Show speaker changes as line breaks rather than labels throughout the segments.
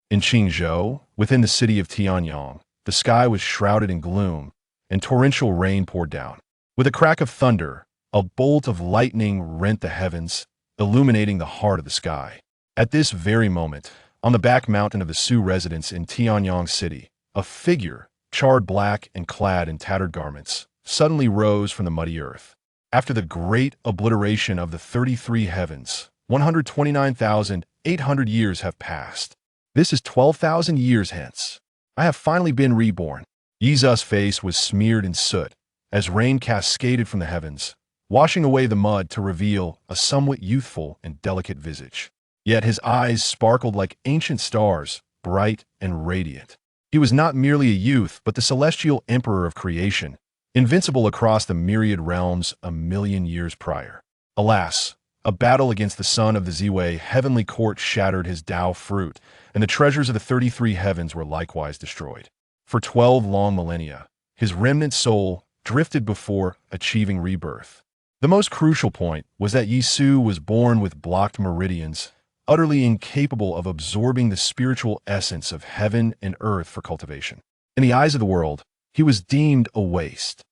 In Qingzhou, within the city of Tianyang, the sky was shrouded in gloom, and torrential rain poured down. With a crack of thunder, a bolt of lightning rent the heavens, illuminating the heart of the sky. At this very moment, on the back mountain of the Su residence in Tianyang City, a figure, charred black and clad in tattered garments, suddenly rose from the muddy earth. After the great obliteration of the 33 heavens, 129,800 years have passed. This is 12,000 years hence. I have finally been reborn. Yizu's face was smeared in soot, as rain cascaded from the heavens, washing away the mud to reveal a somewhat youthful and delicate visage. Yet his eyes sparkled like ancient stars, bright and radiant. He was not merely a youth, but the celestial emperor of creation, invincible across the myriad realms a million years prior. Alas, a battle against the son of the Ziyue heavenly court shattered his Tao fruit, and the treasures of the 33 heavens were likewise destroyed. For 12 long millennia, his remnant soul drifted before achieving rebirth. The most crucial point was that Yisu was born with blocked meridians, utterly incapable of absorbing the spiritual essence of heaven and earth for cultivation. In the eyes of the world, he was deemed a waste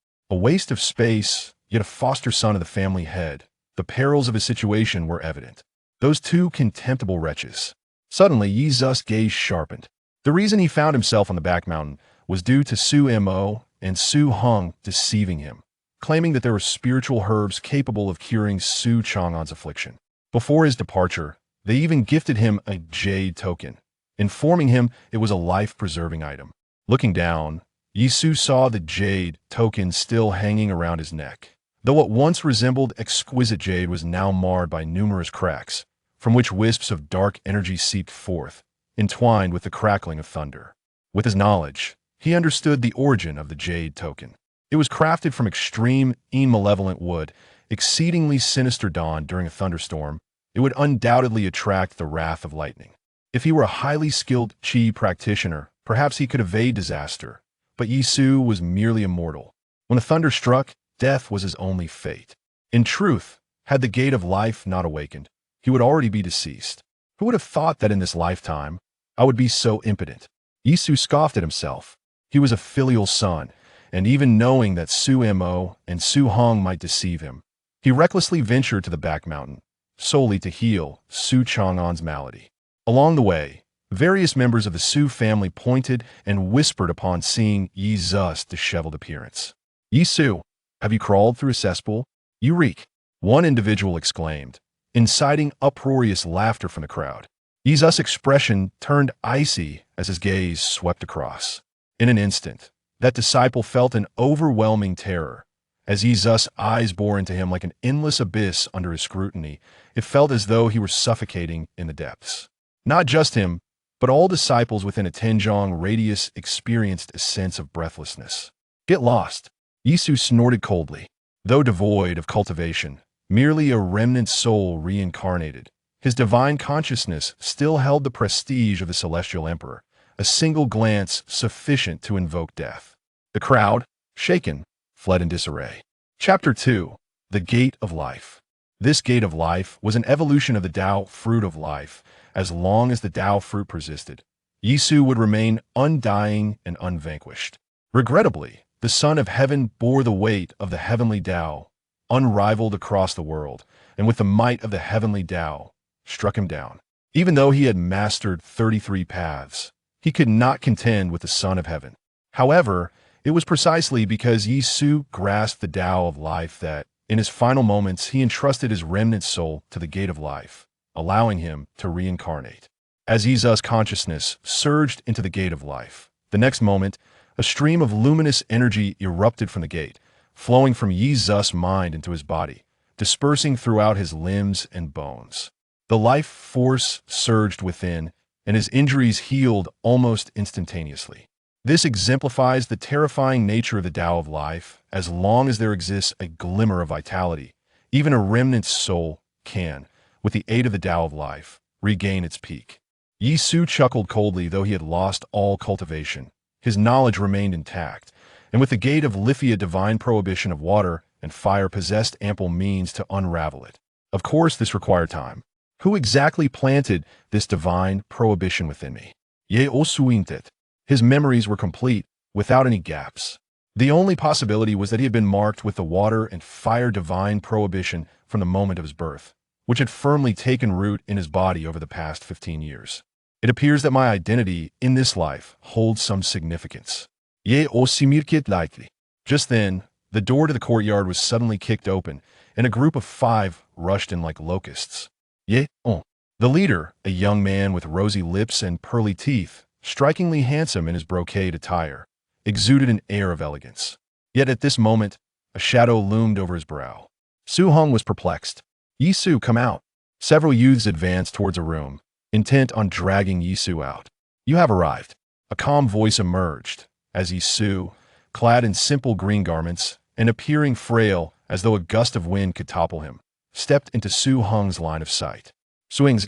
of space, yet a foster son of the family head. The perils of his situation were evident. Those two contemptible wretches. Suddenly, Yizu's gaze sharpened. The reason he found himself on the back mountain was due to Su Mo and Su Hong deceiving him, claiming that there were spiritual herbs capable of curing Su Chang'an's affliction. Before his departure, they even gifted him a jade token, informing him it was a life-preserving item. Looking down, Yisu saw the jade token still hanging around his neck. Though what once resembled exquisite jade was now marred by numerous cracks, from which wisps of dark energy seeped forth, entwined with the crackling of thunder. With his knowledge, he understood the origin of the jade token. It was crafted from extreme, malevolent wood, exceedingly sinister dawn during a thunderstorm. It would undoubtedly attract the wrath of lightning. If he were a highly skilled Qi practitioner, perhaps he could evade disaster, but Yisu was merely immortal. When the thunder struck, death was his only fate. In truth, had the gate of life not awakened, he would already be deceased. Who would have thought that in this lifetime, I would be so impotent? Yisu scoffed at himself. He was a filial son, and even knowing that Su Mo and Su Hong might deceive him, he recklessly ventured to the back mountain, solely to heal Su Chang'an's malady. Along the way, various members of the Su family pointed and whispered upon seeing Yizu's disheveled appearance. "Yisu, have you crawled through a cesspool? You reek," one individual exclaimed, inciting uproarious laughter from the crowd. Yizu's expression turned icy as his gaze swept across. In an instant, that disciple felt an overwhelming terror. As Yizu's eyes bore into him like an endless abyss under his scrutiny, it felt as though he were suffocating in the depths. Not just him, but all disciples within a Tenjong radius experienced a sense of breathlessness. "Get lost," Yisu snorted coldly. Though devoid of cultivation, merely a remnant soul reincarnated, his divine consciousness still held the prestige of the celestial emperor, a single glance sufficient to invoke death. The crowd, shaken, fled in disarray. Chapter 2. The Gate of Life. This Gate of Life was an evolution of the Tao fruit of life. As long as the Tao fruit persisted, Yisu would remain undying and unvanquished. Regrettably, the Son of Heaven bore the weight of the heavenly Tao, unrivaled across the world, and with the might of the heavenly Tao, struck him down. Even though he had mastered 33 paths, he could not contend with the Son of Heaven. However, it was precisely because Yisu grasped the Tao of life that, in his final moments, he entrusted his remnant soul to the Gate of Life, allowing him to reincarnate. As Yizu's consciousness surged into the Gate of Life, the next moment, a stream of luminous energy erupted from the gate, flowing from Yizu's mind into his body, dispersing throughout his limbs and bones. The life force surged within, and his injuries healed almost instantaneously. This exemplifies the terrifying nature of the Tao of life. As long as there exists a glimmer of vitality, even a remnant soul can, with the aid of the Tao of life, regain its peak. Yisu chuckled coldly, though he had lost all cultivation. His knowledge remained intact, and with the Gate of Lithia divine prohibition of water and fire possessed ample means to unravel it. Of course, this required time. Who exactly planted this divine prohibition within me? Ye o suintet. His memories were complete, without any gaps. The only possibility was that he had been marked with the water and fire divine prohibition from the moment of his birth, which had firmly taken root in his body over the past 15 years. It appears that my identity in this life holds some significance. Ye o simirkit lightly. Just then, the door to the courtyard was suddenly kicked open, and a group of 5 rushed in like locusts. Ye o. The leader, a young man with rosy lips and pearly teeth, strikingly handsome in his brocade attire, exuded an air of elegance. Yet at this moment, a shadow loomed over his brow. Su Heng was perplexed. Yi Su, come out. Several youths advanced towards a room, intent on dragging Yi Su out. You have arrived. A calm voice emerged, as Yi Su, clad in simple green garments, and appearing frail as though a gust of wind could topple him, stepped into Su Heng's line of sight. Su Heng's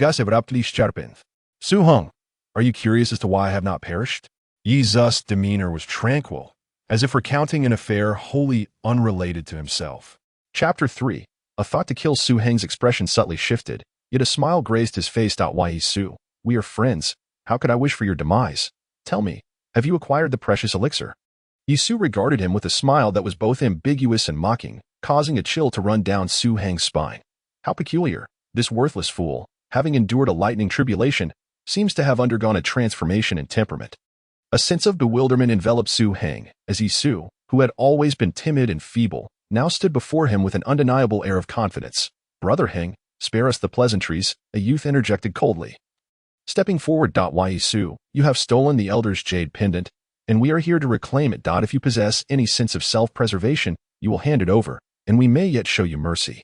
Su Heng, are you curious as to why I have not perished? Yi Zu's demeanor was tranquil, as if recounting an affair wholly unrelated to himself. Chapter 3. A thought to kill Su Heng's expression subtly shifted, yet a smile graced his face. Why, Yi Su? We are friends. How could I wish for your demise? Tell me, have you acquired the precious elixir? Yi Su regarded him with a smile that was both ambiguous and mocking, causing a chill to run down Su Heng's spine. How peculiar. This worthless fool, having endured a lightning tribulation, seems to have undergone a transformation in temperament. A sense of bewilderment enveloped Su Heng, as Yi Su, who had always been timid and feeble, now stood before him with an undeniable air of confidence. Brother Heng, spare us the pleasantries, a youth interjected coldly. Stepping forward. Why, Yi Su, you have stolen the elder's jade pendant, and we are here to reclaim it. If you possess any sense of self-preservation, you will hand it over, and we may yet show you mercy.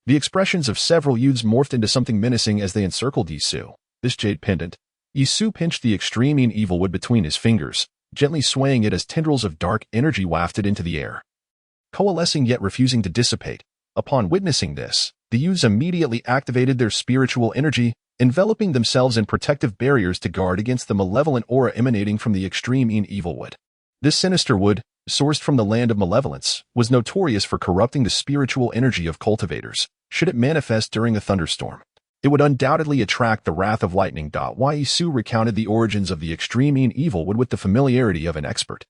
The expressions of several youths morphed into something menacing as they encircled Yi Su. This jade pendant. Yi Su pinched the extreme evilwood between his fingers, gently swaying it as tendrils of dark energy wafted into the air, coalescing yet refusing to dissipate. Upon witnessing this, the youths immediately activated their spiritual energy, enveloping themselves in protective barriers to guard against the malevolent aura emanating from the extreme evilwood. This sinister wood, sourced from the land of malevolence, was notorious for corrupting the spiritual energy of cultivators. Should it manifest during a thunderstorm, it would undoubtedly attract the wrath of lightning. Why, Yi Su recounted the origins of the extreme evilwood with the familiarity of an expert.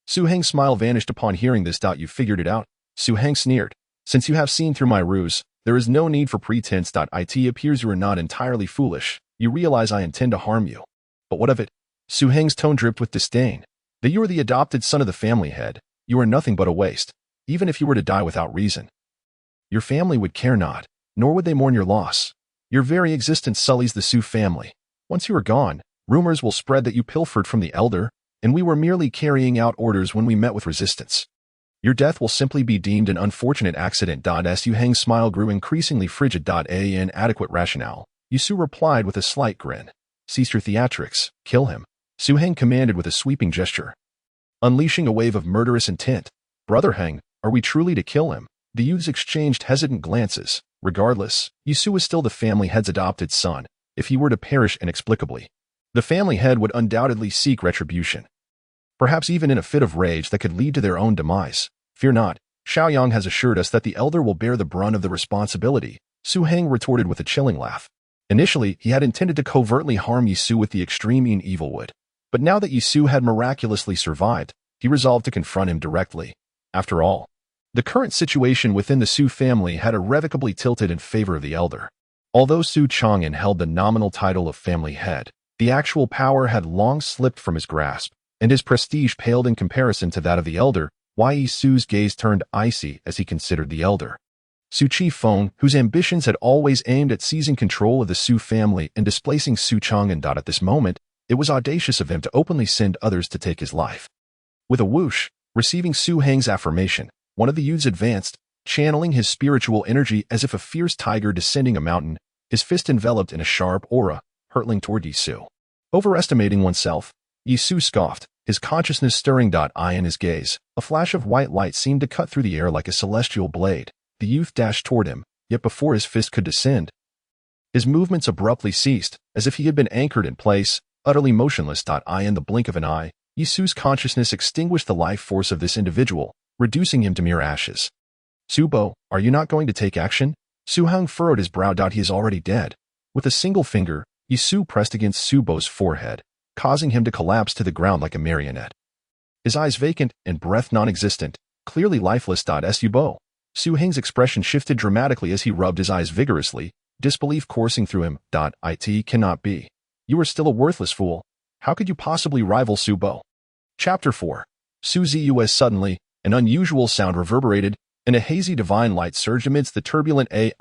Su Heng's smile vanished upon hearing this. You figured it out? Su Heng sneered. Since you have seen through my ruse, there is no need for pretense. It appears you are not entirely foolish. You realize I intend to harm you. But what of it? Su Heng's tone dripped with disdain. That you are the adopted son of the family head, you are nothing but a waste, even if you were to die without reason. Your family would care not, nor would they mourn your loss. Your very existence sullies the Su family. Once you are gone, rumors will spread that you pilfered from the elder, and we were merely carrying out orders when we met with resistance. Your death will simply be deemed an unfortunate accident. Su Heng's smile grew increasingly frigid. A inadequate rationale. Yi Su replied with a slight grin. Cease your theatrics, kill him. Su Heng commanded with a sweeping gesture, unleashing a wave of murderous intent. Brother Heng, are we truly to kill him? The youths exchanged hesitant glances. Regardless, Yi Su was still the family head's adopted son. If he were to perish inexplicably, the family head would undoubtedly seek retribution, perhaps even in a fit of rage that could lead to their own demise. Fear not, Xiaoyang has assured us that the elder will bear the brunt of the responsibility, Su Heng retorted with a chilling laugh. Initially, he had intended to covertly harm Yi Su with the extreme evilwood, but now that Yi Su had miraculously survived, he resolved to confront him directly. After all, the current situation within the Su family had irrevocably tilted in favor of the elder. Although Su Chang'an held the nominal title of family head, the actual power had long slipped from his grasp, and his prestige paled in comparison to that of the elder. Yi Su's gaze turned icy as he considered the elder. Su Qifeng, whose ambitions had always aimed at seizing control of the Su family and displacing Su Chang'an. At this moment, it was audacious of him to openly send others to take his life. With a whoosh, receiving Su Heng's affirmation, one of the youths advanced, channeling his spiritual energy as if a fierce tiger descending a mountain, his fist enveloped in a sharp aura, hurtling toward Yi Su. Overestimating oneself, Yi Su scoffed, his consciousness stirring. In his gaze, a flash of white light seemed to cut through the air like a celestial blade. The youth dashed toward him, yet before his fist could descend, his movements abruptly ceased, as if he had been anchored in place, utterly motionless. In the blink of an eye, Yi Su's consciousness extinguished the life force of this individual, reducing him to mere ashes. Subo, are you not going to take action? Su Heng furrowed his brow. He is already dead. With a single finger, Yi Su pressed against Subo's forehead, causing him to collapse to the ground like a marionette. His eyes vacant and breath non-existent, clearly lifeless. Su Su Heng's expression shifted dramatically as he rubbed his eyes vigorously, disbelief coursing through him. It cannot be. You are still a worthless fool. How could you possibly rival Su Bo? Chapter 4. Su Ziyue. Suddenly, an unusual sound reverberated, and a hazy divine light surged amidst the turbulent air.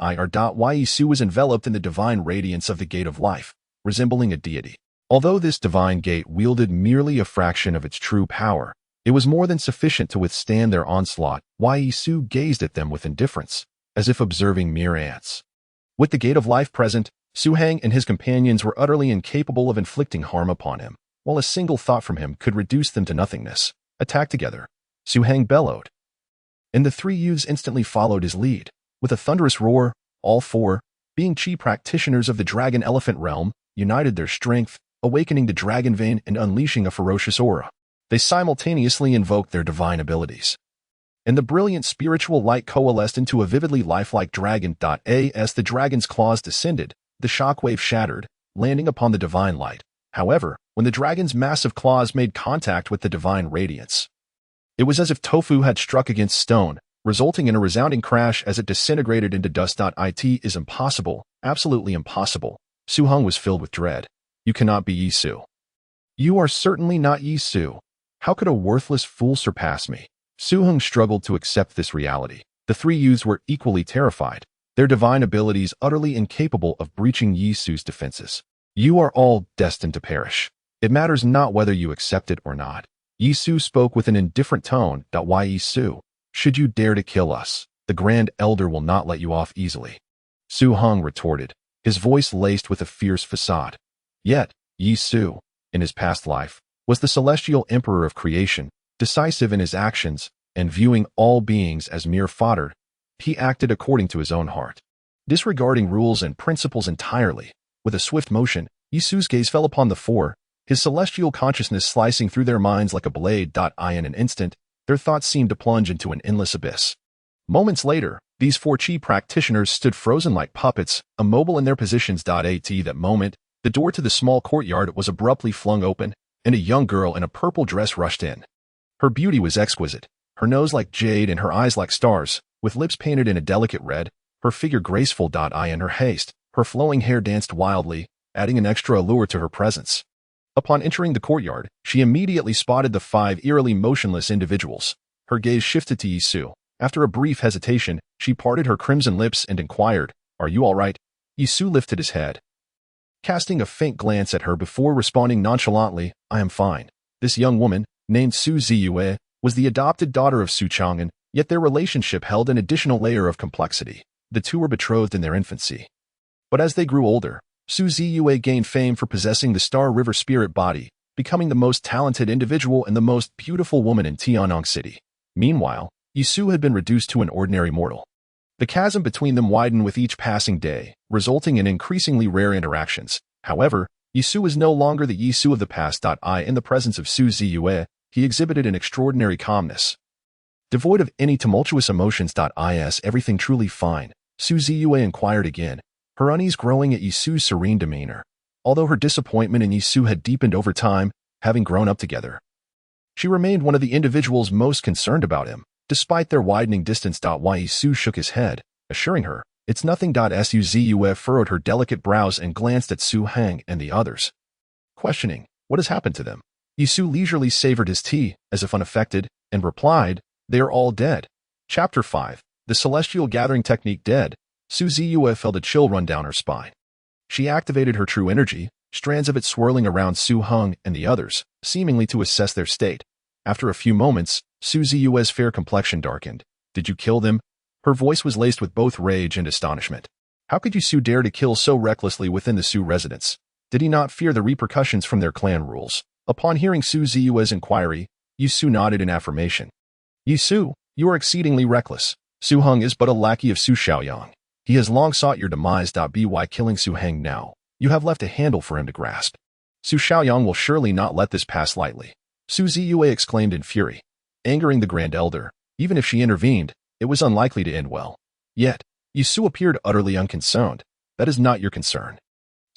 Su was enveloped in the divine radiance of the Gate of Life, resembling a deity. Although this divine gate wielded merely a fraction of its true power, it was more than sufficient to withstand their onslaught. Su gazed at them with indifference, as if observing mere ants. With the Gate of Life present, Su Heng and his companions were utterly incapable of inflicting harm upon him, while a single thought from him could reduce them to nothingness. Attack together, Su Heng bellowed. And the three youths instantly followed his lead. With a thunderous roar, all four, being chi practitioners of the dragon elephant realm, united their strength, awakening the dragon vein and unleashing a ferocious aura. They simultaneously invoked their divine abilities. And the brilliant spiritual light coalesced into a vividly lifelike dragon. As the dragon's claws descended, the shockwave shattered, landing upon the divine light. However, when the dragon's massive claws made contact with the divine radiance, it was as if tofu had struck against stone, resulting in a resounding crash as it disintegrated into dust. It is impossible, absolutely impossible. Su Heng was filled with dread. You cannot be Yi Su. You are certainly not Yi Su. How could a worthless fool surpass me? Su Heng struggled to accept this reality. The three youths were equally terrified, their divine abilities utterly incapable of breaching Yi Su's defenses. You are all destined to perish. It matters not whether you accept it or not. Yi Su spoke with an indifferent tone. Why Yi Su? Should you dare to kill us, the Grand Elder will not let you off easily. Su Heng retorted, his voice laced with a fierce facade. Yet, Yi Su, in his past life, was the celestial emperor of creation, decisive in his actions, and viewing all beings as mere fodder. He acted according to his own heart, disregarding rules and principles entirely. With a swift motion, Yi Su's gaze fell upon the four, his celestial consciousness slicing through their minds like a blade. In an instant, their thoughts seemed to plunge into an endless abyss. Moments later, these four chi practitioners stood frozen like puppets, immobile in their positions. At that moment, the door to the small courtyard was abruptly flung open, and a young girl in a purple dress rushed in. Her beauty was exquisite, her nose like jade and her eyes like stars, with lips painted in a delicate red, her figure graceful. In her haste, her flowing hair danced wildly, adding an extra allure to her presence. Upon entering the courtyard, she immediately spotted the five eerily motionless individuals. Her gaze shifted to Yi Su. After a brief hesitation, she parted her crimson lips and inquired, "Are you all right?" Yi Su lifted his head, casting a faint glance at her before responding nonchalantly, "I am fine." This young woman, named Su Ziyue, was the adopted daughter of Su Chang'an, yet their relationship held an additional layer of complexity. The two were betrothed in their infancy. But as they grew older, Su Ziyue gained fame for possessing the Star River spirit body, becoming the most talented individual and the most beautiful woman in Tianyang City. Meanwhile, Yi Su had been reduced to an ordinary mortal. The chasm between them widened with each passing day, resulting in increasingly rare interactions. However, Yi Su was no longer the Yi Su of the past. In the presence of Su Ziyue, he exhibited an extraordinary calmness, devoid of any tumultuous emotions. Is everything truly fine? Su Ziyue inquired again, her unease growing at Yi Su's serene demeanor. Although her disappointment in Yi Su had deepened over time, having grown up together, she remained one of the individuals most concerned about him, despite their widening distance. Yi Su shook his head, assuring her, "It's nothing." Su Ziyue furrowed her delicate brows and glanced at Su Heng and the others, questioning, "What has happened to them?" Yi Su leisurely savored his tea, as if unaffected, and replied, "They are all dead." Chapter 5. The Celestial Gathering Technique. Dead. Su Ziyue felt a chill run down her spine. She activated her true energy, strands of it swirling around Su Heng and the others, seemingly to assess their state. After a few moments, Su Ziyue's fair complexion darkened. "Did you kill them?" Her voice was laced with both rage and astonishment. How could Yi Su dare to kill so recklessly within the Su residence? Did he not fear the repercussions from their clan rules? Upon hearing Su Ziyue's inquiry, Yi Su nodded in affirmation. "Yi Su, you are exceedingly reckless. Su Heng is but a lackey of Su Xiaoyang. He has long sought your demise. By killing Su Heng now, you have left a handle for him to grasp. Su Xiaoyang will surely not let this pass lightly." Su Ziyue exclaimed in fury. Angering the Grand Elder, even if she intervened, it was unlikely to end well. Yet, Yi Su appeared utterly unconcerned. "That is not your concern."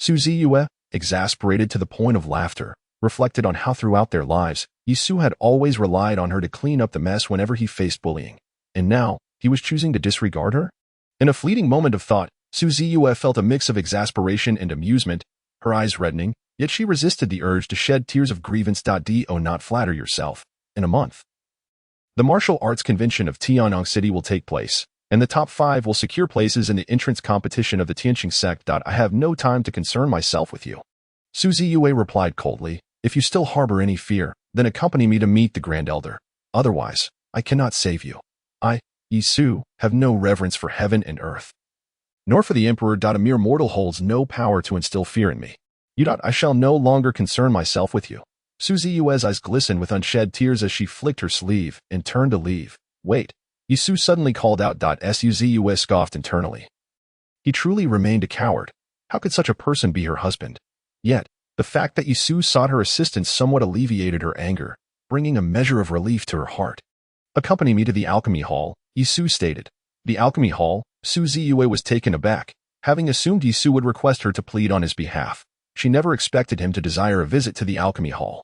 Su Ziyue, exasperated to the point of laughter, reflected on how throughout their lives, Su had always relied on her to clean up the mess whenever he faced bullying. And now, he was choosing to disregard her? In a fleeting moment of thought, Ziyue felt a mix of exasperation and amusement, her eyes reddening, yet she resisted the urge to shed tears of grievance. Do not flatter yourself. In a month, the martial arts convention of Tianyang City will take place, and the top 5 will secure places in the entrance competition of the Tianqing sect. I have no time to concern myself with you. Ziyue replied coldly, if you still harbor any fear, then accompany me to meet the Grand Elder. Otherwise, I cannot save you. I, Su, have no reverence for heaven and earth, nor for the Emperor. A mere mortal holds no power to instill fear in me. I shall no longer concern myself with you. Ziyue's eyes glistened with unshed tears as she flicked her sleeve and turned to leave. Wait, Su suddenly called out. Ziyue scoffed internally. He truly remained a coward. How could such a person be her husband? Yet, the fact that Su sought her assistance somewhat alleviated her anger, bringing a measure of relief to her heart. Accompany me to the alchemy hall, Su stated. The alchemy hall? Ziyue was taken aback, having assumed Su would request her to plead on his behalf. She never expected him to desire a visit to the alchemy hall.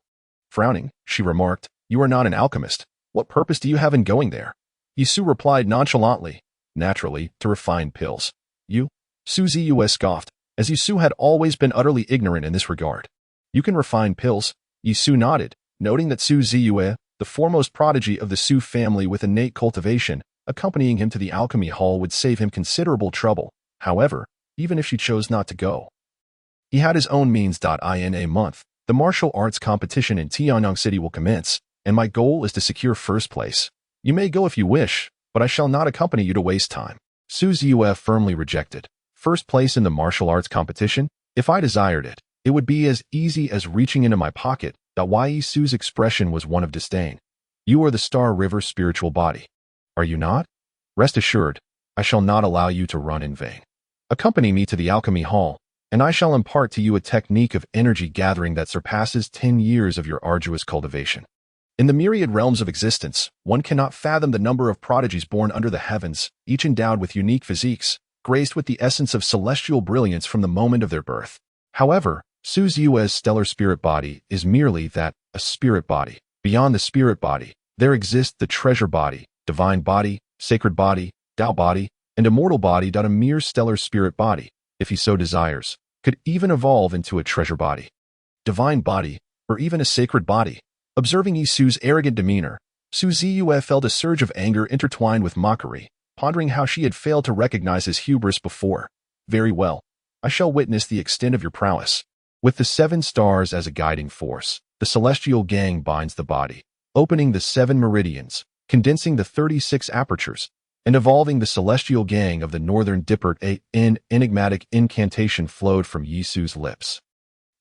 Frowning, she remarked, you are not an alchemist. What purpose do you have in going there? Su replied nonchalantly, naturally, to refine pills. You? Ziyue scoffed, as Su had always been utterly ignorant in this regard. You can refine pills? Su nodded, noting that Ziyue, the foremost prodigy of the Su family with innate cultivation, accompanying him to the alchemy hall would save him considerable trouble. However, even if she chose not to go, he had his own means. In a month, the martial arts competition in Tianyang City will commence, and my goal is to secure first place. You may go if you wish, but I shall not accompany you to waste time. Ziyue firmly rejected. First place in the martial arts competition? If I desired it, it would be as easy as reaching into my pocket. Su's expression was one of disdain. You are the Star River spiritual body. Are you not? Rest assured, I shall not allow you to run in vain. Accompany me to the alchemy hall, and I shall impart to you a technique of energy gathering that surpasses 10 years of your arduous cultivation. In the myriad realms of existence, one cannot fathom the number of prodigies born under the heavens, each endowed with unique physiques, graced with the essence of celestial brilliance from the moment of their birth. However, Ziyue's stellar spirit body is merely that, a spirit body. Beyond the spirit body, there exists the treasure body, divine body, sacred body, Tao body, and immortal body. A mere stellar spirit body, if he so desires, could even evolve into a treasure body, divine body, or even a sacred body. Observing Su's arrogant demeanor, Ziyue felt a surge of anger intertwined with mockery, pondering how she had failed to recognize his hubris before. Very well, I shall witness the extent of your prowess. With the 7 stars as a guiding force, the celestial gang binds the body, opening the 7 meridians, condensing the 36 apertures, and evolving the celestial gang of the northern dipper. An enigmatic incantation flowed from Su's lips.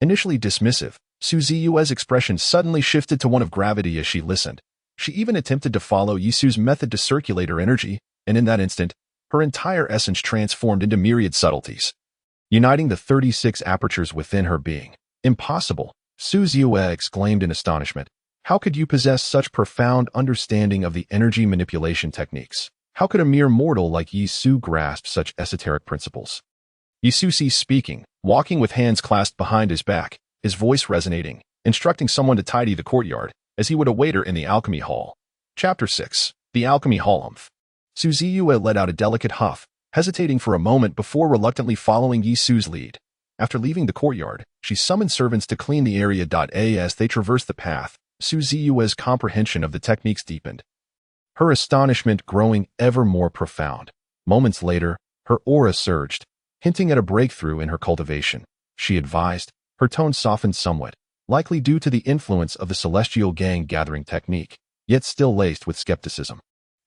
Initially dismissive, Ziyue's expression suddenly shifted to one of gravity as she listened. She even attempted to follow Su's method to circulate her energy, and in that instant, her entire essence transformed into myriad subtleties, uniting the 36 apertures within her being. Impossible, Ziyue exclaimed in astonishment. How could you possess such profound understanding of the energy manipulation techniques? How could a mere mortal like Su grasp such esoteric principles? Su ceased speaking, walking with hands clasped behind his back, his voice resonating, instructing someone to tidy the courtyard, as he would await her in the alchemy hall. Chapter 6. The Alchemy Hall. Ziyue let out a delicate huff, hesitating for a moment before reluctantly following Su's lead. After leaving the courtyard, she summoned servants to clean the area. As they traversed the path, Ziyue's comprehension of the techniques deepened, her astonishment growing ever more profound. Moments later, her aura surged, hinting at a breakthrough in her cultivation. She advised, her tone softened somewhat, likely due to the influence of the celestial gang gathering technique, yet still laced with skepticism.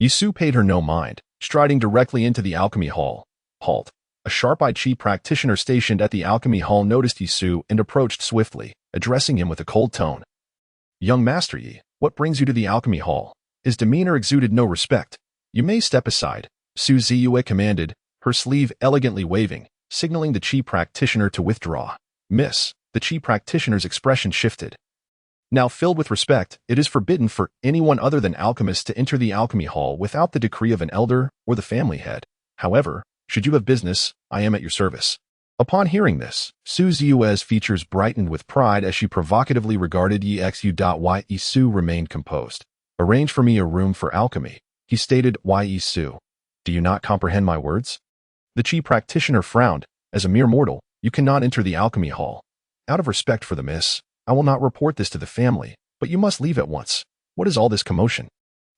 Su paid her no mind, striding directly into the alchemy hall. Halt. A sharp-eyed chi practitioner stationed at the alchemy hall noticed Su and approached swiftly, addressing him with a cold tone. Young Master Yi, what brings you to the alchemy hall? His demeanor exuded no respect. You may step aside, Ziyue commanded, her sleeve elegantly waving, signaling the chi practitioner to withdraw. Miss, the chi practitioner's expression shifted. Now filled with respect, it is forbidden for anyone other than alchemists to enter the alchemy hall without the decree of an elder or the family head. However, should you have business, I am at your service. Upon hearing this, Ziyue's features brightened with pride as she provocatively regarded Ye Su remained composed. Arrange for me a room for alchemy, he stated. Ye Su, do you not comprehend my words? The Qi practitioner frowned. As a mere mortal, you cannot enter the alchemy hall. Out of respect for the miss, I will not report this to the family, but you must leave at once. What is all this commotion?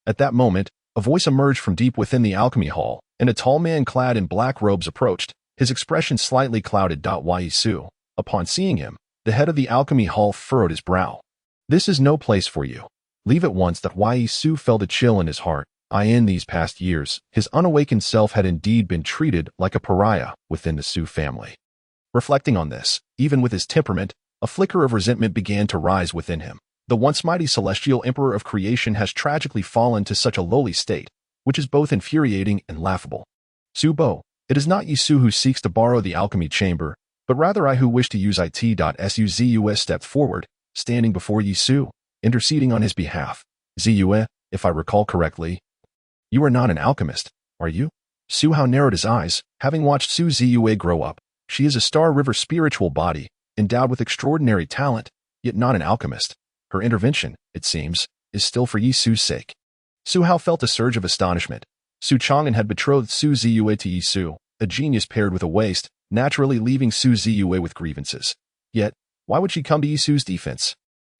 At that moment, a voice emerged from deep within the alchemy hall, and a tall man clad in black robes approached, his expression slightly clouded. Ye Su, upon seeing him, the head of the alchemy hall furrowed his brow. This is no place for you. Leave at once. Ye Su felt a chill in his heart. In these past years, his unawakened self had indeed been treated like a pariah within the Su family. Reflecting on this, even with his temperament, a flicker of resentment began to rise within him. The once mighty celestial emperor of creation has tragically fallen to such a lowly state, which is both infuriating and laughable. Su Bo, it is not Ye Su who seeks to borrow the alchemy chamber, but rather I who wish to use it. Ziyue stepped forward, standing before Ye Su, interceding on his behalf. Ziyue, if I recall correctly, you are not an alchemist, are you? Su Hao narrowed his eyes, having watched Ziyue grow up. She is a Star River spiritual body, endowed with extraordinary talent, yet not an alchemist. Her intervention, it seems, is still for Ye Su's sake. Su Hao felt a surge of astonishment. Su Chang'an had betrothed Ziyue to Ye Su, a genius paired with a waste, naturally leaving Ziyue with grievances. Yet, why would she come to Ye Su's defense?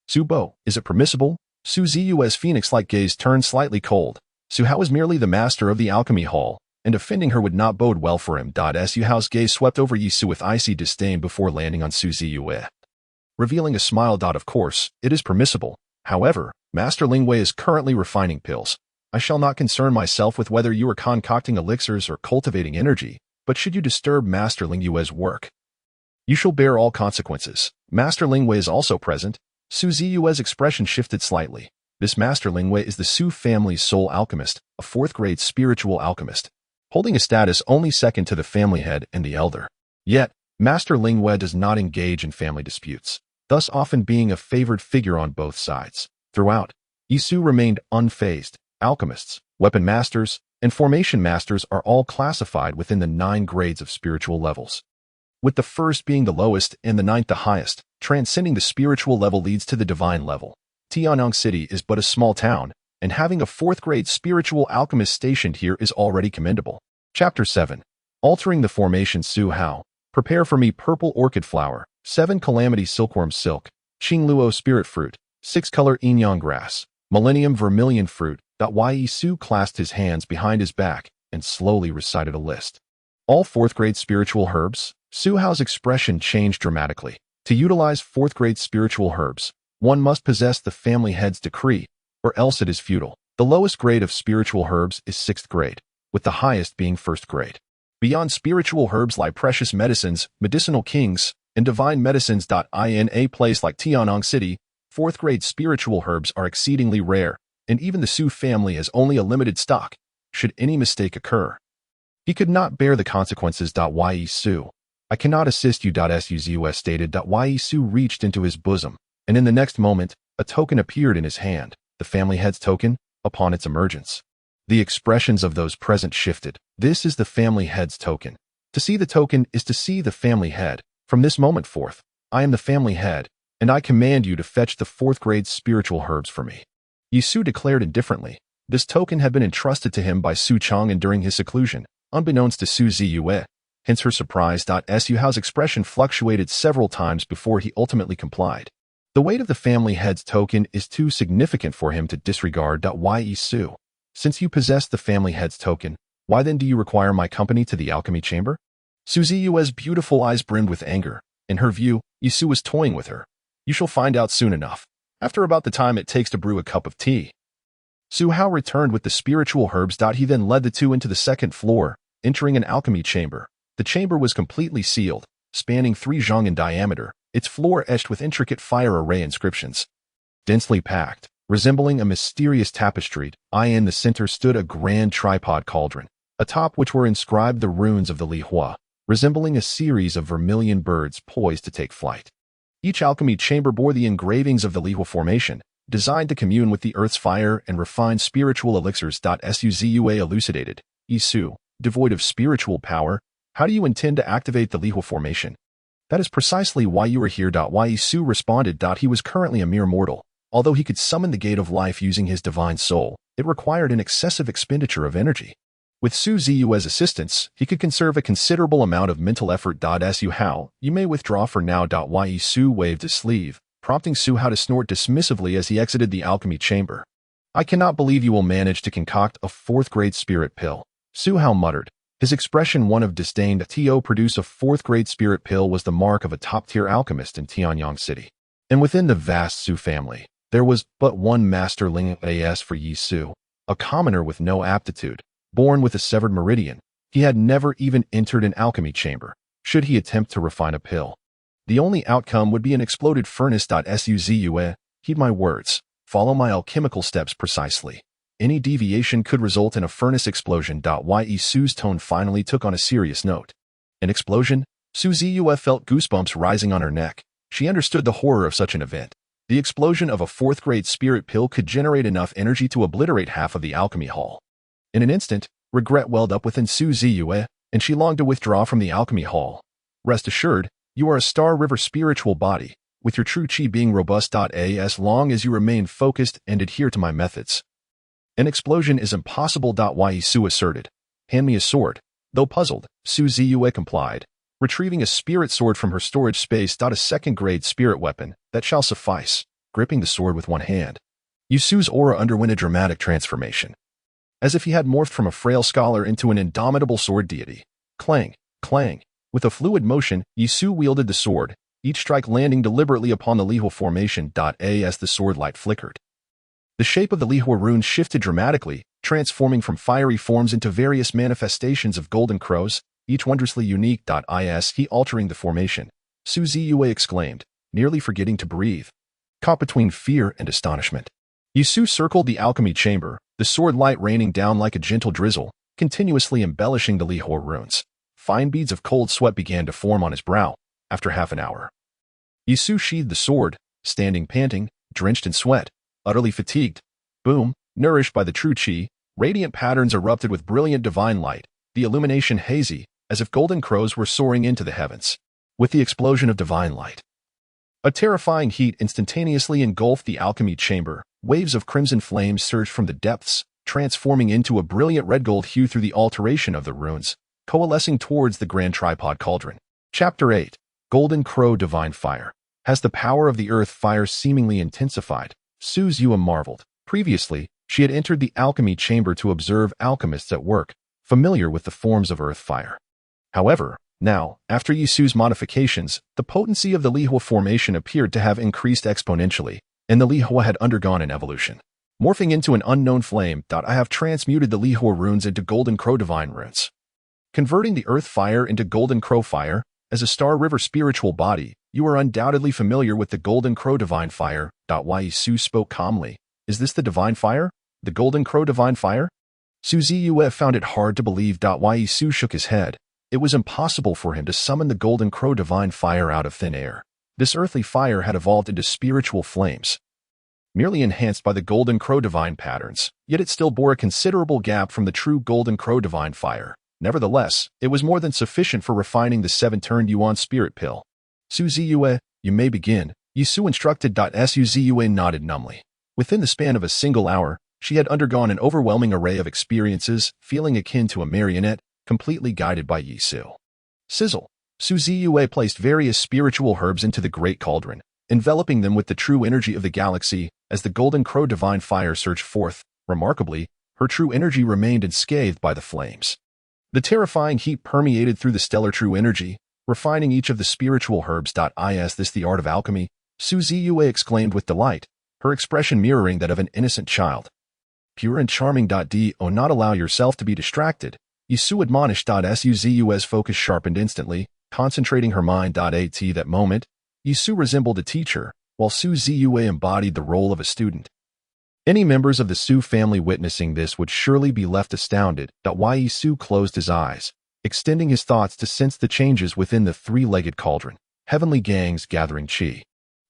Su Bo, is it permissible? Ziyue's phoenix-like gaze turned slightly cold. Su Hao is merely the master of the alchemy hall, and offending her would not bode well for him. Su Hao's gaze swept over Ye Su with icy disdain before landing on Ziyue. Revealing a smile. Of course, it is permissible. However, Master Lingwei is currently refining pills. I shall not concern myself with whether you are concocting elixirs or cultivating energy, but should you disturb Master Lingwei's work, you shall bear all consequences. Master Lingwei is also present. Ziyue's expression shifted slightly. This Master Lingwei is the Su family's sole alchemist, a fourth-grade spiritual alchemist, holding a status only second to the family head and the elder. Yet, Master Lingwei does not engage in family disputes, thus often being a favored figure on both sides. Throughout, Ye Su remained unfazed. Alchemists, weapon masters, and formation masters are all classified within the 9 grades of spiritual levels, with the first being the lowest and the 9th the highest. Transcending the spiritual level leads to the divine level. Tianyang City is but a small town, and having a 4th-grade spiritual alchemist stationed here is already commendable. Chapter 7. Altering the formation. Su Hao, prepare for me purple orchid flower, 7 calamity silkworm silk, Qingluo spirit fruit, 6-color Inyang grass, millennium vermilion fruit. Ye Su clasped his hands behind his back and slowly recited a list. All 4th-grade spiritual herbs. Su Hao's expression changed dramatically. To utilize 4th-grade spiritual herbs, one must possess the family head's decree, or else it is futile. The lowest grade of spiritual herbs is 6th grade, with the highest being 1st grade. Beyond spiritual herbs lie precious medicines, medicinal kings, and divine medicines. In a place like Tianyang City, 4th-grade spiritual herbs are exceedingly rare, and even the Su family has only a limited stock. Should any mistake occur, he could not bear the consequences. Ye Su, I cannot assist you. Ziyue stated. Ye Su reached into his bosom, and in the next moment, a token appeared in his hand, the family head's token. Upon its emergence, the expressions of those present shifted. This is the family head's token. To see the token is to see the family head. From this moment forth, I am the family head, and I command you to fetch the 4th-grade spiritual herbs for me. Ye Su declared indifferently. This token had been entrusted to him by Su Chang'an during his seclusion, unbeknownst to Ziyue. Hence her surprise. Su Hao's expression fluctuated several times before he ultimately complied. The weight of the family head's token is too significant for him to disregard. Ye Su, since you possess the family head's token, why then do you require my company to the alchemy chamber? Ziyue's beautiful eyes brimmed with anger. In her view, Ye Su was toying with her. You shall find out soon enough, after about the time it takes to brew a cup of tea. Su Hao returned with the spiritual herbs. He then led the two into the 2nd floor, entering an alchemy chamber. The chamber was completely sealed, spanning 3 zhang in diameter, its floor etched with intricate fire array inscriptions. Densely packed, resembling a mysterious tapestry, in the center stood a grand tripod cauldron, atop which were inscribed the runes of the Li Hua, resembling a series of vermilion birds poised to take flight. Each alchemy chamber bore the engravings of the Li Hua formation, designed to commune with the earth's fire and refine spiritual elixirs. Ziyue elucidated. Ye Su, devoid of spiritual power, How do you intend to activate the Lihua formation? That is precisely why you are here. Yi Su responded. He was currently a mere mortal. Although he could summon the gate of life using his divine soul, it required an excessive expenditure of energy. With Su Ziyue's assistance, he could conserve a considerable amount of mental effort. Su Hao, you may withdraw for now. Yi Su waved his sleeve, prompting Su Hao to snort dismissively as he exited the alchemy chamber. I cannot believe you will manage to concoct a fourth-grade spirit pill, Su Hao muttered, his expression one of disdain. To produce a fourth-grade spirit pill was the mark of a top-tier alchemist in Tianyang City. And within the vast Su family, there was but one master Ling As for Yi Su, a commoner with no aptitude, born with a severed meridian. He had never even entered an alchemy chamber, should he attempt to refine a pill. The only outcome would be an exploded furnace. Su Ziyue, heed my words, follow my alchemical steps precisely. Any deviation could result in a furnace explosion. Yi Su's tone finally took on a serious note. An explosion? Su Ziyue felt goosebumps rising on her neck. She understood the horror of such an event. The explosion of a fourth-grade spirit pill could generate enough energy to obliterate half of the alchemy hall. In an instant, regret welled up within Su Ziyue, and she longed to withdraw from the alchemy hall. Rest assured, you are a Star River spiritual body, with your true chi being robust. As long as you remain focused and adhere to my methods. An explosion is impossible. Yi Su asserted. Hand me a sword. Though puzzled, Su Ziyue complied, retrieving a spirit sword from her storage space. A second-grade spirit weapon, that shall suffice, gripping the sword with one hand. Yi Su's aura underwent a dramatic transformation. As if he had morphed from a frail scholar into an indomitable sword deity. Clang, clang. With a fluid motion, Yi Su wielded the sword, each strike landing deliberately upon the Lihua formation. As the sword light flickered, the shape of the Lihua runes shifted dramatically, transforming from fiery forms into various manifestations of golden crows, each wondrously unique. He altering the formation, Su Ziyue exclaimed, nearly forgetting to breathe. Caught between fear and astonishment, Yi Su circled the alchemy chamber, the sword light raining down like a gentle drizzle, continuously embellishing the Lihua runes. Fine beads of cold sweat began to form on his brow. After half an hour, Yi Su sheathed the sword, standing panting, drenched in sweat, utterly fatigued. Boom, nourished by the true chi, radiant patterns erupted with brilliant divine light, the illumination hazy, as if golden crows were soaring into the heavens. With the explosion of divine light, a terrifying heat instantaneously engulfed the alchemy chamber. Waves of crimson flames surged from the depths, transforming into a brilliant red-gold hue through the alteration of the runes, coalescing towards the grand tripod cauldron. Chapter 8. Golden Crow Divine Fire. Has the power of the earth fire seemingly intensified? Su Ziyue marveled. Previously, she had entered the alchemy chamber to observe alchemists at work, familiar with the forms of earth fire. However, now, after Yi Su's modifications, the potency of the Lihua formation appeared to have increased exponentially, and the Lihua had undergone an evolution. Morphing into an unknown flame. I have transmuted the Lihua runes into Golden Crow Divine runes. Converting the earth fire into Golden Crow fire, as a Star River spiritual body, you are undoubtedly familiar with the Golden Crow Divine Fire. Yi Su spoke calmly. Is this the Divine Fire? The Golden Crow Divine Fire? Su Ziyue found it hard to believe. Yi Su shook his head. It was impossible for him to summon the Golden Crow Divine Fire out of thin air. This earthly fire had evolved into spiritual flames, merely enhanced by the Golden Crow Divine patterns, yet it still bore a considerable gap from the true Golden Crow Divine Fire. Nevertheless, it was more than sufficient for refining the 7-turned Yuan spirit pill. Su Ziyue, you may begin, Yi Su instructed. Su Ziyue nodded numbly. Within the span of a single hour, she had undergone an overwhelming array of experiences, feeling akin to a marionette, completely guided by Yi Su. Sizzle. Su Ziyue placed various spiritual herbs into the great cauldron, enveloping them with the true energy of the galaxy. As the Golden Crow Divine Fire surged forth, remarkably, her true energy remained unscathed by the flames. The terrifying heat permeated through the stellar true energy, refining each of the spiritual herbs. Is this the art of alchemy? Su Ziyue exclaimed with delight, her expression mirroring that of an innocent child. Pure and charming. Do not allow yourself to be distracted, Yi Su admonished. Su Ziyue's focus sharpened instantly, concentrating her mind. At that moment, Yi Su resembled a teacher, while Su Ziyue embodied the role of a student. Any members of the Su family witnessing this would surely be left astounded. Yi Su closed his eyes, extending his thoughts to sense the changes within the three-legged cauldron. Heavenly Gangs gathering chi.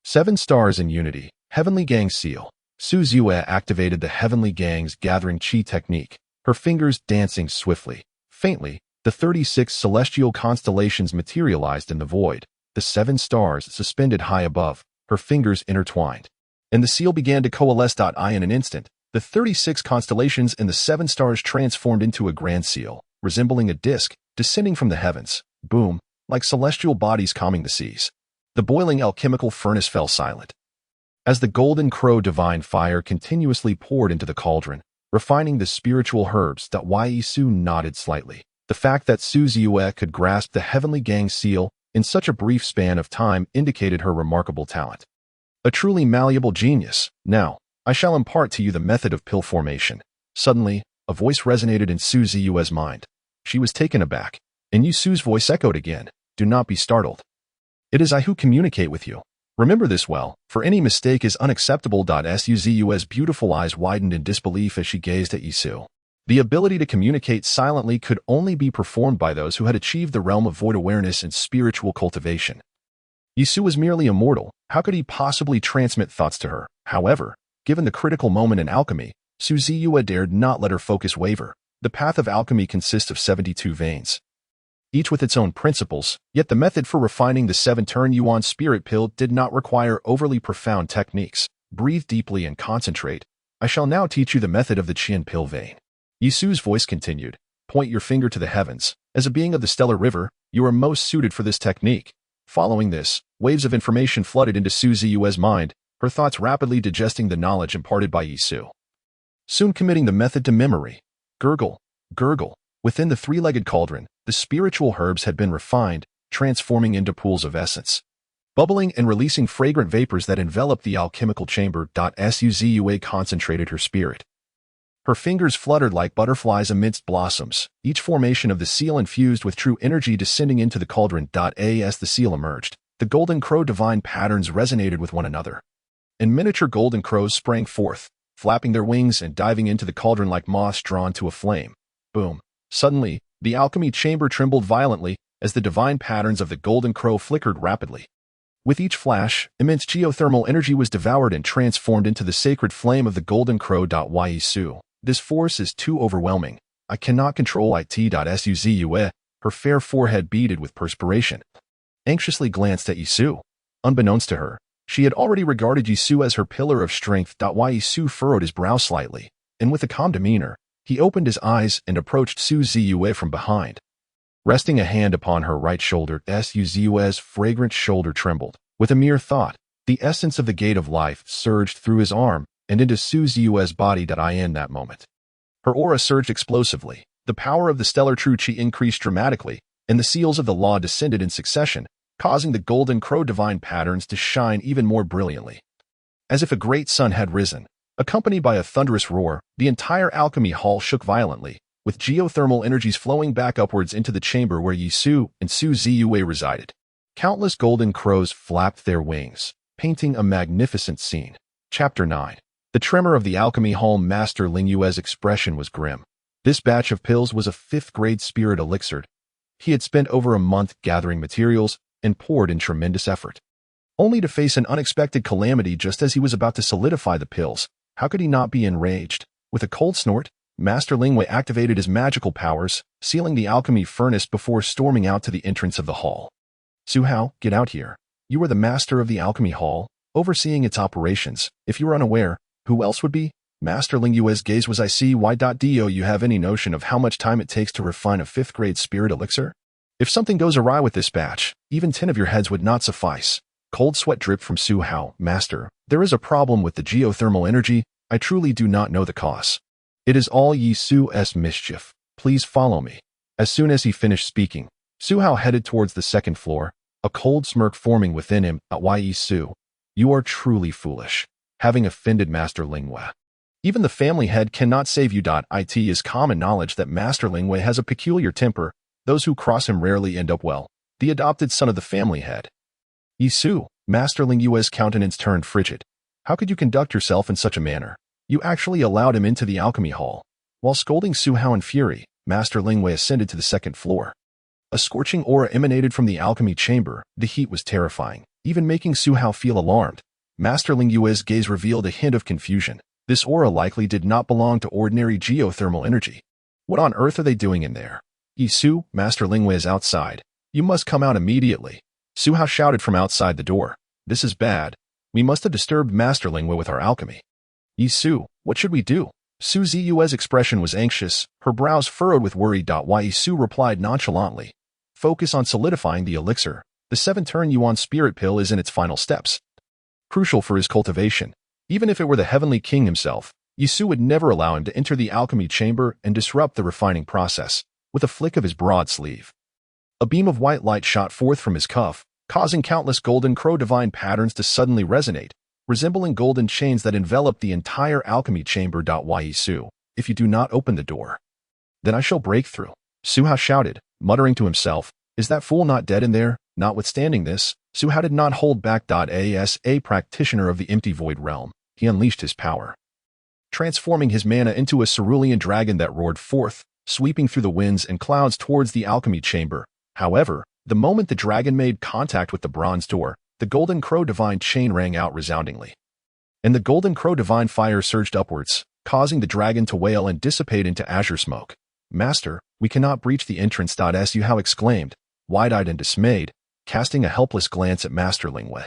7 stars in unity. Heavenly Gang seal. Su Ziyue activated the Heavenly Gang's gathering chi technique, her fingers dancing swiftly, faintly, The 36 celestial constellations materialized in the void, the 7 stars suspended high above, her fingers intertwined. And the seal began to coalesce. In an instant, the 36 constellations and the 7 stars transformed into a grand seal, resembling a disk, descending from the heavens, boom, like celestial bodies calming the seas. The boiling alchemical furnace fell silent. As the golden crow divine fire continuously poured into the cauldron, refining the spiritual herbs, Su nodded slightly. The fact that Ziyue could grasp the heavenly gang seal in such a brief span of time indicated her remarkable talent. A truly malleable genius. Now, I shall impart to you the method of pill formation. Suddenly, a voice resonated in Ziyue's mind. She was taken aback, and Su's voice echoed again. Do not be startled. It is I who communicate with you. Remember this well, for any mistake is unacceptable. Ziyue's beautiful eyes widened in disbelief as she gazed at Su. The ability to communicate silently could only be performed by those who had achieved the realm of void awareness and spiritual cultivation. Su was merely immortal. How could he possibly transmit thoughts to her? However, given the critical moment in alchemy, Ziyue dared not let her focus waver. The path of alchemy consists of 72 veins, each with its own principles, yet the method for refining the 7-turn Yuan spirit pill did not require overly profound techniques. Breathe deeply and concentrate. I shall now teach you the method of the Qian pill vein. Su's voice continued. Point your finger to the heavens. As a being of the stellar river, you are most suited for this technique. Following this, waves of information flooded into Ziyue's mind, her thoughts rapidly digesting the knowledge imparted by Su. Soon committing the method to memory. Gurgle, gurgle. Within the 3-legged cauldron, the spiritual herbs had been refined, transforming into pools of essence, bubbling and releasing fragrant vapors that enveloped the alchemical chamber. Ziyue concentrated her spirit. Her fingers fluttered like butterflies amidst blossoms, each formation of the seal infused with true energy descending into the cauldron. As the seal emerged, the golden crow divine patterns resonated with one another. And miniature golden crows sprang forth, flapping their wings and diving into the cauldron like moths drawn to a flame. Boom. Suddenly, the alchemy chamber trembled violently as the divine patterns of the golden crow flickered rapidly. With each flash, immense geothermal energy was devoured and transformed into the sacred flame of the golden crow. Su. This force is too overwhelming. I cannot control it. Ziyue, her fair forehead beaded with perspiration, anxiously glanced at Su. Unbeknownst to her, she had already regarded Su as her pillar of strength. Su furrowed his brow slightly, and with a calm demeanor, he opened his eyes and approached Ziyue from behind. Resting a hand upon her right shoulder, Ziyue's fragrant shoulder trembled. With a mere thought, the essence of the gate of life surged through his arm and into Ziyue's body. In that moment, her aura surged explosively. The power of the stellar true qi increased dramatically, and the seals of the law descended in succession, causing the golden crow divine patterns to shine even more brilliantly. As if a great sun had risen, accompanied by a thunderous roar, the entire alchemy hall shook violently, with geothermal energies flowing back upwards into the chamber where Su and Ziyue resided. Countless golden crows flapped their wings, painting a magnificent scene. Chapter 9. The tremor of the alchemy hall. Master Lingyue's expression was grim. This batch of pills was a 5th-grade spirit elixir. He had spent over a month gathering materials and poured in tremendous effort, only to face an unexpected calamity just as he was about to solidify the pills. How could he not be enraged? With a cold snort, Master Lingyue activated his magical powers, sealing the alchemy furnace before storming out to the entrance of the hall. Su Hao, get out here. You are the master of the alchemy hall, overseeing its operations. If you are unaware, who else would be? Master Lingyue's gaze was Do you have any notion of how much time it takes to refine a 5th-grade spirit elixir? If something goes awry with this batch, even 10 of your heads would not suffice. Cold sweat dripped from Su Hao. Master, there is a problem with the geothermal energy. I truly do not know the cause. It is all Su's mischief. Please follow me. As soon as he finished speaking, Su Hao headed towards the 2nd floor, a cold smirk forming within him. Su, you are truly foolish, having offended Master Lingyue. Even the family head cannot save you. It is common knowledge that Master Lingyue has a peculiar temper. Those who cross him rarely end up well. The adopted son of the family head. Su, Master Lingyue's countenance turned frigid. How could you conduct yourself in such a manner? You actually allowed him into the alchemy hall. While scolding Su Hao in fury, Master Lingyue ascended to the 2nd floor. A scorching aura emanated from the alchemy chamber. The heat was terrifying, even making Su Hao feel alarmed. Master Lingyue's gaze revealed a hint of confusion. This aura likely did not belong to ordinary geothermal energy. What on earth are they doing in there? Yi Su, Master Lingwei is outside. You must come out immediately. Su Hao shouted from outside the door. This is bad. We must have disturbed Master Lingwei with our alchemy. Yi Su, what should we do? Su Ziyue's expression was anxious, her brows furrowed with worry. Yi Su replied nonchalantly. Focus on solidifying the elixir. The 7-turn Yuan spirit pill is in its final steps. Crucial for his cultivation. Even if it were the Heavenly King himself, Yi Su would never allow him to enter the alchemy chamber and disrupt the refining process, with a flick of his broad sleeve. A beam of white light shot forth from his cuff, causing countless golden crow divine patterns to suddenly resonate, resembling golden chains that envelop the entire alchemy chamber. Yi Su, if you do not open the door, then I shall break through. Su Hao shouted, muttering to himself, is that fool not dead in there? Notwithstanding this, Su Hao did not hold back. As a practitioner of the empty void realm, he unleashed his power, transforming his mana into a cerulean dragon that roared forth, sweeping through the winds and clouds towards the alchemy chamber. However, the moment the dragon made contact with the bronze door, the golden crow divine chain rang out resoundingly, and the golden crow divine fire surged upwards, causing the dragon to wail and dissipate into azure smoke. Master, we cannot breach the entrance. Su Hao exclaimed, wide-eyed and dismayed, casting a helpless glance at Master Lingwei.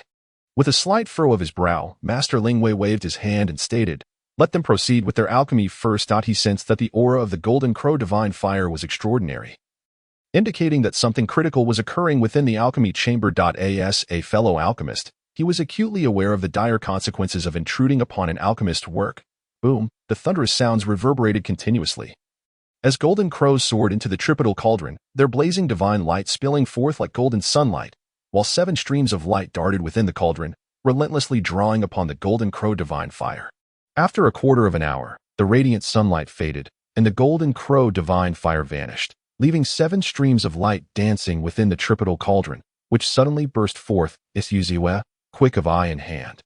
With a slight furrow of his brow, Master Lingwei waved his hand and stated, let them proceed with their alchemy first. He sensed that the aura of the golden crow divine fire was extraordinary, indicating that something critical was occurring within the alchemy chamber. As a fellow alchemist, he was acutely aware of the dire consequences of intruding upon an alchemist's work. Boom, the thunderous sounds reverberated continuously. As golden crows soared into the tripodal cauldron, their blazing divine light spilling forth like golden sunlight, while 7 streams of light darted within the cauldron, relentlessly drawing upon the golden crow divine fire. After a quarter of an hour, the radiant sunlight faded, and the golden crow divine fire vanished, leaving 7 streams of light dancing within the tripodal cauldron, which suddenly burst forth. Ziyue, quick of eye and hand,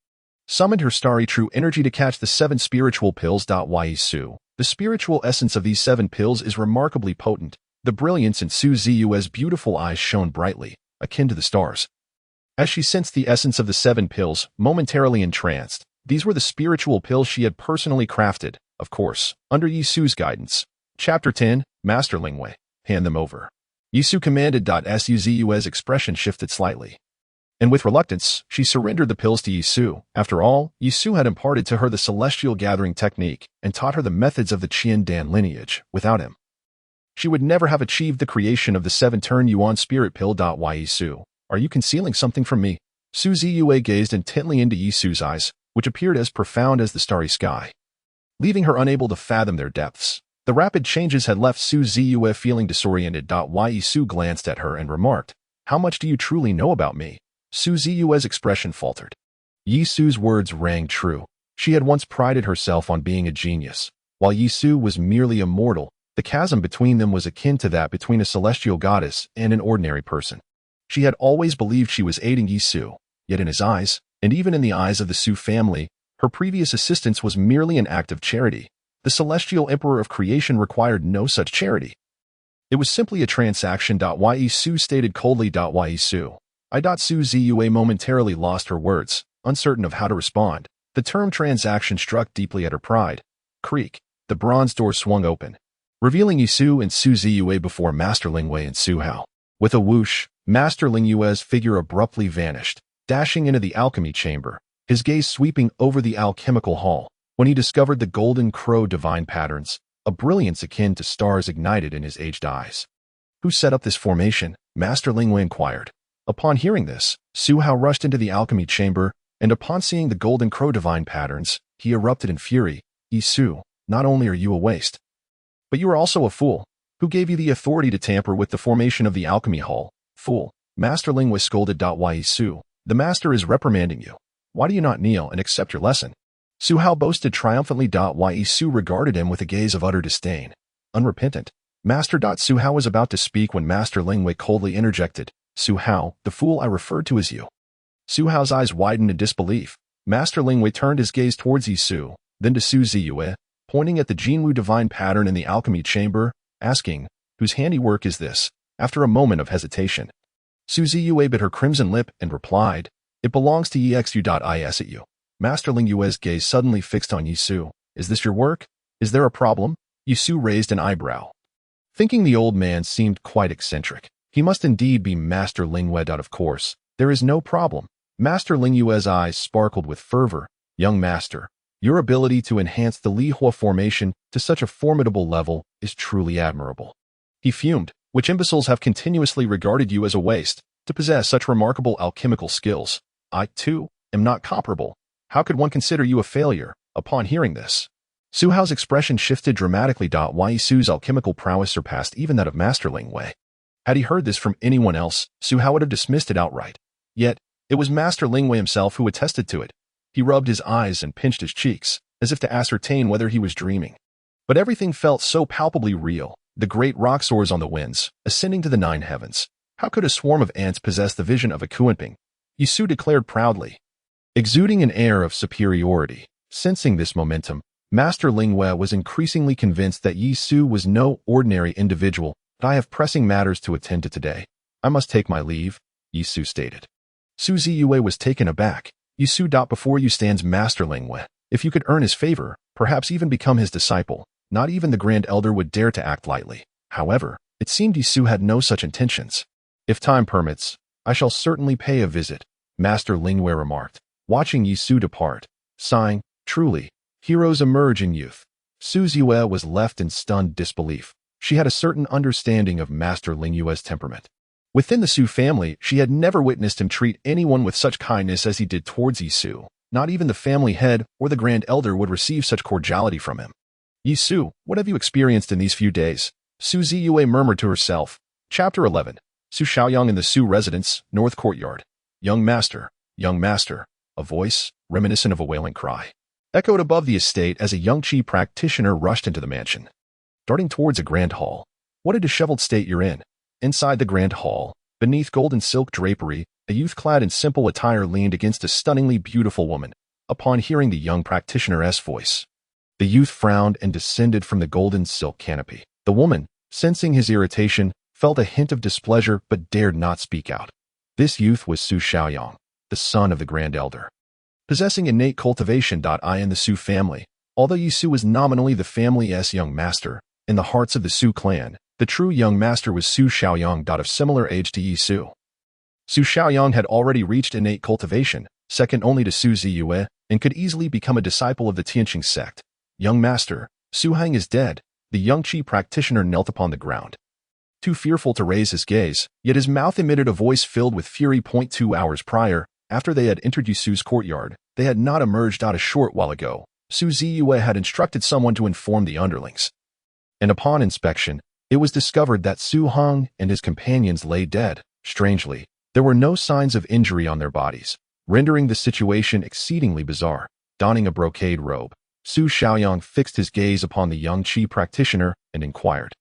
summoned her starry true energy to catch the 7 spiritual pills. Yi Su, the spiritual essence of these 7 pills is remarkably potent. The brilliance in Su Ziyue's beautiful eyes shone brightly, akin to the stars, as she sensed the essence of the 7 pills, momentarily entranced. These were the spiritual pills she had personally crafted, of course, under Yi Su's guidance. Chapter 10, Master Lingwei, hand them over. Yi Su commanded. Su Ziyue's expression shifted slightly, and with reluctance, she surrendered the pills to Yi Su. After all, Yi Su had imparted to her the celestial gathering technique and taught her the methods of the Qian Dan lineage. Without him, she would never have achieved the creation of the 7-turn Yuan spirit pill. Yi Su, are you concealing something from me? Su Ziyue gazed intently into Yi Su's eyes, which appeared as profound as the starry sky, leaving her unable to fathom their depths. The rapid changes had left Su Ziyue feeling disoriented. Yi Su glanced at her and remarked, how much do you truly know about me? Su Ziyue's expression faltered. Yi Su's words rang true. She had once prided herself on being a genius. While Yi Su was merely immortal, the chasm between them was akin to that between a celestial goddess and an ordinary person. She had always believed she was aiding Yi Su, yet in his eyes, and even in the eyes of the Su family, her previous assistance was merely an act of charity. The Celestial Emperor of Creation required no such charity. It was simply a transaction. Yi Su stated coldly. Yi Su, Su Ziyue momentarily lost her words, uncertain of how to respond. The term transaction struck deeply at her pride. Creak, the bronze door swung open, revealing Yi Su and Su Ziyue before Master Lingwei and Su Hao. With a whoosh, Master Lingyue's figure abruptly vanished, dashing into the alchemy chamber, his gaze sweeping over the alchemical hall. When he discovered the golden crow divine patterns, a brilliance akin to stars ignited in his aged eyes. Who set up this formation? Master Lingwei inquired. Upon hearing this, Su Hao rushed into the alchemy chamber, and upon seeing the golden crow divine patterns, he erupted in fury. Yi Su, not only are you a waste, but you are also a fool. Who gave you the authority to tamper with the formation of the alchemy hall? Fool, Master Lingwei scolded. Yi Su, the master is reprimanding you. Why do you not kneel and accept your lesson? Su Hao boasted triumphantly. Yi Su regarded him with a gaze of utter disdain. Unrepentant. Master. Su Hao was about to speak when Master Lingwei coldly interjected. Su Hao, the fool I referred to as you. Su Hao's eyes widened in disbelief. Master Lingwei turned his gaze towards Yi Su, then to Su Ziyue, pointing at the Jinwu divine pattern in the alchemy chamber, asking, whose handiwork is this? After a moment of hesitation, Su Ziyue bit her crimson lip and replied, it belongs to EXU.is at you. Master Lingyue's gaze suddenly fixed on Yi Su. Is this your work? Is there a problem? Yi Su raised an eyebrow. Thinking the old man seemed quite eccentric. He must indeed be Master Lingyue. Of course, there is no problem. Master Lingyue's eyes sparkled with fervor. Young master, your ability to enhance the Li Hua formation to such a formidable level is truly admirable. He fumed. Which imbeciles have continuously regarded you as a waste to possess such remarkable alchemical skills? I, too, am not comparable. How could one consider you a failure upon hearing this? Su Hao's expression shifted dramatically. Yi Su's alchemical prowess surpassed even that of Master Lingyue. Had he heard this from anyone else, Su Hao would have dismissed it outright. Yet, it was Master Lingyue himself who attested to it. He rubbed his eyes and pinched his cheeks, as if to ascertain whether he was dreaming. But everything felt so palpably real. The great rock soars on the winds, ascending to the 9 heavens. How could a swarm of ants possess the vision of a Kuanping? Yi Su declared proudly, exuding an air of superiority. Sensing this momentum, Master Lingyue was increasingly convinced that Yi Su was no ordinary individual. I have pressing matters to attend to today. I must take my leave, Yi Su stated. Ziyue was taken aback. Yi Su. Before you stands Master Lingyue. If you could earn his favor, perhaps even become his disciple, not even the Grand Elder would dare to act lightly. However, it seemed Yi Su had no such intentions. If time permits, I shall certainly pay a visit, Master Lingyue remarked, watching Yi Su depart, sighing, truly, heroes emerge in youth. Ziyue was left in stunned disbelief. She had a certain understanding of Master Lingyue's temperament. Within the Su family, she had never witnessed him treat anyone with such kindness as he did towards Yi Su. Not even the family head or the Grand Elder would receive such cordiality from him. Yi Su, what have you experienced in these few days? Ziyue murmured to herself. Chapter 11. Su Shaoyang in the Su residence, North Courtyard. Young master, a voice, reminiscent of a wailing cry, echoed above the estate as a young Qi practitioner rushed into the mansion. Darting towards a grand hall. What a disheveled state you're in. Inside the grand hall, beneath golden silk drapery, a youth clad in simple attire leaned against a stunningly beautiful woman. Upon hearing the young practitioner's voice, the youth frowned and descended from the golden silk canopy. The woman, sensing his irritation, felt a hint of displeasure but dared not speak out. This youth was Su Shaoyang, the son of the Grand Elder. Possessing innate cultivation. In the Su family, although Yi Su was nominally the family's young master, in the hearts of the Su clan, the true young master was Su Shaoyang. Of similar age to Yi Su. Su Shaoyang had already reached innate cultivation, second only to Su Ziyue, and could easily become a disciple of the Tianqing sect. Young master, Su Hang is dead. The young Qi practitioner knelt upon the ground, too fearful to raise his gaze, yet his mouth emitted a voice filled with fury. 2 hours prior, after they had entered Yi Su's courtyard, they had not emerged out a short while ago. Su Ziyue had instructed someone to inform the underlings. And upon inspection, it was discovered that Su Hang and his companions lay dead. Strangely, there were no signs of injury on their bodies, rendering the situation exceedingly bizarre. Donning a brocade robe, Su Shaoyang fixed his gaze upon the young Qi practitioner and inquired,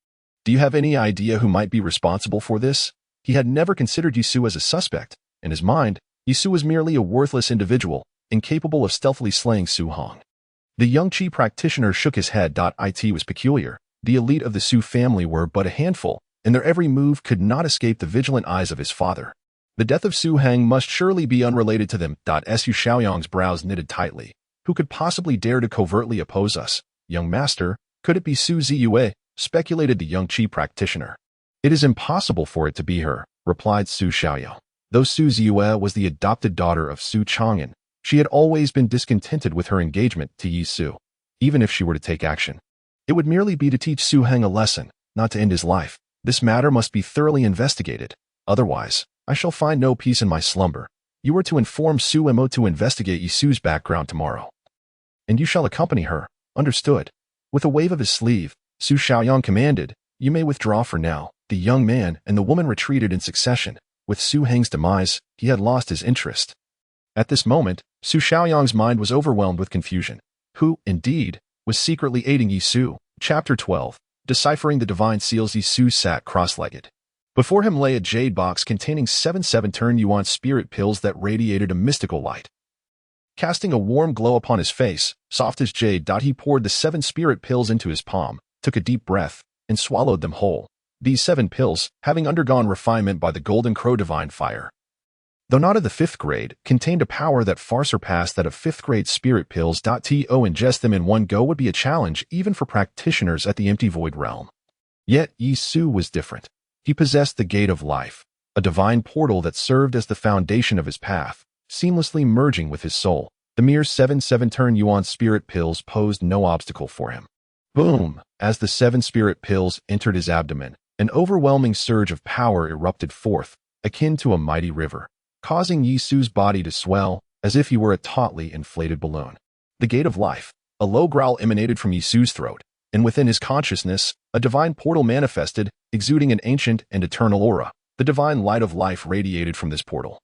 do you have any idea who might be responsible for this? He had never considered Yi Su as a suspect. In his mind, Yi Su was merely a worthless individual, incapable of stealthily slaying Su Hang. The young Qi practitioner shook his head. It was peculiar. The elite of the Su family were but a handful, and their every move could not escape the vigilant eyes of his father. The death of Su Hang must surely be unrelated to them. Su Shaoyang's brows knitted tightly. Who could possibly dare to covertly oppose us? Young master, could it be Su Ziyue? Speculated the young Qi practitioner. It is impossible for it to be her, replied Su Shaoyang. Though Su Ziyue was the adopted daughter of Su Chang'an, she had always been discontented with her engagement to Yi Su. Even if she were to take action, it would merely be to teach Su Hang a lesson, not to end his life. This matter must be thoroughly investigated. Otherwise, I shall find no peace in my slumber. You are to inform Su Mo to investigate Yi Su's background tomorrow. And you shall accompany her. Understood. With a wave of his sleeve, Su Shaoyang commanded, you may withdraw for now. The young man and the woman retreated in succession. With Su Hang's demise, he had lost his interest. At this moment, Su Shaoyang's mind was overwhelmed with confusion. Who, indeed, was secretly aiding Yi Su? Chapter 12. Deciphering the divine seals. Yi Su sat cross-legged. Before him lay a jade box containing 7 turn yuan spirit pills that radiated a mystical light. Casting a warm glow upon his face, soft as jade. He poured the 7 spirit pills into his palm, took a deep breath, and swallowed them whole. These 7 pills, having undergone refinement by the Golden Crow divine fire, though not of the 5th grade, contained a power that far surpassed that of 5th grade spirit pills. To ingest them in one go would be a challenge even for practitioners at the empty void realm. Yet Yi Su was different. He possessed the Gate of Life, a divine portal that served as the foundation of his path, seamlessly merging with his soul. The mere 7 yuan spirit pills posed no obstacle for him. Boom! As the 7 spirit pills entered his abdomen, an overwhelming surge of power erupted forth, akin to a mighty river, causing Yi Su's body to swell as if he were a tautly inflated balloon. The Gate of Life. A low growl emanated from Yi Su's throat, and within his consciousness, a divine portal manifested, exuding an ancient and eternal aura. The divine light of life radiated from this portal,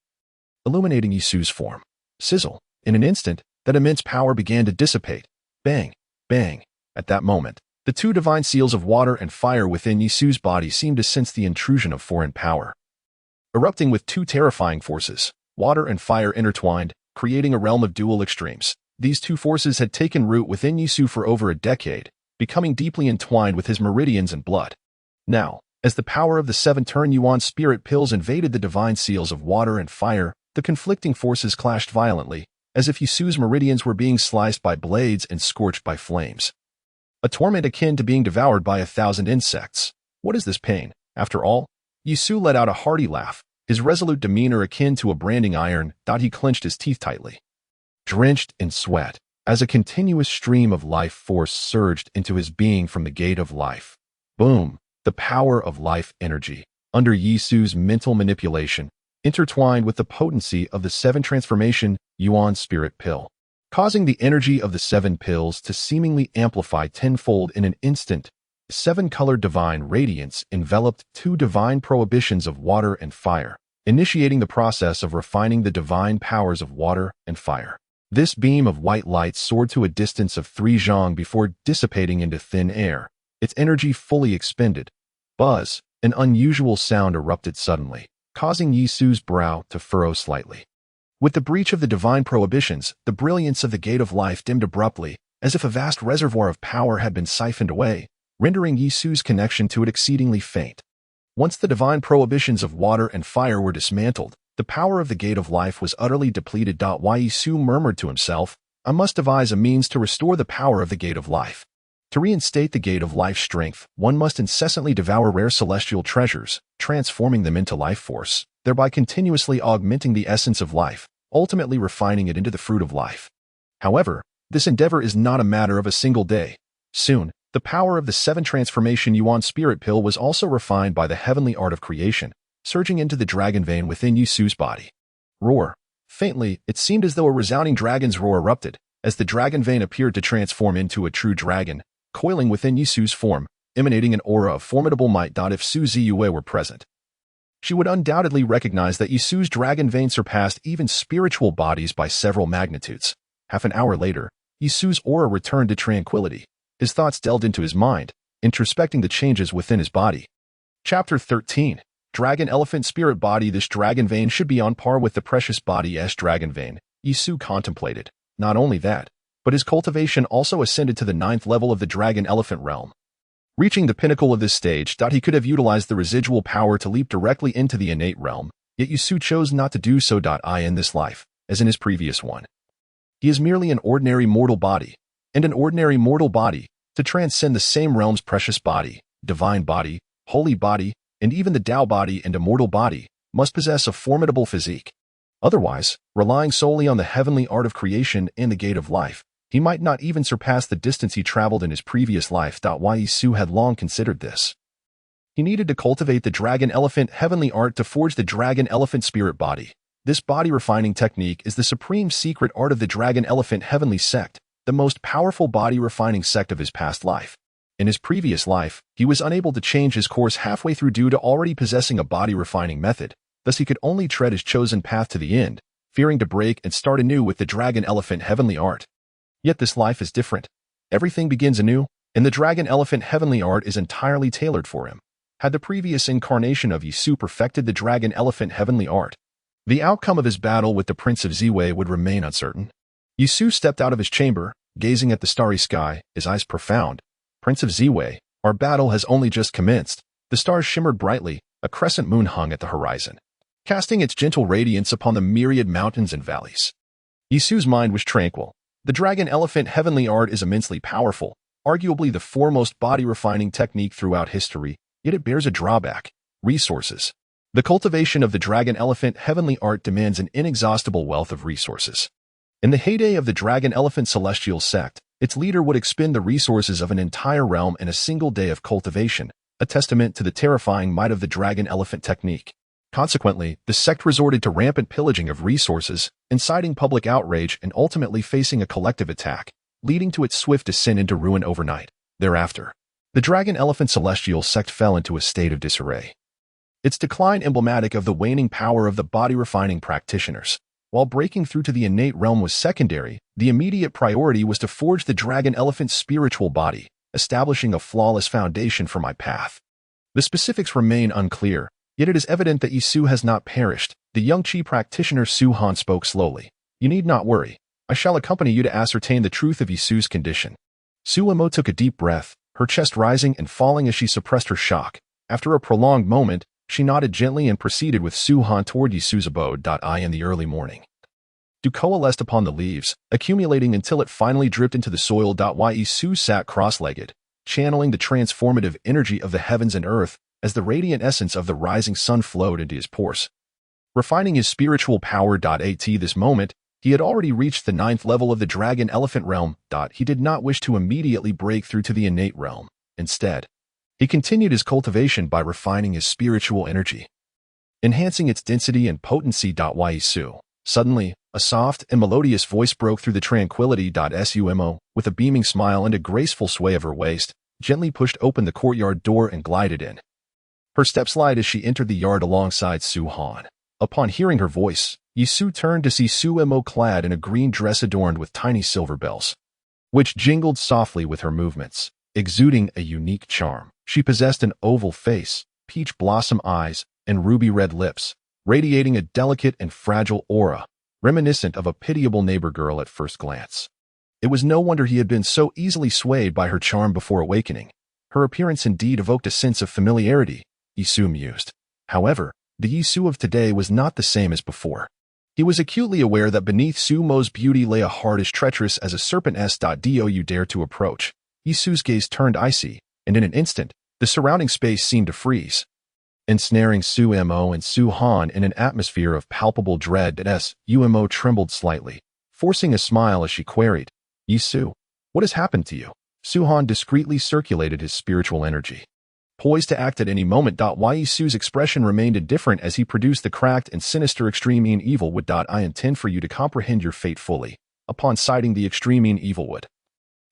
illuminating Yi Su's form. Sizzle. In an instant, that immense power began to dissipate. Bang! Bang! At that moment, the 2 divine seals of water and fire within Yi Su's body seemed to sense the intrusion of foreign power. Erupting with 2 terrifying forces, water and fire intertwined, creating a realm of dual extremes. These 2 forces had taken root within Yi Su for over a decade, becoming deeply entwined with his meridians and blood. Now, as the power of the 7 yuan spirit pills invaded the divine seals of water and fire, the conflicting forces clashed violently, as if Yi Su's meridians were being sliced by blades and scorched by flames. A torment akin to being devoured by 1,000 insects. What is this pain? After all, Yi Su let out a hearty laugh, his resolute demeanor akin to a branding iron. He clenched his teeth tightly. Drenched in sweat, as a continuous stream of life force surged into his being from the Gate of Life. Boom! The power of life energy, under Yi Su's mental manipulation, intertwined with the potency of the 7 transformation yuan spirit pill, causing the energy of the 7 pills to seemingly amplify tenfold in an instant. 7-colored divine radiance enveloped 2 divine prohibitions of water and fire, initiating the process of refining the divine powers of water and fire. This beam of white light soared to a distance of 3 zhang before dissipating into thin air, its energy fully expended. Buzz! An unusual sound erupted suddenly, causing Yi Su's brow to furrow slightly. With the breach of the divine prohibitions, the brilliance of the Gate of Life dimmed abruptly, as if a vast reservoir of power had been siphoned away, rendering Yi Su's connection to it exceedingly faint. Once the divine prohibitions of water and fire were dismantled, the power of the Gate of Life was utterly depleted. Yi Su murmured to himself, I must devise a means to restore the power of the Gate of Life. To reinstate the Gate of Life's strength, one must incessantly devour rare celestial treasures, transforming them into life force, thereby continuously augmenting the essence of life, ultimately refining it into the fruit of life. However, this endeavor is not a matter of a single day. Soon, the power of the 7 transformation yuan spirit pill was also refined by the heavenly art of creation, surging into the dragon vein within Yi Su's body. Roar! Faintly, it seemed as though a resounding dragon's roar erupted, as the dragon vein appeared to transform into a true dragon, coiling within Yi Su's form, emanating an aura of formidable might. If Su Ziyue were present, she would undoubtedly recognize that Yi Su's dragon vein surpassed even spiritual bodies by several magnitudes. Half an hour later, Yi Su's aura returned to tranquility. His thoughts delved into his mind, introspecting the changes within his body. Chapter 13. Dragon Elephant Spirit Body. This dragon vein should be on par with the precious body's dragon vein, Yi Su contemplated. Not only that, but his cultivation also ascended to the 9th level of the dragon elephant realm. Reaching the pinnacle of this stage, he could have utilized the residual power to leap directly into the innate realm, yet Yi Su chose not to do so. In this life, as in his previous one, he is merely an ordinary mortal body, and an ordinary mortal body, to transcend the same realm's precious body, divine body, holy body, and even the Tao body and immortal body, must possess a formidable physique. Otherwise, relying solely on the heavenly art of creation and the Gate of Life, he might not even surpass the distance he traveled in his previous life. Yi Su had long considered this. He needed to cultivate the dragon elephant heavenly art to forge the dragon elephant spirit body. This body refining technique is the supreme secret art of the dragon elephant heavenly sect, the most powerful body refining sect of his past life. In his previous life, he was unable to change his course halfway through due to already possessing a body refining method, thus he could only tread his chosen path to the end, fearing to break and start anew with the dragon elephant heavenly art. Yet this life is different. Everything begins anew, and the dragon elephant heavenly art is entirely tailored for him. Had the previous incarnation of Yi Su perfected the dragon elephant heavenly art, the outcome of his battle with the Prince of Ziyue would remain uncertain. Yi Su stepped out of his chamber, gazing at the starry sky, his eyes profound. Prince of Ziyue, our battle has only just commenced. The stars shimmered brightly, a crescent moon hung at the horizon, casting its gentle radiance upon the myriad mountains and valleys. Yi Su's mind was tranquil. The dragon elephant heavenly art is immensely powerful, arguably the foremost body-refining technique throughout history, yet it bears a drawback: resources. The cultivation of the dragon elephant heavenly art demands an inexhaustible wealth of resources. In the heyday of the dragon elephant celestial sect, its leader would expend the resources of an entire realm in a single day of cultivation, a testament to the terrifying might of the dragon elephant technique. Consequently, the sect resorted to rampant pillaging of resources, inciting public outrage and ultimately facing a collective attack, leading to its swift descent into ruin overnight. Thereafter, the dragon elephant celestial sect fell into a state of disarray. Its decline emblematic of the waning power of the body-refining practitioners. While breaking through to the innate realm was secondary, the immediate priority was to forge the dragon elephant's spiritual body, establishing a flawless foundation for my path. The specifics remain unclear, yet it is evident that Yi Su has not perished. The young Qi practitioner Su Han spoke slowly. You need not worry. I shall accompany you to ascertain the truth of Yi Su's condition. Su Emo took a deep breath, her chest rising and falling as she suppressed her shock. After a prolonged moment, she nodded gently and proceeded with Su Han toward Yi Su's abode. In the early morning, dew coalesced upon the leaves, accumulating until it finally dripped into the soil. Yi Su sat cross-legged, channeling the transformative energy of the heavens and earth as the radiant essence of the rising sun flowed into his pores. Refining his spiritual power. At this moment, he had already reached the 9th level of the dragon elephant realm. He did not wish to immediately break through to the innate realm. Instead, he continued his cultivation by refining his spiritual energy, enhancing its density and potency. Yi Su. Suddenly, a soft and melodious voice broke through the tranquility. Sumo, with a beaming smile and a graceful sway of her waist, gently pushed open the courtyard door and glided in. Her steps slid as she entered the yard alongside Su Han. Upon hearing her voice, Yi Su turned to see Suemo clad in a green dress adorned with tiny silver bells, which jingled softly with her movements, exuding a unique charm. She possessed an oval face, peach blossom eyes, and ruby-red lips, radiating a delicate and fragile aura, reminiscent of a pitiable neighbor girl at first glance. It was no wonder he had been so easily swayed by her charm before awakening. Her appearance indeed evoked a sense of familiarity, Yi Su mused. However, the Yi Su of today was not the same as before. He was acutely aware that beneath Su Mo's beauty lay a heart as treacherous as a serpent. Do you dare to approach? Yi Su's gaze turned icy, and in an instant, the surrounding space seemed to freeze, ensnaring Su Mo and Su Han in an atmosphere of palpable dread. Mo trembled slightly, forcing a smile as she queried, Yi Su, what has happened to you? Su Han discreetly circulated his spiritual energy, poised to act at any moment. Yi Su's expression remained indifferent as he produced the cracked and sinister extreme in evil wood. I intend for you to comprehend your fate fully. Upon sighting the extreme in evil wood,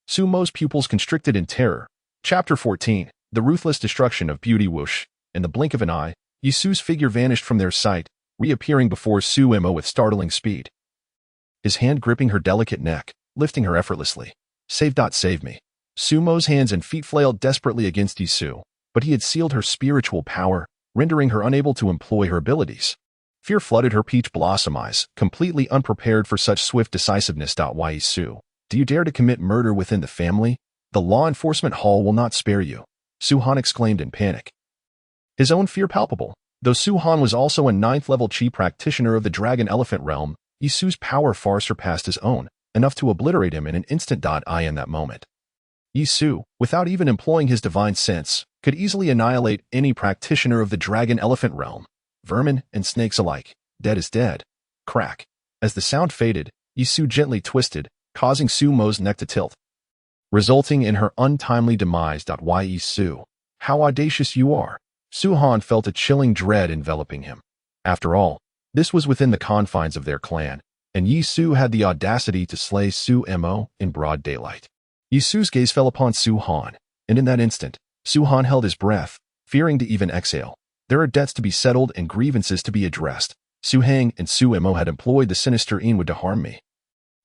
Su Mo's pupils constricted in terror. Chapter 14. The ruthless destruction of beauty. Whoosh. In the blink of an eye, Yi Su's figure vanished from their sight, reappearing before Su Mo with startling speed, his hand gripping her delicate neck, lifting her effortlessly. Save me. Su Mo's hands and feet flailed desperately against Yi Su, but he had sealed her spiritual power, rendering her unable to employ her abilities. Fear flooded her peach blossom eyes, completely unprepared for such swift decisiveness. Yi Su, do you dare to commit murder within the family? The law enforcement hall will not spare you, Su Han exclaimed in panic, his own fear palpable. Though Su Han was also a 9th-level Qi practitioner of the dragon elephant realm, Yi Su's power far surpassed his own, enough to obliterate him in an instant. In that moment, Yi Su, without even employing his divine sense, could easily annihilate any practitioner of the dragon elephant realm. Vermin and snakes alike, dead is dead. Crack. As the sound faded, Yi Su gently twisted, causing Su Mo's neck to tilt, resulting in her untimely demise. Yi Su, how audacious you are. Su Han felt a chilling dread enveloping him. After all, this was within the confines of their clan, and Yi Su had the audacity to slay Su Mo in broad daylight. Yi Su's gaze fell upon Su Han, and in that instant, Su Han held his breath, fearing to even exhale. There are debts to be settled and grievances to be addressed. Su Hang and Su Mo had employed the sinister Inwood to harm me,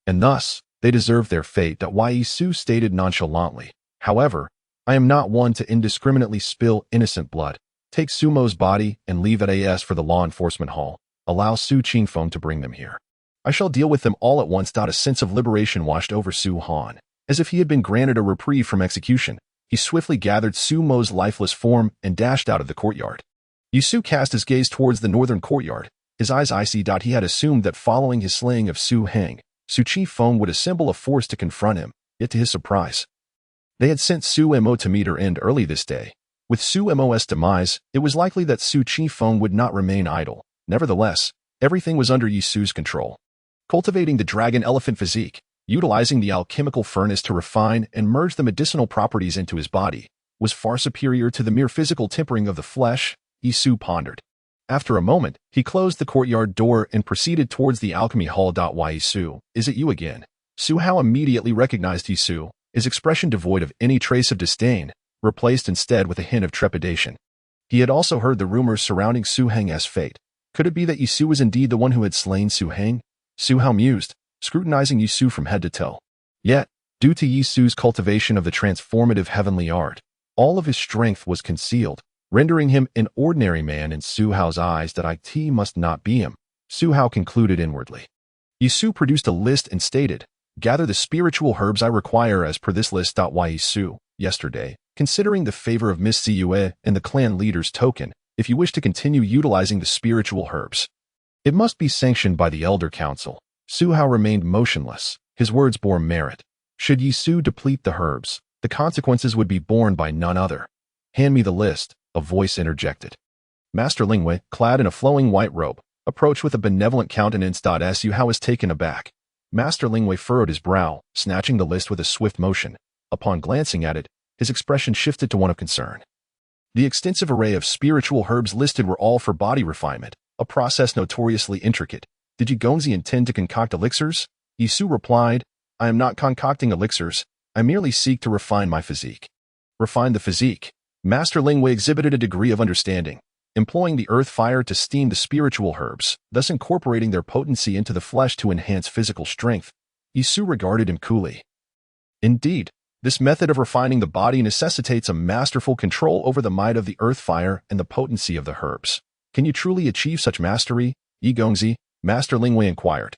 and thus, they deserve their fate. Yi Su stated nonchalantly. However, I am not one to indiscriminately spill innocent blood. Take Su Mo's body and leave it for the law enforcement hall. Allow Su Qingfeng to bring them here. I shall deal with them all at once. A sense of liberation washed over Su Han. As if he had been granted a reprieve from execution, he swiftly gathered Su Mo's lifeless form and dashed out of the courtyard. Yi Su cast his gaze towards the northern courtyard, his eyes icy. He had assumed that following his slaying of Su Hang, Su Qingfeng would assemble a force to confront him, yet to his surprise, They had sent Su Mo to meet her end early this day. With Su Mo's demise, it was likely that Su Qifeng would not remain idle. Nevertheless, everything was under Yi Su's control. Cultivating the dragon elephant physique, utilizing the alchemical furnace to refine and merge the medicinal properties into his body, was far superior to the mere physical tempering of the flesh, Yi Su pondered. After a moment, he closed the courtyard door and proceeded towards the alchemy hall. Why, Yi Su, is it you again? Su Hao immediately recognized Yi Su, his expression devoid of any trace of disdain, replaced instead with a hint of trepidation. He had also heard the rumors surrounding Su Heng's fate. Could it be that Yi Su was indeed the one who had slain Su Heng? Su Hao mused, scrutinizing Yi Su from head to toe. Yet, due to Yi Su's cultivation of the transformative heavenly art, all of his strength was concealed, rendering him an ordinary man in Su Hao's eyes. That it must not be him, Su Hao concluded inwardly. Yi Su produced a list and stated, "Gather the spiritual herbs I require as per this list." Why, Yi Su, yesterday, considering the favor of Miss Ziyue and the clan leader's token, if you wish to continue utilizing the spiritual herbs, it must be sanctioned by the Elder Council. Su Hao remained motionless. His words bore merit. Should Yi Su deplete the herbs, the consequences would be borne by none other. "Hand me the list," a voice interjected. Master Lingwei, clad in a flowing white robe, approached with a benevolent countenance. Su Hao was taken aback. Master Lingwei furrowed his brow, snatching the list with a swift motion. Upon glancing at it, his expression shifted to one of concern. The extensive array of spiritual herbs listed were all for body refinement, a process notoriously intricate. "Did Yi Gongzi intend to concoct elixirs?" Yi Su replied, "I am not concocting elixirs. I merely seek to refine my physique." Refine the physique. Master Lingwei exhibited a degree of understanding, employing the earth fire to steam the spiritual herbs, thus incorporating their potency into the flesh to enhance physical strength. Yi Su regarded him coolly. Indeed, this method of refining the body necessitates a masterful control over the might of the earth fire and the potency of the herbs. Can you truly achieve such mastery, Yi Gongzi? Master Lingwei inquired.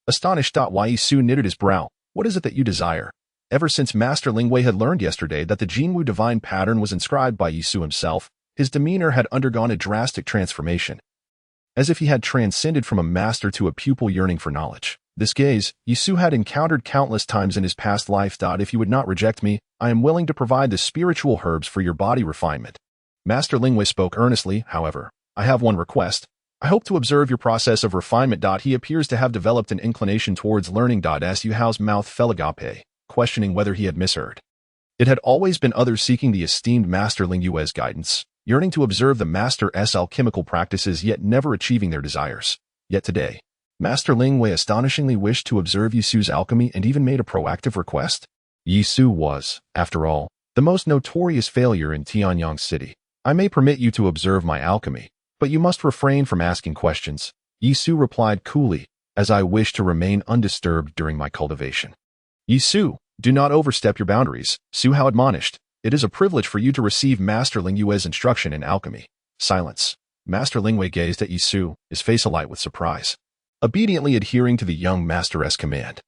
Astonished. Why, Yi Su knitted his brow. What is it that you desire? Ever since Master Lingwei had learned yesterday that the Jinwu divine pattern was inscribed by Yi Su himself, his demeanor had undergone a drastic transformation. As if he had transcended from a master to a pupil yearning for knowledge. This gaze, Yi Su had encountered countless times in his past life. If you would not reject me, I am willing to provide the spiritual herbs for your body refinement. Master Lingwei spoke earnestly. However, I have one request. I hope to observe your process of refinement. He appears to have developed an inclination towards learning. Su Hao's mouth fell agape, questioning whether he had misheard. It had always been others seeking the esteemed Master Lingyue's guidance, yearning to observe the Master's alchemical practices yet never achieving their desires. Yet today, Master Lingwei astonishingly wished to observe Yi Su's alchemy and even made a proactive request. Yi Su was, after all, the most notorious failure in Tianyang City. I may permit you to observe my alchemy, but you must refrain from asking questions, Yi Su replied coolly, as I wish to remain undisturbed during my cultivation. Yi Su, do not overstep your boundaries, Su Hao admonished. It is a privilege for you to receive Master Lingyue's instruction in alchemy. Silence. Master Lingwei gazed at Yi Su, his face alight with surprise. Obediently adhering to the young master's command,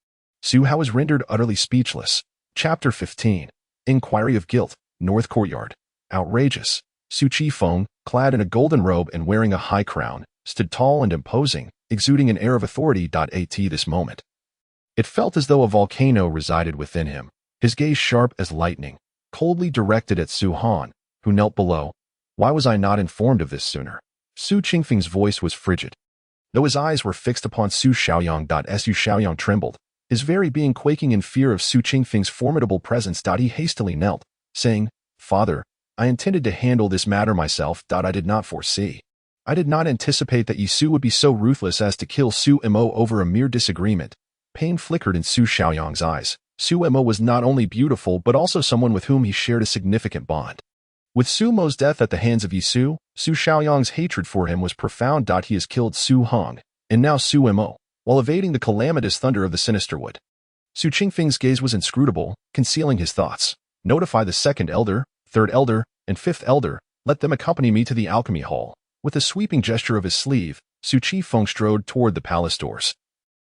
Su Hao was rendered utterly speechless. Chapter 15. Inquiry of Guilt, North Courtyard. Outrageous. Su Qifeng, clad in a golden robe and wearing a high crown, stood tall and imposing, exuding an air of authority. At this moment, it felt as though a volcano resided within him, his gaze sharp as lightning, coldly directed at Su Han, who knelt below. Why was I not informed of this sooner? Su Qingfeng's voice was frigid, though his eyes were fixed upon Su Xiaoyang. Su Xiaoyang trembled, his very being quaking in fear of Su Qingfeng's formidable presence. He hastily knelt, saying, Father, I intended to handle this matter myself. I did not foresee. I did not anticipate that Yi Su would be so ruthless as to kill Su Mo over a mere disagreement. Pain flickered in Su Xiaoyang's eyes. Su Mo was not only beautiful but also someone with whom he shared a significant bond. With Su Mo's death at the hands of Yi Su, Su Xiaoyang's hatred for him was profound. He has killed Su Hong, and now Su Mo, while evading the calamitous thunder of the sinister wood. Su Qingfeng's gaze was inscrutable, concealing his thoughts. Notify the second elder, third elder, and fifth elder, let them accompany me to the alchemy hall. With a sweeping gesture of his sleeve, Su Qifeng strode toward the palace doors,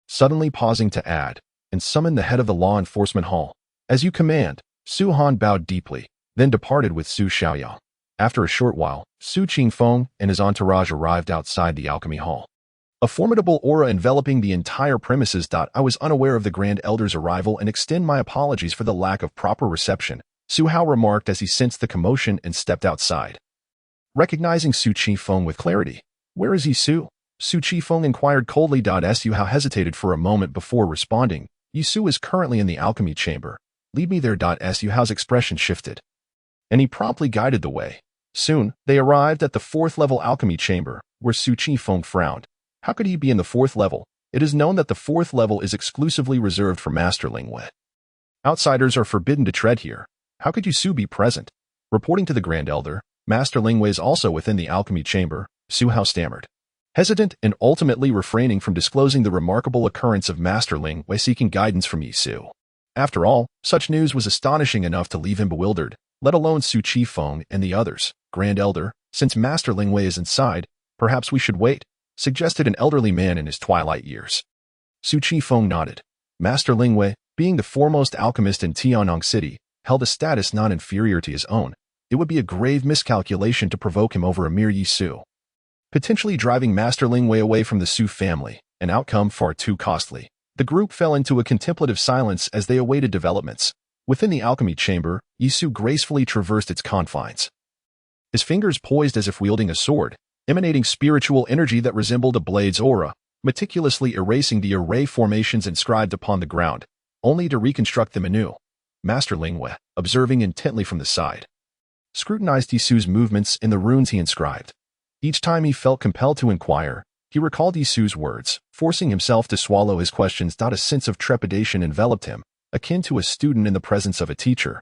suddenly pausing to add, and summon the head of the law enforcement hall. As you command. Su Han bowed deeply, then departed with Su Xiaoyang. After a short while, Su Qingfeng and his entourage arrived outside the alchemy hall. A formidable aura enveloping the entire premises. I was unaware of the Grand Elder's arrival and extend my apologies for the lack of proper reception, Su Hao remarked as he sensed the commotion and stepped outside. Recognizing Su Qifeng with clarity, "Where is Yi Su?" Su Qifeng inquired coldly. Su Hao hesitated for a moment before responding, "Yi Su is currently in the alchemy chamber. Lead me there." Su Hao's expression shifted, and he promptly guided the way. Soon, they arrived at the 4th level alchemy chamber, where Su Qifeng frowned. How could he be in the 4th level? It is known that the 4th level is exclusively reserved for Master Lingwei. Outsiders are forbidden to tread here. How could Yi Su be present? Reporting to the Grand Elder, Master Lingwei is also within the alchemy chamber, Su Hao stammered, hesitant and ultimately refraining from disclosing the remarkable occurrence of Master Lingwei seeking guidance from Yi Su. After all, such news was astonishing enough to leave him bewildered, let alone Su Qifeng and the others. Grand Elder, since Master Lingwei is inside, perhaps we should wait, suggested an elderly man in his twilight years. Su Qifeng nodded. Master Lingwei, being the foremost alchemist in Tiannong City, held a status non-inferior to his own. It would be a grave miscalculation to provoke him over a mere Yi Su, potentially driving Master Lingwei away from the Su family, an outcome far too costly. The group fell into a contemplative silence as they awaited developments. Within the alchemy chamber, Yi Su gracefully traversed its confines, his fingers poised as if wielding a sword, emanating spiritual energy that resembled a blade's aura, meticulously erasing the array formations inscribed upon the ground, only to reconstruct them anew. Master Lingwei, observing intently from the side, scrutinized Yi Su's movements in the runes he inscribed. Each time he felt compelled to inquire, he recalled Yi Su's words, forcing himself to swallow his questions. A sense of trepidation enveloped him, akin to a student in the presence of a teacher,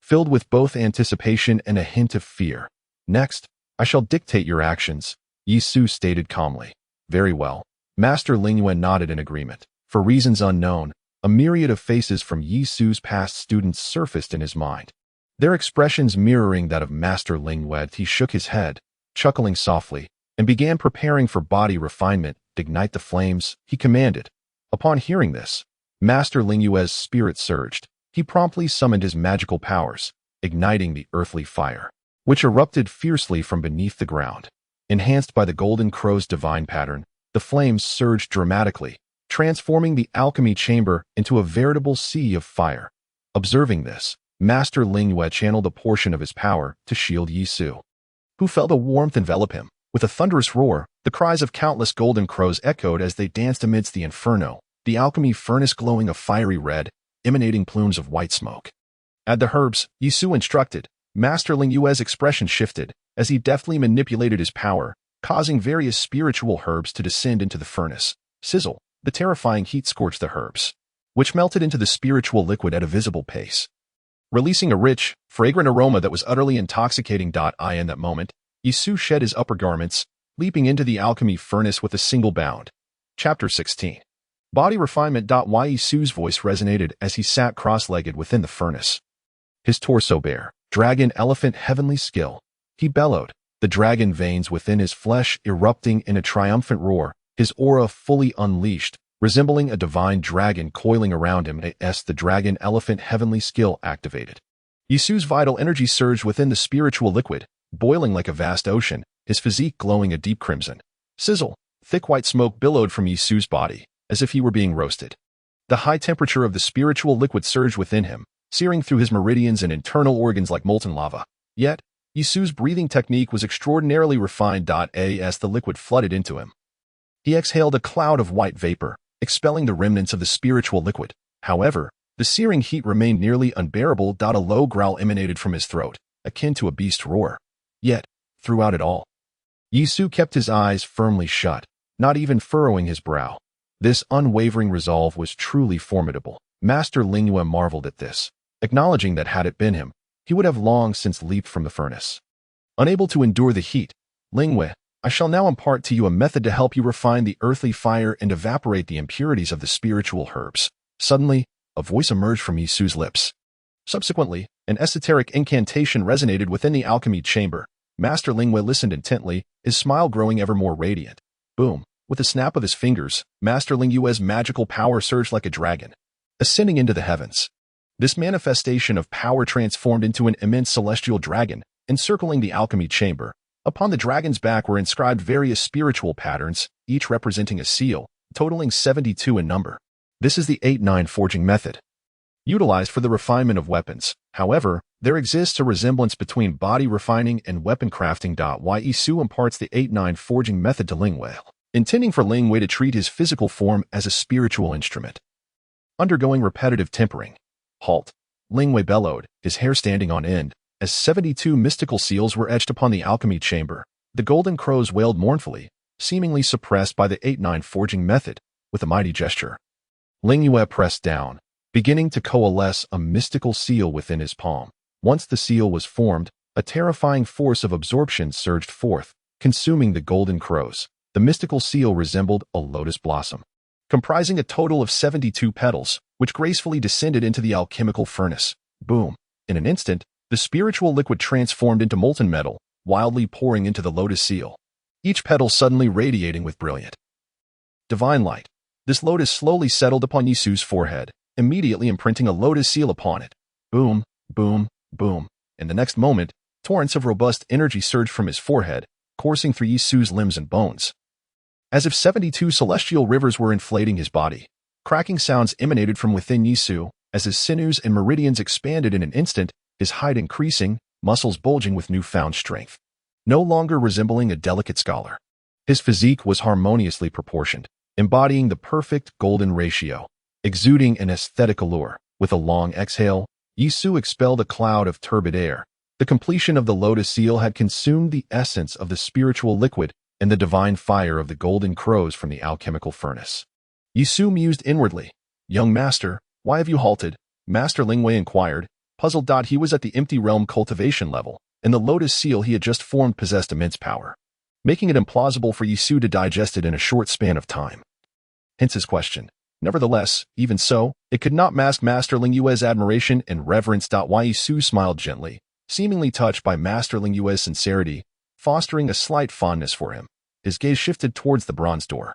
filled with both anticipation and a hint of fear. "Next, I shall dictate your actions," Yi Su stated calmly. "Very well." Master Lingwei nodded in agreement. For reasons unknown, a myriad of faces from Yi Su's past students surfaced in his mind, their expressions mirroring that of Master Lingwei. He shook his head, chuckling softly, and began preparing for body refinement. "Ignite the flames," he commanded. Upon hearing this, Master Lingwei's spirit surged. He promptly summoned his magical powers, igniting the earthly fire, which erupted fiercely from beneath the ground. Enhanced by the Golden Crow's divine pattern, the flames surged dramatically, transforming the alchemy chamber into a veritable sea of fire. Observing this, Master Lingwei channeled a portion of his power to shield Yi Su, who felt a warmth envelop him. With a thunderous roar, the cries of countless golden crows echoed as they danced amidst the inferno, the alchemy furnace glowing a fiery red, emanating plumes of white smoke. "Add the herbs," Yi Su instructed. Master Lingwei's expression shifted as he deftly manipulated his power, causing various spiritual herbs to descend into the furnace. Sizzle, the terrifying heat scorched the herbs, which melted into the spiritual liquid at a visible pace, releasing a rich, fragrant aroma that was utterly intoxicating. In that moment, Yi Su shed his upper garments, leaping into the alchemy furnace with a single bound. Chapter 16. Body Refinement. Yi Su's voice resonated as he sat cross-legged within the furnace, his torso bare. "Dragon elephant heavenly skill," he bellowed, the dragon veins within his flesh erupting in a triumphant roar, his aura fully unleashed, resembling a divine dragon coiling around him. The dragon elephant heavenly skill activated. Yi Su's vital energy surged within the spiritual liquid, boiling like a vast ocean, his physique glowing a deep crimson. Sizzle, thick white smoke billowed from Yi Su's body, as if he were being roasted. The high temperature of the spiritual liquid surged within him, searing through his meridians and internal organs like molten lava. Yet, Yi Su's breathing technique was extraordinarily refined. As the liquid flooded into him, he exhaled a cloud of white vapor, expelling the remnants of the spiritual liquid. However, the searing heat remained nearly unbearable. A low growl emanated from his throat, akin to a beast roar. Yet, throughout it all, Yi Su kept his eyes firmly shut, not even furrowing his brow. This unwavering resolve was truly formidable. Master Lingwei marveled at this, acknowledging that had it been him, he would have long since leaped from the furnace. Unable to endure the heat, "Lingwei, I shall now impart to you a method to help you refine the earthly fire and evaporate the impurities of the spiritual herbs." Suddenly, a voice emerged from Yi Su's lips. Subsequently, an esoteric incantation resonated within the alchemy chamber. Master Lingwei listened intently, his smile growing ever more radiant. Boom! With a snap of his fingers, Master Lingwei's magical power surged like a dragon, ascending into the heavens. This manifestation of power transformed into an immense celestial dragon, encircling the alchemy chamber. Upon the dragon's back were inscribed various spiritual patterns, each representing a seal, totaling 72 in number. This is the 8-9 forging method, utilized for the refinement of weapons. However, There exists a resemblance between body refining and weapon crafting. Yi Su imparts the 8-9 forging method to Lingwei, intending for Lingwei to treat his physical form as a spiritual instrument. Undergoing repetitive tempering. Halt. Lingwei bellowed, his hair standing on end, as 72 mystical seals were etched upon the alchemy chamber. The golden crows wailed mournfully, seemingly suppressed by the 8-9 forging method, with a mighty gesture. Lingwei pressed down, beginning to coalesce a mystical seal within his palm. Once the seal was formed, a terrifying force of absorption surged forth, consuming the golden crows. The mystical seal resembled a lotus blossom, comprising a total of 72 petals, which gracefully descended into the alchemical furnace. Boom! In an instant, the spiritual liquid transformed into molten metal, wildly pouring into the lotus seal, each petal suddenly radiating with brilliant, divine light. This lotus slowly settled upon Yi Su's forehead, immediately imprinting a lotus seal upon it. Boom, boom, boom. In the next moment, torrents of robust energy surged from his forehead, coursing through Yi Su's limbs and bones. As if 72 celestial rivers were inflating his body, cracking sounds emanated from within Yi Su, as his sinews and meridians expanded in an instant, his height increasing, muscles bulging with newfound strength. No longer resembling a delicate scholar, his physique was harmoniously proportioned, embodying the perfect golden ratio. Exuding an aesthetic allure, with a long exhale, Yi Su expelled a cloud of turbid air. The completion of the lotus seal had consumed the essence of the spiritual liquid and the divine fire of the golden crows from the alchemical furnace. Yi Su mused inwardly. "Young master, why have you halted?" Master Lingwei inquired, puzzled. He was at the empty realm cultivation level, and the lotus seal he had just formed possessed immense power, making it implausible for Yi Su to digest it in a short span of time. Hence his question. Nevertheless, even so, it could not mask Master Lingwei's admiration and reverence. Yi Su smiled gently, seemingly touched by Master Lingwei's sincerity, fostering a slight fondness for him. His gaze shifted towards the bronze door,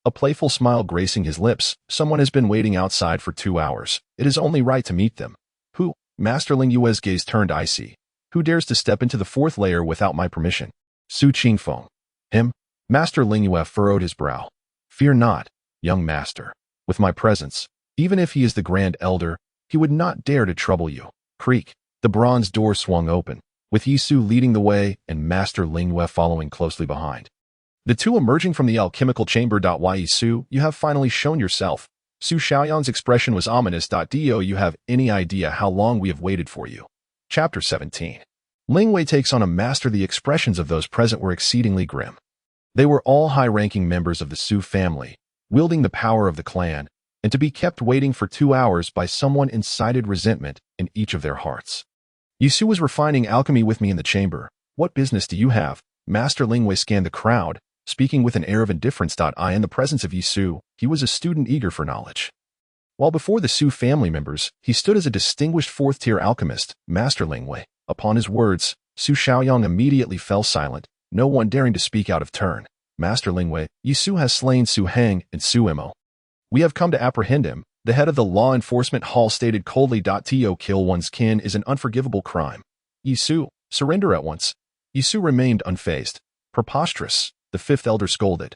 a playful smile gracing his lips. "Someone has been waiting outside for 2 hours. It is only right to meet them." "Who?" Master Lingwei's gaze turned icy. "Who dares to step into the 4th layer without my permission?" "Su Qingfeng." "Him?" Master Lingwei furrowed his brow. "Fear not, young master. With my presence, even if he is the Grand Elder, he would not dare to trouble you." Creak. The bronze door swung open, with Yi Su leading the way and Master Lingwei following closely behind. The two emerging from the alchemical chamber. Yi Su, you have finally shown yourself. Su Xiaoyang's expression was ominous. Do you have any idea how long we have waited for you? Chapter 17. Lingwei takes on a master. The expressions of those present were exceedingly grim. They were all high-ranking members of the Su family, wielding the power of the clan, and to be kept waiting for 2 hours by someone incited resentment in each of their hearts. Yi Su was refining alchemy with me in the chamber. What business do you have? Master Lingwei scanned the crowd, speaking with an air of indifference. In the presence of Yi Su, he was a student eager for knowledge. While before the Su family members, he stood as a distinguished 4th-tier alchemist, Master Lingwei. Upon his words, Su Xiaoyang immediately fell silent, no one daring to speak out of turn. "Master Lingwei, Yi Su has slain Su Heng and Su Imo. We have come to apprehend him," the head of the law enforcement hall stated coldly. To kill one's kin is an unforgivable crime. "Yi Su, surrender at once." Yi Su remained unfazed. "Preposterous," the 5th elder scolded.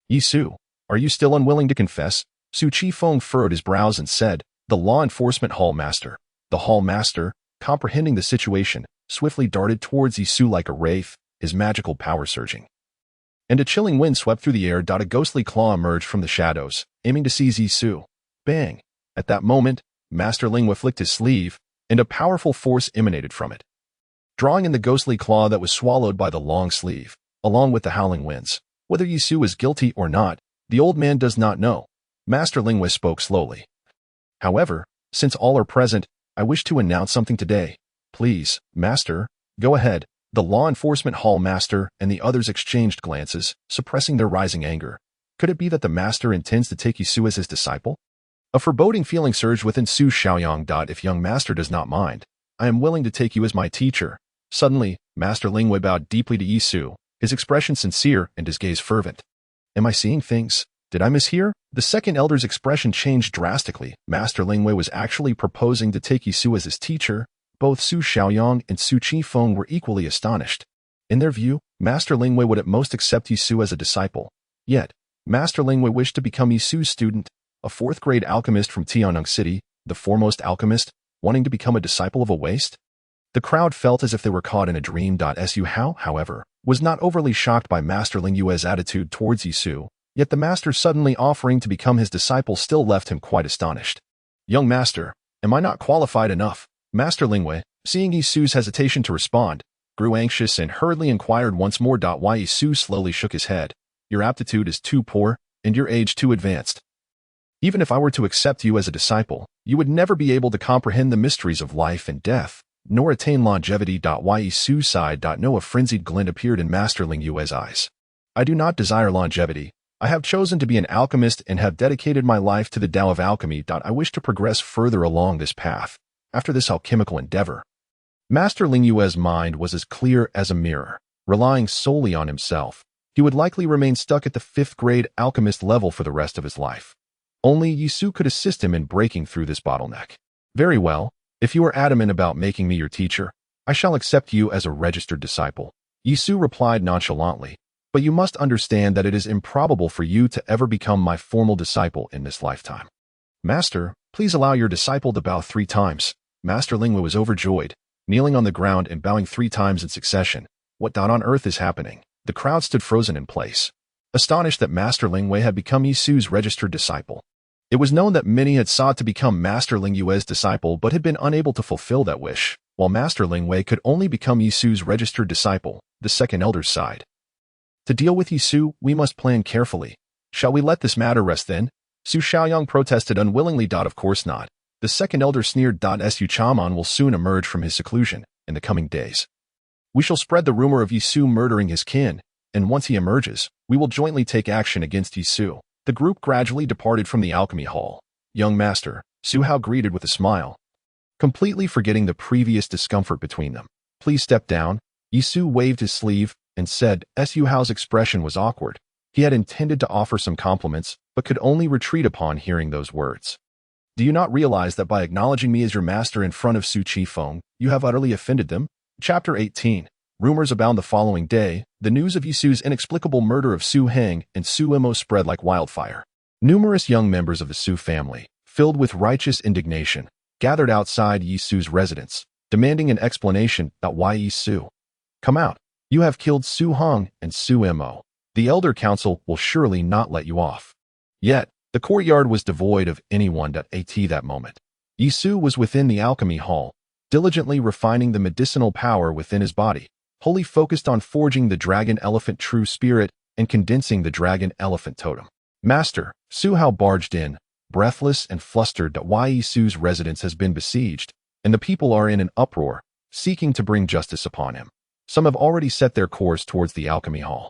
"Yi Su, are you still unwilling to confess?" Su Qifeng furrowed his brows and said, "The law enforcement hall master." The hall master, comprehending the situation, swiftly darted towards Yi Su like a wraith, his magical power surging. And a chilling wind swept through the air. A ghostly claw emerged from the shadows, aiming to seize Yi Su. Bang! At that moment, Master Lingwei flicked his sleeve, and a powerful force emanated from it, drawing in the ghostly claw that was swallowed by the long sleeve, along with the howling winds. Whether Yi Su is guilty or not, the old man does not know. Master Lingwei spoke slowly. "However, since all are present, I wish to announce something today." "Please, master, go ahead." The law enforcement hall master and the others exchanged glances, suppressing their rising anger. Could it be that the master intends to take Yi Su as his disciple? A foreboding feeling surged within Su Xiaoyang. "If young master does not mind, I am willing to take you as my teacher." Suddenly, Master Lingwei bowed deeply to Yi Su, his expression sincere and his gaze fervent. "Am I seeing things? Did I mishear?" The 2nd elder's expression changed drastically. Master Lingwei was actually proposing to take Yi Su as his teacher. Both Su Xiaoyang and Su Qifeng were equally astonished. In their view, Master Lingwei would at most accept Yi Su as a disciple. Yet, Master Lingwei wished to become Yi Su's student, a 4th-grade alchemist from Tianyang City, the foremost alchemist, wanting to become a disciple of a waste? The crowd felt as if they were caught in a dream. Su Hao, however, was not overly shocked by Master Ling Yue's attitude towards Yi Su, yet the master suddenly offering to become his disciple still left him quite astonished. Young master, am I not qualified enough? Master Lingwei, seeing Yi Su's hesitation to respond, grew anxious and hurriedly inquired once more. Why Yi Su slowly shook his head. Your aptitude is too poor, and your age too advanced. Even if I were to accept you as a disciple, you would never be able to comprehend the mysteries of life and death, nor attain longevity. Yi Su sighed. No, a frenzied glint appeared in Master Ling Yue's eyes. I do not desire longevity. I have chosen to be an alchemist and have dedicated my life to the Tao of alchemy. I wish to progress further along this path, after this alchemical endeavor. Master Ling Yue's mind was as clear as a mirror. Relying solely on himself, he would likely remain stuck at the 5th grade alchemist level for the rest of his life. Only Yi Su could assist him in breaking through this bottleneck. Very well, if you are adamant about making me your teacher, I shall accept you as a registered disciple. Yi Su replied nonchalantly, but you must understand that it is improbable for you to ever become my formal disciple in this lifetime. Master, please allow your disciple to bow 3 times. Master Lingwei was overjoyed, kneeling on the ground and bowing 3 times in succession. What on earth is happening? The crowd stood frozen in place, astonished that Master Lingwei had become Yi Su's registered disciple. It was known that many had sought to become Master Ling Yue's disciple but had been unable to fulfill that wish, while Master Lingwei could only become Yi Su's registered disciple. The second elder sighed. To deal with Yi Su, we must plan carefully. Shall we let this matter rest then? Su Xiaoyang protested unwillingly. Of course not. The second elder sneered. Su Chaman will soon emerge from his seclusion in the coming days. We shall spread the rumor of Yi Su murdering his kin, and once he emerges, we will jointly take action against Yi Su. The group gradually departed from the alchemy hall. Young master, Su Hao greeted with a smile, completely forgetting the previous discomfort between them. Please step down. Yi Su waved his sleeve and said. Su Hao's expression was awkward. He had intended to offer some compliments, but could only retreat upon hearing those words. Do you not realize that by acknowledging me as your master in front of Su Qifeng, you have utterly offended them? Chapter 18. Rumors abound. The following day, the news of Yi Su's inexplicable murder of Su Heng and Su Imo spread like wildfire. Numerous young members of the Su family, filled with righteous indignation, gathered outside Yi Su's residence, demanding an explanation. Why Yi Su? Come out. You have killed Su Heng and Su Imo. The elder council will surely not let you off. Yet, the courtyard was devoid of anyone. At that moment, Yi Su was within the alchemy hall, diligently refining the medicinal power within his body, wholly focused on forging the dragon elephant true spirit and condensing the dragon elephant totem. Master, Su Hao barged in, breathless and flustered. Why Yi Su's residence has been besieged, and the people are in an uproar, seeking to bring justice upon him. Some have already set their course towards the alchemy hall.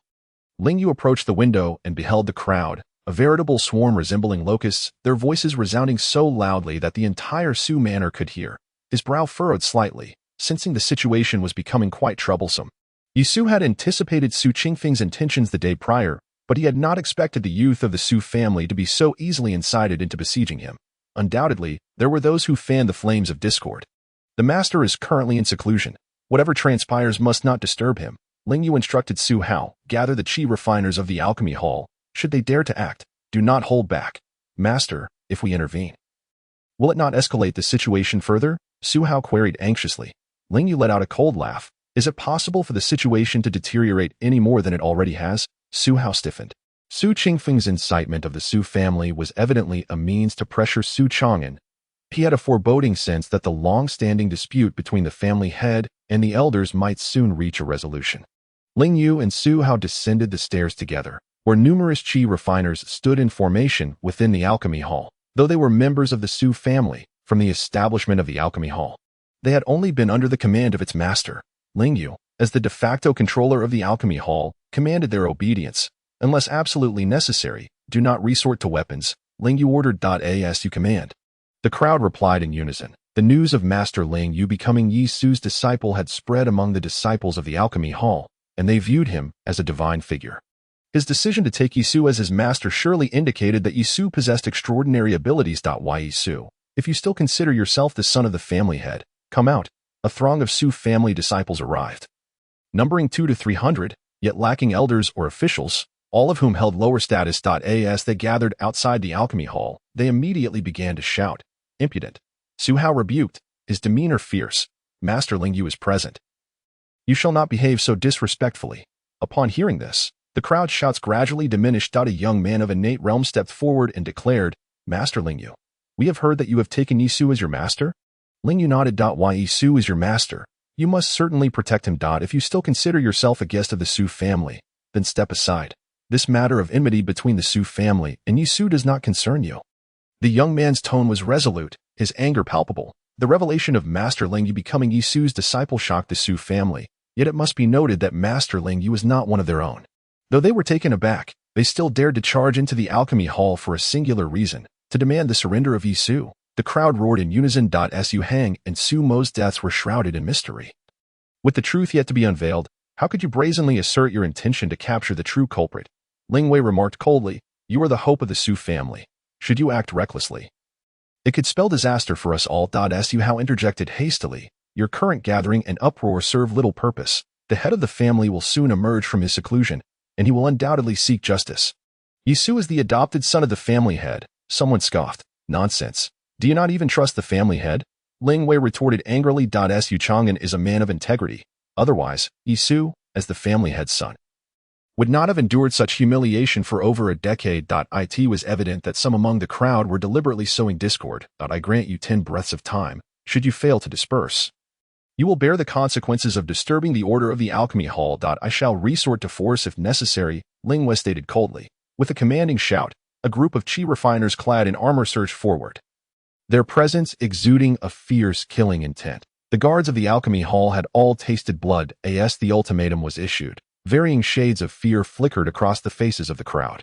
Ling Yu approached the window and beheld the crowd, a veritable swarm resembling locusts, their voices resounding so loudly that the entire Su manor could hear. His brow furrowed slightly, sensing the situation was becoming quite troublesome. Yi Su had anticipated Su Qingfeng's intentions the day prior, but he had not expected the youth of the Su family to be so easily incited into besieging him. Undoubtedly, there were those who fanned the flames of discord. The master is currently in seclusion. Whatever transpires must not disturb him. Ling Yu instructed Su Hao, gather the chi refiners of the alchemy hall. Should they dare to act, do not hold back. Master, if we intervene, will it not escalate the situation further? Su Hao queried anxiously. Ling Yu let out a cold laugh. Is it possible for the situation to deteriorate any more than it already has? Su Hao stiffened. Su Qingfeng's incitement of the Su family was evidently a means to pressure Su Chang'an. He had a foreboding sense that the long-standing dispute between the family head and the elders might soon reach a resolution. Ling Yu and Su Hao descended the stairs together, where numerous chi refiners stood in formation within the alchemy hall. Though they were members of the Su family, from the establishment of the alchemy hall, they had only been under the command of its master. Ling Yu, as the de facto controller of the alchemy hall, commanded their obedience. Unless absolutely necessary, do not resort to weapons. Ling Yu ordered. As you command. The crowd replied in unison. The news of Master Ling Yu becoming Yi Su's disciple had spread among the disciples of the alchemy hall, and they viewed him as a divine figure. His decision to take Yi Su as his master surely indicated that Yi Su possessed extraordinary abilities. Why Yi Su? If you still consider yourself the son of the family head, come out. A throng of Su family disciples arrived, numbering 200 to 300, yet lacking elders or officials, all of whom held lower status. As they gathered outside the alchemy hall, they immediately began to shout. Impudent. Su Hao rebuked. his demeanor fierce. Master Lingyu is present. You shall not behave so disrespectfully. Upon hearing this, the crowd's shouts gradually diminished. A young man of innate realm stepped forward and declared, Master Lingyu, we have heard that you have taken Yi Su as your master? Lingyu nodded. Why Yi Su is your master? You must certainly protect him. If you still consider yourself a guest of the Su family, then step aside. This matter of enmity between the Su family and Yi Su does not concern you. The young man's tone was resolute, his anger palpable. The revelation of Master Lingyu becoming Yi Su's disciple shocked the Su family, yet it must be noted that Master Lingyu was not one of their own. Though they were taken aback, they still dared to charge into the alchemy hall for a singular reason, to demand the surrender of Yi Su. The crowd roared in unison. Su Hang and Su Mo's deaths were shrouded in mystery. With the truth yet to be unveiled, how could you brazenly assert your intention to capture the true culprit? Ling Wei remarked coldly, you are the hope of the Su family. Should you act recklessly, it could spell disaster for us all. Su Hao interjected hastily, your current gathering and uproar serve little purpose. The head of the family will soon emerge from his seclusion, and he will undoubtedly seek justice. Yi Su is the adopted son of the family head. Someone scoffed. Nonsense. Do you not even trust the family head? Ling Wei retorted angrily. Su Chang'an is a man of integrity. Otherwise, Yi Su, as the family head's son, would not have endured such humiliation for over a decade. It was evident that some among the crowd were deliberately sowing discord. I grant you 10 breaths of time, should you fail to disperse. You will bear the consequences of disturbing the order of the alchemy hall. I shall resort to force if necessary, Ling Wei stated coldly. With a commanding shout, a group of chi refiners clad in armor surged forward, their presence exuding a fierce killing intent. The guards of the alchemy hall had all tasted blood as the ultimatum was issued. Varying shades of fear flickered across the faces of the crowd.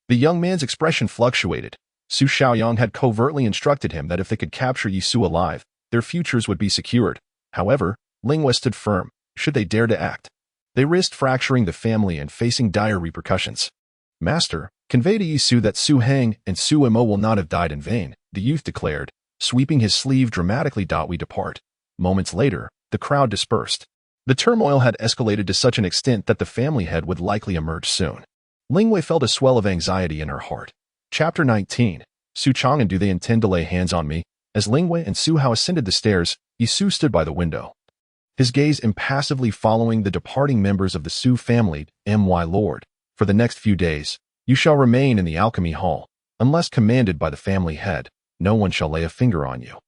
The young man's expression fluctuated. Su Xiaoyang had covertly instructed him that if they could capture Yi Su alive, their futures would be secured. However, Ling Wei stood firm. Should they dare to act, they risked fracturing the family and facing dire repercussions. Master, convey to Yi Su that Su Hang and Su Mo will not have died in vain, the youth declared, sweeping his sleeve dramatically. We depart. Moments later, the crowd dispersed. The turmoil had escalated to such an extent that the family head would likely emerge soon. Ling Wei felt a swell of anxiety in her heart. Chapter 19. Su Chang'an, do they intend to lay hands on me? As Ling Wei and Su Hao ascended the stairs, Yi Su stood by the window, his gaze impassively following the departing members of the Su family. My lord, for the next few days, you shall remain in the alchemy hall. Unless commanded by the family head, no one shall lay a finger on you.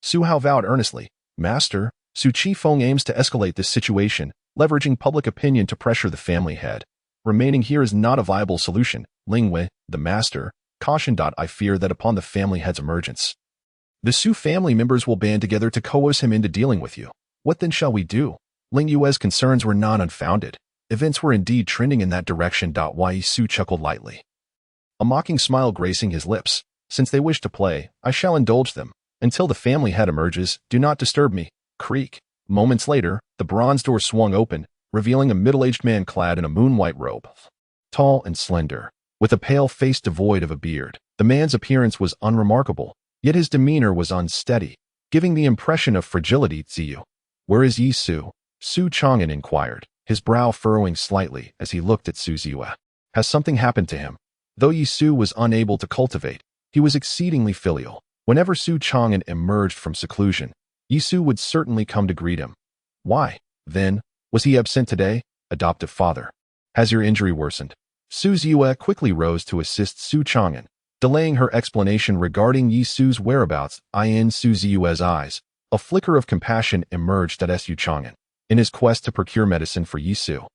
Su Hao vowed earnestly. Master, Su Qifeng aims to escalate this situation, leveraging public opinion to pressure the family head. Remaining here is not a viable solution, Ling Wei, the master, cautioned. I fear that upon the family head's emergence, the Su family members will band together to coerce him into dealing with you. What then shall we do? Ling Yue's concerns were not unfounded. Events were indeed trending in that direction. Yi Su chuckled lightly, a mocking smile gracing his lips. Since they wish to play, I shall indulge them. Until the family head emerges, do not disturb me. Creak. Moments later, the bronze door swung open, revealing a middle-aged man clad in a moon-white robe. Tall and slender, with a pale face devoid of a beard, the man's appearance was unremarkable, yet his demeanor was unsteady, giving the impression of fragility. Ziyue, where is Yi Su? Su Chang'an inquired, his brow furrowing slightly as he looked at Su Ziyue. Has something happened to him? Though Yi Su was unable to cultivate, he was exceedingly filial. Whenever Su Chang'an emerged from seclusion, Yi Su would certainly come to greet him. Why, then, was he absent today? Adoptive father. Has your injury worsened? Su Ziyue quickly rose to assist Su Chang'an, delaying her explanation regarding Yi Su's whereabouts. In Su Ziyue's eyes, a flicker of compassion emerged at Su Chang'an. In his quest to procure medicine for Yi Su,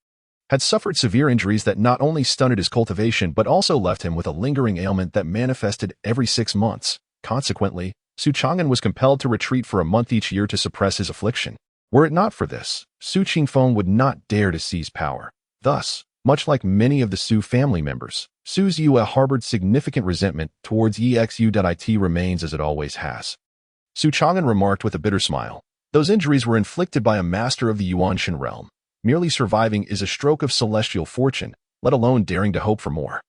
had suffered severe injuries that not only stunted his cultivation but also left him with a lingering ailment that manifested every 6 months. Consequently, Su Chang'an was compelled to retreat for a month each year to suppress his affliction. Were it not for this, Su Qingfeng would not dare to seize power. Thus, much like many of the Su family members, Su Ziyue harbored significant resentment towards Exu. It remains as it always has. Su Chang'an remarked with a bitter smile. Those injuries were inflicted by a master of the Yuanshan realm. Merely surviving is a stroke of celestial fortune, let alone daring to hope for more.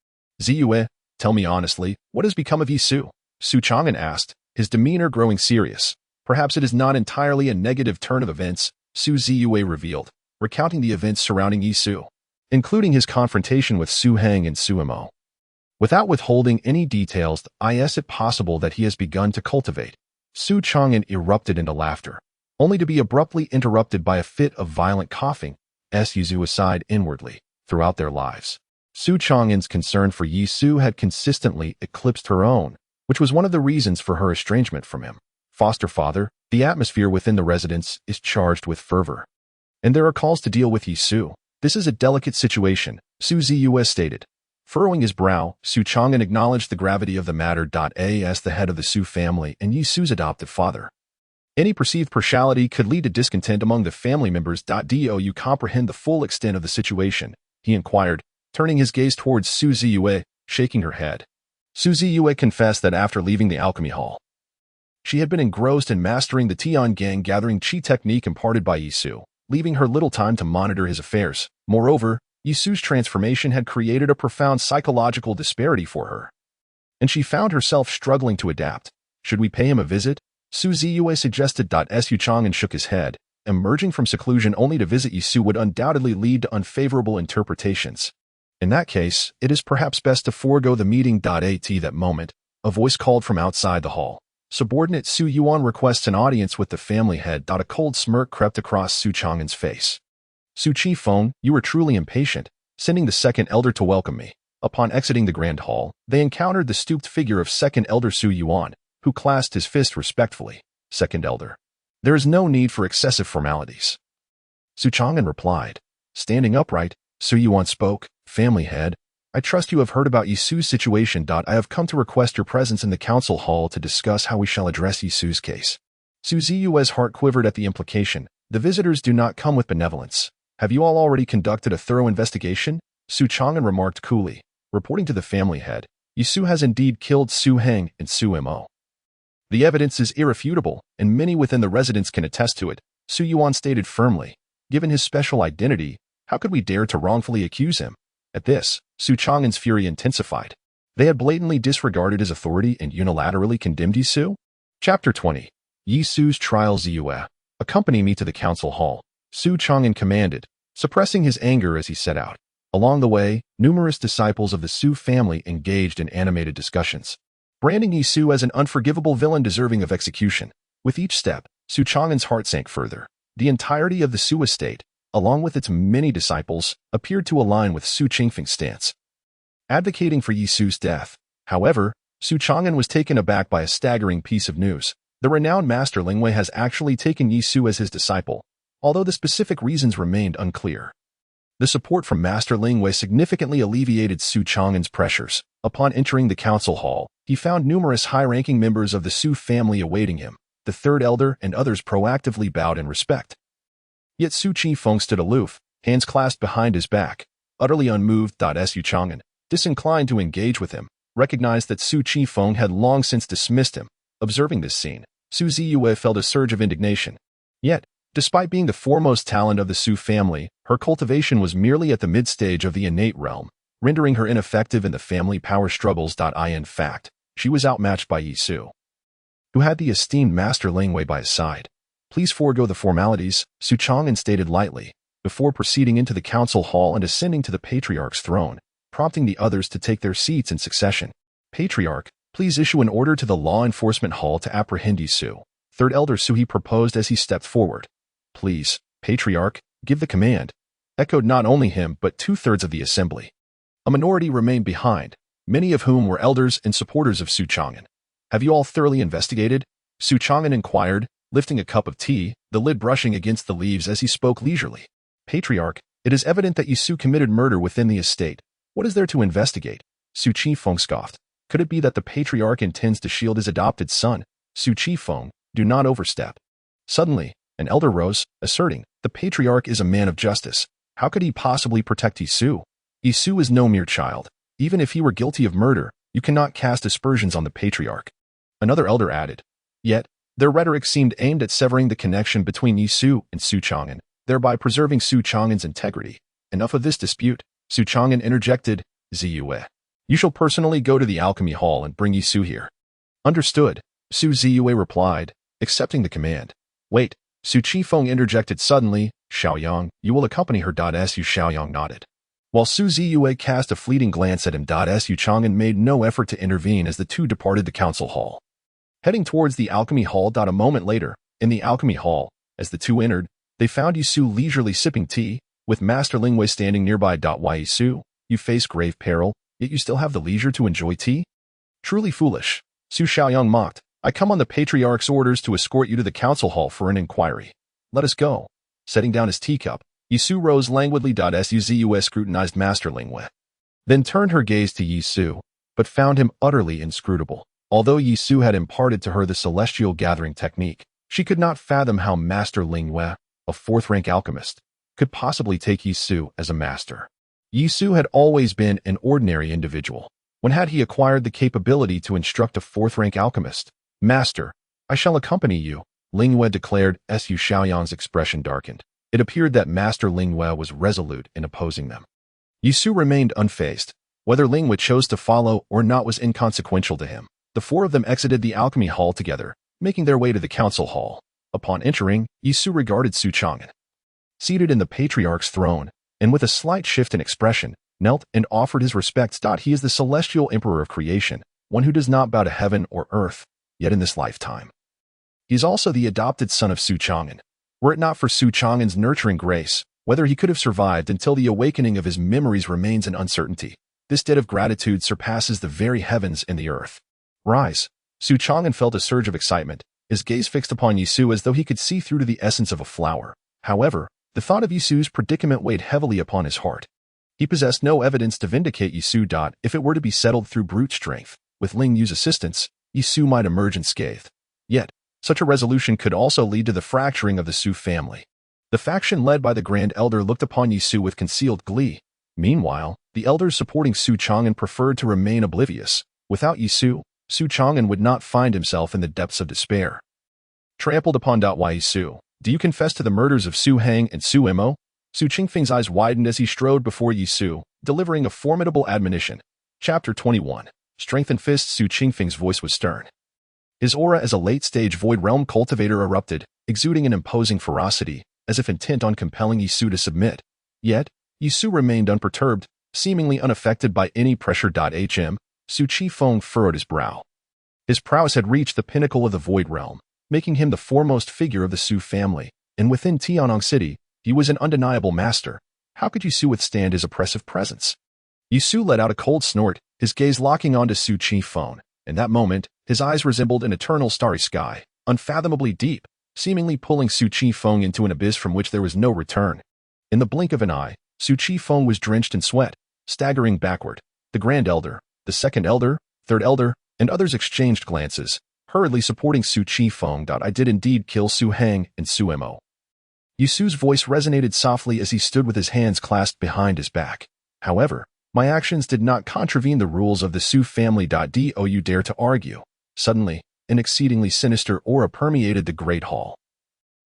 Ziyue, tell me honestly, what has become of Yi Su? Su Chang'an asked, his demeanor growing serious. Perhaps it is not entirely a negative turn of events, Su Ziyue revealed, recounting the events surrounding Yi Su, including his confrontation with Su Hang and Su Mo. Without withholding any details, is it possible that he has begun to cultivate? Su Chang'an erupted into laughter, only to be abruptly interrupted by a fit of violent coughing. Yizue sighed inwardly. Throughout their lives, Su Chang'an's concern for Yi Su had consistently eclipsed her own, which was one of the reasons for her estrangement from him. Foster father, the atmosphere within the residence is charged with fervor, and there are calls to deal with Yi Su. This is a delicate situation, Su Ziyue stated. Furrowing his brow, Su Chang'an acknowledged the gravity of the matter. As the head of the Su family and Yi Su's adoptive father, any perceived partiality could lead to discontent among the family members. Do you comprehend the full extent of the situation? He inquired, turning his gaze towards Su Ziyue, shaking her head. Su Ziyue confessed that after leaving the alchemy hall, she had been engrossed in mastering the Tiangang gathering qi technique imparted by Yi Su, leaving her little time to monitor his affairs. Moreover, Yi Su's transformation had created a profound psychological disparity for her, and she found herself struggling to adapt. Should we pay him a visit? Su Ziyue suggested. Su Chang'an shook his head. Emerging from seclusion only to visit Yi Su would undoubtedly lead to unfavorable interpretations. In that case, it is perhaps best to forego the meeting. At that moment, a voice called from outside the hall. Subordinate Su Yuan requests an audience with the family head. A cold smirk crept across Su Chang'an's face. Su Qifeng, you were truly impatient, sending the second elder to welcome me. Upon exiting the grand hall, they encountered the stooped figure of second elder Su Yuan, who clasped his fist respectfully. Second elder, there is no need for excessive formalities, Su Chang'an replied. Standing upright, Su Yuan spoke. Family head, I trust you have heard about Yi Su's situation. I have come to request your presence in the council hall to discuss how we shall address Yi Su's case. Su Ziyue's heart quivered at the implication. The visitors do not come with benevolence. Have you all already conducted a thorough investigation? Su Chang'an remarked coolly. Reporting to the family head, Yi Su has indeed killed Su Heng and Su Mo. The evidence is irrefutable, and many within the residence can attest to it, Su Yuan stated firmly. Given his special identity, how could we dare to wrongfully accuse him? At this, Su Chang'an's fury intensified. They had blatantly disregarded his authority and unilaterally condemned Yi Su? Chapter 20. Yi Su's Trial. Ziyue, accompany me to the council hall, Su Chang'an commanded, suppressing his anger as he set out. Along the way, numerous disciples of the Su family engaged in animated discussions, branding Yi Su as an unforgivable villain deserving of execution. With each step, Su Chang'an's heart sank further. The entirety of the Su estate, along with its many disciples, appeared to align with Su Qingfeng's stance, advocating for Yi Su's death. However, Su Chang'an was taken aback by a staggering piece of news. The renowned master Lingwei has actually taken Yi Su as his disciple, although the specific reasons remained unclear. The support from Master Lingwei significantly alleviated Su Chang'an's pressures. Upon entering the council hall, he found numerous high-ranking members of the Su family awaiting him. The third elder and others proactively bowed in respect. Yet Su Qifeng stood aloof, hands clasped behind his back, utterly unmoved. Su Chang'an, disinclined to engage with him, recognized that Su Qifeng had long since dismissed him. Observing this scene, Su Ziyue felt a surge of indignation. Yet, despite being the foremost talent of the Su family, her cultivation was merely at the mid-stage of the innate realm, rendering her ineffective in the family power struggles. In fact, she was outmatched by Yi Su, who had the esteemed Master Lingwei by his side. Please forego the formalities, Su Chang'an stated lightly, before proceeding into the council hall and ascending to the Patriarch's throne, prompting the others to take their seats in succession. Patriarch, please issue an order to the law enforcement hall to apprehend Yi Su. Third elder Su he proposed as he stepped forward. Please, Patriarch, give the command, echoed not only him but 2/3 of the assembly. A minority remained behind, many of whom were elders and supporters of Su Chang'an. Have you all thoroughly investigated? Su Chang'an inquired, lifting a cup of tea, the lid brushing against the leaves as he spoke leisurely. Patriarch, it is evident that Yi Su committed murder within the estate. What is there to investigate? Su Qifeng scoffed. Could it be that the Patriarch intends to shield his adopted son? Su Qifeng, do not overstep. Suddenly, an elder rose, asserting, the Patriarch is a man of justice. How could he possibly protect Yi Su? Yi Su is no mere child. Even if he were guilty of murder, you cannot cast aspersions on the Patriarch. Another elder added. Yet, their rhetoric seemed aimed at severing the connection between Yi Su and Su Chang'an, thereby preserving Su Chang'an's integrity. Enough of this dispute, Su Chang'an interjected. Ziyue, you shall personally go to the alchemy hall and bring Yi Su here. Understood, Su Ziyue replied, accepting the command. Wait, Su Qifeng interjected suddenly. Xiaoyang, you will accompany her. Su Xiaoyang nodded. While Su Ziyue cast a fleeting glance at him. Su Chang'an made no effort to intervene as the two departed the council hall. heading towards the alchemy hall. A moment later, in the alchemy hall, as the two entered, they found Yisu leisurely sipping tea, with Master Lingwei standing nearby. Why, Yisu, you face grave peril, yet you still have the leisure to enjoy tea? Truly foolish. Su Xiaoyang mocked. I come on the Patriarch's orders to escort you to the council hall for an inquiry. Let us go. Setting down his teacup, Yisu rose languidly. Ziyue scrutinized Master Lingwei, then turned her gaze to Yisu, but found him utterly inscrutable. Although Yisu had imparted to her the celestial gathering technique, she could not fathom how Master Lingwei, a fourth-rank alchemist, could possibly take Yisu as a master. Yisu had always been an ordinary individual. When had he acquired the capability to instruct a fourth-rank alchemist? Master, I shall accompany you, Lingwei declared. Su Xiaoyang's expression darkened. It appeared that Master Lingwei was resolute in opposing them. Yisu remained unfazed. Whether Lingwei chose to follow or not was inconsequential to him. The four of them exited the alchemy hall together, making their way to the council hall. Upon entering, Yisu regarded Su Chang'an, seated in the Patriarch's throne, and with a slight shift in expression, knelt and offered his respects. He is the celestial emperor of creation, one who does not bow to heaven or earth, yet in this lifetime. He is also the adopted son of Su Chang'an. Were it not for Su Chang'an's nurturing grace, whether he could have survived until the awakening of his memories remains an uncertainty. This debt of gratitude surpasses the very heavens and the earth. Rise. Su Chang'an felt a surge of excitement, his gaze fixed upon Yisu as though he could see through to the essence of a flower. However, the thought of Yisu's predicament weighed heavily upon his heart. He possessed no evidence to vindicate Yisu. If it were to be settled through brute strength, with Ling Yu's assistance, Yisu might emerge unscathed. Yet, such a resolution could also lead to the fracturing of the Su family. The faction led by the Grand Elder looked upon Yisu with concealed glee. Meanwhile, the elders supporting Su Chang'an preferred to remain oblivious. Without Yisu, Su Chang'an would not find himself in the depths of despair. Trampled upon. Why, Yisu, do you confess to the murders of Su Heng and Su Emo? Su Qingfeng's eyes widened as he strode before Yisu, delivering a formidable admonition. Chapter 21. Strengthened fists. Su Qingfeng's voice was stern. His aura as a late-stage void realm cultivator erupted, exuding an imposing ferocity, as if intent on compelling Yisu to submit. Yet, Yisu remained unperturbed, seemingly unaffected by any pressure. Su Qifeng furrowed his brow. His prowess had reached the pinnacle of the void realm, making him the foremost figure of the Su family, and within Tianyang City, he was an undeniable master. How could Yisu withstand his oppressive presence? Yisu let out a cold snort, his gaze locking onto Su Qifeng. In that moment, his eyes resembled an eternal starry sky, unfathomably deep, seemingly pulling Su Qifeng into an abyss from which there was no return. In the blink of an eye, Su Qifeng was drenched in sweat, staggering backward. The Grand Elder, the Second Elder, Third Elder, and others exchanged glances, hurriedly supporting Su Qifeng. I did indeed kill Su Heng and Su Emo. Yisu's voice resonated softly as he stood with his hands clasped behind his back. However, my actions did not contravene the rules of the Su family. Do you dare to argue? Suddenly, an exceedingly sinister aura permeated the great hall.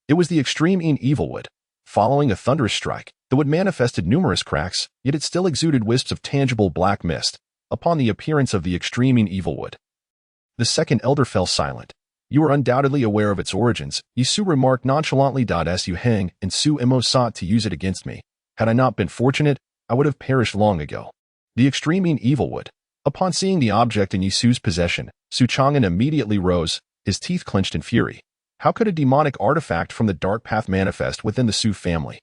It was the extreme evilwood. Following a thunderous strike, the wood manifested numerous cracks, yet it still exuded wisps of tangible black mist. Upon the appearance of the extreme evilwood, the Second Elder fell silent. You are undoubtedly aware of its origins, Yisu remarked nonchalantly. Su Heng and Su Emo sought to use it against me. Had I not been fortunate, I would have perished long ago. The extreme evilwood. Upon seeing the object in Yisu's possession, Su Chang'an immediately rose, his teeth clenched in fury. How could a demonic artifact from the dark path manifest within the Su family?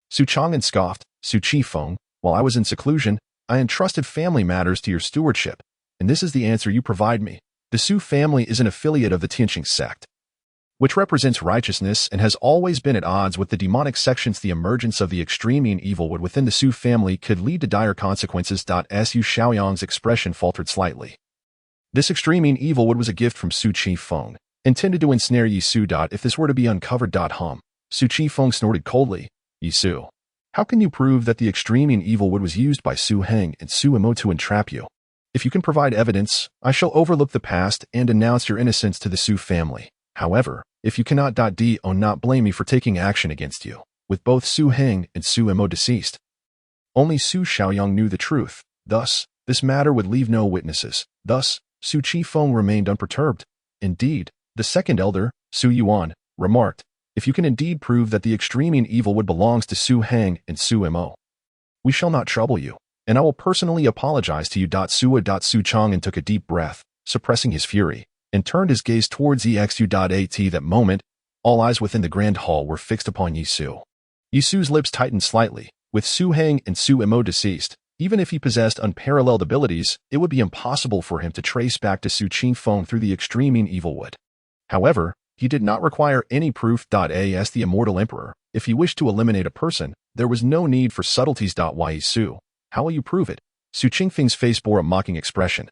Su Chang'an scoffed. Su Qifeng, while I was in seclusion, I entrusted family matters to your stewardship, and this is the answer you provide me. The Su family is an affiliate of the Tianqing sect, which represents righteousness and has always been at odds with the demonic sections. The emergence of the extreme evilwood within the Su family could lead to dire consequences. Su Xiaoyang's expression faltered slightly. This extreme evilwood was a gift from Su Qifeng, intended to ensnare Yisu. If this were to be uncovered. Su Qifeng snorted coldly. Yisu, how can you prove that the extreme evilwood was used by Su Heng and Su Emo to entrap you? If you can provide evidence, I shall overlook the past and announce your innocence to the Su family. However, if you cannot. Do not blame me for taking action against you, with both Su Heng and Su Emo deceased. Only Su Xiaoyang knew the truth. Thus, this matter would leave no witnesses. Thus, Su Qifeng remained unperturbed. Indeed, the Second Elder, Su Yuan, remarked, if you can indeed prove that the extreme evilwood belongs to Su Heng and Su Emo, we shall not trouble you, and I will personally apologize to you. Su Chang'an took a deep breath, suppressing his fury. and turned his gaze towards EXU.AT. That moment, all eyes within the grand hall were fixed upon Yi Su. Yi Su's lips tightened slightly. With Su Heng and Su Emo deceased, even if he possessed unparalleled abilities, it would be impossible for him to trace back to Su Qingfeng through the extreme evil wood. However, he did not require any proof. As the Immortal Emperor, if he wished to eliminate a person, there was no need for subtleties. Yi Su, how will you prove it? Su Qingfeng's face bore a mocking expression.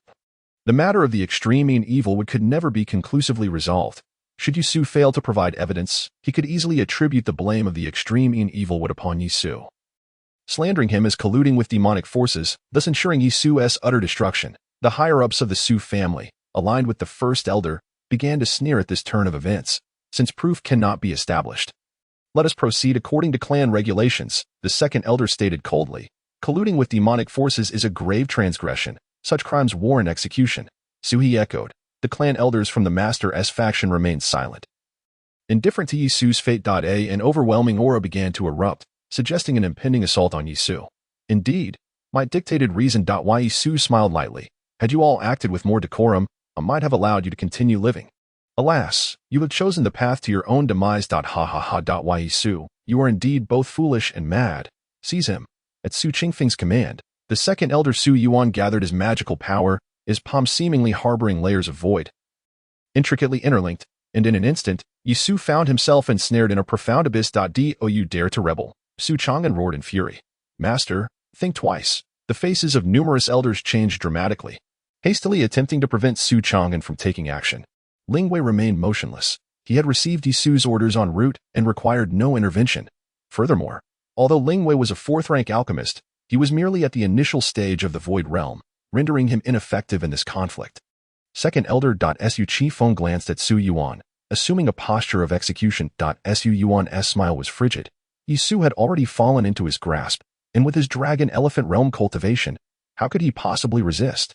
The matter of the extreme evil would could never be conclusively resolved. Should Yi Su fail to provide evidence, he could easily attribute the blame of the extreme evil wood upon Yi Su, slandering him as colluding with demonic forces, thus ensuring Yi Su's utter destruction. The higher-ups of the Su family, aligned with the First Elder, began to sneer at this turn of events, since proof cannot be established. Let us proceed according to clan regulations, the Second Elder stated coldly. Colluding with demonic forces is a grave transgression. Such crimes warrant execution. Suhi echoed. The clan elders from the Master S faction remained silent. Indifferent to Yi Su's fate. An overwhelming aura began to erupt, suggesting an impending assault on Yi Su. Indeed, my dictated reason. Yi Su smiled lightly. Had you all acted with more decorum, I might have allowed you to continue living. Alas, you have chosen the path to your own demise. Ha ha ha. Yi Su, you are indeed both foolish and mad. Seize him. At Su Qingfeng's command, the Second Elder Su Yuan gathered his magical power, his palm seemingly harboring layers of void, intricately interlinked, and in an instant, Yi Su found himself ensnared in a profound abyss. Do you dare to rebel? Su Chang'an roared in fury. Master, think twice. The faces of numerous elders changed dramatically, hastily attempting to prevent Su Chang'an from taking action. Lingwei remained motionless. He had received Yi Su's orders en route and required no intervention. Furthermore, although Lingwei was a fourth-rank alchemist, he was merely at the initial stage of the Void Realm, rendering him ineffective in this conflict. Second Elder. Su Qifeng glanced at Su Yuan, assuming a posture of execution. Su Yuan's smile was frigid. Yi Su had already fallen into his grasp, and with his dragon elephant realm cultivation, how could he possibly resist?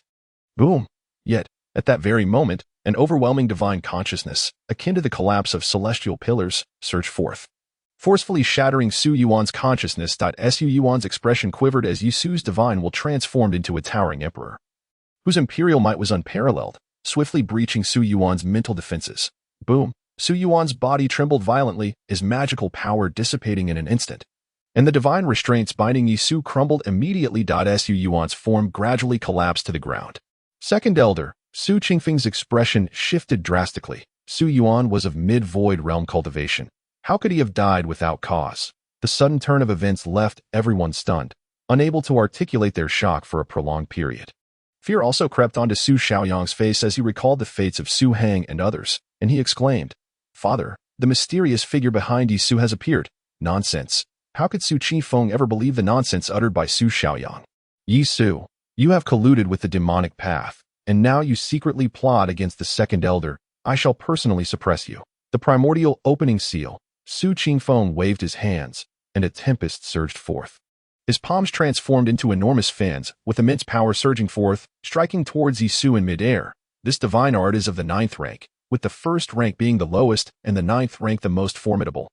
Boom! Yet, at that very moment, an overwhelming divine consciousness, akin to the collapse of celestial pillars, surged forth, forcefully shattering Su Yuan's consciousness. Su Yuan's expression quivered as Yi Su's divine will transformed into a towering emperor, whose imperial might was unparalleled, swiftly breaching Su Yuan's mental defenses. Boom! Su Yuan's body trembled violently, his magical power dissipating in an instant, and the divine restraints binding Yi Su crumbled immediately. Su Yuan's form gradually collapsed to the ground. Second Elder, Su Qingfeng's expression shifted drastically. Su Yuan was of mid-void realm cultivation. How could he have died without cause? The sudden turn of events left everyone stunned, unable to articulate their shock for a prolonged period. Fear also crept onto Su Xiaoyang's face as he recalled the fates of Su Heng and others, and he exclaimed, Father, the mysterious figure behind Yi Su has appeared. Nonsense. How could Su Qifeng ever believe the nonsense uttered by Su Xiaoyang? Yi Su, you have colluded with the demonic path, and now you secretly plot against the Second Elder. I shall personally suppress you. The primordial opening seal. Su Qingfeng waved his hands, and a tempest surged forth. His palms transformed into enormous fans, with immense power surging forth, striking towards Yi Su in midair. This divine art is of the 9th rank, with the 1st rank being the lowest and the 9th rank the most formidable.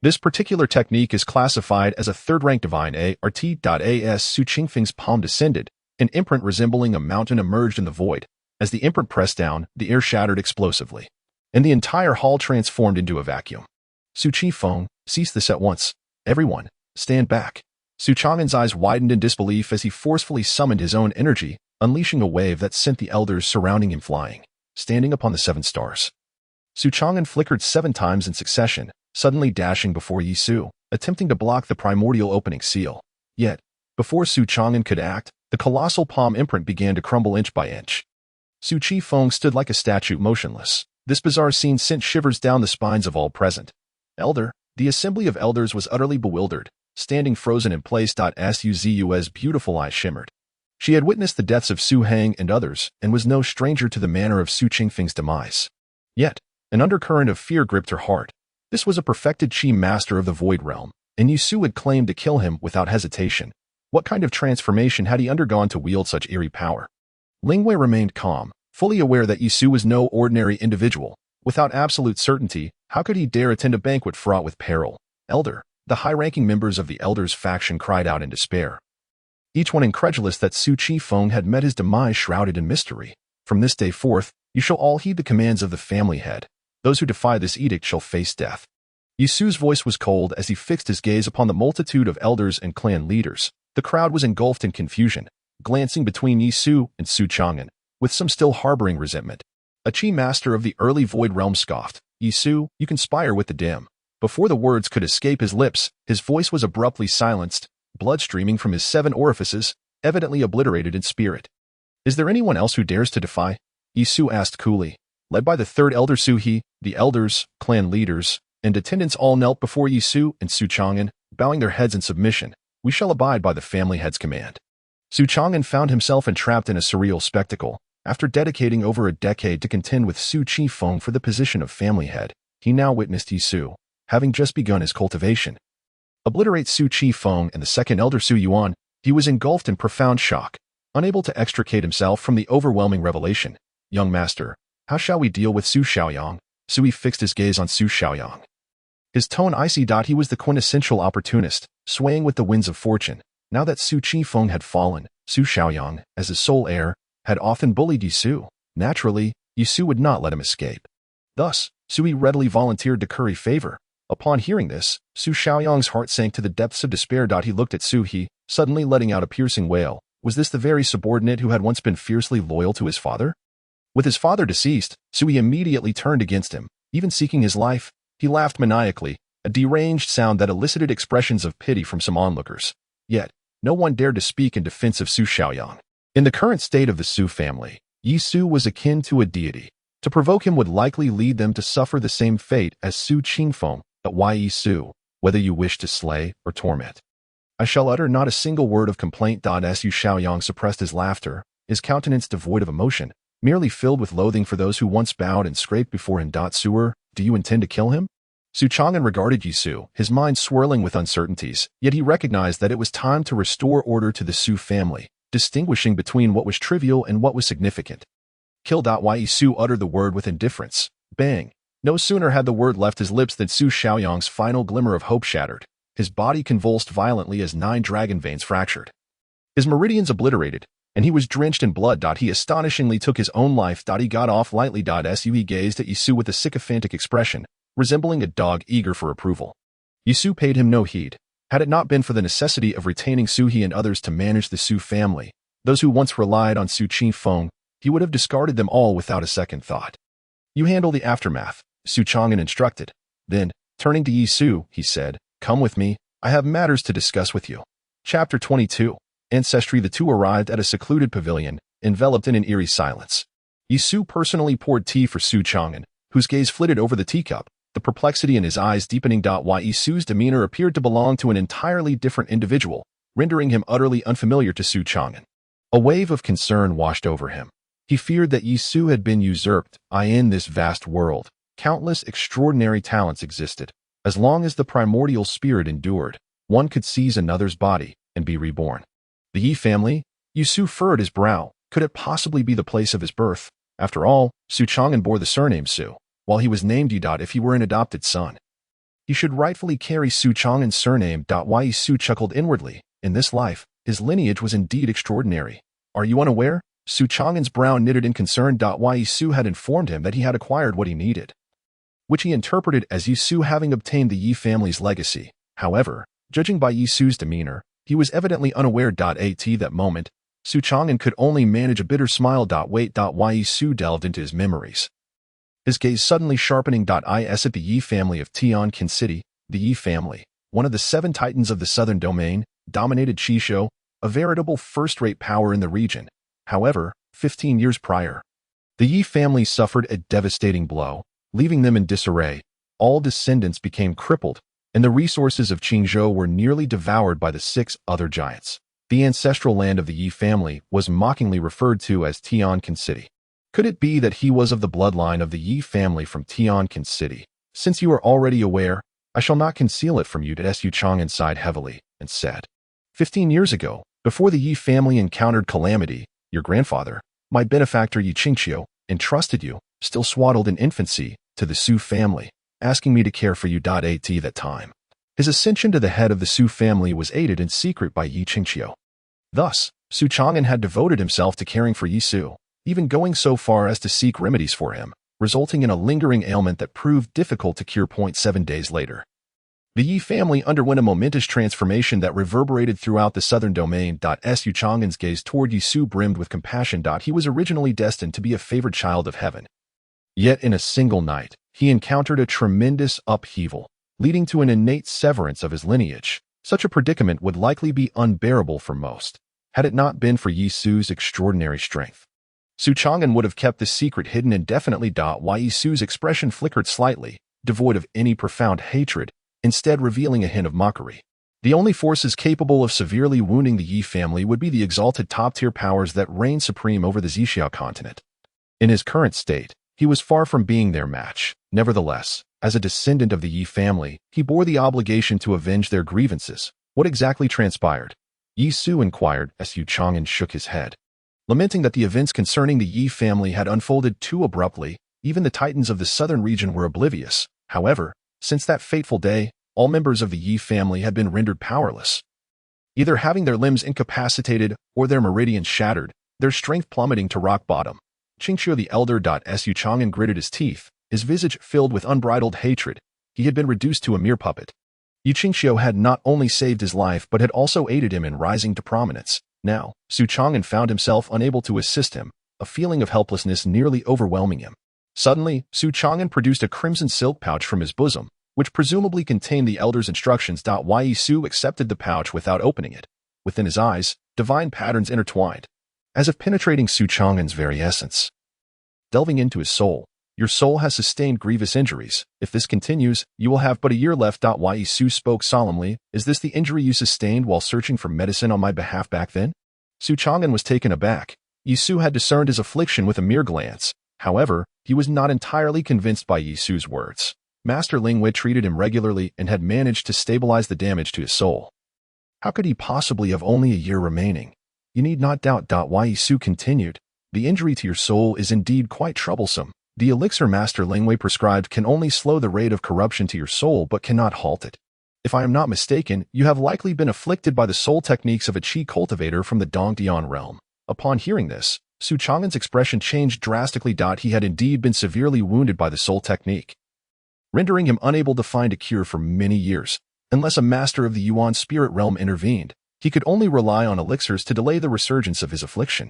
This particular technique is classified as a 3rd-rank divine art. As Su Qingfeng's palm descended, an imprint resembling a mountain emerged in the void. As the imprint pressed down, the air shattered explosively, and the entire hall transformed into a vacuum. Su Qifeng, cease this at once. Everyone, stand back. Su Chang'an's eyes widened in disbelief as he forcefully summoned his own energy, unleashing a wave that sent the elders surrounding him flying, standing upon the 7 stars. Su Chang'an flickered 7 times in succession, suddenly dashing before Yi Su, attempting to block the primordial opening seal. Yet, before Su Chang'an could act, the colossal palm imprint began to crumble inch by inch. Su Qifeng stood like a statue motionless. This bizarre scene sent shivers down the spines of all present. Elder, the assembly of elders was utterly bewildered, standing frozen in place. Ziyue's beautiful eyes shimmered. She had witnessed the deaths of Su Heng and others, and was no stranger to the manner of Su Qingfeng's demise. Yet, an undercurrent of fear gripped her heart. This was a perfected Qi master of the Void Realm, and Yi Su had claimed to kill him without hesitation. What kind of transformation had he undergone to wield such eerie power? Lingwei remained calm, fully aware that Yi Su was no ordinary individual. Without absolute certainty, how could he dare attend a banquet fraught with peril? Elder, the high-ranking members of the Elders faction cried out in despair, each one incredulous that Su Qifeng had met his demise shrouded in mystery. From this day forth, You shall all heed the commands of the family head. Those who defy this edict shall face death. Yisu's voice was cold as he fixed his gaze upon the multitude of elders and clan leaders. The crowd was engulfed in confusion, glancing between Yisu and Su Chang'an, with some still harboring resentment. A chi master of the early Void Realm scoffed, "Yisu, you conspire with the dim." Before the words could escape his lips, his voice was abruptly silenced, blood streaming from his 7 orifices, evidently obliterated in spirit. "Is there anyone else who dares to defy?" Yisu asked coolly. Led by the third elder Suhi, the elders, clan leaders, and attendants all knelt before Yisu and Su Chang'an, bowing their heads in submission. "We shall abide by the family head's command." Su Chang'an found himself entrapped in a surreal spectacle. After dedicating over a decade to contend with Su Qifeng for the position of family head, he now witnessed Yisu, having just begun his cultivation, obliterate Su Qifeng and the second elder Su Yuan. He was engulfed in profound shock, unable to extricate himself from the overwhelming revelation. "Young master, how shall we deal with Su Xiaoyang?" Sui fixed his gaze on Su Xiaoyang. His tone icy. He was the quintessential opportunist, swaying with the winds of fortune. Now that Su Qifeng had fallen, Su Xiaoyang, as his sole heir, had often bullied Yisu. Naturally, Yisu would not let him escape. Thus, Sui readily volunteered to curry favor. Upon hearing this, Su Xiaoyang's heart sank to the depths of despair. He looked at Su He, suddenly letting out a piercing wail. Was this the very subordinate who had once been fiercely loyal to his father? With his father deceased, Sui immediately turned against him, even seeking his life. He laughed maniacally, a deranged sound that elicited expressions of pity from some onlookers. Yet, no one dared to speak in defense of Su Xiaoyang. In the current state of the Su family, Yisu was akin to a deity. To provoke him would likely lead them to suffer the same fate as Su Qingfeng. But why Yisu, whether you wish to slay or torment? I shall utter not a single word of complaint. Su Xiaoyang suppressed his laughter, his countenance devoid of emotion, merely filled with loathing for those who once bowed and scraped before him. Sewer, do you intend to kill him? Su Chang'an regarded Yisu, his mind swirling with uncertainties, yet he recognized that it was time to restore order to the Su family, distinguishing between what was trivial and what was significant. Kill. Yisu uttered the word with indifference. Bang! No sooner had the word left his lips than Su Xiaoyang's final glimmer of hope shattered. His body convulsed violently as 9 dragon veins fractured. His meridians obliterated, and he was drenched in blood. He astonishingly took his own life. He got off lightly. Sui gazed at Yisu with a sycophantic expression, resembling a dog eager for approval. Yisu paid him no heed. Had it not been for the necessity of retaining Suhi and others to manage the Su family, those who once relied on Su Qifeng, he would have discarded them all without a second thought. You handle the aftermath, Su Chang'an instructed. Then, turning to Yisu, he said, "Come with me, I have matters to discuss with you." Chapter 22. Ancestry. The two arrived at a secluded pavilion, enveloped in an eerie silence. Yisu personally poured tea for Su Chang'an, whose gaze flitted over the teacup, the perplexity in his eyes deepening. Why Yisu's demeanor appeared to belong to an entirely different individual, rendering him utterly unfamiliar to Su Chang'an. A wave of concern washed over him. He feared that Yisu had been usurped. In this vast world, countless extraordinary talents existed. As long as the primordial spirit endured, one could seize another's body and be reborn. The Yi family? Yisu furrowed his brow. Could it possibly be the place of his birth? After all, Su Chang'an bore the surname Su, while he was named Yi. If he were an adopted son, he should rightfully carry Su Chang'an's surname. Why Yisu chuckled inwardly. In this life, his lineage was indeed extraordinary. Are you unaware? Su Chang'an's brow knitted in concern. Why Yisu had informed him that he had acquired what he needed, which he interpreted as Yisu having obtained the Yi family's legacy. However, judging by Yisu's demeanor, he was evidently unaware. At that moment, Su Chang'an could only manage a bitter smile. Wait. Why Yisu delved into his memories, his gaze suddenly sharpening. Is it the Yi family of Tianqin City? The Yi family, one of the 7 titans of the southern domain, dominated Qishou, a veritable first-rate power in the region. However, 15 years prior, the Yi family suffered a devastating blow, leaving them in disarray. All descendants became crippled, and the resources of Qingzhou were nearly devoured by the 6 other giants. The ancestral land of the Yi family was mockingly referred to as Tianqin City. Could it be that he was of the bloodline of the Yi family from Tianqin City? Since you are already aware, I shall not conceal it from you. Su Chang'an sighed heavily and said, 15 years ago, before the Yi family encountered calamity, your grandfather, my benefactor Yi Qingqiu, entrusted you, still swaddled in infancy, to the Su family, asking me to care for you. At that time, his ascension to the head of the Su family was aided in secret by Yi Qingqiu. Thus, Su Chang'an had devoted himself to caring for Yisu. even going so far as to seek remedies for him, resulting in a lingering ailment that proved difficult to cure. 7 days later, the Yi family underwent a momentous transformation that reverberated throughout the southern domain. Su Chang'an's gaze toward Yi Su brimmed with compassion. He was originally destined to be a favored child of heaven. Yet in a single night, he encountered a tremendous upheaval, leading to an innate severance of his lineage. Such a predicament would likely be unbearable for most, had it not been for Yi Su's extraordinary strength. Su Chang'an would have kept the secret hidden indefinitely. While Yi Su's expression flickered slightly, devoid of any profound hatred, instead revealing a hint of mockery. The only forces capable of severely wounding the Yi family would be the exalted top-tier powers that reign supreme over the Ziyue continent. In his current state, he was far from being their match. Nevertheless, as a descendant of the Yi family, he bore the obligation to avenge their grievances. What exactly transpired? Yi Su inquired as Su Chang'an shook his head. Lamenting that the events concerning the Yi family had unfolded too abruptly, even the titans of the southern region were oblivious. However, since that fateful day, all members of the Yi family had been rendered powerless, either having their limbs incapacitated or their meridians shattered, their strength plummeting to rock bottom. Qingqiu the elder. Su Chang'an gritted his teeth, his visage filled with unbridled hatred. He had been reduced to a mere puppet. Yu Qingqiu had not only saved his life but had also aided him in rising to prominence. Now, Su Chang'an found himself unable to assist him, a feeling of helplessness nearly overwhelming him. Suddenly, Su Chang'an produced a crimson silk pouch from his bosom, which presumably contained the elder's instructions. Yi Su accepted the pouch without opening it. Within his eyes, divine patterns intertwined, as if penetrating Su Chang'an's very essence. Delving into his soul, your soul has sustained grievous injuries. If this continues, you will have but a year left. Yi Su spoke solemnly. Is this the injury you sustained while searching for medicine on my behalf back then? Su Chang'an was taken aback. Yi Su had discerned his affliction with a mere glance. However, he was not entirely convinced by Yi Su's words. Master Lingwei treated him regularly and had managed to stabilize the damage to his soul. How could he possibly have only a year remaining? You need not doubt. Yi Su continued. The injury to your soul is indeed quite troublesome. The elixir Master Lingwei prescribed can only slow the rate of corruption to your soul but cannot halt it. If I am not mistaken, you have likely been afflicted by the soul techniques of a qi cultivator from the Dongdian realm. Upon hearing this, Su Chang'an's expression changed drastically. He had indeed been severely wounded by the soul technique, rendering him unable to find a cure for many years. Unless a master of the Yuan spirit realm intervened, he could only rely on elixirs to delay the resurgence of his affliction.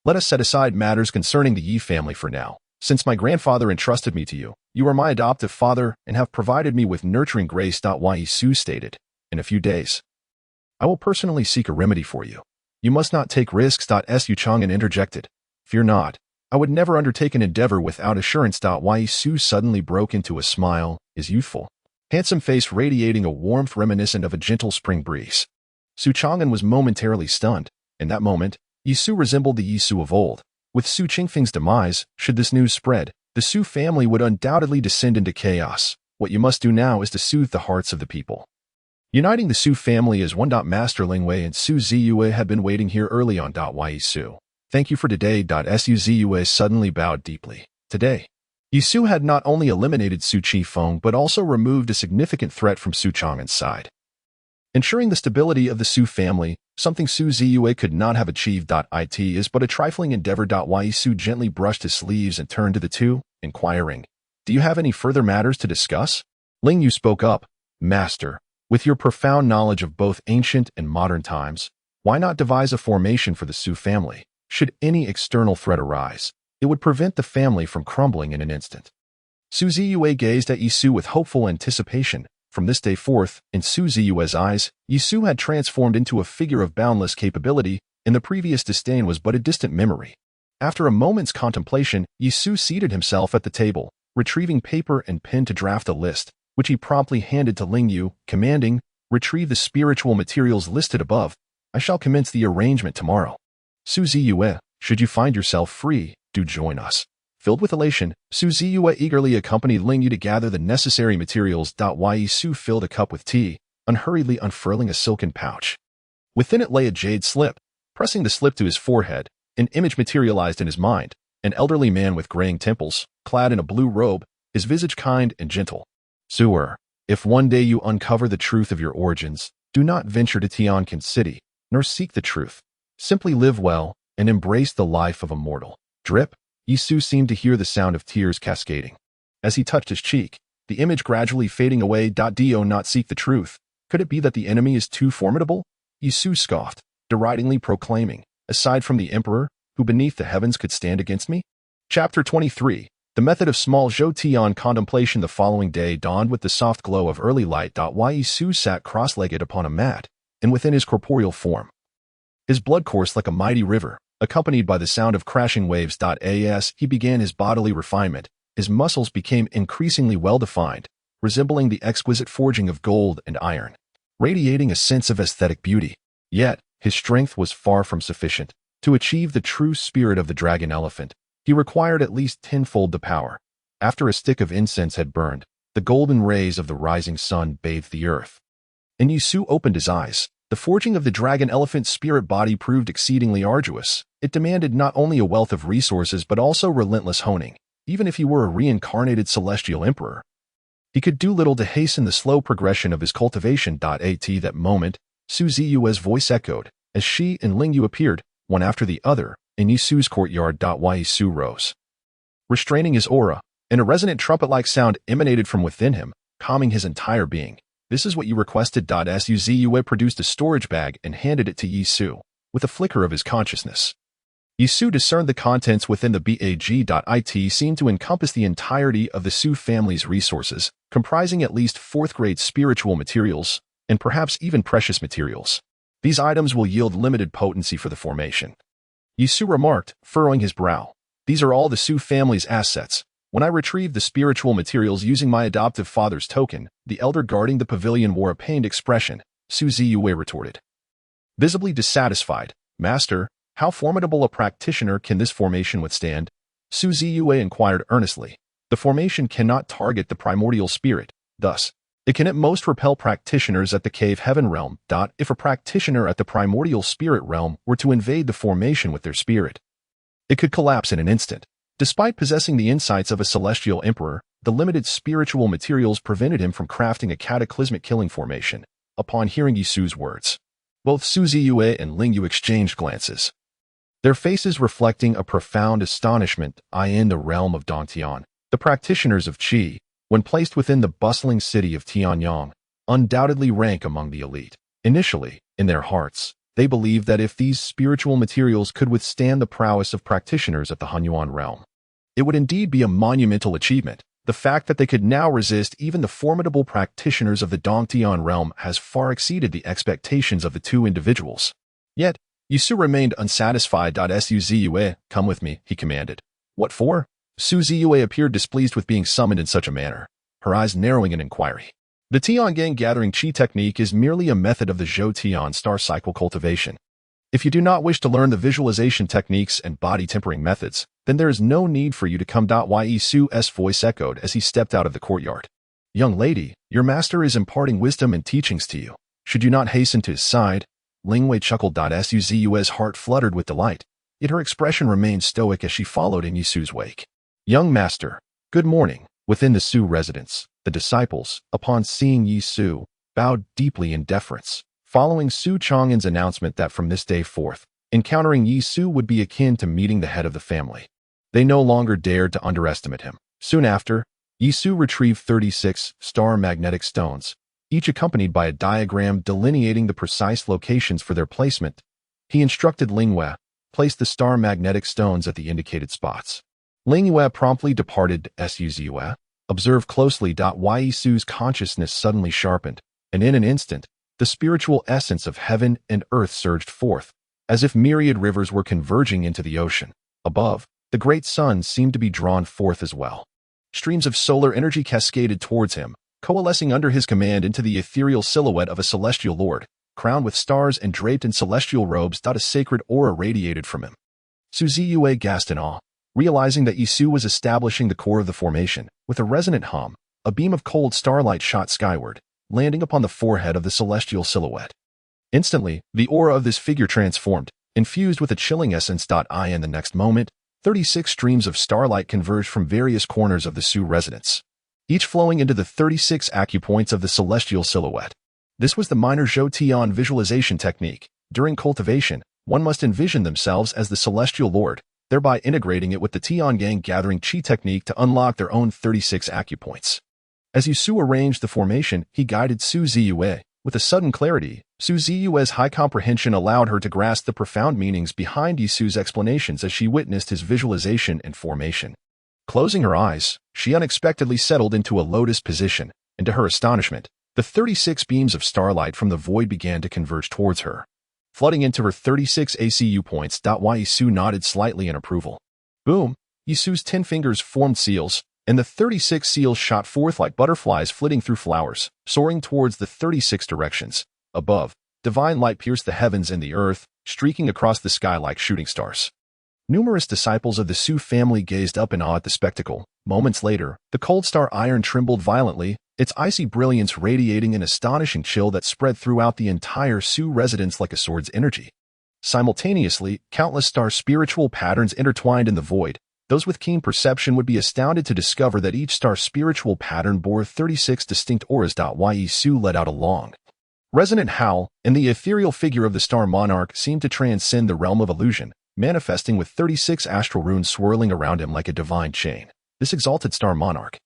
Let us set aside matters concerning the Yi family for now. Since my grandfather entrusted me to you, you are my adoptive father and have provided me with nurturing grace. Yi Su stated. In a few days, I will personally seek a remedy for you. You must not take risks. Su Chang'an interjected. Fear not. I would never undertake an endeavor without assurance. Yi Su suddenly broke into a smile, his youthful, handsome face radiating a warmth reminiscent of a gentle spring breeze. Su Chang'an was momentarily stunned. In that moment, Yi Su resembled the Yi Su of old. With Su Qingfeng's demise, should this news spread, the Su family would undoubtedly descend into chaos. What you must do now is to soothe the hearts of the people. Uniting the Su family as one. Master Lingwei and Su Ziyue had been waiting here early on. Yi Su. Thank you for today. Su Ziyue suddenly bowed deeply. Today, Yi Su had not only eliminated Su Qifeng but also removed a significant threat from Su Chang'an's side, ensuring the stability of the Su family, something Su Ziyue could not have achieved. It is but a trifling endeavor. Yi Su gently brushed his sleeves and turned to the two, inquiring, Do you have any further matters to discuss? Ling Yu spoke up. Master, with your profound knowledge of both ancient and modern times, why not devise a formation for the Su family? Should any external threat arise, it would prevent the family from crumbling in an instant. Su Ziyue gazed at Yi Su with hopeful anticipation. From this day forth, in Su Ziyue's eyes, Yi Su had transformed into a figure of boundless capability, and the previous disdain was but a distant memory. After a moment's contemplation, Yi Su seated himself at the table, retrieving paper and pen to draft a list, which he promptly handed to Ling Yu, commanding, Retrieve the spiritual materials listed above. I shall commence the arrangement tomorrow. Su Ziyue, should you find yourself free, do join us. Filled with elation, Su Ziyue eagerly accompanied Ling Yu to gather the necessary materials. Yi Su filled a cup with tea, unhurriedly unfurling a silken pouch. Within it lay a jade slip. Pressing the slip to his forehead, an image materialized in his mind, an elderly man with graying temples, clad in a blue robe, his visage kind and gentle. Su'er, if one day you uncover the truth of your origins, do not venture to Tianqin City, nor seek the truth. Simply live well and embrace the life of a mortal. Drip. Yisu seemed to hear the sound of tears cascading. As he touched his cheek, the image gradually fading away. Do not seek the truth. Could it be that the enemy is too formidable? Yisu scoffed, deridingly proclaiming, aside from the emperor, who beneath the heavens could stand against me? Chapter 23. The method of small Zhou contemplation. The following day dawned with the soft glow of early light. Yisu sat cross-legged upon a mat, and within his corporeal form. His blood coursed like a mighty river, accompanied by the sound of crashing waves. As he began his bodily refinement, his muscles became increasingly well-defined, resembling the exquisite forging of gold and iron, radiating a sense of aesthetic beauty. Yet, his strength was far from sufficient. To achieve the true spirit of the dragon elephant, he required at least tenfold the power. After a stick of incense had burned, the golden rays of the rising sun bathed the earth. And Yisu opened his eyes. The forging of the dragon elephant's spirit body proved exceedingly arduous. It demanded not only a wealth of resources but also relentless honing. Even if he were a reincarnated celestial emperor, he could do little to hasten the slow progression of his cultivation. At that moment, Ziyue's voice echoed, as she and Lingyu appeared, one after the other, in Yisu's courtyard. Yisu rose, restraining his aura, and a resonant trumpet-like sound emanated from within him, calming his entire being. This is what you requested. Ziyue produced a storage bag and handed it to Yisu, with a flicker of his consciousness. Yisu discerned the contents within the bag. It seemed to encompass the entirety of the Su family's resources, comprising at least fourth-grade spiritual materials, and perhaps even precious materials. These items will yield limited potency for the formation. Yisu remarked, furrowing his brow. These are all the Su family's assets. When I retrieved the spiritual materials using my adoptive father's token, the elder guarding the pavilion wore a pained expression. Ziyue retorted, visibly dissatisfied. Master, how formidable a practitioner can this formation withstand? Ziyue inquired earnestly. The formation cannot target the primordial spirit, thus, it can at most repel practitioners at the cave heaven realm. If a practitioner at the primordial spirit realm were to invade the formation with their spirit, it could collapse in an instant. Despite possessing the insights of a celestial emperor, the limited spiritual materials prevented him from crafting a cataclysmic killing formation. Upon hearing Yisu's words, both Ziyue and Lingyu exchanged glances, their faces reflecting a profound astonishment. In the realm of Dongtian, the practitioners of Qi, when placed within the bustling city of Tianyang, undoubtedly rank among the elite. Initially, in their hearts, they believed that if these spiritual materials could withstand the prowess of practitioners of the Hunyuan realm, it would indeed be a monumental achievement. The fact that they could now resist even the formidable practitioners of the Dongtian realm has far exceeded the expectations of the two individuals. Yet, Yisu remained unsatisfied. Ziyue, come with me, he commanded. What for? Ziyue appeared displeased with being summoned in such a manner, her eyes narrowing in inquiry. The Tiangang gathering Qi technique is merely a method of the Zhou star cycle cultivation. If you do not wish to learn the visualization techniques and body tempering methods, then there is no need for you to come. Yisu's voice echoed as he stepped out of the courtyard. Young lady, your master is imparting wisdom and teachings to you. Should you not hasten to his side? Lingwei chuckled. Ziyue's heart fluttered with delight, yet her expression remained stoic as she followed in Yisu's wake. Young master, good morning. Within the Su residence, the disciples, upon seeing Yisu, bowed deeply in deference, following Su Chang'an's announcement that from this day forth, encountering Yisu would be akin to meeting the head of the family. They no longer dared to underestimate him. Soon after, Yisu retrieved 36 star magnetic stones, each accompanied by a diagram delineating the precise locations for their placement. He instructed Lingwei, place the star magnetic stones at the indicated spots. Lingwei promptly departed. Ziyue observed closely. Yisu's consciousness suddenly sharpened, and in an instant, the spiritual essence of heaven and earth surged forth, as if myriad rivers were converging into the ocean. Above, the great sun seemed to be drawn forth as well. Streams of solar energy cascaded towards him, coalescing under his command into the ethereal silhouette of a celestial lord, crowned with stars and draped in celestial robes. A sacred aura radiated from him. Ziyue gasped in awe, realizing that Yisu was establishing the core of the formation. With a resonant hum, a beam of cold starlight shot skyward, landing upon the forehead of the celestial silhouette. Instantly, the aura of this figure transformed, infused with a chilling essence. In the next moment, 36 streams of starlight converged from various corners of the Su residence, each flowing into the 36 acupoints of the celestial silhouette. This was the minor Zhou visualization technique. During cultivation, one must envision themselves as the celestial lord, thereby integrating it with the Tiangang gathering chi technique to unlock their own 36 acupoints. As Su arranged the formation, he guided Su Ziyue. With a sudden clarity, Su Ziyue's high comprehension allowed her to grasp the profound meanings behind Su's explanations as she witnessed his visualization and formation. Closing her eyes, she unexpectedly settled into a lotus position, and to her astonishment, the 36 beams of starlight from the void began to converge towards her, flooding into her 36 ACU points. Su nodded slightly in approval. Boom! Su's 10 fingers formed seals, and the 36 seals shot forth like butterflies flitting through flowers, soaring towards the 36 directions. Above, divine light pierced the heavens and the earth, streaking across the sky like shooting stars. Numerous disciples of the Su family gazed up in awe at the spectacle. Moments later, the cold star iron trembled violently, its icy brilliance radiating an astonishing chill that spread throughout the entire Su residence like a sword's energy. Simultaneously, countless star spiritual patterns intertwined in the void. Those with keen perception would be astounded to discover that each star spiritual pattern bore 36 distinct auras. Su let out a long, resonant howl, and the ethereal figure of the star monarch seemed to transcend the realm of illusion, manifesting with 36 astral runes swirling around him like a divine chain. This exalted star monarch,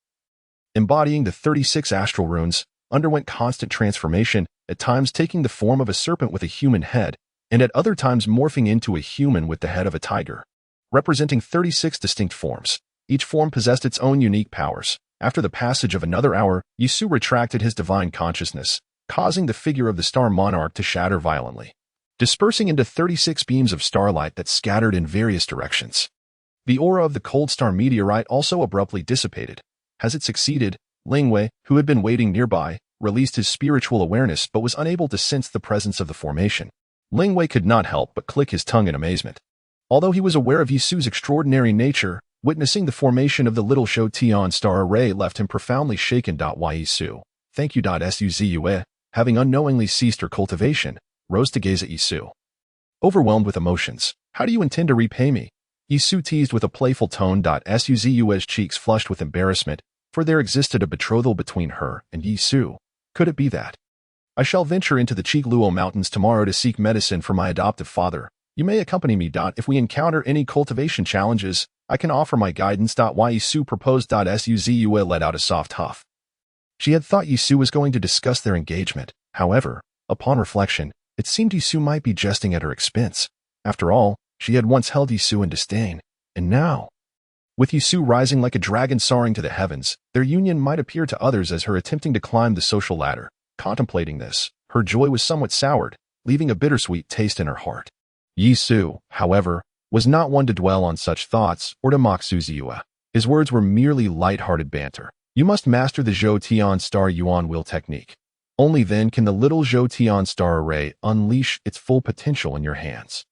embodying the 36 astral runes, underwent constant transformation, at times taking the form of a serpent with a human head, and at other times morphing into a human with the head of a tiger. Representing 36 distinct forms, each form possessed its own unique powers. After the passage of another hour, Su retracted his divine consciousness, causing the figure of the star monarch to shatter violently, dispersing into 36 beams of starlight that scattered in various directions. The aura of the cold star meteorite also abruptly dissipated. As it succeeded, Lingwei, who had been waiting nearby, released his spiritual awareness but was unable to sense the presence of the formation. Lingwei could not help but click his tongue in amazement. Although he was aware of Su's extraordinary nature, witnessing the formation of the little Shou Tian star array left him profoundly shaken. Su, thank you. Su Ziyue, having unknowingly ceased her cultivation, rose to gaze at Su. Overwhelmed with emotions, how do you intend to repay me? Su teased with a playful tone. Su Ziyue's cheeks flushed with embarrassment, for there existed a betrothal between her and Su. Could it be that? I shall venture into the Qigluo Mountains tomorrow to seek medicine for my adoptive father. You may accompany me. If we encounter any cultivation challenges, I can offer my guidance. Su proposed. Su Ziyue let out a soft huff. She had thought Su was going to discuss their engagement. However, upon reflection, it seemed Su might be jesting at her expense. After all, she had once held Su in disdain, and now, with Su rising like a dragon soaring to the heavens, their union might appear to others as her attempting to climb the social ladder. Contemplating this, her joy was somewhat soured, leaving a bittersweet taste in her heart. Su, however, was not one to dwell on such thoughts or to mock Su Ziyue. His words were merely light-hearted banter. You must master the Zhou Tian star Yuan will technique. Only then can the little Zhou Tian star array unleash its full potential in your hands.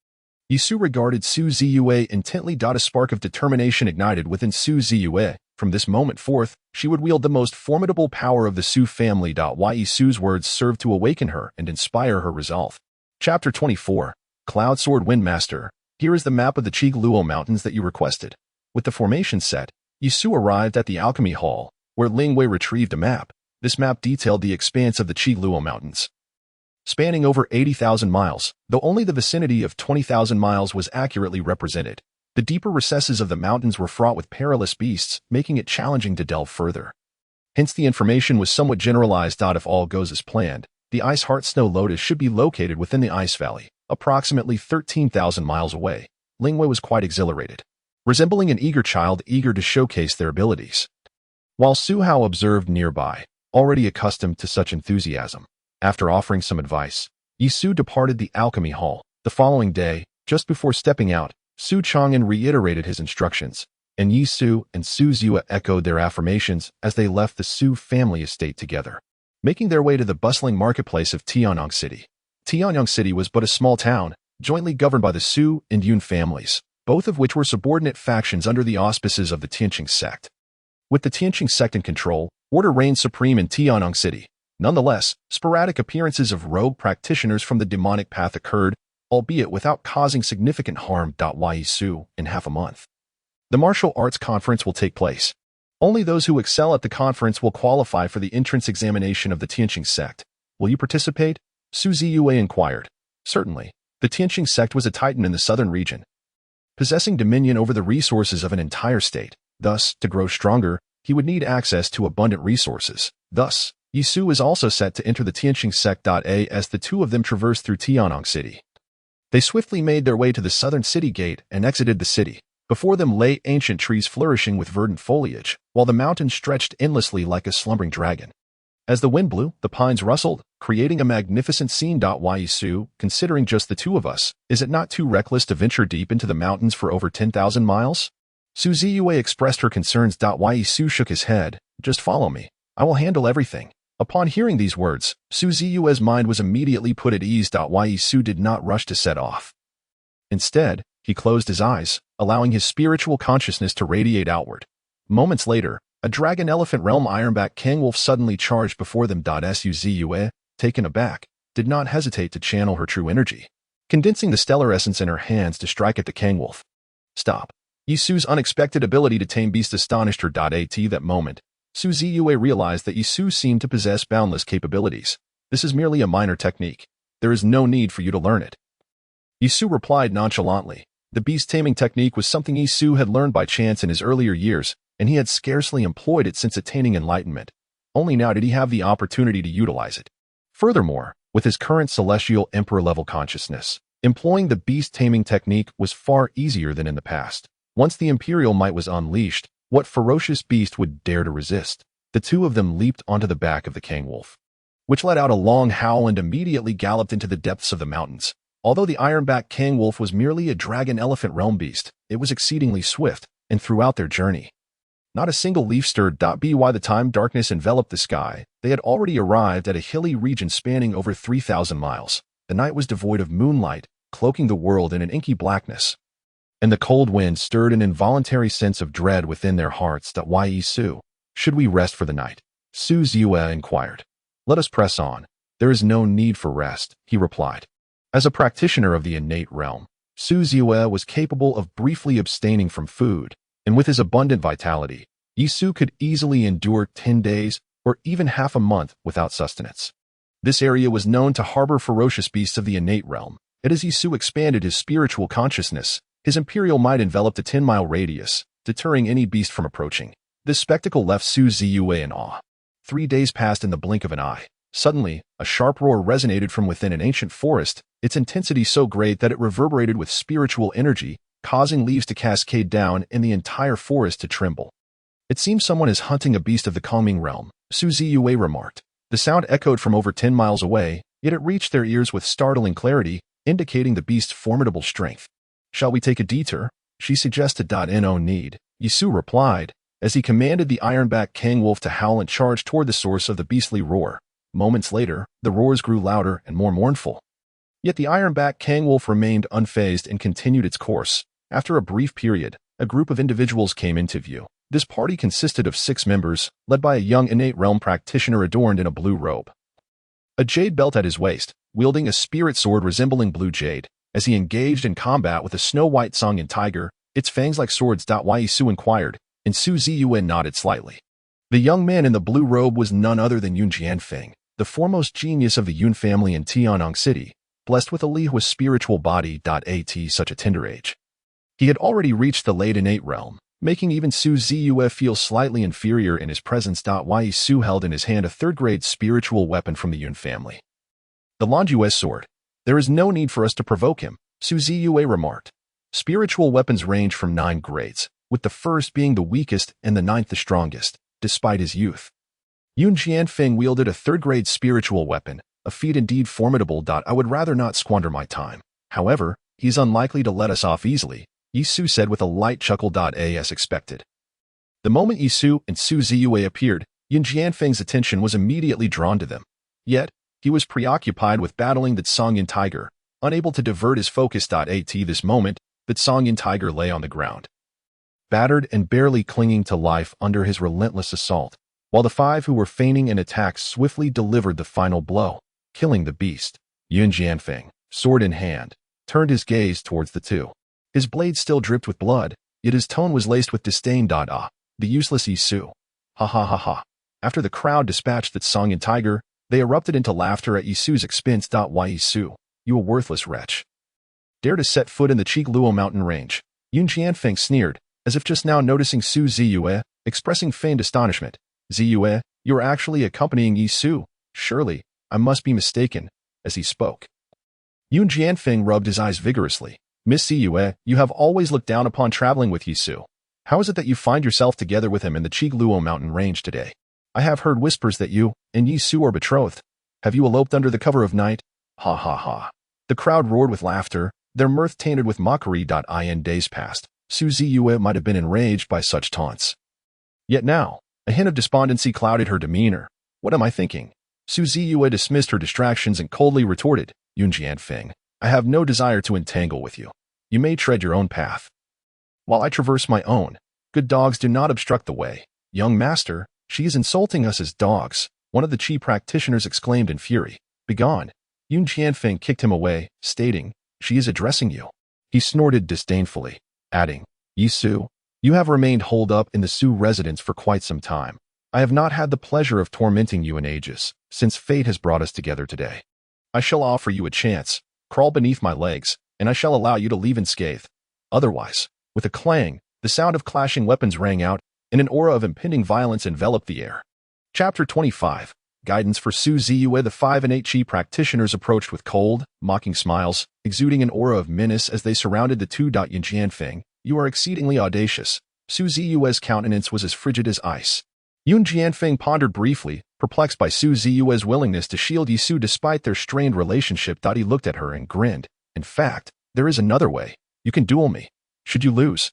Su regarded Su Ziyue intently. A spark of determination ignited within Su Ziyue. From this moment forth, she would wield the most formidable power of the Su family. Su's words served to awaken her and inspire her resolve. Chapter 24. Cloud Sword Windmaster, here is the map of the Qigluo Mountains that you requested. With the formation set, Su arrived at the alchemy hall, where Lingwei retrieved a map. This map detailed the expanse of the Qigluo Mountains, spanning over 80,000 miles, though only the vicinity of 20,000 miles was accurately represented. The deeper recesses of the mountains were fraught with perilous beasts, making it challenging to delve further. Hence the information was somewhat generalized. If all goes as planned, the Ice Heart Snow Lotus should be located within the Ice Valley, approximately 13,000 miles away. Lingwei was quite exhilarated, resembling an eager child eager to showcase their abilities. While Su Hao observed nearby, already accustomed to such enthusiasm, after offering some advice, Su departed the alchemy hall. The following day, just before stepping out, Su Chang'an reiterated his instructions, and Su and Su Ziyue echoed their affirmations as they left the Su family estate together, making their way to the bustling marketplace of Tianyang City. Tianyang City was but a small town, jointly governed by the Su and Yun families, both of which were subordinate factions under the auspices of the Tianqing sect. With the Tianqing sect in control, order reigned supreme in Tianyang City. Nonetheless, sporadic appearances of rogue practitioners from the demonic path occurred, albeit without causing significant harm. Su, in half a month, the martial arts conference will take place. Only those who excel at the conference will qualify for the entrance examination of the Tianqing sect. Will you participate? Su Ziyue inquired. Certainly. The Tianqing sect was a titan in the southern region, possessing dominion over the resources of an entire state. Thus, to grow stronger, he would need access to abundant resources. Thus, Yisu is also set to enter the Tianqing sect. As the two of them traversed through Tianyang City, they swiftly made their way to the southern city gate and exited the city. Before them lay ancient trees flourishing with verdant foliage, while the mountains stretched endlessly like a slumbering dragon. As the wind blew, the pines rustled, creating a magnificent scene. Yisu, considering just the two of us, is it not too reckless to venture deep into the mountains for over 10,000 miles? Ziyue expressed her concerns. Yisu shook his head. Just follow me. I will handle everything. Upon hearing these words, Ziyue's mind was immediately put at ease. Yisu did not rush to set off. Instead, he closed his eyes, allowing his spiritual consciousness to radiate outward. Moments later, a dragon elephant realm ironback king wolf suddenly charged before them. Ziyue, taken aback, did not hesitate to channel her true energy, condensing the stellar essence in her hands to strike at the king wolf. Stop. Yisu's unexpected ability to tame beasts astonished her. At that moment, Ziyue realized that Yisu seemed to possess boundless capabilities. This is merely a minor technique. There is no need for you to learn it. Yisu replied nonchalantly. The beast-taming technique was something Yisu had learned by chance in his earlier years, and he had scarcely employed it since attaining enlightenment. Only now did he have the opportunity to utilize it. Furthermore, with his current Celestial Emperor-level consciousness, employing the beast-taming technique was far easier than in the past. Once the Imperial might was unleashed, what ferocious beast would dare to resist? The two of them leaped onto the back of the king wolf, which let out a long howl and immediately galloped into the depths of the mountains. Although the ironback king wolf was merely a dragon elephant realm beast, it was exceedingly swift, and throughout their journey, not a single leaf stirred. By the time darkness enveloped the sky, they had already arrived at a hilly region spanning over 3,000 miles. The night was devoid of moonlight, cloaking the world in an inky blackness, and the cold wind stirred an involuntary sense of dread within their hearts. Yisu, should we rest for the night? Ziyue inquired. Let us press on. There is no need for rest, he replied. As a practitioner of the innate realm, Ziyue was capable of briefly abstaining from food, and with his abundant vitality, Yisu could easily endure 10 days or even half a month without sustenance. This area was known to harbor ferocious beasts of the innate realm, and as Yisu expanded his spiritual consciousness, his imperial might enveloped a 10-mile radius, deterring any beast from approaching. This spectacle left Ziyue in awe. 3 days passed in the blink of an eye. Suddenly, a sharp roar resonated from within an ancient forest, its intensity so great that it reverberated with spiritual energy, causing leaves to cascade down and the entire forest to tremble. It seems someone is hunting a beast of the calming realm, Ziyue remarked. The sound echoed from over 10 miles away, yet it reached their ears with startling clarity, indicating the beast's formidable strength. Shall we take a detour? She suggested. No need, Yisu replied, as he commanded the ironback king wolf to howl and charge toward the source of the beastly roar. Moments later, the roars grew louder and more mournful. Yet the ironback king wolf remained unfazed and continued its course. After a brief period, a group of individuals came into view. This party consisted of 6 members, led by a young innate realm practitioner adorned in a blue robe, a jade belt at his waist, wielding a spirit sword resembling blue jade. As he engaged in combat with a snow-white Songyun tiger, its fangs like swords. Yisu inquired, and Ziyue nodded slightly. The young man in the blue robe was none other than Yun Jianfang, the foremost genius of the Yun family in Tianyang City, blessed with a Lihua's spiritual body. At such a tender age, he had already reached the late innate realm, making even Ziyue feel slightly inferior in his presence. Yisu held in his hand a third-grade spiritual weapon from the Yun family, the Longjue's sword. There is no need for us to provoke him, Ziyue remarked. Spiritual weapons range from 9 grades, with the first being the weakest and the 9th the strongest, despite his youth. Yun Jianfang wielded a third-grade spiritual weapon, a feat indeed formidable. I would rather not squander my time. However, he's unlikely to let us off easily, Yisu said with a light chuckle. As expected. The moment Yisu and Ziyue appeared, Yun Jianfang's attention was immediately drawn to them. Yet, he was preoccupied with battling that Songyun tiger, unable to divert his focus. At this moment, that Songyun tiger lay on the ground, battered and barely clinging to life under his relentless assault, while the 5 who were feigning an attack swiftly delivered the final blow, killing the beast. Yun Jianfang, sword in hand, turned his gaze towards the two. His blade still dripped with blood, yet his tone was laced with disdain. The useless Yisu. Ha ha ha ha. After the crowd dispatched that Songyun tiger, they erupted into laughter at Yisu's expense. Yisu, you a worthless wretch. Dare to set foot in the Chigluo mountain range. Yun Jianfang sneered, as if just now noticing Su Ziyue, expressing feigned astonishment. Ziyue, you are actually accompanying Yi Su. Surely, I must be mistaken, as he spoke. Yun Jianfang rubbed his eyes vigorously. Miss Ziyue, you have always looked down upon traveling with Yi Su. How is it that you find yourself together with him in the Qigluo mountain range today? I have heard whispers that you and Yi Su are betrothed. Have you eloped under the cover of night? Ha ha ha. The crowd roared with laughter, their mirth tainted with mockery. In days past, Su Ziyue might have been enraged by such taunts. Yet now, a hint of despondency clouded her demeanor. What am I thinking? Su Ziyue dismissed her distractions and coldly retorted, Yun Jianfang, I have no desire to entangle with you. You may tread your own path, while I traverse my own. Good dogs do not obstruct the way. Young master, she is insulting us as dogs, one of the Qi practitioners exclaimed in fury. Begone. Yun Jianfang kicked him away, stating, she is addressing you. He snorted disdainfully, adding, Yi Su, you have remained holed up in the Su residence for quite some time. I have not had the pleasure of tormenting you in ages, since fate has brought us together today. I shall offer you a chance. Crawl beneath my legs, and I shall allow you to leave unscathed. Otherwise, with a clang, the sound of clashing weapons rang out, and an aura of impending violence enveloped the air. Chapter 25. Guidance for Su Ziyue. The 5 and 8 Qi practitioners approached with cold, mocking smiles, exuding an aura of menace as they surrounded the 2. Yun Jianfang, you are exceedingly audacious. Su Ziyue's countenance was as frigid as ice. Yun Jianfang pondered briefly, perplexed by Su Ziyue's willingness to shield Yi Su despite their strained relationship. He looked at her and grinned. In fact, there is another way. You can duel me. Should you lose,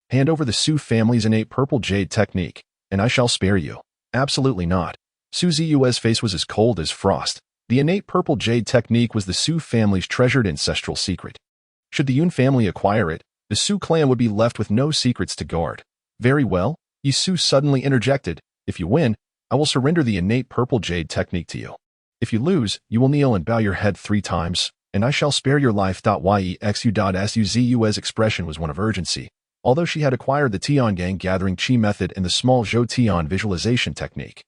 hand over the Su family's innate purple jade technique, and I shall spare you. Absolutely not. Su Ziyue's face was as cold as frost. The innate purple jade technique was the Su family's treasured ancestral secret. Should the Yun family acquire it, the Su clan would be left with no secrets to guard. Very well, Yi Su suddenly interjected. If you win, I will surrender the innate purple jade technique to you. If you lose, you will kneel and bow your head 3 times, and I shall spare your life. Yexu. Su Ziyue's expression was one of urgency, although she had acquired the Tiangang gathering Qi method and the small Zhou Tian visualization technique.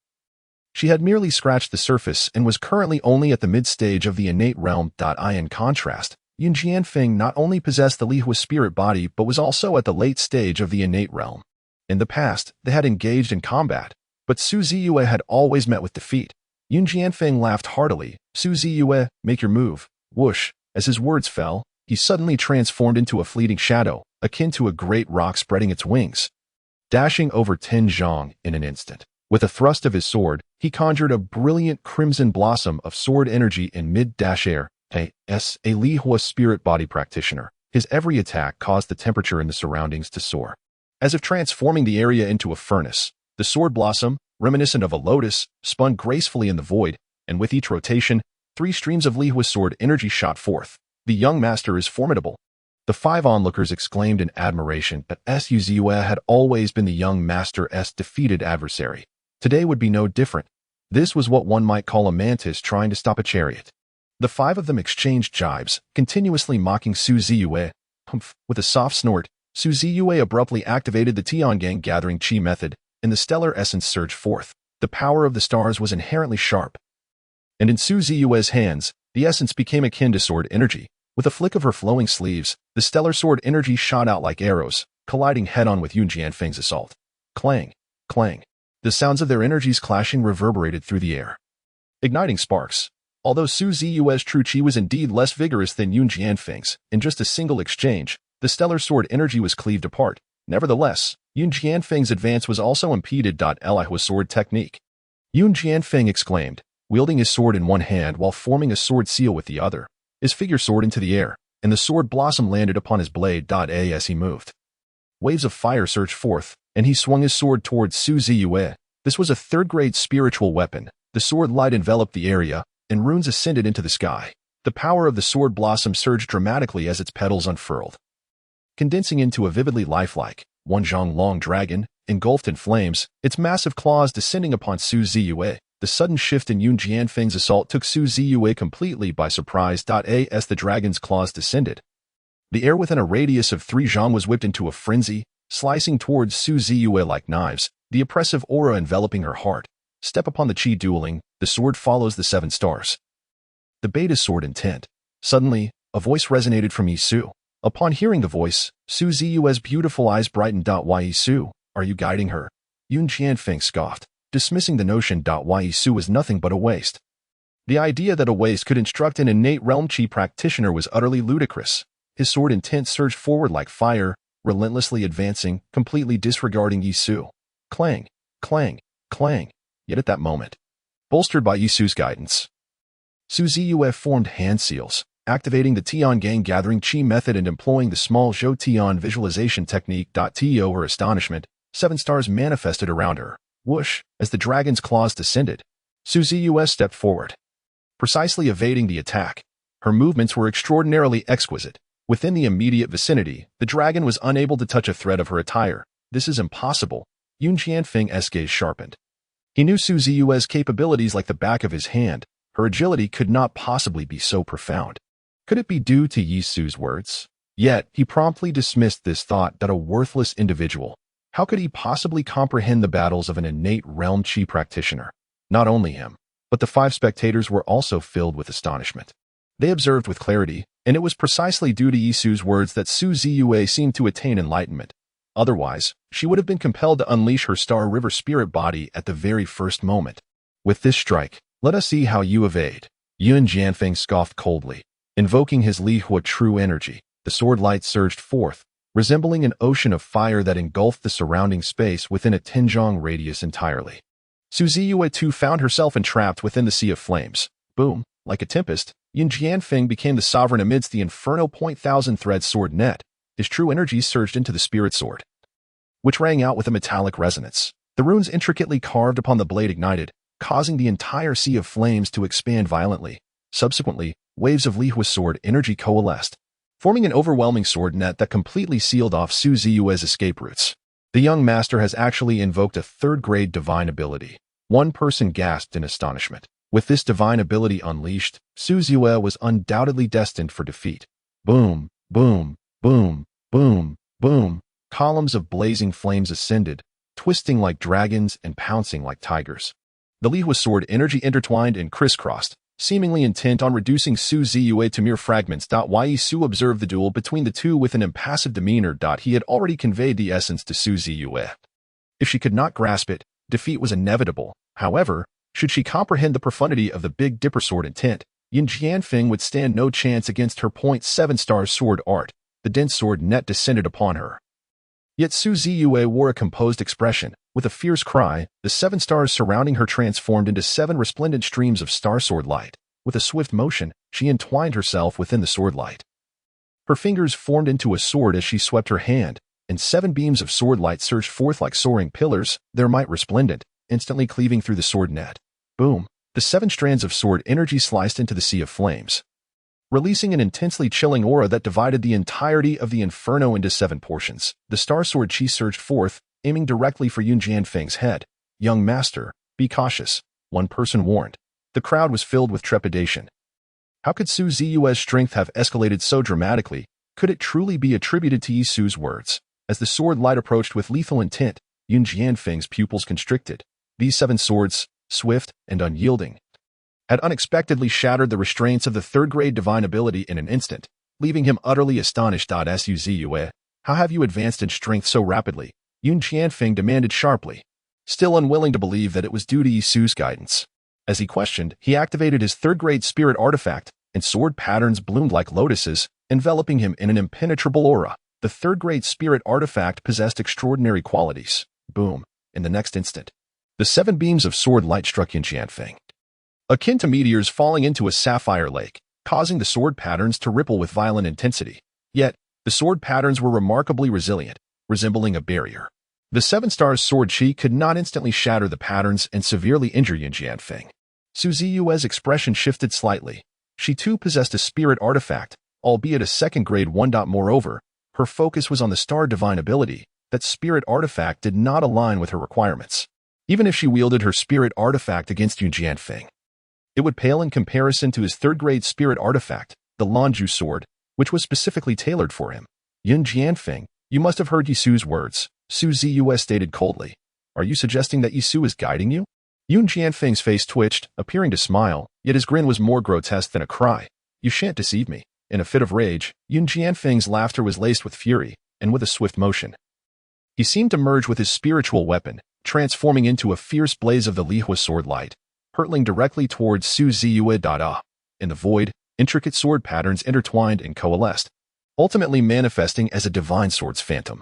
She had merely scratched the surface and was currently only at the mid-stage of the innate realm. In contrast, Yun Jianfang not only possessed the Lihua spirit body but was also at the late stage of the innate realm. In the past, they had engaged in combat, but Su Ziyue had always met with defeat. Yun Jianfang laughed heartily. Su Ziyue, make your move. Whoosh. As his words fell, he suddenly transformed into a fleeting shadow, akin to a great rock spreading its wings, dashing over 10 zhang in an instant. With a thrust of his sword, he conjured a brilliant crimson blossom of sword energy in mid-air. A Lihua spirit body practitioner. His every attack caused the temperature in the surroundings to soar. As if transforming the area into a furnace, the sword blossom, reminiscent of a lotus, spun gracefully in the void, and with each rotation, 3 streams of Lihua sword energy shot forth. The young master is formidable. The 5 onlookers exclaimed in admiration that Su Ziyue had always been the young master's defeated adversary. Today would be no different. This was what one might call a mantis trying to stop a chariot. The 5 of them exchanged jibes, continuously mocking Su Ziyue. Humph. With a soft snort, Su Ziyue abruptly activated the Tiangang gathering Qi method, and the stellar essence surged forth. The power of the stars was inherently sharp. And in Su Ziyue's hands, the essence became akin to sword energy. With a flick of her flowing sleeves, the stellar sword energy shot out like arrows, colliding head-on with Yun Jianfang's assault. Clang, clang. The sounds of their energies clashing reverberated through the air, igniting sparks. Although Su Ziyue's true qi was indeed less vigorous than Yun Jianfang's, in just a single exchange, the stellar sword energy was cleaved apart. Nevertheless, Yun Jianfang's advance was also impeded. Lihua sword technique. Yun Jianfang exclaimed, wielding his sword in one hand while forming a sword seal with the other. His figure soared into the air, and the sword blossom landed upon his blade. As he moved, waves of fire surged forth, and he swung his sword towards Su Ziyue. This was a 3rd-grade spiritual weapon. The sword light enveloped the area, and runes ascended into the sky. The power of the sword blossom surged dramatically as its petals unfurled, condensing into a vividly lifelike, 1 zhang long dragon, engulfed in flames, its massive claws descending upon Su Ziyue. The sudden shift in Yun Jianfang's assault took Su Ziyue completely by surprise. As the dragon's claws descended, the air within a radius of 3 zhang was whipped into a frenzy, slicing towards Su Ziyue like knives, the oppressive aura enveloping her heart. Step upon the qi dueling, the sword follows the 7 stars. The beta sword intent. Suddenly, a voice resonated from Yi Su. Upon hearing the voice, Ziyue's beautiful eyes brightened. Yi Su, are you guiding her? Yun Jianfang scoffed, dismissing the notion. Yi Su was nothing but a waste. The idea that a waste could instruct an innate realm chi practitioner was utterly ludicrous. His sword intent surged forward like fire, relentlessly advancing, completely disregarding Yi Su. Clang, clang, clang. Yet at that moment, bolstered by Yi Su's guidance, Ziyue formed hand seals, activating the Tian Gang gathering chi method and employing the small Zhou Tian visualization technique. To her astonishment, 7 stars manifested around her. Whoosh, as the dragon's claws descended, Ziyue stepped forward, precisely evading the attack. Her movements were extraordinarily exquisite. Within the immediate vicinity, the dragon was unable to touch a thread of her attire. This is impossible. Yun Jianfang's gaze sharpened. He knew Ziyue's capabilities like the back of his hand. Her agility could not possibly be so profound. Could it be due to Yi Su's words? Yet, he promptly dismissed this thought that a worthless individual. How could he possibly comprehend the battles of an innate realm chi practitioner? Not only him, but the 5 spectators were also filled with astonishment. They observed with clarity, and it was precisely due to Yi Su's words that Ziyue seemed to attain enlightenment. Otherwise, she would have been compelled to unleash her Star River spirit body at the very first moment. With this strike, let us see how you evade. Yun Jianfang scoffed coldly. Invoking his Li Hua true energy, the sword light surged forth, resembling an ocean of fire that engulfed the surrounding space within a Tianzhong radius entirely. Ziyue too found herself entrapped within the sea of flames. Boom, like a tempest, Yun Jianfang became the sovereign amidst the inferno. 1,000-thread sword net. His true energy surged into the spirit sword, which rang out with a metallic resonance. The runes intricately carved upon the blade ignited, causing the entire sea of flames to expand violently. Subsequently, waves of Li Hua's sword energy coalesced, forming an overwhelming sword net that completely sealed off Ziyue's escape routes. The young master has actually invoked a 3rd-grade divine ability. One person gasped in astonishment. With this divine ability unleashed, Ziyue was undoubtedly destined for defeat. Boom, boom, boom, boom, boom. Columns of blazing flames ascended, twisting like dragons and pouncing like tigers. The Li Hua sword energy intertwined and crisscrossed, seemingly intent on reducing Ziyue to mere fragments. Yi Su observed the duel between the two with an impassive demeanor. He had already conveyed the essence to Ziyue. If she could not grasp it, defeat was inevitable. However, should she comprehend the profundity of the Big Dipper sword intent, Yun Jianfang would stand no chance against her 7 star sword art. The dense sword net descended upon her. Yet Ziyue wore a composed expression. With a fierce cry, the 7 stars surrounding her transformed into 7 resplendent streams of star sword light. With a swift motion, she entwined herself within the sword light. Her fingers formed into a sword as she swept her hand, and 7 beams of sword light surged forth like soaring pillars, their might resplendent, instantly cleaving through the sword net. Boom! The 7 strands of sword energy sliced into the sea of flames, releasing an intensely chilling aura that divided the entirety of the inferno into 7 portions. The star sword chi surged forth, aiming directly for Yun Jianfang's head. Young master, be cautious, one person warned. The crowd was filled with trepidation. How could Ziyue's strength have escalated so dramatically? Could it truly be attributed to Yi Su's words? As the sword light approached with lethal intent, Yun Jianfang's pupils constricted. These 7 swords, swift and unyielding, had unexpectedly shattered the restraints of the 3rd-grade divine ability in an instant, leaving him utterly astonished. Ziyue, how have you advanced in strength so rapidly? Yun Jianfang demanded sharply, still unwilling to believe that it was due to Yi Su's guidance. As he questioned, he activated his 3rd-grade spirit artifact, and sword patterns bloomed like lotuses, enveloping him in an impenetrable aura. The 3rd-grade spirit artifact possessed extraordinary qualities. Boom! In the next instant, the 7 beams of sword light struck Yun Jianfang, akin to meteors falling into a sapphire lake, causing the sword patterns to ripple with violent intensity. Yet, the sword patterns were remarkably resilient, resembling a barrier. The 7 stars sword chi could not instantly shatter the patterns and severely injure Yun Jianfang. Ziyue's expression shifted slightly. She too possessed a spirit artifact, albeit a 2nd-grade one. Moreover, her focus was on the star divine ability. That spirit artifact did not align with her requirements. Even if she wielded her spirit artifact against Yun Jianfang, it would pale in comparison to his 3rd-grade spirit artifact, the Lanju sword, which was specifically tailored for him. Yun Jianfang, you must have heard Yi Su's words, Ziyue stated coldly. Are you suggesting that Yi Su is guiding you? Yun Jianfang's face twitched, appearing to smile, yet his grin was more grotesque than a cry. You shan't deceive me. In a fit of rage, Yun Jianfang's laughter was laced with fury, and with a swift motion, he seemed to merge with his spiritual weapon, transforming into a fierce blaze of the Lihua sword light, hurtling directly towards Su Ziyue. In the void, intricate sword patterns intertwined and coalesced, ultimately manifesting as a divine sword's phantom.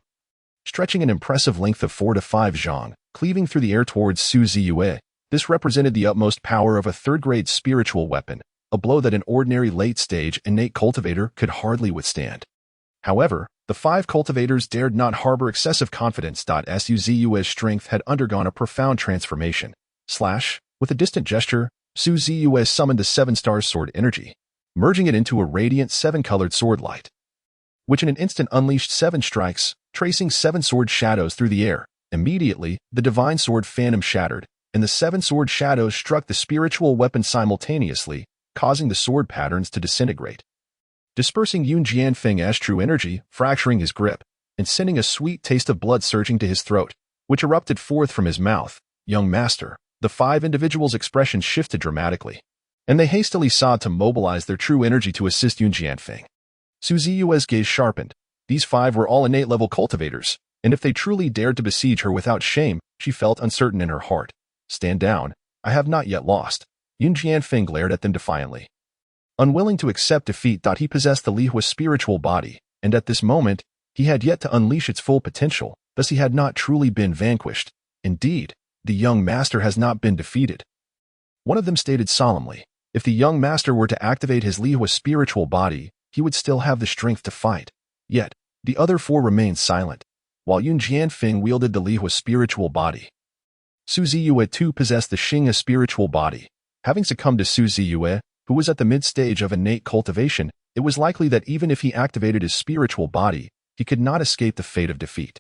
Stretching an impressive length of 4 to 5 zhang, cleaving through the air towards Su Ziyue, this represented the utmost power of a third-grade spiritual weapon, a blow that an ordinary late-stage innate cultivator could hardly withstand. However, the 5 cultivators dared not harbor excessive confidence. Su Ziyue's strength had undergone a profound transformation. With a distant gesture, Su Ziyue summoned the 7-star sword energy, merging it into a radiant 7-colored sword light, which in an instant unleashed 7 strikes, tracing 7 sword shadows through the air. Immediately, the divine sword phantom shattered, and the 7 sword shadows struck the spiritual weapon simultaneously, causing the sword patterns to disintegrate, dispersing Yun Jianfang's true energy, fracturing his grip, and sending a sweet taste of blood surging to his throat, which erupted forth from his mouth. Young master, the 5 individuals' expressions shifted dramatically, and they hastily sought to mobilize their true energy to assist Yun Jianfang. Su Ziyue's gaze sharpened. These 5 were all innate-level cultivators, and if they truly dared to besiege her without shame, she felt uncertain in her heart. Stand down, I have not yet lost. Yun Jianfang glared at them defiantly. Unwilling to accept defeat, he possessed the Lihua's spiritual body, and at this moment, he had yet to unleash its full potential, thus he had not truly been vanquished. Indeed, the young master has not been defeated. One of them stated solemnly, if the young master were to activate his Lihua's spiritual body, he would still have the strength to fight. Yet, the other 4 remained silent, while Yun Jianfang wielded the Lihua's spiritual body. Su Ziyue too possessed the Xinghe spiritual body. Having succumbed to Su Ziyue, who was at the mid-stage of innate cultivation, it was likely that even if he activated his spiritual body, he could not escape the fate of defeat.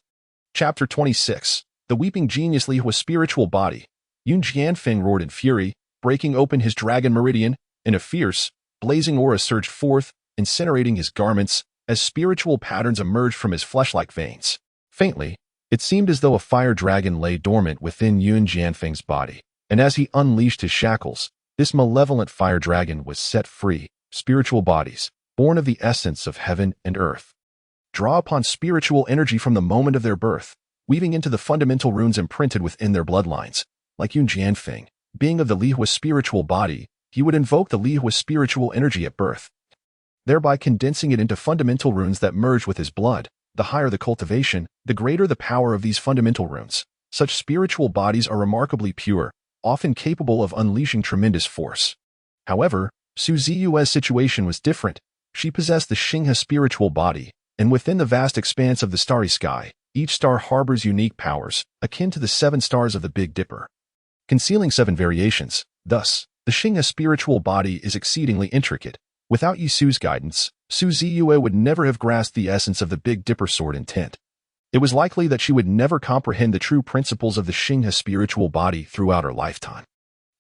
Chapter 26. The Weeping Genius Lihua's spiritual body. Yun Jianfang roared in fury, breaking open his dragon meridian, and a fierce, blazing aura surged forth, incinerating his garments, as spiritual patterns emerged from his flesh-like veins. Faintly, it seemed as though a fire dragon lay dormant within Yun Jianfang's body, and as he unleashed his shackles, this malevolent fire dragon was set free. Spiritual bodies, born of the essence of heaven and earth, draw upon spiritual energy from the moment of their birth, weaving into the fundamental runes imprinted within their bloodlines. Like Yun Jianfang, being of the Lihua spiritual body, he would invoke the Lihua spiritual energy at birth, thereby condensing it into fundamental runes that merge with his blood. The higher the cultivation, the greater the power of these fundamental runes. Such spiritual bodies are remarkably pure, often capable of unleashing tremendous force. However, Su Ziyue's situation was different. She possessed the Xinghe spiritual body, and within the vast expanse of the starry sky, each star harbors unique powers, akin to the 7 stars of the Big Dipper, concealing 7 variations. Thus, the Xinghe spiritual body is exceedingly intricate. Without Yisu's guidance, Su Ziyue would never have grasped the essence of the Big Dipper sword intent. It was likely that she would never comprehend the true principles of the Xinghe spiritual body throughout her lifetime.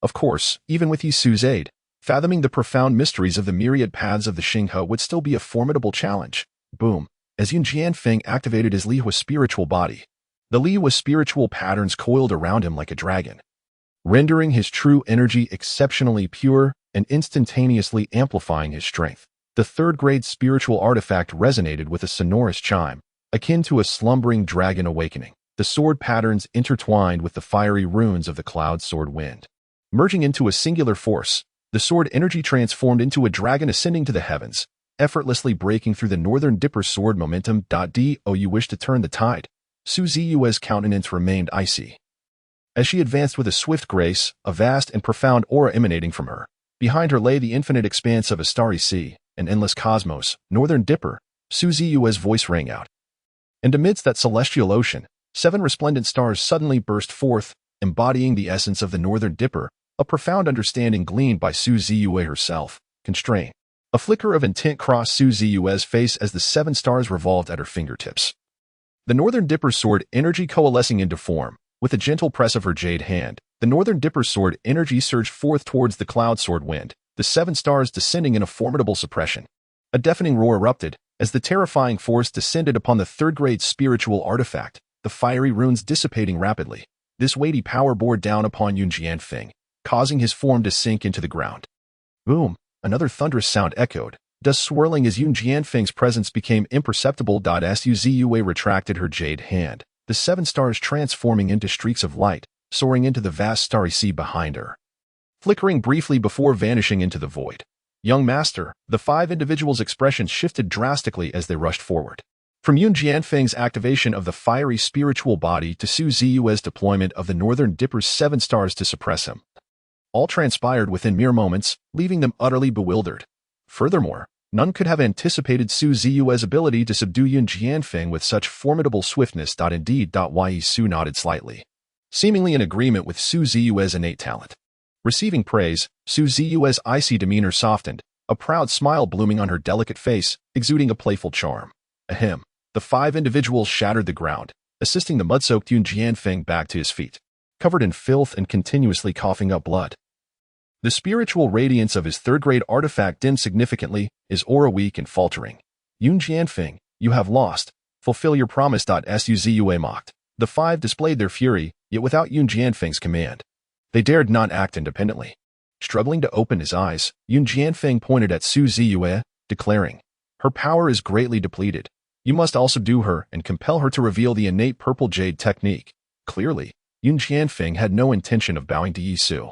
Of course, even with Yisu's aid, fathoming the profound mysteries of the myriad paths of the Xinghe would still be a formidable challenge. Boom! As Yun Jianfang activated his Lihua spiritual body, the Lihua spiritual patterns coiled around him like a dragon, rendering his true energy exceptionally pure and instantaneously amplifying his strength. The 3rd-grade spiritual artifact resonated with a sonorous chime, akin to a slumbering dragon awakening. The sword patterns intertwined with the fiery runes of the cloud sword wind. Merging into a singular force, the sword energy transformed into a dragon ascending to the heavens, effortlessly breaking through the Northern Dipper's sword momentum. Do you wish to turn the tide? Su Ziyue's countenance remained icy, as she advanced with a swift grace, a vast and profound aura emanating from her. Behind her lay the infinite expanse of a starry sea, an endless cosmos. Northern Dipper, Su Ziyue's voice rang out. And amidst that celestial ocean, 7 resplendent stars suddenly burst forth, embodying the essence of the Northern Dipper. A profound understanding gleaned by Su Ziyue herself. Constraint. A flicker of intent crossed Su Ziyue's face as the 7 stars revolved at her fingertips. The Northern Dipper's sword energy coalescing into form. With a gentle press of her jade hand, the Northern Dipper's sword energy surged forth towards the cloud sword wind, the 7 stars descending in a formidable suppression. A deafening roar erupted, as the terrifying force descended upon the 3rd-grade spiritual artifact, the fiery runes dissipating rapidly. This weighty power bore down upon Yun Jianfang, causing his form to sink into the ground. Boom! Another thunderous sound echoed, dust swirling as Yun Jianfang's presence became imperceptible. Ziyue retracted her jade hand, the 7 stars transforming into streaks of light, soaring into the vast starry sea behind her, flickering briefly before vanishing into the void. Young Master, the 5 individuals' expressions shifted drastically as they rushed forward. From Yun Jianfang's activation of the fiery spiritual body to Su Ziyue's deployment of the Northern Dipper's 7 stars to suppress him, all transpired within mere moments, leaving them utterly bewildered. Furthermore, none could have anticipated Su Ziyue's ability to subdue Yun Jianfang with such formidable swiftness. Indeed, Yi Su nodded slightly, seemingly in agreement with Su Ziyue's innate talent. Receiving praise, Su Ziyue's icy demeanor softened, a proud smile blooming on her delicate face, exuding a playful charm. Ahem. The 5 individuals shattered the ground, assisting the mud-soaked Yun Jianfang back to his feet, covered in filth and continuously coughing up blood. The spiritual radiance of his 3rd-grade artifact dimmed significantly, his aura weak and faltering. Yun Jianfang, you have lost. Fulfill your promise. Su Ziyue mocked. The 5 displayed their fury, yet without Yun Jianfang's command. They dared not act independently. Struggling to open his eyes, Yun Jianfang pointed at Su Ziyue, declaring, "Her power is greatly depleted. You must all subdue her and compel her to reveal the innate purple jade technique." Clearly, Yun Jianfang had no intention of bowing to Yi Su.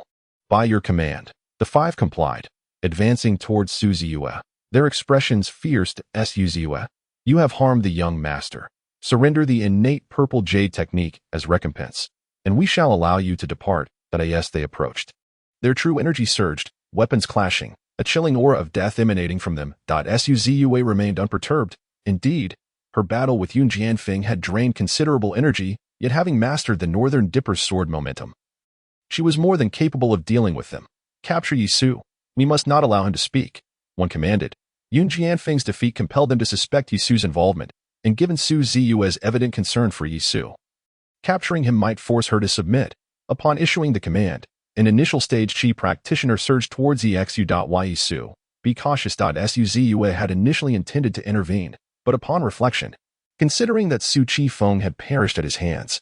"By your command." The 5 complied, advancing towards Su Ziyue, their expressions fierce. Su Ziyue, you have harmed the young master. Surrender the innate purple jade technique as recompense, and we shall allow you to depart. As they approached, their true energy surged, weapons clashing, a chilling aura of death emanating from them. Su Ziyue remained unperturbed. Indeed, her battle with Yun Jianfang had drained considerable energy, yet having mastered the Northern Dipper's sword momentum, she was more than capable of dealing with them. "Capture Yi Su. We must not allow him to speak," one commanded. Yun Jianfang's defeat compelled them to suspect Yi Su's involvement, and given Su Ziyue's evident concern for Yi Su, capturing him might force her to submit. Upon issuing the command, an initial stage Qi practitioner surged towards Yi Su. "Be cautious." Su Ziyue had initially intended to intervene, but upon reflection, considering that Su Qifeng had perished at his hands,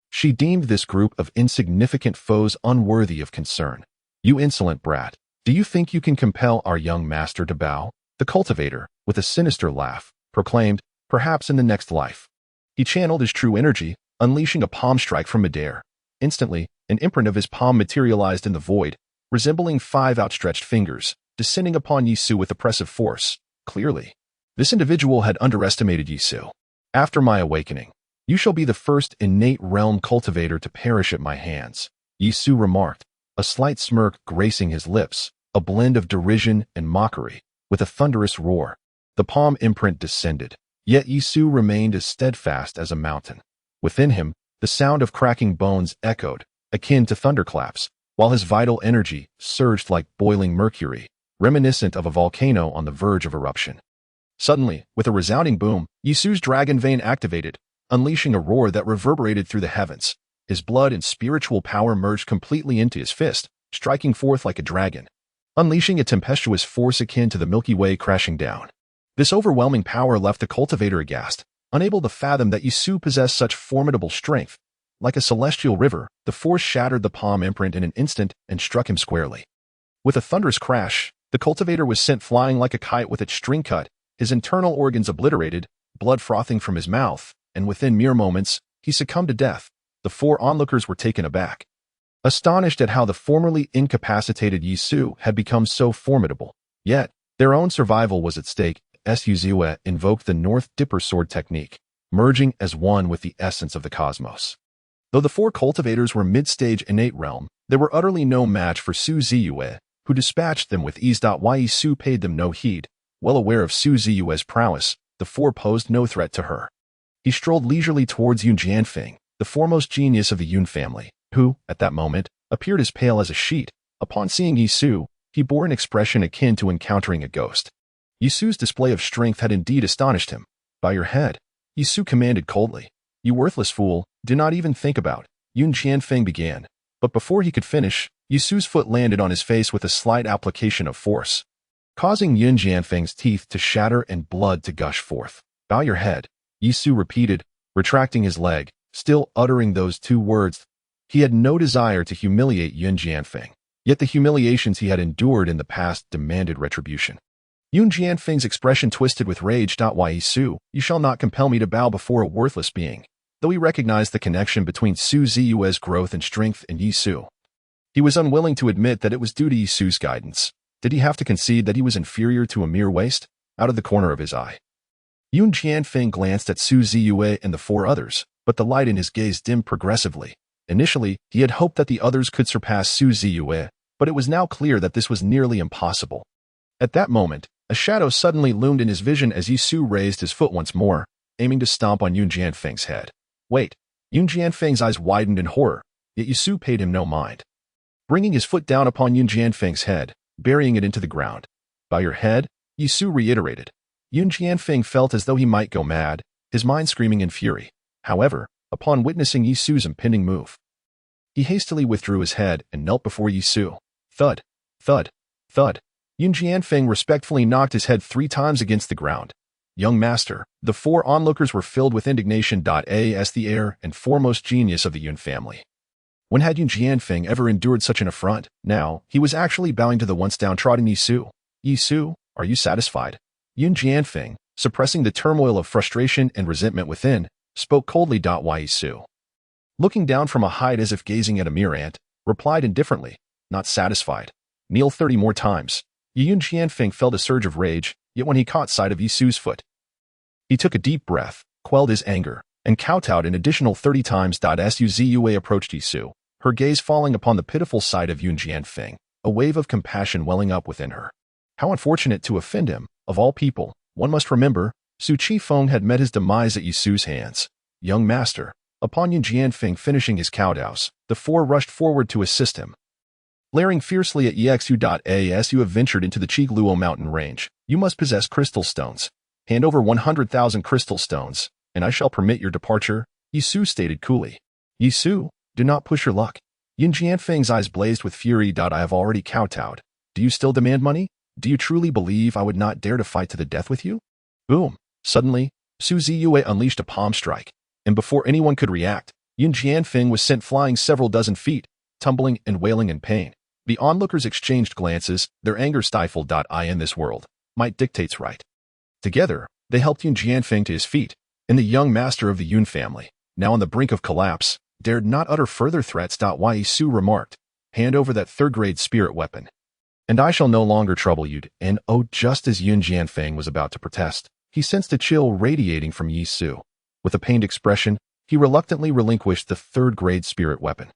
she deemed this group of insignificant foes unworthy of concern. "You insolent brat, do you think you can compel our young master to bow?" The cultivator, with a sinister laugh, proclaimed, "Perhaps in the next life." He channeled his true energy, unleashing a palm strike from midair. Instantly, an imprint of his palm materialized in the void, resembling 5 outstretched fingers, descending upon Yi Su with oppressive force. Clearly, this individual had underestimated Yi Su. "After my awakening, you shall be the first innate realm cultivator to perish at my hands," Yi Su remarked, a slight smirk gracing his lips, a blend of derision and mockery. With a thunderous roar, the palm imprint descended, yet Yi Su remained as steadfast as a mountain. Within him, the sound of cracking bones echoed, akin to thunderclaps, while his vital energy surged like boiling mercury, reminiscent of a volcano on the verge of eruption. Suddenly, with a resounding boom, Yi Su's dragon vein activated, unleashing a roar that reverberated through the heavens. His blood and spiritual power merged completely into his fist, striking forth like a dragon, unleashing a tempestuous force akin to the Milky Way crashing down. This overwhelming power left the cultivator aghast, unable to fathom that Yi Su possessed such formidable strength. Like a celestial river, the force shattered the palm imprint in an instant and struck him squarely. With a thunderous crash, the cultivator was sent flying like a kite with its string cut, his internal organs obliterated, blood frothing from his mouth, and within mere moments, he succumbed to death. The 4 onlookers were taken aback, astonished at how the formerly incapacitated Yi Su had become so formidable. Yet, their own survival was at stake. Su Ziyue invoked the North Dipper sword technique, merging as one with the essence of the cosmos. Though the 4 cultivators were mid-stage innate realm, they were utterly no match for Su Ziyue, who dispatched them with ease. Yi Su paid them no heed. Well aware of Su Ziyue's prowess, the 4 posed no threat to her. He strolled leisurely towards Yun Jianfang, the foremost genius of the Yun family, who, at that moment, appeared as pale as a sheet. Upon seeing Yi Su, he bore an expression akin to encountering a ghost. Yi Su's display of strength had indeed astonished him. "By your head," Yi Su commanded coldly. "You worthless fool, do not even think about," Yun Jianfang began. But before he could finish, Yi Su's foot landed on his face with a slight application of force, causing Yun Jianfang's teeth to shatter and blood to gush forth. "Bow your head," Yi Su repeated, retracting his leg, still uttering those 2 words. He had no desire to humiliate Yun Jianfang, yet the humiliations he had endured in the past demanded retribution. Yun Jianfang's expression twisted with rage. Yi Su, you shall not compel me to bow before a worthless being. Though he recognized the connection between Su Ziyue's growth and strength and Yi Su, he was unwilling to admit that it was due to Yi Su's guidance. Did he have to concede that he was inferior to a mere waste? Out of the corner of his eye, Yun Jianfang glanced at Su Ziyue and the four others, but the light in his gaze dimmed progressively. Initially, he had hoped that the others could surpass Su Ziyue, but it was now clear that this was nearly impossible. At that moment, a shadow suddenly loomed in his vision as Yi Su raised his foot once more, aiming to stomp on Yun Jianfang's head. Wait! Yun Jianfang's eyes widened in horror, yet Yi Su paid him no mind. Bringing his foot down upon Yun Jianfang's head, burying it into the ground. Bow your head, Yi Su reiterated. Yun Jianfang felt as though he might go mad, his mind screaming in fury. However, upon witnessing Yi Su's impending move, he hastily withdrew his head and knelt before Yi Su. Thud, thud, thud. Yun Jianfang respectfully knocked his head 3 times against the ground. Young master, the 4 onlookers were filled with indignation. As the heir and foremost genius of the Yun family. When had Yun Jianfang ever endured such an affront? Now, he was actually bowing to the once downtrodden Yi Su. Yi Su, are you satisfied? Yun Jianfang, suppressing the turmoil of frustration and resentment within, spoke coldly. Yi Su, looking down from a height as if gazing at a mere ant, replied indifferently, not satisfied. Kneel 30 more times. Yun Jianfang felt a surge of rage, yet when he caught sight of Yi Su's foot, he took a deep breath, quelled his anger, and kowtowed an additional 30 times. Su Ziyue approached Yi Su, her gaze falling upon the pitiful sight of Yun Jianfang, a wave of compassion welling up within her. How unfortunate to offend him, of all people. One must remember, Su Qifeng had met his demise at Yi Su's hands. Young master, upon Yun Jianfang finishing his kowtows, the 4 rushed forward to assist him. Glaring fiercely at Yexu. As you have ventured into the Qigluo mountain range, you must possess crystal stones. Hand over 100,000 crystal stones, and I shall permit your departure, Yi Su stated coolly. Yi Su, do not push your luck. Yun Jianfang's eyes blazed with fury. I have already kowtowed. Do you still demand money? Do you truly believe I would not dare to fight to the death with you? Boom! Suddenly, Su Ziyue unleashed a palm strike, and before anyone could react, Yun Jianfang was sent flying several dozen feet, tumbling and wailing in pain. The onlookers exchanged glances, their anger stifled. I in this world, might dictates right. Together, they helped Yun Jianfang to his feet, and the young master of the Yun family, now on the brink of collapse, dared not utter further threats. Yi Su remarked, hand over that 3rd-grade spirit weapon, and I shall no longer trouble you. And oh, just as Yun Jianfang was about to protest, he sensed a chill radiating from Yi Su. With a pained expression, he reluctantly relinquished the 3rd-grade spirit weapon.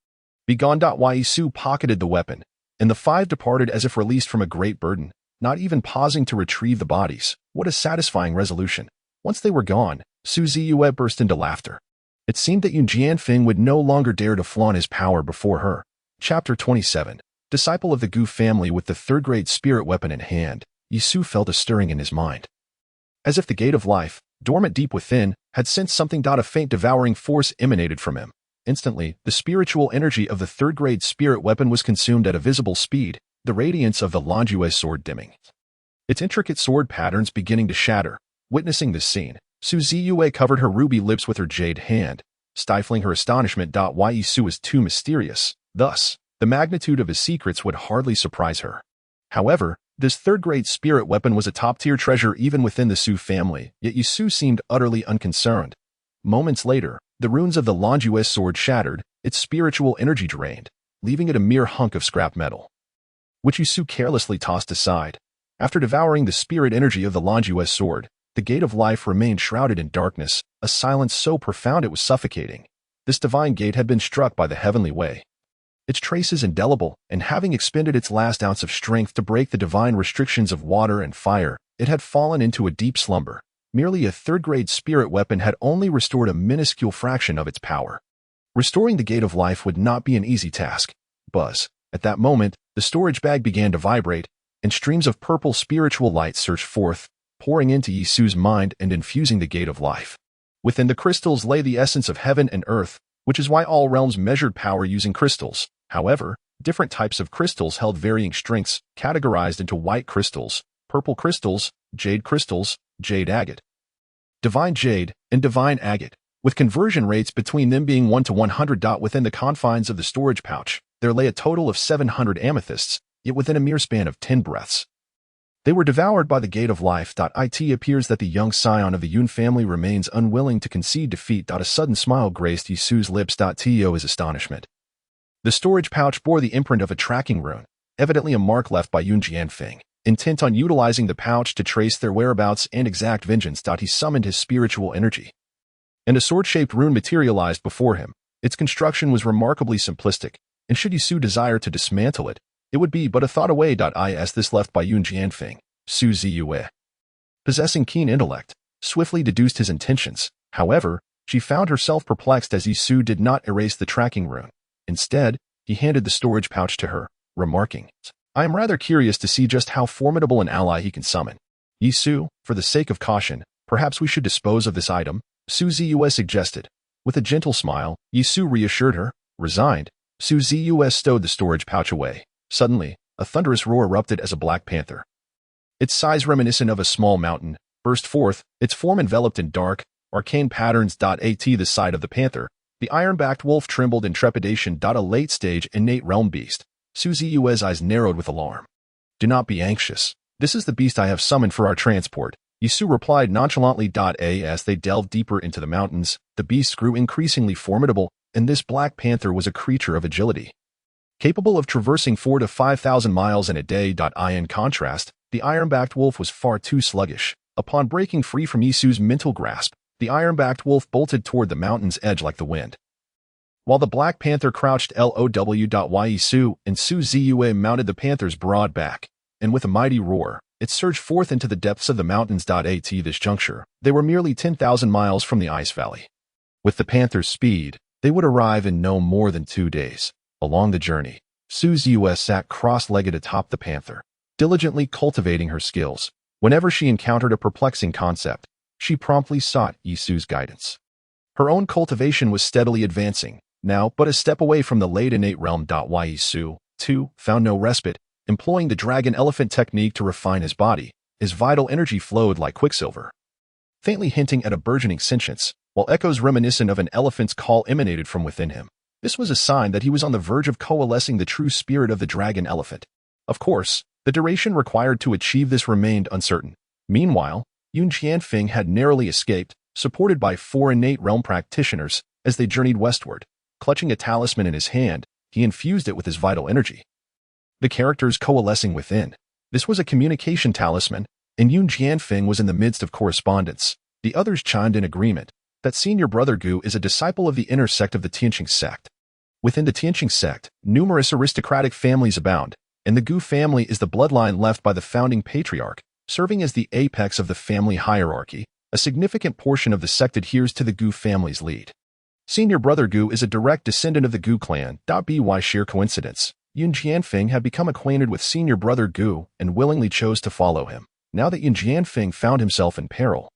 Begone. Yi Su pocketed the weapon, and the 5 departed as if released from a great burden, not even pausing to retrieve the bodies. What a satisfying resolution. Once they were gone, Su Ziyue burst into laughter. It seemed that Yun Jianfang would no longer dare to flaunt his power before her. Chapter 27. Disciple of the Gu family with the 3rd-grade spirit weapon in hand, Yi Su felt a stirring in his mind. As if the gate of life, dormant deep within, had sensed something. A faint devouring force emanated from him. Instantly, the spiritual energy of the 3rd-grade spirit weapon was consumed at a visible speed, the radiance of the Ziyue sword dimming, its intricate sword patterns beginning to shatter. Witnessing this scene, Su Ziyue covered her ruby lips with her jade hand, stifling her astonishment. Yi Su is too mysterious. Thus, the magnitude of his secrets would hardly surprise her. However, this 3rd-grade spirit weapon was a top-tier treasure even within the Su family, yet Yi Su seemed utterly unconcerned. Moments later, the runes of the Ziyue sword shattered, its spiritual energy drained, leaving it a mere hunk of scrap metal, which Yi Su carelessly tossed aside. After devouring the spirit energy of the Ziyue sword, the gate of life remained shrouded in darkness, a silence so profound it was suffocating. This divine gate had been struck by the heavenly way, its traces indelible, and having expended its last ounce of strength to break the divine restrictions of water and fire, it had fallen into a deep slumber. Merely a 3rd-grade spirit weapon had only restored a minuscule fraction of its power. Restoring the gate of life would not be an easy task. Buzz. At that moment, the storage bag began to vibrate, and streams of purple spiritual light surged forth, pouring into Yi Su's mind and infusing the gate of life. Within the crystals lay the essence of heaven and earth, which is why all realms measured power using crystals. However, different types of crystals held varying strengths, categorized into white crystals, purple crystals, jade agate, divine jade, and divine agate, with conversion rates between them being 1 to 100. Within the confines of the storage pouch, there lay a total of 700 amethysts, yet within a mere span of 10 breaths, They were devoured by the gate of life. It appears that the young scion of the Yun family remains unwilling to concede defeat. A sudden smile graced Yi Su's lips. To his astonishment, the storage pouch bore the imprint of a tracking rune, evidently a mark left by Yun Jianfang. Intent on utilizing the pouch to trace their whereabouts and exact vengeance. He summoned his spiritual energy, and a sword-shaped rune materialized before him. Its construction was remarkably simplistic, and should Yi Su desire to dismantle it, it would be but a thought away. Is this left by Yun Jianfang, Su Ziyue, possessing keen intellect, swiftly deduced his intentions. However, she found herself perplexed as Yi Su did not erase the tracking rune. Instead, he handed the storage pouch to her, remarking, "I am rather curious to see just how formidable an ally he can summon. Yi Su, for the sake of caution, perhaps we should dispose of this item," Su Ziyue suggested. With a gentle smile, Yi Su reassured her. Resigned, Su Ziyue stowed the storage pouch away. Suddenly, a thunderous roar erupted as a black panther, its size reminiscent of a small mountain, burst forth, its form enveloped in dark, arcane patterns. At the sight of the panther, the iron-backed wolf trembled in trepidation. A late-stage innate realm beast. Su Ziyue's eyes narrowed with alarm. "Do not be anxious. This is the beast I have summoned for our transport," Yi Su replied nonchalantly. As they delved deeper into the mountains, the beast grew increasingly formidable, and this black panther was a creature of agility, capable of traversing 4,000 to 5,000 miles in a day. In contrast, the iron-backed wolf was far too sluggish. Upon breaking free from Yi Su's mental grasp, the iron-backed wolf bolted toward the mountain's edge like the wind, while the black panther crouched low. Yi Su and Su Ziyue mounted the panther's broad back, and with a mighty roar, it surged forth into the depths of the mountains. At this juncture, they were merely 10,000 miles from the ice valley. With the panther's speed, they would arrive in no more than 2 days. Along the journey, Su Ziyue sat cross-legged atop the panther, diligently cultivating her skills. Whenever she encountered a perplexing concept, she promptly sought Yi Su's guidance. Her own cultivation was steadily advancing, now but a step away from the late innate realm. Yi Su, too, found no respite, employing the dragon elephant technique to refine his body. His vital energy flowed like quicksilver, faintly hinting at a burgeoning sentience, while echoes reminiscent of an elephant's call emanated from within him. This was a sign that he was on the verge of coalescing the true spirit of the dragon elephant. Of course, the duration required to achieve this remained uncertain. Meanwhile, Yun Jianfang had narrowly escaped, supported by 4 innate realm practitioners, as they journeyed westward. Clutching a talisman in his hand, he infused it with his vital energy, the characters coalescing within. This was a communication talisman, and Yun Jianfang was in the midst of correspondence. The others chimed in agreement that senior brother Gu is a disciple of the inner sect of the Tianqing sect. Within the Tianqing sect, numerous aristocratic families abound, and the Gu family is the bloodline left by the founding patriarch, serving as the apex of the family hierarchy. A significant portion of the sect adheres to the Gu family's lead. Senior brother Gu is a direct descendant of the Gu clan. By sheer coincidence, Yun Jianfang had become acquainted with senior brother Gu and willingly chose to follow him. Now that Yun Jianfang found himself in peril,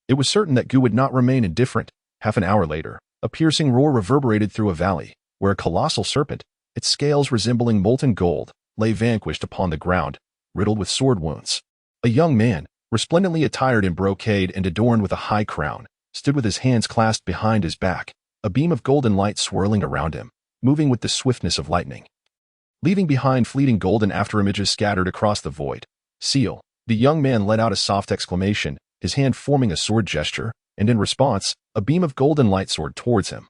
it was certain that Gu would not remain indifferent. Half an hour later, a piercing roar reverberated through a valley, where a colossal serpent, its scales resembling molten gold, lay vanquished upon the ground, riddled with sword wounds. A young man, resplendently attired in brocade and adorned with a high crown, stood with his hands clasped behind his back, a beam of golden light swirling around him, moving with the swiftness of lightning, leaving behind fleeting golden afterimages scattered across the void. "Seal!" The young man let out a soft exclamation, his hand forming a sword gesture, and in response, a beam of golden light soared towards him,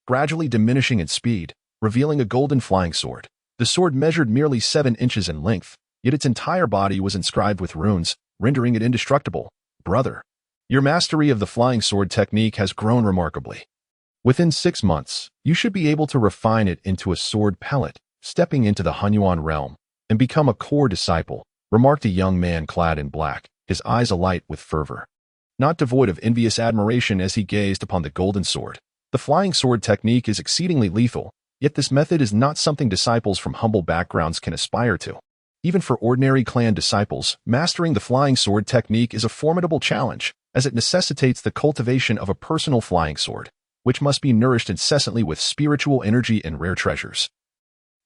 gradually diminishing in speed, revealing a golden flying sword. The sword measured merely 7 inches in length, yet its entire body was inscribed with runes, rendering it indestructible. "Brother, your mastery of the flying sword technique has grown remarkably. Within 6 months, you should be able to refine it into a sword pellet, stepping into the Hunyuan realm, and become a core disciple," remarked a young man clad in black, his eyes alight with fervor, not devoid of envious admiration as he gazed upon the golden sword. The flying sword technique is exceedingly lethal, yet this method is not something disciples from humble backgrounds can aspire to. Even for ordinary clan disciples, mastering the flying sword technique is a formidable challenge, as it necessitates the cultivation of a personal flying sword, which must be nourished incessantly with spiritual energy and rare treasures,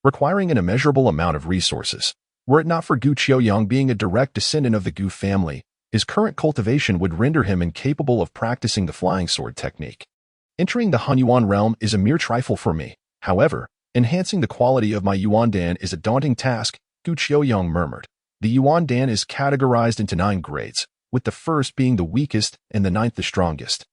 requiring an immeasurable amount of resources. Were it not for Gu Qiuyang being a direct descendant of the Gu family, his current cultivation would render him incapable of practicing the flying sword technique. "Entering the Hunyuan realm is a mere trifle for me. However, enhancing the quality of my Yuandan is a daunting task," Gu Qiuyang murmured. The Yuan Dan is categorized into 9 grades, with the first being the weakest and the 9th the strongest.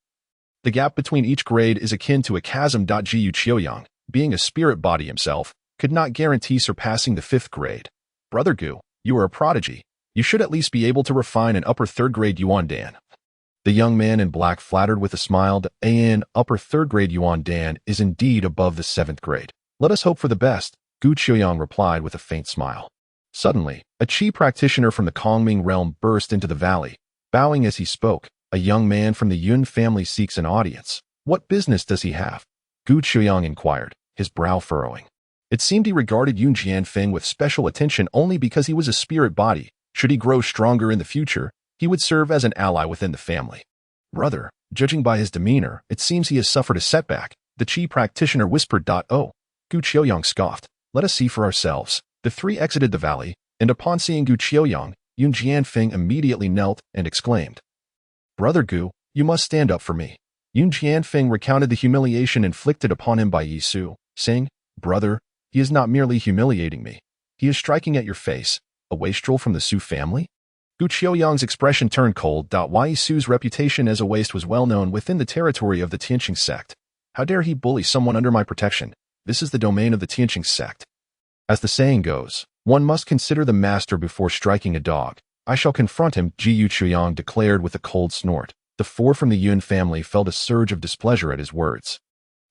The gap between each grade is akin to a chasm. Ziyue Qiuyang, being a spirit body himself, could not guarantee surpassing the 5th grade. Brother Gu, you are a prodigy. You should at least be able to refine an upper 3rd grade Yuan Dan. The young man in black flattered with a smile. An upper 3rd grade Yuan Dan is indeed above the 7th grade. Let us hope for the best, Gu Qiuyang replied with a faint smile. Suddenly, a Qi practitioner from the Kongming realm burst into the valley. Bowing as he spoke, a young man from the Yun family seeks an audience. What business does he have? Gu Qiuyang inquired, his brow furrowing. It seemed he regarded Yun Jianfang with special attention only because he was a spirit body. Should he grow stronger in the future, he would serve as an ally within the family. Brother, judging by his demeanor, it seems he has suffered a setback, the Qi practitioner whispered. Oh, Gu Qiuyang scoffed. Let us see for ourselves. The 3 exited the valley, and upon seeing Gu Qiuyang, Yun Jianfang immediately knelt and exclaimed, Brother Gu, you must stand up for me. Yun Jianfang recounted the humiliation inflicted upon him by Yi Su, saying, Brother, he is not merely humiliating me. He is striking at your face, a wastrel from the Su family? Gu Qiuyang's expression turned cold. Yi Su's reputation as a waste was well known within the territory of the Tianqing sect. How dare he bully someone under my protection? This is the domain of the Tianqing sect. As the saying goes, one must consider the master before striking a dog. I shall confront him, Ziyue Qiuyang declared with a cold snort. The 4 from the Yun family felt a surge of displeasure at his words.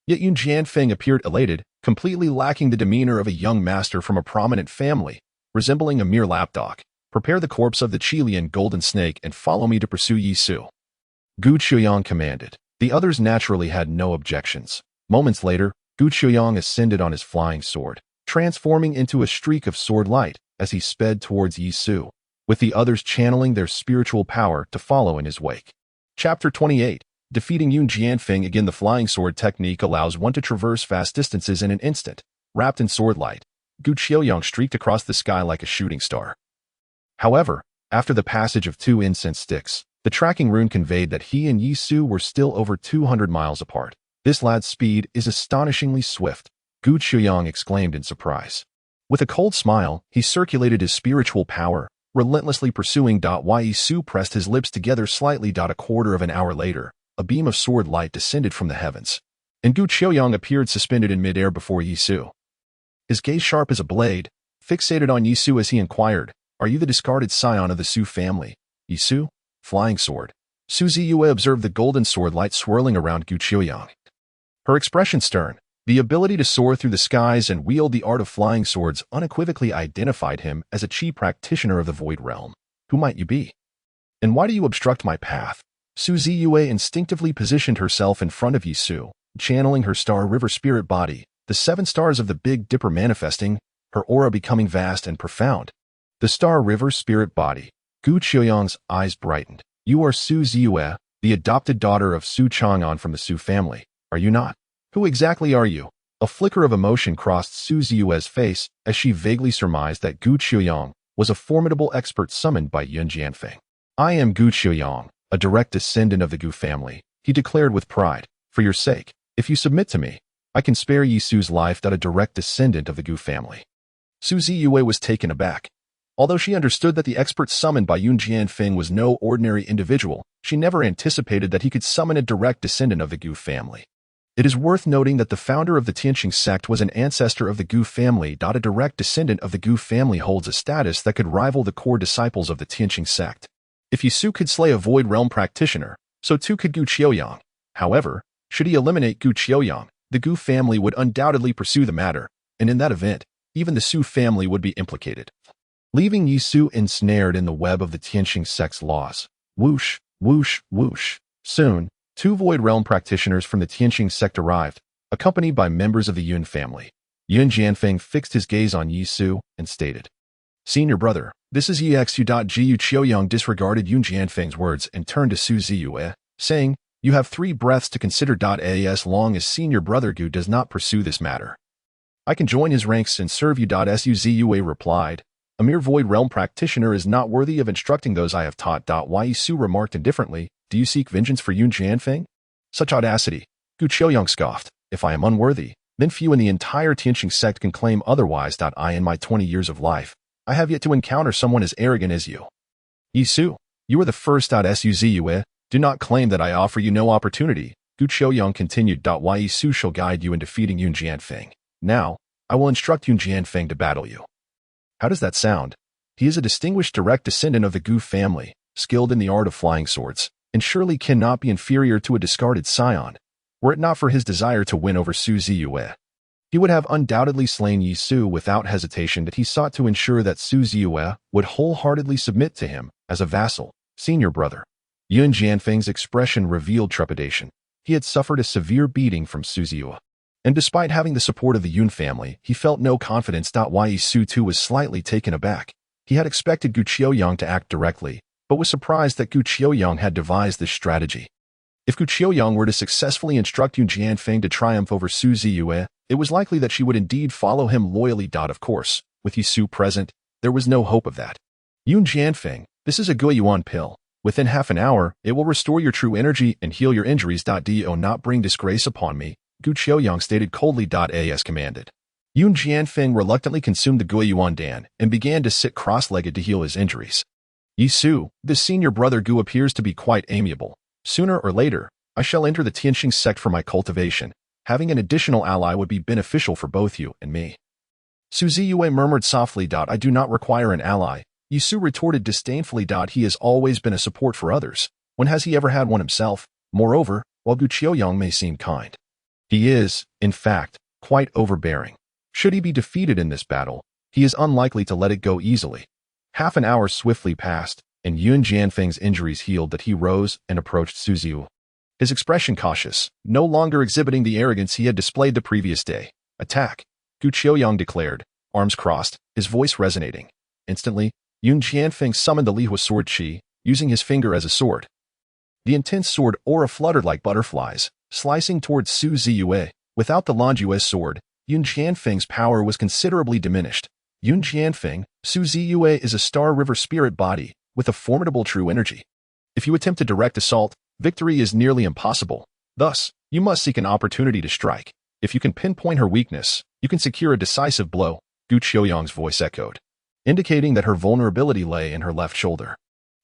Yet Yun Jianfang appeared elated, completely lacking the demeanor of a young master from a prominent family, resembling a mere lapdog. Prepare the corpse of the Qilian golden snake and follow me to pursue Yi Su. Gu Qiuyang commanded. The others naturally had no objections. Moments later, Gu Qiuyang ascended on his flying sword, transforming into a streak of sword light as he sped towards Yi Su, with the others channeling their spiritual power to follow in his wake. Chapter 28. Defeating Yun Jianfang. Again, the flying sword technique allows one to traverse vast distances in an instant. Wrapped in sword light, Gu Qiuyang streaked across the sky like a shooting star. However, after the passage of 2 incense sticks, the tracking rune conveyed that he and Yi Su were still over 200 miles apart. This lad's speed is astonishingly swift, Gu Qiuyang exclaimed in surprise. With a cold smile, he circulated his spiritual power, relentlessly pursuing. Yi Su pressed his lips together slightly. A quarter of an hour later, a beam of sword light descended from the heavens, and Gu Qiuyang appeared suspended in midair before Yi Su. His gaze sharp as a blade, fixated on Yi Su as he inquired, Are you the discarded scion of the Su family? Yi Su? Flying sword. Ziyue observed the golden sword light swirling around Gu Qiuyang. Her expression stern, the ability to soar through the skies and wield the art of flying swords unequivocally identified him as a Qi practitioner of the Void Realm. Who might you be? And why do you obstruct my path? Ziyue instinctively positioned herself in front of Yi Su, channeling her Star River spirit body, the 7 stars of the Big Dipper manifesting, her aura becoming vast and profound. The Star River spirit body. Gu Qiuyang's eyes brightened. You are Ziyue, the adopted daughter of Su Chang'an from the Su family, are you not? Who exactly are you? A flicker of emotion crossed Ziyue's face as she vaguely surmised that Gu Qiuyang was a formidable expert summoned by Yun Jianfang. I am Gu Qiuyang, a direct descendant of the Gu family, he declared with pride. For your sake, if you submit to me, I can spare Yi Su's life. A direct descendant of the Gu family. Ziyue was taken aback. Although she understood that the expert summoned by Yun Jianfang was no ordinary individual, she never anticipated that he could summon a direct descendant of the Gu family. It is worth noting that the founder of the Tianqing sect was an ancestor of the Gu family. A direct descendant of the Gu family holds a status that could rival the core disciples of the Tianqing sect. If Yi Su could slay a Void Realm practitioner, so too could Gu Qiuyang. However, should he eliminate Gu Qiuyang, the Gu family would undoubtedly pursue the matter, and in that event, even the Su family would be implicated, leaving Yi Su ensnared in the web of the Tianqing sect's laws. Whoosh, whoosh, whoosh. Soon, 2 Void Realm practitioners from the Tianqing sect arrived, accompanied by members of the Yun family. Yun Jianfang fixed his gaze on Yi Su and stated, Senior brother, this is EXU. Ziyue Qiuyang disregarded Yun Jianfang's words and turned to Ziyue, saying, You have 3 breaths to consider. As long as Senior Brother Gu does not pursue this matter, I can join his ranks and serve you. Ziyue replied, A mere Void Realm practitioner is not worthy of instructing those I have taught. Yi Su remarked indifferently, Do you seek vengeance for Yun Jianfang? Such audacity. Gu Qiuyang scoffed, If I am unworthy, then few in the entire Tianqing sect can claim otherwise. I in my 20 years of life I have yet to encounter someone as arrogant as you. Yi Su, you are the first. Ziyue, do not claim that I offer you no opportunity. Gu Qiuyang continued. Yi Su shall guide you in defeating Yun Jianfang. Now, I will instruct Yun Jianfang to battle you. How does that sound? He is a distinguished direct descendant of the Gu family, skilled in the art of flying swords, and surely cannot be inferior to a discarded scion. Were it not for his desire to win over Su Ziyue, he would have undoubtedly slain Yi Su without hesitation. That he sought to ensure that Su Ziyue would wholeheartedly submit to him as a vassal, senior brother. Yun Jianfang's expression revealed trepidation. He had suffered a severe beating from Su Ziyue, and despite having the support of the Yun family, he felt no confidence. Yi Su too was slightly taken aback. He had expected Gu Qiuyang to act directly, but was surprised that Gu Qiuyang had devised this strategy. If Gu Qiuyang were to successfully instruct Yun Jianfang to triumph over Su Ziyue, it was likely that she would indeed follow him loyally. Of course, with Yi Su present, there was no hope of that. Yun Jianfang, this is a Guiyuan pill. Within half an hour, it will restore your true energy and heal your injuries. Do not bring disgrace upon me, Gu Qiuyang stated coldly. As commanded. Yun Jianfang reluctantly consumed the Guiyuan Dan and began to sit cross-legged to heal his injuries. Yi Su, this senior brother Gu appears to be quite amiable. Sooner or later, I shall enter the Tianxing sect for my cultivation. Having an additional ally would be beneficial for both you and me. Su Ziyue murmured softly. I do not require an ally. Yi Su retorted disdainfully. He has always been a support for others. When has he ever had one himself? Moreover, while Gu Qiuyang may seem kind, he is, in fact, quite overbearing. Should he be defeated in this battle, he is unlikely to let it go easily. Half an hour swiftly passed, and Yun Jianfang's injuries healed. That he rose and approached Su Ziyue, his expression cautious, no longer exhibiting the arrogance he had displayed the previous day. Attack, Gu Qiuyang declared, arms crossed, his voice resonating. Instantly, Yun Jianfang summoned the Lihua sword Qi, using his finger as a sword. The intense sword aura fluttered like butterflies, slicing towards Su Ziyue. Without the Longyue's sword, Yun Jianfang's power was considerably diminished. Yun Jianfang, Su Ziyue is a Star River spirit body, with a formidable true energy. If you attempt a direct assault, victory is nearly impossible. Thus, you must seek an opportunity to strike. If you can pinpoint her weakness, you can secure a decisive blow, Gu Qiuyang's voice echoed, indicating that her vulnerability lay in her left shoulder.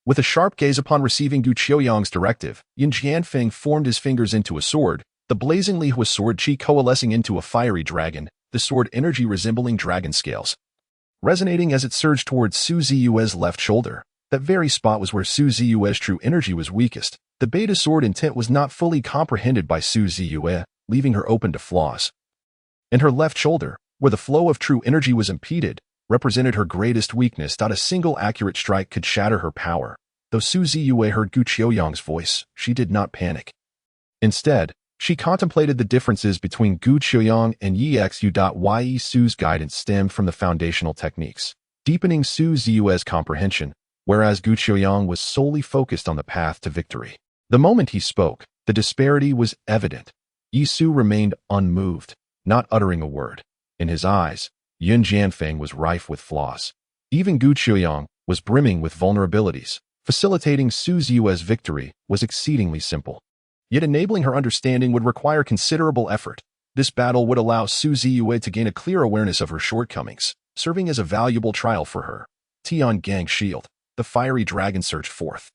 With a sharp gaze upon receiving Gu Qiuyang's directive, Yun Jianfang formed his fingers into a sword, the blazing Lihua sword Qi coalescing into a fiery dragon, the sword energy resembling dragon scales, resonating as it surged towards Su Ziyue's left shoulder. That very spot was where Su Ziyue's true energy was weakest. The beta sword intent was not fully comprehended by Su Ziyue, leaving her open to flaws. In her left shoulder, where the flow of true energy was impeded, represented her greatest weakness. A single accurate strike could shatter her power. Though Su Ziyue heard Gu Qiuyang's voice, she did not panic. Instead, she contemplated the differences between Gu Qiuyang and Yi Su's guidance stemmed from the foundational techniques, deepening Su Ziyue's comprehension, whereas Gu Qiuyang was solely focused on the path to victory. The moment he spoke, the disparity was evident. Yi Su remained unmoved, not uttering a word. In his eyes, Yun Jianfang was rife with flaws. Even Gu Qiuyang was brimming with vulnerabilities. Facilitating Su Ziyue's victory was exceedingly simple. Yet enabling her understanding would require considerable effort. This battle would allow Su Ziyue to gain a clear awareness of her shortcomings, serving as a valuable trial for her. Tiangang's shield, the fiery dragon surged forth,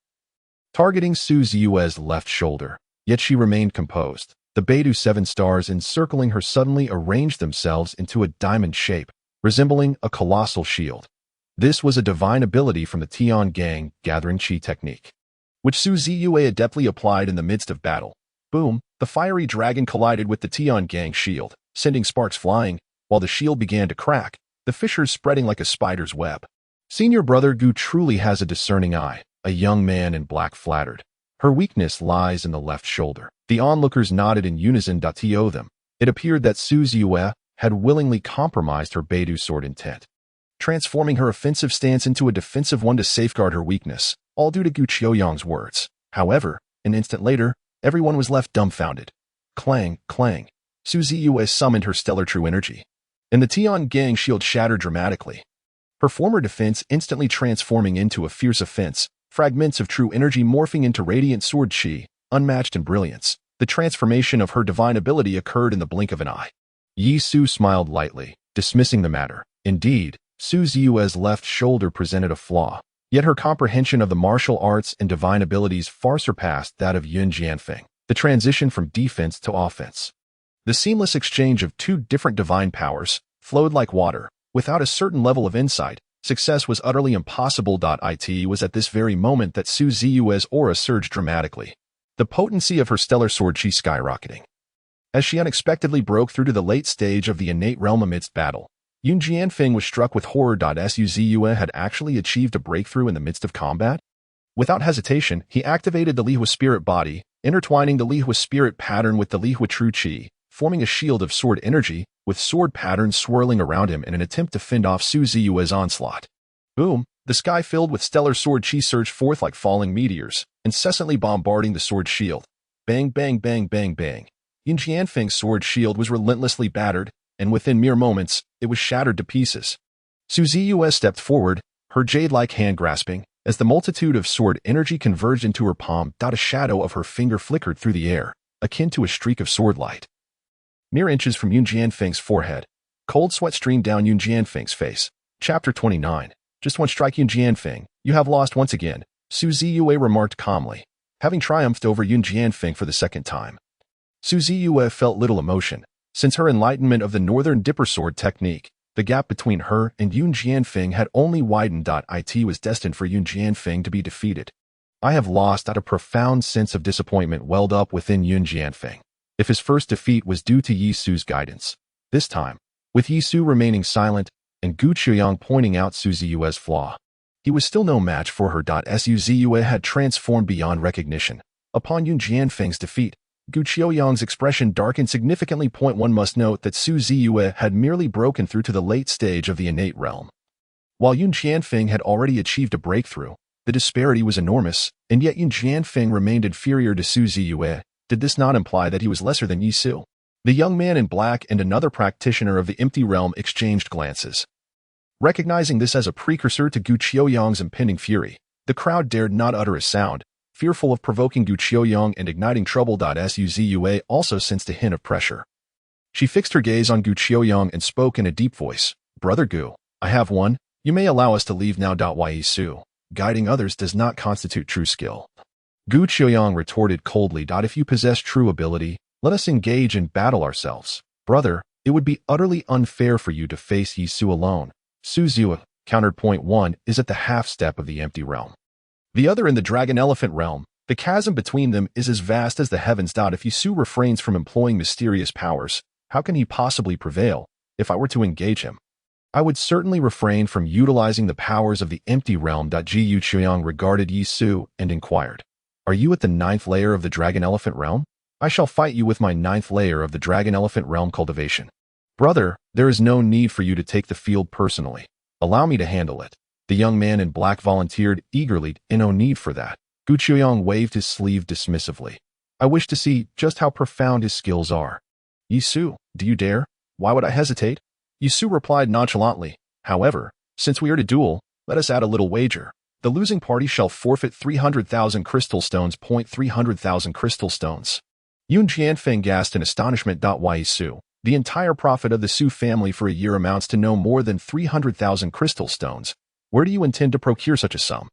targeting Su Ziyue's left shoulder. Yet she remained composed. The Beidou 7 stars encircling her suddenly arranged themselves into a diamond shape, resembling a colossal shield. This was a divine ability from the Tiangang gathering Qi technique, which Su Ziyue adeptly applied in the midst of battle. Boom, the fiery dragon collided with the Tiangang shield, sending sparks flying, while the shield began to crack, the fissures spreading like a spider's web. Senior brother Gu truly has a discerning eye, a young man in black flattered. Her weakness lies in the left shoulder. The onlookers nodded in unison. To them, it appeared that Su Ziyue had willingly compromised her Beidou sword intent, transforming her offensive stance into a defensive one to safeguard her weakness, all due to Gu Qiuyang's words. However, an instant later, everyone was left dumbfounded. Clang, clang. Su Ziyue summoned her stellar true energy, and the Tiangang shield shattered dramatically. Her former defense instantly transforming into a fierce offense, fragments of true energy morphing into radiant sword Qi, unmatched in brilliance. The transformation of her divine ability occurred in the blink of an eye. Yi Su smiled lightly, dismissing the matter. Indeed, Su Ziyue's left shoulder presented a flaw, yet her comprehension of the martial arts and divine abilities far surpassed that of Yun Jianfang. The transition from defense to offense. The seamless exchange of two different divine powers flowed like water. Without a certain level of insight, success was utterly impossible. It was at this very moment that Su Ziyue's aura surged dramatically, the potency of her stellar sword chi skyrocketing. As she unexpectedly broke through to the late stage of the innate realm amidst battle, Yun Jianfang was struck with horror. Su Ziyue had actually achieved a breakthrough in the midst of combat? Without hesitation, he activated the Lihua spirit body, intertwining the Lihua spirit pattern with the Lihua true chi, forming a shield of sword energy, with sword patterns swirling around him in an attempt to fend off Su Ziyue's onslaught. Boom! The sky filled with stellar sword chi surged forth like falling meteors, incessantly bombarding the sword shield. Bang, bang, bang, bang, bang. Yun Jianfang's sword shield was relentlessly battered, and within mere moments, it was shattered to pieces. Su Ziyue stepped forward, her jade-like hand grasping, as the multitude of sword energy converged into her palm. A shadow of her finger flickered through the air, akin to a streak of sword light. Mere inches from Yun Jianfang's forehead, cold sweat streamed down Yun Jianfang's face. Chapter 29. Just one strike, Yun Jianfang. You have lost once again, Su Ziyue remarked calmly, having triumphed over Yun Jianfang for the second time. Su Ziyue felt little emotion. Since her enlightenment of the Northern Dipper Sword technique, the gap between her and Yun Jianfang had only widened. It was destined for Yun Jianfang to be defeated. I have lost. A profound sense of disappointment welled up within Yun Jianfang. If his first defeat was due to Yi Su's guidance, this time, with Yi Su remaining silent and Gu Qiuyang pointing out Su Ziyue's flaw, he was still no match for her. Su Ziyue had transformed beyond recognition. Upon Yun Jianfang's defeat, Gu Qiuyang's expression darkened significantly. One must note that Su Ziyue had merely broken through to the late stage of the innate realm. While Yun Jianfang had already achieved a breakthrough, the disparity was enormous, and yet Yun Jianfang remained inferior to Su Ziyue. Did this not imply that he was lesser than Yi Su? The young man in black and another practitioner of the empty realm exchanged glances. Recognizing this as a precursor to Gu Qiuyang's impending fury, the crowd dared not utter a sound, fearful of provoking Gu Qiuyang and igniting trouble. Su Ziyue also sensed a hint of pressure. She fixed her gaze on Gu Qiuyang and spoke in a deep voice. Brother Gu, I have one. You may allow us to leave now. Yi Su, guiding others does not constitute true skill. Gu Qiuyang retorted coldly. If you possess true ability, let us engage in battle ourselves. Brother, it would be utterly unfair for you to face Yi Su alone. Su Ziyue, countered. One is at the half-step of the empty realm. The other in the dragon-elephant realm. The chasm between them is as vast as the heavens. If Yi Su refrains from employing mysterious powers, how can he possibly prevail? If I were to engage him, I would certainly refrain from utilizing the powers of the empty realm. Gu Qiuyang regarded Yi Su and inquired, are you at the 9th layer of the dragon-elephant realm? I shall fight you with my 9th layer of the dragon-elephant realm cultivation. Brother, there is no need for you to take the field personally. Allow me to handle it. The young man in black volunteered eagerly. No need for that. Gu Qiuyang waved his sleeve dismissively. I wish to see just how profound his skills are. Yi Su, do you dare? Why would I hesitate? Yi Su replied nonchalantly. However, since we are to duel, let us add a little wager. The losing party shall forfeit 300,000 crystal stones. 300,000 crystal stones. Yun Jianfang gasped in astonishment. Yi Su, the entire profit of the Su family for a year amounts to no more than 300,000 crystal stones. Where do you intend to procure such a sum?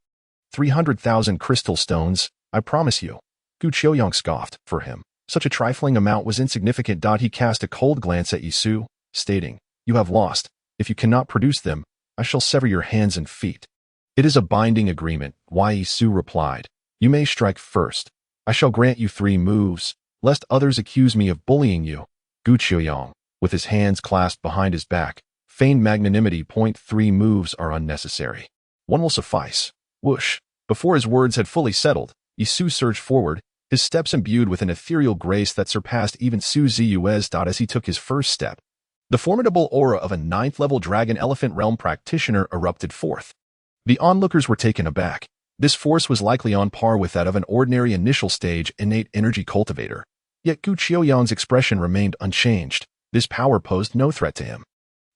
300,000 crystal stones, I promise you. Gu Qiuyang scoffed. For him, such a trifling amount was insignificant. He cast a cold glance at Yi Su, stating, you have lost. If you cannot produce them, I shall sever your hands and feet. It is a binding agreement, Yi Su replied. You may strike first. I shall grant you 3 moves, lest others accuse me of bullying you. Gu Qiuyang, with his hands clasped behind his back, feigned magnanimity. 3 moves are unnecessary. 1 will suffice. Whoosh. Before his words had fully settled, Yi Su surged forward, his steps imbued with an ethereal grace that surpassed even Su Ziyue's. As he took his first step, the formidable aura of a 9th-level dragon-elephant realm practitioner erupted forth. The onlookers were taken aback. This force was likely on par with that of an ordinary initial stage innate energy cultivator. Yet Gu Qiuyang's expression remained unchanged. This power posed no threat to him.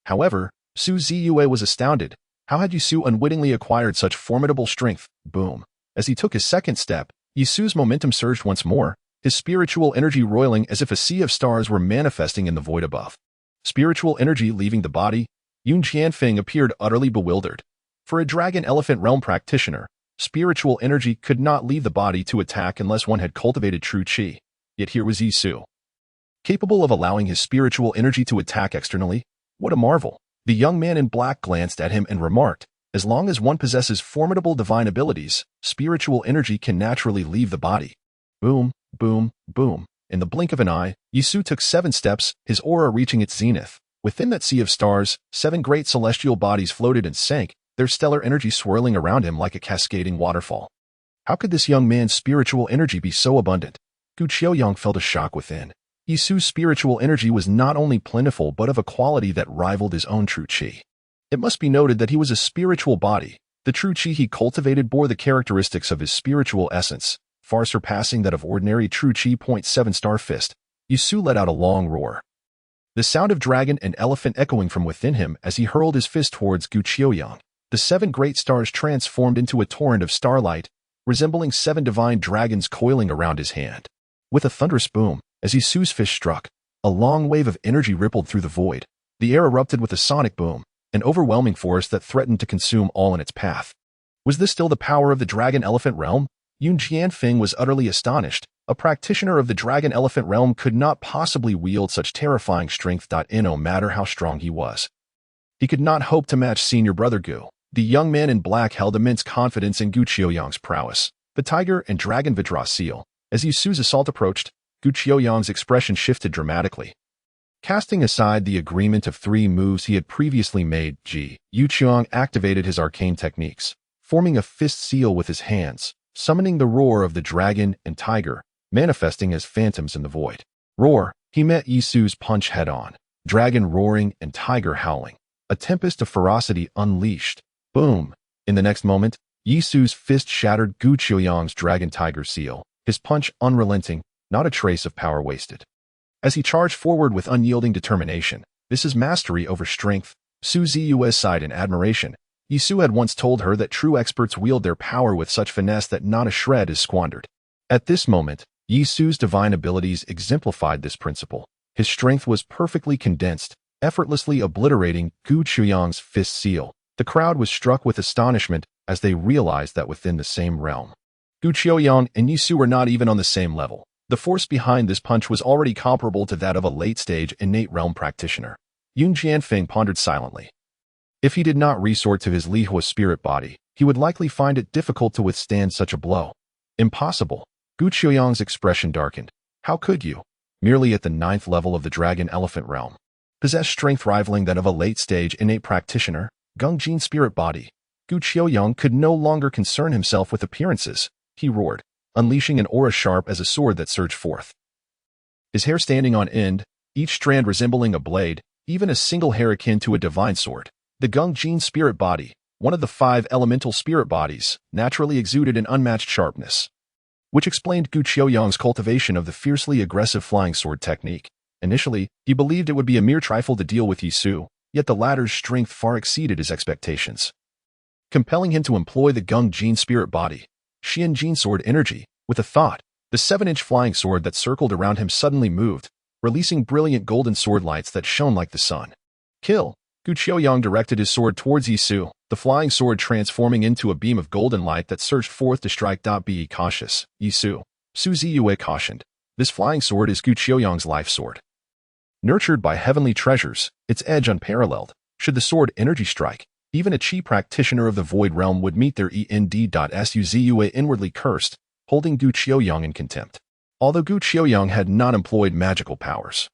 However, Su Ziyue was astounded. How had Yi Su unwittingly acquired such formidable strength? Boom. As he took his second step, Yi Su's momentum surged once more, his spiritual energy roiling as if a sea of stars were manifesting in the void above. Spiritual energy leaving the body, Yun Jianfang appeared utterly bewildered. For a dragon-elephant realm practitioner, spiritual energy could not leave the body to attack unless one had cultivated true qi. Yet here was Ziyue, capable of allowing his spiritual energy to attack externally. What a marvel! The young man in black glanced at him and remarked, as long as one possesses formidable divine abilities, spiritual energy can naturally leave the body. Boom, boom, boom. In the blink of an eye, Ziyue took 7 steps, his aura reaching its zenith. Within that sea of stars, 7 great celestial bodies floated and sank, their stellar energy swirling around him like a cascading waterfall. How could this young man's spiritual energy be so abundant? Gu Qiuyang felt a shock within. Ziyue's spiritual energy was not only plentiful but of a quality that rivaled his own true qi. It must be noted that he was a spiritual body. The true qi he cultivated bore the characteristics of his spiritual essence, far surpassing that of ordinary true qi. 7-star fist. Ziyue let out a long roar, the sound of dragon and elephant echoing from within him as he hurled his fist towards Gu Qiuyang. The 7 great stars transformed into a torrent of starlight, resembling 7 divine dragons coiling around his hand. With a thunderous boom, as Ziyue's fist struck, a long wave of energy rippled through the void. The air erupted with a sonic boom, an overwhelming force that threatened to consume all in its path. Was this still the power of the dragon-elephant realm? Yun Jianfang was utterly astonished. A practitioner of the dragon-elephant realm could not possibly wield such terrifying strength. No matter how strong he was, he could not hope to match senior brother Gu. The young man in black held immense confidence in Gu Qiuyang's prowess. The tiger and dragon Vidra seal. As Ziyue's assault approached, Gu Qiuyang's expression shifted dramatically. Casting aside the agreement of 3 moves he had previously made, Gu Qiuyang activated his arcane techniques, forming a fist seal with his hands, summoning the roar of the dragon and tiger, manifesting as phantoms in the void. Roar! He met Ziyue's punch head-on. Dragon roaring and tiger howling. A tempest of ferocity unleashed. Boom! In the next moment, Ziyue's fist shattered Gu Qiuyang's dragon-tiger seal, his punch unrelenting, not a trace of power wasted. As he charged forward with unyielding determination, this is mastery over strength. Ziyue sighed in admiration. Ziyue had once told her that true experts wield their power with such finesse that not a shred is squandered. At this moment, Ziyue's divine abilities exemplified this principle. His strength was perfectly condensed, effortlessly obliterating Gu Qiuyang's fist seal. The crowd was struck with astonishment as they realized that within the same realm, Gu Qiuyang and Ziyue were not even on the same level. The force behind this punch was already comparable to that of a late-stage innate realm practitioner. Yun Jianfang pondered silently. If he did not resort to his Lihua spirit body, he would likely find it difficult to withstand such a blow. Impossible. Gu Qiuyang's expression darkened. How could you, merely at the 9th level of the dragon-elephant realm, possess strength rivaling that of a late-stage innate practitioner? Gungjin spirit body. Gu Qiuyang could no longer concern himself with appearances. He roared, unleashing an aura sharp as a sword that surged forth. His hair standing on end, each strand resembling a blade, even a single hair akin to a divine sword. The Gungjin spirit body, one of the 5 elemental spirit bodies, naturally exuded an unmatched sharpness, which explained Gu Qiuyang's cultivation of the fiercely aggressive flying sword technique. Initially, he believed it would be a mere trifle to deal with Ziyue, yet the latter's strength far exceeded his expectations, compelling him to employ the Gungjin spirit body, Xianjin sword energy. With a thought, the 7-inch flying sword that circled around him suddenly moved, releasing brilliant golden sword lights that shone like the sun. Kill! Gu Qiuyang directed his sword towards Ziyue, the flying sword transforming into a beam of golden light that surged forth to strike. Be cautious, Ziyue cautioned. This flying sword is Gu Qiuyang's life sword, nurtured by heavenly treasures, its edge unparalleled. Should the sword energy strike, even a chi practitioner of the void realm would meet their end. Ziyue inwardly cursed, holding Gu Qiuyang in contempt. Although Gu Qiuyang had not employed magical powers,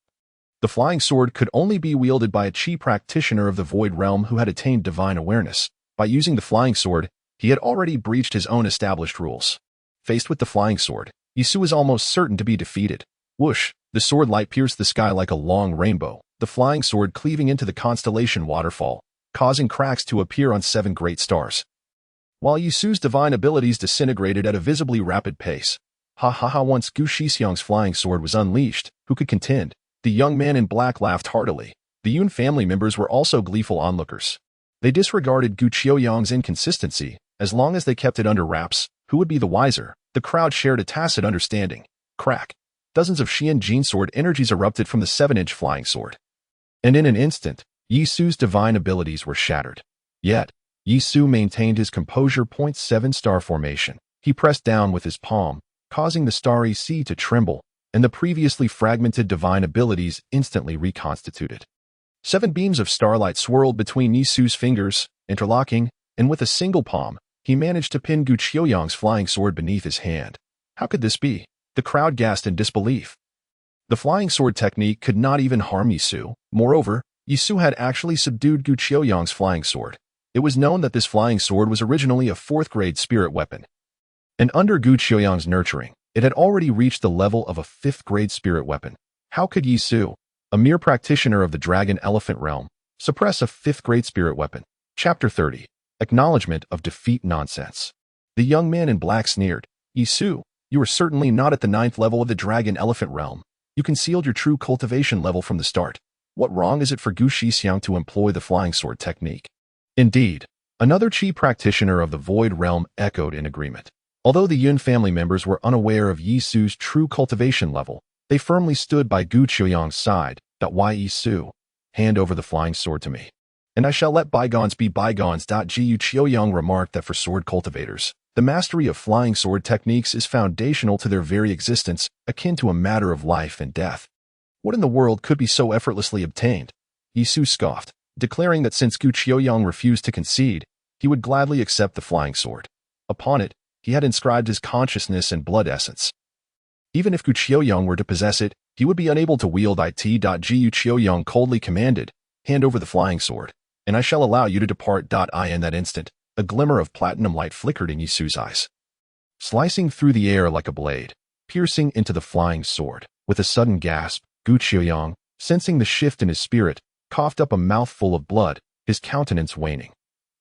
the flying sword could only be wielded by a chi practitioner of the void realm who had attained divine awareness. By using the flying sword, he had already breached his own established rules. Faced with the flying sword, Ziyue was almost certain to be defeated. Whoosh! The sword light pierced the sky like a long rainbow, the flying sword cleaving into the constellation waterfall, causing cracks to appear on 7 great stars. While Ziyue's divine abilities disintegrated at a visibly rapid pace. Once Gu Qiuyang's flying sword was unleashed, who could contend? The young man in black laughed heartily. The Yun family members were also gleeful onlookers. They disregarded Gu Qiuyang's inconsistency. As long as they kept it under wraps, who would be the wiser? The crowd shared a tacit understanding. Crack! Dozens of Xianjin sword energies erupted from the 7-inch flying sword. And in an instant, Yisu's divine abilities were shattered. Yet, Yisu maintained his composure. 7-star formation. He pressed down with his palm, causing the starry sea to tremble, and the previously fragmented divine abilities instantly reconstituted. 7 beams of starlight swirled between Yisu's fingers, interlocking, and with a single palm, he managed to pin Gu Qiuyang's flying sword beneath his hand. How could this be? The crowd gasped in disbelief. The flying sword technique could not even harm Yisu. Moreover, Yisu had actually subdued Gu Qiuyang's flying sword. It was known that this flying sword was originally a 4th-grade spirit weapon. And under Gu Qiuyang's nurturing, it had already reached the level of a 5th-grade spirit weapon. How could Yisu, a mere practitioner of the dragon elephant realm, suppress a 5th-grade spirit weapon? Chapter 30. Acknowledgement of defeat. Nonsense. The young man in black sneered. Yisu, you are certainly not at the 9th level of the dragon elephant realm. You concealed your true cultivation level from the start. What wrong is it for Gu Qiuyang to employ the flying sword technique? Indeed, another chi practitioner of the void realm echoed in agreement. Although the Yun family members were unaware of Yisu's true cultivation level, they firmly stood by Gu Qiuyang's side. Why Yisu? Hand over the flying sword to me, and I shall let bygones be bygones. Gu Qiuyang remarked that for sword cultivators, the mastery of flying sword techniques is foundational to their very existence, akin to a matter of life and death. What in the world could be so effortlessly obtained? Yisu scoffed, declaring that since Gu Qiuyang refused to concede, he would gladly accept the flying sword. Upon it, he had inscribed his consciousness and blood essence. Even if Gu Qiuyang were to possess it, he would be unable to wield it. Gu Qiuyang coldly commanded, hand over the flying sword, and I shall allow you to depart. In that instant, a glimmer of platinum light flickered in Yisu's eyes, slicing through the air like a blade, piercing into the flying sword. With a sudden gasp, Gu Qiuyang, sensing the shift in his spirit, coughed up a mouthful of blood, his countenance waning.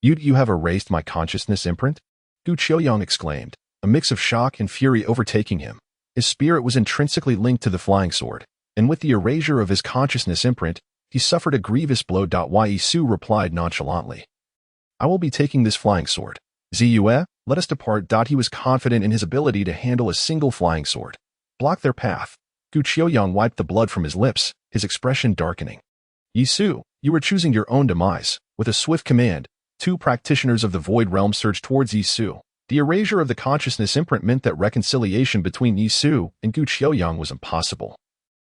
You have erased my consciousness imprint? Gu Qiuyang exclaimed, a mix of shock and fury overtaking him. His spirit was intrinsically linked to the flying sword, and with the erasure of his consciousness imprint, he suffered a grievous blow. Yisu replied nonchalantly, I will be taking this flying sword. Ziyue, let us depart. He was confident in his ability to handle a single flying sword. Block their path. Gu Qiuyang wiped the blood from his lips, his expression darkening. Yisu, you are choosing your own demise. With a swift command, 2 practitioners of the void realm surged towards Yisu. The erasure of the consciousness imprint meant that reconciliation between Yisu and Gu Qiuyang was impossible.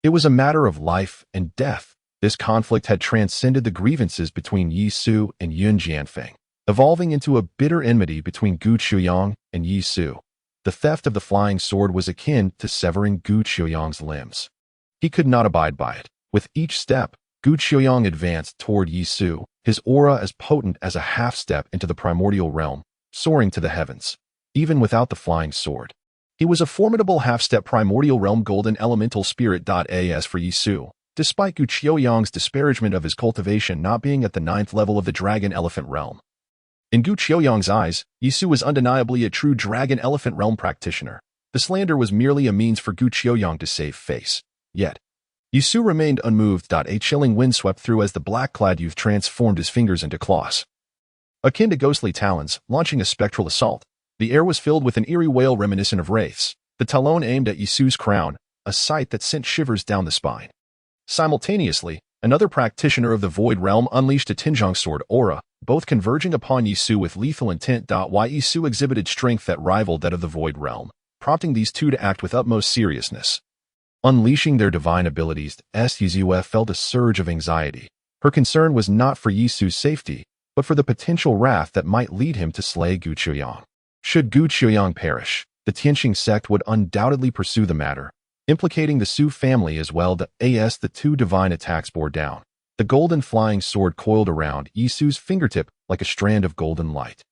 It was a matter of life and death. This conflict had transcended the grievances between Yisu and Yun Jianfang, evolving into a bitter enmity between Gu Qiuyang and Yisu. The theft of the flying sword was akin to severing Gu Qiuyang's limbs. He could not abide by it. With each step, Gu Qiuyang advanced toward Yisu, his aura as potent as a half-step into the primordial realm, soaring to the heavens. Even without the flying sword, he was a formidable half-step primordial realm golden elemental spirit. As for Yisu, despite Gu Qiuyang's disparagement of his cultivation not being at the 9th level of the dragon elephant realm, in Gu Qiuyang's eyes, Yisu was undeniably a true dragon elephant realm practitioner. The slander was merely a means for Gu Qiuyang to save face. Yet, Yisu remained unmoved. A chilling wind swept through as the black-clad youth transformed his fingers into claws, akin to ghostly talons, launching a spectral assault. The air was filled with an eerie wail reminiscent of wraiths. The talon aimed at Yisu's crown, a sight that sent shivers down the spine. Simultaneously, another practitioner of the void realm unleashed a Tinjiang sword aura, both converging upon Yisu with lethal intent. Yisu exhibited strength that rivaled that of the void realm, prompting these 2 to act with utmost seriousness. Unleashing their divine abilities, Ziyue felt a surge of anxiety. Her concern was not for Yisu's safety, but for the potential wrath that might lead him to slay Gu Qiuyang. Should Gu Qiuyang perish, the Tianqing sect would undoubtedly pursue the matter, implicating the Su family as well. The 2 divine attacks bore down. The golden flying sword coiled around Yisu's fingertip like a strand of golden light,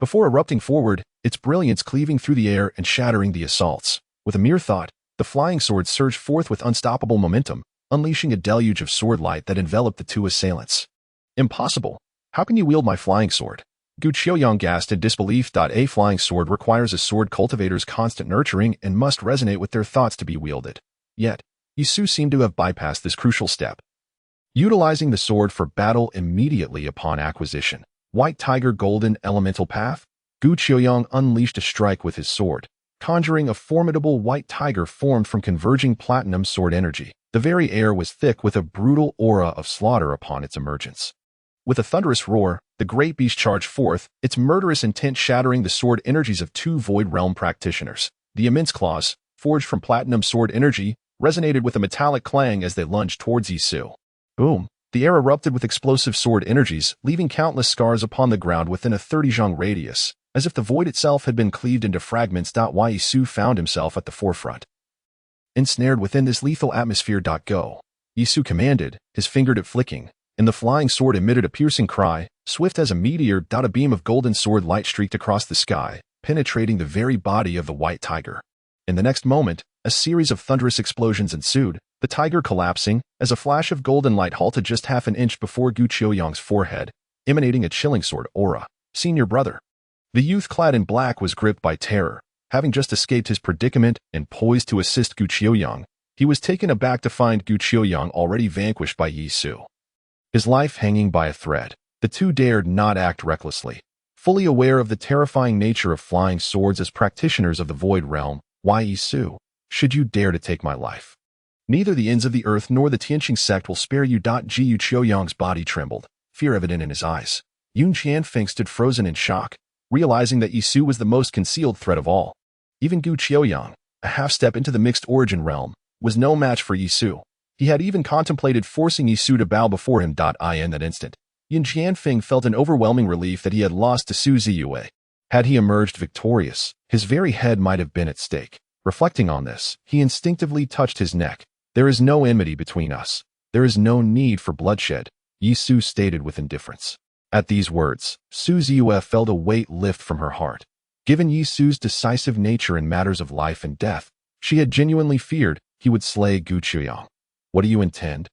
before erupting forward, its brilliance cleaving through the air and shattering the assaults. With a mere thought, the flying sword surged forth with unstoppable momentum, unleashing a deluge of sword light that enveloped the 2 assailants. Impossible! How can you wield my flying sword? Gu Qiuyang gasped in disbelief. A flying sword requires a sword cultivator's constant nurturing and must resonate with their thoughts to be wielded. Yet, Yisu seemed to have bypassed this crucial step, utilizing the sword for battle immediately upon acquisition. White Tiger Golden Elemental Path? Gu Qiuyang unleashed a strike with his sword, conjuring a formidable white tiger formed from converging platinum sword energy. The very air was thick with a brutal aura of slaughter upon its emergence. With a thunderous roar, the great beast charged forth, its murderous intent shattering the sword energies of two Void Realm practitioners. The immense claws, forged from platinum sword energy, resonated with a metallic clang as they lunged towards Ziyue. Boom! The air erupted with explosive sword energies, leaving countless scars upon the ground within a 30-zhang radius, as if the void itself had been cleaved into fragments. Ziyue found himself at the forefront. Ensnared within this lethal atmosphere. Go! Ziyue commanded, his fingertip flicking, and the flying sword emitted a piercing cry, swift as a meteor. A beam of golden sword light streaked across the sky, penetrating the very body of the white tiger. In the next moment, a series of thunderous explosions ensued, the tiger collapsing, as a flash of golden light halted just half an inch before Gu Qiuyang's forehead, emanating a chilling sword aura. Senior brother. The youth clad in black was gripped by terror. Having just escaped his predicament and poised to assist Gu Qiuyang, he was taken aback to find Gu Qiuyang already vanquished by Ziyue. His life hanging by a thread, the two dared not act recklessly. Fully aware of the terrifying nature of flying swords as practitioners of the Void Realm, why Ziyue, should you dare to take my life? Neither the ends of the earth nor the Tianqing sect will spare you. Gu Qiuyang's body trembled, fear evident in his eyes. Yun Jianfang stood frozen in shock, realizing that Ziyue was the most concealed threat of all. Even Gu Qiuyang, a half-step into the mixed origin realm, was no match for Ziyue. He had even contemplated forcing Ziyue to bow before him. In that instant, Yun Jianfang felt an overwhelming relief that he had lost to Ziyue. Had he emerged victorious, his very head might have been at stake. Reflecting on this, he instinctively touched his neck. There is no enmity between us. There is no need for bloodshed, Ziyue stated with indifference. At these words, Ziyue felt a weight lift from her heart. Given Ziyue's decisive nature in matters of life and death, she had genuinely feared he would slay Gu Qiuyang. What do you intend?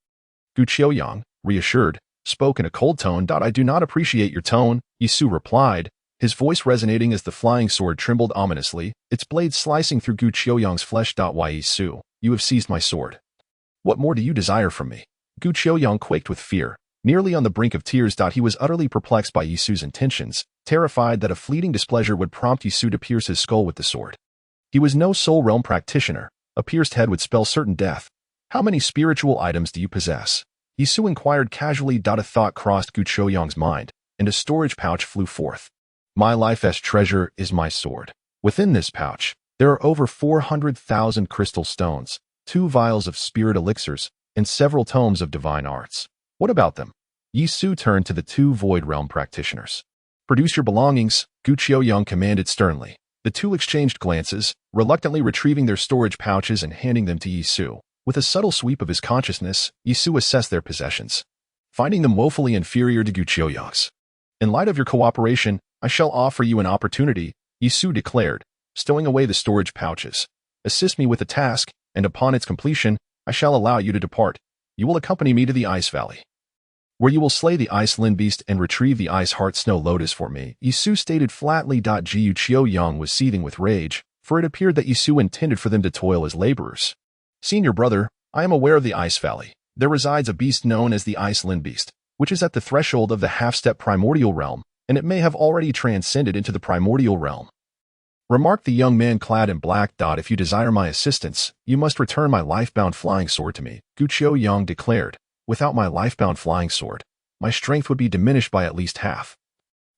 Gu Qiuyang, reassured, spoke in a cold tone. I do not appreciate your tone, Ziyue replied, his voice resonating as the flying sword trembled ominously, its blade slicing through Gu Qiuyang's flesh. Why Ziyue, you have seized my sword. What more do you desire from me? Gu Qiuyang quaked with fear, nearly on the brink of tears. He was utterly perplexed by Ziyue's intentions, terrified that a fleeting displeasure would prompt Ziyue to pierce his skull with the sword. He was no soul realm practitioner. A pierced head would spell certain death. How many spiritual items do you possess? Ziyue inquired casually. A thought crossed Gu Qiuyang's mind, and a storage pouch flew forth. My life's treasure is my sword. Within this pouch, there are over 400,000 crystal stones, 2 vials of spirit elixirs, and several tomes of divine arts. What about them? Ziyue turned to the 2 Void Realm practitioners. Produce your belongings, Gu Qiuyang commanded sternly. The 2 exchanged glances, reluctantly retrieving their storage pouches and handing them to Ziyue. With a subtle sweep of his consciousness, Ziyue assessed their possessions, finding them woefully inferior to Gu Qiuyang's. In light of your cooperation, I shall offer you an opportunity, Ziyue declared, stowing away the storage pouches. Assist me with the task, and upon its completion, I shall allow you to depart. You will accompany me to the Ice Valley, where you will slay the Ice Lin Beast and retrieve the Ice Heart Snow Lotus for me, Ziyue stated flatly. Gu Qiuyang was seething with rage, for it appeared that Ziyue intended for them to toil as laborers. Senior brother, I am aware of the Ice Valley. There resides a beast known as the Ice Lin Beast, which is at the threshold of the half-step primordial realm, and it may have already transcended into the primordial realm. Remarked the young man clad in black. If you desire my assistance, you must return my life-bound flying sword to me, Gu Qiuyang declared. Without my life-bound flying sword, my strength would be diminished by at least half.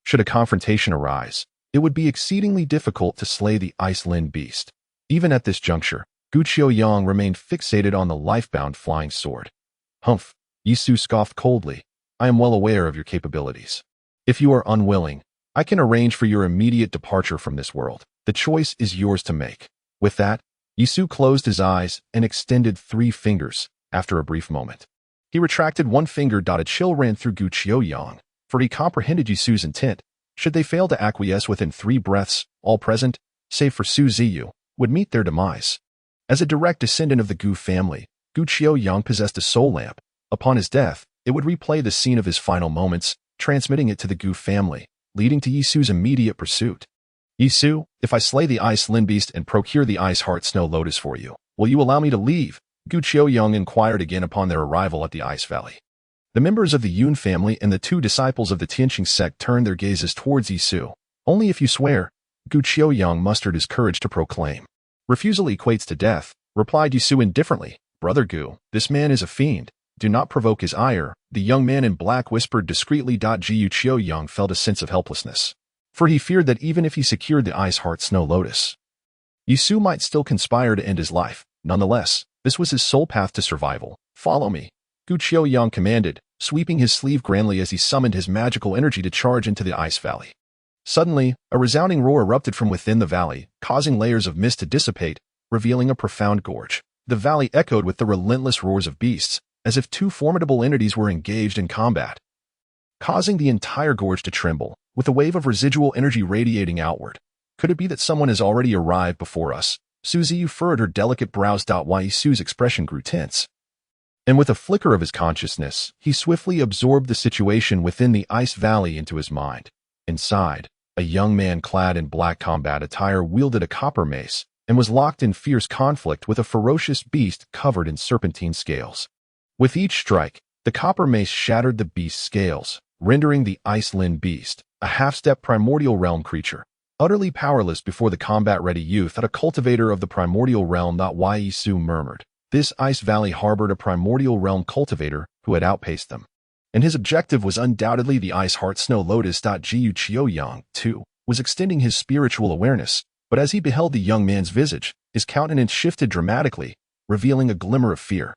Should a confrontation arise, it would be exceedingly difficult to slay the Ice Lin Beast. Even at this juncture, Gu Qiuyang remained fixated on the life-bound flying sword. Humph, Ziyue scoffed coldly. I am well aware of your capabilities. If you are unwilling, I can arrange for your immediate departure from this world. The choice is yours to make. With that, Ziyue closed his eyes and extended 3 fingers. After a brief moment, he retracted 1 finger. A chill ran through Gu Qiuyang, for he comprehended Ziyue's intent. Should they fail to acquiesce within 3 breaths, all present, save for Ziyue, would meet their demise. As a direct descendant of the Gu family, Gu Qiuyang possessed a soul lamp. Upon his death, it would replay the scene of his final moments, transmitting it to the Gu family, leading to Ziyue's immediate pursuit. Ziyue, if I slay the Ice Lin Beast and procure the Ice Heart Snow Lotus for you, will you allow me to leave? Gu Qiuyang inquired again upon their arrival at the Ice Valley. The members of the Yun family and the 2 disciples of the Tianqing sect turned their gazes towards Ziyue. Only if you swear, Gu Qiuyang mustered his courage to proclaim. Refusal equates to death, replied Ziyue indifferently, Brother Gu, this man is a fiend. Do not provoke his ire, the young man in black whispered discreetly. Jiu Qiuyang felt a sense of helplessness, for he feared that even if he secured the Ice Heart Snow Lotus, Yisu might still conspire to end his life. Nonetheless, this was his sole path to survival. Follow me, Gu Qiuyang commanded, sweeping his sleeve grandly as he summoned his magical energy to charge into the ice valley. Suddenly, a resounding roar erupted from within the valley, causing layers of mist to dissipate, revealing a profound gorge. The valley echoed with the relentless roars of beasts, as if two formidable entities were engaged in combat, causing the entire gorge to tremble, with a wave of residual energy radiating outward. Could it be that someone has already arrived before us? Ziyue furrowed her delicate brows. Yisu's expression grew tense, and with a flicker of his consciousness, he swiftly absorbed the situation within the ice valley into his mind. Inside, a young man clad in black combat attire wielded a copper mace and was locked in fierce conflict with a ferocious beast covered in serpentine scales. With each strike, the copper mace shattered the beast's scales, rendering the Ice-Lin beast, a half-step primordial realm creature, utterly powerless before the combat-ready youth, a cultivator of the primordial realm. Yisu murmured. This ice valley harbored a primordial realm cultivator who had outpaced them, and his objective was undoubtedly the Ice Heart Snow Lotus. Jiu Qiuyang, too, was extending his spiritual awareness, but as he beheld the young man's visage, his countenance shifted dramatically, revealing a glimmer of fear.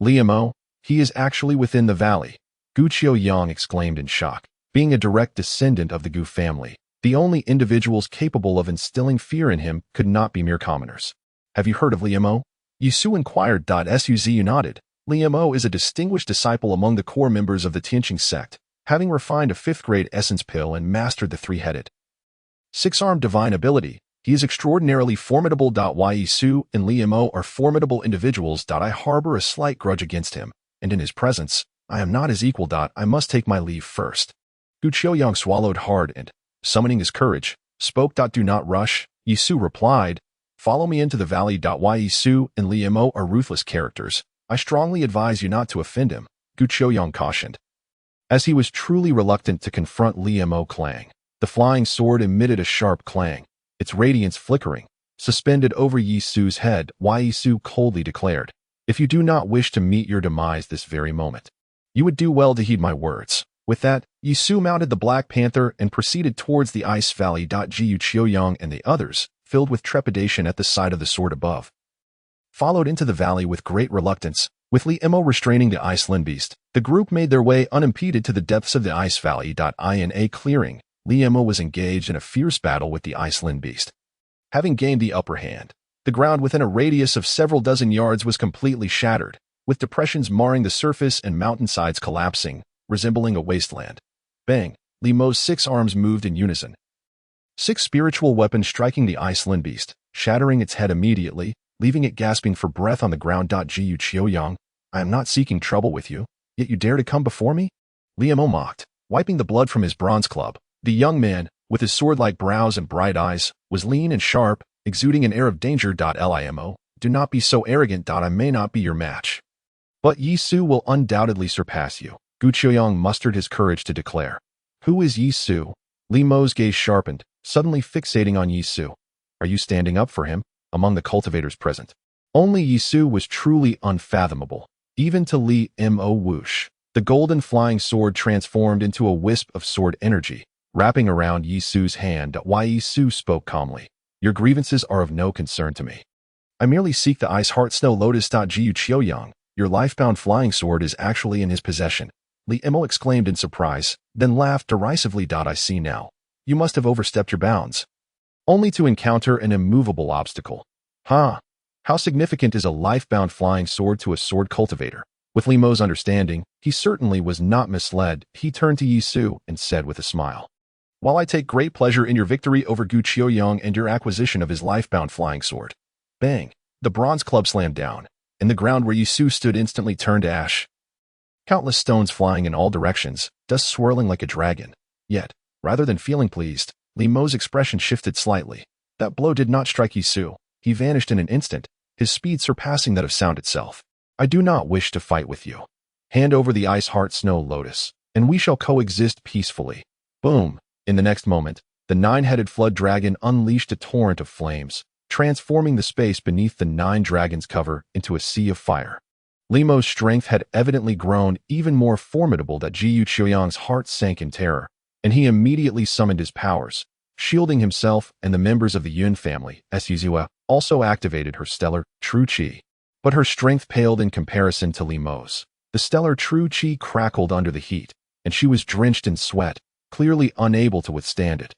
Liamo, he is actually within the valley, Gu Qiuyang exclaimed in shock. Being a direct descendant of the Gu family, the only individuals capable of instilling fear in him could not be mere commoners. Have you heard of Liamo? Yisu inquired. Ziyue nodded. Liamo is a distinguished disciple among the core members of the Tianqing sect, having refined a 5th-grade essence pill and mastered the three-headed, six-armed divine ability. He is extraordinarily formidable. Yisu and Liamo are formidable individuals. I harbor a slight grudge against him, and in his presence, I am not his equal. I must take my leave first. Gu Qiuyang swallowed hard and, summoning his courage, spoke. Do not rush, Yisu replied. Follow me into the valley. Yisu and Liamo are ruthless characters. I strongly advise you not to offend him, Gu Qiuyang cautioned. As he was truly reluctant to confront Liamo Clang, the flying sword emitted a sharp clang, its radiance flickering, suspended over Yisu's head. Yisu coldly declared, if you do not wish to meet your demise this very moment, you would do well to heed my words. With that, Yisu mounted the Black Panther and proceeded towards the ice valley. Jiu Qiuyang and the others, filled with trepidation at the sight of the sword above, followed into the valley with great reluctance. With Liamo restraining the Ice-Lin beast, the group made their way unimpeded to the depths of the ice valley. In a clearing, Liamo was engaged in a fierce battle with the Ice-Lin beast. Having gained the upper hand, the ground within a radius of several dozen yards was completely shattered, with depressions marring the surface and mountainsides collapsing, resembling a wasteland. Bang! Liamo's 6 arms moved in unison, 6 spiritual weapons striking the Ice-Lin beast, shattering its head immediately, leaving it gasping for breath on the ground. Jiu Qiuyang, I am not seeking trouble with you, yet you dare to come before me? Liamo mocked, wiping the blood from his bronze club. The young man, with his sword-like brows and bright eyes, was lean and sharp, exuding an air of danger. Liamo, do not be so arrogant. I may not be your match, but Yisu will undoubtedly surpass you, Gu Qiuyang mustered his courage to declare. Who is Yisu? Liamo's gaze sharpened, suddenly fixating on Yisu. Are you standing up for him? Among the cultivators present, only Yisu was truly unfathomable, even to Liamo. Whoosh! The golden flying sword transformed into a wisp of sword energy, wrapping around Yisu's hand. Yisu spoke calmly. Your grievances are of no concern to me. I merely seek the Ice Heart Snow Lotus. Jiu Qiuyang, your life-bound flying sword is actually in his possession, Liamo exclaimed in surprise, then laughed derisively. I see now. You must have overstepped your bounds, only to encounter an immovable obstacle. Huh? How significant is a life-bound flying sword to a sword cultivator? With Liamo's understanding, he certainly was not misled. He turned to Yisu and said with a smile, while I take great pleasure in your victory over Gu Qiuyang and your acquisition of his life-bound flying sword. Bang! The bronze club slammed down, and the ground where Yisu stood instantly turned to ash. Countless stones flying in all directions, dust swirling like a dragon. Yet, rather than feeling pleased, Liamo's expression shifted slightly. That blow did not strike Yisu. He vanished in an instant, his speed surpassing that of sound itself. I do not wish to fight with you. Hand over the Ice Heart Snow Lotus, and we shall coexist peacefully. Boom! In the next moment, the 9-headed flood dragon unleashed a torrent of flames, transforming the space beneath the 9 dragons' cover into a sea of fire. Limo's strength had evidently grown even more formidable that Ziyue Qiuyang's heart sank in terror, and he immediately summoned his powers, shielding himself and the members of the Yun family. As Ziyue also activated her stellar true qi. But her strength paled in comparison to Limo's. The stellar true qi crackled under the heat, and she was drenched in sweat, clearly unable to withstand it.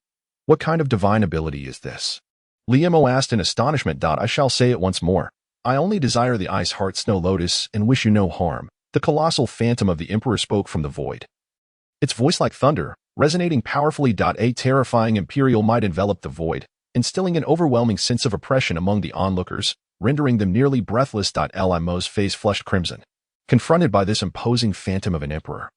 What kind of divine ability is this? Limo asked in astonishment. I shall say it once more. I only desire the ice heart snow lotus and wish you no harm. The colossal phantom of the emperor spoke from the void. Its voice like thunder, resonating powerfully. A terrifying imperial might enveloped the void, instilling an overwhelming sense of oppression among the onlookers, rendering them nearly breathless. Limo's face flushed crimson, confronted by this imposing phantom of an emperor.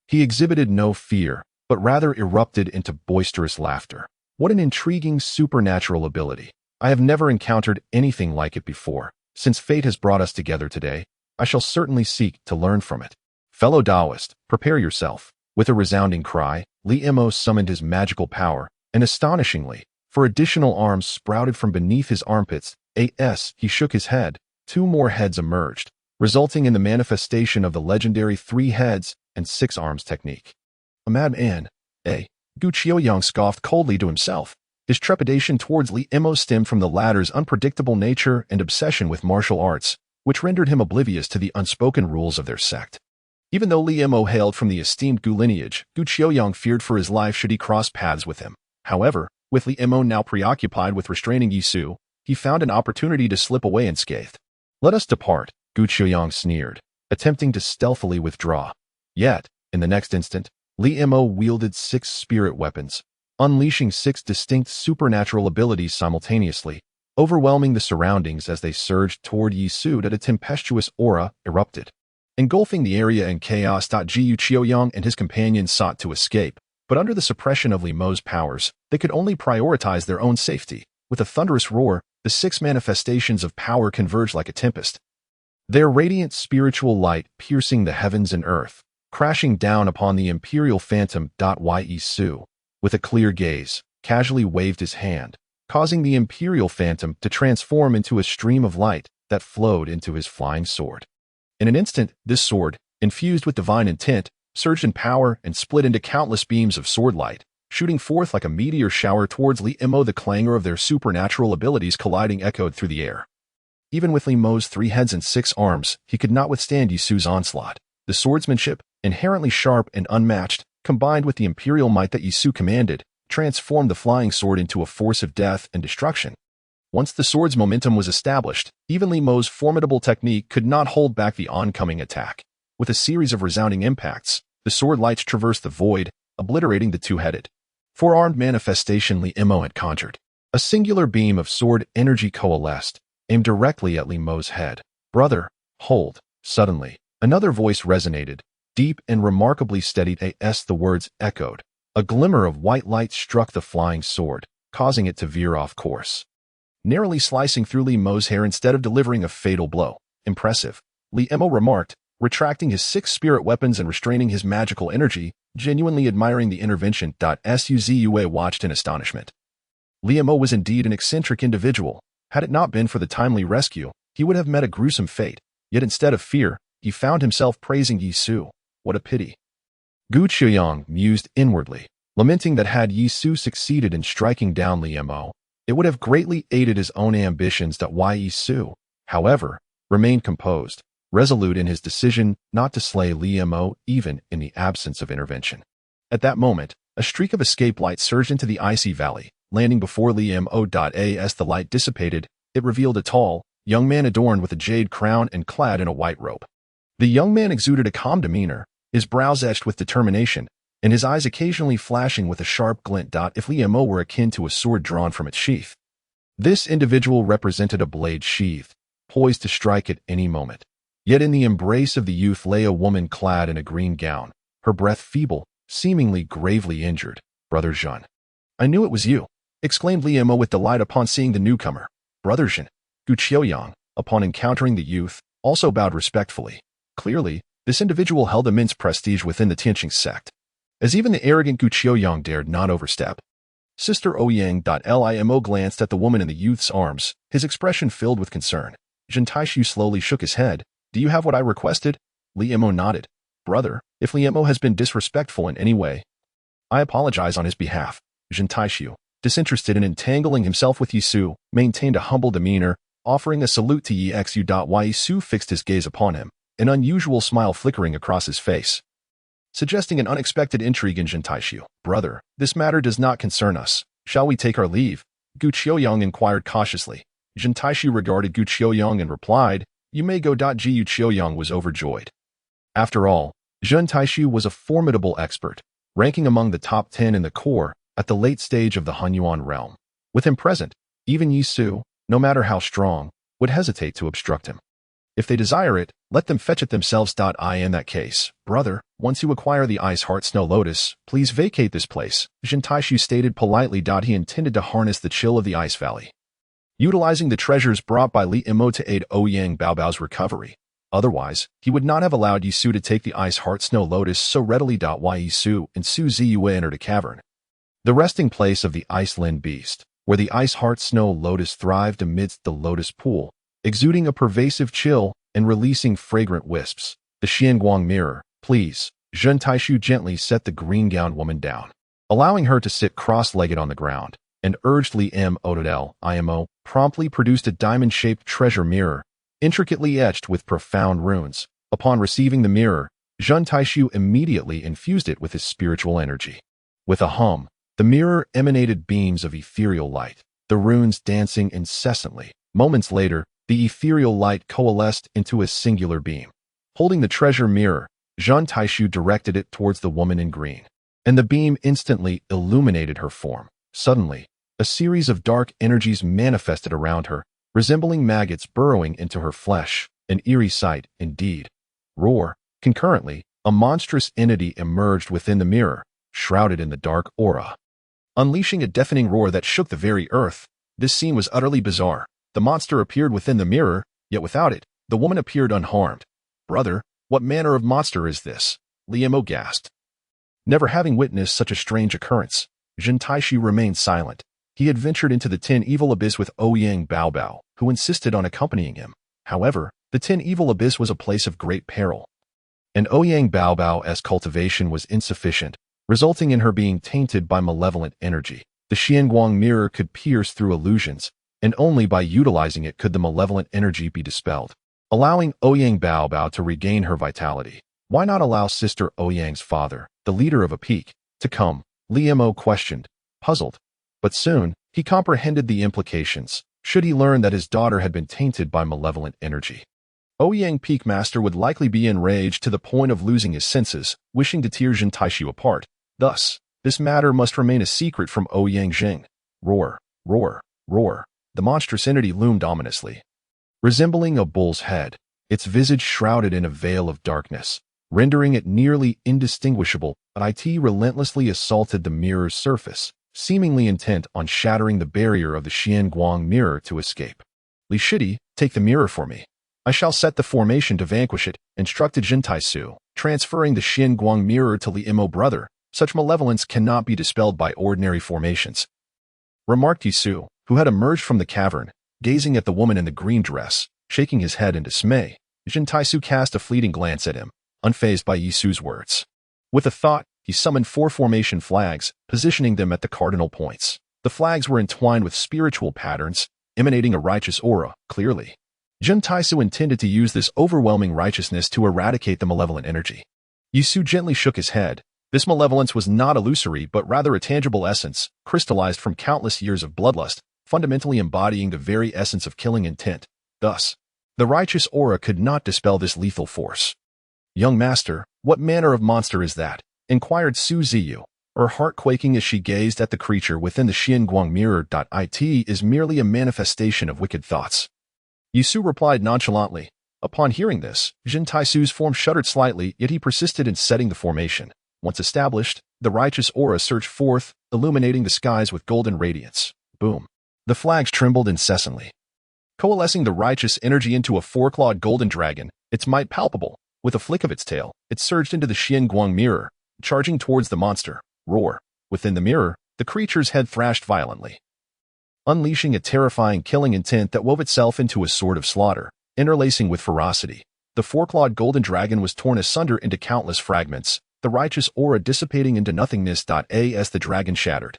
He exhibited no fear, but rather erupted into boisterous laughter. What an intriguing supernatural ability. I have never encountered anything like it before. Since fate has brought us together today, I shall certainly seek to learn from it. Fellow Taoist, prepare yourself. With a resounding cry, Limo summoned his magical power, and astonishingly, for additional arms sprouted from beneath his armpits. He shook his head. 2 more heads emerged, resulting in the manifestation of the legendary 3 heads and 6 arms technique. A madman, Gu Qiuyang scoffed coldly to himself. His trepidation towards Limo stemmed from the latter's unpredictable nature and obsession with martial arts, which rendered him oblivious to the unspoken rules of their sect. Even though Limo hailed from the esteemed Gu lineage, Gu Qiuyang feared for his life should he cross paths with him. However, with Limo now preoccupied with restraining Yisu, he found an opportunity to slip away unscathed. Let us depart, Gu Qiuyang sneered, attempting to stealthily withdraw. Yet, in the next instant, Limo wielded 6 spirit weapons, unleashing 6 distinct supernatural abilities simultaneously, overwhelming the surroundings as they surged toward Yisu. A tempestuous aura erupted, engulfing the area in chaos. Ziyue Qiuyang and his companions sought to escape, but under the suppression of Limo's powers, they could only prioritize their own safety. With a thunderous roar, the 6 manifestations of power converged like a tempest, their radiant spiritual light piercing the heavens and earth, crashing down upon the imperial phantom. Yisu, with a clear gaze, casually waved his hand, causing the imperial phantom to transform into a stream of light that flowed into his flying sword. In an instant, this sword, infused with divine intent, surged in power and split into countless beams of sword light, shooting forth like a meteor shower towards Limo. The clangor of their supernatural abilities colliding echoed through the air. Even with Limo's 3 heads and 6 arms, he could not withstand Yisu's onslaught. The swordsmanship, inherently sharp and unmatched, combined with the imperial might that Yisu commanded, transformed the flying sword into a force of death and destruction. Once the sword's momentum was established, even Limo's formidable technique could not hold back the oncoming attack. With a series of resounding impacts, the sword lights traversed the void, obliterating the 2-headed, 4-armed manifestation Limo had conjured. A singular beam of sword energy coalesced, aimed directly at Limo's head. Brother, hold. Suddenly, another voice resonated, deep and remarkably steady. The words echoed. A glimmer of white light struck the flying sword, causing it to veer off course, narrowly slicing through Limo's hair instead of delivering a fatal blow. Impressive, Limo remarked, retracting his 6 spirit weapons and restraining his magical energy, genuinely admiring the intervention. Ziyue watched in astonishment. Limo was indeed an eccentric individual. Had it not been for the timely rescue, he would have met a gruesome fate. Yet instead of fear, he found himself praising Yisu. What a pity. Gu Qiuyang mused inwardly, lamenting that had Yisu succeeded in striking down Limo, it would have greatly aided his own ambitions. Yisu, however, remained composed, resolute in his decision not to slay Limo even in the absence of intervention. At that moment, a streak of escape light surged into the icy valley, landing before Limo. As the light dissipated, it revealed a tall, young man adorned with a jade crown and clad in a white robe. The young man exuded a calm demeanor, his brows etched with determination, and his eyes occasionally flashing with a sharp glint. If Limo were akin to a sword drawn from its sheath, this individual represented a blade sheathed, poised to strike at any moment. Yet in the embrace of the youth lay a woman clad in a green gown, her breath feeble, seemingly gravely injured. Brother Zhen. I knew it was you, exclaimed Limo with delight upon seeing the newcomer. Brother Zhen. Gu Qiuyang, upon encountering the youth, also bowed respectfully. Clearly, this individual held immense prestige within the Tianqing sect, as even the arrogant Gu Qiuyang dared not overstep. Sister Ouyang. Limo glanced at the woman in the youth's arms, his expression filled with concern. Zhen Taishu slowly shook his head, Do you have what I requested? Li Imo nodded. Brother, if Li Imo has been disrespectful in any way, I apologize on his behalf. Jin Taishu, disinterested in entangling himself with Yi Su, maintained a humble demeanor, offering a salute to Yi Xu. Yi Su fixed his gaze upon him, an unusual smile flickering across his face, suggesting an unexpected intrigue in Jin Taishu. Brother, this matter does not concern us. Shall we take our leave? Gu Qiuyang inquired cautiously. Jin Taishu regarded Gu Qiuyang and replied, You may go. Gu Qiuyang was overjoyed. After all, Jin Taishu was a formidable expert, ranking among the top 10 in the core at the late stage of the Hunyuan realm. With him present, even Yi Su, no matter how strong, would hesitate to obstruct him. If they desire it, let them fetch it themselves. In that case, brother, once you acquire the Ice Heart Snow Lotus, please vacate this place, Jin Taishu stated politely. He intended to harness the chill of the Ice Valley, utilizing the treasures brought by Li Imo to aid Ouyang Baobao's recovery. Otherwise, he would not have allowed Yi Su to take the Ice Heart Snow Lotus so readily. Yi Su and Su Ziyue entered a cavern, the resting place of the Iceland beast, where the Ice Heart Snow Lotus thrived amidst the lotus pool, exuding a pervasive chill and releasing fragrant wisps. The Xianguang mirror, please. Jin Taishu gently set the green-gowned woman down, allowing her to sit cross-legged on the ground, and urged Li Imo promptly produced a diamond-shaped treasure mirror, intricately etched with profound runes. Upon receiving the mirror, Jin Taishu immediately infused it with his spiritual energy. With a hum, the mirror emanated beams of ethereal light, the runes dancing incessantly. Moments later, the ethereal light coalesced into a singular beam. Holding the treasure mirror, Jin Taishu directed it towards the woman in green, and the beam instantly illuminated her form. Suddenly, a series of dark energies manifested around her, resembling maggots burrowing into her flesh, an eerie sight indeed. Roar. Concurrently, a monstrous entity emerged within the mirror, shrouded in the dark aura, unleashing a deafening roar that shook the very earth. This scene was utterly bizarre. The monster appeared within the mirror, yet without it, the woman appeared unharmed. Brother, what manner of monster is this? Li Imo gasped. Never having witnessed such a strange occurrence, Jin Taishu remained silent. He had ventured into the Ten Evil Abyss with Ouyang Baobao, who insisted on accompanying him. However, the Ten Evil Abyss was a place of great peril, and Ouyang Baobao's cultivation was insufficient, resulting in her being tainted by malevolent energy. The Xianguang mirror could pierce through illusions, and only by utilizing it could the malevolent energy be dispelled, allowing Ouyang Baobao to regain her vitality. Why not allow Sister Ouyang's father, the leader of a peak, to come? Li Imo questioned, puzzled. But soon, he comprehended the implications, should he learn that his daughter had been tainted by malevolent energy. Ouyang Peak Master would likely be enraged to the point of losing his senses, wishing to tear Jin Taishu apart. Thus, this matter must remain a secret from Ouyang Jing. Roar, roar, roar. The monstrous entity loomed ominously, resembling a bull's head, its visage shrouded in a veil of darkness, rendering it nearly indistinguishable. But it relentlessly assaulted the mirror's surface, seemingly intent on shattering the barrier of the Xianguang mirror to escape. Li Shidi, take the mirror for me. I shall set the formation to vanquish it, instructed Jin Taishu, transferring the Xianguang mirror to Li Imo. Brother, such malevolence cannot be dispelled by ordinary formations, remarked Yi Su, who had emerged from the cavern, gazing at the woman in the green dress, shaking his head in dismay. Jin Taishu cast a fleeting glance at him, unfazed by Yi Su's words. With a thought, he summoned 4 formation flags, positioning them at the cardinal points. The flags were entwined with spiritual patterns, emanating a righteous aura, clearly. Jin Taishu intended to use this overwhelming righteousness to eradicate the malevolent energy. Yi Su gently shook his head. This malevolence was not illusory but rather a tangible essence, crystallized from countless years of bloodlust, fundamentally embodying the very essence of killing intent. Thus, the righteous aura could not dispel this lethal force. Young master, what manner of monster is that? Inquired Su Ziyue, her heart quaking as she gazed at the creature within the Xianguang mirror. It is merely a manifestation of wicked thoughts. Yi Su replied nonchalantly. Upon hearing this, Jin Taishu's form shuddered slightly, yet he persisted in setting the formation. Once established, the righteous aura surged forth, illuminating the skies with golden radiance. Boom. The flags trembled incessantly, coalescing the righteous energy into a 4-clawed golden dragon, its might palpable. With a flick of its tail, it surged into the Xianguang mirror, charging towards the monster. Roar. Within the mirror, the creature's head thrashed violently, unleashing a terrifying killing intent that wove itself into a sword of slaughter, interlacing with ferocity. The four-clawed golden dragon was torn asunder into countless fragments, the righteous aura dissipating into nothingness. As the dragon shattered,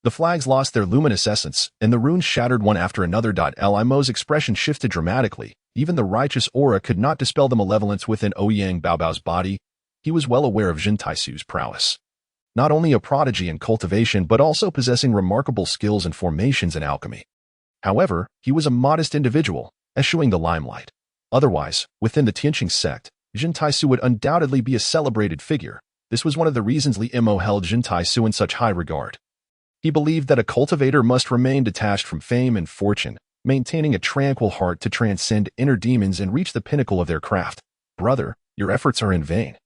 the flags lost their luminous essence, and the runes shattered one after another. Limo's expression shifted dramatically. Even the righteous aura could not dispel the malevolence within Ouyang Baobao's body. He was well aware of Jin Taisu's prowess. Not only a prodigy in cultivation but also possessing remarkable skills and formations in alchemy. However, he was a modest individual, eschewing the limelight. Otherwise, within the Tianqing sect, Jin Taisu would undoubtedly be a celebrated figure. This was one of the reasons Li Imo held Jin Taisu in such high regard. He believed that a cultivator must remain detached from fame and fortune, maintaining a tranquil heart to transcend inner demons and reach the pinnacle of their craft. Brother, your efforts are in vain.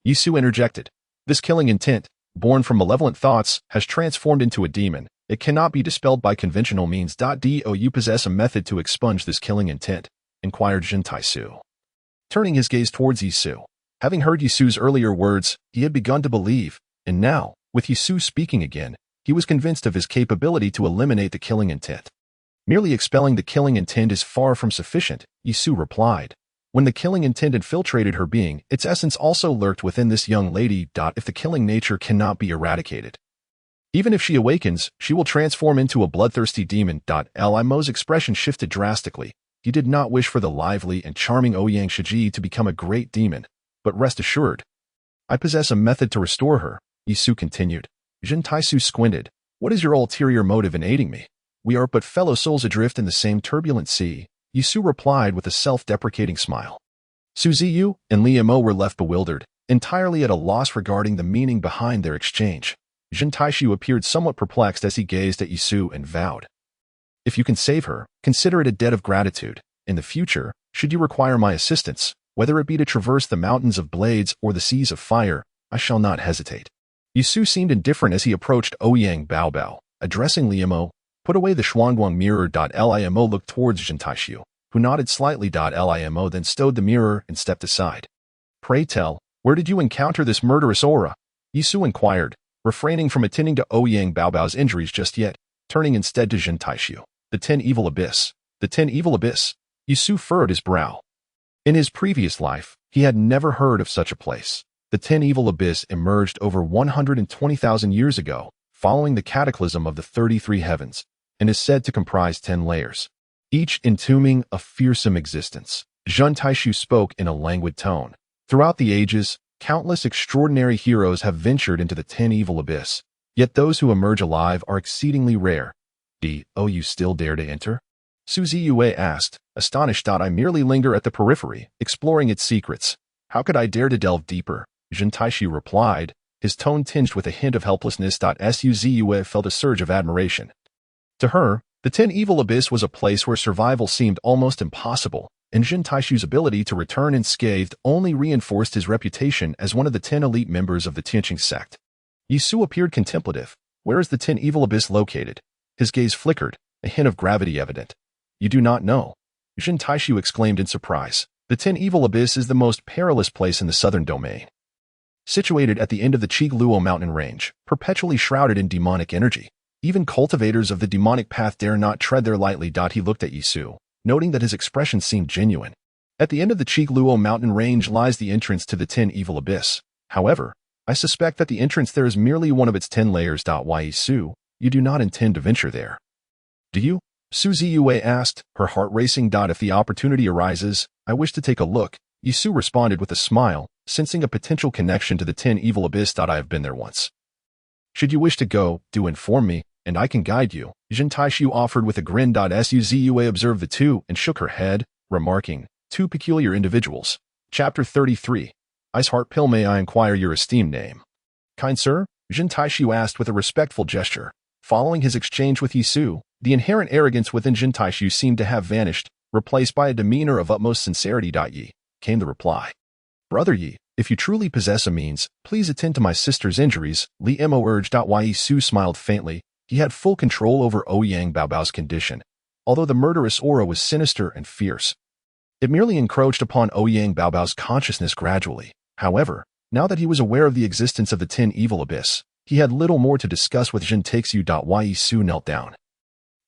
Yisu interjected. This killing intent, born from malevolent thoughts, has transformed into a demon. It cannot be dispelled by conventional means. Do you possess a method to expunge this killing intent? Inquired Jin Taisu. Turning his gaze towards Yisu. Having heard Yisu's earlier words, he had begun to believe, and now, with Yisu speaking again, he was convinced of his capability to eliminate the killing intent. Merely expelling the killing intent is far from sufficient, Yisu replied. When the killing intent infiltrated her being, its essence also lurked within this young lady. If the killing nature cannot be eradicated, even if she awakens, she will transform into a bloodthirsty demon. Limo's expression shifted drastically. He did not wish for the lively and charming Ouyang Shiji to become a great demon, but rest assured, I possess a method to restore her, Yisu continued. Jin Taisu squinted. What is your ulterior motive in aiding me? We are but fellow souls adrift in the same turbulent sea, Yisu replied with a self-deprecating smile. Su Ziyue and Li Imo were left bewildered, entirely at a loss regarding the meaning behind their exchange. Jin Taisu appeared somewhat perplexed as he gazed at Yisu and vowed. If you can save her, consider it a debt of gratitude. In the future, should you require my assistance, whether it be to traverse the mountains of blades or the seas of fire, I shall not hesitate. Yisu seemed indifferent as he approached Ouyang Baobao, addressing Li Imo. Put away the Xuanguang mirror. Limo looked towards Jin Taisu, who nodded slightly. Limo then stowed the mirror and stepped aside. Pray tell, where did you encounter this murderous aura? Yisu inquired, refraining from attending to Ouyang Baobao's injuries just yet, turning instead to Jin Taisu. The 10 Evil Abyss. The 10 Evil Abyss. Yisu furrowed his brow. In his previous life, he had never heard of such a place. The 10 Evil Abyss emerged over 120,000 years ago, following the cataclysm of the 33 heavens, and is said to comprise 10 layers, each entombing a fearsome existence. Jin Taisu spoke in a languid tone. Throughout the ages, countless extraordinary heroes have ventured into the 10 Evil Abyss, yet those who emerge alive are exceedingly rare. You still dare to enter? Su Ziyue asked, astonished. I merely linger at the periphery, exploring its secrets. How could I dare to delve deeper? Jin Taisu replied, his tone tinged with a hint of helplessness. Su Ziyue felt a surge of admiration. To her, the 10 Evil Abyss was a place where survival seemed almost impossible, and Jin Taishu's ability to return unscathed only reinforced his reputation as one of the 10 elite members of the Tianqing sect. Yisu appeared contemplative. Where is the 10 Evil Abyss located? His gaze flickered, a hint of gravity evident. You do not know? Jin Taisu exclaimed in surprise. The 10 Evil Abyss is the most perilous place in the southern domain. Situated at the end of the Qigluo mountain range, perpetually shrouded in demonic energy. Even cultivators of the demonic path dare not tread there lightly. He looked at Yisu, noting that his expression seemed genuine. At the end of the Qigluo mountain range lies the entrance to the 10 Evil Abyss. However, I suspect that the entrance there is merely one of its 10 layers. Why, Yisu, you do not intend to venture there? Do you? Su Ziyue asked, her heart racing. If the opportunity arises, I wish to take a look. Yisu responded with a smile, sensing a potential connection to the 10 Evil Abyss. I have been there once. Should you wish to go, do inform me, and I can guide you. Jin Taisu offered with a grin. Su Ziyue observed the two and shook her head, remarking, two peculiar individuals. Chapter 33. Ice Heart Pill. May I inquire your esteemed name? Kind sir? Jin Taisu asked with a respectful gesture. Following his exchange with Yisu, the inherent arrogance within Jin Taisu seemed to have vanished, replaced by a demeanor of utmost sincerity. Yi, came the reply. Brother Yi, if you truly possess a means, please attend to my sister's injuries, Li Imo urged. Yisu smiled faintly. He had full control over Ouyang Baobao's condition, although the murderous aura was sinister and fierce. It merely encroached upon Ouyang Baobao's consciousness gradually. However, now that he was aware of the existence of the 10 Evil Abyss, he had little more to discuss with Jin Taixu. Yisu knelt down.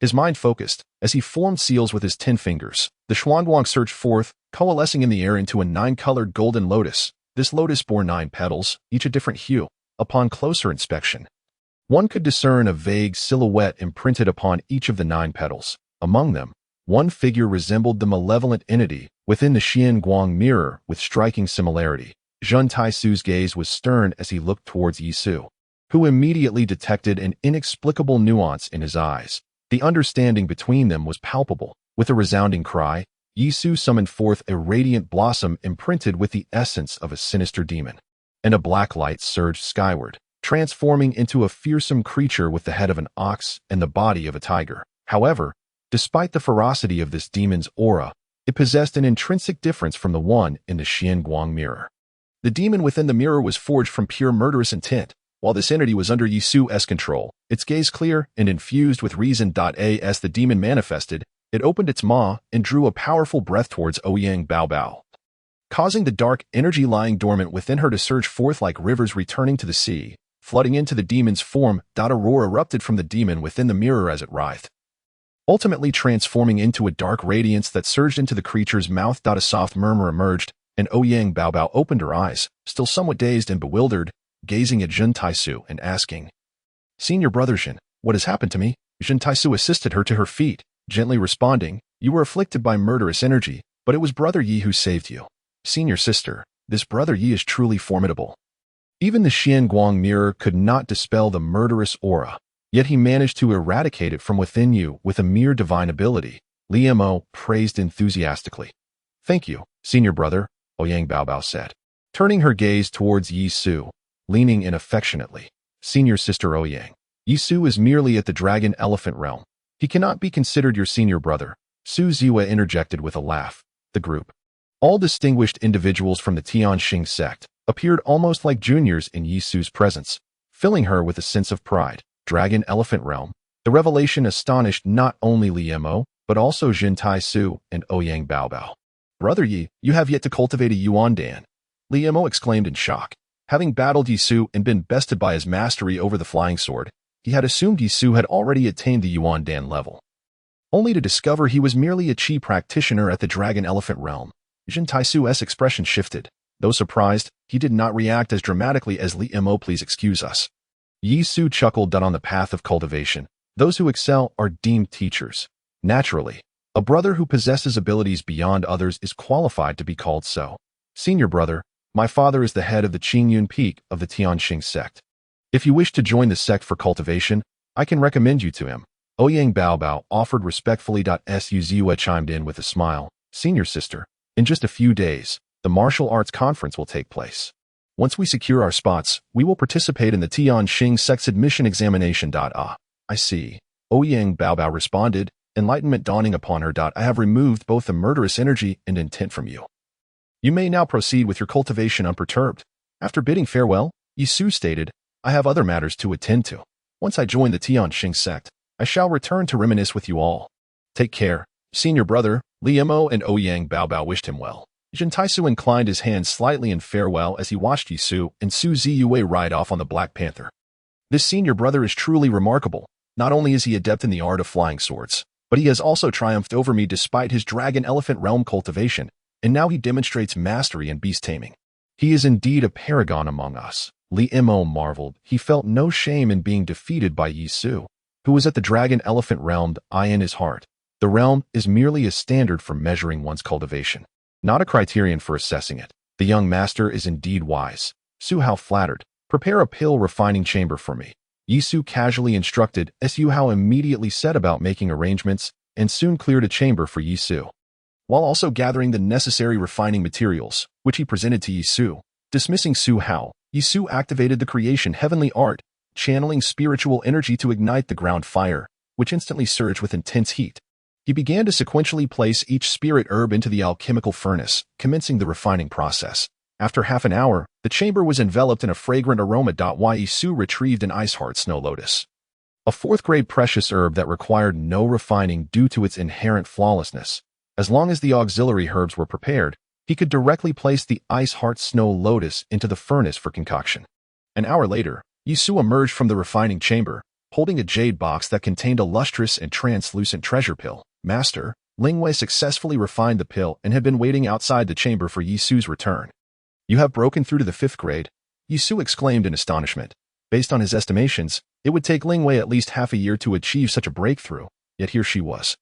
His mind focused, as he formed seals with his 10 fingers. The Xuanguang surged forth, coalescing in the air into a 9-colored golden lotus. This lotus bore 9 petals, each a different hue. Upon closer inspection, one could discern a vague silhouette imprinted upon each of the 9 petals. Among them, one figure resembled the malevolent entity within the Xianguang mirror with striking similarity. Zhun Taisu's gaze was stern as he looked towards Yi Su, who immediately detected an inexplicable nuance in his eyes. The understanding between them was palpable. With a resounding cry, Yi Su summoned forth a radiant blossom imprinted with the essence of a sinister demon, and a black light surged skyward, transforming into a fearsome creature with the head of an ox and the body of a tiger. However, despite the ferocity of this demon's aura, it possessed an intrinsic difference from the one in the Xianguang mirror. The demon within the mirror was forged from pure murderous intent, while this entity was under Yi Su's control, its gaze clear and infused with reason. As the demon manifested, it opened its maw and drew a powerful breath towards Ouyang Baobao, causing the dark energy lying dormant within her to surge forth like rivers returning to the sea, flooding into the demon's form. A roar erupted from the demon within the mirror as it writhed, ultimately transforming into a dark radiance that surged into the creature's mouth. A soft murmur emerged, and Ouyang Baobao opened her eyes, still somewhat dazed and bewildered, gazing at Zhun Taisu and asking, "Senior brother Zhen, what has happened to me?" Zhun Taisu assisted her to her feet, gently responding, "You were afflicted by murderous energy, but it was Brother Yi who saved you. Senior sister, this Brother Yi is truly formidable." Even the Xianguang mirror could not dispel the murderous aura, yet he managed to eradicate it from within you with a mere divine ability. Li Mo praised enthusiastically. "Thank you, senior brother," Ouyang Baobao said, turning her gaze towards Yi Su, leaning in affectionately. "Senior sister Ouyang, Yi Su is merely at the dragon elephant realm. He cannot be considered your senior brother," Su Ziyue interjected with a laugh. The group, all distinguished individuals from the Tianxing sect, appeared almost like juniors in Yi Su's presence, filling her with a sense of pride. Dragon elephant realm. The revelation astonished not only Li Mo, but also Zhun Taisu and Ouyang Baobao. "Brother Yi, you have yet to cultivate a Yuan Dan," Li Mo exclaimed in shock. Having battled Yi Su and been bested by his mastery over the flying sword, he had assumed Yi Su had already attained the Yuan Dan level, only to discover he was merely a chi practitioner at the dragon elephant realm. Zhun Taisu's expression shifted. Though surprised, he did not react as dramatically as Li Mo. "Please excuse us." Yi Su chuckled. "On the path of cultivation, those who excel are deemed teachers. Naturally, a brother who possesses abilities beyond others is qualified to be called so. Senior brother, my father is the head of the Qingyun Peak of the Tianxing sect. If you wish to join the sect for cultivation, I can recommend you to him." Ouyang Baobao offered respectfully. Su Ziyue chimed in with a smile. "Senior sister, in just a few days, the martial arts conference will take place. Once we secure our spots, we will participate in the Tianxing sect's admission examination. I see," Ouyang Baobao responded, enlightenment dawning upon her. "I have removed both the murderous energy and intent from you. You may now proceed with your cultivation unperturbed." After bidding farewell, Yi Su stated, "I have other matters to attend to. Once I join the Tianxing sect, I shall return to reminisce with you all. Take care, senior brother." Li Mo and Ouyang Baobao wished him well. Zhun Taisu inclined his hand slightly in farewell as he watched Yi Su and Su Ziyue ride off on the Black Panther. This senior brother is truly remarkable. Not only is he adept in the art of flying swords, but he has also triumphed over me despite his dragon elephant realm cultivation, and now he demonstrates mastery in beast taming. He is indeed a paragon among us. Li Mo marveled. He felt no shame in being defeated by Yi Su, who was at the dragon elephant realm. In his heart, the realm is merely a standard for measuring one's cultivation, not a criterion for assessing it. The young master is indeed wise. Su Hao flattered. "Prepare a pill refining chamber for me," Yi Su casually instructed. Su Hao immediately set about making arrangements and soon cleared a chamber for Yi Su, while also gathering the necessary refining materials, which he presented to Yi Su. Dismissing Su Hao, Yi Su activated the creation heavenly art, channeling spiritual energy to ignite the ground fire, which instantly surged with intense heat. He began to sequentially place each spirit herb into the alchemical furnace, commencing the refining process. After half an hour, the chamber was enveloped in a fragrant aroma. Yi Su retrieved an ice heart snow lotus, a fourth-grade precious herb that required no refining due to its inherent flawlessness. As long as the auxiliary herbs were prepared, he could directly place the ice heart snow lotus into the furnace for concoction. An hour later, Yi Su emerged from the refining chamber, holding a jade box that contained a lustrous and translucent treasure pill. Master, Lingwei successfully refined the pill and had been waiting outside the chamber for Yi Su's return. You have broken through to the 5th grade, Yi Su exclaimed in astonishment. Based on his estimations, it would take Lingwei at least half a year to achieve such a breakthrough, yet here she was.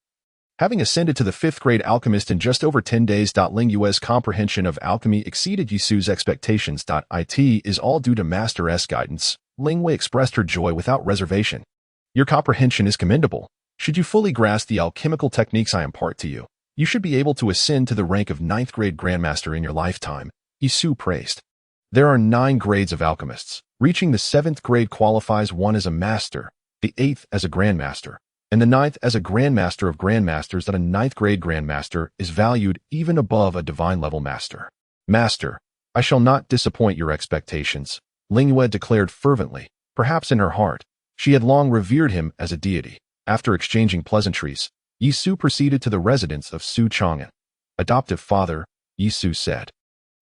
Having ascended to the 5th grade alchemist in just over 10 days. Lingue's comprehension of alchemy exceeded Yi Su's expectations. It is all due to Master S guidance. Lingwei expressed her joy without reservation. Your comprehension is commendable. Should you fully grasp the alchemical techniques I impart to you, you should be able to ascend to the rank of 9th grade grandmaster in your lifetime, Yi Su praised. There are 9 grades of alchemists. Reaching the 7th grade qualifies one as a master, the 8th as a grandmaster, and the 9th as a grandmaster of grandmasters. A 9th grade grandmaster is valued even above a divine level master. Master, I shall not disappoint your expectations, Lingyue declared fervently. Perhaps in her heart, she had long revered him as a deity. After exchanging pleasantries, Yi Su proceeded to the residence of Su Chang'an. Adoptive father, Yi Su said.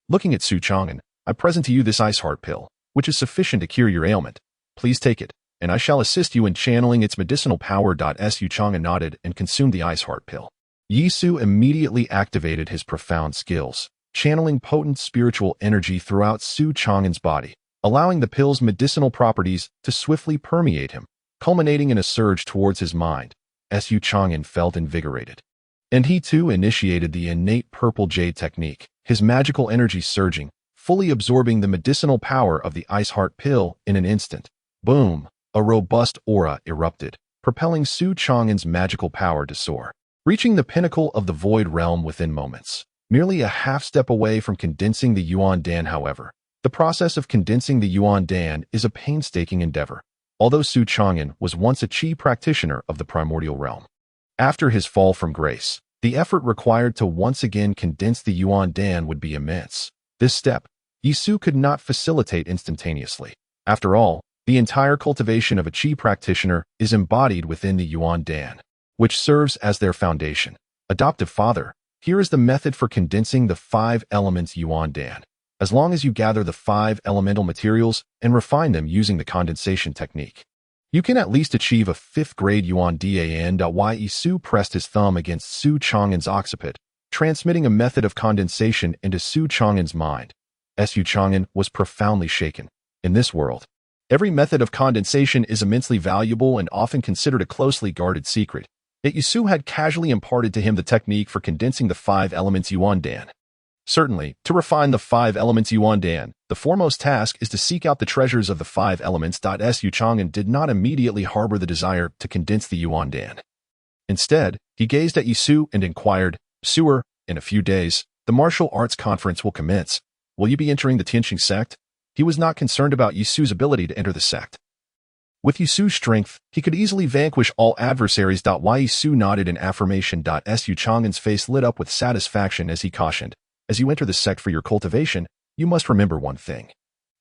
Looking at Su Chang'an, I present to you this ice heart pill, which is sufficient to cure your ailment. Please take it, and I shall assist you in channeling its medicinal power. Su Chang'an nodded and consumed the ice heart pill. Yi Su immediately activated his profound skills, channeling potent spiritual energy throughout Su Chang'an's body, allowing the pill's medicinal properties to swiftly permeate him, culminating in a surge towards his mind. Su Chang'an felt invigorated. And he too initiated the innate purple jade technique, his magical energy surging, fully absorbing the medicinal power of the ice heart pill in an instant. Boom! A robust aura erupted, propelling Su Chang'an's magical power to soar, reaching the pinnacle of the void realm within moments. Merely a half step away from condensing the Yuan Dan, however. The process of condensing the Yuan Dan is a painstaking endeavor. Although Su Chang'an was once a chi practitioner of the primordial realm, after his fall from grace, the effort required to once again condense the Yuan Dan would be immense. This step, Yi Su could not facilitate instantaneously. After all, the entire cultivation of a chi practitioner is embodied within the Yuan Dan, which serves as their foundation. Adoptive father, here is the method for condensing the 5 elements Yuan Dan. As long as you gather the 5 elemental materials and refine them using the condensation technique, you can at least achieve a 5th grade Yuan Dan. Yi Su pressed his thumb against Su Chang'an's occiput, transmitting a method of condensation into Su Chang'an's mind. Su Chang'an was profoundly shaken. In this world, every method of condensation is immensely valuable and often considered a closely guarded secret. Yet Yi Su had casually imparted to him the technique for condensing the 5 elements Yuan Dan. Certainly, to refine the 5 elements Yuan Dan, the foremost task is to seek out the treasures of the 5 elements. Su Chang'an did not immediately harbor the desire to condense the Yuan Dan. Instead, he gazed at Yi Su and inquired, Sewer, in a few days, the martial arts conference will commence. Will you be entering the Tianqing sect? He was not concerned about Yi Su's ability to enter the sect. With Yi Su's strength, he could easily vanquish all adversaries. Yi Su nodded in affirmation. Su Chang'an's face lit up with satisfaction as he cautioned. As you enter the sect for your cultivation, you must remember one thing.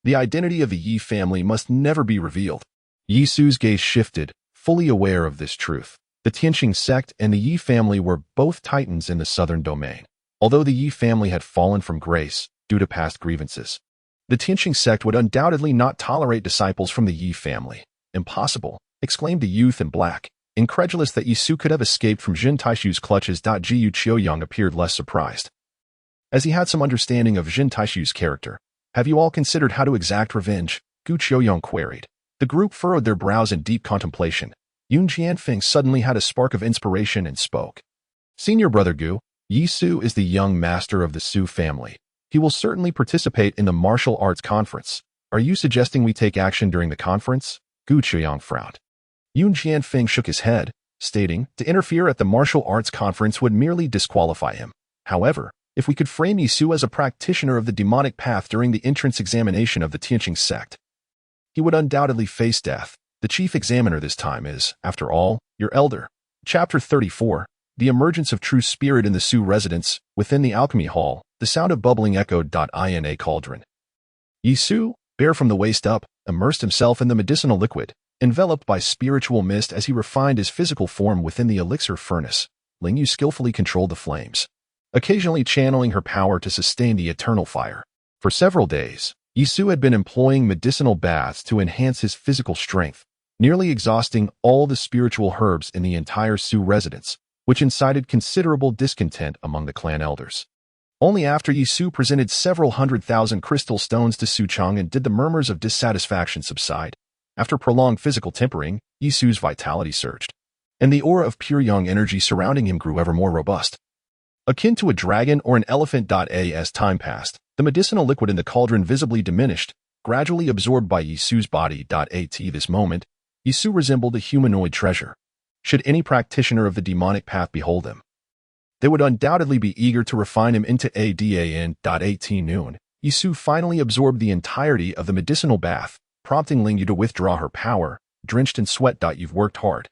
The identity of the Yi family must never be revealed. Yi Su's gaze shifted, fully aware of this truth. The Tianqing sect and the Yi family were both titans in the southern domain. Although the Yi family had fallen from grace due to past grievances, the Tianqing sect would undoubtedly not tolerate disciples from the Yi family. Impossible, exclaimed the youth in black, incredulous that Yi Su could have escaped from Jin Taishu's clutches. Jiyu Qiuyang appeared less surprised, as he had some understanding of Jin Taishu's character. Have you all considered how to exact revenge? Gu Qiuyang queried. The group furrowed their brows in deep contemplation. Yun Jianfang suddenly had a spark of inspiration and spoke. Senior brother Gu, Yi Su is the young master of the Su family. He will certainly participate in the martial arts conference. Are you suggesting we take action during the conference? Gu Qiuyang frowned. Yun Jianfang shook his head, stating, to interfere at the martial arts conference would merely disqualify him. However, if we could frame Yi Su as a practitioner of the demonic path during the entrance examination of the Tianqing sect, he would undoubtedly face death. The chief examiner this time is, after all, your elder. Chapter 34. The emergence of true spirit in the Su residence. Within the alchemy hall, the sound of bubbling echoed. In a cauldron, Yi Su, bare from the waist up, immersed himself in the medicinal liquid, enveloped by spiritual mist as he refined his physical form within the elixir furnace. Lingyu skillfully controlled the flames, occasionally channeling her power to sustain the eternal fire. For several days, Yi Su had been employing medicinal baths to enhance his physical strength. nearly exhausting all the spiritual herbs in the entire Su residence, which incited considerable discontent among the clan elders. Only after Yi Su presented several 100,000 crystal stones to Su Chang'an did the murmurs of dissatisfaction subside. After prolonged physical tempering, Yi Su's vitality surged, and the aura of pure young energy surrounding him grew ever more robust. Akin to a dragon or an elephant. As time passed, the medicinal liquid in the cauldron visibly diminished, gradually absorbed by Yi Su's body. At this moment, Yi Su resembled a humanoid treasure. Should any practitioner of the demonic path behold him, they would undoubtedly be eager to refine him into a Dan. At noon, Yi Su finally absorbed the entirety of the medicinal bath, prompting Lingyu to withdraw her power, drenched in sweat. You've worked hard,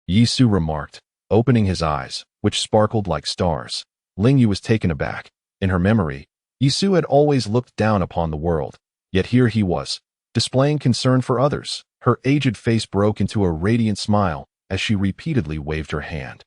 Yi Su remarked, opening his eyes, which sparkled like stars. Lingyu was taken aback. In her memory, Yi Su had always looked down upon the world, yet here he was, displaying concern for others. Her aged face broke into a radiant smile as she repeatedly waved her hand,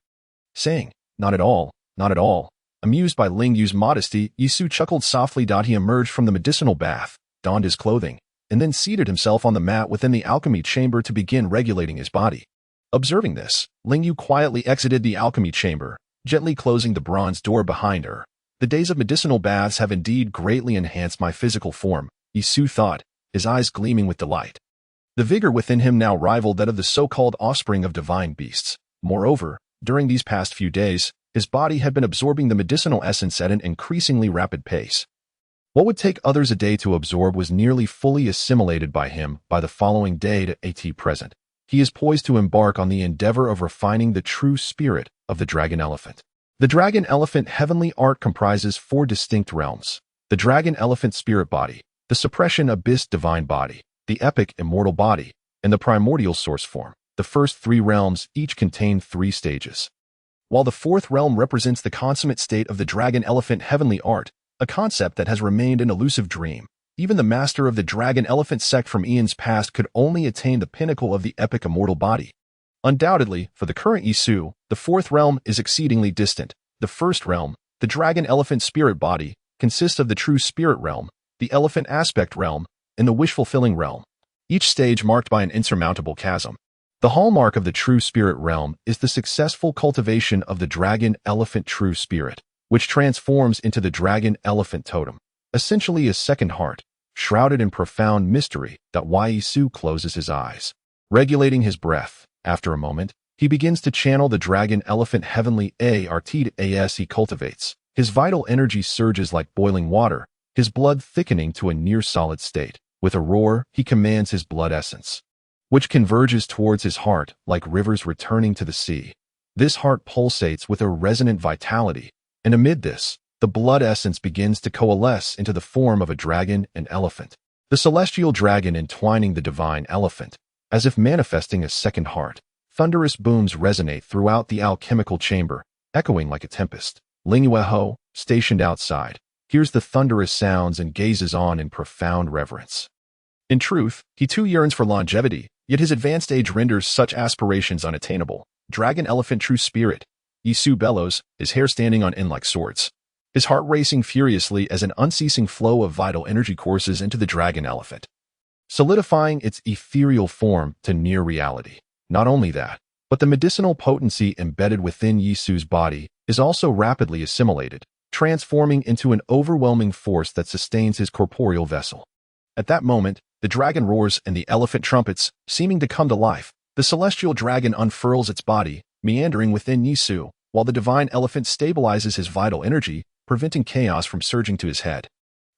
saying, "Not at all, not at all." Amused by Lingyu's modesty, Yi Su chuckled softly. He emerged from the medicinal bath, donned his clothing, and then seated himself on the mat within the alchemy chamber to begin regulating his body. Observing this, Lingyu quietly exited the alchemy chamber, gently closing the bronze door behind her. The days of medicinal baths have indeed greatly enhanced my physical form, Yi Su thought, his eyes gleaming with delight. The vigor within him now rivaled that of the so-called offspring of divine beasts. Moreover, during these past few days, his body had been absorbing the medicinal essence at an increasingly rapid pace. What would take others a day to absorb was nearly fully assimilated by him by the following day. At present, he is poised to embark on the endeavor of refining the true spirit of the dragon elephant. The dragon elephant heavenly art comprises 4 distinct realms: the dragon elephant spirit body, the suppression abyss divine body, the epic immortal body, and the primordial source form. The first 3 realms each contain 3 stages, while the 4th realm represents the consummate state of the dragon elephant heavenly art, a concept that has remained an elusive dream. Even the master of the dragon elephant sect from eons past could only attain the pinnacle of the epic immortal body. Undoubtedly, for the current Yi Su, the 4th realm is exceedingly distant. The first realm, the dragon elephant spirit body, consists of the true spirit realm, the elephant aspect realm, and the wish-fulfilling realm, each stage marked by an insurmountable chasm. The hallmark of the true spirit realm is the successful cultivation of the dragon elephant true spirit, which transforms into the dragon elephant totem, essentially a second heart, shrouded in profound mystery. Yi Su closes his eyes, regulating his breath. After a moment, he begins to channel the dragon elephant heavenly art as he cultivates. His vital energy surges like boiling water, his blood thickening to a near-solid state. With a roar, he commands his blood essence, which converges towards his heart like rivers returning to the sea. This heart pulsates with a resonant vitality, and amid this, the blood essence begins to coalesce into the form of a dragon and elephant, the celestial dragon entwining the divine elephant, as if manifesting a second heart. Thunderous booms resonate throughout the alchemical chamber, echoing like a tempest. Lingyu, stationed outside, hears the thunderous sounds and gazes on in profound reverence. In truth, he too yearns for longevity, yet his advanced age renders such aspirations unattainable. Dragon elephant true spirit, Yi Su bellows, his hair standing on end like swords, his heart racing furiously as an unceasing flow of vital energy courses into the dragon elephant, solidifying its ethereal form to near reality. Not only that, but the medicinal potency embedded within Yi Su's body is also rapidly assimilated, transforming into an overwhelming force that sustains his corporeal vessel. At that moment, the dragon roars and the elephant trumpets, seeming to come to life. The celestial dragon unfurls its body, meandering within Yi Su, while the divine elephant stabilizes his vital energy, preventing chaos from surging to his head.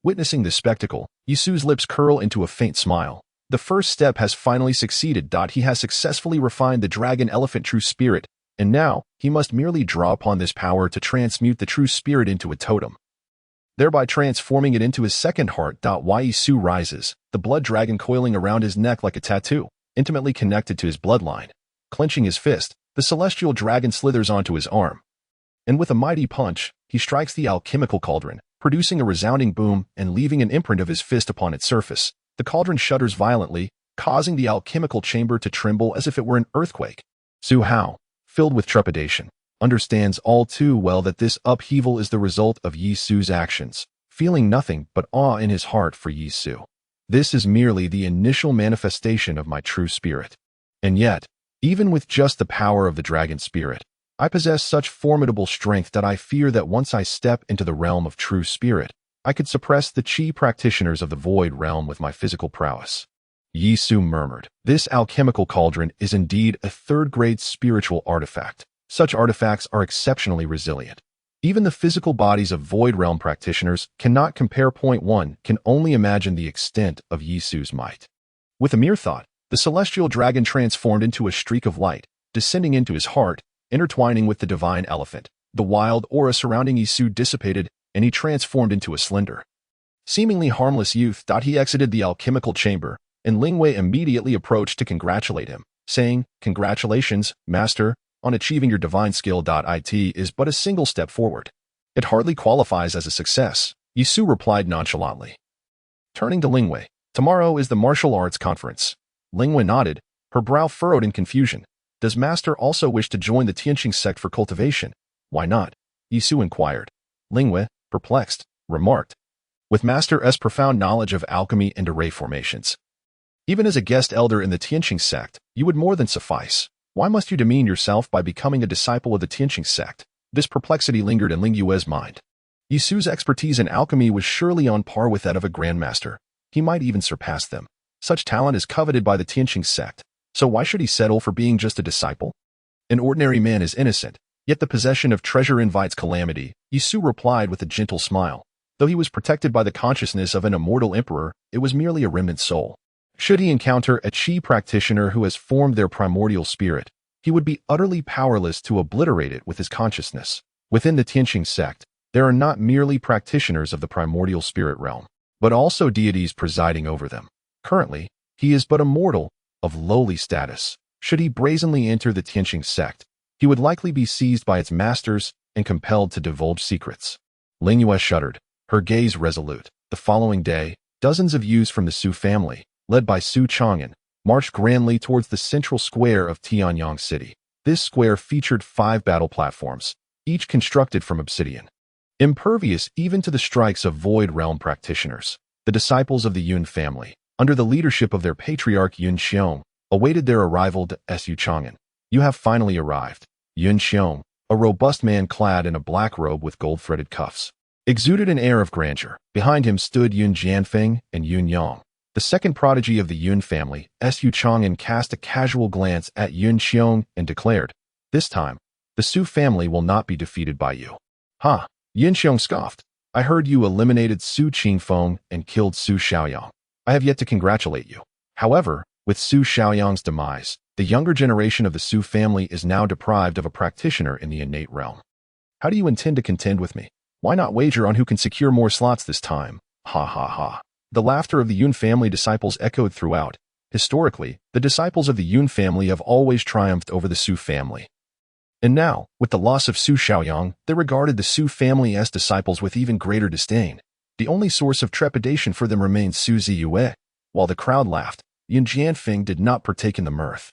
Witnessing this spectacle, Yi Su's lips curl into a faint smile. The first step has finally succeeded. He has successfully refined the dragon elephant true spirit, and now he must merely draw upon this power to transmute the true spirit into a totem, thereby transforming it into his second heart. Yi Su rises, the blood dragon coiling around his neck like a tattoo, intimately connected to his bloodline. Clenching his fist, the celestial dragon slithers onto his arm, and with a mighty punch, he strikes the alchemical cauldron, producing a resounding boom and leaving an imprint of his fist upon its surface. The cauldron shudders violently, causing the alchemical chamber to tremble as if it were an earthquake. Su Hao, filled with trepidation, understands all too well that this upheaval is the result of Yi Su's actions, feeling nothing but awe in his heart for Yi Su. This is merely the initial manifestation of my true spirit. And yet, even with just the power of the dragon spirit, I possess such formidable strength that I fear that once I step into the realm of true spirit, I could suppress the Qi practitioners of the void realm with my physical prowess. Yi Su murmured, "This alchemical cauldron is indeed a third-grade spiritual artifact. Such artifacts are exceptionally resilient. Even the physical bodies of void realm practitioners cannot compare. One can only imagine the extent of Yi Su's might." With a mere thought, the celestial dragon transformed into a streak of light, descending into his heart, intertwining with the divine elephant. The wild aura surrounding Yi Su dissipated, and he transformed into a slender, seemingly harmless youth. He exited the alchemical chamber, and Lingwei immediately approached to congratulate him, saying, "Congratulations, master, on achieving your divine skill. It is but a single step forward. It hardly qualifies as a success," Yi Su replied nonchalantly. Turning to Lingwei, "Tomorrow is the martial arts conference." Lingwei nodded, her brow furrowed in confusion. "Does master also wish to join the Tianqing sect for cultivation?" "Why not?" Yi Su inquired. Lingwei, perplexed, remarked, "With master's profound knowledge of alchemy and array formations, even as a guest elder in the Tianqing sect, you would more than suffice. Why must you demean yourself by becoming a disciple of the Tianqing sect?" This perplexity lingered in Lingwei's mind. Yi Su's expertise in alchemy was surely on par with that of a grandmaster. He might even surpass them. Such talent is coveted by the Tianqing sect, so why should he settle for being just a disciple? An ordinary man is innocent, yet the possession of treasure invites calamity, Yi Su replied with a gentle smile. Though he was protected by the consciousness of an immortal emperor, it was merely a remnant soul. Should he encounter a Qi practitioner who has formed their primordial spirit, he would be utterly powerless to obliterate it with his consciousness. Within the Tianqing sect, there are not merely practitioners of the primordial spirit realm, but also deities presiding over them. Currently, he is but a mortal of lowly status. Should he brazenly enter the Tianqing sect, he would likely be seized by its masters and compelled to divulge secrets. Lingyue shuddered, her gaze resolute. The following day, dozens of youths from the Su family, led by Su Chang'an, marched grandly towards the central square of Tianyang City. This square featured 5 battle platforms, each constructed from obsidian, impervious even to the strikes of void realm practitioners. The disciples of the Yun family, under the leadership of their patriarch Yun Xiong, awaited their arrival. Su Chang'an, you have finally arrived. Yun Xiong, a robust man clad in a black robe with gold-threaded cuffs, exuded an air of grandeur. Behind him stood Yun Jianfang and Yun Yang, the second prodigy of the Yun family. Su Chang'an cast a casual glance at Yun Xiong and declared, "This time, the Su family will not be defeated by you." "Ha!" Yun Xiong scoffed. "I heard you eliminated Su Qingfeng and killed Su Xiaoyang. I have yet to congratulate you." However, with Su Xiaoyang's demise, the younger generation of the Su family is now deprived of a practitioner in the innate realm. "How do you intend to contend with me? Why not wager on who can secure more slots this time?" Ha ha ha. The laughter of the Yun family disciples echoed throughout. Historically, the disciples of the Yun family have always triumphed over the Su family. And now, with the loss of Su Xiaoyang, they regarded the Su family as disciples with even greater disdain. The only source of trepidation for them remained Su Ziyue. While the crowd laughed, Yun Jianfang did not partake in the mirth.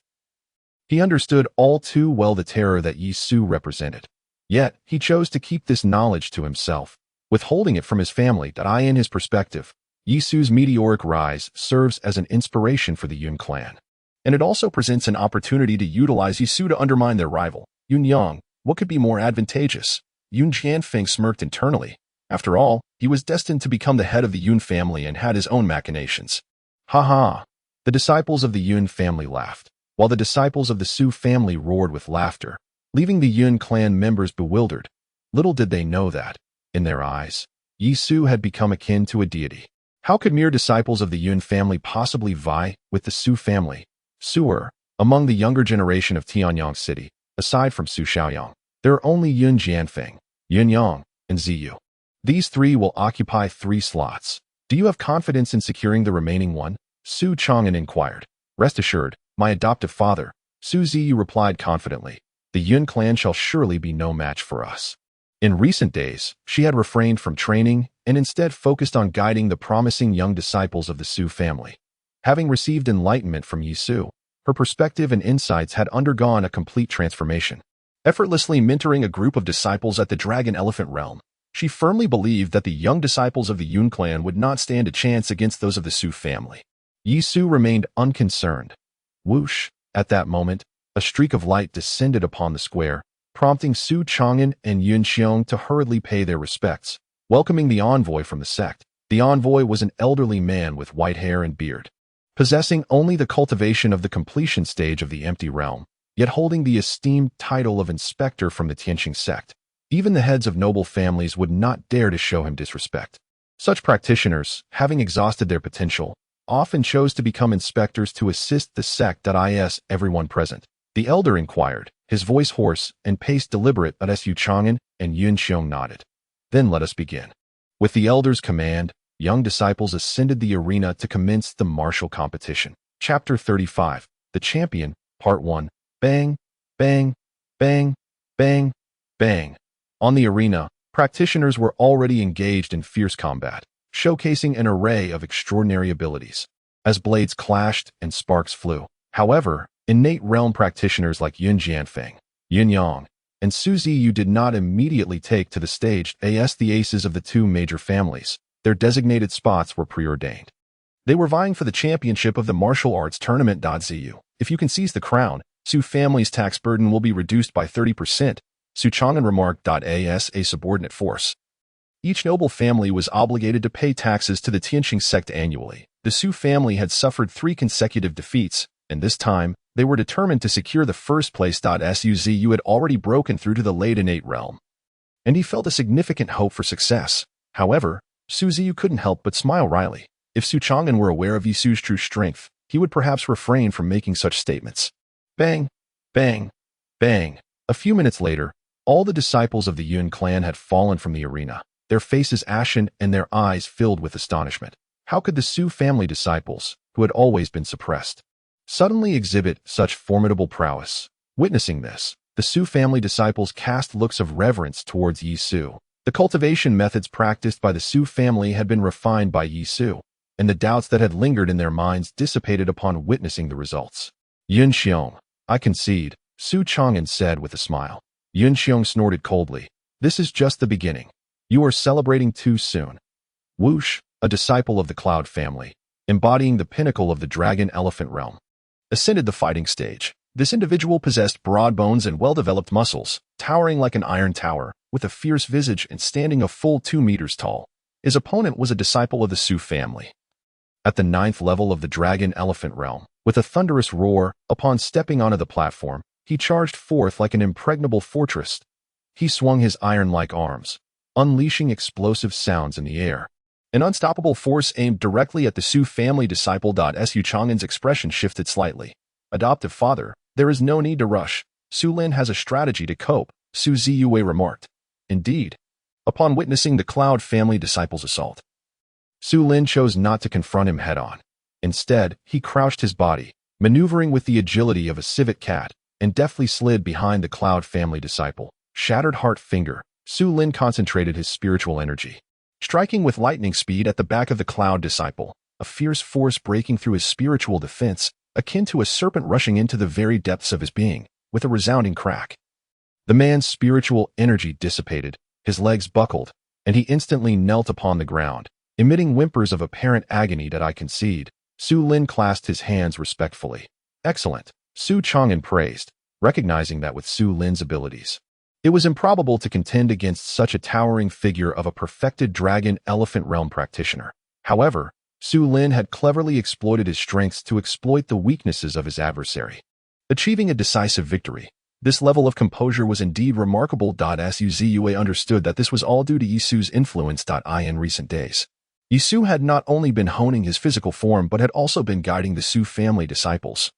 He understood all too well the terror that Yi Su represented. Yet, he chose to keep this knowledge to himself, withholding it from his family. In his perspective, Yi Su's meteoric rise serves as an inspiration for the Yun clan. And it also presents an opportunity to utilize Yi Su to undermine their rival, Yun Yang. What could be more advantageous? Yun Jianfang smirked internally. After all, he was destined to become the head of the Yun family and had his own machinations. Ha ha! The disciples of the Yun family laughed, while the disciples of the Su family roared with laughter, leaving the Yun clan members bewildered. Little did they know that, in their eyes, Yi Su had become akin to a deity. How could mere disciples of the Yun family possibly vie with the Su family? Su'er, among the younger generation of Tianyang City, aside from Su Xiaoyang, there are only Yun Jianfang, Yun Yang, and Ziyue. These 3 will occupy 3 slots. Do you have confidence in securing the remaining one? Su Chang'an inquired. "Rest assured, my adoptive father," Su Ziyue replied confidently. "The Yun clan shall surely be no match for us." In recent days, she had refrained from training and instead focused on guiding the promising young disciples of the Su family. Having received enlightenment from Yi Su, her perspective and insights had undergone a complete transformation. Effortlessly mentoring a group of disciples at the Dragon Elephant realm, she firmly believed that the young disciples of the Yun clan would not stand a chance against those of the Su family. Yi Su remained unconcerned. Whoosh! At that moment, a streak of light descended upon the square, prompting Su Chang'an and Yun Xiong to hurriedly pay their respects, welcoming the envoy from the sect. The envoy was an elderly man with white hair and beard, possessing only the cultivation of the completion stage of the empty realm, yet holding the esteemed title of inspector from the Tianqing sect. Even the heads of noble families would not dare to show him disrespect. Such practitioners, having exhausted their potential, often chose to become inspectors to assist the sect. Everyone present. The elder inquired, his voice hoarse and pace deliberate. Su Chang'an and Yun Xiong nodded. Then let us begin. With the elder's command, young disciples ascended the arena to commence the martial competition. Chapter 35. The Champion, Part 1. Bang, bang, bang, bang, bang. On the arena, practitioners were already engaged in fierce combat, showcasing an array of extraordinary abilities. As blades clashed and sparks flew. However, innate realm practitioners like Yun Jianfang, Yun Yang, and Su Ziyue did not immediately take to the stage as the aces of the two major families. Their designated spots were preordained. They were vying for the championship of the martial arts tournament. Ziyue, if you can seize the crown, Su family's tax burden will be reduced by 30%, Su Chang'an remarked. As a subordinate force, each noble family was obligated to pay taxes to the Tianqing sect annually. The Su family had suffered 3 consecutive defeats, and this time, they were determined to secure the first place. Su Ziyue had already broken through to the late innate realm, and he felt a significant hope for success. However, Su Ziyue couldn't help but smile wryly. If Su Chang'an were aware of Yisu's true strength, he would perhaps refrain from making such statements. Bang, bang, bang. A few minutes later, all the disciples of the Yun clan had fallen from the arena, their faces ashen and their eyes filled with astonishment. How could the Su family disciples, who had always been suppressed, suddenly exhibit such formidable prowess? Witnessing this, the Su family disciples cast looks of reverence towards Yisu. The cultivation methods practiced by the Su family had been refined by Yisu, and the doubts that had lingered in their minds dissipated upon witnessing the results. Yun Xiong, I concede, Su Chang'an said with a smile. Yun Xiong snorted coldly. This is just the beginning. You are celebrating too soon. Whoosh, a disciple of the Cloud family, embodying the pinnacle of the dragon-elephant realm, ascended the fighting stage. This individual possessed broad bones and well-developed muscles, towering like an iron tower, with a fierce visage and standing a full 2 meters tall. His opponent was a disciple of the Su family. At the 9th level of the dragon-elephant realm, with a thunderous roar, upon stepping onto the platform, he charged forth like an impregnable fortress. He swung his iron-like arms, unleashing explosive sounds in the air. An unstoppable force aimed directly at the Su family disciple. Su Chang'an's expression shifted slightly. Adoptive father, there is no need to rush. Su Lin has a strategy to cope, Su Ziyue remarked. Indeed. Upon witnessing the Cloud family disciple's assault, Su Lin chose not to confront him head-on. Instead, he crouched his body, maneuvering with the agility of a civet cat, and deftly slid behind the Cloud family disciple. Shattered heart finger, Su Lin concentrated his spiritual energy, striking with lightning speed at the back of the Cloud disciple, a fierce force breaking through his spiritual defense, akin to a serpent rushing into the very depths of his being, with a resounding crack. The man's spiritual energy dissipated, his legs buckled, and he instantly knelt upon the ground, emitting whimpers of apparent agony. I concede. Su Lin clasped his hands respectfully. Excellent, Su Chang'an praised, recognizing that with Su Lin's abilities, it was improbable to contend against such a towering figure of a perfected dragon-elephant realm practitioner. However, Su Lin had cleverly exploited his strengths to exploit the weaknesses of his adversary, achieving a decisive victory. This level of composure was indeed remarkable. Su Ziyue understood that this was all due to Yisu's influence. In recent days, Yisu had not only been honing his physical form but had also been guiding the Su family disciples,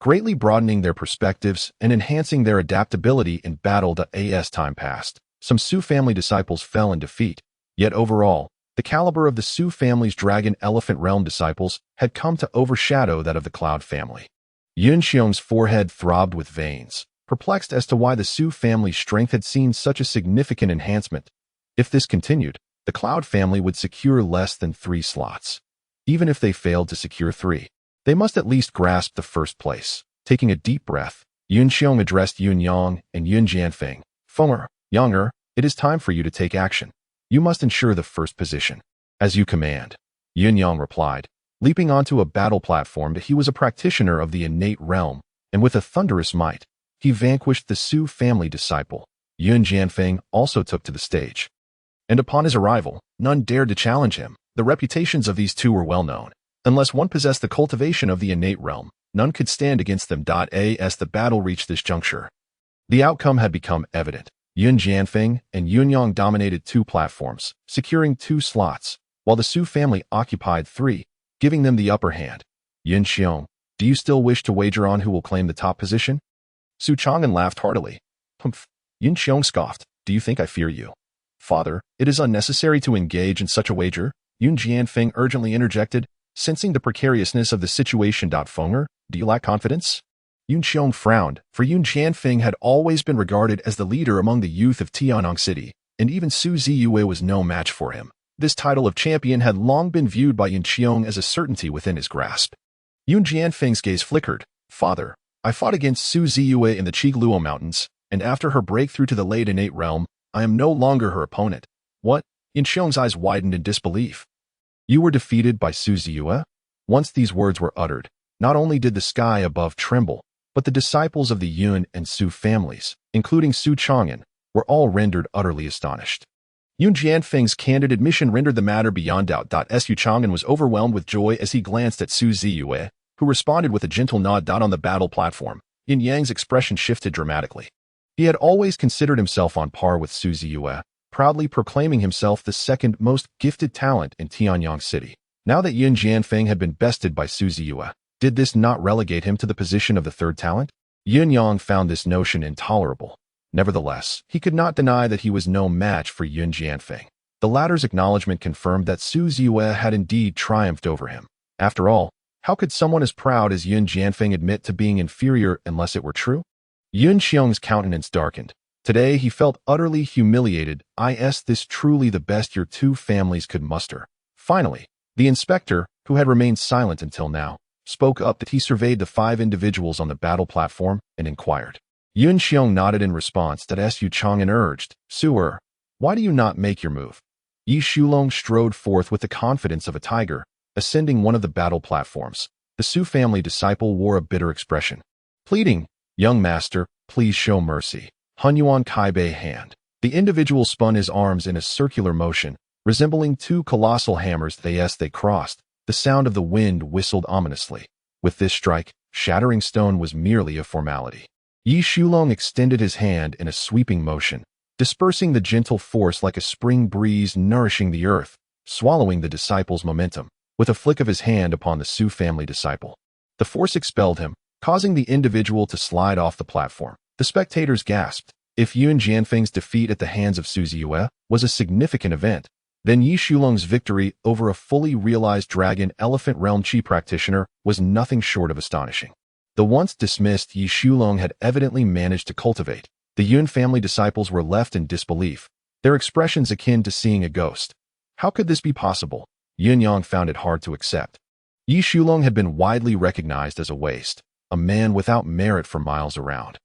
greatly broadening their perspectives and enhancing their adaptability in battle. As time passed, some Su family disciples fell in defeat, yet overall, the caliber of the Su family's dragon-elephant realm disciples had come to overshadow that of the Cloud family. Yun Xiong's forehead throbbed with veins, perplexed as to why the Su family's strength had seen such a significant enhancement. If this continued, the Cloud family would secure less than 3 slots. Even if they failed to secure 3, they must at least grasp the first place. Taking a deep breath, Yun Xiong addressed Yun Yang and Yun Jianfang. Fenger, Younger, it is time for you to take action. You must ensure the first position. As you command, Yun Yang replied, leaping onto a battle platform. He was a practitioner of the innate realm, and with a thunderous might, he vanquished the Su family disciple. Yun Jianfang also took to the stage. And upon his arrival, none dared to challenge him. The reputations of these two were well known. Unless one possessed the cultivation of the innate realm, none could stand against them. As the battle reached this juncture, the outcome had become evident. Yun Jianfang and Yun Yang dominated 2 platforms, securing 2 slots, while the Su family occupied 3, giving them the upper hand. Yun Xiong, do you still wish to wager on who will claim the top position? Su Chang'an laughed heartily. Humph. Yun Xiong scoffed. Do you think I fear you? Father, it is unnecessary to engage in such a wager, Yun Jianfang urgently interjected, sensing the precariousness of the situation. Fenger, do you lack confidence? Yun Xiong frowned, for Yun Jianfang had always been regarded as the leader among the youth of Tianyang City, and even Su Ziyue was no match for him. This title of champion had long been viewed by Yun Xiong as a certainty within his grasp. Yun Jianfang's gaze flickered. Father, I fought against Su Ziyue in the Qigluo Mountains, and after her breakthrough to the late innate realm, I am no longer her opponent. What? Yun Xiong's eyes widened in disbelief. You were defeated by Su Ziyue? Once these words were uttered, not only did the sky above tremble, but the disciples of the Yun and Su families, including Su Chang'an, were all rendered utterly astonished. Yun Jianfang's candid admission rendered the matter beyond doubt. Su Chang'an was overwhelmed with joy as he glanced at Su Ziyue, who responded with a gentle nod. On the battle platform, Yin Yang's expression shifted dramatically. He had always considered himself on par with Su Ziyue, proudly proclaiming himself the second most gifted talent in Tianyang City. Now that Yun Jianfang had been bested by Su Ziyue, did this not relegate him to the position of the third talent? Yun Yang found this notion intolerable. Nevertheless, he could not deny that he was no match for Yun Jianfang. The latter's acknowledgement confirmed that Su Ziyue had indeed triumphed over him. After all, how could someone as proud as Yun Jianfang admit to being inferior unless it were true? Yun Xiong's countenance darkened. Today he felt utterly humiliated. Is this truly the best your 2 families could muster? Finally, the inspector, who had remained silent until now, spoke up that he surveyed the 5 individuals on the battle platform and inquired. Yun Xiong nodded in response. Su Chang'an urged, Su'er, why do you not make your move? Yi Shulong strode forth with the confidence of a tiger, ascending one of the battle platforms. The Su family disciple wore a bitter expression. Pleading, young master, please show mercy. Hunyuan Kaibei hand. The individual spun his arms in a circular motion, resembling 2 colossal hammers. They crossed. The sound of the wind whistled ominously. With this strike, shattering stone was merely a formality. Yi Shulong extended his hand in a sweeping motion, dispersing the gentle force like a spring breeze nourishing the earth, swallowing the disciple's momentum. With a flick of his hand upon the Su family disciple, the force expelled him, causing the individual to slide off the platform. The spectators gasped. If Yun Jianfang's defeat at the hands of Su Ziyue was a significant event, then Yi Shulong's victory over a fully realized dragon elephant realm chi practitioner was nothing short of astonishing. The once dismissed Yi Shulong had evidently managed to cultivate. The Yun family disciples were left in disbelief, their expressions akin to seeing a ghost. How could this be possible? Yun Yang found it hard to accept. Yi Shulong had been widely recognized as a waste, a man without merit for miles around.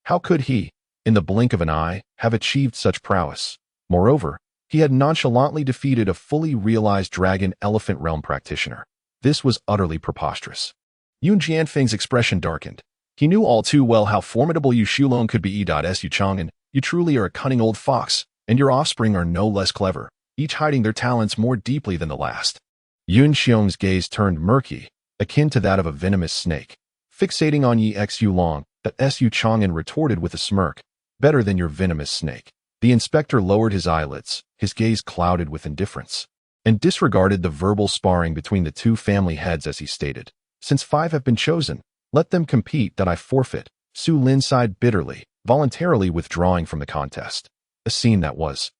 How could he, in the blink of an eye, have achieved such prowess? Moreover, he had nonchalantly defeated a fully realized dragon elephant realm practitioner. This was utterly preposterous. Yun Jianfang's expression darkened. He knew all too well how formidable Yi Shulong could be. Su Chang'an, you truly are a cunning old fox, and your offspring are no less clever, each hiding their talents more deeply than the last. Yun Xiong's gaze turned murky, akin to that of a venomous snake. Fixating on Yi Xulong, Su Chang'an retorted with a smirk. Better than your venomous snake. The inspector lowered his eyelids, his gaze clouded with indifference, and disregarded the verbal sparring between the 2 family heads as he stated. Since 5 have been chosen, let them compete. I forfeit. Su Lin sighed bitterly, voluntarily withdrawing from the contest. A scene that was,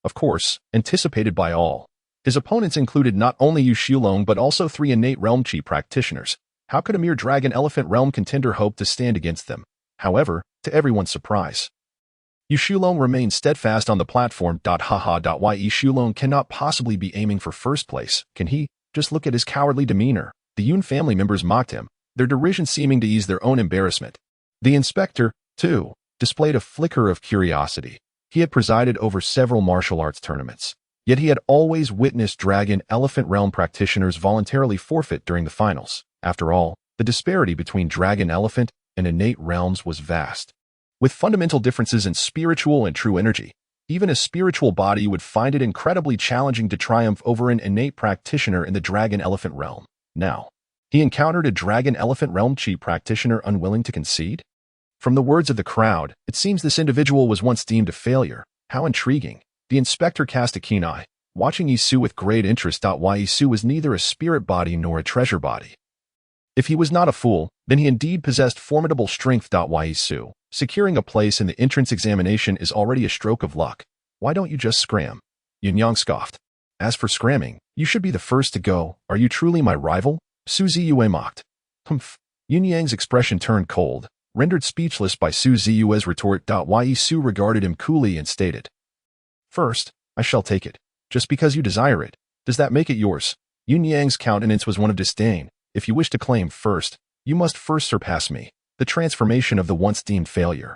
of course, anticipated by all. His opponents included not only Yi Shulong but also 3 innate realm chi practitioners. How could a mere dragon elephant realm contender hope to stand against them? However, to everyone's surprise, Yi Shulong remained steadfast on the platform. Why Yi Shulong cannot possibly be aiming for first place, can he? Just look at his cowardly demeanor. The Yun family members mocked him, their derision seeming to ease their own embarrassment. The inspector, too, displayed a flicker of curiosity. He had presided over several martial arts tournaments, yet he had always witnessed dragon elephant realm practitioners voluntarily forfeit during the finals. After all, the disparity between dragon elephant and innate realms was vast. With fundamental differences in spiritual and true energy, even a spiritual body would find it incredibly challenging to triumph over an innate practitioner in the dragon-elephant realm. Now, he encountered a dragon-elephant realm chi practitioner unwilling to concede? From the words of the crowd, it seems this individual was once deemed a failure. How intriguing. The inspector cast a keen eye, watching Yi Su with great interest. Yi Su was neither a spirit body nor a treasure body. If he was not a fool, then he indeed possessed formidable strength. Yi Su, securing a place in the entrance examination is already a stroke of luck. Why don't you just scram? Yun Yang scoffed. As for scramming, you should be the first to go. Are you truly my rival? Ziyue mocked. Humph. Yun Yang's expression turned cold, rendered speechless by Ziyue's retort. Yi Su regarded him coolly and stated, "First, I shall take it. Just because you desire it, does that make it yours?" Yun Yang's countenance was one of disdain. "If you wish to claim first, you must first surpass me, the transformation of the once deemed failure."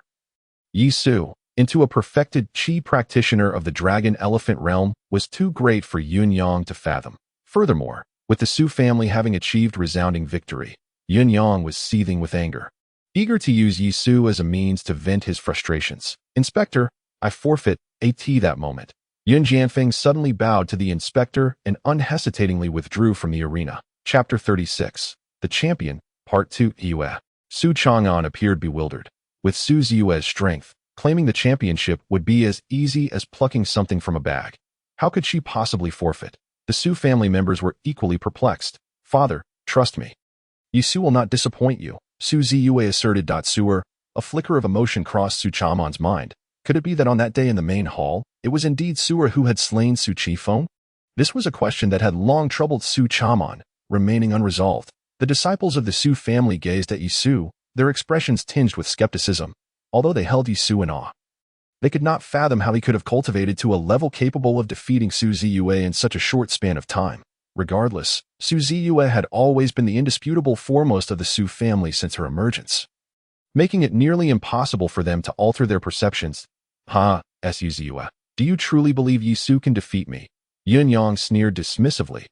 Yi Su, into a perfected chi practitioner of the dragon-elephant realm, was too great for Yun Yang to fathom. Furthermore, with the Su family having achieved resounding victory, Yun Yang was seething with anger, eager to use Yi Su as a means to vent his frustrations. "Inspector, I forfeit." That moment, Yun Jianfang suddenly bowed to the inspector and unhesitatingly withdrew from the arena. Chapter 36. The Champion, Part 2. Ziyue. Su Chang'an appeared bewildered. With Su Ziyue's strength, claiming the championship would be as easy as plucking something from a bag. How could she possibly forfeit? The Su family members were equally perplexed. "Father, trust me. Yi Su will not disappoint you," Su Ziyue asserted. Suer, a flicker of emotion crossed Su Chang'an's mind. Could it be that on that day in the main hall, it was indeed Suer who had slain Su Qifeng? This was a question that had long troubled Su Chang'an, remaining unresolved. The disciples of the Su family gazed at Yi Su, their expressions tinged with skepticism, although they held Yi Su in awe. They could not fathom how he could have cultivated to a level capable of defeating Su Ziyue in such a short span of time. Regardless, Su Ziyue had always been the indisputable foremost of the Su family since her emergence, making it nearly impossible for them to alter their perceptions. Su Ziyue, do you truly believe Yi Su can defeat me? Yun Yang sneered dismissively.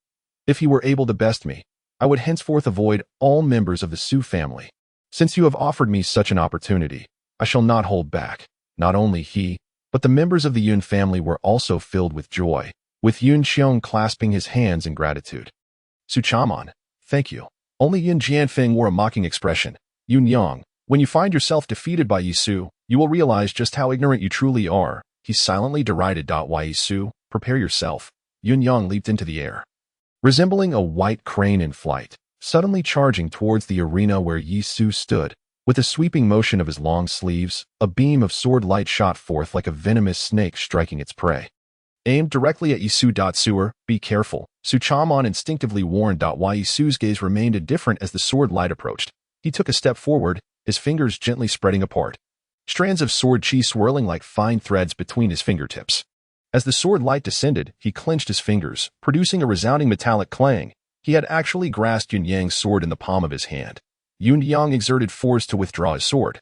If he were able to best me, I would henceforth avoid all members of the Su family. Since you have offered me such an opportunity, I shall not hold back. Not only he, but the members of the Yun family were also filled with joy, with Yun Xiong clasping his hands in gratitude. "Su Chang'an, thank you." Only Yun Jianfang wore a mocking expression. "Yun Yang, when you find yourself defeated by Yi Su, you will realize just how ignorant you truly are." He silently derided. Yi Su, prepare yourself. Yun Yang leaped into the air, resembling a white crane in flight, suddenly charging towards the arena where Yi Su stood. With a sweeping motion of his long sleeves, a beam of sword light shot forth like a venomous snake striking its prey, aimed directly at Yi Su. Suer, be careful. Su Chang'an instinctively warned. Yi Su's gaze remained indifferent as the sword light approached. He took a step forward, his fingers gently spreading apart, strands of sword chi swirling like fine threads between his fingertips. As the sword light descended, he clenched his fingers, producing a resounding metallic clang. He had actually grasped Yun Yang's sword in the palm of his hand. Yun Yang exerted force to withdraw his sword,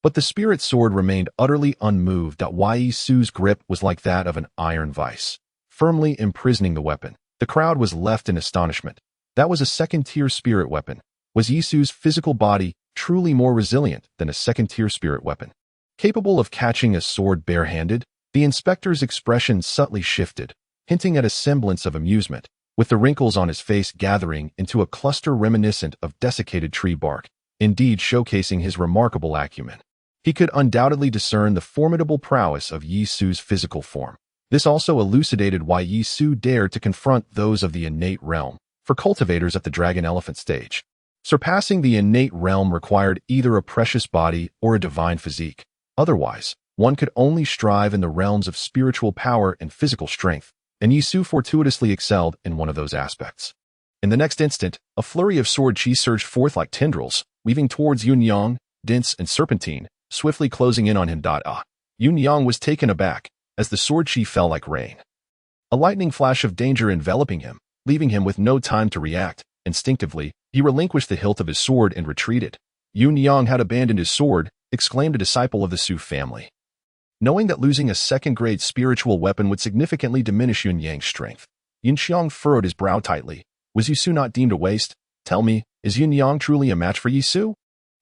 but the spirit sword remained utterly unmoved. Yi Su's grip was like that of an iron vice, firmly imprisoning the weapon. The crowd was left in astonishment. That was a second-tier spirit weapon. Was Yi Su's physical body truly more resilient than a second-tier spirit weapon, capable of catching a sword barehanded? The inspector's expression subtly shifted, hinting at a semblance of amusement, with the wrinkles on his face gathering into a cluster reminiscent of desiccated tree bark, indeed showcasing his remarkable acumen. He could undoubtedly discern the formidable prowess of Yi Su's physical form. This also elucidated why Yi Su dared to confront those of the innate realm, for cultivators at the dragon-elephant stage. Surpassing the innate realm required either a precious body or a divine physique. Otherwise, one could only strive in the realms of spiritual power and physical strength, and Yi Su fortuitously excelled in one of those aspects. In the next instant, a flurry of sword chi surged forth like tendrils, weaving towards Yun Yang, dense and serpentine, swiftly closing in on him. Yun Yang was taken aback, as the sword chi fell like rain, a lightning flash of danger enveloping him, leaving him with no time to react. Instinctively, he relinquished the hilt of his sword and retreated. Yun Yang had abandoned his sword, exclaimed a disciple of the Su family. Knowing that losing a second-grade spiritual weapon would significantly diminish Yun Yang's strength, Yun Xiong furrowed his brow tightly. Was Yi Su not deemed a waste? Tell me, is Yun Yang truly a match for Yi Su?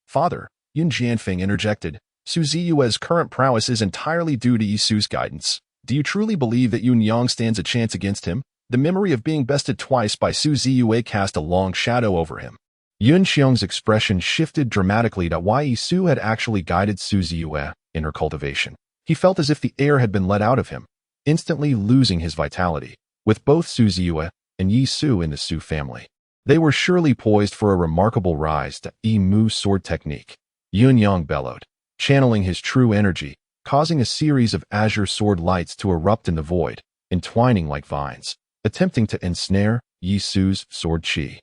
Father, Yun Jianfang interjected. Ziyue's current prowess is entirely due to Yisu's guidance. Do you truly believe that Yun Yang stands a chance against him? The memory of being bested twice by Ziyue cast a long shadow over him. Yun Xiong's expression shifted dramatically to why Yisu had actually guided Ziyue in her cultivation. He felt as if the air had been let out of him, instantly losing his vitality. With both Ziyue and Yisu in the Su family, they were surely poised for a remarkable rise to Mu sword technique. Yun Yang bellowed, channeling his true energy, causing a series of azure sword lights to erupt in the void, entwining like vines, attempting to ensnare Yisu's sword chi.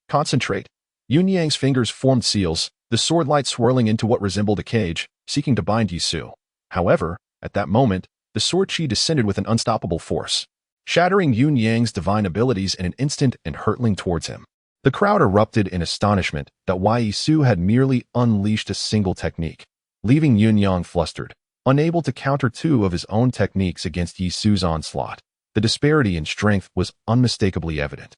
Concentrate. Yun Yang's fingers formed seals, the sword light swirling into what resembled a cage, seeking to bind Yisu. However, at that moment, the sword chi descended with an unstoppable force, shattering Yun Yang's divine abilities in an instant and hurtling towards him. The crowd erupted in astonishment that Yisu had merely unleashed a single technique, leaving Yun Yang flustered, unable to counter two of his own techniques against Yisu's onslaught. The disparity in strength was unmistakably evident.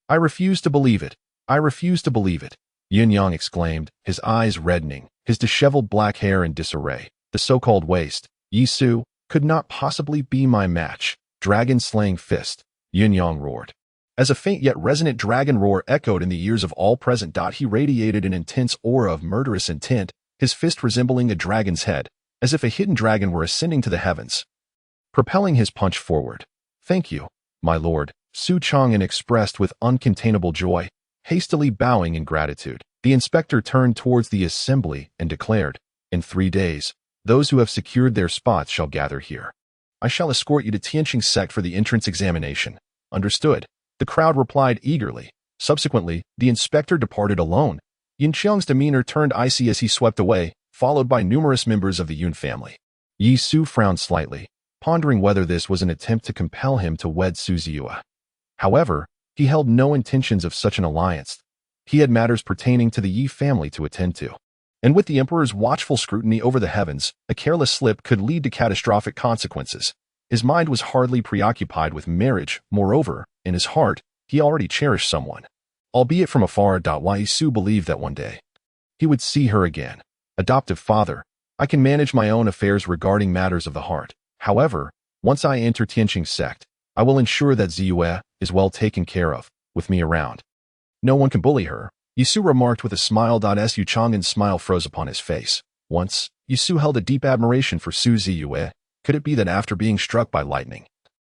I refuse to believe it. I refuse to believe it, Yun Yang exclaimed, his eyes reddening, his disheveled black hair in disarray. The so-called waste, Yisu, could not possibly be my match. Dragon-slaying fist, Yun Yang roared. As a faint yet resonant dragon roar echoed in the ears of all present, he radiated an intense aura of murderous intent, his fist resembling a dragon's head, as if a hidden dragon were ascending to the heavens, propelling his punch forward. Thank you, my lord, Su Chang'an expressed with uncontainable joy, hastily bowing in gratitude. The inspector turned towards the assembly and declared, in 3 days, those who have secured their spots shall gather here. I shall escort you to Tianqing sect for the entrance examination. Understood. The crowd replied eagerly. Subsequently, the inspector departed alone. Yun Qiang's demeanor turned icy as he swept away, followed by numerous members of the Yun family. Yisu frowned slightly, pondering whether this was an attempt to compel him to wed Ziyue. However, he held no intentions of such an alliance. He had matters pertaining to the Yi family to attend to. And with the emperor's watchful scrutiny over the heavens, a careless slip could lead to catastrophic consequences. His mind was hardly preoccupied with marriage. Moreover, in his heart, he already cherished someone, albeit from afar. Yisu believed that one day he would see her again. Adoptive father, I can manage my own affairs regarding matters of the heart. However, once I enter Tianqing sect, I will ensure that Ziyue is well taken care of, with me around. No one can bully her, Yisu remarked with a smile. Su Chang'an's smile froze upon his face. Once, Yisu held a deep admiration for Ziyue. Could it be that after being struck by lightning,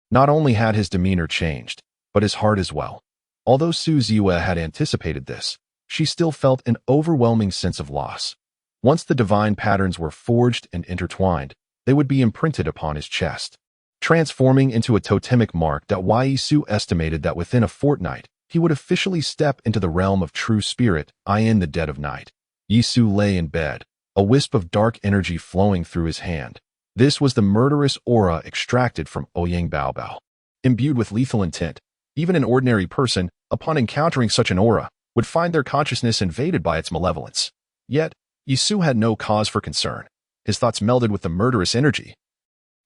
not only had his demeanor changed, but his heart as well? Although Ziyue had anticipated this, she still felt an overwhelming sense of loss. Once the divine patterns were forged and intertwined, they would be imprinted upon his chest, transforming into a totemic mark. Yisu estimated that within a fortnight, he would officially step into the realm of true spirit. In the dead of night, Yisu lay in bed, a wisp of dark energy flowing through his hand. This was the murderous aura extracted from Ouyang Baobao. Imbued with lethal intent, even an ordinary person, upon encountering such an aura, would find their consciousness invaded by its malevolence. Yet, Yisu had no cause for concern. His thoughts melded with the murderous energy,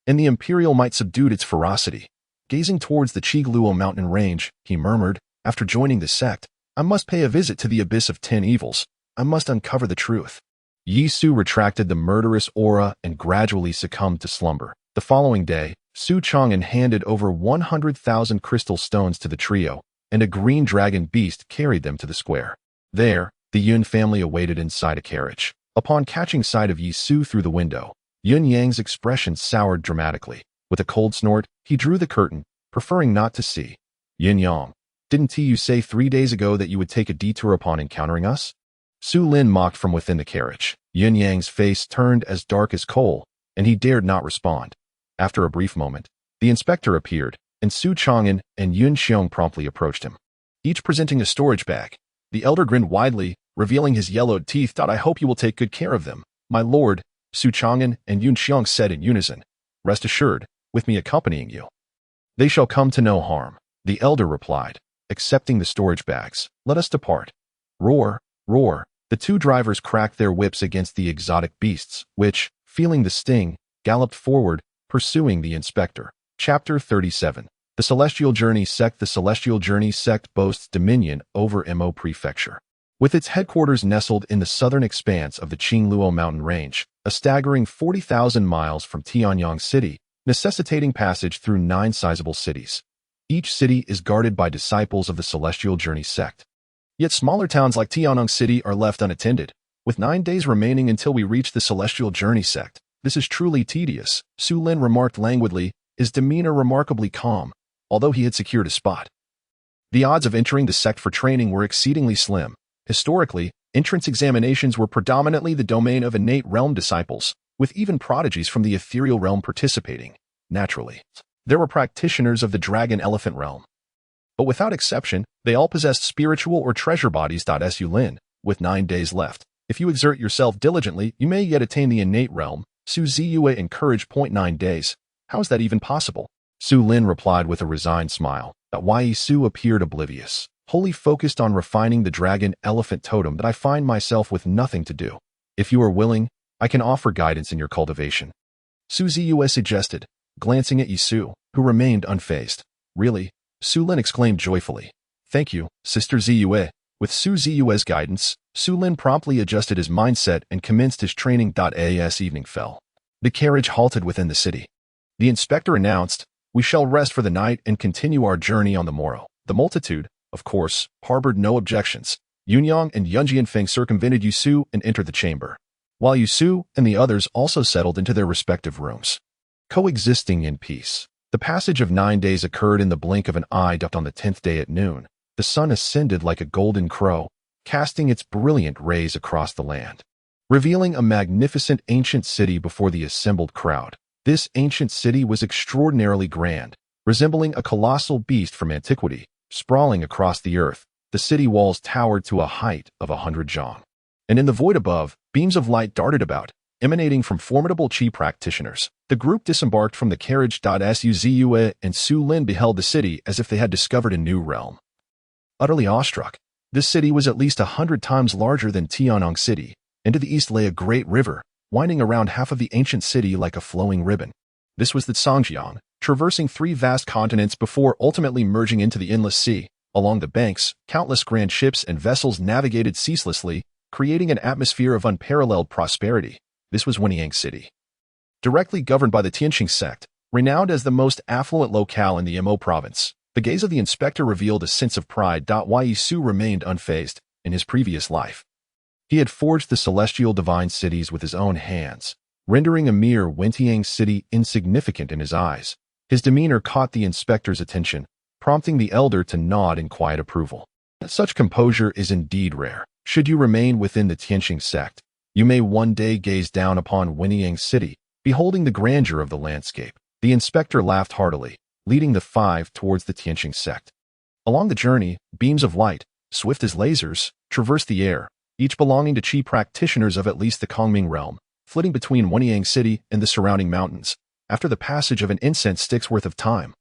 and the imperial might subdued its ferocity. Gazing towards the Qigluo mountain range, he murmured, after joining the sect, I must pay a visit to the abyss of 10 evils. I must uncover the truth. Yisu retracted the murderous aura and gradually succumbed to slumber. The following day, Su Chang'an handed over 100,000 crystal stones to the trio, and a green dragon beast carried them to the square. There, the Yun family awaited inside a carriage. Upon catching sight of Yisu through the window, Yun Yang's expression soured dramatically. With a cold snort, he drew the curtain, preferring not to see. Yin Yang, didn't you say 3 days ago that you would take a detour upon encountering us? Su Lin mocked from within the carriage. Yin Yang's face turned as dark as coal, and he dared not respond. After a brief moment, the inspector appeared, and Su Chang'an and Yun Xiong promptly approached him, each presenting a storage bag. The elder grinned widely, revealing his yellowed teeth. I hope you will take good care of them, my lord, Su Chang'an and Yun Xiong said in unison. Rest assured, with me accompanying you, they shall come to no harm, the elder replied, accepting the storage bags. Let us depart. Roar, roar. The two drivers cracked their whips against the exotic beasts, which, feeling the sting, galloped forward, pursuing the inspector. Chapter 37. The Celestial Journey Sect. The Celestial Journey Sect boasts dominion over Mo Prefecture. With its headquarters nestled in the southern expanse of the Qingluo mountain range, a staggering 40,000 miles from Tianyang City, necessitating passage through 9 sizable cities. Each city is guarded by disciples of the Celestial Journey sect. Yet smaller towns like Tianyang City are left unattended. With 9 days remaining until we reach the Celestial Journey sect, this is truly tedious, Su Lin remarked languidly, his demeanor remarkably calm, although he had secured a spot. The odds of entering the sect for training were exceedingly slim. Historically, entrance examinations were predominantly the domain of innate realm disciples, with even prodigies from the ethereal realm participating. Naturally, there were practitioners of the dragon-elephant realm. But without exception, they all possessed spiritual or treasure bodies. Su Lin, with 9 days left, if you exert yourself diligently, you may yet attain the innate realm. Su Ziyue encouraged. 9 days. How is that even possible? Su Lin replied with a resigned smile. Yi Su appeared oblivious, wholly focused on refining the dragon-elephant totem that I find myself with nothing to do. If you are willing, I can offer guidance in your cultivation. Su Ziyue suggested, glancing at Yi Su, who remained unfazed. Really? Su Lin exclaimed joyfully. Thank you, Sister Ziyue. With Su Ziyue's guidance, Su Lin promptly adjusted his mindset and commenced his training. As evening fell, the carriage halted within the city. The inspector announced, "We shall rest for the night and continue our journey on the morrow." The multitude, of course, harbored no objections. Yunyang and Yun Jianfang circumvented Yi Su and entered the chamber, while Yi Su and the others also settled into their respective rooms, coexisting in peace. The passage of 9 days occurred in the blink of an eye. On the 10th day at noon, the sun ascended like a golden crow, casting its brilliant rays across the land, revealing a magnificent ancient city before the assembled crowd. This ancient city was extraordinarily grand, resembling a colossal beast from antiquity, sprawling across the earth. The city walls towered to a height of 100 zhang, and in the void above, beams of light darted about, emanating from formidable chi practitioners. The group disembarked from the carriage. Su Ziyue and Su Lin beheld the city as if they had discovered a new realm. Utterly awestruck, this city was at least 100 times larger than Tianyang City, and to the east lay a great river, winding around half of the ancient city like a flowing ribbon. This was the Songjiang, traversing 3 vast continents before ultimately merging into the endless sea. Along the banks, countless grand ships and vessels navigated ceaselessly, creating an atmosphere of unparalleled prosperity. This was Wenyang City, directly governed by the Tianqing sect, renowned as the most affluent locale in the Mo province. The gaze of the inspector revealed a sense of pride. Yi Su remained unfazed. In his previous life, he had forged the celestial divine cities with his own hands, rendering a mere Wenyang City insignificant in his eyes. His demeanor caught the inspector's attention, prompting the elder to nod in quiet approval. Such composure is indeed rare. Should you remain within the Tianqing sect, you may one day gaze down upon Wenyang City, beholding the grandeur of the landscape. The inspector laughed heartily, leading the 5 towards the Tianqing sect. Along the journey, beams of light, swift as lasers, traversed the air, each belonging to chi practitioners of at least the Kongming realm, flitting between Wenyang City and the surrounding mountains. After the passage of an incense stick's worth of time,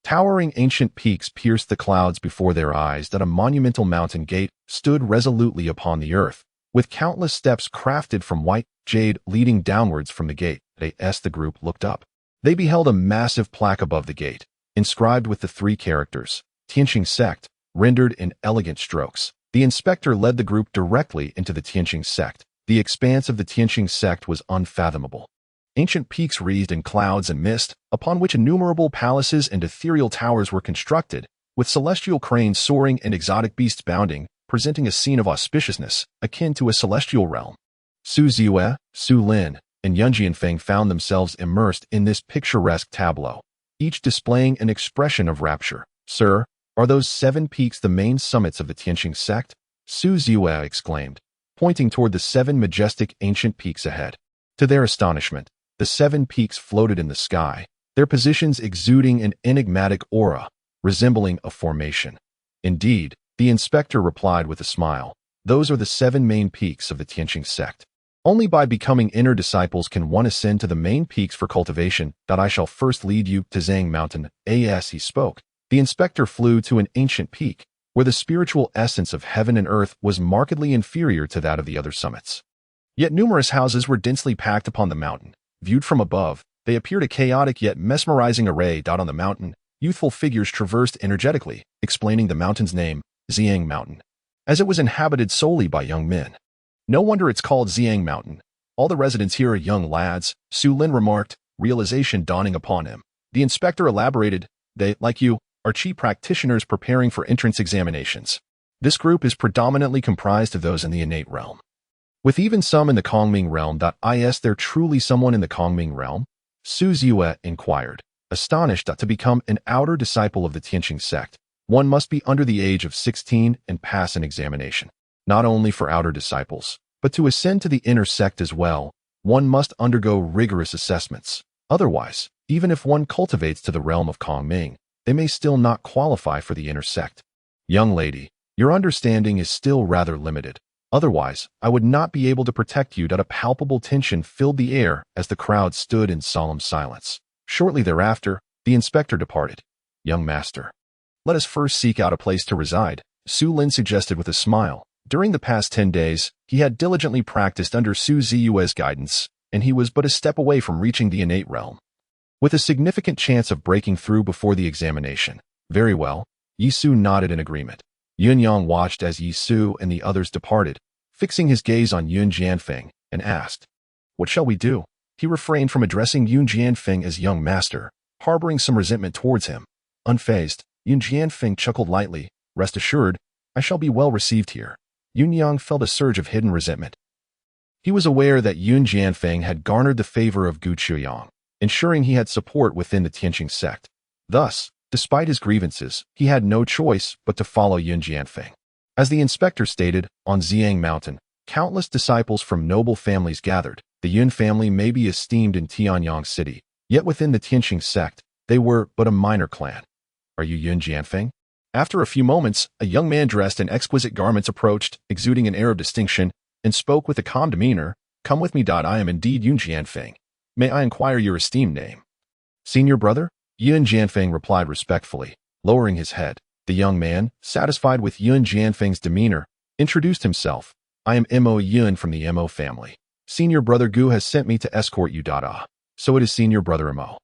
towering ancient peaks pierced the clouds before their eyes. A monumental mountain gate stood resolutely upon the earth, with countless steps crafted from white jade leading downwards from the gate. As the group looked up, they beheld a massive plaque above the gate, inscribed with the 3 characters, Tianqing sect, rendered in elegant strokes. The inspector led the group directly into the Tianqing sect. The expanse of the Tianqing sect was unfathomable. Ancient peaks wreathed in clouds and mist, upon which innumerable palaces and ethereal towers were constructed, with celestial cranes soaring and exotic beasts bounding, presenting a scene of auspiciousness akin to a celestial realm. Su Ziyue, Su Lin, and Yun Jianfang found themselves immersed in this picturesque tableau, each displaying an expression of rapture. "Sir, are those 7 peaks the main summits of the Tianqing sect?" Su Ziyue exclaimed, pointing toward the 7 majestic ancient peaks ahead. To their astonishment, the 7 peaks floated in the sky, their positions exuding an enigmatic aura, resembling a formation. Indeed, the inspector replied with a smile, "Those are the 7 main peaks of the Tianqing sect. Only by becoming inner disciples can one ascend to the main peaks for cultivation. I shall first lead you to Zhang Mountain." As he spoke, the inspector flew to an ancient peak, where the spiritual essence of heaven and earth was markedly inferior to that of the other summits. Yet numerous houses were densely packed upon the mountain. Viewed from above, they appeared a chaotic yet mesmerizing array. On the mountain, youthful figures traversed energetically, explaining the mountain's name, Ziyang Mountain. as it was inhabited solely by young men. No wonder it's called Ziyang Mountain. All the residents here are young lads, Su Lin remarked, realization dawning upon him. The inspector elaborated, they, like you, are chi practitioners preparing for entrance examinations. This group is predominantly comprised of those in the innate realm, with even some in the Kongming realm. Is there truly someone in the Kongming realm? Su Ziyue inquired, astonished that to become an outer disciple of the Tianqing sect, one must be under the age of 16 and pass an examination. Not only for outer disciples, but to ascend to the inner sect as well, one must undergo rigorous assessments. Otherwise, even if one cultivates to the realm of Kongming, they may still not qualify for the inner sect. Young lady, your understanding is still rather limited. Otherwise, I would not be able to protect you. A palpable tension filled the air as the crowd stood in solemn silence. Shortly thereafter, the inspector departed. Young master, let us first seek out a place to reside, Su Lin suggested with a smile. During the past 10 days, he had diligently practiced under Su Ziyue's guidance, and he was but a step away from reaching the innate realm, with a significant chance of breaking through before the examination. Very well, Yi Su nodded in agreement. Yun Yang watched as Yi Su and the others departed, fixing his gaze on Yun Jianfang, and asked, "What shall we do?" He refrained from addressing Yun Jianfang as young master, harboring some resentment towards him. Unfazed, Yun Jianfang chuckled lightly, "Rest assured, I shall be well received here." Yun Yang felt a surge of hidden resentment. He was aware that Yun Jianfang had garnered the favor of Gu Chuyang, ensuring he had support within the Tianqing sect. Thus, despite his grievances, he had no choice but to follow Yun Jianfang. As the inspector stated, on Ziyang Mountain, countless disciples from noble families gathered. The Yun family may be esteemed in Tianyang City, yet within the Tianqing sect, they were but a minor clan. "Are you Yun Jianfang?" After a few moments, a young man dressed in exquisite garments approached, exuding an air of distinction, and spoke with a calm demeanor. "Come with me. I am indeed Yun Jianfang. May I inquire your esteemed name?" "Senior brother?" Yun Jianfang replied respectfully, lowering his head. The young man, satisfied with Yun Jianfang's demeanor, introduced himself. "I am Mo Yun from the Mo family. Senior brother Gu has sent me to escort you. So it is senior brother Mo."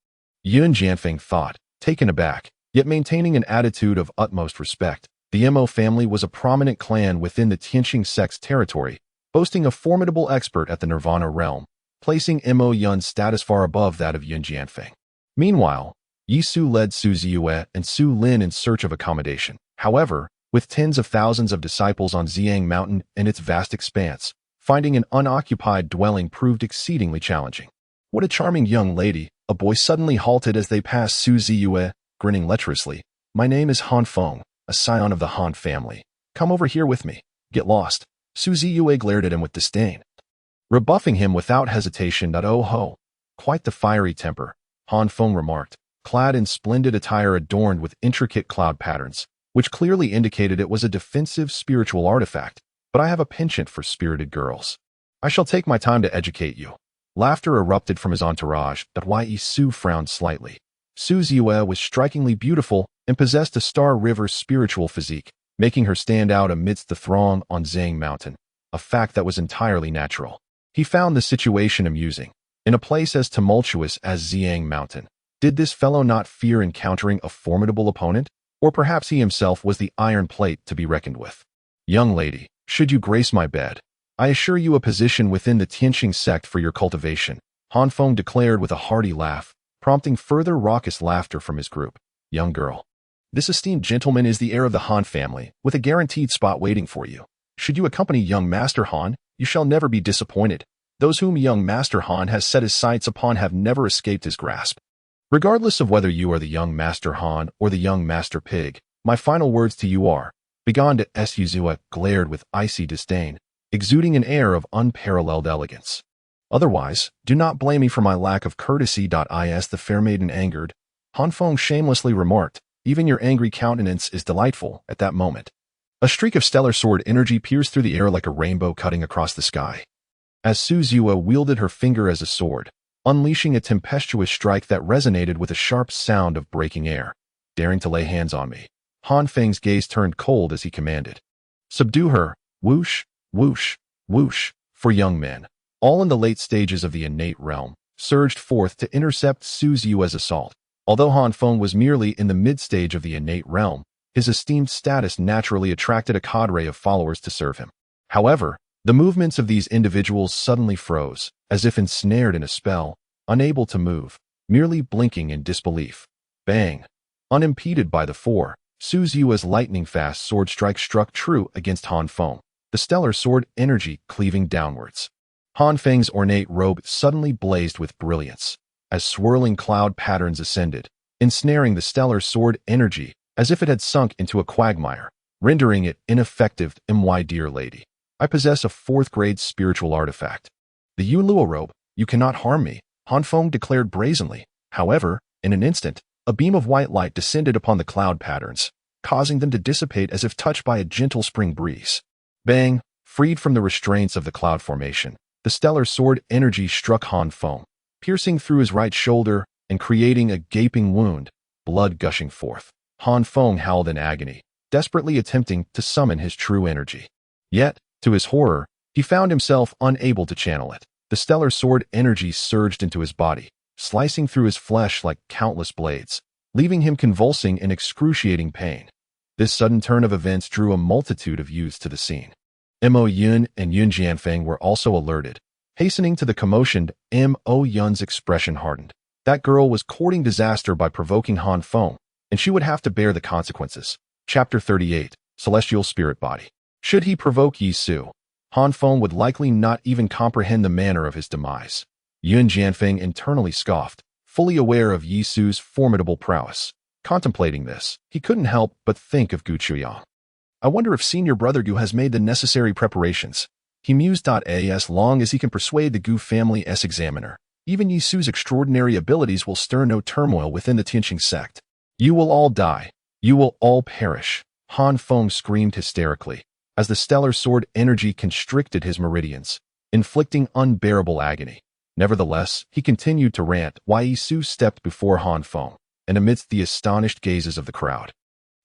Yun Jianfang thought, taken aback, yet maintaining an attitude of utmost respect. The Mo family was a prominent clan within the Tianqing sect's territory, boasting a formidable expert at the Nirvana realm, placing Mo Yun's status far above that of Yun Jianfang. Meanwhile, Yi Su led Su Ziyue and Su Lin in search of accommodation. However, with tens of thousands of disciples on Ziyang Mountain and its vast expanse, finding an unoccupied dwelling proved exceedingly challenging. "What a charming young lady," a boy suddenly halted as they passed Su Ziyue, grinning lecherously. "My name is Han Feng, a scion of the Han family. Come over here with me. Get lost." Su Ziyue glared at him with disdain, rebuffing him without hesitation. "Oh ho, quite the fiery temper," Han Feng remarked, clad in splendid attire adorned with intricate cloud patterns, which clearly indicated it was a defensive spiritual artifact. "But I have a penchant for spirited girls. I shall take my time to educate you." Laughter erupted from his entourage. Yi Su frowned slightly. Su Ziyue was strikingly beautiful and possessed a Star River spiritual physique, making her stand out amidst the throng on Ziyang Mountain, a fact that was entirely natural. He found the situation amusing. In a place as tumultuous as Ziyang Mountain, did this fellow not fear encountering a formidable opponent? Or perhaps he himself was the iron plate to be reckoned with? "Young lady, should you grace my bed, I assure you a position within the Tianqing sect for your cultivation," Han Feng declared with a hearty laugh, prompting further raucous laughter from his group. "Young girl, this esteemed gentleman is the heir of the Han family, with a guaranteed spot waiting for you. Should you accompany young Master Han, you shall never be disappointed. Those whom young Master Han has set his sights upon have never escaped his grasp. Regardless of whether you are the young Master Han or the young Master Pig, my final words to you are, begone." Su Ziyue glared with icy disdain, exuding an air of unparalleled elegance. "Otherwise, do not blame me for my lack of courtesy." Is the fair maiden angered? Han Feng shamelessly remarked, "Even your angry countenance is delightful." At that moment, a streak of stellar sword energy pierced through the air like a rainbow cutting across the sky. As Su Ziyue wielded her finger as a sword, unleashing a tempestuous strike that resonated with a sharp sound of breaking air. "Daring to lay hands on me?" Han Feng's gaze turned cold as he commanded. "Subdue her." Whoosh, whoosh, whoosh. Four young men, all in the late stages of the innate realm, surged forth to intercept Su Ziyue's assault. Although Han Feng was merely in the mid-stage of the innate realm, His esteemed status naturally attracted a cadre of followers to serve him. However, the movements of these individuals suddenly froze, as if ensnared in a spell, unable to move, merely blinking in disbelief. Bang! Unimpeded by the four, Ziyue's lightning-fast sword strike struck true against Han Feng, the stellar sword energy cleaving downwards. Han Feng's ornate robe suddenly blazed with brilliance, as swirling cloud patterns ascended, ensnaring the stellar sword energy as if it had sunk into a quagmire, rendering it ineffective. My dear lady, I possess a 4th-grade spiritual artifact. The Yun robe, you cannot harm me, Han Feng declared brazenly. However, in an instant, a beam of white light descended upon the cloud patterns, causing them to dissipate as if touched by a gentle spring breeze. Bang! Freed from the restraints of the cloud formation, the stellar sword energy struck Han Feng, piercing through his right shoulder and creating a gaping wound, blood gushing forth. Han Feng howled in agony, desperately attempting to summon his true energy. Yet, to his horror, he found himself unable to channel it. The stellar sword energy surged into his body, slicing through his flesh like countless blades, leaving him convulsing in excruciating pain. This sudden turn of events drew a multitude of youths to the scene. Yun and Yun Jianfang were also alerted. Hastening to the commotion, Yun's expression hardened. That girl was courting disaster by provoking Han Feng, and she would have to bear the consequences. Chapter 38, Celestial Spirit Body. Should he provoke Yi Su, Han Feng would likely not even comprehend the manner of his demise. Yun Jianfang internally scoffed, fully aware of Yi Su's formidable prowess. Contemplating this, he couldn't help but think of Gu Chuyang. I wonder if senior brother Gu has made the necessary preparations. He mused. As long as he can persuade the Gu family's examiner, even Yi Su's extraordinary abilities will stir no turmoil within the Tianqing sect. You will all die. You will all perish. Han Feng screamed hysterically, as the stellar sword energy constricted his meridians, inflicting unbearable agony. Nevertheless, he continued to rant while Yi Su stepped before Han Feng, and amidst the astonished gazes of the crowd,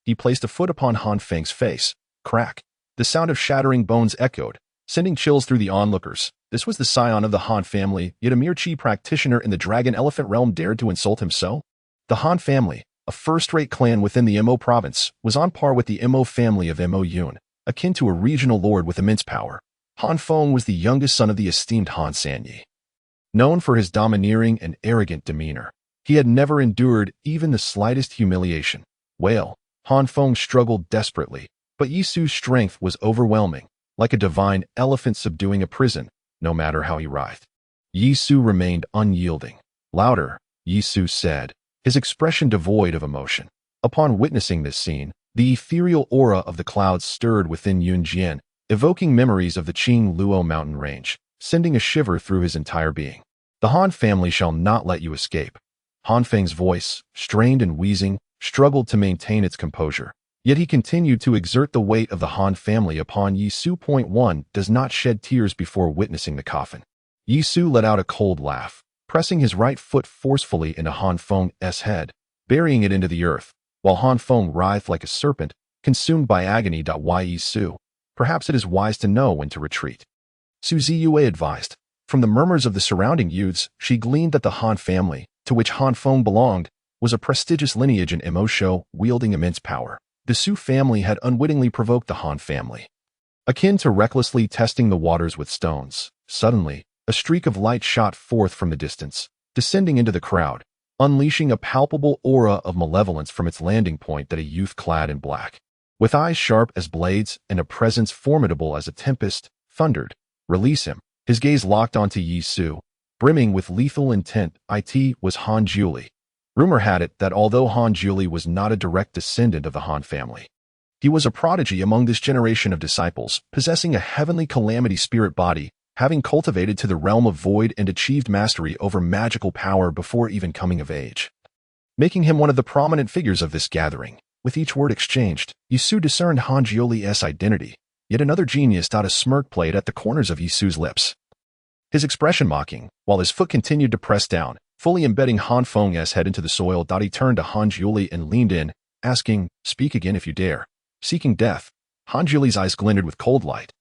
he placed a foot upon Han Feng's face. Crack! The sound of shattering bones echoed, sending chills through the onlookers. This was the scion of the Han family, yet a mere chi practitioner in the dragon elephant realm dared to insult him so? The Han family, a first-rate clan within the Mo province, was on par with the Mo family of Mo Yun, akin to a regional lord with immense power. Han Feng was the youngest son of the esteemed Han Sanyi. Known for his domineering and arrogant demeanor, he had never endured even the slightest humiliation. Well, Han Feng struggled desperately, but Yi Su's strength was overwhelming, like a divine elephant subduing a prison, no matter how he writhed. Yi Su remained unyielding. Louder, Yi Su said, his expression devoid of emotion. Upon witnessing this scene, the ethereal aura of the clouds stirred within Yun Jian, evoking memories of the Qing Luo mountain range, sending a shiver through his entire being. The Han family shall not let you escape. Han Feng's voice, strained and wheezing, struggled to maintain its composure. Yet he continued to exert the weight of the Han family upon Yi Su. 1 does not shed tears before witnessing the coffin. Yi Su let out a cold laugh, pressing his right foot forcefully into Han Feng's head, burying it into the earth, while Han Feng writhed like a serpent, consumed by agony. Yi Su, perhaps it is wise to know when to retreat. Ziyue advised. From the murmurs of the surrounding youths, she gleaned that the Han family, to which Han Feng belonged, was a prestigious lineage in Mo Shou, wielding immense power. The Su family had unwittingly provoked the Han family. Akin to recklessly testing the waters with stones, suddenly, a streak of light shot forth from the distance, descending into the crowd, unleashing a palpable aura of malevolence from its landing point. That a youth clad in black, with eyes sharp as blades and a presence formidable as a tempest, thundered, "Release him." His gaze locked onto Yi Su, brimming with lethal intent. It was Han Jiuli. Rumor had it that although Han Jiuli was not a direct descendant of the Han family, he was a prodigy among this generation of disciples, possessing a heavenly calamity spirit body, having cultivated to the realm of void and achieved mastery over magical power before even coming of age, making him one of the prominent figures of this gathering. With each word exchanged, Yi Su discerned Han Jiuli's identity. Yet another genius. A smirk played at the corners of Yi Su's lips, his expression mocking, while his foot continued to press down, fully embedding Han Feng's head into the soil. He turned to Han Jiuli and leaned in, asking, "Speak again if you dare." Seeking death, Han Jiuli's eyes glinted with cold light.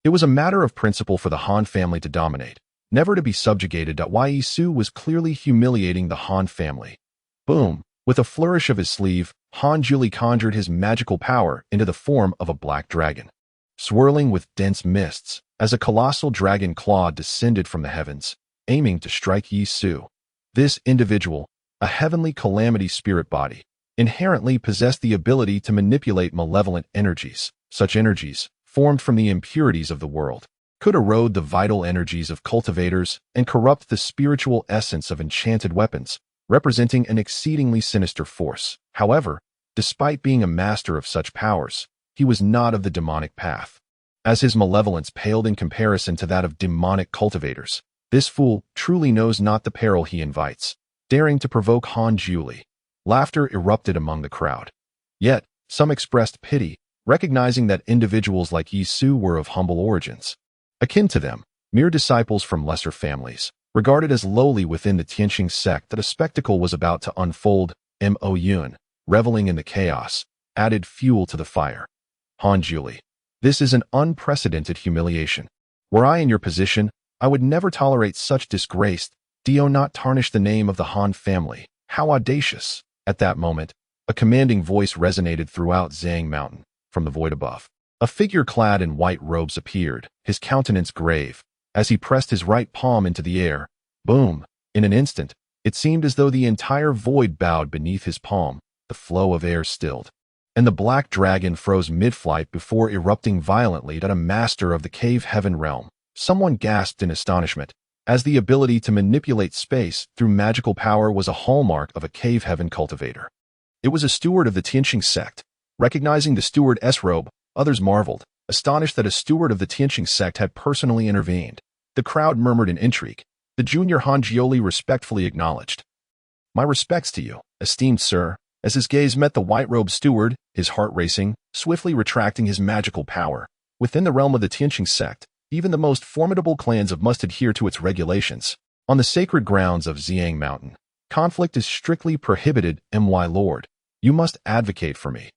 It was a matter of principle for the Han family to dominate, never to be subjugated. Yi Su was clearly humiliating the Han family. Boom! With a flourish of his sleeve, Han Jiuli conjured his magical power into the form of a black dragon, swirling with dense mists as a colossal dragon claw descended from the heavens, aiming to strike Yi Su. This individual, a heavenly calamity spirit body, inherently possessed the ability to manipulate malevolent energies. Such energies, formed from the impurities of the world, could erode the vital energies of cultivators and corrupt the spiritual essence of enchanted weapons, representing an exceedingly sinister force. However, despite being a master of such powers, he was not of the demonic path. As his malevolence paled in comparison to that of demonic cultivators, this fool truly knows not the peril he invites, daring to provoke Han Jiuli. Laughter erupted among the crowd. Yet, some expressed pity, recognizing that individuals like Yi Su were of humble origins. Akin to them, mere disciples from lesser families, regarded as lowly within the Tianqing sect, that a spectacle was about to unfold. Mo Yun, reveling in the chaos, added fuel to the fire. Han Jiuli, this is an unprecedented humiliation. Were I in your position, I would never tolerate such disgrace. Do not tarnish the name of the Han family. How audacious! At that moment, a commanding voice resonated throughout Zhang Mountain. From the void above, a figure clad in white robes appeared, his countenance grave. As he pressed his right palm into the air, boom! In an instant, it seemed as though the entire void bowed beneath his palm. The flow of air stilled, and the black dragon froze mid-flight before erupting violently at a master of the cave heaven realm. Someone gasped in astonishment, as the ability to manipulate space through magical power was a hallmark of a cave heaven cultivator. It was a steward of the Tianqing sect. Recognizing the steward's robe, others marveled, astonished that a steward of the Tianqing sect had personally intervened. The crowd murmured in intrigue. The junior Han Jiuli respectfully acknowledged. "My respects to you, esteemed sir." As his gaze met the white-robed steward, his heart racing, swiftly retracting his magical power. Within the realm of the Tianqing sect, even the most formidable clans must adhere to its regulations. On the sacred grounds of Ziyang Mountain, conflict is strictly prohibited. My lord, you must advocate for me.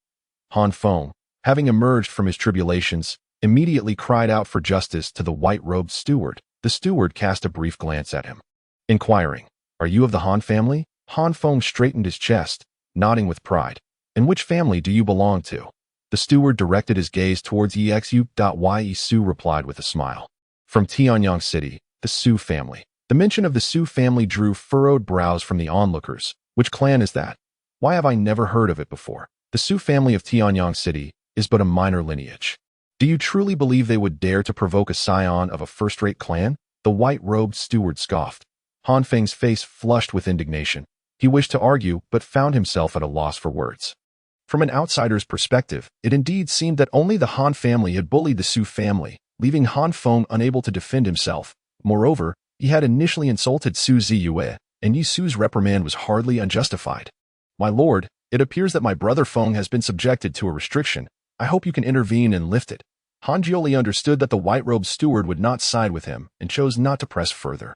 Han Feng, having emerged from his tribulations, immediately cried out for justice to the white-robed steward. The steward cast a brief glance at him, inquiring, "Are you of the Han family?" Han Feng straightened his chest, nodding with pride. "And which family do you belong to?" The steward directed his gaze towards Exu. Yi Su replied with a smile. "From Tianyang City, the Su family." The mention of the Su family drew furrowed brows from the onlookers. "Which clan is that? Why have I never heard of it before?" "The Su family of Tianyang City is but a minor lineage." "Do you truly believe they would dare to provoke a scion of a first-rate clan?" The white-robed steward scoffed. Han Feng's face flushed with indignation. He wished to argue, but found himself at a loss for words. From an outsider's perspective, it indeed seemed that only the Han family had bullied the Su family, leaving Han Feng unable to defend himself. Moreover, he had initially insulted Su Ziyue, and Yi Su's reprimand was hardly unjustified. "My lord, it appears that my brother Feng has been subjected to a restriction. I hope you can intervene and lift it." Han Jiuli understood that the white-robed steward would not side with him and chose not to press further.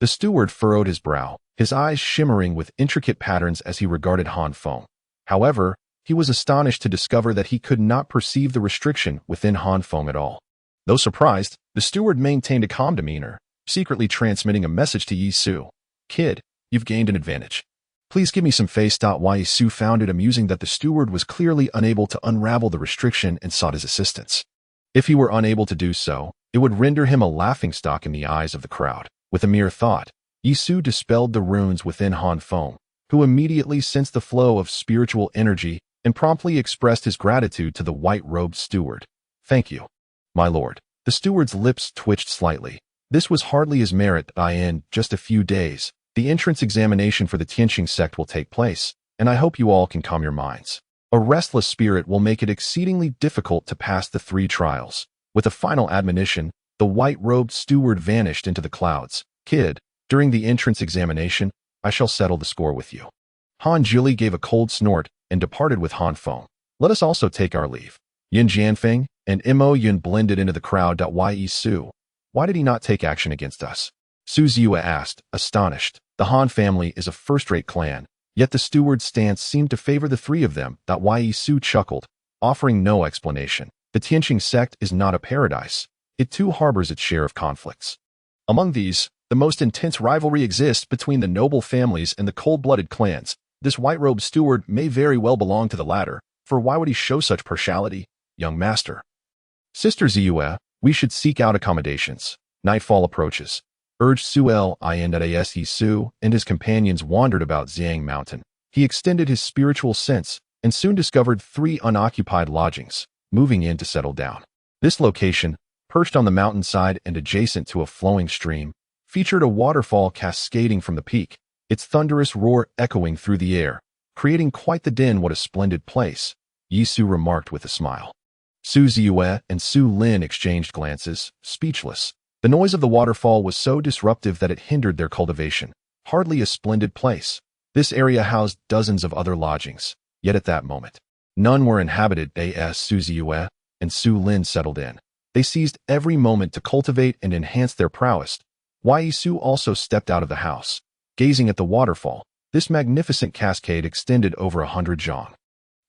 The steward furrowed his brow, his eyes shimmering with intricate patterns as he regarded Han Feng. However, he was astonished to discover that he could not perceive the restriction within Han Feng at all. Though surprised, the steward maintained a calm demeanor, secretly transmitting a message to Yi Su. "Kid, you've gained an advantage. Please give me some face." Yi Su found it amusing that the steward was clearly unable to unravel the restriction and sought his assistance. If he were unable to do so, it would render him a laughingstock in the eyes of the crowd. With a mere thought, Yi Su dispelled the runes within Han Feng, who immediately sensed the flow of spiritual energy and promptly expressed his gratitude to the white-robed steward. "Thank you, my lord." The steward's lips twitched slightly. This was hardly his merit. In just a few days, the entrance examination for the Tianqing sect will take place, and I hope you all can calm your minds. A restless spirit will make it exceedingly difficult to pass the 3 trials. With a final admonition, the white-robed steward vanished into the clouds. "Kid, during the entrance examination, I shall settle the score with you." Han Jiuli gave a cold snort and departed with Han Feng. "Let us also take our leave." Yun Jianfang and Mo Yun blended into the crowd. Yi Su, why did he not take action against us? Su Ziyue asked, astonished. The Han family is a first-rate clan, yet the steward's stance seemed to favor the 3 of them. Yi Su chuckled, offering no explanation. The Tianqing sect is not a paradise. It too harbors its share of conflicts. Among these, the most intense rivalry exists between the noble families and the cold-blooded clans. This white-robed steward may very well belong to the latter, for why would he show such partiality, young master? Sister Ziyue, we should seek out accommodations. Nightfall approaches. Urged Su and his companions wandered about Xiang Mountain. He extended his spiritual sense and soon discovered 3 unoccupied lodgings, moving in to settle down. This location, perched on the mountainside and adjacent to a flowing stream, featured a waterfall cascading from the peak, its thunderous roar echoing through the air, creating quite the din. What a splendid place, Su remarked with a smile. Su Ziyue and Su Lin exchanged glances, speechless. The noise of the waterfall was so disruptive that it hindered their cultivation. Hardly a splendid place. This area housed dozens of other lodgings, yet at that moment, none were inhabited. As Su Ziyue and Su Lin settled in, they seized every moment to cultivate and enhance their prowess. Su also stepped out of the house, gazing at the waterfall. This magnificent cascade extended over 100 zhang,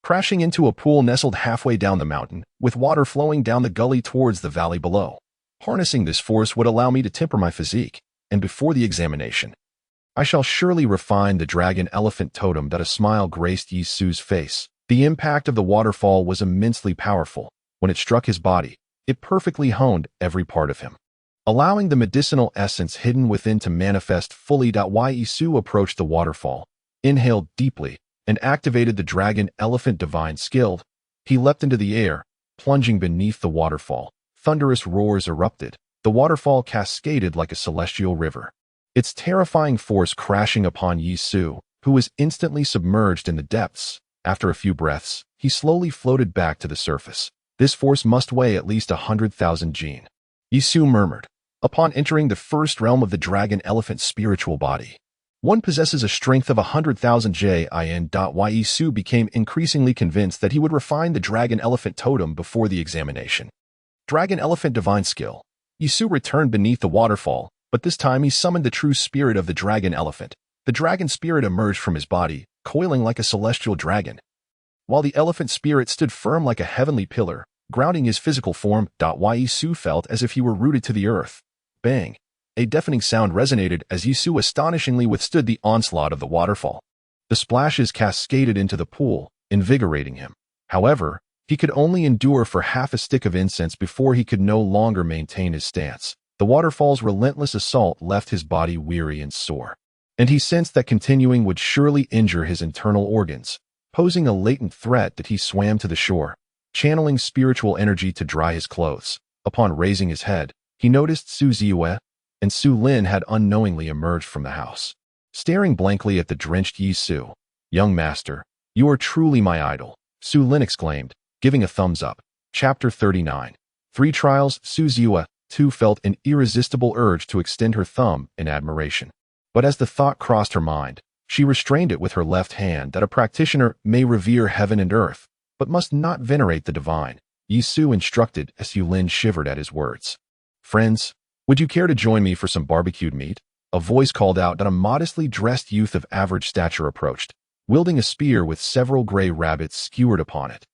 crashing into a pool nestled halfway down the mountain, with water flowing down the gully towards the valley below. Harnessing this force would allow me to temper my physique, and before the examination, I shall surely refine the dragon elephant totem. That a smile graced Su's face. The impact of the waterfall was immensely powerful. When it struck his body, it perfectly honed every part of him, allowing the medicinal essence hidden within to manifest fully. Su approached the waterfall, inhaled deeply, and activated the dragon elephant divine skill. He leapt into the air, plunging beneath the waterfall. Thunderous roars erupted. The waterfall cascaded like a celestial river, its terrifying force crashing upon Su, who was instantly submerged in the depths. After a few breaths, he slowly floated back to the surface. This force must weigh at least 100,000 jin, Su murmured. Upon entering the first realm of the dragon elephant spiritual body, one possesses a strength of 100,000 jin. Su became increasingly convinced that he would refine the dragon elephant totem before the examination. Dragon elephant divine skill. Su returned beneath the waterfall, but this time he summoned the true spirit of the dragon elephant. The dragon spirit emerged from his body, coiling like a celestial dragon, while the elephant spirit stood firm like a heavenly pillar, grounding his physical form. Su felt as if he were rooted to the earth. Bang! A deafening sound resonated as Su astonishingly withstood the onslaught of the waterfall. The splashes cascaded into the pool, invigorating him. However, he could only endure for half a stick of incense before he could no longer maintain his stance. The waterfall's relentless assault left his body weary and sore, and he sensed that continuing would surely injure his internal organs, posing a latent threat. That he swam to the shore, channeling spiritual energy to dry his clothes. Upon raising his head, he noticed Su Ziyue and Su Lin had unknowingly emerged from the house, staring blankly at the drenched Su. "Young master, you are truly my idol," Su Lin exclaimed, giving a thumbs up. Chapter 39. 3 Trials. Su Ziyue, too, felt an irresistible urge to extend her thumb in admiration. But as the thought crossed her mind, she restrained it with her left hand. That a practitioner may revere heaven and earth, but must not venerate the divine, Su instructed as Su Lin shivered at his words. "Friends, would you care to join me for some barbecued meat?" A voice called out. That a modestly dressed youth of average stature approached, wielding a spear with several gray rabbits skewered upon it.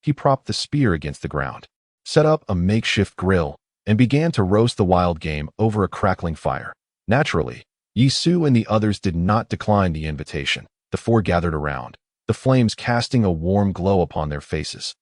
He propped the spear against the ground, set up a makeshift grill, and began to roast the wild game over a crackling fire. Naturally, Su and the others did not decline the invitation. The 4 gathered around, the flames casting a warm glow upon their faces,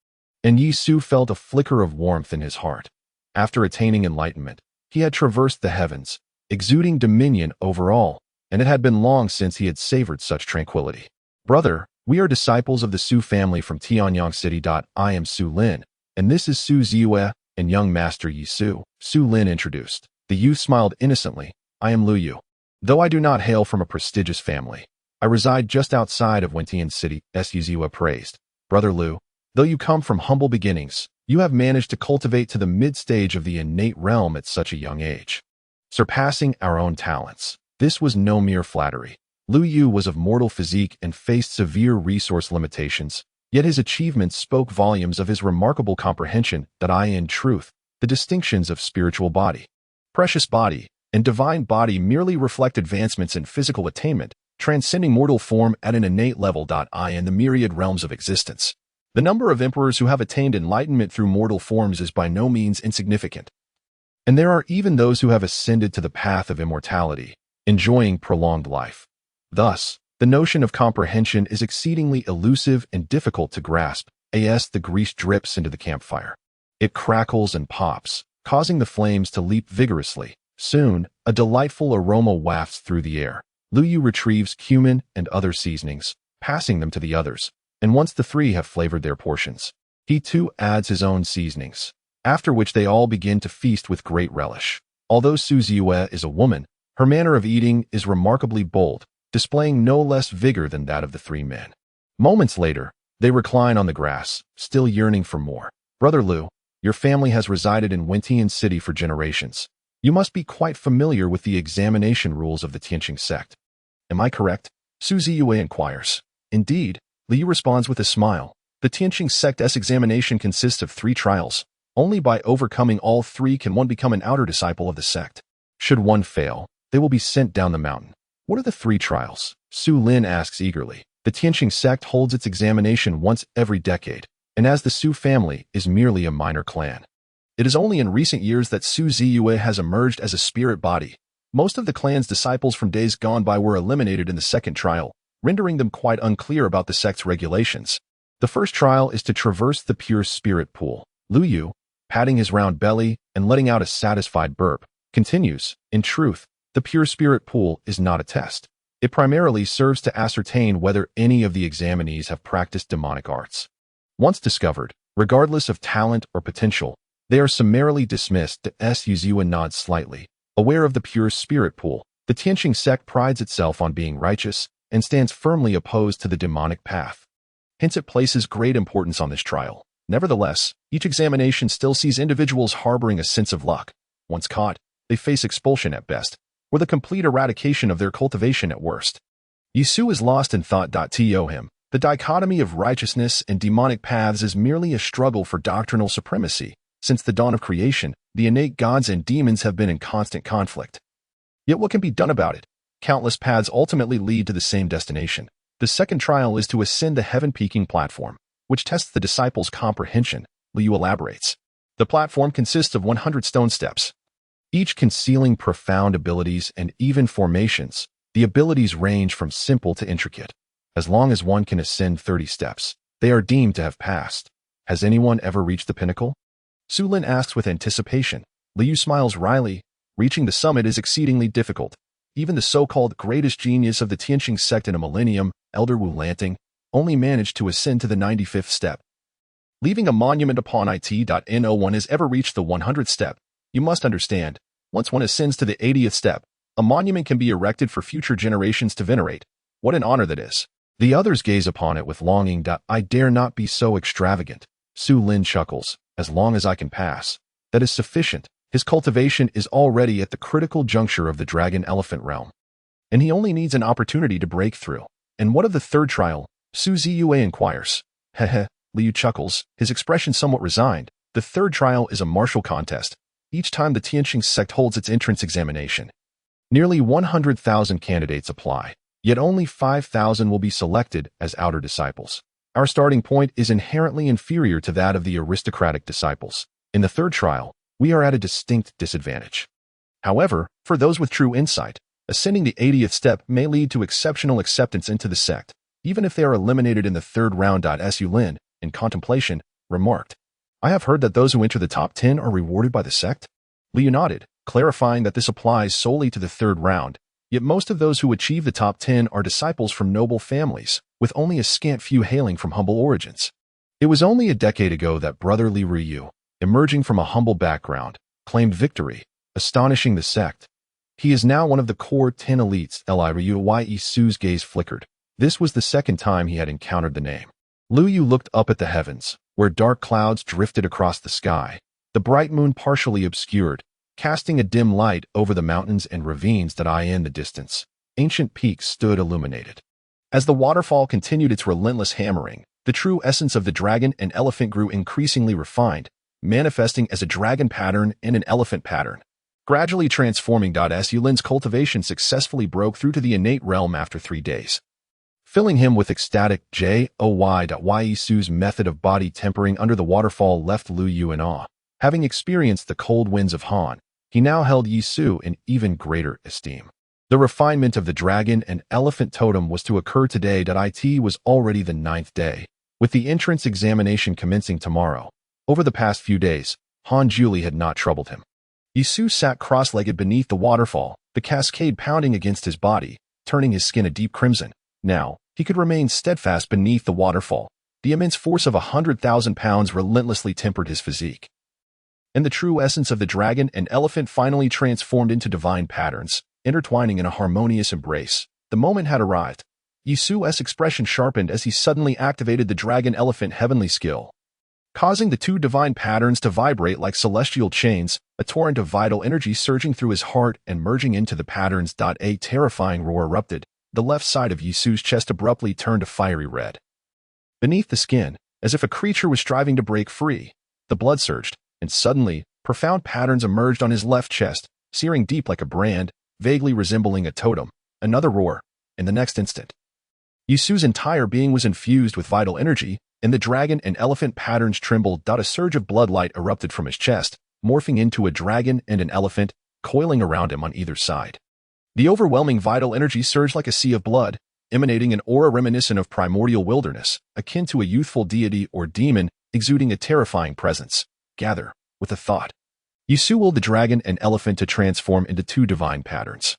and Su felt a flicker of warmth in his heart. After attaining enlightenment, he had traversed the heavens, exuding dominion over all, and it had been long since he had savored such tranquility. "Brother, we are disciples of the Su family from Tianyang City. I am Su Lin, and this is Su Ziyue and young master Su," Su Lin introduced. The youth smiled innocently. "I am Lu Yu. Though I do not hail from a prestigious family, I reside just outside of Wentian City," Su Ziyue praised. "Brother Lu, though you come from humble beginnings, you have managed to cultivate to the mid-stage of the innate realm at such a young age, surpassing our own talents." This was no mere flattery. Lu Yu was of mortal physique and faced severe resource limitations, yet his achievements spoke volumes of his remarkable comprehension. In truth, the distinctions of spiritual body, precious body, and divine body merely reflect advancements in physical attainment, transcending mortal form at an innate level. In the myriad realms of existence, the number of emperors who have attained enlightenment through mortal forms is by no means insignificant, and there are even those who have ascended to the path of immortality, enjoying prolonged life. Thus, The notion of comprehension is exceedingly elusive and difficult to grasp, as the grease drips into the campfire. It crackles and pops, causing the flames to leap vigorously. Soon, a delightful aroma wafts through the air. Lu Yu retrieves cumin and other seasonings, passing them to the others, and once the three have flavored their portions, he too adds his own seasonings, after which they all begin to feast with great relish. Although Ziyue is a woman, her manner of eating is remarkably bold, displaying no less vigor than that of the three men. Moments later, they recline on the grass, still yearning for more. Brother Lu, your family has resided in Wintian City for generations. You must be quite familiar with the examination rules of the Tianqing sect. Am I correct? Ziyue inquires. Indeed, Liu responds with a smile. The Tianqing sect's examination consists of 3 trials. Only by overcoming all 3 can one become an outer disciple of the sect. Should one fail, they will be sent down the mountain. What are the 3 trials? Su Lin asks eagerly. The Tianqing sect holds its examination once every decade, and as the Su family is merely a minor clan. It is only in recent years that Ziyue has emerged as a spirit body. Most of the clan's disciples from days gone by were eliminated in the second trial, rendering them quite unclear about the sect's regulations. The first trial is to traverse the pure spirit pool. Lu Yu, patting his round belly and letting out a satisfied burp, continues, in truth, the pure spirit pool is not a test. It primarily serves to ascertain whether any of the examinees have practiced demonic arts. Once discovered, regardless of talent or potential, they are summarily dismissed. Ziyue nods slightly. Aware of the pure spirit pool, the Tianqing sect prides itself on being righteous and stands firmly opposed to the demonic path. Hence it places great importance on this trial. Nevertheless, each examination still sees individuals harboring a sense of luck. Once caught, they face expulsion at best, or the complete eradication of their cultivation at worst. Yisu is lost in thought. To him, the dichotomy of righteousness and demonic paths is merely a struggle for doctrinal supremacy. Since the dawn of creation, the innate gods and demons have been in constant conflict. Yet what can be done about it? Countless paths ultimately lead to the same destination. The second trial is to ascend the heaven-peaking platform, which tests the disciples' comprehension. Liu elaborates. The platform consists of 100 stone steps, each concealing profound abilities and even formations. The abilities range from simple to intricate. As long as one can ascend 30 steps, they are deemed to have passed. Has anyone ever reached the pinnacle? Su Lin asks with anticipation. Liu smiles wryly. Reaching the summit is exceedingly difficult. Even the so-called greatest genius of the Tianqing sect in a millennium, Elder Wu Lanting, only managed to ascend to the 95th step. Leaving a monument upon no one has ever reached the 100th step. You must understand, once one ascends to the 80th step, a monument can be erected for future generations to venerate. What an honor that is. The others gaze upon it with longing. I dare not be so extravagant. Su Lin chuckles. As long as I can pass, that is sufficient. His cultivation is already at the critical juncture of the dragon-elephant realm, and he only needs an opportunity to break through. And what of the third trial? Ziyue inquires. Heh. Liu chuckles, his expression somewhat resigned. The third trial is a martial contest. Each time the Tianqing sect holds its entrance examination, nearly 100,000 candidates apply, yet only 5,000 will be selected as outer disciples. Our starting point is inherently inferior to that of the aristocratic disciples. In the third trial, we are at a distinct disadvantage. However, for those with true insight, ascending the 80th step may lead to exceptional acceptance into the sect, even if they are eliminated in the third round. Su Lin, in contemplation, remarked, I have heard that those who enter the top 10 are rewarded by the sect. Liu nodded, clarifying that this applies solely to the third round, yet most of those who achieve the top 10 are disciples from noble families, with only a scant few hailing from humble origins. It was only a decade ago that Brother Li Ryu, emerging from a humble background, claimed victory, astonishing the sect. He is now one of the core 10 elites. Li Su's gaze flickered. This was the second time he had encountered the name. Lu Yu looked up at the heavens, where dark clouds drifted across the sky, the bright moon partially obscured, casting a dim light over the mountains and ravines that lie in the distance. Ancient peaks stood illuminated. As the waterfall continued its relentless hammering, the true essence of the dragon and elephant grew increasingly refined, manifesting as a dragon pattern and an elephant pattern. Gradually transforming. Su Lin's cultivation successfully broke through to the innate realm after 3 days, filling him with ecstatic joy. Su's method of body tempering under the waterfall left Lu Yu in awe. Having experienced the cold winds of Han, he now held Yisu in even greater esteem. The refinement of the dragon and elephant totem was to occur today. It was already the 9th day, with the entrance examination commencing tomorrow. Over the past few days, Han Juli had not troubled him. Yisu sat cross-legged beneath the waterfall, the cascade pounding against his body, turning his skin a deep crimson. Now, he could remain steadfast beneath the waterfall. The immense force of 100,000 pounds relentlessly tempered his physique. And the true essence of the dragon and elephant finally transformed into divine patterns, intertwining in a harmonious embrace. The moment had arrived. Yisu's expression sharpened as he suddenly activated the dragon-elephant heavenly skill, causing the two divine patterns to vibrate like celestial chains, a torrent of vital energy surging through his heart and merging into the patterns. A terrifying roar erupted. The left side of Yisu's chest abruptly turned a fiery red. Beneath the skin, as if a creature was striving to break free, the blood surged, and suddenly, profound patterns emerged on his left chest, searing deep like a brand, vaguely resembling a totem. Another roar. In the next instant, Yisu's entire being was infused with vital energy, and the dragon and elephant patterns trembled. A surge of blood light erupted from his chest, morphing into a dragon and an elephant, coiling around him on either side. The overwhelming vital energy surged like a sea of blood, emanating an aura reminiscent of primordial wilderness, akin to a youthful deity or demon, exuding a terrifying presence. Gather, with a thought. Yisu willed the dragon and elephant to transform into two divine patterns.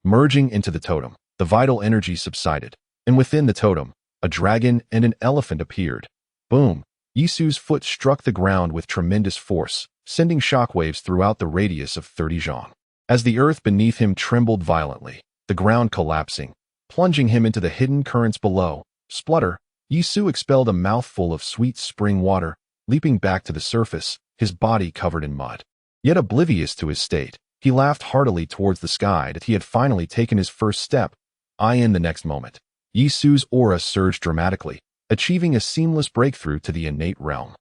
Merging into the totem, the vital energy subsided, and within the totem, a dragon and an elephant appeared. Boom! Yisu's foot struck the ground with tremendous force, sending shockwaves throughout the radius of 30 zhang. As the earth beneath him trembled violently, the ground collapsing, plunging him into the hidden currents below. Splutter! Yisu expelled a mouthful of sweet spring water, leaping back to the surface, his body covered in mud. Yet oblivious to his state, he laughed heartily towards the sky that he had finally taken his first step. In the next moment, Yisu's aura surged dramatically, achieving a seamless breakthrough to the innate realm.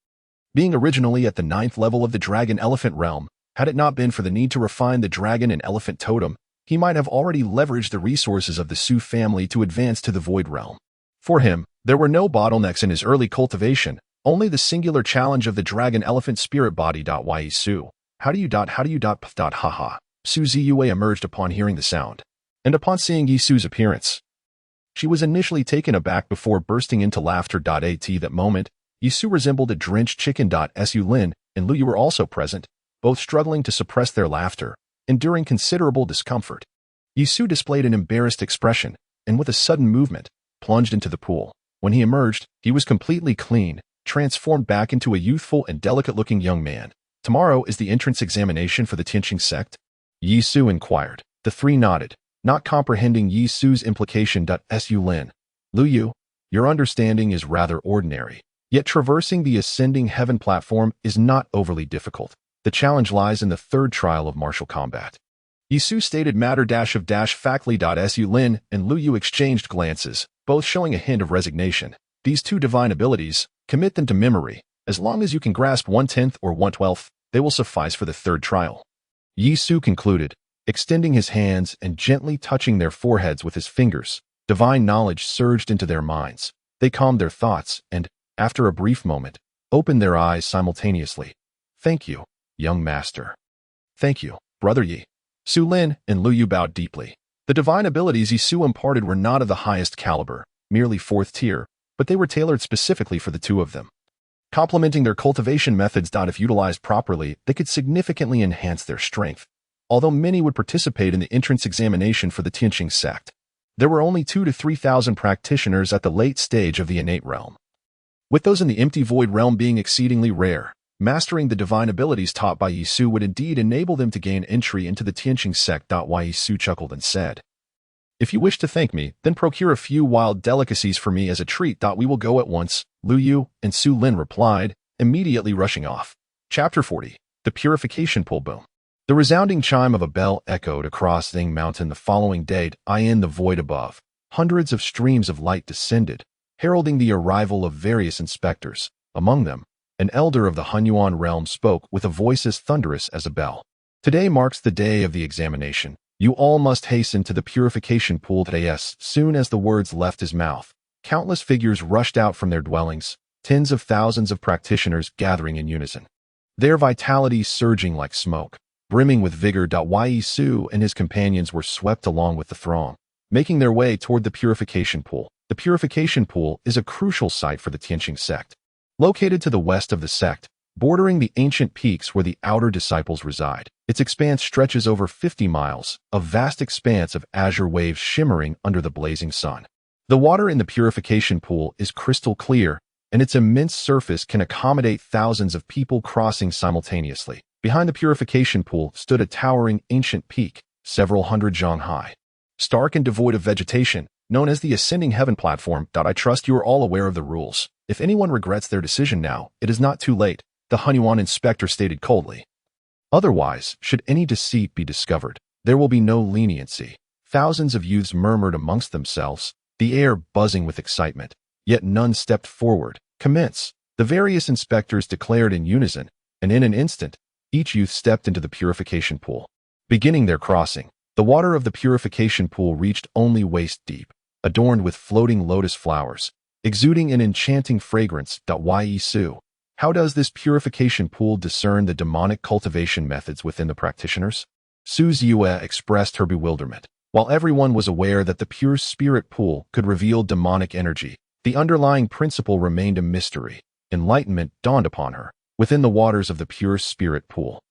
Being originally at the 9th level of the dragon-elephant realm, had it not been for the need to refine the dragon and elephant totem, he might have already leveraged the resources of the Su family to advance to the void realm. For him, there were no bottlenecks in his early cultivation, only the singular challenge of the dragon-elephant spirit body. Yisu. How do you haha. Su Ziyue emerged upon hearing the sound, and upon seeing Yisu's appearance. She was initially taken aback before bursting into laughter. At that moment, Yisu resembled a drenched chicken. Su Lin and Luyu were also present, both struggling to suppress their laughter, enduring considerable discomfort. Yisu displayed an embarrassed expression, and with a sudden movement, plunged into the pool. When he emerged, he was completely clean, transformed back into a youthful and delicate-looking young man. Tomorrow is the entrance examination for the Tianqing sect? Yisu inquired. The three nodded, not comprehending Yisu's implication. Su Lin. Luyu, your understanding is rather ordinary, yet traversing the ascending heaven platform is not overly difficult. The challenge lies in the third trial of martial combat. Yisu stated matter of factly. Su Lin and Luyu exchanged glances, both showing a hint of resignation. These two divine abilities, commit them to memory. As long as you can grasp 1/10 or 1/12, they will suffice for the third trial. Yisu concluded, extending his hands and gently touching their foreheads with his fingers. Divine knowledge surged into their minds. They calmed their thoughts and, after a brief moment, opened their eyes simultaneously. Thank you, young master. Thank you, brother Yi. Su Lin and Luyu bowed deeply. The divine abilities Yisu imparted were not of the highest caliber, merely 4th tier, but they were tailored specifically for the two of them. Complementing their cultivation methods. If utilized properly, they could significantly enhance their strength. Although many would participate in the entrance examination for the Tianqing sect, there were only 2,000 to 3,000 practitioners at the late stage of the innate realm. With those in the empty void realm being exceedingly rare, mastering the divine abilities taught by Yisu would indeed enable them to gain entry into the Tianqing sect. Yisu chuckled and said, if you wish to thank me, then procure a few wild delicacies for me as a treat. We will go at once, Luyu and Su Lin replied, immediately rushing off. Chapter 40. The Purification Pool. Boom. The resounding chime of a bell echoed across Thing Mountain the following day. In the void above, hundreds of streams of light descended, heralding the arrival of various inspectors. Among them, an elder of the Hunyuan realm spoke with a voice as thunderous as a bell. Today marks the day of the examination. You all must hasten to the purification pool today. As soon as the words left his mouth, countless figures rushed out from their dwellings, tens of thousands of practitioners gathering in unison, their vitality surging like smoke. brimming with vigor. Yi Su and his companions were swept along with the throng, making their way toward the purification pool. The purification pool is a crucial site for the Tianqing sect. Located to the west of the sect, bordering the ancient peaks where the outer disciples reside, its expanse stretches over 50 miles, a vast expanse of azure waves shimmering under the blazing sun. The water in the purification pool is crystal clear, and its immense surface can accommodate thousands of people crossing simultaneously. Behind the purification pool stood a towering ancient peak, several hundred zhang high. Stark and devoid of vegetation, known as the Ascending Heaven Platform. I trust you are all aware of the rules. If anyone regrets their decision now, it is not too late, the Hunyuan inspector stated coldly. Otherwise, should any deceit be discovered, there will be no leniency. Thousands of youths murmured amongst themselves, the air buzzing with excitement. Yet none stepped forward. Commence, the various inspectors declared in unison, and in an instant, each youth stepped into the purification pool. Beginning their crossing, the water of the purification pool reached only waist deep, adorned with floating lotus flowers, exuding an enchanting fragrance. Yi Su. How does this purification pool discern the demonic cultivation methods within the practitioners? Ziyue expressed her bewilderment. While everyone was aware that the pure spirit pool could reveal demonic energy, the underlying principle remained a mystery. Enlightenment dawned upon her. Within the waters of the pure spirit pool,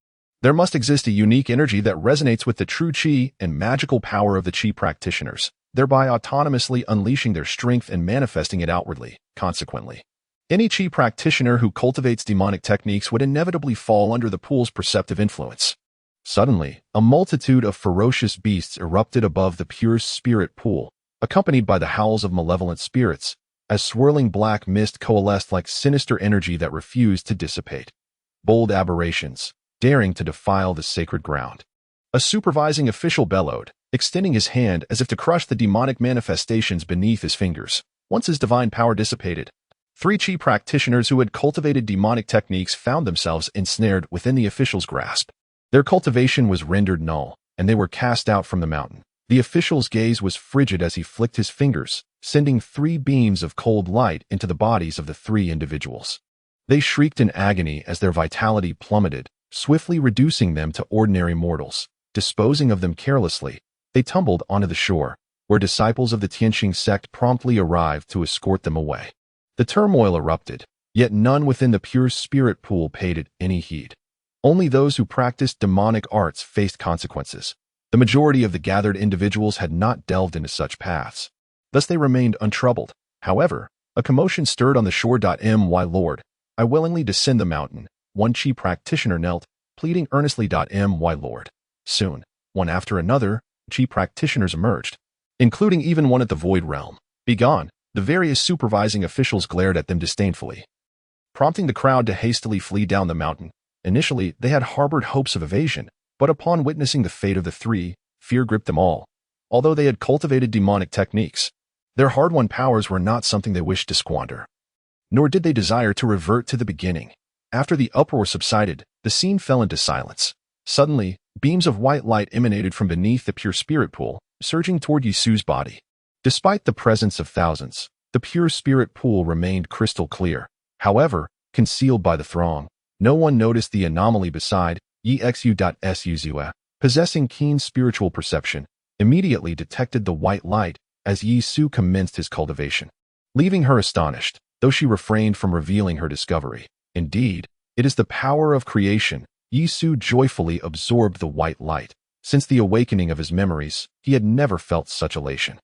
there must exist a unique energy that resonates with the true qi and magical power of the qi practitioners, thereby autonomously unleashing their strength and manifesting it outwardly. Consequently, any qi practitioner who cultivates demonic techniques would inevitably fall under the pool's perceptive influence. Suddenly, a multitude of ferocious beasts erupted above the pure spirit pool, accompanied by the howls of malevolent spirits, as swirling black mist coalesced like sinister energy that refused to dissipate. Bold aberrations, daring to defile the sacred ground. A supervising official bellowed, extending his hand as if to crush the demonic manifestations beneath his fingers. Once his divine power dissipated, 3 qi practitioners who had cultivated demonic techniques found themselves ensnared within the official's grasp. Their cultivation was rendered null, and they were cast out from the mountain. The official's gaze was frigid as he flicked his fingers, sending 3 beams of cold light into the bodies of the 3 individuals. They shrieked in agony as their vitality plummeted, swiftly reducing them to ordinary mortals. Disposing of them carelessly, they tumbled onto the shore, where disciples of the Tianqing sect promptly arrived to escort them away. The turmoil erupted, yet none within the pure spirit pool paid it any heed. Only those who practiced demonic arts faced consequences. The majority of the gathered individuals had not delved into such paths. Thus they remained untroubled. However, a commotion stirred on the shore. My lord, I willingly descend the mountain. One qi practitioner knelt, pleading earnestly. My lord. Soon, one after another, qi practitioners emerged, including even one at the Void Realm. Begone, the various supervising officials glared at them disdainfully, prompting the crowd to hastily flee down the mountain. Initially, they had harbored hopes of evasion, but upon witnessing the fate of the 3, fear gripped them all. Although they had cultivated demonic techniques, their hard-won powers were not something they wished to squander. Nor did they desire to revert to the beginning. After the uproar subsided, the scene fell into silence. Suddenly, beams of white light emanated from beneath the pure spirit pool, surging toward Yisu's body. Despite the presence of thousands, the pure spirit pool remained crystal clear. However, concealed by the throng, no one noticed the anomaly beside. Ziyue, possessing keen spiritual perception, immediately detected the white light as Yi Su commenced his cultivation, leaving her astonished, though she refrained from revealing her discovery. Indeed, it is the power of creation. Yi Su joyfully absorbed the white light. Since the awakening of his memories, he had never felt such elation.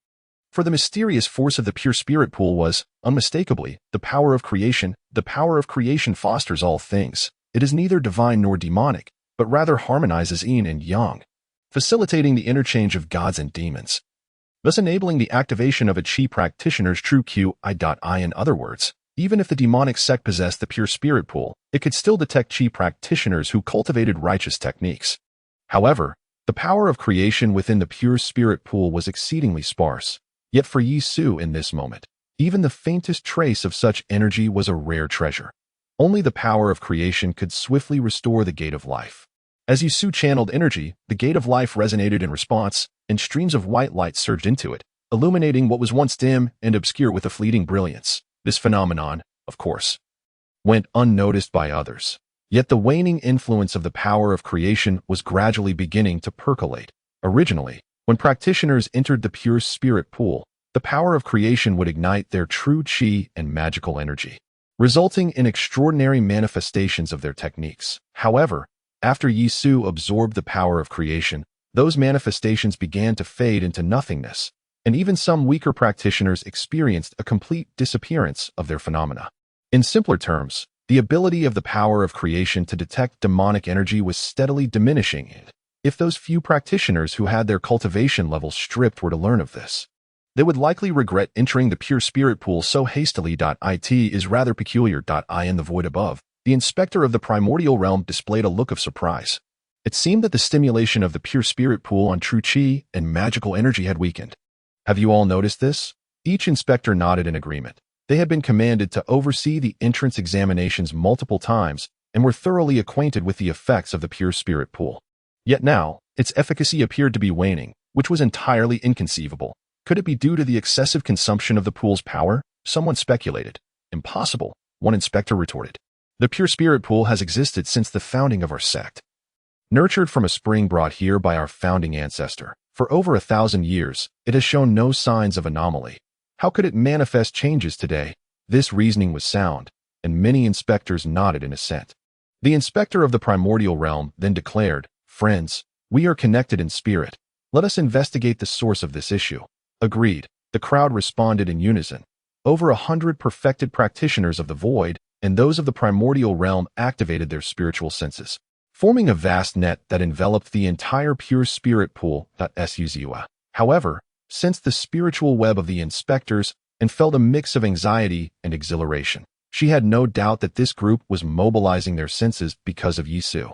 For the mysterious force of the pure spirit pool was, unmistakably, the power of creation. The power of creation fosters all things. It is neither divine nor demonic, but rather harmonizes yin and yang, facilitating the interchange of gods and demons, thus enabling the activation of a qi practitioner's true qi. In other words, even if the demonic sect possessed the pure spirit pool, it could still detect qi practitioners who cultivated righteous techniques. However, the power of creation within the pure spirit pool was exceedingly sparse. Yet for Yi Su in this moment, even the faintest trace of such energy was a rare treasure. Only the power of creation could swiftly restore the gate of life. As Yi Su channeled energy, the gate of life resonated in response, and streams of white light surged into it, illuminating what was once dim and obscure with a fleeting brilliance. This phenomenon, of course, went unnoticed by others. Yet the waning influence of the power of creation was gradually beginning to percolate. Originally, when practitioners entered the pure spirit pool, the power of creation would ignite their true chi and magical energy, resulting in extraordinary manifestations of their techniques. However, after Yi Su absorbed the power of creation, those manifestations began to fade into nothingness, and even some weaker practitioners experienced a complete disappearance of their phenomena. In simpler terms, the ability of the power of creation to detect demonic energy was steadily diminishing. If those few practitioners who had their cultivation levels stripped were to learn of this, they would likely regret entering the pure spirit pool so hastily. It is rather peculiar. In the void above, the inspector of the primordial realm displayed a look of surprise. It seemed that the stimulation of the pure spirit pool on true chi and magical energy had weakened. Have you all noticed this? Each inspector nodded in agreement. They had been commanded to oversee the entrance examinations multiple times and were thoroughly acquainted with the effects of the pure spirit pool. Yet now, its efficacy appeared to be waning, which was entirely inconceivable. Could it be due to the excessive consumption of the pool's power? Someone speculated. Impossible, one inspector retorted. The pure spirit pool has existed since the founding of our sect. Nurtured from a spring brought here by our founding ancestor, for over 1,000 years, it has shown no signs of anomaly. How could it manifest changes today? This reasoning was sound, and many inspectors nodded in assent. The inspector of the primordial realm then declared, "Friends, we are connected in spirit. Let us investigate the source of this issue." Agreed. The crowd responded in unison. Over 100 perfected practitioners of the void and those of the primordial realm activated their spiritual senses, forming a vast net that enveloped the entire pure spirit pool. Ziyue, however, sensed the spiritual web of the inspectors and felt a mix of anxiety and exhilaration. She had no doubt that this group was mobilizing their senses because of Yi Su.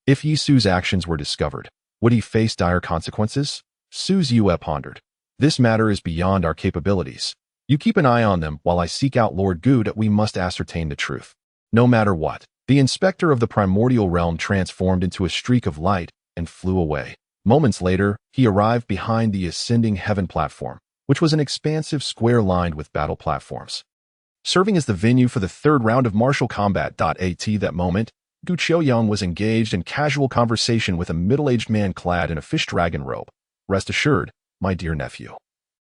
If Yi Su's actions were discovered, would he face dire consequences? Ziyue pondered. This matter is beyond our capabilities. You keep an eye on them while I seek out Lord Gu. We must ascertain the truth. No matter what, the inspector of the primordial realm transformed into a streak of light and flew away. Moments later, he arrived behind the ascending heaven platform, which was an expansive square lined with battle platforms, serving as the venue for the third round of martial combat. At that moment, Gu Qiuyang was engaged in casual conversation with a middle-aged man clad in a fish dragon robe. Rest assured, my dear nephew.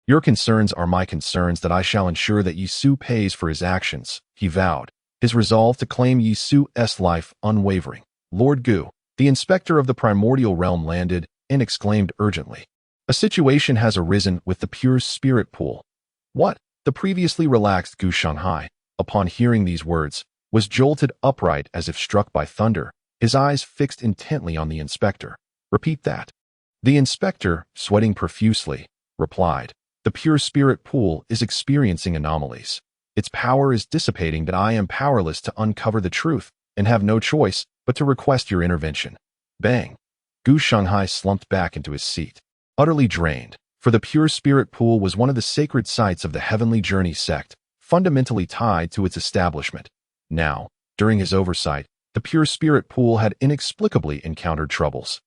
Your concerns are my concerns. That I shall ensure that Yi Su pays for his actions, he vowed, his resolve to claim Yi Su's life unwavering. Lord Gu, the inspector of the primordial realm, landed and exclaimed urgently. A situation has arisen with the pure spirit pool. What? The previously relaxed Gu Shanghai, upon hearing these words, was jolted upright as if struck by thunder, his eyes fixed intently on the inspector. Repeat that. The inspector, sweating profusely, replied, "The pure spirit pool is experiencing anomalies. Its power is dissipating. That I am powerless to uncover the truth and have no choice but to request your intervention." Bang! Gu Shanghai slumped back into his seat, utterly drained, for the pure spirit pool was one of the sacred sites of the Heavenly Journey sect, fundamentally tied to its establishment. Now, during his oversight, the pure spirit pool had inexplicably encountered troubles.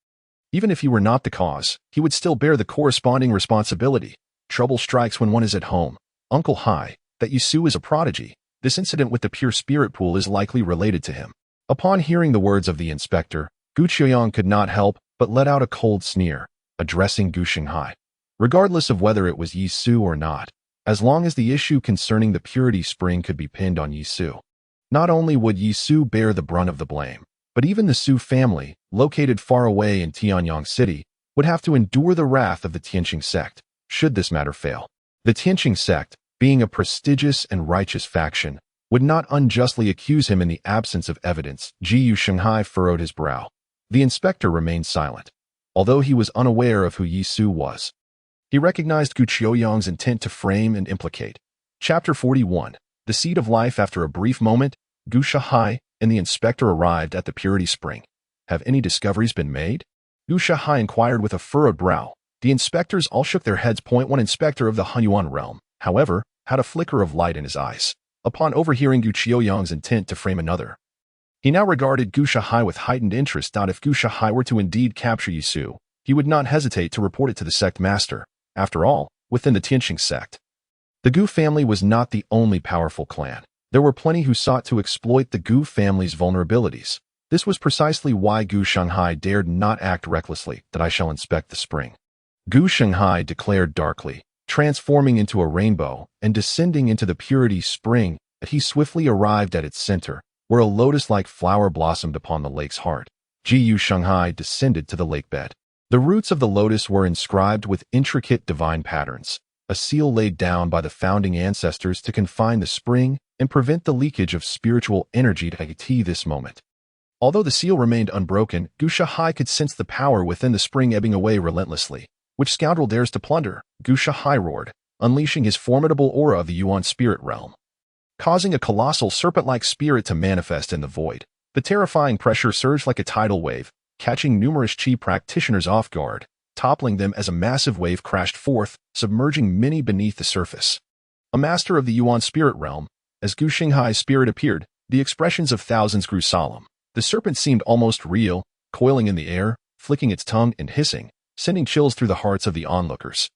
Even if he were not the cause, he would still bear the corresponding responsibility. Trouble strikes when one is at home. Uncle Hai, that Yi Su is a prodigy. This incident with the pure spirit pool is likely related to him. Upon hearing the words of the inspector, Gu Qiuyang could not help but let out a cold sneer, addressing Gu Shanghai. Regardless of whether it was Yi Su or not, as long as the issue concerning the purity spring could be pinned on Yi Su, not only would Yi Su bear the brunt of the blame, but even the Su family, located far away in Tianyang City, would have to endure the wrath of the Tianqing sect, should this matter fail. The Tianqing sect, being a prestigious and righteous faction, would not unjustly accuse him in the absence of evidence. Ziyue Shanghai furrowed his brow. The inspector remained silent. Although he was unaware of who Yi Su was, he recognized Gu Qiuyang's intent to frame and implicate. Chapter 41. The Seed of Life. After a brief moment, Gu Shanghai and the inspector arrived at the purity spring. Have any discoveries been made? Gu Shanghai inquired with a furrowed brow. The inspectors all shook their heads. One inspector of the Hunyuan realm, however, had a flicker of light in his eyes, upon overhearing Gu Qiuyang's intent to frame another. He now regarded Gu Shanghai with heightened interest. If Gu Shanghai were to indeed capture Yi Su, he would not hesitate to report it to the sect master. After all, within the Tianqing sect, the Gu family was not the only powerful clan. There were plenty who sought to exploit the Gu family's vulnerabilities. This was precisely why Gu Shanghai dared not act recklessly, that I shall inspect the spring. Gu Shanghai declared darkly, transforming into a rainbow and descending into the purity spring, that he swiftly arrived at its center, where a lotus-like flower blossomed upon the lake's heart. Ziyue Shanghai descended to the lake bed. The roots of the lotus were inscribed with intricate divine patterns, a seal laid down by the founding ancestors to confine the spring and prevent the leakage of spiritual energy to this moment. Although the seal remained unbroken, Gu Shanghai could sense the power within the spring ebbing away relentlessly. Which scoundrel dares to plunder? Gu Shanghai roared, unleashing his formidable aura of the Yuan spirit realm, causing a colossal serpent-like spirit to manifest in the void. The terrifying pressure surged like a tidal wave, catching numerous Qi practitioners off guard, toppling them as a massive wave crashed forth, submerging many beneath the surface. A master of the Yuan spirit realm, as Gu Shanghai's spirit appeared, the expressions of thousands grew solemn. The serpent seemed almost real, coiling in the air, flicking its tongue and hissing, sending chills through the hearts of the onlookers.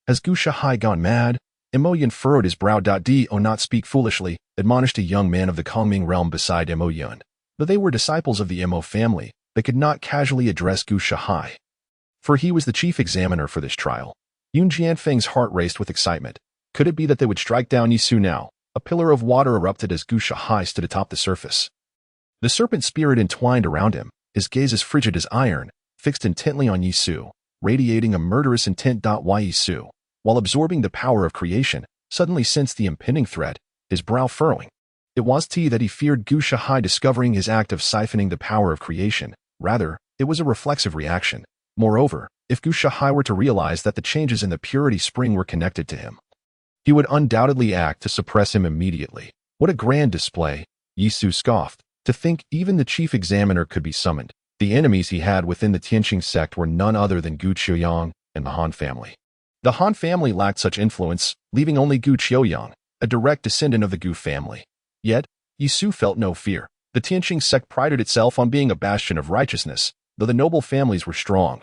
Has Gu Shanghai gone mad? Yun furrowed his brow. Do not speak foolishly, admonished a young man of the Kongming realm beside Yun. Though they were disciples of the Mo family, they could not casually address Gu Shanghai, for he was the chief examiner for this trial. Yun Jianfang's heart raced with excitement. Could it be that they would strike down Yi Su now? A pillar of water erupted as Gu Shanghai stood atop the surface. The serpent spirit entwined around him, his gaze as frigid as iron, fixed intently on Yi Su, radiating a murderous intent. Yi Su, while absorbing the power of creation, suddenly sensed the impending threat, his brow furrowing. It was that he feared Gu Shanghai discovering his act of siphoning the power of creation. Rather, it was a reflexive reaction. Moreover, if Gu Shanghai were to realize that the changes in the purity spring were connected to him, he would undoubtedly act to suppress him immediately. What a grand display, Yi Su scoffed. To think even the chief examiner could be summoned. The enemies he had within the Tianqing sect were none other than Gu Qiuyang and the Han family. The Han family lacked such influence, leaving only Gu Qiuyang, a direct descendant of the Gu family. Yet, Yi Su felt no fear. The Tianqing sect prided itself on being a bastion of righteousness, though the noble families were strong.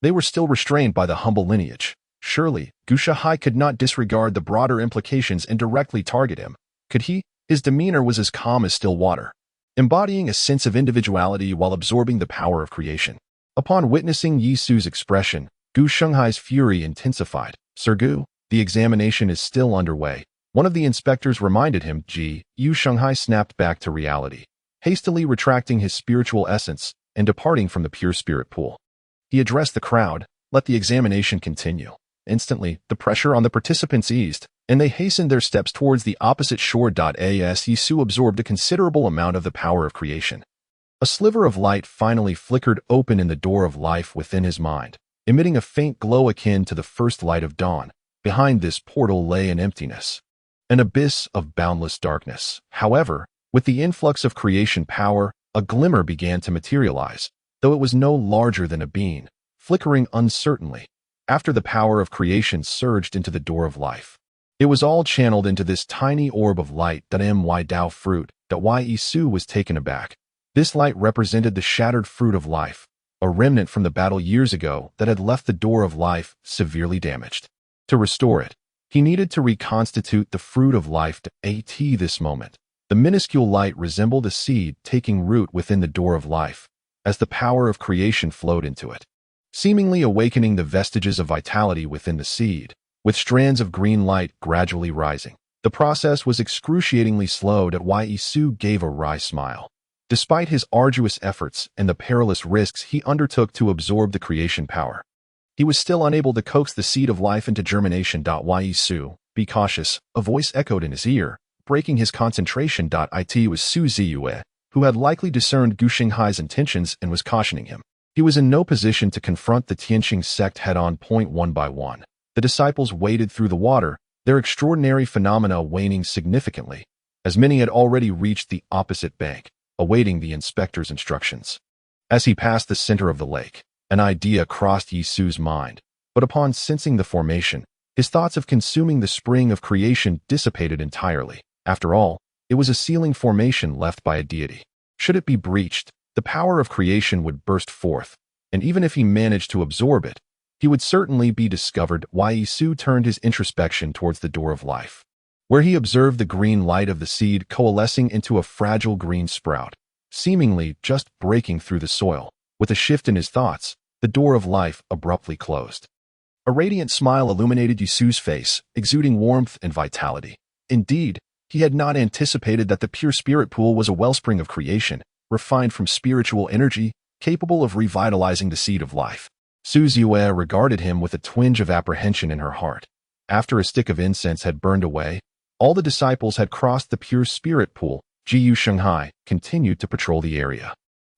They were still restrained by the humble lineage. Surely, Gu Shanghai could not disregard the broader implications and directly target him. Could he? His demeanor was as calm as still water, embodying a sense of individuality while absorbing the power of creation. Upon witnessing Yi Su's expression, Gu Shanghai's fury intensified. Sir Gu, the examination is still underway. One of the inspectors reminded him. Yu Shanghai snapped back to reality, hastily retracting his spiritual essence and departing from the pure spirit pool. He addressed the crowd, let the examination continue. Instantly, the pressure on the participants eased, and they hastened their steps towards the opposite shore. As Yi Su absorbed a considerable amount of the power of creation, a sliver of light finally flickered open in the door of life within his mind, emitting a faint glow akin to the first light of dawn. Behind this portal lay an emptiness, an abyss of boundless darkness. However, with the influx of creation power, a glimmer began to materialize, though it was no larger than a bean, flickering uncertainly. After the power of creation surged into the door of life, it was all channeled into this tiny orb of light. My Dao fruit. Yi Su was taken aback. This light represented the shattered fruit of life, a remnant from the battle years ago that had left the door of life severely damaged. To restore it, he needed to reconstitute the fruit of life. At this moment, the minuscule light resembled a seed taking root within the door of life, as the power of creation flowed into it, seemingly awakening the vestiges of vitality within the seed, with strands of green light gradually rising. The process was excruciatingly slow. Yi Su gave a wry smile. Despite his arduous efforts and the perilous risks he undertook to absorb the creation power, he was still unable to coax the seed of life into germination. Yi Su, be cautious, a voice echoed in his ear, breaking his concentration. It was Su Ziyue, who had likely discerned Gu Shanghai's intentions and was cautioning him. He was in no position to confront the Tianqing sect head-on. One by one, the disciples waded through the water, their extraordinary phenomena waning significantly, as many had already reached the opposite bank, awaiting the inspector's instructions. As he passed the center of the lake, an idea crossed Yi Su's mind, but upon sensing the formation, his thoughts of consuming the spring of creation dissipated entirely. After all, it was a sealing formation left by a deity. Should it be breached, the power of creation would burst forth, and even if he managed to absorb it, he would certainly be discovered. Yi Su turned his introspection towards the door of life, where he observed the green light of the seed coalescing into a fragile green sprout. seemingly just breaking through the soil. With a shift in his thoughts, the door of life abruptly closed. A radiant smile illuminated Yisu's face, exuding warmth and vitality. Indeed, he had not anticipated that the pure spirit pool was a wellspring of creation, refined from spiritual energy, capable of revitalizing the seed of life. Ziyue regarded him with a twinge of apprehension in her heart. After a stick of incense had burned away, all the disciples had crossed the pure spirit pool. Ziyue Shanghai continued to patrol the area,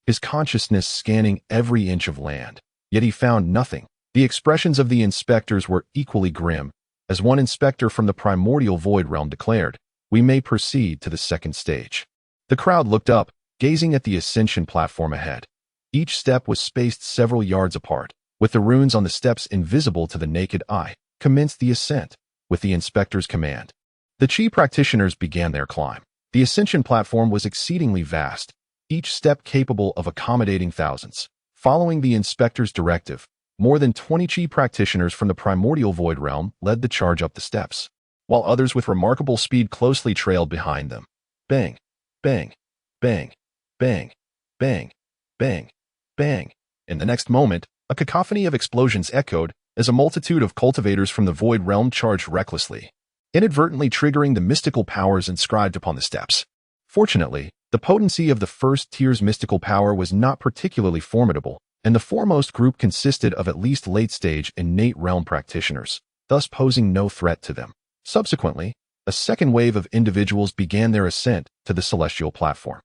his consciousness scanning every inch of land. Yet he found nothing. The expressions of the inspectors were equally grim, as one inspector from the primordial void realm declared, "We may proceed to the second stage." The crowd looked up, gazing at the ascension platform ahead. Each step was spaced several yards apart, with the runes on the steps invisible to the naked eye. Commenced the ascent, with the inspector's command. The Qi practitioners began their climb. The ascension platform was exceedingly vast, each step capable of accommodating thousands. Following the inspector's directive, more than 20 Qi practitioners from the primordial void realm led the charge up the steps, while others with remarkable speed closely trailed behind them. Bang, bang, bang, bang, bang, bang, bang. In the next moment, a cacophony of explosions echoed as a multitude of cultivators from the void realm charged recklessly, inadvertently triggering the mystical powers inscribed upon the steps. Fortunately, the potency of the first tier's mystical power was not particularly formidable, and the foremost group consisted of at least late-stage innate realm practitioners, thus posing no threat to them. Subsequently, a second wave of individuals began their ascent to the celestial platform.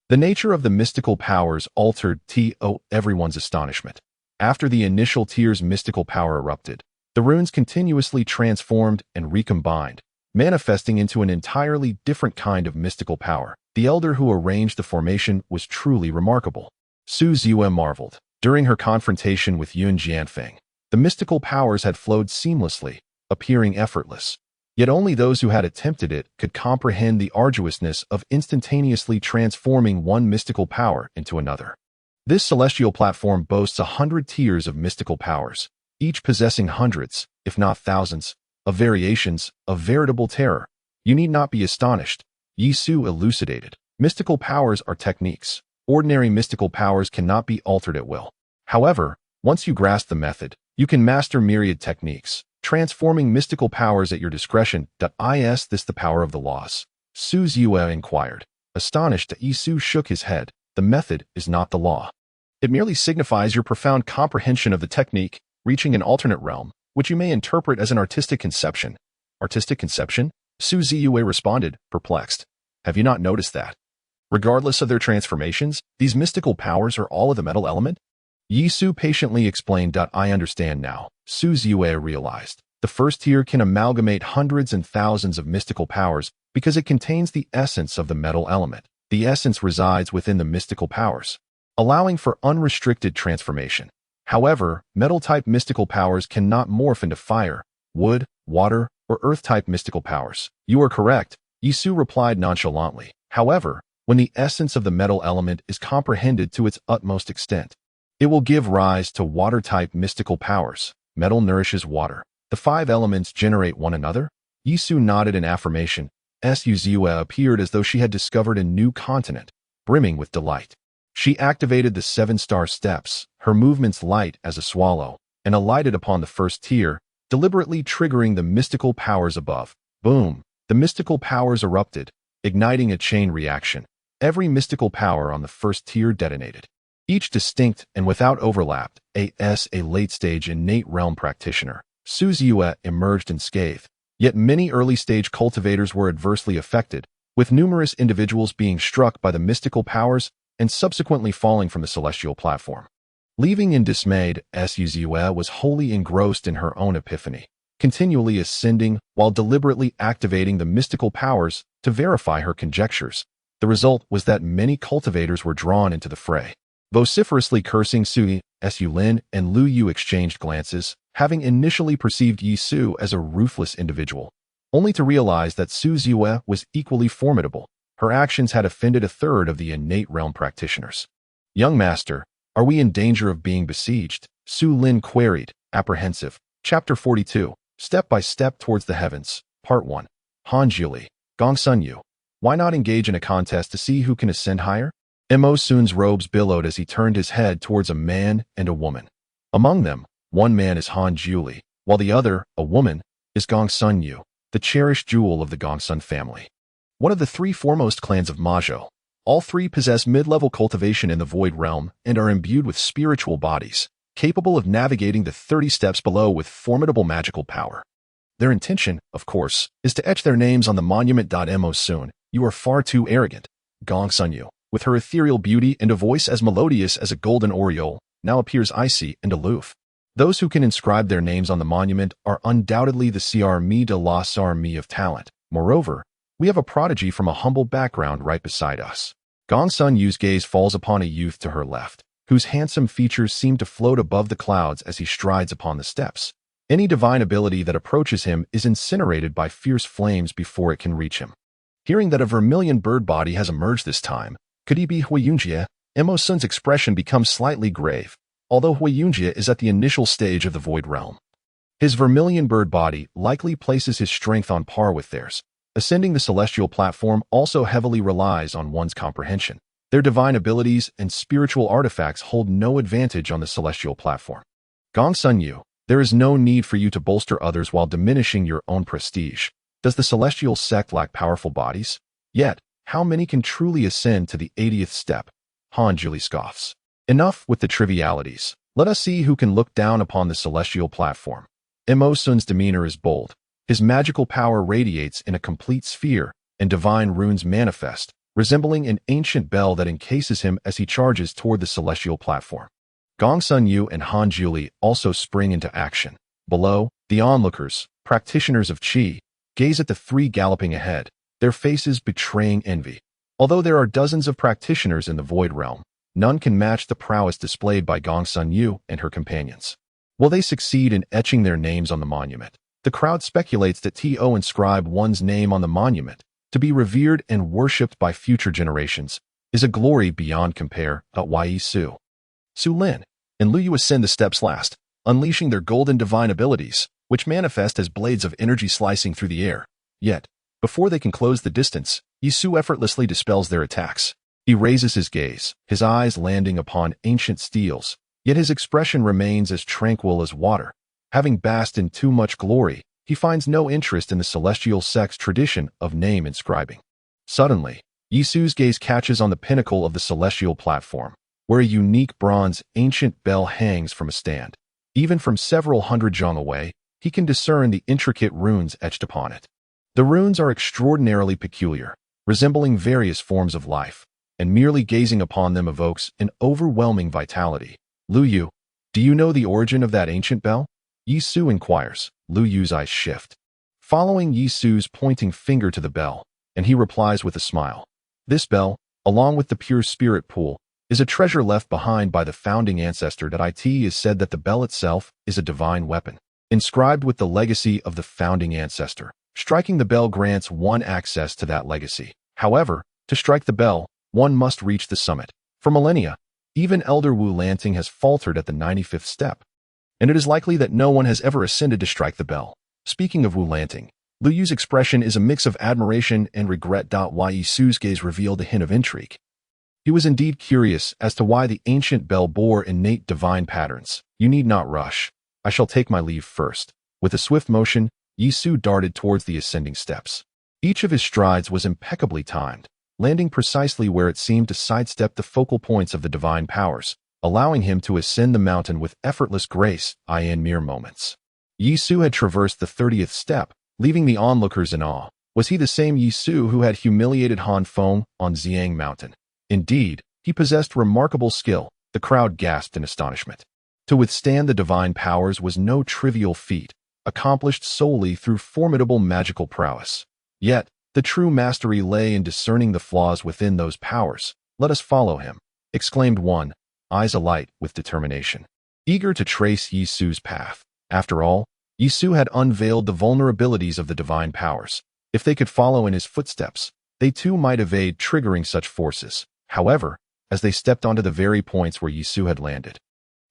The nature of the mystical powers altered to everyone's astonishment. After the initial tier's mystical power erupted, the runes continuously transformed and recombined, manifesting into an entirely different kind of mystical power. The elder who arranged the formation was truly remarkable. Ziyue marveled. During her confrontation with Yun Jianfang, the mystical powers had flowed seamlessly, appearing effortless. Yet only those who had attempted it could comprehend the arduousness of instantaneously transforming one mystical power into another. This celestial platform boasts 100 tiers of mystical powers, each possessing hundreds, if not thousands, of variations of veritable terror. You need not be astonished, Yisu elucidated. Mystical powers are techniques. Ordinary mystical powers cannot be altered at will. However, once you grasp the method, you can master myriad techniques, transforming mystical powers at your discretion. Is this the power of the laws? Ziyue inquired. Astonished, Yisu shook his head. The method is not the law. It merely signifies your profound comprehension of the technique, reaching an alternate realm, which you may interpret as an artistic conception. Artistic conception? Ziyue responded, perplexed. Have you not noticed that? Regardless of their transformations, these mystical powers are all of the metal element? Yisu patiently explained. I understand now. Ziyue realized. The first tier can amalgamate hundreds and thousands of mystical powers because it contains the essence of the metal element. The essence resides within the mystical powers, allowing for unrestricted transformation. However, metal-type mystical powers cannot morph into fire, wood, water, or earth-type mystical powers. You are correct, Yisu replied nonchalantly. However, when the essence of the metal element is comprehended to its utmost extent, it will give rise to water-type mystical powers. Metal nourishes water. The 5 elements generate one another? Yisu nodded in affirmation. Ziyue appeared as though she had discovered a new continent, brimming with delight. She activated the 7-star steps, her movements light as a swallow, and alighted upon the first tier, deliberately triggering the mystical powers above. Boom! The mystical powers erupted, igniting a chain reaction. Every mystical power on the first tier detonated. Each distinct and without overlap, a late-stage innate realm practitioner. Ziyue emerged unscathed, yet many early-stage cultivators were adversely affected, with numerous individuals being struck by the mystical powers and subsequently falling from the celestial platform. Leaving in dismayed, Ziyue was wholly engrossed in her own epiphany, continually ascending while deliberately activating the mystical powers to verify her conjectures. The result was that many cultivators were drawn into the fray. Vociferously cursing, Su Lin and Lu Yu exchanged glances, having initially perceived Yisu as a ruthless individual, only to realize that Ziyue was equally formidable. Her actions had offended a third of the innate realm practitioners. Young master, are we in danger of being besieged? Su Lin queried, apprehensive. Chapter 42, Step by Step Towards the Heavens, Part 1. Han Juli, Gong Sun Yu. Why not engage in a contest to see who can ascend higher? Sun's robes billowed as he turned his head towards a man and a woman. Among them, one man is Han Jiuli, while the other, a woman, is Gongsun Yu, the cherished jewel of the Gongsun family. One of the three foremost clans of Mazhou. All three possess mid-level cultivation in the Void Realm and are imbued with spiritual bodies, capable of navigating the 30 steps below with formidable magical power. Their intention, of course, is to etch their names on the monument. Sun, you are far too arrogant. Gongsun Yu, with her ethereal beauty and a voice as melodious as a golden oriole, now appears icy and aloof. Those who can inscribe their names on the monument are undoubtedly the Armée de la Armée of talent. Moreover, we have a prodigy from a humble background right beside us. Gongsun Yu's gaze falls upon a youth to her left, whose handsome features seem to float above the clouds as he strides upon the steps. Any divine ability that approaches him is incinerated by fierce flames before it can reach him. Hearing that a vermilion bird body has emerged this time, could he be Huiyunjie? Sun's expression becomes slightly grave, although Huiyunjie is at the initial stage of the Void Realm. His vermilion bird body likely places his strength on par with theirs. Ascending the celestial platform also heavily relies on one's comprehension. Their divine abilities and spiritual artifacts hold no advantage on the celestial platform. Gongsun Yu, there is no need for you to bolster others while diminishing your own prestige. Does the celestial sect lack powerful bodies? Yet, how many can truly ascend to the 80th step? Han Jiuli scoffs. Enough with the trivialities. Let us see who can look down upon the celestial platform. Sun's demeanor is bold. His magical power radiates in a complete sphere, and divine runes manifest, resembling an ancient bell that encases him as he charges toward the celestial platform. Gongsun Yu and Han Jiuli also spring into action. Below, the onlookers, practitioners of Qi, gaze at the three galloping ahead, their faces betraying envy. Although there are dozens of practitioners in the Void Realm, none can match the prowess displayed by Gongsun Yu and her companions. Will they succeed in etching their names on the monument? The crowd speculates that to inscribe one's name on the monument, to be revered and worshipped by future generations, is a glory beyond compare. Su Lin and Lu Yu ascend the steps last, unleashing their golden divine abilities, which manifest as blades of energy slicing through the air. Yet, before they can close the distance, Su effortlessly dispels their attacks. He raises his gaze, his eyes landing upon ancient steels, yet his expression remains as tranquil as water. Having basked in too much glory, he finds no interest in the celestial sect's tradition of name inscribing. Suddenly, Su's gaze catches on the pinnacle of the celestial platform, where a unique bronze ancient bell hangs from a stand. Even from several hundred zhang away, he can discern the intricate runes etched upon it. The runes are extraordinarily peculiar, resembling various forms of life, and merely gazing upon them evokes an overwhelming vitality. Lu Yu, do you know the origin of that ancient bell? Su inquires. Lu Yu's eyes shift, following Su's pointing finger to the bell, and he replies with a smile. This bell, along with the pure spirit pool, is a treasure left behind by the founding ancestor. It is said that the bell itself is a divine weapon, inscribed with the legacy of the founding ancestor. Striking the bell grants one access to that legacy. However, to strike the bell, one must reach the summit. For millennia, even Elder Wu Lanting has faltered at the 95th step, and it is likely that no one has ever ascended to strike the bell. Speaking of Wu Lanting, Lu Yu's expression is a mix of admiration and regret. Su's gaze revealed a hint of intrigue. He was indeed curious as to why the ancient bell bore innate divine patterns. You need not rush. I shall take my leave first. With a swift motion, Su darted towards the ascending steps. Each of his strides was impeccably timed, landing precisely where it seemed to sidestep the focal points of the divine powers, allowing him to ascend the mountain with effortless grace in mere moments. Su had traversed the 30th step, leaving the onlookers in awe. Was he the same Su who had humiliated Han Feng on Xiang Mountain? Indeed, he possessed remarkable skill. The crowd gasped in astonishment. To withstand the divine powers was no trivial feat, accomplished solely through formidable magical prowess. Yet, the true mastery lay in discerning the flaws within those powers. Let us follow him, exclaimed one, eyes alight with determination, eager to trace Su's path. After all, Su had unveiled the vulnerabilities of the divine powers. If they could follow in his footsteps, they too might evade triggering such forces. However, as they stepped onto the very points where Su had landed,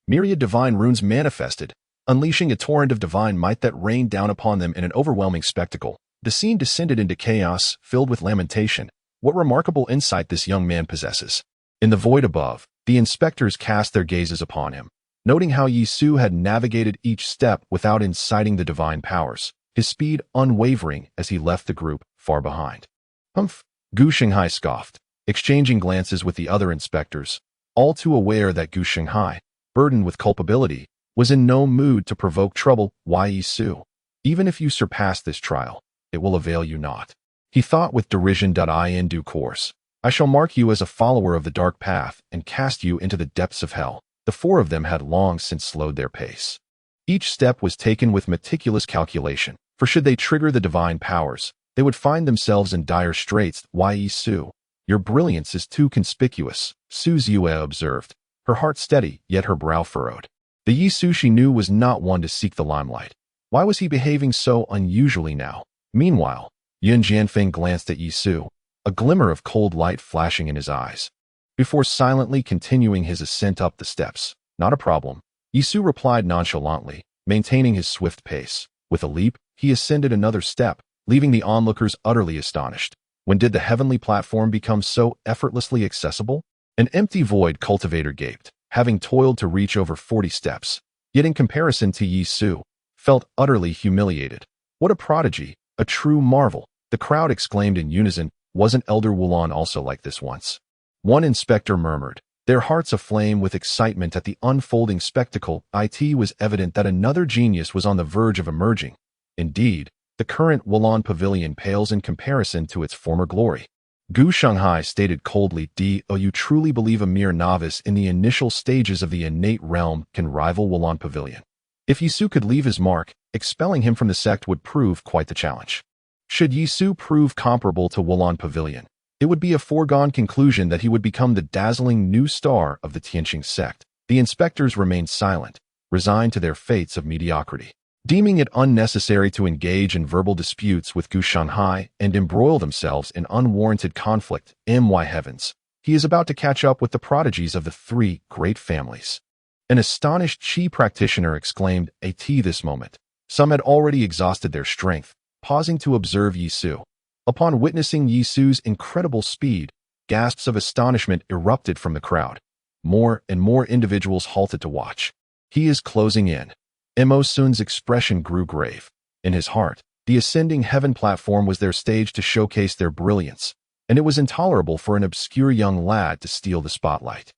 myriad divine runes manifested, unleashing a torrent of divine might that rained down upon them in an overwhelming spectacle. The scene descended into chaos, filled with lamentation. What remarkable insight this young man possesses. In the void above, the inspectors cast their gazes upon him, noting how Su had navigated each step without inciting the divine powers, his speed unwavering as he left the group far behind. Humph, Gu Shanghai scoffed, exchanging glances with the other inspectors, all too aware that Gu Shanghai, burdened with culpability, was in no mood to provoke trouble. Su, even if you surpass this trial, it will avail you not. He thought with derision. In due course, I shall mark you as a follower of the dark path and cast you into the depths of hell. The four of them had long since slowed their pace. Each step was taken with meticulous calculation, for should they trigger the divine powers, they would find themselves in dire straits. Su, your brilliance is too conspicuous, Ziyue observed, her heart steady, yet her brow furrowed. The Su she knew was not one to seek the limelight. Why was he behaving so unusually now? Meanwhile, Yun Jianfang glanced at Su, a glimmer of cold light flashing in his eyes, before silently continuing his ascent up the steps. Not a problem, Su replied nonchalantly, maintaining his swift pace. With a leap, he ascended another step, leaving the onlookers utterly astonished. When did the heavenly platform become so effortlessly accessible? An empty void cultivator gaped, having toiled to reach over 40 steps, yet in comparison to Su, felt utterly humiliated. What a prodigy, a true marvel, the crowd exclaimed in unison. Wasn't Elder Wulon also like this once? One inspector murmured, their hearts aflame with excitement at the unfolding spectacle. It was evident that another genius was on the verge of emerging. Indeed, the current Wulon Pavilion pales in comparison to its former glory. Gu Shanghai stated coldly, you truly believe a mere novice in the initial stages of the innate realm can rival Wulon Pavilion? If Su could leave his mark, expelling him from the sect would prove quite the challenge. Should Su prove comparable to Wulon Pavilion, it would be a foregone conclusion that he would become the dazzling new star of the Tianqing sect. The inspectors remained silent, resigned to their fates of mediocrity, deeming it unnecessary to engage in verbal disputes with Gu Shanghai and embroil themselves in unwarranted conflict. My heavens, he is about to catch up with the prodigies of the three great families. An astonished Qi practitioner exclaimed, this moment. Some had already exhausted their strength, pausing to observe Su. Upon witnessing Su's incredible speed, gasps of astonishment erupted from the crowd. More and more individuals halted to watch. He is closing in. Mo Sun's expression grew grave. In his heart, the ascending heaven platform was their stage to showcase their brilliance, and it was intolerable for an obscure young lad to steal the spotlight.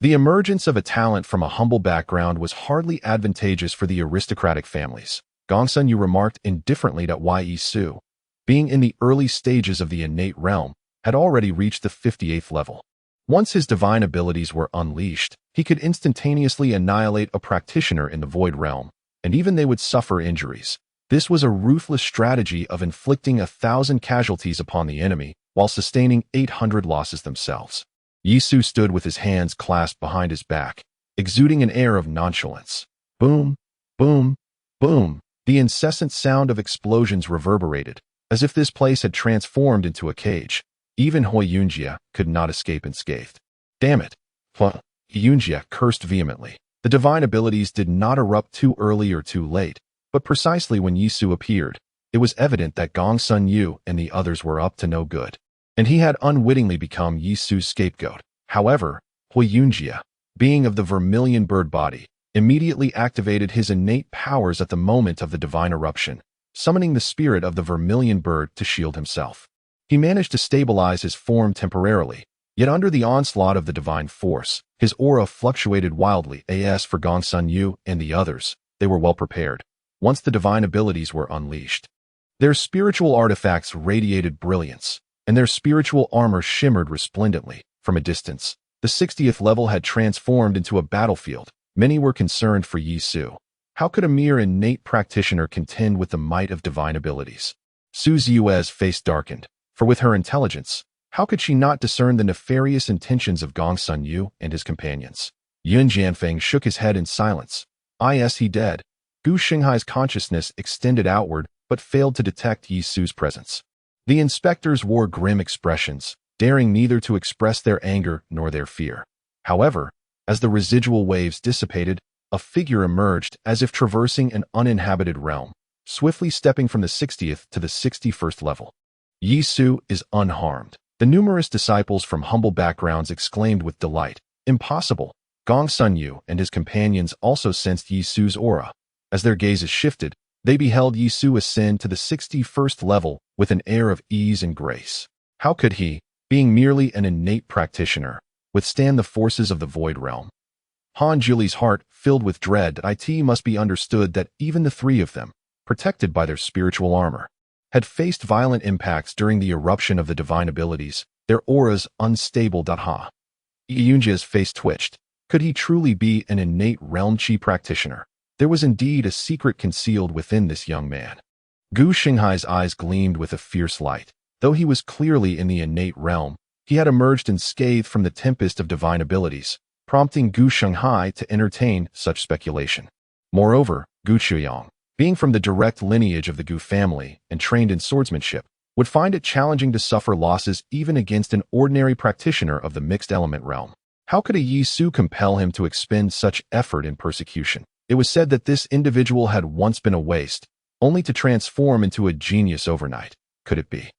The emergence of a talent from a humble background was hardly advantageous for the aristocratic families. Gongsun Yu remarked indifferently that Su, being in the early stages of the innate realm, had already reached the 58th level. Once his divine abilities were unleashed, he could instantaneously annihilate a practitioner in the void realm, and even they would suffer injuries. This was a ruthless strategy of inflicting 1,000 casualties upon the enemy, while sustaining 800 losses themselves. Su stood with his hands clasped behind his back, exuding an air of nonchalance. Boom, boom, boom. The incessant sound of explosions reverberated, as if this place had transformed into a cage. Even Yunjia could not escape unscathed. Damn it! Yunjia cursed vehemently. The divine abilities did not erupt too early or too late, but precisely when Su appeared, it was evident that Gongsun Yu and the others were up to no good, and he had unwittingly become Su's scapegoat. However, Yunjia, being of the vermilion bird body, immediately activated his innate powers at the moment of the divine eruption, summoning the spirit of the vermilion bird to shield himself. He managed to stabilize his form temporarily, yet under the onslaught of the divine force, his aura fluctuated wildly. As for Gongsun Yu and the others, they were well prepared. Once the divine abilities were unleashed, their spiritual artifacts radiated brilliance, and their spiritual armor shimmered resplendently. From a distance, the 60th level had transformed into a battlefield. Many were concerned for Su. How could a mere innate practitioner contend with the might of divine abilities? Ziyue's face darkened, for with her intelligence, how could she not discern the nefarious intentions of Gongsun Yu and his companions? Yun Jianfang shook his head in silence. Is he dead? Gu Shanghai's consciousness extended outward, but failed to detect Su's presence. The inspectors wore grim expressions, daring neither to express their anger nor their fear. However, as the residual waves dissipated, a figure emerged as if traversing an uninhabited realm, swiftly stepping from the 60th to the 61st level. Su is unharmed. The numerous disciples from humble backgrounds exclaimed with delight, "Impossible!" Gongsun Yu and his companions also sensed Yi Su's aura. As their gazes shifted, they beheld Yi Su ascend to the 61st level with an air of ease and grace. How could he, being merely an innate practitioner, withstand the forces of the Void Realm? Han Julie's heart filled with dread. It must be understood that even the three of them, protected by their spiritual armor, had faced violent impacts during the eruption of the divine abilities, their auras unstable. Yunjia's face twitched. Could he truly be an innate realm chi practitioner? There was indeed a secret concealed within this young man. Gu Xinghai's eyes gleamed with a fierce light. Though he was clearly in the innate realm, he had emerged unscathed from the tempest of divine abilities, prompting Gu Xinghai to entertain such speculation. Moreover, Gu Chuyang, being from the direct lineage of the Gu family and trained in swordsmanship, would find it challenging to suffer losses even against an ordinary practitioner of the mixed element realm. How could a Yi Su compel him to expend such effort in persecution? It was said that this individual had once been a waste, only to transform into a genius overnight. Could it be?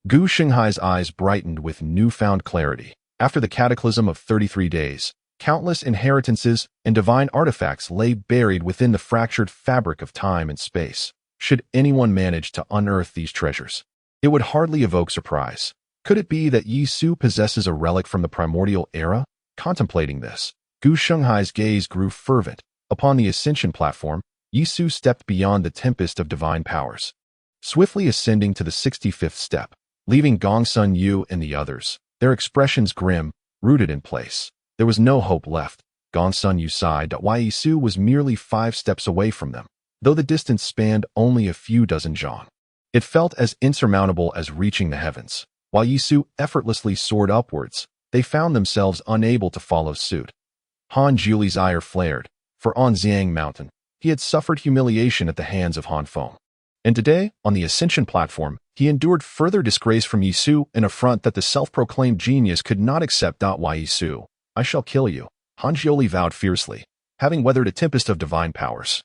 Gu Xinghai's eyes brightened with newfound clarity. After the cataclysm of 33 days, countless inheritances and divine artifacts lay buried within the fractured fabric of time and space. Should anyone manage to unearth these treasures, it would hardly evoke surprise. Could it be that Yi Su possesses a relic from the primordial era? Contemplating this, Gu Xinghai's gaze grew fervent. Upon the ascension platform, Yi Su stepped beyond the tempest of divine powers, swiftly ascending to the 65th step, leaving Gongsun Yu and the others, their expressions grim, rooted in place. There was no hope left. Gongsun Yu sighed that Yi Su was merely 5 steps away from them, though the distance spanned only a few dozen zhang. It felt as insurmountable as reaching the heavens. While Yi Su effortlessly soared upwards, they found themselves unable to follow suit. Han Julie's ire flared, for on Xiang Mountain, he had suffered humiliation at the hands of Han Feng. And today, on the ascension platform, he endured further disgrace from Yi Su, an affront that the self-proclaimed genius could not accept. Yi Su, I shall kill you, Han Jiuli vowed fiercely, having weathered a tempest of divine powers.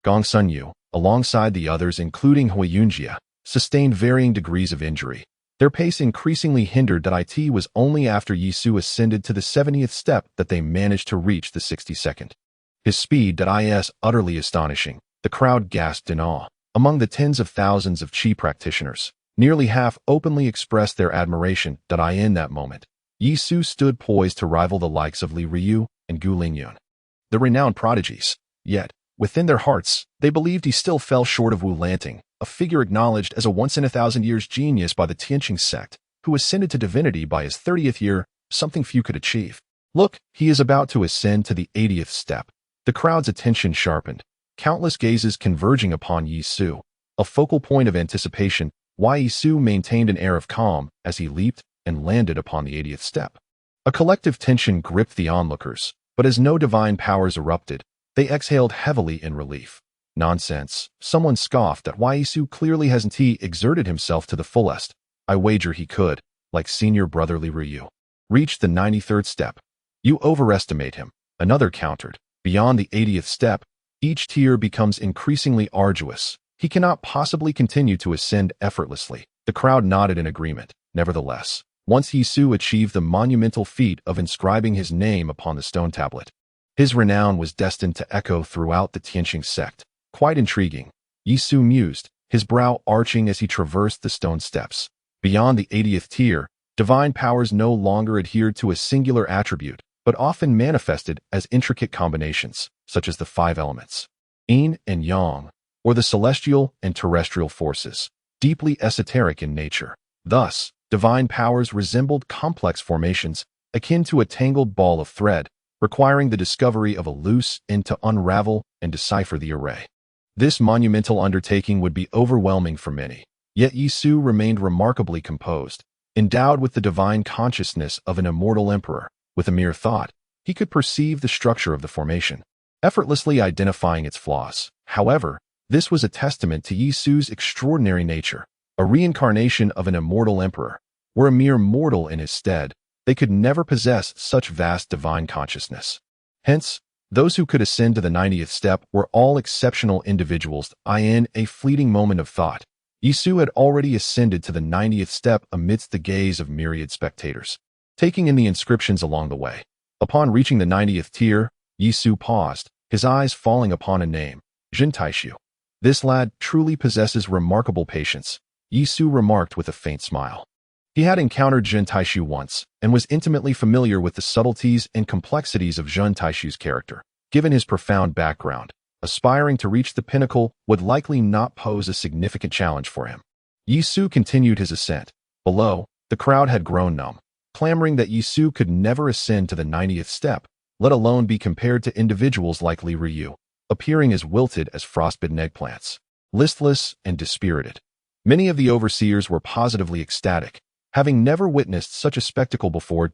Gongsun Yu, alongside the others including Yunjia, sustained varying degrees of injury. Their pace increasingly hindered. It was only after Yi Su ascended to the 70th step that they managed to reach the 62nd. His speed is utterly astonishing. The crowd gasped in awe. Among the tens of thousands of Qi practitioners, nearly half openly expressed their admiration. In that moment, Yi Su stood poised to rival the likes of Li Ryu and Gu Lingyun, the renowned prodigies. Yet, within their hearts, they believed he still fell short of Wu Lanting, a figure acknowledged as a once-in-a-thousand-years genius by the Tianqing sect, who ascended to divinity by his 30th year, something few could achieve. Look, he is about to ascend to the 80th step. The crowd's attention sharpened, countless gazes converging upon Yi Su. A focal point of anticipation, Yi Su maintained an air of calm as he leaped and landed upon the 80th step. A collective tension gripped the onlookers, but as no divine powers erupted, they exhaled heavily in relief. Nonsense, someone scoffed that Yi Su clearly hasn't exerted himself to the fullest. I wager he could, like senior brother Li Ryu, reach the 93rd step. You overestimate him, another countered. Beyond the 80th step, each tier becomes increasingly arduous. He cannot possibly continue to ascend effortlessly. The crowd nodded in agreement. Nevertheless, once Yi Su achieved the monumental feat of inscribing his name upon the stone tablet, his renown was destined to echo throughout the Tianqing sect. Quite intriguing, Yi Su mused, his brow arching as he traversed the stone steps. Beyond the 80th tier, divine powers no longer adhered to a singular attribute, but often manifested as intricate combinations, such as the 5 elements, yin and yang, or the celestial and terrestrial forces, deeply esoteric in nature. Thus, divine powers resembled complex formations, akin to a tangled ball of thread, requiring the discovery of a loose end to unravel and decipher the array. This monumental undertaking would be overwhelming for many, yet Yi Su remained remarkably composed, endowed with the divine consciousness of an immortal emperor. With a mere thought, he could perceive the structure of the formation, effortlessly identifying its flaws. However, this was a testament to Yi Su's extraordinary nature. A reincarnation of an immortal emperor. Were a mere mortal in his stead, they could never possess such vast divine consciousness. Hence, those who could ascend to the 90th step were all exceptional individuals. In a fleeting moment of thought, Su had already ascended to the 90th step amidst the gaze of myriad spectators, taking in the inscriptions along the way. Upon reaching the 90th tier, Su paused, his eyes falling upon a name, Zhen Taishu. This lad truly possesses remarkable patience, Su remarked with a faint smile. He had encountered Zhen Taishu once and was intimately familiar with the subtleties and complexities of Zhen Taishu's character. Given his profound background, aspiring to reach the pinnacle would likely not pose a significant challenge for him. Su continued his ascent. Below, the crowd had grown numb, clamoring that Su could never ascend to the 90th step, let alone be compared to individuals like Li Ryu, appearing as wilted as frostbitten eggplants, listless and dispirited. Many of the overseers were positively ecstatic, having never witnessed such a spectacle before.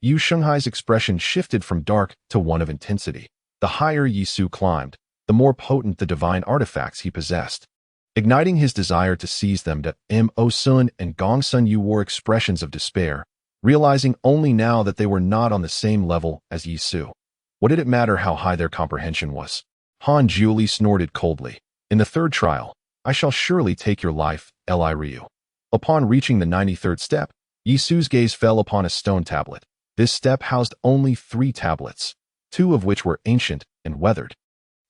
Yu Shanghai's expression shifted from dark to one of intensity. The higher Su climbed, the more potent the divine artifacts he possessed. Igniting his desire to seize them, Mo Sun and Gong Sun Yu wore expressions of despair, realizing only now that they were not on the same level as Su. What did it matter how high their comprehension was? Han Jiuli snorted coldly. In the third trial, I shall surely take your life, Li Ryu. Upon reaching the 93rd step, Su's gaze fell upon a stone tablet. This step housed only 3 tablets, 2 of which were ancient and weathered,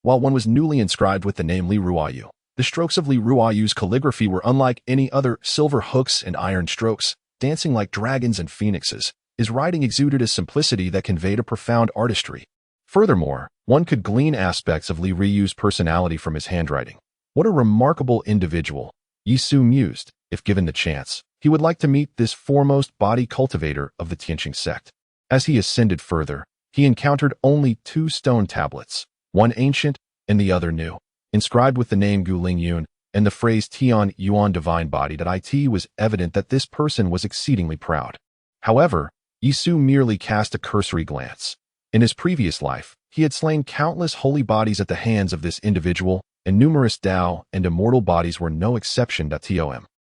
while one was newly inscribed with the name Li Ruoyu. The strokes of Li Ruoyu's calligraphy were unlike any other, silver hooks and iron strokes, dancing like dragons and phoenixes. His writing exuded a simplicity that conveyed a profound artistry. Furthermore, one could glean aspects of Li Ryu's personality from his handwriting. What a remarkable individual, Su mused. If given the chance, he would like to meet this foremost body cultivator of the Tianqing sect. As he ascended further, he encountered only 2 stone tablets, one ancient and the other new, inscribed with the name Guling Yun and the phrase Tian Yuan divine body. It was evident that this person was exceedingly proud. However, Su merely cast a cursory glance. In his previous life, he had slain countless holy bodies at the hands of this individual, and numerous Tao and immortal bodies were no exception.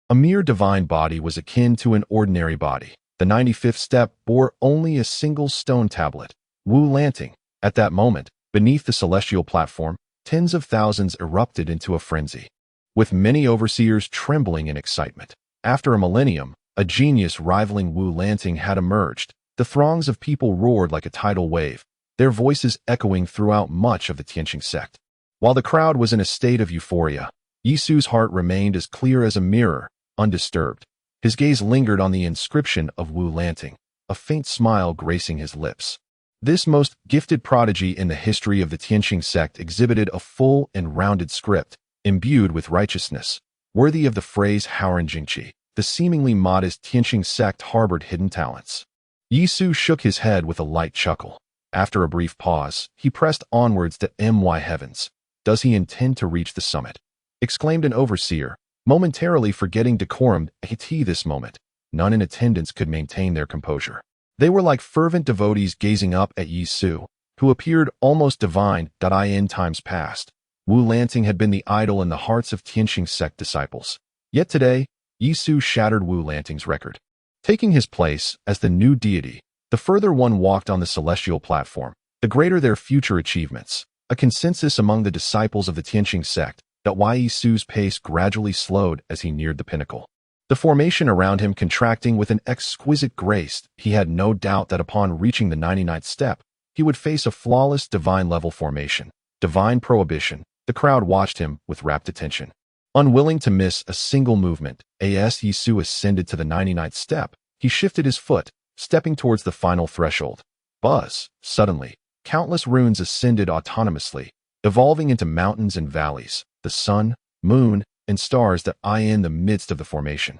A mere divine body was akin to an ordinary body. The 95th step bore only a single stone tablet, Wu Lanting. At that moment, beneath the celestial platform, tens of thousands erupted into a frenzy, with many overseers trembling in excitement. After a millennium, a genius rivaling Wu Lanting had emerged. The throngs of people roared like a tidal wave, their voices echoing throughout much of the Tianqing sect. While the crowd was in a state of euphoria, Su's heart remained as clear as a mirror, undisturbed. His gaze lingered on the inscription of Wu Lanting, a faint smile gracing his lips. This most gifted prodigy in the history of the Tianqing sect exhibited a full and rounded script, imbued with righteousness, worthy of the phrase Haoren Jingqi. The seemingly modest Tianqing sect harbored hidden talents. Su shook his head with a light chuckle. After a brief pause, he pressed onwards to My heavens. Does he intend to reach the summit? Exclaimed an overseer, momentarily forgetting decorum at this moment. None in attendance could maintain their composure. They were like fervent devotees gazing up at Su, who appeared almost divine. In times past, Wu Lanting had been the idol in the hearts of Tianqing sect disciples. Yet today, Su shattered Wu Lanting's record. Taking his place as the new deity, the further one walked on the celestial platform, the greater their future achievements. A consensus among the disciples of the Tianqing sect that Su's pace gradually slowed as he neared the pinnacle. The formation around him contracting with an exquisite grace. He had no doubt that upon reaching the 99th step, he would face a flawless divine-level formation. Divine prohibition. The crowd watched him with rapt attention. Unwilling to miss a single movement, as Su ascended to the 99th step, he shifted his foot, stepping towards the final threshold. Buzz! Suddenly, countless runes ascended autonomously, evolving into mountains and valleys, the sun, moon, and stars that in the midst of the formation.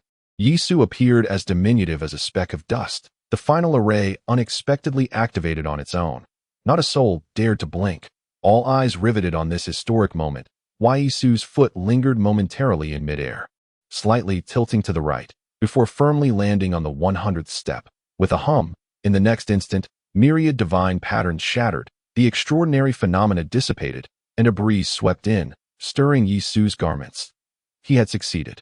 Su appeared as diminutive as a speck of dust. The final array unexpectedly activated on its own. Not a soul dared to blink. All eyes riveted on this historic moment. Su's foot lingered momentarily in midair, slightly tilting to the right, before firmly landing on the 100th step. With a hum, in the next instant, myriad divine patterns shattered, the extraordinary phenomena dissipated, and a breeze swept in, stirring Su's garments. He had succeeded.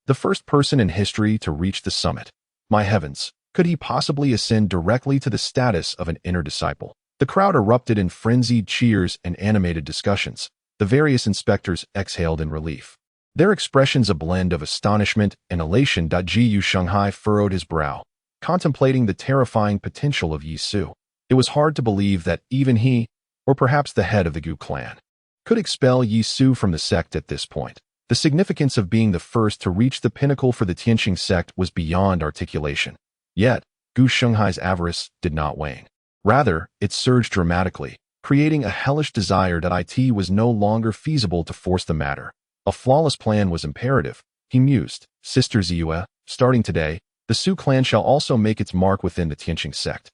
The first person in history to reach the summit. My heavens, could he possibly ascend directly to the status of an inner disciple? The crowd erupted in frenzied cheers and animated discussions. The various inspectors exhaled in relief. Their expressions a blend of astonishment and elation. Ziyue Shanghai furrowed his brow, contemplating the terrifying potential of Yi Su. It was hard to believe that even he, or perhaps the head of the Gu clan, could expel Yi Su from the sect at this point. The significance of being the first to reach the pinnacle for the Tianqing sect was beyond articulation. Yet, Gu Shanghai's avarice did not wane. Rather, it surged dramatically, creating a hellish desire that it was no longer feasible to force the matter. A flawless plan was imperative, he mused. Sister Ziyue, starting today, the Su clan shall also make its mark within the Tianqing sect.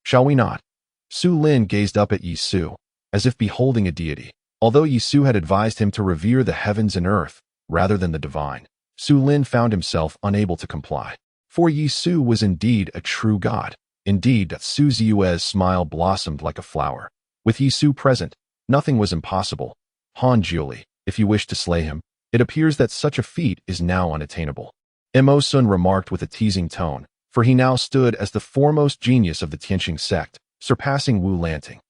Shall we not? Su Lin gazed up at Yi Su, as if beholding a deity. Although Yi Su had advised him to revere the heavens and earth, rather than the divine, Su Lin found himself unable to comply. For Yi Su was indeed a true god. Indeed, Su Ziyue's smile blossomed like a flower. With Yi Su present, nothing was impossible. Han Jiuli, if you wish to slay him, it appears that such a feat is now unattainable. Mo Sun remarked with a teasing tone, for he now stood as the foremost genius of the Tianqing sect, surpassing Wu Lanting.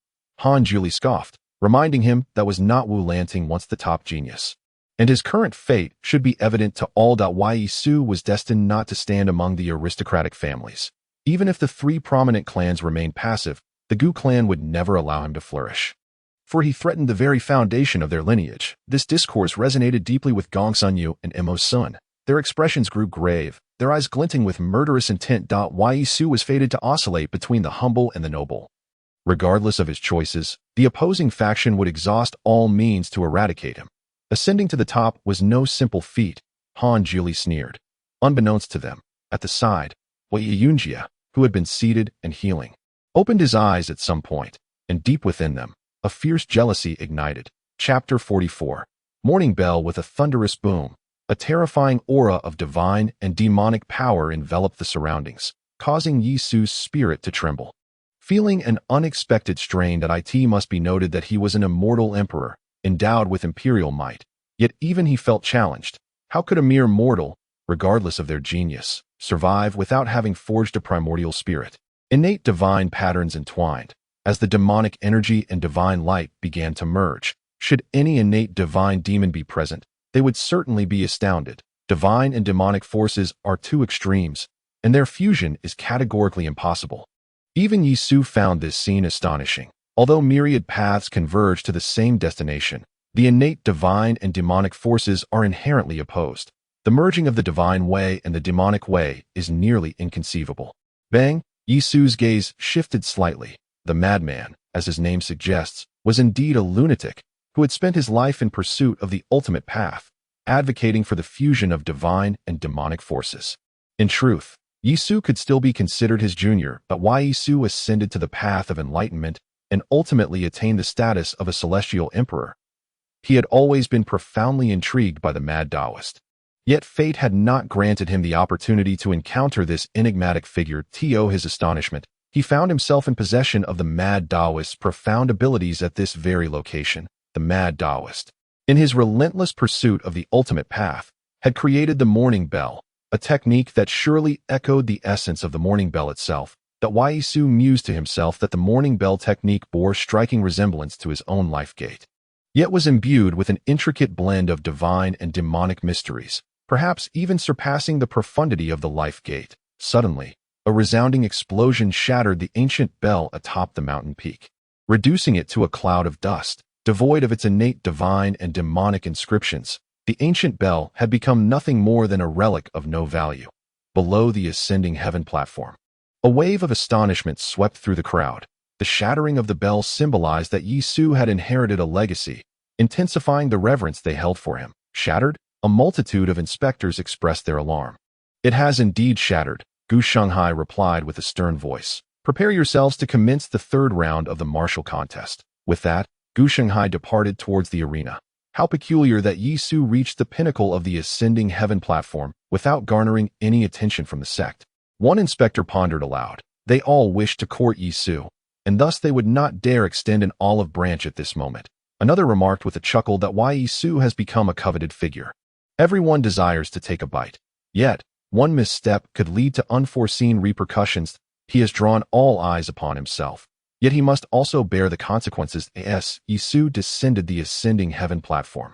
Han Jiuli scoffed, reminding him that was not Wu Lanting once the top genius. And his current fate should be evident to all. Yi Su was destined not to stand among the aristocratic families. Even if the three prominent clans remained passive, the Gu clan would never allow him to flourish. For he threatened the very foundation of their lineage. This discourse resonated deeply with Gong Sunyu and Mo Sun. Their expressions grew grave, their eyes glinting with murderous intent. Yi Su was fated to oscillate between the humble and the noble. Regardless of his choices, the opposing faction would exhaust all means to eradicate him. Ascending to the top was no simple feat, Han Jiuli sneered. Unbeknownst to them, at the side, Yun Jianfang, who had been seated and healing, opened his eyes at some point, and deep within them, a fierce jealousy ignited. Chapter 44. Morning bell. With a thunderous boom, a terrifying aura of divine and demonic power enveloped the surroundings, causing Yi Su's spirit to tremble. Feeling an unexpected strain, it must be noted that he was an immortal emperor, endowed with imperial might. Yet even he felt challenged. How could a mere mortal, regardless of their genius, survive without having forged a primordial spirit? Innate divine patterns entwined. As the demonic energy and divine light began to merge, should any innate divine demon be present, they would certainly be astounded. Divine and demonic forces are two extremes, and their fusion is categorically impossible. Even Yi Su found this scene astonishing. Although myriad paths converge to the same destination, the innate divine and demonic forces are inherently opposed. The merging of the divine way and the demonic way is nearly inconceivable. Bang! Yi Su's gaze shifted slightly. The madman, as his name suggests, was indeed a lunatic who had spent his life in pursuit of the ultimate path, advocating for the fusion of divine and demonic forces. In truth, Yi Su could still be considered his junior, but Yi Su ascended to the path of enlightenment and ultimately attained the status of a celestial emperor. He had always been profoundly intrigued by the mad Taoist. Yet fate had not granted him the opportunity to encounter this enigmatic figure. To his astonishment, he found himself in possession of the mad Taoist's profound abilities at this very location. The mad Taoist, in his relentless pursuit of the ultimate path, had created the morning bell, a technique that surely echoed the essence of the morning bell itself. Yi Su mused to himself that the morning bell technique bore striking resemblance to his own life gate, yet was imbued with an intricate blend of divine and demonic mysteries, perhaps even surpassing the profundity of the life gate. Suddenly, a resounding explosion shattered the ancient bell atop the mountain peak, reducing it to a cloud of dust. Devoid of its innate divine and demonic inscriptions, the ancient bell had become nothing more than a relic of no value. Below the ascending heaven platform, a wave of astonishment swept through the crowd. The shattering of the bell symbolized that Yi Su had inherited a legacy, intensifying the reverence they held for him. Shattered? A multitude of inspectors expressed their alarm. It has indeed shattered, Gu Shanghai replied with a stern voice. Prepare yourselves to commence the third round of the martial contest. With that, Gu Shanghai departed towards the arena. How peculiar that Yi Su reached the pinnacle of the ascending heaven platform without garnering any attention from the sect. One inspector pondered aloud. They all wished to court Yi Su, and thus they would not dare extend an olive branch at this moment. Another remarked with a chuckle that Yi Su has become a coveted figure. Everyone desires to take a bite. Yet, one misstep could lead to unforeseen repercussions. He has drawn all eyes upon himself. Yet he must also bear the consequences. Yi Su descended the ascending heaven platform.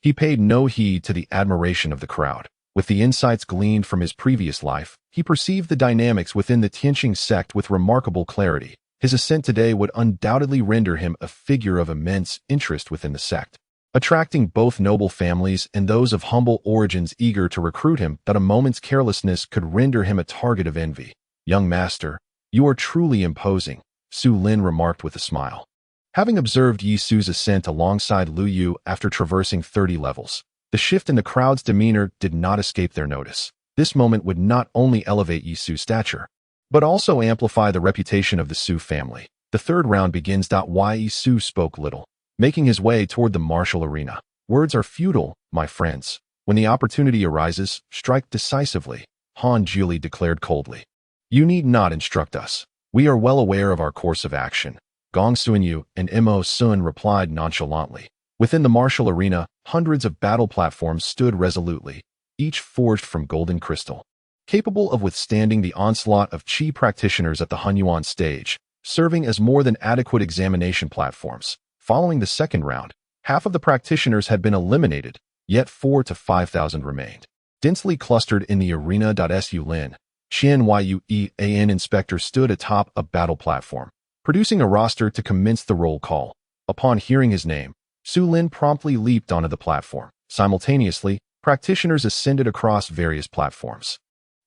He paid no heed to the admiration of the crowd. With the insights gleaned from his previous life, he perceived the dynamics within the Tianqing sect with remarkable clarity. His ascent today would undoubtedly render him a figure of immense interest within the sect, attracting both noble families and those of humble origins eager to recruit him. That a moment's carelessness could render him a target of envy. "Young master, you are truly imposing," Su Lin remarked with a smile. Having observed Yi Su's ascent alongside Lu Yu after traversing 30 levels, the shift in the crowd's demeanor did not escape their notice. This moment would not only elevate Yi Su's stature, but also amplify the reputation of the Su family. The third round begins. Yi Su spoke little, making his way toward the martial arena. "Words are futile, my friends. When the opportunity arises, strike decisively," Han Juli declared coldly. "You need not instruct us. We are well aware of our course of action," Gong Suanyu and Mo Sun replied nonchalantly. Within the martial arena, hundreds of battle platforms stood resolutely, each forged from golden crystal, capable of withstanding the onslaught of Qi practitioners at the Hunyuan stage, serving as more than adequate examination platforms. Following the second round, half of the practitioners had been eliminated, yet 4,000 to 5,000 remained. Densely clustered in the arena. Su Lin, Qian Yue An inspector stood atop a battle platform, producing a roster to commence the roll call. Upon hearing his name, Su Lin promptly leaped onto the platform. Simultaneously, practitioners ascended across various platforms.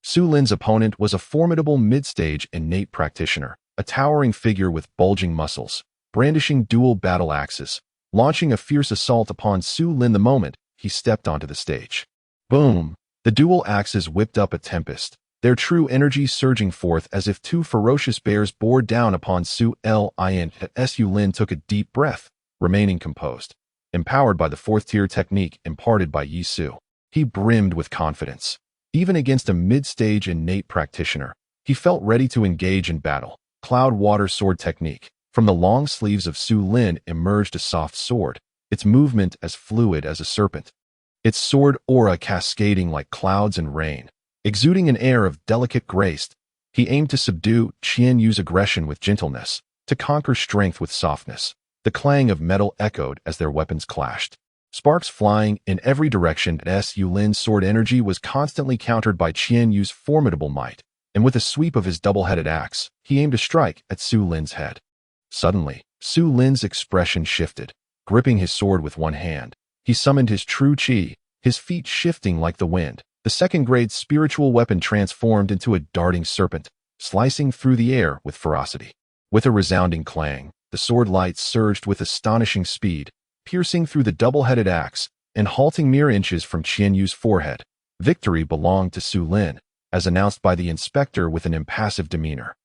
Su Lin's opponent was a formidable mid-stage innate practitioner, a towering figure with bulging muscles, brandishing dual battle axes, launching a fierce assault upon Su Lin the moment he stepped onto the stage. Boom! The dual axes whipped up a tempest, their true energy surging forth as if two ferocious bears bore down upon Su Lin. Su Lin took a deep breath, remaining composed. Empowered by the fourth-tier technique imparted by Yi Su, he brimmed with confidence. Even against a mid-stage innate practitioner, he felt ready to engage in battle. Cloud water sword technique. From the long sleeves of Su Lin emerged a soft sword, its movement as fluid as a serpent, its sword aura cascading like clouds and rain. Exuding an air of delicate grace, he aimed to subdue Qian Yu's aggression with gentleness, to conquer strength with softness. The clang of metal echoed as their weapons clashed, sparks flying in every direction. Su Lin's sword energy was constantly countered by Qian Yu's formidable might, and with a sweep of his double-headed axe, he aimed to strike at Su Lin's head. Suddenly, Su Lin's expression shifted. Gripping his sword with one hand, he summoned his true qi, his feet shifting like the wind. The second-grade spiritual weapon transformed into a darting serpent, slicing through the air with ferocity. With a resounding clang, the sword light surged with astonishing speed, piercing through the double-headed axe and halting mere inches from Qian Yu's forehead. Victory belonged to Su Lin, as announced by the inspector with an impassive demeanor.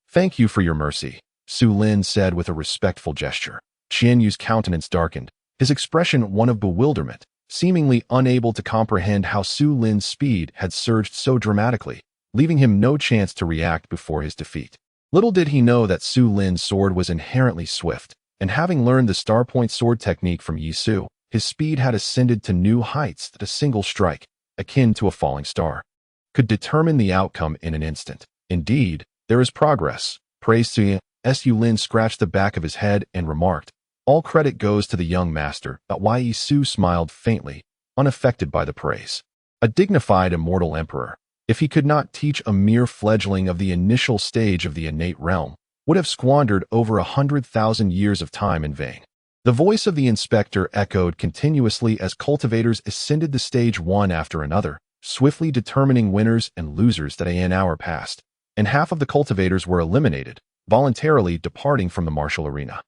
"Thank you for your mercy," Su Lin said with a respectful gesture. Qian Yu's countenance darkened, his expression one of bewilderment, seemingly unable to comprehend how Su Lin's speed had surged so dramatically, leaving him no chance to react before his defeat. Little did he know that Su Lin's sword was inherently swift, and having learned the Starpoint sword technique from Yi Su, his speed had ascended to new heights that a single strike, akin to a falling star, could determine the outcome in an instant. "Indeed, there is progress," praised Ziyue. Su Lin scratched the back of his head and remarked, "All credit goes to the young master." Yi Su smiled faintly, unaffected by the praise. A dignified Immortal Emperor, if he could not teach a mere fledgling of the initial stage of the innate realm, would have squandered over 100,000 years of time in vain. The voice of the inspector echoed continuously as cultivators ascended the stage one after another, swiftly determining winners and losers. An hour passed, and half of the cultivators were eliminated, voluntarily departing from the martial arena.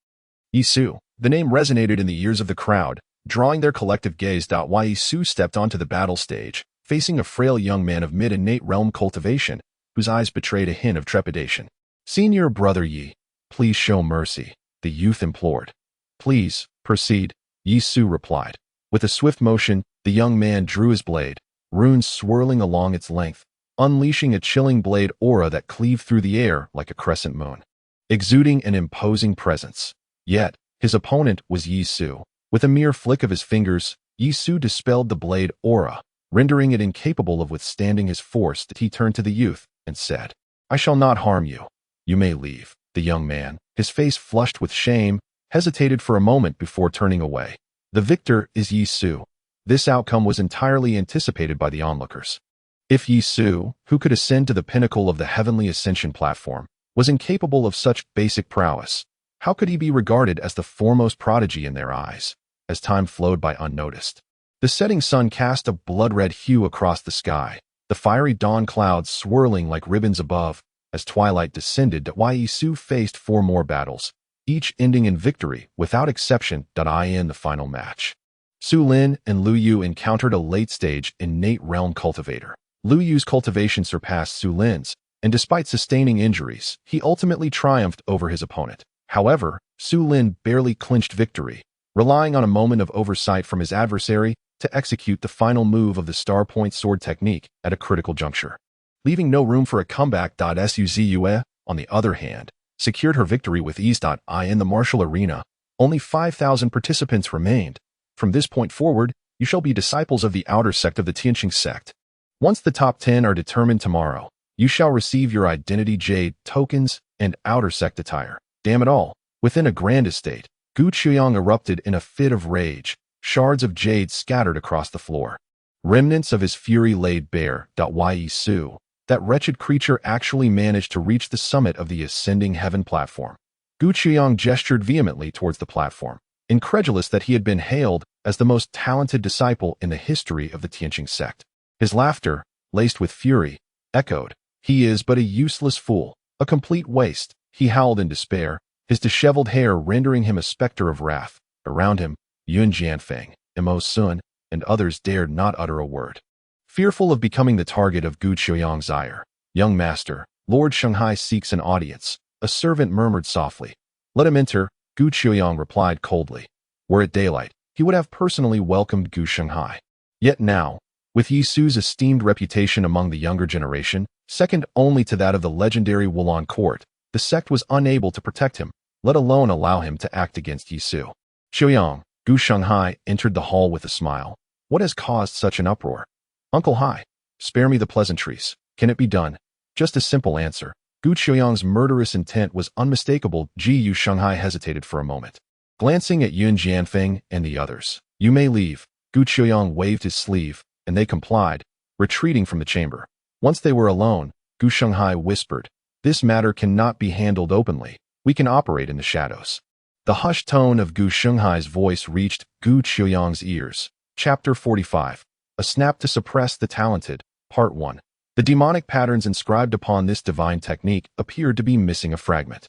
Yi Su. The name resonated in the ears of the crowd, drawing their collective gaze. Yi Su stepped onto the battle stage, facing a frail young man of mid-innate realm cultivation, whose eyes betrayed a hint of trepidation. "Senior Brother Yi, please show mercy," the youth implored. "Please, proceed," Yi Su replied. With a swift motion, the young man drew his blade, runes swirling along its length, unleashing a chilling blade aura that cleaved through the air like a crescent moon, exuding an imposing presence. Yet, his opponent was Yi Su. With a mere flick of his fingers, Yi Su dispelled the blade aura, rendering it incapable of withstanding his force. He turned to the youth and said, "I shall not harm you. You may leave." The young man, his face flushed with shame, hesitated for a moment before turning away. "The victor is Yi Su. This outcome was entirely anticipated by the onlookers. If Yi Su, who could ascend to the pinnacle of the heavenly ascension platform, was incapable of such basic prowess, how could he be regarded as the foremost prodigy in their eyes? As time flowed by unnoticed, the setting sun cast a blood-red hue across the sky, the fiery dawn clouds swirling like ribbons above. As twilight descended, Yi Su faced 4 more battles, each ending in victory without exception. In the final match, Su Lin and Lu Yu encountered a late-stage innate realm cultivator. Lu Yu's cultivation surpassed Su Lin's, and despite sustaining injuries, he ultimately triumphed over his opponent. However, Su Lin barely clinched victory, relying on a moment of oversight from his adversary to execute the final move of the Star Point sword technique at a critical juncture, leaving no room for a comeback. Ziyue, on the other hand, secured her victory with ease. In the martial arena, only 5,000 participants remained. From this point forward, you shall be disciples of the outer sect of the Tianqing sect. Once the top 10 are determined tomorrow, you shall receive your identity jade tokens and outer sect attire. Damn it all! Within a grand estate, Gu Qiuyang erupted in a fit of rage. Shards of jade scattered across the floor. Remnants of his fury laid bare. Yi Su, that wretched creature, actually managed to reach the summit of the ascending heaven platform. Gu Qiuyang gestured vehemently towards the platform, incredulous that he had been hailed as the most talented disciple in the history of the Tianqing sect. His laughter, laced with fury, echoed, "He is but a useless fool, a complete waste," he howled in despair, his disheveled hair rendering him a specter of wrath. Around him, Yun Jianfang, Mo Sun, and others dared not utter a word, fearful of becoming the target of Gu Qiuyang's ire. "Young master, Lord Shanghai seeks an audience," a servant murmured softly. "Let him enter," Gu Qiuyang replied coldly. Were it daylight, he would have personally welcomed Gu Shanghai. Yet now, with Yi Su's esteemed reputation among the younger generation, second only to that of the legendary Wulong court, the sect was unable to protect him, let alone allow him to act against Yi Su. "Qiuyang," Gu Shanghai entered the hall with a smile. "What has caused such an uproar?" "Uncle Hai, spare me the pleasantries. Can it be done?" Just a simple answer. Gu Qiuyang's murderous intent was unmistakable. Yu Shanghai hesitated for a moment, glancing at Yun Jianfang and the others. "You may leave." Gu Qiuyang waved his sleeve, and they complied, retreating from the chamber. Once they were alone, Gu Shanghai whispered, "This matter cannot be handled openly. We can operate in the shadows." The hushed tone of Gu Shanghai's voice reached Gu Qiuyang's ears. Chapter 45. A Snap to Suppress the Talented, Part 1. The demonic patterns inscribed upon this divine technique appeared to be missing a fragment.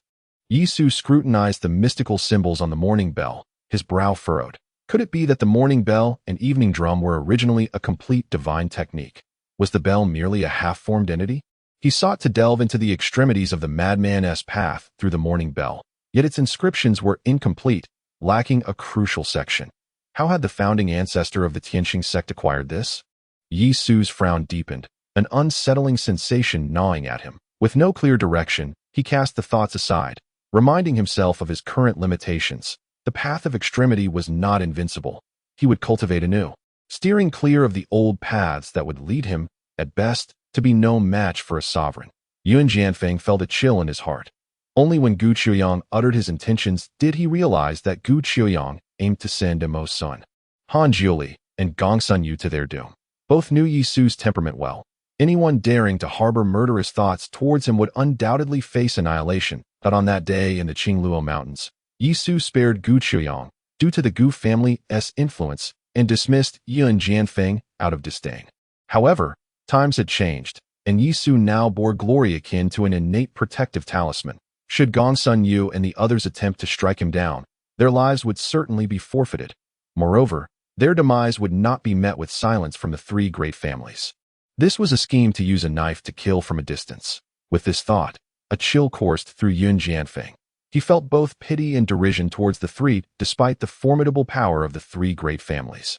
Yi Su scrutinized the mystical symbols on the morning bell, his brow furrowed. Could it be that the morning bell and evening drum were originally a complete divine technique? Was the bell merely a half-formed entity? He sought to delve into the extremities of the madman's path through the morning bell, yet its inscriptions were incomplete, lacking a crucial section. How had the founding ancestor of the Tianqing sect acquired this? Yi Su's frown deepened, an unsettling sensation gnawing at him. With no clear direction, he cast the thoughts aside, reminding himself of his current limitations. The path of extremity was not invincible. He would cultivate anew, steering clear of the old paths that would lead him, at best, to be no match for a sovereign. Yun Jianfang felt a chill in his heart. Only when Gu Qiuyang uttered his intentions did he realize that Gu Qiuyang aimed to send Mo Sun, Han Jiuli, and Gongsun Yu to their doom. Both knew Yi Su's temperament well. Anyone daring to harbor murderous thoughts towards him would undoubtedly face annihilation. But on that day in the Qingluo Mountains, Yi Su spared Gu Qiuyang due to the Gu family's influence and dismissed Yun Jianfang out of disdain. However, times had changed, and Yi Su now bore glory akin to an innate protective talisman. Should Gongsun Yu and the others attempt to strike him down, their lives would certainly be forfeited. Moreover, their demise would not be met with silence from the 3 great families. This was a scheme to use a knife to kill from a distance. With this thought, a chill coursed through Yun Jianfang. He felt both pity and derision towards the 3, despite the formidable power of the 3 great families.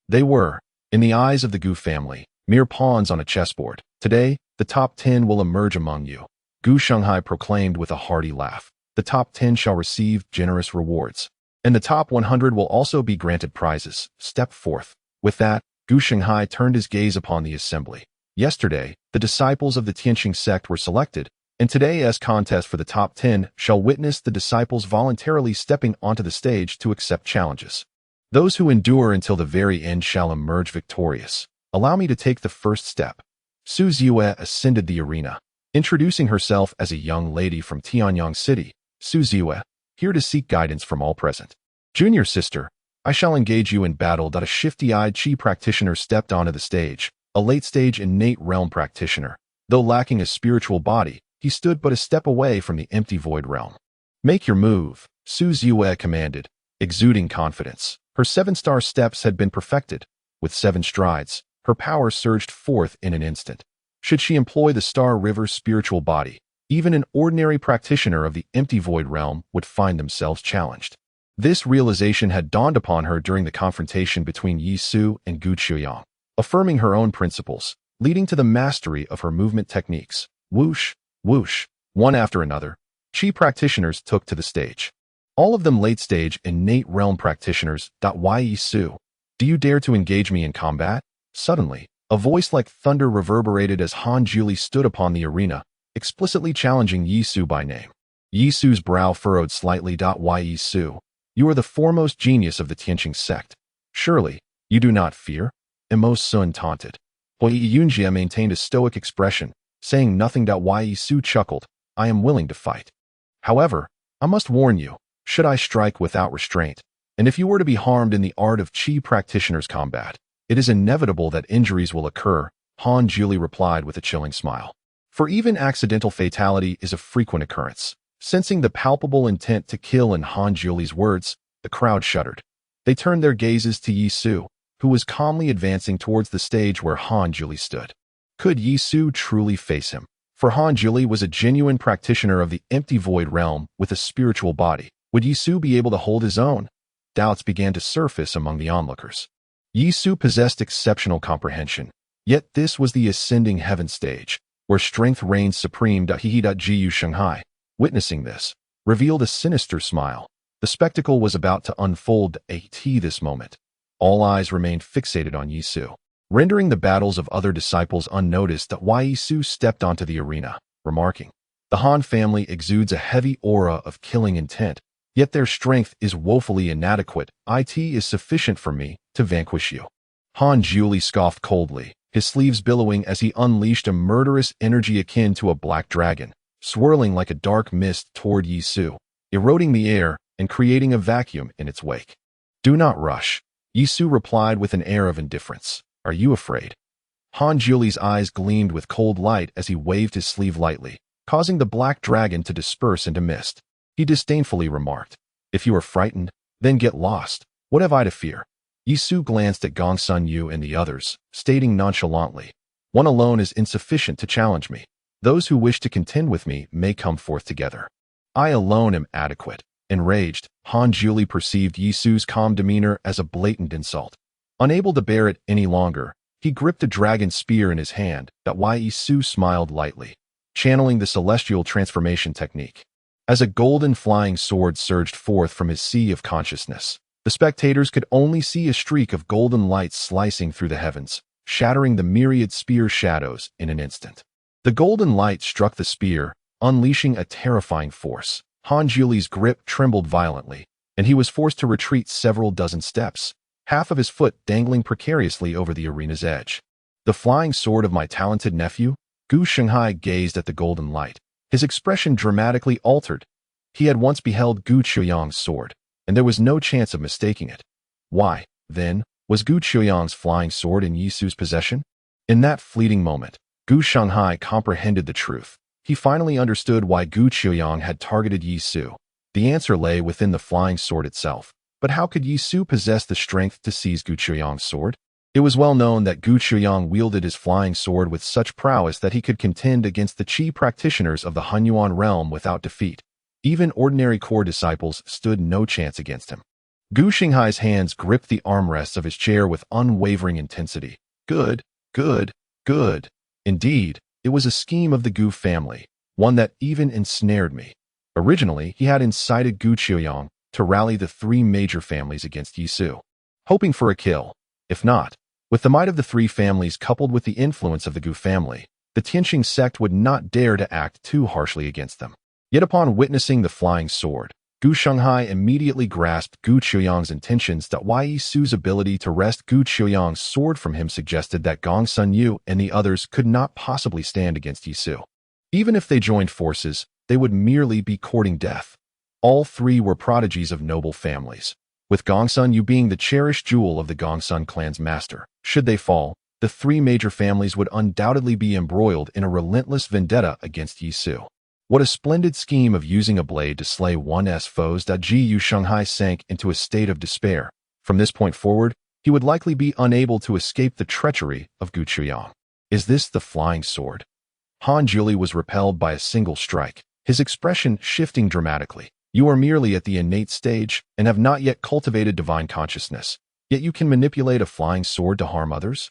They were, in the eyes of the Gu family, mere pawns on a chessboard. "Today, the top 10 will emerge among you," Gu Shanghai proclaimed with a hearty laugh. "The top 10 shall receive generous rewards, and the top 100 will also be granted prizes. Step forth." With that, Gu Shanghai turned his gaze upon the assembly. Yesterday, the disciples of the Tianqing sect were selected, and today's contest for the top 10 shall witness the disciples voluntarily stepping onto the stage to accept challenges. Those who endure until the very end shall emerge victorious. Allow me to take the first step. Su Ziyue ascended the arena, introducing herself as a young lady from Tianyang City. Su Ziyue, here to seek guidance from all present. Junior sister, I shall engage you in battle. A shifty-eyed Qi practitioner stepped onto the stage, a late-stage innate realm practitioner. Though lacking a spiritual body, he stood but a step away from the empty void realm. Make your move, Su Ziyue commanded, exuding confidence. Her 7-star steps had been perfected. With 7 strides, her power surged forth in an instant. Should she employ the Star River's spiritual body, even an ordinary practitioner of the empty void realm would find themselves challenged. This realization had dawned upon her during the confrontation between Yi Su and Gu Qiuyang, affirming her own principles, leading to the mastery of her movement techniques. Whoosh, whoosh, one after another, Qi practitioners took to the stage. All of them late-stage innate realm practitioners. Yi Su, do you dare to engage me in combat? Suddenly, a voice like thunder reverberated as Han Juli stood upon the arena, explicitly challenging Yi Su by name. Yi Su's brow furrowed slightly. Yi Su, you are the foremost genius of the Tianqing sect. Surely, you do not fear? Emo Sun taunted. Yun Jianfang maintained a stoic expression, saying nothing. Yi Su chuckled. I am willing to fight. However, I must warn you, should I strike without restraint, and if you were to be harmed in the art of Qi practitioners' combat, it is inevitable that injuries will occur, Han Juli replied with a chilling smile. For even accidental fatality is a frequent occurrence. Sensing the palpable intent to kill in Han Juli's words, the crowd shuddered. They turned their gazes to Yi Su, who was calmly advancing towards the stage where Han Juli stood. Could Yi Su truly face him? For Han Juli was a genuine practitioner of the empty void realm with a spiritual body. Would Yi Su be able to hold his own? Doubts began to surface among the onlookers. Yi Su possessed exceptional comprehension, yet this was the ascending heaven stage, where strength reigned supreme. Jiyu Shanghai, witnessing this, revealed a sinister smile. The spectacle was about to unfold. This moment, all eyes remained fixated on Yi Su, rendering the battles of other disciples unnoticed. Yi Su stepped onto the arena, remarking, the Han family exudes a heavy aura of killing intent, yet their strength is woefully inadequate. It is sufficient for me to vanquish you. Han Juli scoffed coldly, his sleeves billowing as he unleashed a murderous energy akin to a black dragon, swirling like a dark mist toward Yi Su, eroding the air and creating a vacuum in its wake. Do not rush, Yi Su replied with an air of indifference. Are you afraid? Han Juli's eyes gleamed with cold light as he waved his sleeve lightly, causing the black dragon to disperse into mist. He disdainfully remarked, if you are frightened, then get lost. What have I to fear? Yi Su glanced at Gongsun Yu and the others, stating nonchalantly, one alone is insufficient to challenge me. Those who wish to contend with me may come forth together. I alone am adequate. Enraged, Han Juli perceived Yi Su's calm demeanor as a blatant insult. Unable to bear it any longer, he gripped a dragon spear in his hand. Yi Su smiled lightly, channeling the celestial transformation technique. As a golden flying sword surged forth from his sea of consciousness, the spectators could only see a streak of golden light slicing through the heavens, shattering the myriad spear shadows in an instant. The golden light struck the spear, unleashing a terrifying force. Han Juli's grip trembled violently, and he was forced to retreat several dozen steps, half of his foot dangling precariously over the arena's edge. The flying sword of my talented nephew? Gu Shanghai gazed at the golden light, his expression dramatically altered. He had once beheld Gu Qiuyang's sword, and there was no chance of mistaking it. Why, then, was Gu Qiuyang's flying sword in Yi Su's possession? In that fleeting moment, Gu Shanghai comprehended the truth. He finally understood why Gu Qiuyang had targeted Yi Su. The answer lay within the flying sword itself. But how could Yi Su possess the strength to seize Gu Qiuyang's sword? It was well known that Gu Qiuyang wielded his flying sword with such prowess that he could contend against the Qi practitioners of the Hunyuan realm without defeat. Even ordinary core disciples stood no chance against him. Gu Shanghai's hands gripped the armrests of his chair with unwavering intensity. Good, good, good. Indeed, it was a scheme of the Gu family, one that even ensnared me. Originally, he had incited Gu Qiuyang to rally the 3 major families against Yi Su, hoping for a kill. If not, with the might of the 3 families coupled with the influence of the Gu family, the Tianqing sect would not dare to act too harshly against them. Yet upon witnessing the flying sword, Gu Shanghai immediately grasped Gu Qiuyang's intentions that Yi Su's ability to wrest Gu Qiuyang's sword from him suggested that Gong Sun Yu and the others could not possibly stand against Yi Su. Even if they joined forces, they would merely be courting death. All three were prodigies of noble families, with Gong Sun Yu being the cherished jewel of the Gong Sun clan's master. Should they fall, the three major families would undoubtedly be embroiled in a relentless vendetta against Yi Su. What a splendid scheme of using a blade to slay one's foes! Yu Shanghai sank into a state of despair. From this point forward, he would likely be unable to escape the treachery of Gu Qiuyang. Is this the flying sword? Han Juli was repelled by a single strike, his expression shifting dramatically. You are merely at the innate stage and have not yet cultivated divine consciousness, yet you can manipulate a flying sword to harm others?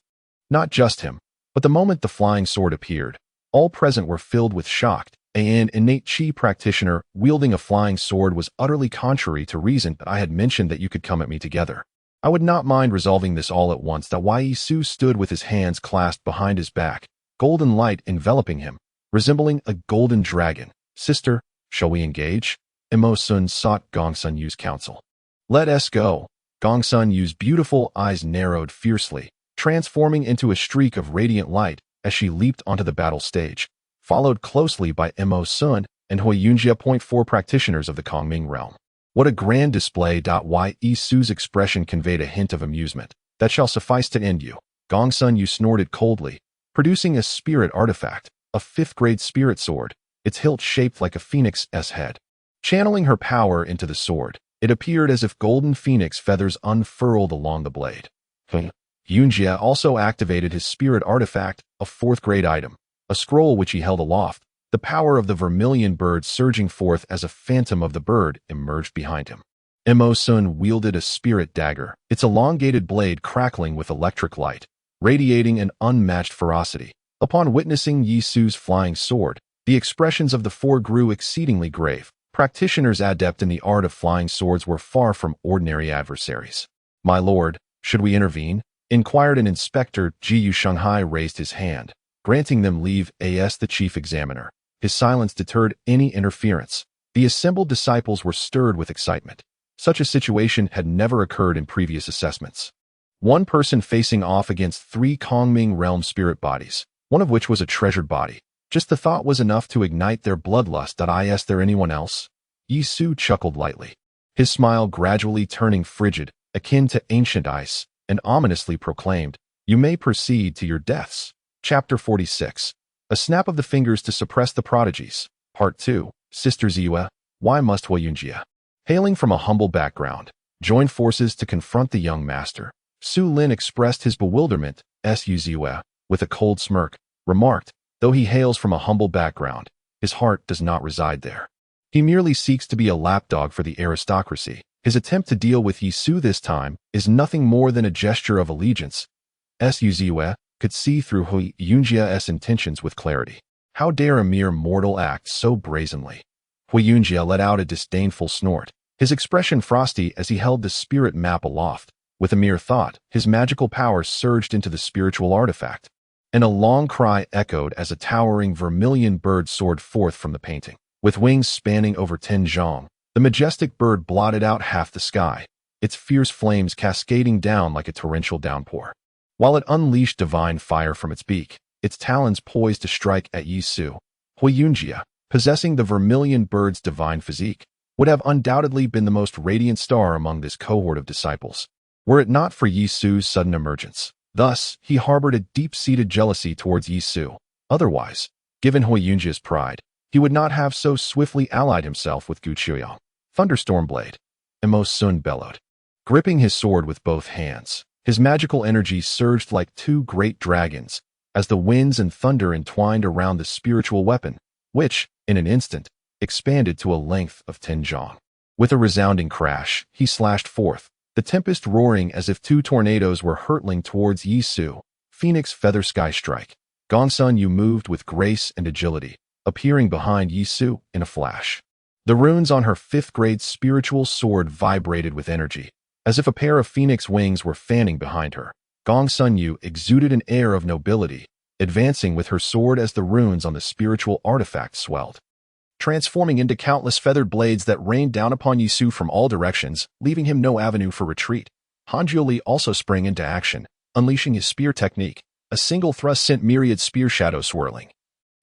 Not just him, but the moment the flying sword appeared, all present were filled with shock. An innate chi practitioner wielding a flying sword was utterly contrary to reason. I had mentioned that you could come at me together. I would not mind resolving this all at once. Yi Su stood with his hands clasped behind his back, golden light enveloping him, resembling a golden dragon. Sister, shall we engage? Emo Sun sought Gong Sun Yu's counsel. Let us go. Gong Sun Yu's beautiful eyes narrowed fiercely, transforming into a streak of radiant light as she leaped onto the battle stage, followed closely by Emo Sun and Hui Yunjia. 4 practitioners of the Kongming realm. What a grand display! Yi Su's expression conveyed a hint of amusement. That shall suffice to end you. Gong Sun Yu snorted coldly, producing a spirit artifact, a 5th-grade spirit sword, its hilt shaped like a phoenix's head. Channeling her power into the sword, it appeared as if golden phoenix feathers unfurled along the blade. Yunjia also activated his spirit artifact, a 4th-grade item, a scroll which he held aloft, the power of the vermilion bird surging forth as a phantom of the bird emerged behind him. Emo Sun wielded a spirit dagger, its elongated blade crackling with electric light, radiating an unmatched ferocity. Upon witnessing Yi Su's flying sword, the expressions of the four grew exceedingly grave. Practitioners adept in the art of flying swords were far from ordinary adversaries. My lord, should we intervene? Inquired an inspector. Ziyue Shanghai raised his hand, granting them leave. As the chief examiner, his silence deterred any interference. The assembled disciples were stirred with excitement. Such a situation had never occurred in previous assessments. One person facing off against 3 Kongming realm spirit bodies, one of which was a treasured body. Just the thought was enough to ignite their bloodlust. Is there anyone else? Yi Su chuckled lightly, his smile gradually turning frigid, akin to ancient ice, and ominously proclaimed, "You may proceed to your deaths." Chapter 46. A snap of the fingers to suppress the prodigies. Part 2. Sister Ziyue, why must Hui Yunjia, hailing from a humble background, join forces to confront the young master? Su Lin expressed his bewilderment. Ziyue, with a cold smirk, remarked, though he hails from a humble background, his heart does not reside there. He merely seeks to be a lapdog for the aristocracy. His attempt to deal with Yi Su this time is nothing more than a gesture of allegiance. Ziyue could see through Hui Yunjia's intentions with clarity. How dare a mere mortal act so brazenly? Hui Yunjia let out a disdainful snort, his expression frosty as he held the spirit map aloft. With a mere thought, his magical power surged into the spiritual artifact, and a long cry echoed as a towering vermilion bird soared forth from the painting. With wings spanning over 10 zhang, the majestic bird blotted out half the sky, its fierce flames cascading down like a torrential downpour. While it unleashed divine fire from its beak, its talons poised to strike at Yi Su, Hui Yunjia, possessing the vermilion bird's divine physique, would have undoubtedly been the most radiant star among this cohort of disciples, were it not for Yi Su's sudden emergence. Thus, he harbored a deep-seated jealousy towards Yi Su. Otherwise, given Hui Yunjia's pride, he would not have so swiftly allied himself with Gu Qiuyang. Thunderstorm Blade. Emo Sun bellowed, gripping his sword with both hands. His magical energy surged like 2 great dragons as the winds and thunder entwined around the spiritual weapon, which, in an instant, expanded to a length of 10 zhang. With a resounding crash, he slashed forth, the tempest roaring as if 2 tornadoes were hurtling towards Yi Su. Phoenix Feather Sky Strike. Gong Sun Yu moved with grace and agility, appearing behind Yi Su in a flash. The runes on her 5th-grade spiritual sword vibrated with energy, as if a pair of phoenix wings were fanning behind her. Gong Sun Yu exuded an air of nobility, advancing with her sword as the runes on the spiritual artifact swelled, transforming into countless feathered blades that rained down upon Yisu from all directions, leaving him no avenue for retreat. Han Jiuli also sprang into action, unleashing his spear technique. A single thrust sent myriad spear shadows swirling,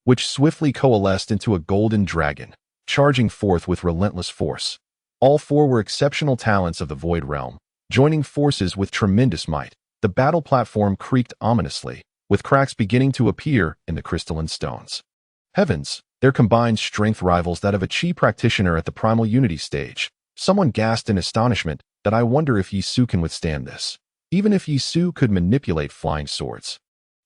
which swiftly coalesced into a golden dragon, charging forth with relentless force. All four were exceptional talents of the Void Realm, joining forces with tremendous might. The battle platform creaked ominously, with cracks beginning to appear in the crystalline stones. Heavens, their combined strength rivals that of a chi practitioner at the primal unity stage. Someone gasped in astonishment that I wonder if Yisu can withstand this. Even if Yisu could manipulate flying swords,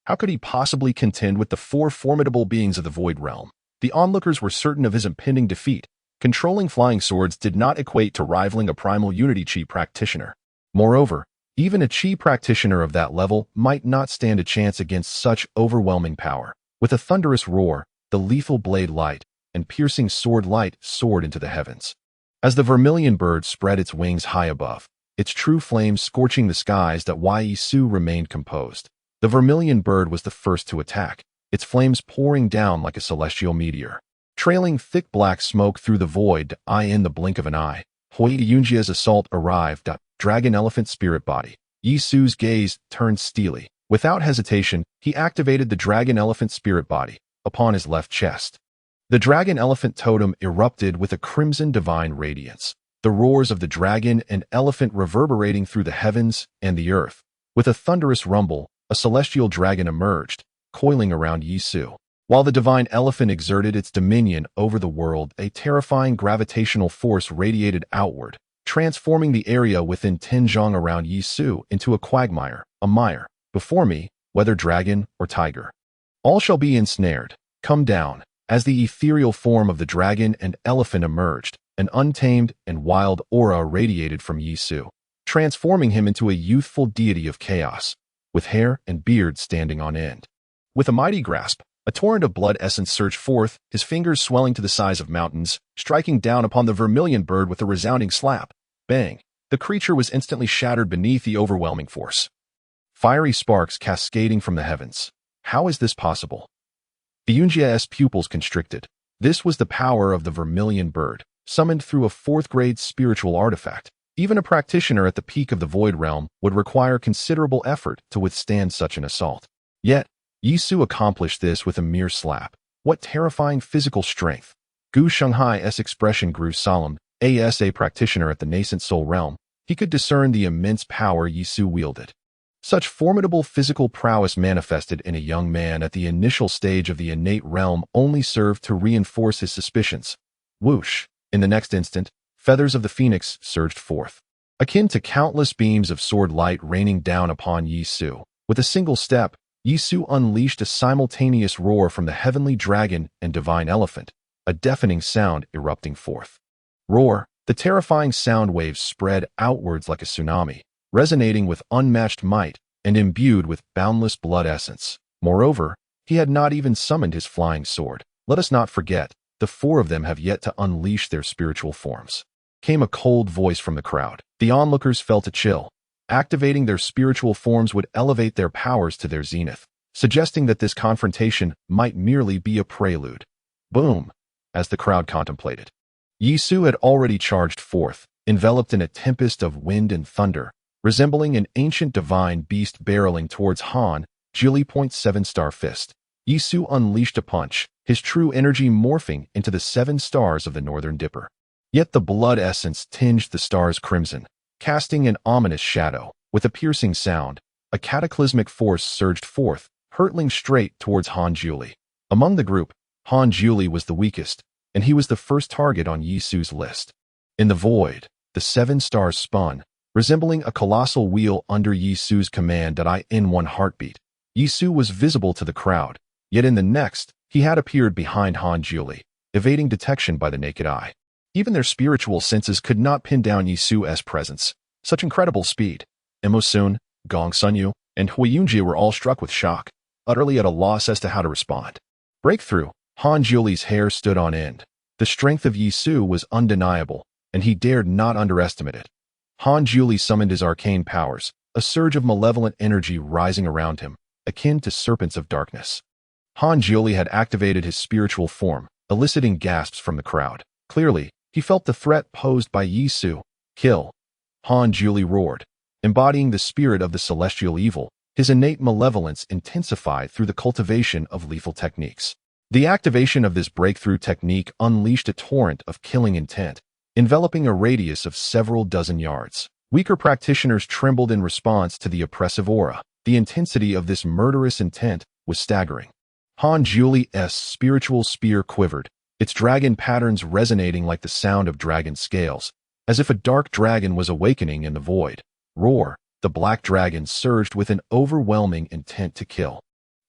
how could he possibly contend with the four formidable beings of the Void Realm? The onlookers were certain of his impending defeat. Controlling flying swords did not equate to rivaling a primal unity chi practitioner. Moreover, even a chi practitioner of that level might not stand a chance against such overwhelming power. With a thunderous roar, the lethal blade light and piercing sword light soared into the heavens. As the vermilion bird spread its wings high above, its true flames scorching the skies, that Yisu remained composed. The vermilion bird was the first to attack, its flames pouring down like a celestial meteor, trailing thick black smoke through the void. In the blink of an eye, Yunjia's assault arrived. Dragon Elephant Spirit Body. Yisu's gaze turned steely. Without hesitation, he activated the Dragon Elephant Spirit Body upon his left chest. The Dragon Elephant totem erupted with a crimson divine radiance, the roars of the dragon and elephant reverberating through the heavens and the earth. With a thunderous rumble, a celestial dragon emerged, coiling around Yisu. While the divine elephant exerted its dominion over the world, a terrifying gravitational force radiated outward, transforming the area within Tenjong around Yisu into a quagmire, a mire. Before me, whether dragon or tiger, all shall be ensnared. Come down. As the ethereal form of the dragon and elephant emerged, an untamed and wild aura radiated from Yisu, transforming him into a youthful deity of chaos, with hair and beard standing on end. With a mighty grasp, a torrent of blood essence surged forth, his fingers swelling to the size of mountains, striking down upon the vermilion bird with a resounding slap. Bang! The creature was instantly shattered beneath the overwhelming force. Fiery sparks cascading from the heavens. How is this possible? The Yun Jianfang's pupils constricted. This was the power of the vermilion bird, summoned through a fourth-grade spiritual artifact. Even a practitioner at the peak of the Void Realm would require considerable effort to withstand such an assault. Yet, Yisu accomplished this with a mere slap. What terrifying physical strength! Gu Shanghai's expression grew solemn. As a practitioner at the nascent soul realm, he could discern the immense power Yisu wielded. Such formidable physical prowess manifested in a young man at the initial stage of the innate realm only served to reinforce his suspicions. Whoosh! In the next instant, feathers of the phoenix surged forth, akin to countless beams of sword light raining down upon Yisu. With a single step, Yisu unleashed a simultaneous roar from the heavenly dragon and divine elephant, a deafening sound erupting forth. Roar! The terrifying sound waves spread outwards like a tsunami, resonating with unmatched might and imbued with boundless blood essence. Moreover, he had not even summoned his flying sword. Let us not forget, the four of them have yet to unleash their spiritual forms. Came a cold voice from the crowd. The onlookers felt a chill. Activating their spiritual forms would elevate their powers to their zenith, suggesting that this confrontation might merely be a prelude. Boom! As the crowd contemplated, Yisu had already charged forth, enveloped in a tempest of wind and thunder, resembling an ancient divine beast barreling towards Han Jiuli. 7-star fist. Yisu unleashed a punch, his true energy morphing into the 7 stars of the Northern Dipper. Yet the blood essence tinged the stars crimson, casting an ominous shadow. With a piercing sound, a cataclysmic force surged forth, hurtling straight towards Han Jiuli. Among the group, Han Jiuli was the weakest, and he was the first target on Yisu's list. In the void, the 7 stars spun, resembling a colossal wheel under Yisu's command. In one heartbeat, Yisu was visible to the crowd, yet in the next, he had appeared behind Han Jiuli, evading detection by the naked eye. Even their spiritual senses could not pin down Yisu's presence. Such incredible speed. Imo Sun, Gong Sunyu, and Hui Yunjie were all struck with shock, utterly at a loss as to how to respond. Breakthrough. Han Jiuli's hair stood on end. The strength of Yisu was undeniable, and he dared not underestimate it. Han Jiuli summoned his arcane powers, a surge of malevolent energy rising around him, akin to serpents of darkness. Han Jiuli had activated his spiritual form, eliciting gasps from the crowd. Clearly, he felt the threat posed by Yi Su. Kill! Han Juli roared. Embodying the spirit of the celestial evil, his innate malevolence intensified through the cultivation of lethal techniques. The activation of this breakthrough technique unleashed a torrent of killing intent, enveloping a radius of several dozen yards. Weaker practitioners trembled in response to the oppressive aura. The intensity of this murderous intent was staggering. Han Juli's spiritual spear quivered, its dragon patterns resonating like the sound of dragon scales, as if a dark dragon was awakening in the void. Roar! The black dragon surged with an overwhelming intent to kill,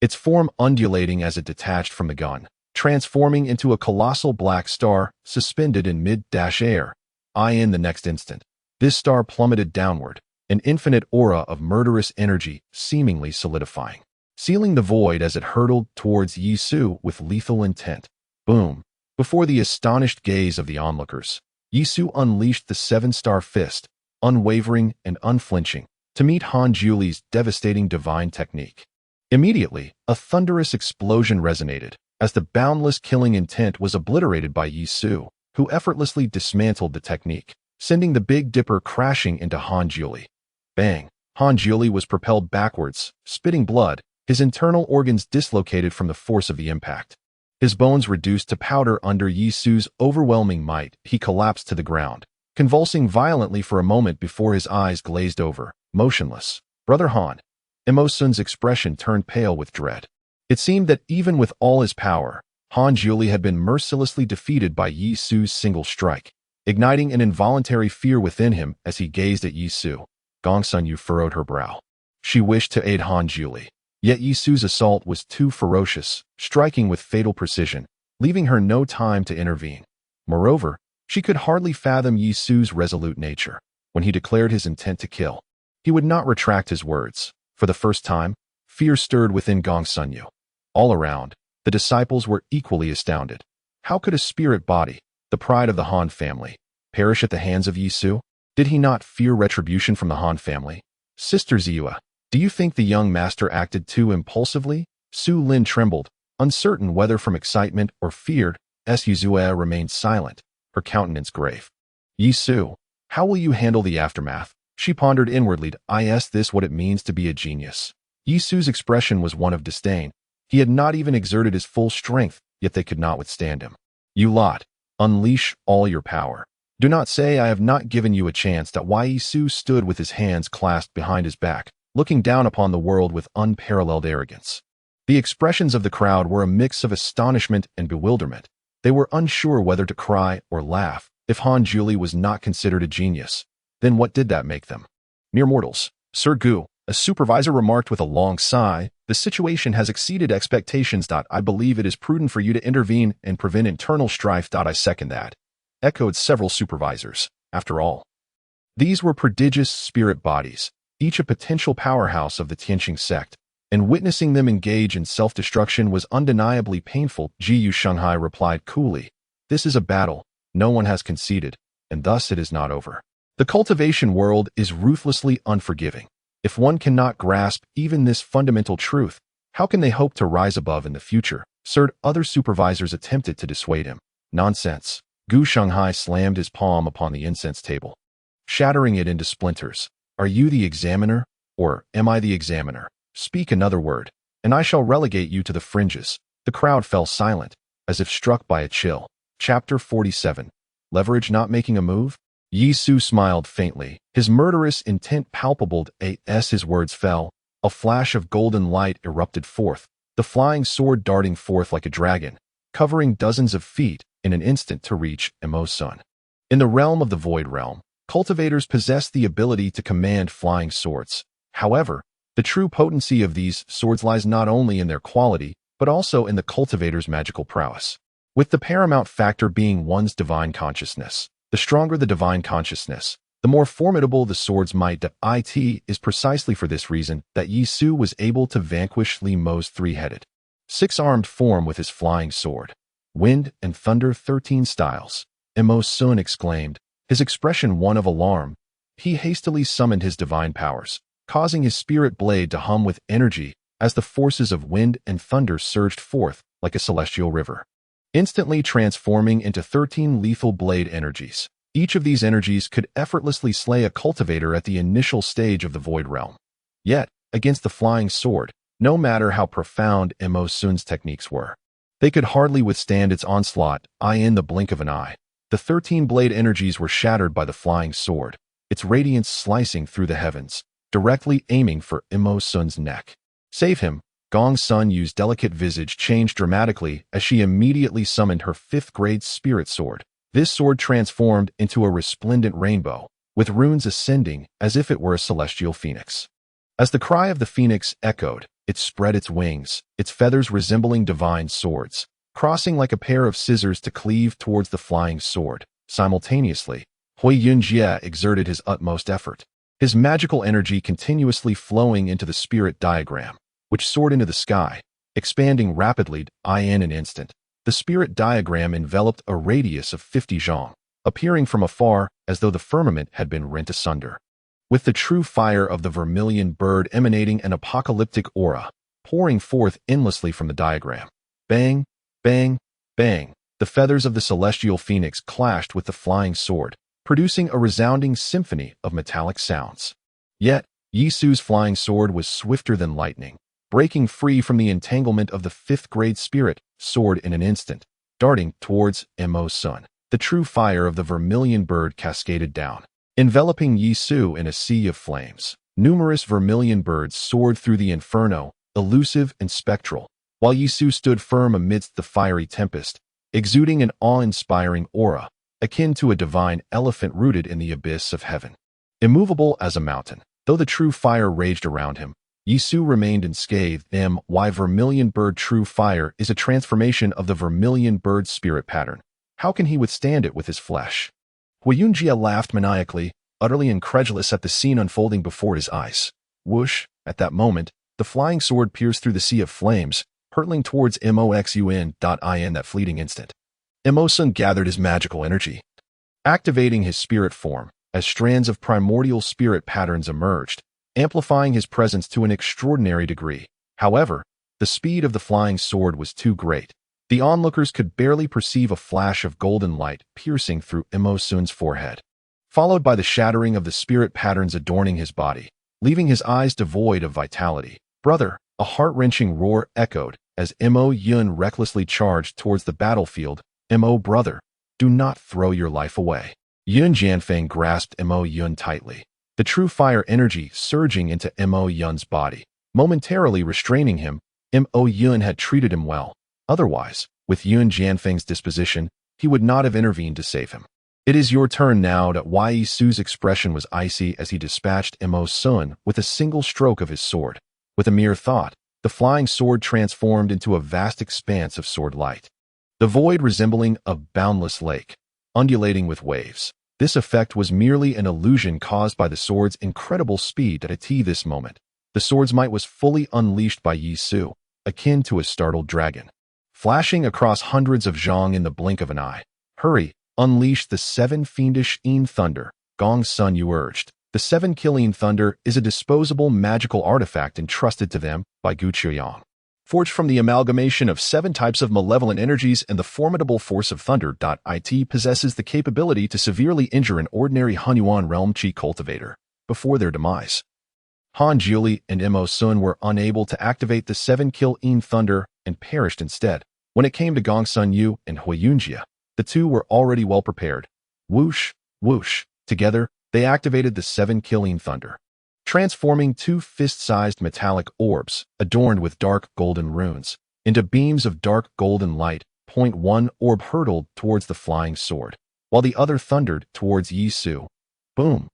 its form undulating as it detached from the gun, transforming into a colossal black star suspended in mid-air. In the next instant, this star plummeted downward, an infinite aura of murderous energy seemingly solidifying, sealing the void as it hurtled towards Yi Su with lethal intent. Boom! Before the astonished gaze of the onlookers, Yi Su unleashed the seven-star fist, unwavering and unflinching, to meet Han Juli's devastating divine technique. Immediately, a thunderous explosion resonated, as the boundless killing intent was obliterated by Yi Su, who effortlessly dismantled the technique, sending the Big Dipper crashing into Han Juli. Bang! Han Juli was propelled backwards, spitting blood, his internal organs dislocated from the force of the impact. His bones reduced to powder under Yi Su's overwhelming might, he collapsed to the ground, convulsing violently for a moment before his eyes glazed over, motionless. Brother Han. Emo Sun's expression turned pale with dread. It seemed that even with all his power, Han Juli had been mercilessly defeated by Yi Su's single strike, igniting an involuntary fear within him as he gazed at Yi Su. Gong Sunyu furrowed her brow. She wished to aid Han Juli, yet Yi Su's assault was too ferocious, striking with fatal precision, leaving her no time to intervene. Moreover, she could hardly fathom Yi Su's resolute nature. When he declared his intent to kill, he would not retract his words. For the first time, fear stirred within Gong Sunyu. All around, the disciples were equally astounded. How could a spirit body, the pride of the Han family, perish at the hands of Yi Su? Did he not fear retribution from the Han family? Sister Ziyue, do you think the young master acted too impulsively? Su Lin trembled, uncertain whether from excitement or fear. Ziyue remained silent, her countenance grave. Yi Su, how will you handle the aftermath? She pondered inwardly. Is this what it means to be a genius? Yi Su's expression was one of disdain. He had not even exerted his full strength, yet they could not withstand him. You lot, unleash all your power. Do not say I have not given you a chance. Yi Su stood with his hands clasped behind his back, looking down upon the world with unparalleled arrogance. The expressions of the crowd were a mix of astonishment and bewilderment. They were unsure whether to cry or laugh. If Han Juli was not considered a genius, then what did that make them? Mere mortals. Sir Gu, a supervisor, remarked with a long sigh, the situation has exceeded expectations. I believe it is prudent for you to intervene and prevent internal strife. I second that, echoed several supervisors. After all, these were prodigious spirit bodies, each a potential powerhouse of the Tianqing sect, and witnessing them engage in self-destruction was undeniably painful. Ziyue Shanghai replied coolly, this is a battle, no one has conceded, and thus it is not over. The cultivation world is ruthlessly unforgiving. If one cannot grasp even this fundamental truth, how can they hope to rise above in the future? Sir, other supervisors attempted to dissuade him. Nonsense. Gu Shanghai slammed his palm upon the incense table, shattering it into splinters. Are you the examiner, or am I the examiner? Speak another word, and I shall relegate you to the fringes. The crowd fell silent, as if struck by a chill. Chapter 47. Leverage not making a move? Yi Su smiled faintly, his murderous intent palpable as his words fell. A flash of golden light erupted forth, the flying sword darting forth like a dragon, covering dozens of feet in an instant to reach Emo Sun. In the realm of the Void Realm, cultivators possess the ability to command flying swords. However, the true potency of these swords lies not only in their quality, but also in the cultivator's magical prowess, with the paramount factor being one's divine consciousness. The stronger the divine consciousness, the more formidable the sword's might. It is precisely for this reason that Yi Su was able to vanquish Li Mo's three-headed, six-armed form with his flying sword. Wind and thunder 13 styles, Emo Sun exclaimed, his expression one of alarm. He hastily summoned his divine powers, causing his spirit blade to hum with energy as the forces of wind and thunder surged forth like a celestial river. instantly transforming into 13 lethal blade energies. Each of these energies could effortlessly slay a cultivator at the initial stage of the Void Realm. Yet, against the flying sword, no matter how profound Mo Sun's techniques were, they could hardly withstand its onslaught. In the blink of an eye, the 13 blade energies were shattered by the flying sword, its radiance slicing through the heavens, directly aiming for Mo Sun's neck. Save him! Gong Sun Yu's delicate visage changed dramatically as she immediately summoned her 5th-grade spirit sword. This sword transformed into a resplendent rainbow, with runes ascending as if it were a celestial phoenix. As the cry of the phoenix echoed, it spread its wings, its feathers resembling divine swords, crossing like a pair of scissors to cleave towards the flying sword. Simultaneously, Yun Jianfang exerted his utmost effort, his magical energy continuously flowing into the spirit diagram, which soared into the sky, expanding rapidly. In an instant, the spirit diagram enveloped a radius of 50 zhang, appearing from afar as though the firmament had been rent asunder. With the true fire of the vermilion bird emanating an apocalyptic aura, pouring forth endlessly from the diagram. Bang, bang, bang, the feathers of the celestial phoenix clashed with the flying sword, producing a resounding symphony of metallic sounds. Yet, Yisu's flying sword was swifter than lightning, breaking free from the entanglement of the 5th-grade spirit sword in an instant, darting towards Mo Sun. The true fire of the vermilion bird cascaded down, enveloping Yisu in a sea of flames. Numerous vermilion birds soared through the inferno, elusive and spectral, while Yisu stood firm amidst the fiery tempest, exuding an awe-inspiring aura, akin to a divine elephant rooted in the abyss of heaven. Immovable as a mountain, though the true fire raged around him, Yisu remained unscathed. Why vermilion bird true fire is a transformation of the vermilion bird spirit pattern. How can he withstand it with his flesh? Yun Jianfang laughed maniacally, utterly incredulous at the scene unfolding before his eyes. Whoosh! At that moment, the flying sword pierced through the sea of flames, hurtling towards Moxun. In that fleeting instant, Mo Sun gathered his magical energy, activating his spirit form as strands of primordial spirit patterns emerged, amplifying his presence to an extraordinary degree. However, the speed of the flying sword was too great. The onlookers could barely perceive a flash of golden light piercing through Mo Sun's forehead, followed by the shattering of the spirit patterns adorning his body, leaving his eyes devoid of vitality. Brother! A heart-wrenching roar echoed as Mo Yun recklessly charged towards the battlefield. Mo brother, do not throw your life away. Yun Jianfang grasped Mo Yun tightly, the true fire energy surging into Mo Yun's body, momentarily restraining him. Mo Yun had treated him well. Otherwise, with Yun Jianfang's disposition, he would not have intervened to save him. It is your turn now. Yi Su's expression was icy as he dispatched Mo Sun with a single stroke of his sword. With a mere thought, the flying sword transformed into a vast expanse of sword light, the void resembling a boundless lake, undulating with waves. This effect was merely an illusion caused by the sword's incredible speed. At this moment, the sword's might was fully unleashed by Yi Su, akin to a startled dragon, flashing across hundreds of zhang in the blink of an eye. Hurry, unleash the 7 fiendish thunder, Gong Sun Yu urged. The 7 killing thunder is a disposable magical artifact entrusted to them by Gu Qiuyang, forged from the amalgamation of 7 types of malevolent energies, and the formidable force of thunder. It possesses the capability to severely injure an ordinary Hunyuan realm qi cultivator before their demise. Han Jiuli and Mo Sun were unable to activate the 7 kill thunder and perished instead. When it came to Gong Sun Yu and Yun Jianfang, the two were already well prepared. Whoosh, whoosh, together, they activated the 7 killing thunder, transforming 2 fist-sized metallic orbs, adorned with dark golden runes, into beams of dark golden light. One orb hurtled towards the flying sword, while the other thundered towards Yi Su. Boom!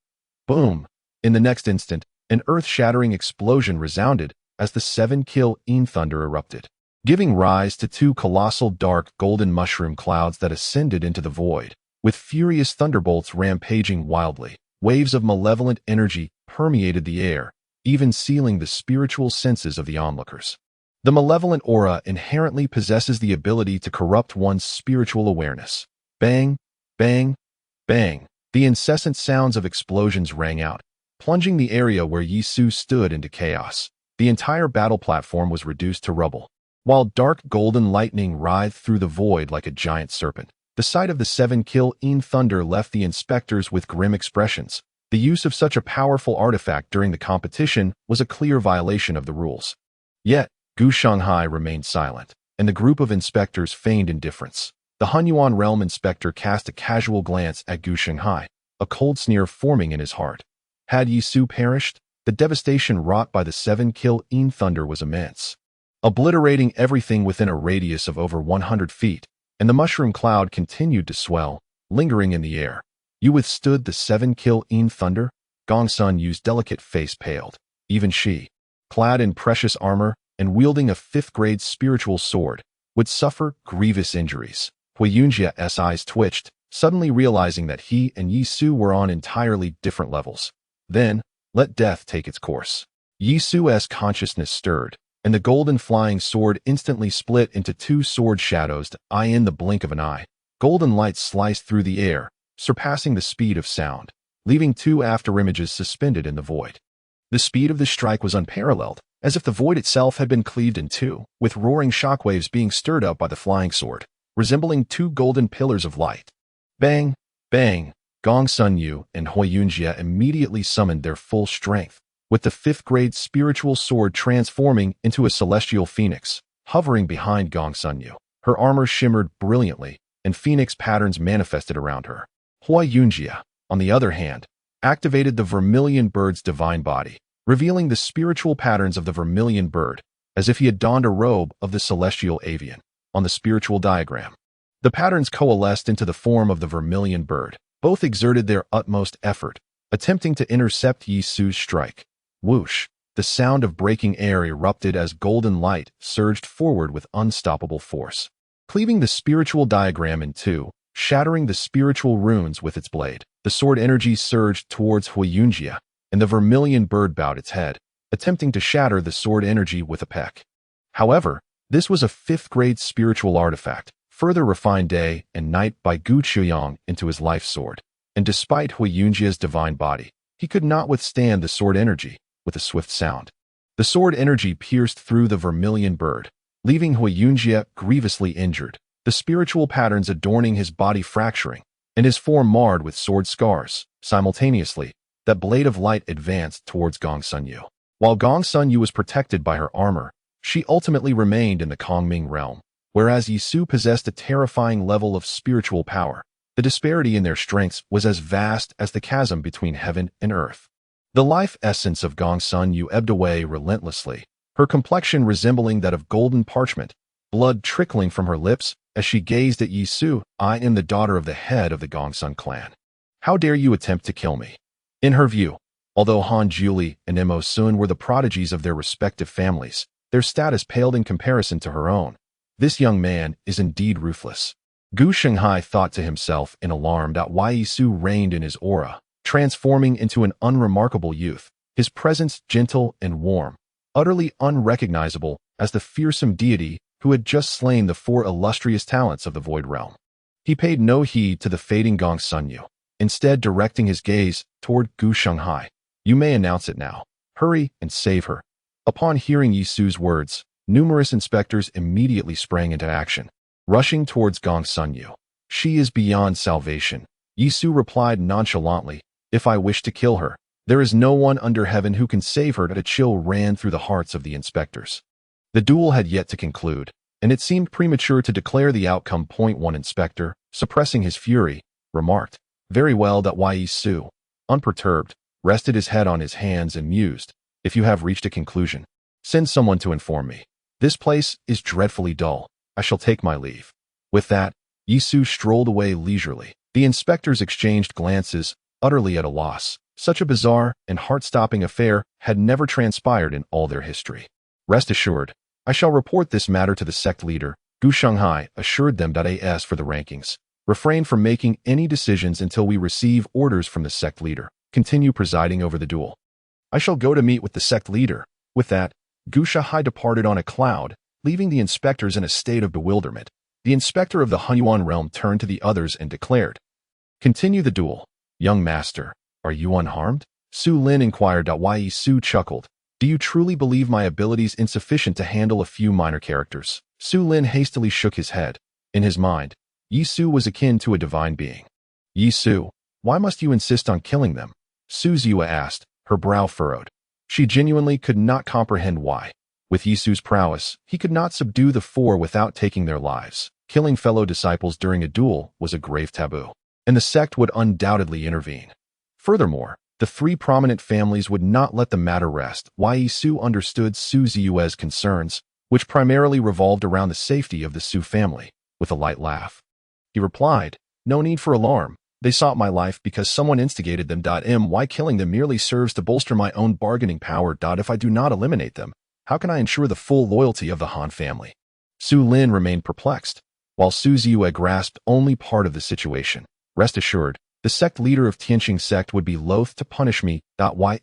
Boom! In the next instant, an earth-shattering explosion resounded as the 7 kill thunder erupted, giving rise to 2 colossal dark golden mushroom clouds that ascended into the void, with furious thunderbolts rampaging wildly. Waves of malevolent energy permeated the air, even sealing the spiritual senses of the onlookers. The malevolent aura inherently possesses the ability to corrupt one's spiritual awareness. Bang, bang, bang. The incessant sounds of explosions rang out, plunging the area where Yi Su stood into chaos. The entire battle platform was reduced to rubble, while dark golden lightning writhed through the void like a giant serpent. The sight of the 7-kill thunder left the inspectors with grim expressions. The use of such a powerful artifact during the competition was a clear violation of the rules. Yet, Gu Shanghai remained silent, and the group of inspectors feigned indifference. The Hunyuan realm inspector cast a casual glance at Gu Shanghai, a cold sneer forming in his heart. Had Yi Su perished, the devastation wrought by the 7-kill thunder was immense, obliterating everything within a radius of over 100 feet, and the mushroom cloud continued to swell, lingering in the air. You withstood the 7-kill thunder? Gong Sun Yu's delicate face paled. Even she, clad in precious armor and wielding a 5th-grade spiritual sword, would suffer grievous injuries. Huiyunjia's eyes twitched, suddenly realizing that he and Yi Su were on entirely different levels. Then, let death take its course. Yi Su's consciousness stirred, and the golden flying sword instantly split into 2 sword shadows in the blink of an eye. Golden light sliced through the air, surpassing the speed of sound, leaving 2 afterimages suspended in the void. The speed of the strike was unparalleled, as if the void itself had been cleaved in 2, with roaring shockwaves being stirred up by the flying sword, resembling 2 golden pillars of light. Bang! Bang! Gong Sun Yu and Huiyunjia immediately summoned their full strength, with the 5th-grade spiritual sword transforming into a celestial phoenix, hovering behind Gong Sun Yu. Her armor shimmered brilliantly, and phoenix patterns manifested around her. Huiyunjia, on the other hand, activated the vermilion bird's divine body, revealing the spiritual patterns of the vermilion bird, as if he had donned a robe of the celestial avian. On the spiritual diagram, the patterns coalesced into the form of the vermilion bird. Both exerted their utmost effort, attempting to intercept Yi Su's strike. Whoosh! The sound of breaking air erupted as golden light surged forward with unstoppable force, cleaving the spiritual diagram in 2, shattering the spiritual runes with its blade. The sword energy surged towards Huiyunjia, and the vermilion bird bowed its head, attempting to shatter the sword energy with a peck. However, this was a 5th-grade spiritual artifact, further refined day and night by Gu Chuyang into his life sword, and despite Huiyunjia's divine body, he could not withstand the sword energy. With a swift sound, the sword energy pierced through the vermilion bird, leaving Huiyunjia grievously injured, the spiritual patterns adorning his body fracturing, and his form marred with sword scars. Simultaneously, that blade of light advanced towards Gong Sun Yu. While Gong Sun Yu was protected by her armor, she ultimately remained in the Kongming realm. Whereas Yi Su possessed a terrifying level of spiritual power, the disparity in their strengths was as vast as the chasm between heaven and earth. The life essence of Gong Sun Yu ebbed away relentlessly, her complexion resembling that of golden parchment, blood trickling from her lips as she gazed at Yi Su. I am the daughter of the head of the Gongsun clan. How dare you attempt to kill me? In her view, although Han Juli and Mo Sun were the prodigies of their respective families, their status paled in comparison to her own. This young man is indeed ruthless. Gu Shanghai thought to himself in alarm that Yi Su reigned in his aura, transforming into an unremarkable youth, his presence gentle and warm, utterly unrecognizable as the fearsome deity who had just slain the 4 illustrious talents of the Void Realm. He paid no heed to the fading Gong Sun Yu, instead directing his gaze toward Gu Shanghai. You may announce it now. Hurry and save her. Upon hearing Yi Su's words, numerous inspectors immediately sprang into action, rushing towards Gong Sun Yu. She is beyond salvation. Yi Su replied nonchalantly, if I wish to kill her, there is no one under heaven who can save her. A chill ran through the hearts of the inspectors. The duel had yet to conclude, and it seemed premature to declare the outcome. One inspector, suppressing his fury, remarked, very well. That Yi Su, unperturbed, rested his head on his hands and mused, if you have reached a conclusion, send someone to inform me. This place is dreadfully dull. I shall take my leave. With that, Yi Su strolled away leisurely. The inspectors exchanged glances, utterly at a loss. Such a bizarre and heart-stopping affair had never transpired in all their history. Rest assured, I shall report this matter to the sect leader. Gu Shanghai assured them that as for the rankings, refrain from making any decisions until we receive orders from the sect leader. Continue presiding over the duel. I shall go to meet with the sect leader. With that, Gu Shanghai departed on a cloud, leaving the inspectors in a state of bewilderment. The inspector of the Hunyuan realm turned to the others and declared, continue the duel. Young master, are you unharmed? Su Lin inquired. Yi Su chuckled. Do you truly believe my abilities insufficient to handle a few minor characters? Su Lin hastily shook his head. In his mind, Yi Su was akin to a divine being. Yi Su, why must you insist on killing them? Su Ziyue asked, her brow furrowed. She genuinely could not comprehend why. With Yi Su's prowess, he could not subdue the four without taking their lives. Killing fellow disciples during a duel was a grave taboo, and the sect would undoubtedly intervene. Furthermore, the three prominent families would not let the matter rest. Yi Su understood Su Ziyue's concerns, which primarily revolved around the safety of the Su family, with a light laugh. He replied, "No need for alarm. They sought my life because someone instigated them. My killing them merely serves to bolster my own bargaining power. If I do not eliminate them, how can I ensure the full loyalty of the Han family?" Su Lin remained perplexed, while Su Ziyue grasped only part of the situation. Rest assured, the sect leader of Tianqing sect would be loath to punish me.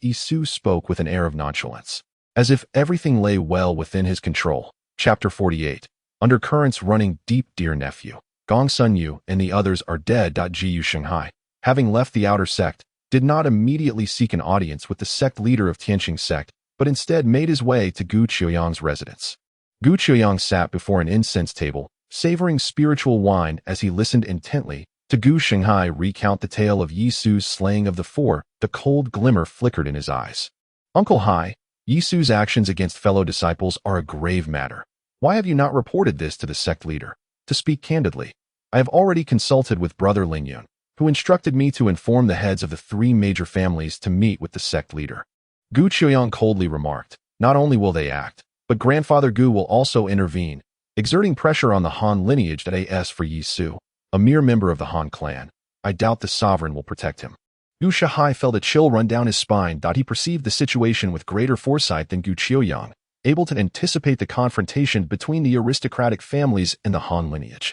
Yi Su spoke with an air of nonchalance, as if everything lay well within his control. Chapter 48. Undercurrents running deep. Dear nephew, Gong Sun Yu and the others are dead. Jiyu Shanghai, having left the outer sect, did not immediately seek an audience with the sect leader of Tianqing sect, but instead made his way to Gu Qiuyang's residence. Gu Qiuyang sat before an incense table, savoring spiritual wine as he listened intently to Gu Shanghai recount the tale of Yi Su's slaying of the four. The cold glimmer flickered in his eyes. "Uncle Hai, Yi Su's actions against fellow disciples are a grave matter. Why have you not reported this to the sect leader? To speak candidly, I have already consulted with Brother Lingyun, who instructed me to inform the heads of the three major families to meet with the sect leader." Gu Qiuyang coldly remarked, "Not only will they act, but Grandfather Gu will also intervene, exerting pressure on the Han lineage. As for Yi Su, a mere member of the Han clan, I doubt the sovereign will protect him." Gu Shihai felt a chill run down his spine. He perceived the situation with greater foresight than Gu Qiuyang, able to anticipate the confrontation between the aristocratic families and the Han lineage.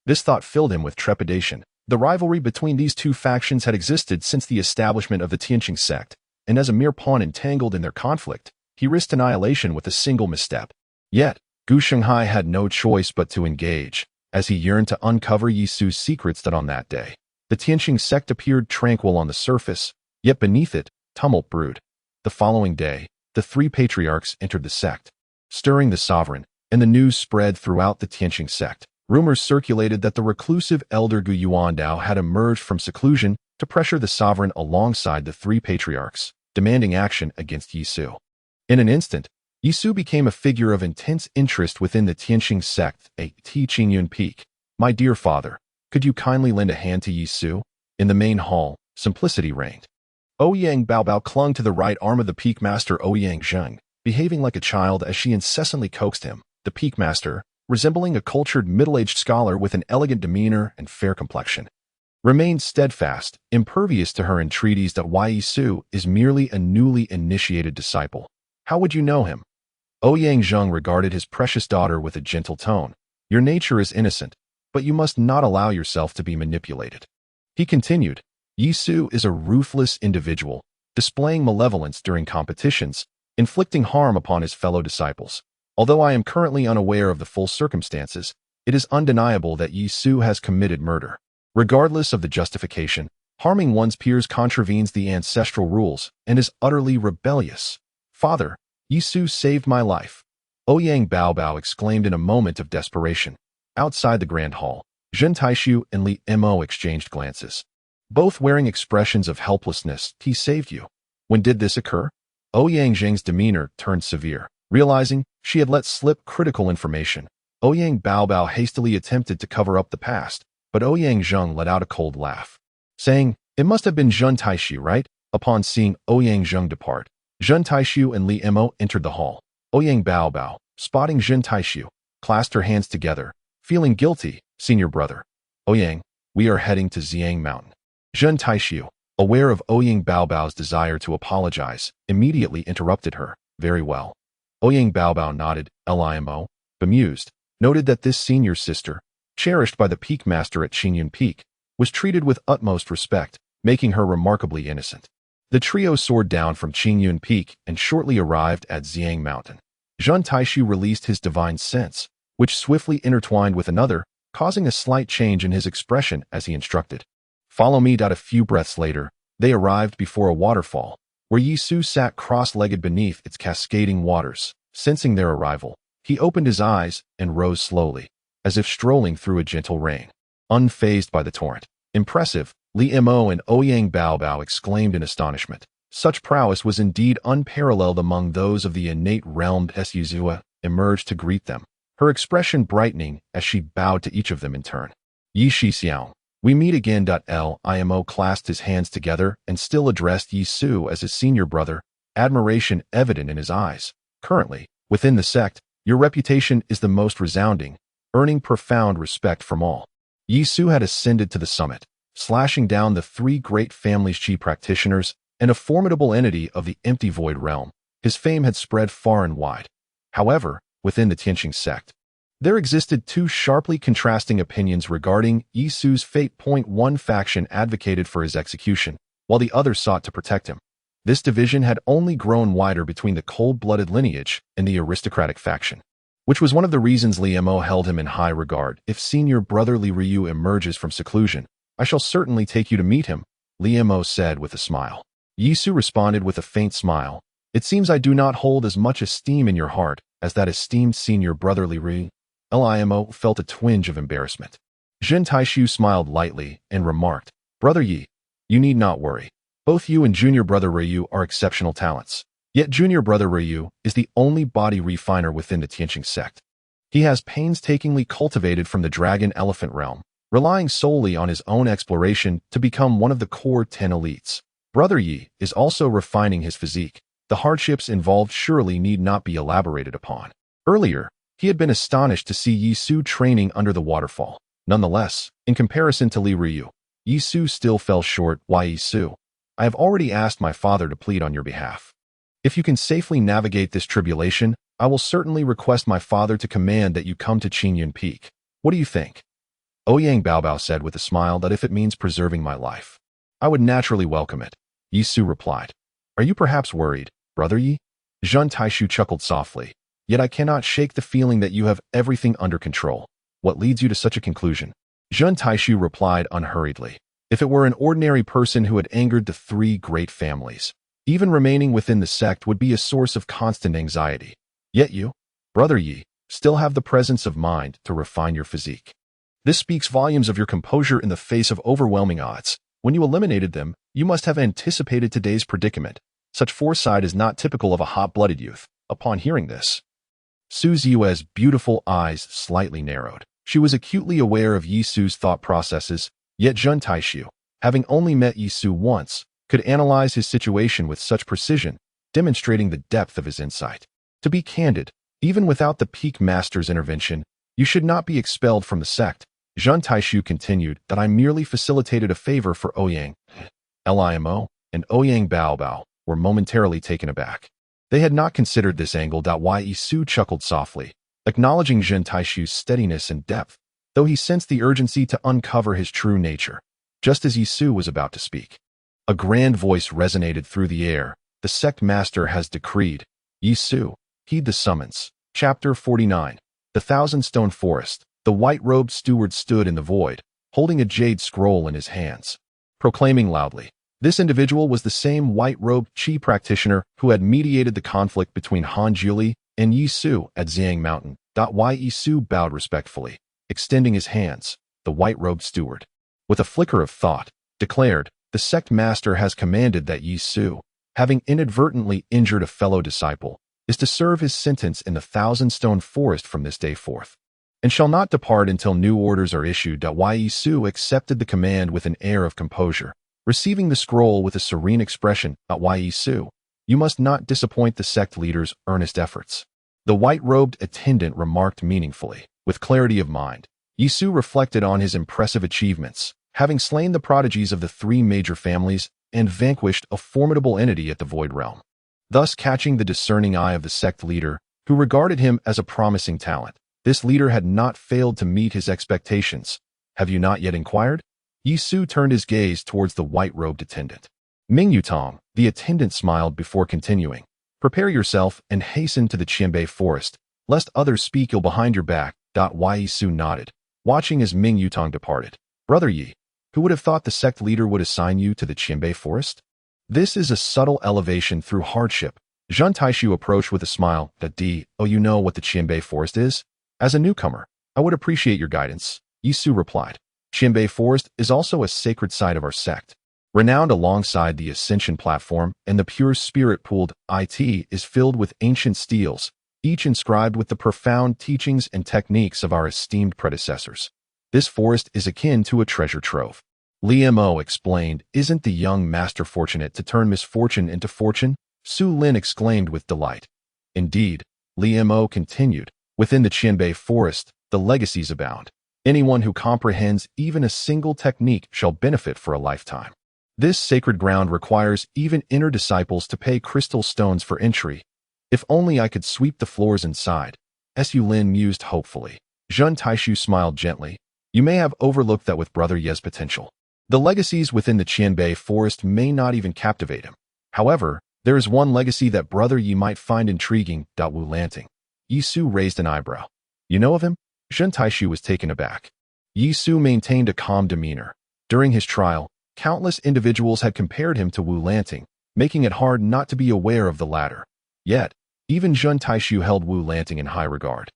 This thought filled him with trepidation. The rivalry between these two factions had existed since the establishment of the Tianqing sect, and as a mere pawn entangled in their conflict, he risked annihilation with a single misstep. Yet, Gu Shanghai had no choice but to engage, as he yearned to uncover Yi Su's secrets. On that day, the Tianqing sect appeared tranquil on the surface, yet beneath it, tumult brewed. The following day, the three patriarchs entered the sect, stirring the sovereign, and the news spread throughout the Tianqing sect. Rumors circulated that the reclusive elder Gu Yuandao had emerged from seclusion to pressure the sovereign alongside the three patriarchs, demanding action against Yi Su. In an instant, Yi Su became a figure of intense interest within the Tianqing sect. Qingyun Peak, "My dear father, could you kindly lend a hand to Yi Su?" In the main hall, simplicity reigned. Ouyang Baobao clung to the right arm of the Peak Master Ouyang Zheng, behaving like a child as she incessantly coaxed him. The Peak Master, resembling a cultured middle-aged scholar with an elegant demeanor and fair complexion, remained steadfast, impervious to her entreaties. Yi Su is merely a newly initiated disciple. How would you know him? Ouyang Zheng regarded his precious daughter with a gentle tone. Your nature is innocent, but you must not allow yourself to be manipulated. He continued, Yi Su is a ruthless individual, displaying malevolence during competitions, inflicting harm upon his fellow disciples. Although I am currently unaware of the full circumstances, it is undeniable that Yi Su has committed murder. Regardless of the justification, harming one's peers contravenes the ancestral rules and is utterly rebellious. Father, Yi Su saved my life. Ouyang Baobao exclaimed in a moment of desperation. Outside the grand hall, Zhen Taishu and Li Mo exchanged glances, both wearing expressions of helplessness. He saved you. When did this occur? Ouyang Zheng's demeanor turned severe. Realizing she had let slip critical information, Ouyang Baobao hastily attempted to cover up the past, but Ouyang Zheng let out a cold laugh, saying, "It must have been Zhen Taishu, right?" Upon seeing Ouyang Zheng depart, Zhen Taishu and Li Mo entered the hall. Ouyang Baobao, spotting Zhen Taishu, clasped her hands together, feeling guilty. "Senior brother, Ouyang, we are heading to Xiang Mountain." Zhen Taishu, aware of Ouyang Baobao's desire to apologize, immediately interrupted her. "Very well." Ouyang Baobao nodded. Limo, bemused, noted that this senior sister, cherished by the Peak Master at Qingyun Peak, was treated with utmost respect, making her remarkably innocent. The trio soared down from Qingyun Peak and shortly arrived at Xiang Mountain. Zhen Taishu released his divine sense, which swiftly intertwined with another, causing a slight change in his expression as he instructed. "Follow me." A few breaths later, they arrived before a waterfall, where Yi Su sat cross-legged beneath its cascading waters. Sensing their arrival, he opened his eyes and rose slowly, as if strolling through a gentle rain, unfazed by the torrent. Impressive, Li Mo and Ouyang Baobao exclaimed in astonishment. Such prowess was indeed unparalleled among those of the innate realm as Ziyue emerged to greet them, her expression brightening as she bowed to each of them in turn. Yi Shixiao, we meet again. Imo clasped his hands together and still addressed Yi Su as his senior brother, admiration evident in his eyes. Currently, within the sect, your reputation is the most resounding, earning profound respect from all. Yi Su had ascended to the summit, slashing down the three great families' chi practitioners and a formidable entity of the empty void realm. His fame had spread far and wide. However, within the Tianqing sect, there existed two sharply contrasting opinions regarding Yi Su's fate. One faction advocated for his execution, while the other sought to protect him. This division had only grown wider between the cold-blooded lineage and the aristocratic faction, which was one of the reasons Li Mo held him in high regard. If senior brother Li Ryu emerges from seclusion, I shall certainly take you to meet him, Li Mo said with a smile. Yi Su responded with a faint smile. It seems I do not hold as much esteem in your heart as that esteemed senior brother Li Ryu. Limo felt a twinge of embarrassment. Zhen Taishu smiled lightly and remarked, Brother Yi, you need not worry. Both you and junior brother Ryu are exceptional talents. Yet junior brother Ryu is the only body refiner within the Tianqing sect. He has painstakingly cultivated from the dragon elephant realm, relying solely on his own exploration to become one of the core 10 elites. Brother Yi is also refining his physique. The hardships involved surely need not be elaborated upon. Earlier, he had been astonished to see Yi Su training under the waterfall. Nonetheless, in comparison to Li Ryu, Yi Su still fell short. Why Yi Su? I have already asked my father to plead on your behalf. If you can safely navigate this tribulation, I will certainly request my father to command that you come to Qingyun Peak. What do you think? Ouyang Baobao said with a smile that if it means preserving my life, I would naturally welcome it. Yi Su replied. Are you perhaps worried, Brother Yi? Zhen Taishu chuckled softly. Yet I cannot shake the feeling that you have everything under control. What leads you to such a conclusion? Zhen Taishu replied unhurriedly. If it were an ordinary person who had angered the three great families, even remaining within the sect would be a source of constant anxiety. Yet you, Brother Yi, still have the presence of mind to refine your physique. This speaks volumes of your composure in the face of overwhelming odds. When you eliminated them, you must have anticipated today's predicament. Such foresight is not typical of a hot-blooded youth. Upon hearing this, Su Ziyue's beautiful eyes slightly narrowed. She was acutely aware of Yi Su's thought processes, yet Zhen Taishu, having only met Yi Su once, could analyze his situation with such precision, demonstrating the depth of his insight. To be candid, even without the peak master's intervention, you should not be expelled from the sect. Zhen Taishu continued that I merely facilitated a favor for Ouyang. Limo and Ouyang Baobao were momentarily taken aback. They had not considered this angle. Yi Su chuckled softly, acknowledging Zhen Taishu's steadiness and depth, though he sensed the urgency to uncover his true nature. Just as Yi Su was about to speak, a grand voice resonated through the air. The sect master has decreed. Yi Su, heed the summons. Chapter 49. The Thousand-Stone Forest. The white-robed steward stood in the void, holding a jade scroll in his hands, proclaiming loudly. This individual was the same white-robed chi practitioner who had mediated the conflict between Han Juli and Yi Su at Xiang Mountain. Yi Su bowed respectfully, extending his hands. The white-robed steward, with a flicker of thought, declared, the sect master has commanded that Yi Su, having inadvertently injured a fellow disciple, is to serve his sentence in the Thousand-Stone Forest from this day forth, and shall not depart until new orders are issued. Yi Su accepted the command with an air of composure, receiving the scroll with a serene expression. Yi Su, you must not disappoint the sect leader's earnest efforts. The white-robed attendant remarked meaningfully. With clarity of mind, Yi Su reflected on his impressive achievements, having slain the prodigies of the three major families and vanquished a formidable entity at the Void Realm, thus catching the discerning eye of the sect leader, who regarded him as a promising talent. This leader had not failed to meet his expectations. Have you not yet inquired? Yi Su turned his gaze towards the white-robed attendant. Ming Yutong, the attendant smiled before continuing. Prepare yourself and hasten to the Qianbei forest, lest others speak ill behind your back. Yi Su nodded, watching as Ming Yutong departed. Brother Yi, who would have thought the sect leader would assign you to the Qianbei forest? This is a subtle elevation through hardship. Zhun Taishu approached with a smile. Oh, you know what the Qianbei Forest is? As a newcomer, I would appreciate your guidance, Yisu replied. Qianbei Forest is also a sacred site of our sect. Renowned alongside the Ascension platform and the pure spirit pooled IT is filled with ancient steels, each inscribed with the profound teachings and techniques of our esteemed predecessors. This forest is akin to a treasure trove. Li Mo explained. Isn't the young master fortunate to turn misfortune into fortune? Su Lin exclaimed with delight. Indeed, Li Mo continued. Within the Qianbei Forest, the legacies abound. Anyone who comprehends even a single technique shall benefit for a lifetime. This sacred ground requires even inner disciples to pay crystal stones for entry. If only I could sweep the floors inside, Su Lin mused hopefully. Zhun Taishu smiled gently. You may have overlooked that with Brother Ye's potential. The legacies within the Qianbei Forest may not even captivate him. However, there is one legacy that Brother Yi might find intriguing. Wu Lanting. Yisu raised an eyebrow. You know of him? Zhun Taishu was taken aback. Yisu maintained a calm demeanor. During his trial, countless individuals had compared him to Wu Lanting, making it hard not to be aware of the latter. Yet, even Zhun Taishu held Wu Lanting in high regard,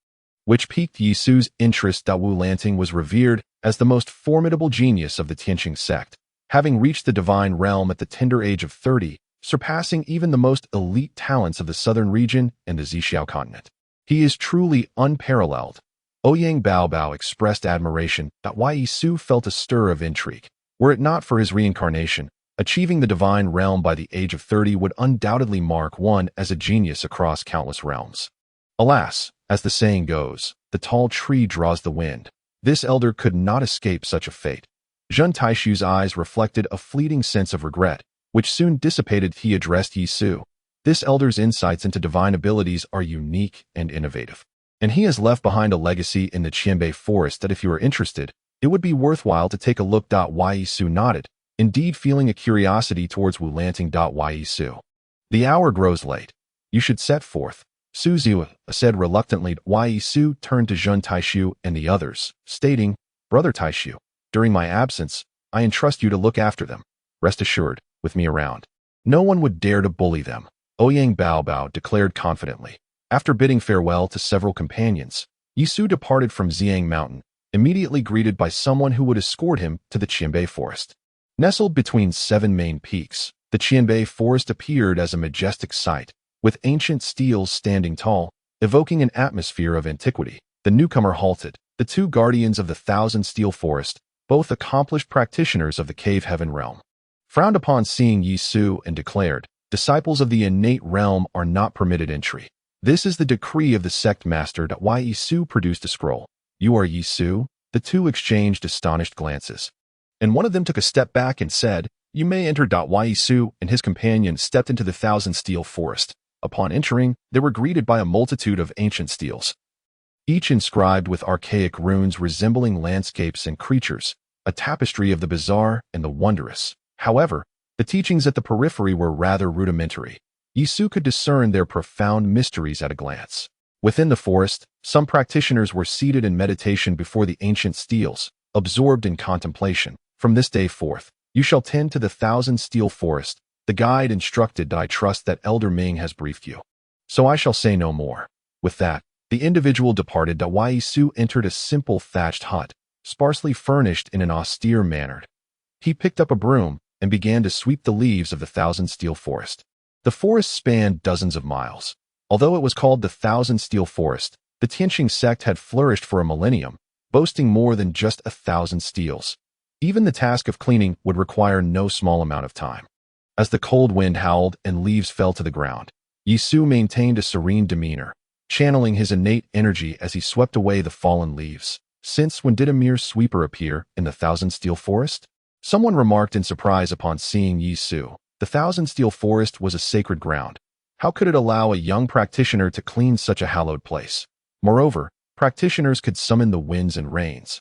which piqued Yisu's interest. Wu Lanting was revered as the most formidable genius of the Tianqing sect, having reached the divine realm at the tender age of 30, surpassing even the most elite talents of the southern region and the Zhixiao continent. He is truly unparalleled. Ouyang Baobao expressed admiration. Yisu felt a stir of intrigue. Were it not for his reincarnation, achieving the divine realm by the age of 30 would undoubtedly mark one as a genius across countless realms. Alas, as the saying goes, the tall tree draws the wind. This elder could not escape such a fate. Zhun Taishu's eyes reflected a fleeting sense of regret, which soon dissipated. He addressed Yisu. This elder's insights into divine abilities are unique and innovative, and he has left behind a legacy in the Qianbei Forest that if you are interested, it would be worthwhile to take a look. Yisu nodded, indeed feeling a curiosity towards Wu Lanting. Yisu. The hour grows late. You should set forth. Ziyue said reluctantly. Yisu turned to Zhun Taishu and the others, stating, Brother Taishu, during my absence, I entrust you to look after them. Rest assured, with me around, no one would dare to bully them, Ouyang Baobao declared confidently. After bidding farewell to several companions, Yisu departed from Xiang Mountain, immediately greeted by someone who would escort him to the Qianbei Forest. Nestled between 7 main peaks, the Qianbei Forest appeared as a majestic sight, with ancient steels standing tall, evoking an atmosphere of antiquity. The newcomer halted. The 2 guardians of the Thousand Steel Forest, both accomplished practitioners of the Cave Heaven realm, frowned upon seeing Yisu and declared, disciples of the innate realm are not permitted entry. This is the decree of the sect master. Yisu produced a scroll. You are Yisu? The 2 exchanged astonished glances, and one of them took a step back and said, You may enter. Yisu and his companion stepped into the Thousand Steel Forest. Upon entering, they were greeted by a multitude of ancient steels, each inscribed with archaic runes resembling landscapes and creatures, a tapestry of the bizarre and the wondrous. However, the teachings at the periphery were rather rudimentary. Yisu could discern their profound mysteries at a glance. Within the forest, some practitioners were seated in meditation before the ancient steels, absorbed in contemplation. From this day forth, you shall tend to the Thousand Steel Forest. The guide instructed. I trust that Elder Ming has briefed you, so I shall say no more. With that, the individual departed. Yisu entered a simple thatched hut, sparsely furnished in an austere manner. He picked up a broom and began to sweep the leaves of the Thousand Steel Forest. The forest spanned dozens of miles. Although it was called the Thousand Steel Forest, the Tianqing sect had flourished for a millennium, boasting more than just 1,000 steels. Even the task of cleaning would require no small amount of time. As the cold wind howled and leaves fell to the ground, Yisu maintained a serene demeanor, channeling his innate energy as he swept away the fallen leaves. Since when did a mere sweeper appear in the Thousand Steel Forest? Someone remarked in surprise upon seeing Yisu. The Thousand Steel Forest was a sacred ground. How could it allow a young practitioner to clean such a hallowed place? Moreover, practitioners could summon the winds and rains,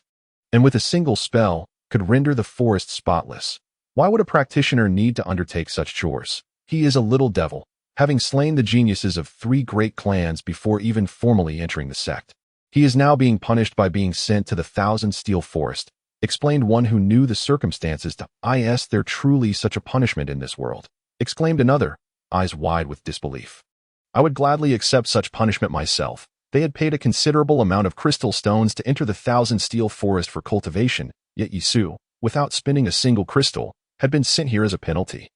and with a single spell, could render the forest spotless. Why would a practitioner need to undertake such chores? He is a little devil, having slain the geniuses of 3 great clans before even formally entering the sect. He is now being punished by being sent to the Thousand Steel Forest, explained one who knew the circumstances. Is there truly such a punishment in this world? exclaimed another, eyes wide with disbelief. I would gladly accept such punishment myself. They had paid a considerable amount of crystal stones to enter the 1,000-steel forest for cultivation, yet Yi Su, without spending a single crystal, had been sent here as a penalty.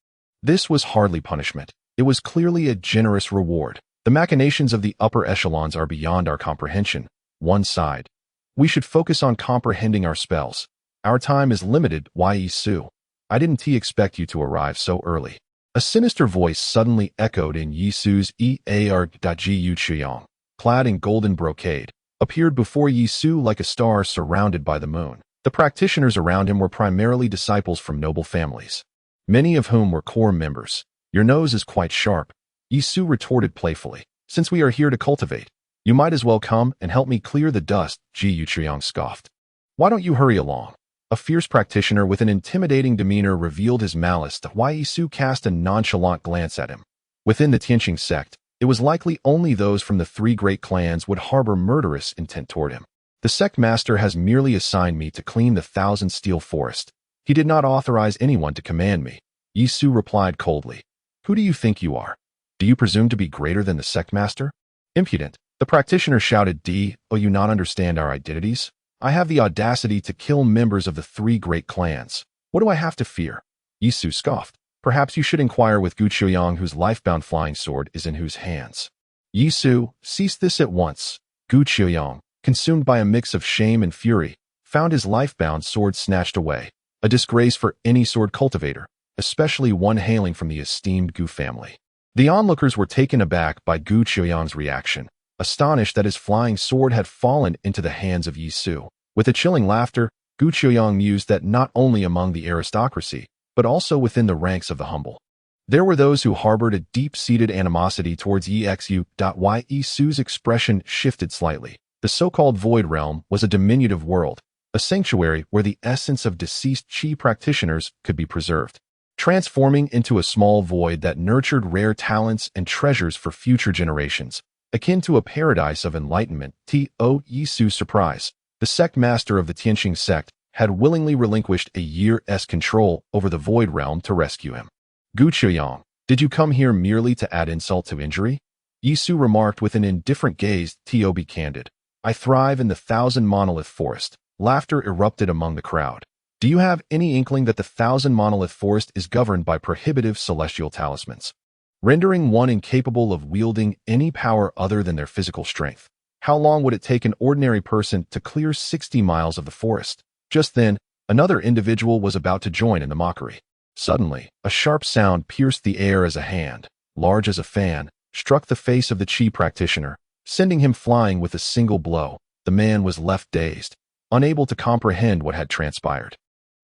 This was hardly punishment. It was clearly a generous reward. The machinations of the upper echelons are beyond our comprehension. One sighed. We should focus on comprehending our spells. Our time is limited, Yi Su. I didn't expect you to arrive so early. A sinister voice suddenly echoed in Yi Su's ear. Yu Qiang, clad in golden brocade, appeared before Yi Su like a star surrounded by the moon. The practitioners around him were primarily disciples from noble families, many of whom were core members. Your nose is quite sharp, Yi Su retorted playfully. Since we are here to cultivate, you might as well come and help me clear the dust, Yu Qiang scoffed. Why don't you hurry along? A fierce practitioner with an intimidating demeanor revealed his malice. Yi Su cast a nonchalant glance at him. Within the Tianqing sect, it was likely only those from the three great clans would harbor murderous intent toward him. The sect master has merely assigned me to clean the 1,000-steel forest. He did not authorize anyone to command me. Yi Su replied coldly. Who do you think you are? Do you presume to be greater than the sect master? Impudent. The practitioner shouted. Do you not understand our identities? I have the audacity to kill members of the three great clans. What do I have to fear? Yi Su scoffed. Perhaps you should inquire with Gu Qiuyang, whose life-bound flying sword is in whose hands. Yi Su, cease this at once. Gu Qiuyang, consumed by a mix of shame and fury, found his life-bound sword snatched away. A disgrace for any sword cultivator, especially one hailing from the esteemed Gu family. The onlookers were taken aback by Gu Qiuyang's reaction, astonished that his flying sword had fallen into the hands of Yi Su. With a chilling laughter, Gu Qiuyang mused that not only among the aristocracy, but also within the ranks of the humble, there were those who harbored a deep-seated animosity towards Yi Su's expression shifted slightly. The so-called Void Realm was a diminutive world, a sanctuary where the essence of deceased Qi practitioners could be preserved, transforming into a small void that nurtured rare talents and treasures for future generations. Akin to a paradise of enlightenment. Yi Su's surprise, the sect master of the Tianqing sect had willingly relinquished a year's control over the Void Realm to rescue him. Gu Qiuyang, did you come here merely to add insult to injury? Yi Su remarked with an indifferent gaze. To be candid, I thrive in the 1,000 monolith forest. Laughter erupted among the crowd. Do you have any inkling that the 1,000 monolith forest is governed by prohibitive celestial talismans, rendering one incapable of wielding any power other than their physical strength? How long would it take an ordinary person to clear 60 miles of the forest? Just then, another individual was about to join in the mockery. Suddenly, a sharp sound pierced the air as a hand, large as a fan, struck the face of the Qi practitioner, sending him flying with a single blow. The man was left dazed, unable to comprehend what had transpired.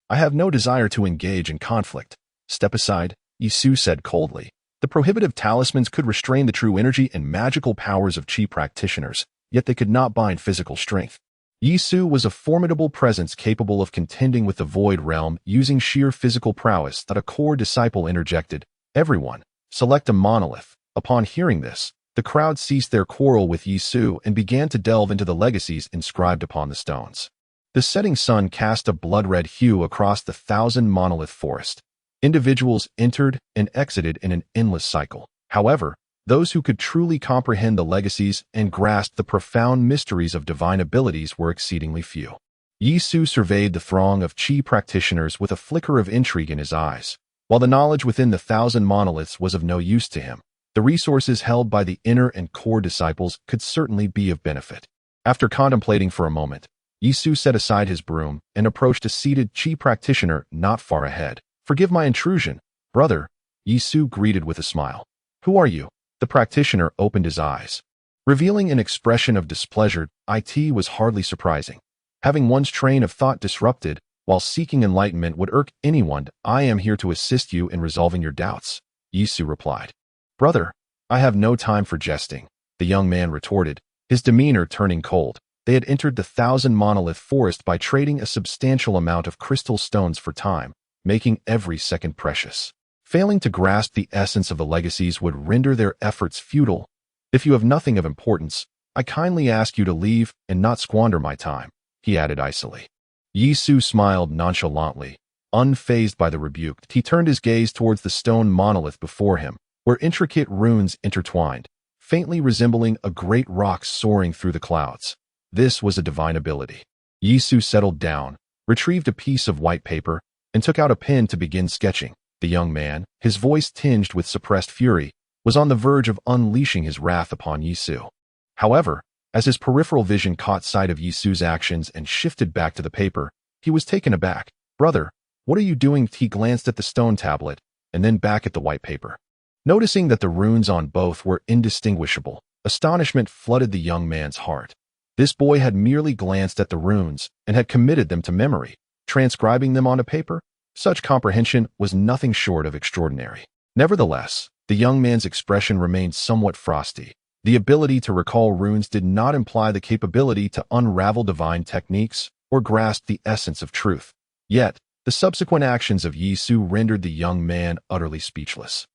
I have no desire to engage in conflict. Step aside, Yi Su said coldly. The prohibitive talismans could restrain the true energy and magical powers of Qi practitioners, yet they could not bind physical strength. Yi Su was a formidable presence capable of contending with the Void Realm using sheer physical prowess. That a core disciple interjected. Everyone, select a monolith. Upon hearing this, the crowd ceased their quarrel with Yi Su and began to delve into the legacies inscribed upon the stones. The setting sun cast a blood-red hue across the 1,000 monolith forest. Individuals entered and exited in an endless cycle. However, those who could truly comprehend the legacies and grasp the profound mysteries of divine abilities were exceedingly few. Yi Su surveyed the throng of Qi practitioners with a flicker of intrigue in his eyes. While the knowledge within the 1,000 monoliths was of no use to him, the resources held by the inner and core disciples could certainly be of benefit. After contemplating for a moment, Yi Su set aside his broom and approached a seated Qi practitioner not far ahead. Forgive my intrusion, brother, Yi Su greeted with a smile. Who are you? The practitioner opened his eyes, revealing an expression of displeasure. It was hardly surprising. Having one's train of thought disrupted while seeking enlightenment would irk anyone. I am here to assist you in resolving your doubts, Yi Su replied. Brother, I have no time for jesting, the young man retorted, his demeanor turning cold. They had entered the 1,000 monolith forest by trading a substantial amount of crystal stones for time, making every second precious. Failing to grasp the essence of the legacies would render their efforts futile. If you have nothing of importance, I kindly ask you to leave and not squander my time, he added icily. Yi Su smiled nonchalantly. Unfazed by the rebuke, he turned his gaze towards the stone monolith before him, where intricate runes intertwined, faintly resembling a great rock soaring through the clouds. This was a divine ability. Yisu settled down, retrieved a piece of white paper, and took out a pen to begin sketching. The young man, his voice tinged with suppressed fury, was on the verge of unleashing his wrath upon Yisu. However, as his peripheral vision caught sight of Yisu's actions and shifted back to the paper, he was taken aback. "Brother, what are you doing?" He glanced at the stone tablet, and then back at the white paper. Noticing that the runes on both were indistinguishable, astonishment flooded the young man's heart. This boy had merely glanced at the runes and had committed them to memory, transcribing them onto paper. Such comprehension was nothing short of extraordinary. Nevertheless, the young man's expression remained somewhat frosty. The ability to recall runes did not imply the capability to unravel divine techniques or grasp the essence of truth. Yet, the subsequent actions of Yisu rendered the young man utterly speechless.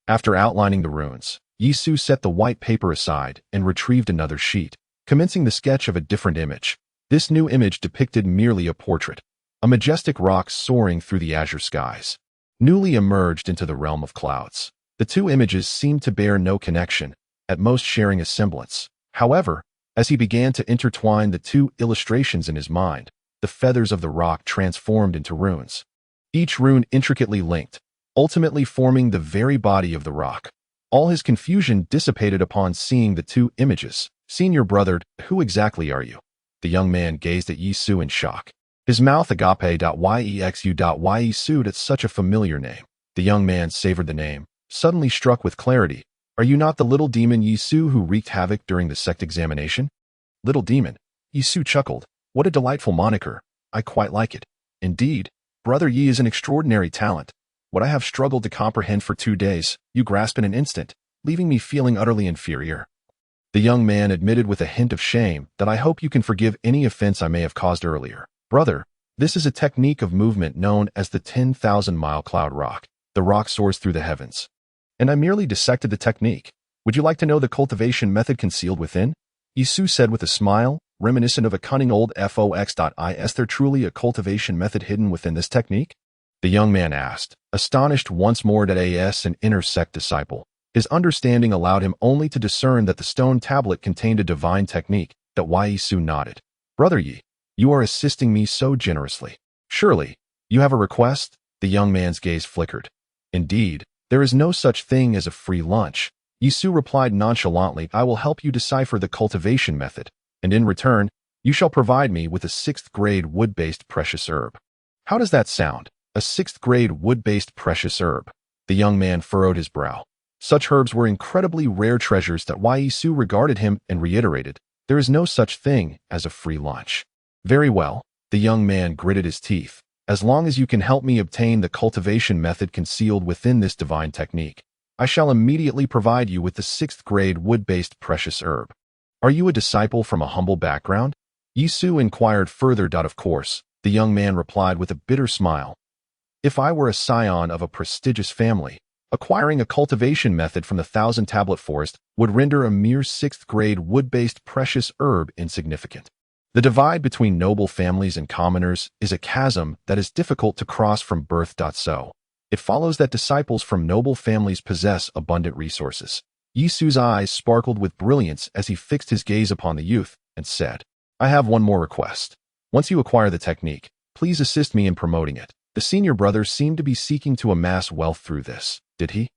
After outlining the runes, Yisu set the white paper aside and retrieved another sheet, commencing the sketch of a different image. This new image depicted merely a portrait, a majestic rock soaring through the azure skies, newly emerged into the realm of clouds. The two images seemed to bear no connection, at most sharing a semblance. However, as he began to intertwine the two illustrations in his mind, the feathers of the rock transformed into runes, each rune intricately linked, ultimately forming the very body of the rock. All his confusion dissipated upon seeing the two images. "Senior brother, who exactly are you?" The young man gazed at Yisu in shock. His mouth agape.yexu.ye sued at such a familiar name. The young man savored the name, suddenly struck with clarity. "Are you not the little demon Yisu who wreaked havoc during the sect examination?" "Little demon?" Yisu chuckled. "What a delightful moniker. I quite like it. Indeed, Brother Yi is an extraordinary talent. What I have struggled to comprehend for 2 days, you grasp in an instant, leaving me feeling utterly inferior." The young man admitted with a hint of shame that "I hope you can forgive any offense I may have caused earlier. Brother, this is a technique of movement known as the 10,000-mile cloud rock. The rock soars through the heavens. And I merely dissected the technique. Would you like to know the cultivation method concealed within?" Yisu said with a smile, reminiscent of a cunning old fox. "Is there truly a cultivation method hidden within this technique?" The young man asked, astonished once more that an inner sect disciple. His understanding allowed him only to discern that the stone tablet contained a divine technique. That Yisu nodded. "Brother Yi, you are assisting me so generously. Surely, you have a request?" The young man's gaze flickered. "Indeed, there is no such thing as a free lunch." Yisu replied nonchalantly, "I will help you decipher the cultivation method, and in return, you shall provide me with a 6th-grade wood-based precious herb." "How does that sound? A 6th-grade wood-based precious herb?" The young man furrowed his brow. Such herbs were incredibly rare treasures that Yisu regarded him and reiterated, "There is no such thing as a free lunch." "Very well," the young man gritted his teeth. "As long as you can help me obtain the cultivation method concealed within this divine technique, I shall immediately provide you with the 6th-grade wood-based precious herb." "Are you a disciple from a humble background?" Yisu inquired further. "Of course," the young man replied with a bitter smile. "If I were a scion of a prestigious family, acquiring a cultivation method from the 1,000-tablet forest would render a mere 6th-grade wood-based precious herb insignificant. The divide between noble families and commoners is a chasm that is difficult to cross from birth. So, it follows that disciples from noble families possess abundant resources." Yisu's eyes sparkled with brilliance as he fixed his gaze upon the youth and said, "I have one more request. Once you acquire the technique, please assist me in promoting it." The senior brother seemed to be seeking to amass wealth through this, did he?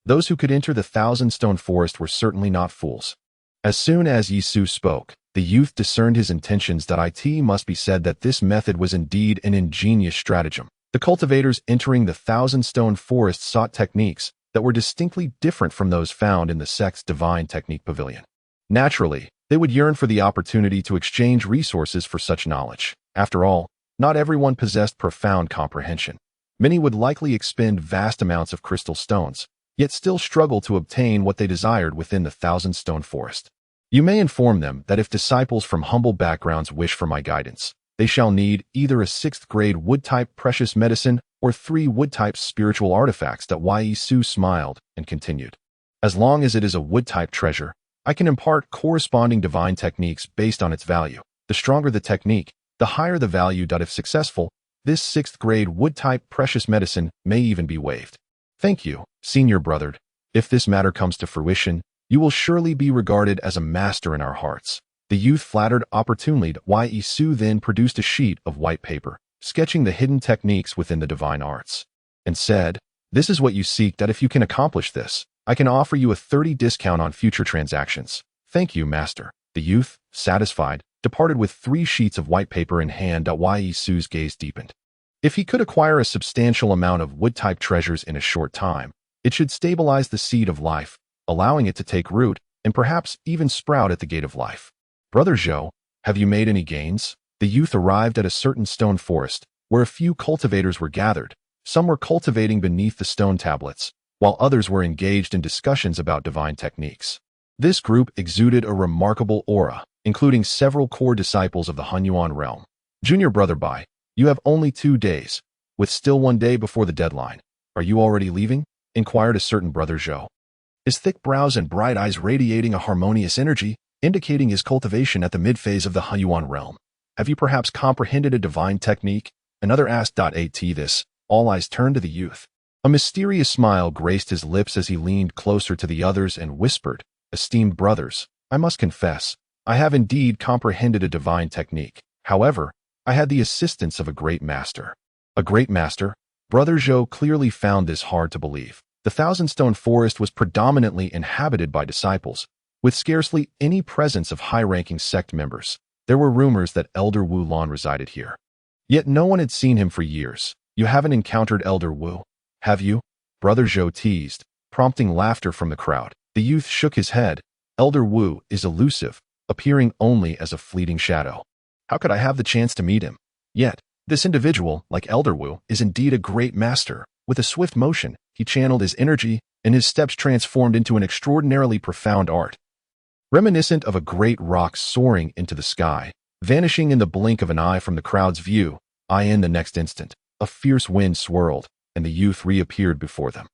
Those who could enter the 1,000-stone forest were certainly not fools. As soon as Yisu spoke, the youth discerned his intentions. It must be said that this method was indeed an ingenious stratagem. The cultivators entering the 1,000-stone forest sought techniques that were distinctly different from those found in the sect's divine technique pavilion. Naturally, they would yearn for the opportunity to exchange resources for such knowledge. After all, not everyone possessed profound comprehension. Many would likely expend vast amounts of crystal stones, yet still struggle to obtain what they desired within the 1,000-stone forest. You may inform them that if disciples from humble backgrounds wish for my guidance, they shall need either a 6th-grade wood-type precious medicine or 3 wood-type spiritual artifacts. Yisu smiled and continued. As long as it is a wood-type treasure, I can impart corresponding divine techniques based on its value. The stronger the technique, the higher the value. If successful, This 6th grade wood-type precious medicine may even be waived. Thank you, senior brother. If this matter comes to fruition, you will surely be regarded as a master in our hearts. The youth flattered opportunely. Yun Su then produced a sheet of white paper, sketching the hidden techniques within the divine arts, and said, "This is what you seek, that if you can accomplish this, I can offer you a 30% discount on future transactions." "Thank you, master." The youth, satisfied, departed with 3 sheets of white paper in hand. Yun Su's gaze deepened. If he could acquire a substantial amount of wood-type treasures in a short time, it should stabilize the seed of life, allowing it to take root and perhaps even sprout at the gate of life. "Brother Zhou, have you made any gains?" The youth arrived at a certain stone forest, where a few cultivators were gathered. Some were cultivating beneath the stone tablets, while others were engaged in discussions about divine techniques. This group exuded a remarkable aura, including several core disciples of the Hunyuan realm. "Junior brother Bai, you have only 2 days, with still 1 day before the deadline. Are you already leaving?" inquired a certain brother Zhou. His thick brows and bright eyes radiating a harmonious energy, indicating his cultivation at the mid-phase of the Hunyuan realm. "Have you perhaps comprehended a divine technique?" another asked. At this, all eyes turned to the youth. A mysterious smile graced his lips as he leaned closer to the others and whispered, "Esteemed brothers, I must confess, I have indeed comprehended a divine technique. However, I had the assistance of a great master." "A great master?" Brother Zhou clearly found this hard to believe. The Thousand-Stone Forest was predominantly inhabited by disciples, with scarcely any presence of high-ranking sect members. There were rumors that Elder Wu Lan resided here. Yet no one had seen him for years. "You haven't encountered Elder Wu, have you?" Brother Zhou teased, prompting laughter from the crowd. The youth shook his head. "Elder Wu is elusive, appearing only as a fleeting shadow. How could I have the chance to meet him? Yet, this individual, like Elder Wu, is indeed a great master." With a swift motion, he channeled his energy, and his steps transformed into an extraordinarily profound art, reminiscent of a great rock soaring into the sky, vanishing in the blink of an eye from the crowd's view. In the next instant, a fierce wind swirled, and the youth reappeared before them.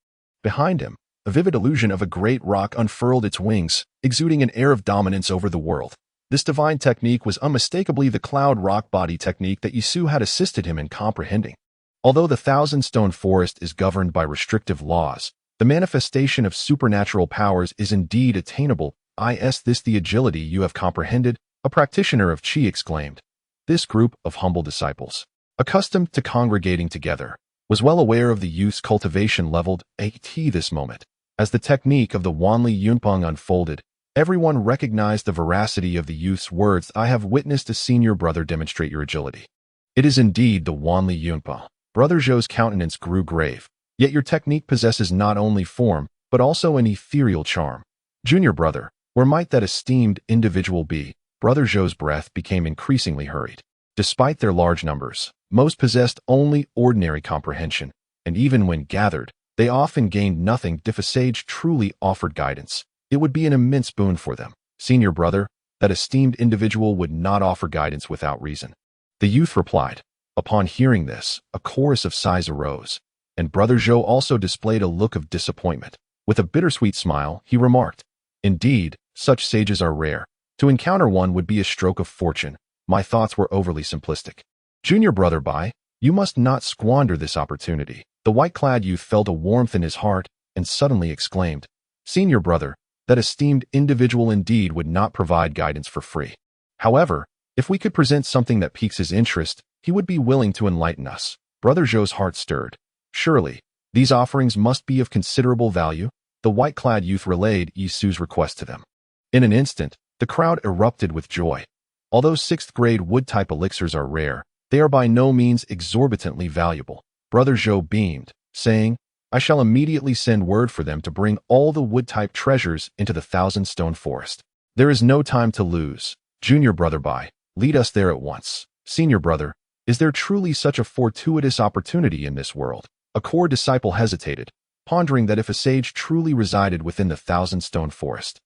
Behind him, a vivid illusion of a great rock unfurled its wings, exuding an air of dominance over the world. This divine technique was unmistakably the cloud rock body technique that Yisu had assisted him in comprehending. Although the Thousand-Stone Forest is governed by restrictive laws, the manifestation of supernatural powers is indeed attainable. "Is this the agility you have comprehended?" a practitioner of Qi exclaimed. This group of humble disciples, accustomed to congregating together, was well aware of the youth's cultivation leveled at this moment. As the technique of the Wanli Yunpeng unfolded, everyone recognized the veracity of the youth's words. "I have witnessed a senior brother demonstrate your agility. It is indeed the Wanli Yunpeng." Brother Zhou's countenance grew grave. "Yet your technique possesses not only form, but also an ethereal charm. Junior brother, where might that esteemed individual be?" Brother Zhou's breath became increasingly hurried. Despite their large numbers, most possessed only ordinary comprehension, and even when gathered, they often gained nothing. If a sage truly offered guidance, it would be an immense boon for them. "Senior brother, that esteemed individual would not offer guidance without reason." The youth replied. Upon hearing this, a chorus of sighs arose, and Brother Zhou also displayed a look of disappointment. With a bittersweet smile, he remarked, "Indeed, such sages are rare. To encounter one would be a stroke of fortune. My thoughts were overly simplistic. Junior brother Bai, you must not squander this opportunity." The white-clad youth felt a warmth in his heart and suddenly exclaimed, "Senior brother, that esteemed individual indeed would not provide guidance for free. However, if we could present something that piques his interest, he would be willing to enlighten us." Brother Zhou's heart stirred. Surely, these offerings must be of considerable value. The white-clad youth relayed Yisu's request to them. In an instant, the crowd erupted with joy. Although 6th-grade wood-type elixirs are rare, they are by no means exorbitantly valuable. Brother Zhou beamed, saying, "I shall immediately send word for them to bring all the wood-type treasures into the Thousand-Stone Forest. There is no time to lose. Junior brother Bai, lead us there at once." "Senior brother, is there truly such a fortuitous opportunity in this world?" A core disciple hesitated, pondering that if a sage truly resided within the Thousand-Stone Forest,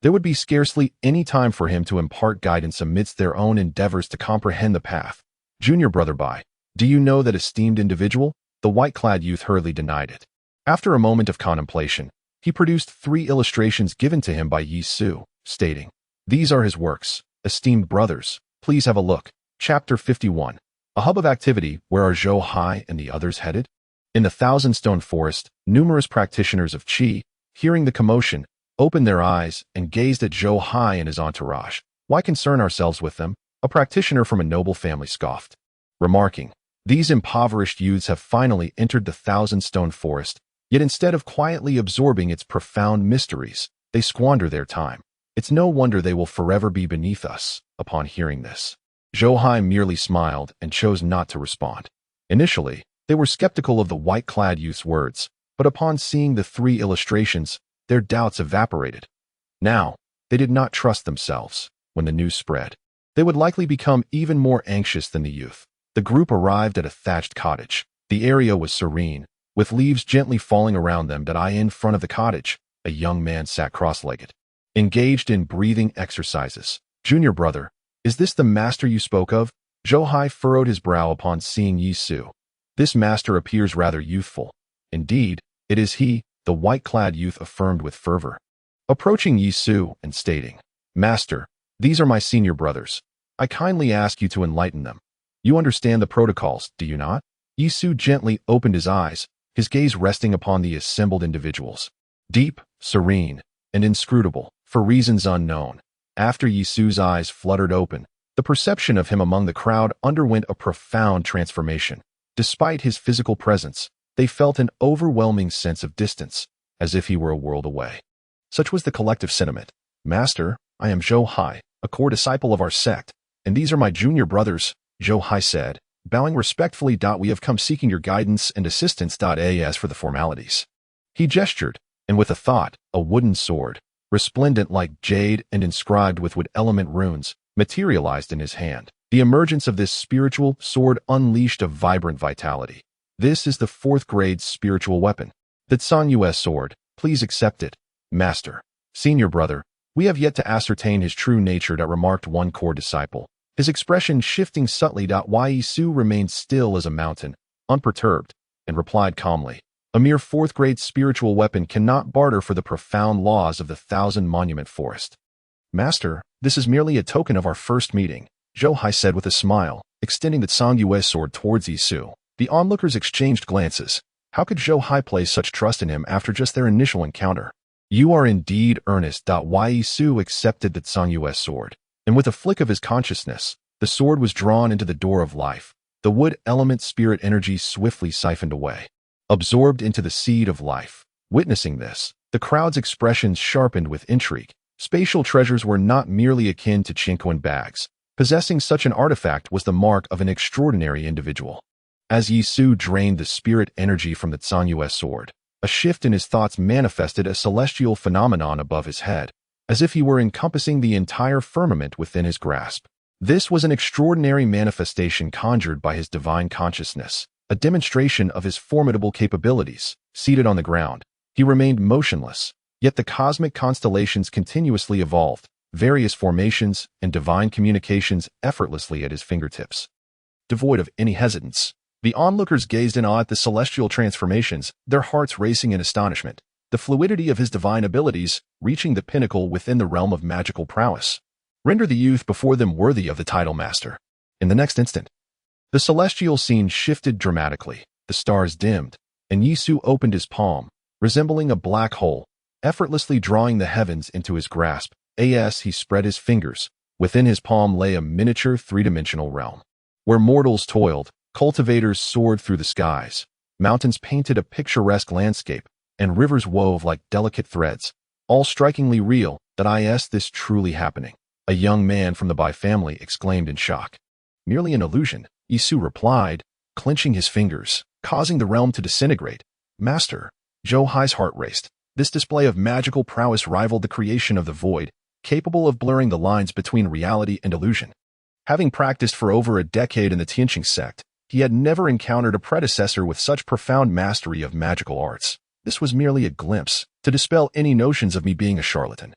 there would be scarcely any time for him to impart guidance amidst their own endeavors to comprehend the path. "Junior brother Bai, do you know that esteemed individual?" The white-clad youth hurriedly denied it. After a moment of contemplation, he produced 3 illustrations given to him by Yisu, stating, "These are his works. Esteemed brothers, please have a look." Chapter 51. A hub of activity where are Zhou Hai and the others headed? In the Thousand Stone Forest, numerous practitioners of Qi, hearing the commotion, opened their eyes and gazed at Zhou Hai and his entourage. Why concern ourselves with them? A practitioner from a noble family scoffed, remarking, these impoverished youths have finally entered the Thousand Stone Forest, yet instead of quietly absorbing its profound mysteries, they squander their time. It's no wonder they will forever be beneath us. Upon hearing this, Zhou Hai merely smiled and chose not to respond. Initially, they were skeptical of the white-clad youth's words, but upon seeing the 3 illustrations, their doubts evaporated. Now, they did not trust themselves. When the news spread, they would likely become even more anxious than the youth. The group arrived at a thatched cottage. The area was serene, with leaves gently falling around them. In front of the cottage, a young man sat cross-legged, engaged in breathing exercises. Junior brother, is this the master you spoke of? Zhou Hai furrowed his brow upon seeing Yi Su. This master appears rather youthful. Indeed, it is he, the white-clad youth affirmed with fervor, approaching Yi Su and stating, Master, these are my senior brothers. I kindly ask you to enlighten them. You understand the protocols, do you not? Yi Su gently opened his eyes, his gaze resting upon the assembled individuals. Deep, serene, and inscrutable, for reasons unknown. After Yi Su's eyes fluttered open, the perception of him among the crowd underwent a profound transformation. Despite his physical presence, they felt an overwhelming sense of distance, as if he were a world away. Such was the collective sentiment. Master, I am Zhou Hai, a core disciple of our sect, and these are my junior brothers, Zhou Hai said, bowing respectfully. We have come seeking your guidance and assistance. As for the formalities. He gestured, and with a thought, a wooden sword, resplendent like jade and inscribed with wood element runes, materialized in his hand. The emergence of this spiritual sword unleashed a vibrant vitality. This is the 4th grade spiritual weapon. The Ziyue sword, please accept it, Master. Senior brother, we have yet to ascertain his true nature. Remarked one core disciple, his expression shifting subtly. Yi Su remained still as a mountain, unperturbed, and replied calmly, a mere 4th grade spiritual weapon cannot barter for the profound laws of the 1,000 Monument Forest. Master, this is merely a token of our first meeting, Zhou Hai said with a smile, extending the Ziyue sword towards Yi Su. The onlookers exchanged glances. How could Zhou Hai place such trust in him after just their initial encounter? You are indeed earnest. Yi Su accepted the Ziyue sword, and with a flick of his consciousness, the sword was drawn into the door of life. The wood element spirit energy swiftly siphoned away, absorbed into the seed of life. Witnessing this, the crowd's expressions sharpened with intrigue. Spatial treasures were not merely akin to Chinquan bags. Possessing such an artifact was the mark of an extraordinary individual. As Yi Su drained the spirit energy from the Ziyue sword, a shift in his thoughts manifested a celestial phenomenon above his head, as if he were encompassing the entire firmament within his grasp. This was an extraordinary manifestation conjured by his divine consciousness, a demonstration of his formidable capabilities. Seated on the ground, he remained motionless, yet the cosmic constellations continuously evolved, various formations and divine communications effortlessly at his fingertips. Devoid of any hesitance, the onlookers gazed in awe at the celestial transformations, their hearts racing in astonishment. The fluidity of his divine abilities, reaching the pinnacle within the realm of magical prowess, render the youth before them worthy of the title master. In the next instant, the celestial scene shifted dramatically, the stars dimmed, and Yi Su opened his palm, resembling a black hole, effortlessly drawing the heavens into his grasp. As he spread his fingers, within his palm lay a miniature 3-dimensional realm. Where mortals toiled, cultivators soared through the skies, mountains painted a picturesque landscape, and rivers wove like delicate threads, all strikingly real. Is this truly happening? A young man from the Bai family exclaimed in shock. Merely an illusion, Yi Su replied, clenching his fingers, causing the realm to disintegrate. Master, Zhou Hai's heart raced. This display of magical prowess rivaled the creation of the void, capable of blurring the lines between reality and illusion. Having practiced for over a decade in the Tianqing sect, he had never encountered a predecessor with such profound mastery of magical arts. This was merely a glimpse, to dispel any notions of me being a charlatan.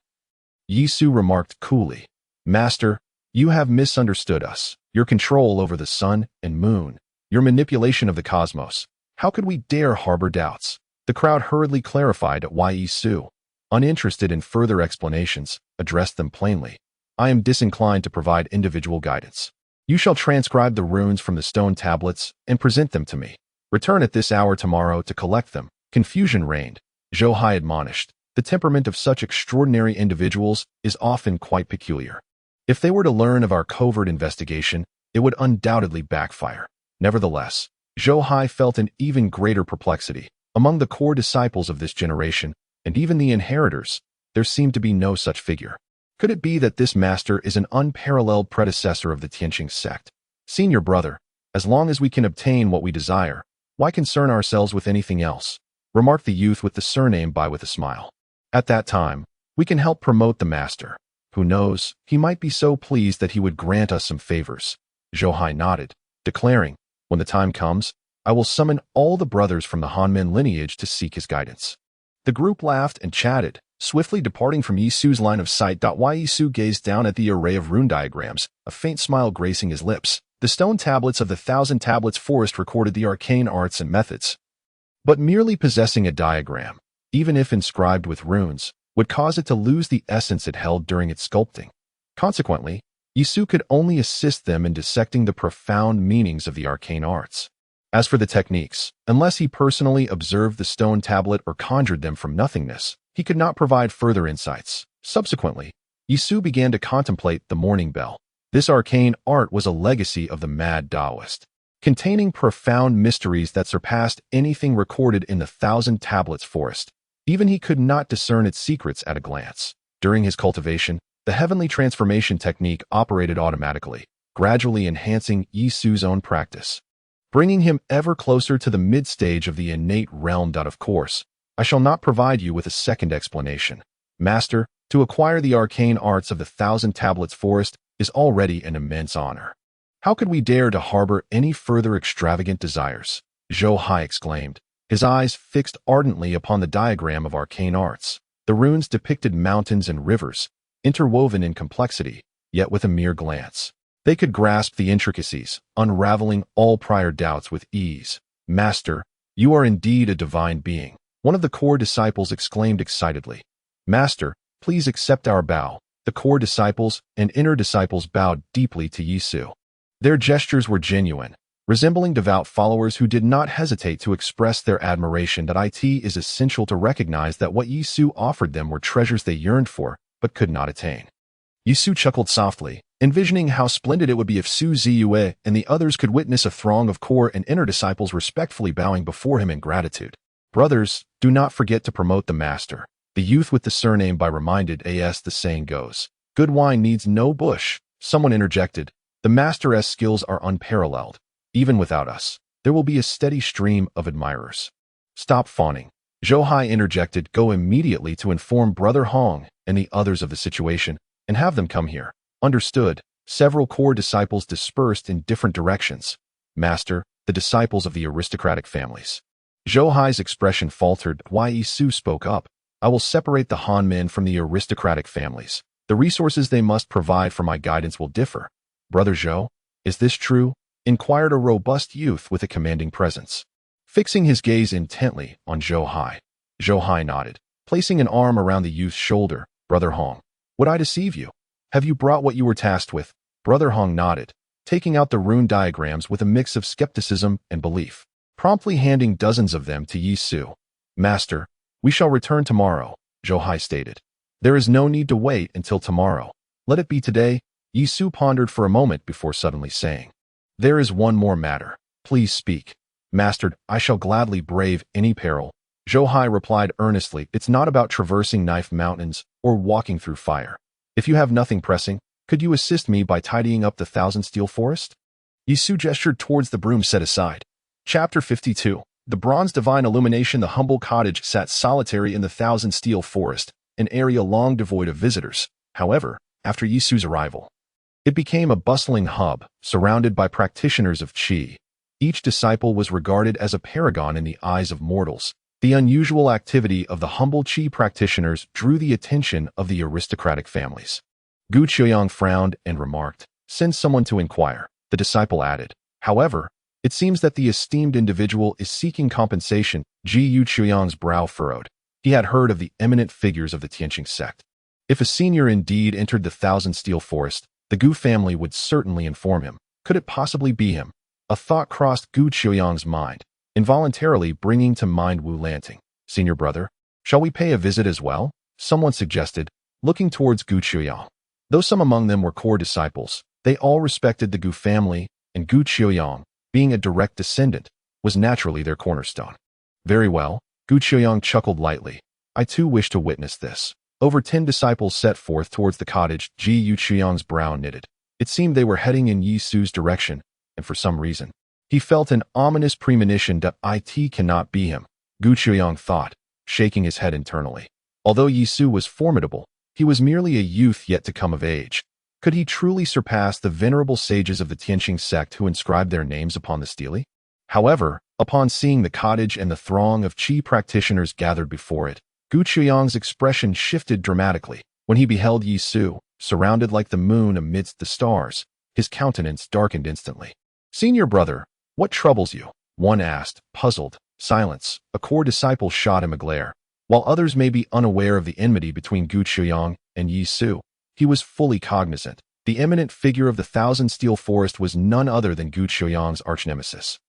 Yi Su remarked coolly, Master, you have misunderstood us. Your control over the sun and moon, your manipulation of the cosmos. How could we dare harbor doubts? The crowd hurriedly clarified why Yi Su, uninterested in further explanations, addressed them plainly. I am disinclined to provide individual guidance. You shall transcribe the runes from the stone tablets and present them to me. Return at this hour tomorrow to collect them. Confusion reigned. Zhou Hai admonished. The temperament of such extraordinary individuals is often quite peculiar. If they were to learn of our covert investigation, it would undoubtedly backfire. Nevertheless, Zhou Hai felt an even greater perplexity. Among the core disciples of this generation, and even the inheritors, there seemed to be no such figure. Could it be that this master is an unparalleled predecessor of the Tianqing sect? Senior brother, as long as we can obtain what we desire, why concern ourselves with anything else? Remarked the youth with the surname Bai with a smile. At that time, we can help promote the master. Who knows, he might be so pleased that he would grant us some favors. Zhou Hai nodded, declaring, when the time comes, I will summon all the brothers from the Hanmen lineage to seek his guidance. The group laughed and chatted, swiftly departing from Yisu's line of sight. Yisu gazed down at the array of rune diagrams, a faint smile gracing his lips. The stone tablets of the Thousand Tablets Forest recorded the arcane arts and methods. But merely possessing a diagram, even if inscribed with runes, would cause it to lose the essence it held during its sculpting. Consequently, Yisu could only assist them in dissecting the profound meanings of the arcane arts. As for the techniques, unless he personally observed the stone tablet or conjured them from nothingness, he could not provide further insights. Subsequently, Yisu began to contemplate the morning bell. This arcane art was a legacy of the mad Taoist, containing profound mysteries that surpassed anything recorded in the Thousand Tablets Forest. Even he could not discern its secrets at a glance. During his cultivation, the heavenly transformation technique operated automatically, gradually enhancing Yisu's own practice, bringing him ever closer to the mid-stage of the innate realm. Of course, I shall not provide you with a second explanation. Master, to acquire the arcane arts of the Thousand Tablets Forest is already an immense honor. How could we dare to harbor any further extravagant desires? Zhou Hai exclaimed, his eyes fixed ardently upon the diagram of arcane arts. The runes depicted mountains and rivers, interwoven in complexity, yet with a mere glance. They could grasp the intricacies, unraveling all prior doubts with ease. Master, you are indeed a divine being. One of the core disciples exclaimed excitedly. Master, please accept our bow. The core disciples and inner disciples bowed deeply to Yisu. Their gestures were genuine, resembling devout followers who did not hesitate to express their admiration. It is essential to recognize that what Yisu offered them were treasures they yearned for, but could not attain. Yisu chuckled softly, envisioning how splendid it would be if Su Ziyue and the others could witness a throng of core and inner disciples respectfully bowing before him in gratitude. Brothers, do not forget to promote the master. The youth with the surname Bai reminded as the saying goes. Good wine needs no bush. Someone interjected. The master's skills are unparalleled. Even without us, there will be a steady stream of admirers. Stop fawning. Zhou Hai interjected. Go immediately to inform Brother Hong and the others of the situation, and have them come here. Understood. Several core disciples dispersed in different directions. Master, the disciples of the aristocratic families. Zhou Hai's expression faltered. Yisu spoke up. I will separate the Han men from the aristocratic families. The resources they must provide for my guidance will differ. Brother Zhou, is this true? Inquired a robust youth with a commanding presence. Fixing his gaze intently on Zhou Hai nodded, placing an arm around the youth's shoulder. Brother Hong, would I deceive you? Have you brought what you were tasked with? Brother Hong nodded, taking out the rune diagrams with a mix of skepticism and belief, promptly handing dozens of them to Yisu. Master, we shall return tomorrow, Zhou Hai stated. There is no need to wait until tomorrow. Let it be today. Yisu pondered for a moment before suddenly saying, there is one more matter. Please speak. Master, I shall gladly brave any peril. Zhou Hai replied earnestly, it's not about traversing knife mountains or walking through fire. If you have nothing pressing, could you assist me by tidying up the Thousand Steel Forest? Yisu gestured towards the broom set aside. Chapter 52. The bronze divine illumination. The humble cottage sat solitary in the Thousand Steel Forest, an area long devoid of visitors. However, after Yisu's arrival, it became a bustling hub, surrounded by practitioners of qi. Each disciple was regarded as a paragon in the eyes of mortals. The unusual activity of the humble qi practitioners drew the attention of the aristocratic families. Gu Qiuyang frowned and remarked, send someone to inquire. The disciple added, however, it seems that the esteemed individual is seeking compensation. Gu Qiuyang's brow furrowed. He had heard of the eminent figures of the Tianqing sect. If a senior indeed entered the Thousand Steel Forest, the Gu family would certainly inform him. Could it possibly be him? A thought crossed Gu Qiuyang's mind, involuntarily bringing to mind Wu Lanting. Senior brother, shall we pay a visit as well? Someone suggested, looking towards Gu Qiuyang. Though some among them were core disciples, they all respected the Gu family, and Gu Qiuyang, being a direct descendant, was naturally their cornerstone. Very well, Gu Qiuyang chuckled lightly. I too wish to witness this. Over 10 disciples set forth towards the cottage. Ziyue Qiuyang's brow knitted. It seemed they were heading in Yi Su's direction, and for some reason, he felt an ominous premonition that it cannot be him. Gu Qiuyang thought, shaking his head internally. Although Yi Su was formidable, he was merely a youth yet to come of age. Could he truly surpass the venerable sages of the Tianqing sect who inscribed their names upon the stele? However, upon seeing the cottage and the throng of Qi practitioners gathered before it, Gu Qiuyang's expression shifted dramatically. When he beheld Yi Su, surrounded like the moon amidst the stars, his countenance darkened instantly. Senior brother, what troubles you? One asked, puzzled. Silence. A core disciple shot him a glare. While others may be unaware of the enmity between Gu Qiuyang and Yi Su, he was fully cognizant. The eminent figure of the Thousand Steel Forest was none other than Gu Qiuyang's archnemesis.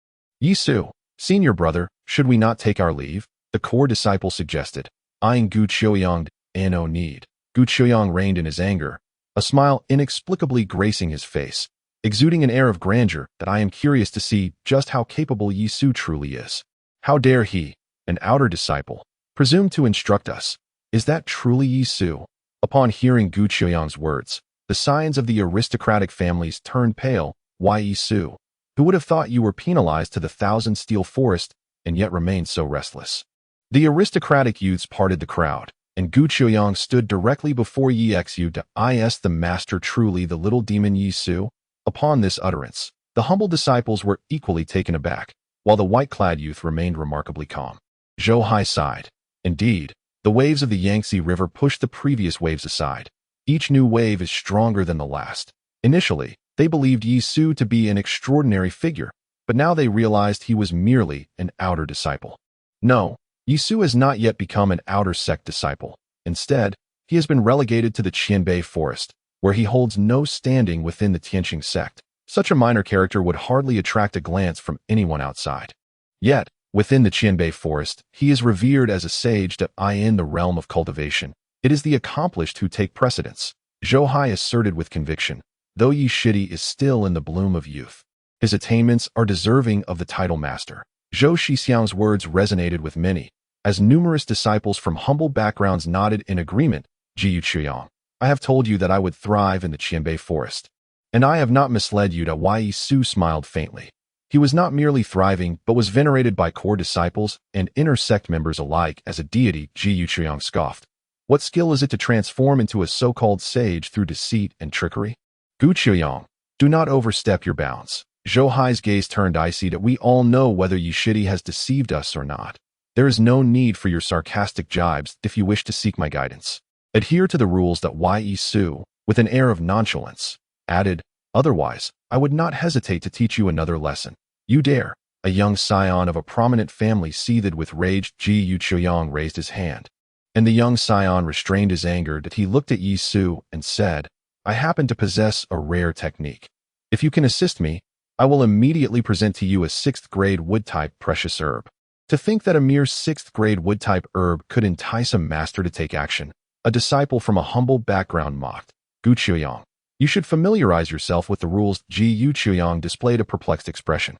Yi Su, senior brother, should we not take our leave? The core disciple suggested, eyeing Gu Qiuyang. No need. Gu Qiuyang reigned in his anger, a smile inexplicably gracing his face, exuding an air of grandeur that I am curious to see just how capable Yi Su truly is. How dare he, an outer disciple, presume to instruct us? Is that truly Yi Su? Upon hearing Gu Qiuyang's words, the scions of the aristocratic families turned pale. Why Yi Su? Who would have thought you were penalized to the Thousand Steel Forest and yet remained so restless? The aristocratic youths parted the crowd, and Gu Qiuyang stood directly before Yi Xu to is the master truly the little demon Yi Su? Upon this utterance, the humble disciples were equally taken aback, while the white-clad youth remained remarkably calm. Zhou Hai sighed. Indeed, the waves of the Yangtze River pushed the previous waves aside. Each new wave is stronger than the last. Initially, they believed Yi Su to be an extraordinary figure, but now they realized he was merely an outer disciple. No, Yi Su has not yet become an outer sect disciple. Instead, he has been relegated to the Qianbei Forest, where he holds no standing within the Tianqing sect. Such a minor character would hardly attract a glance from anyone outside. Yet, within the Qianbei Forest, he is revered as a sage that in the realm of cultivation. It is the accomplished who take precedence, Zhou Hai asserted with conviction, though Yi Shidi is still in the bloom of youth. His attainments are deserving of the title master. Zhou Shixiang's words resonated with many, as numerous disciples from humble backgrounds nodded in agreement. Ziyue Qiuyang, I have told you that I would thrive in the Qianbei Forest. And I have not misled you. Yi Su smiled faintly. He was not merely thriving, but was venerated by core disciples and inner sect members alike as a deity. Ziyue Qiuyang scoffed. What skill is it to transform into a so-called sage through deceit and trickery? Gu Qiuyang, do not overstep your bounds. Zhou Hai's gaze turned icy. That we all know whether Yi Shidi has deceived us or not. There is no need for your sarcastic jibes if you wish to seek my guidance. Adhere to the rules that Yi Su, with an air of nonchalance, added, otherwise, I would not hesitate to teach you another lesson. You dare? A young scion of a prominent family seethed with rage. Ziyue Qiuyang raised his hand, and the young scion restrained his anger. That he looked at Yi Su and said, I happen to possess a rare technique. If you can assist me, I will immediately present to you a 6th-grade wood-type precious herb. To think that a mere 6th-grade wood-type herb could entice a master to take action, a disciple from a humble background mocked. Gu Qiuyang, you should familiarize yourself with the rules. Ziyue Qiuyang displayed a perplexed expression.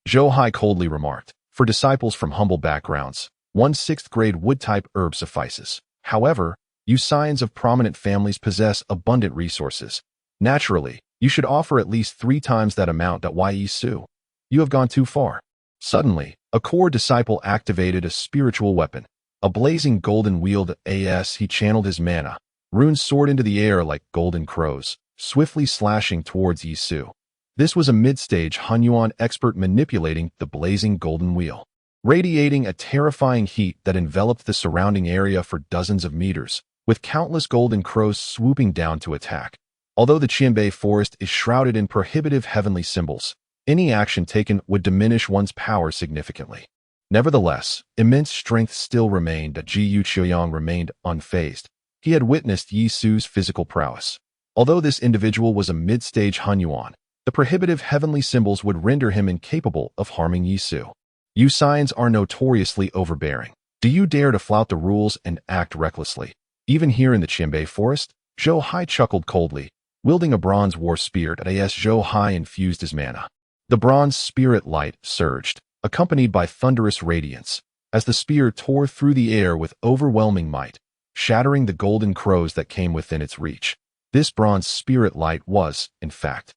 Zhou Hai coldly remarked, for disciples from humble backgrounds, 1 6th-grade wood-type herb suffices. However, you scions of prominent families possess abundant resources. Naturally, you should offer at least 3 times that amount. Yi Su, you have gone too far. Suddenly, a core disciple activated a spiritual weapon, a blazing golden wield. He channeled his mana. Runes soared into the air like golden crows, swiftly slashing towards Yi Su. This was a mid-stage Hunyuan expert manipulating the blazing golden wheel, radiating a terrifying heat that enveloped the surrounding area for dozens of meters, with countless golden crows swooping down to attack. Although the Qianbei Forest is shrouded in prohibitive heavenly symbols, any action taken would diminish one's power significantly. Nevertheless, immense strength still remained. Ziyue Qiuyang remained unfazed. He had witnessed Yi Su's physical prowess. Although this individual was a mid-stage Hunyuan, The prohibitive heavenly symbols would render him incapable of harming Yi Su. You Scions are notoriously overbearing. Do you dare to flout the rules and act recklessly? Even here in the Qianbei forest? Zhou Hai chuckled coldly, wielding a bronze war spear as Zhou Hai infused his mana. The bronze spirit light surged, accompanied by thunderous radiance, as the spear tore through the air with overwhelming might, shattering the golden crows that came within its reach. This bronze spirit light was, in fact,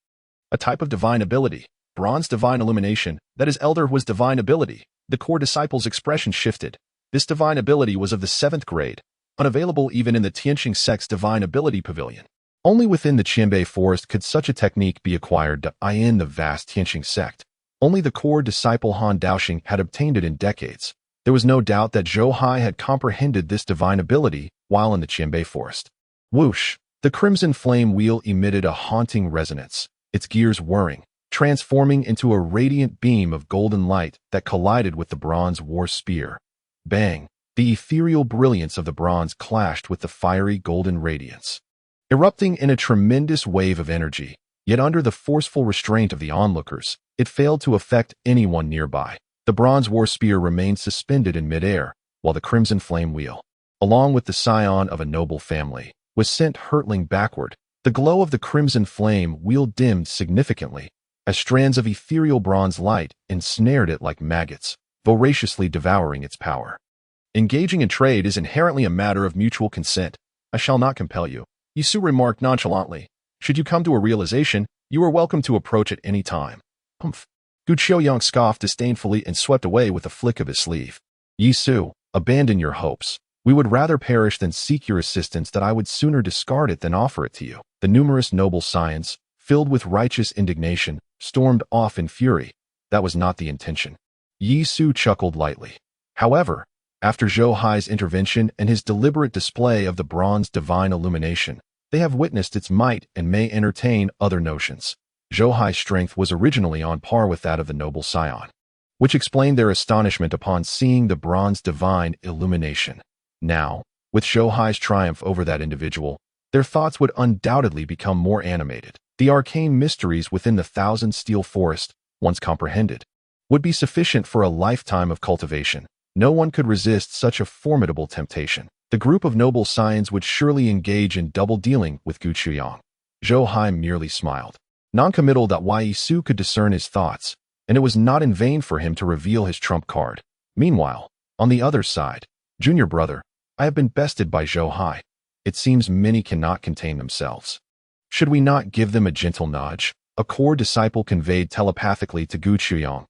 a type of divine ability. Bronze divine illumination, that is, Elder was divine ability. The core disciple's expression shifted. This divine ability was of the 7th grade, unavailable even in the Tianqing sect's divine ability pavilion. Only within the Qianbei forest could such a technique be acquired in the vast Tianqing sect. Only the core disciple Han Daoxing had obtained it in decades. There was no doubt that Zhou Hai had comprehended this divine ability while in the Qianbei forest. Whoosh! The crimson flame wheel emitted a haunting resonance, its gears whirring, transforming into a radiant beam of golden light that collided with the bronze war spear. Bang! The ethereal brilliance of the bronze clashed with the fiery golden radiance, erupting in a tremendous wave of energy. Yet under the forceful restraint of the onlookers, it failed to affect anyone nearby. The bronze war spear remained suspended in midair, while the crimson flame wheel, along with the scion of a noble family, was sent hurtling backward. The glow of the crimson flame wheel dimmed significantly, as strands of ethereal bronze light ensnared it like maggots, voraciously devouring its power. Engaging in trade is inherently a matter of mutual consent. I shall not compel you, Yi Su remarked nonchalantly. Should you come to a realization, you are welcome to approach at any time. Humph. Gu Qiuyang scoffed disdainfully and swept away with a flick of his sleeve. Yi Su, abandon your hopes. We would rather perish than seek your assistance. That I would sooner discard it than offer it to you. The numerous noble scions, filled with righteous indignation, stormed off in fury. That was not the intention. Yi Su chuckled lightly. However, after Zhou Hai's intervention and his deliberate display of the bronze divine illumination, they have witnessed its might and may entertain other notions. Zhou Hai's strength was originally on par with that of the noble scion, which explained their astonishment upon seeing the bronze divine illumination. Now, with Zhou Hai's triumph over that individual, their thoughts would undoubtedly become more animated. The arcane mysteries within the Thousand Steel Forest, once comprehended, would be sufficient for a lifetime of cultivation. No one could resist such a formidable temptation. The group of noble scions would surely engage in double dealing with Gu Qiuyang. Zhou Hai merely smiled, noncommittal that Yi Su could discern his thoughts, and it was not in vain for him to reveal his trump card. Meanwhile, on the other side, junior brother, I have been bested by Zhou Hai. It seems many cannot contain themselves. Should we not give them a gentle nudge? A core disciple conveyed telepathically to Gu Qiuyang.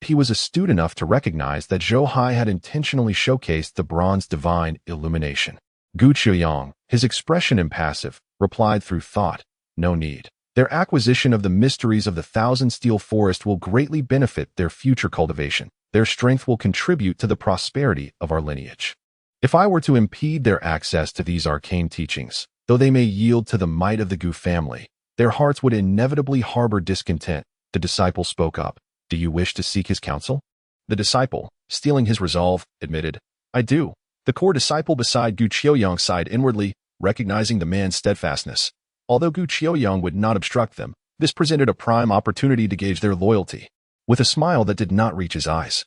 He was astute enough to recognize that Zhou Hai had intentionally showcased the bronze divine illumination. Gu Qiuyang, his expression impassive, replied through thought, no need. Their acquisition of the mysteries of the Thousand Steel Forest will greatly benefit their future cultivation. Their strength will contribute to the prosperity of our lineage. If I were to impede their access to these arcane teachings, though they may yield to the might of the Gu family, their hearts would inevitably harbor discontent. The disciple spoke up. Do you wish to seek his counsel? The disciple, steeling his resolve, admitted, I do. The core disciple beside Gu Qiuyang sighed inwardly, recognizing the man's steadfastness. Although Gu Qiuyang would not obstruct them, this presented a prime opportunity to gauge their loyalty. With a smile that did not reach his eyes,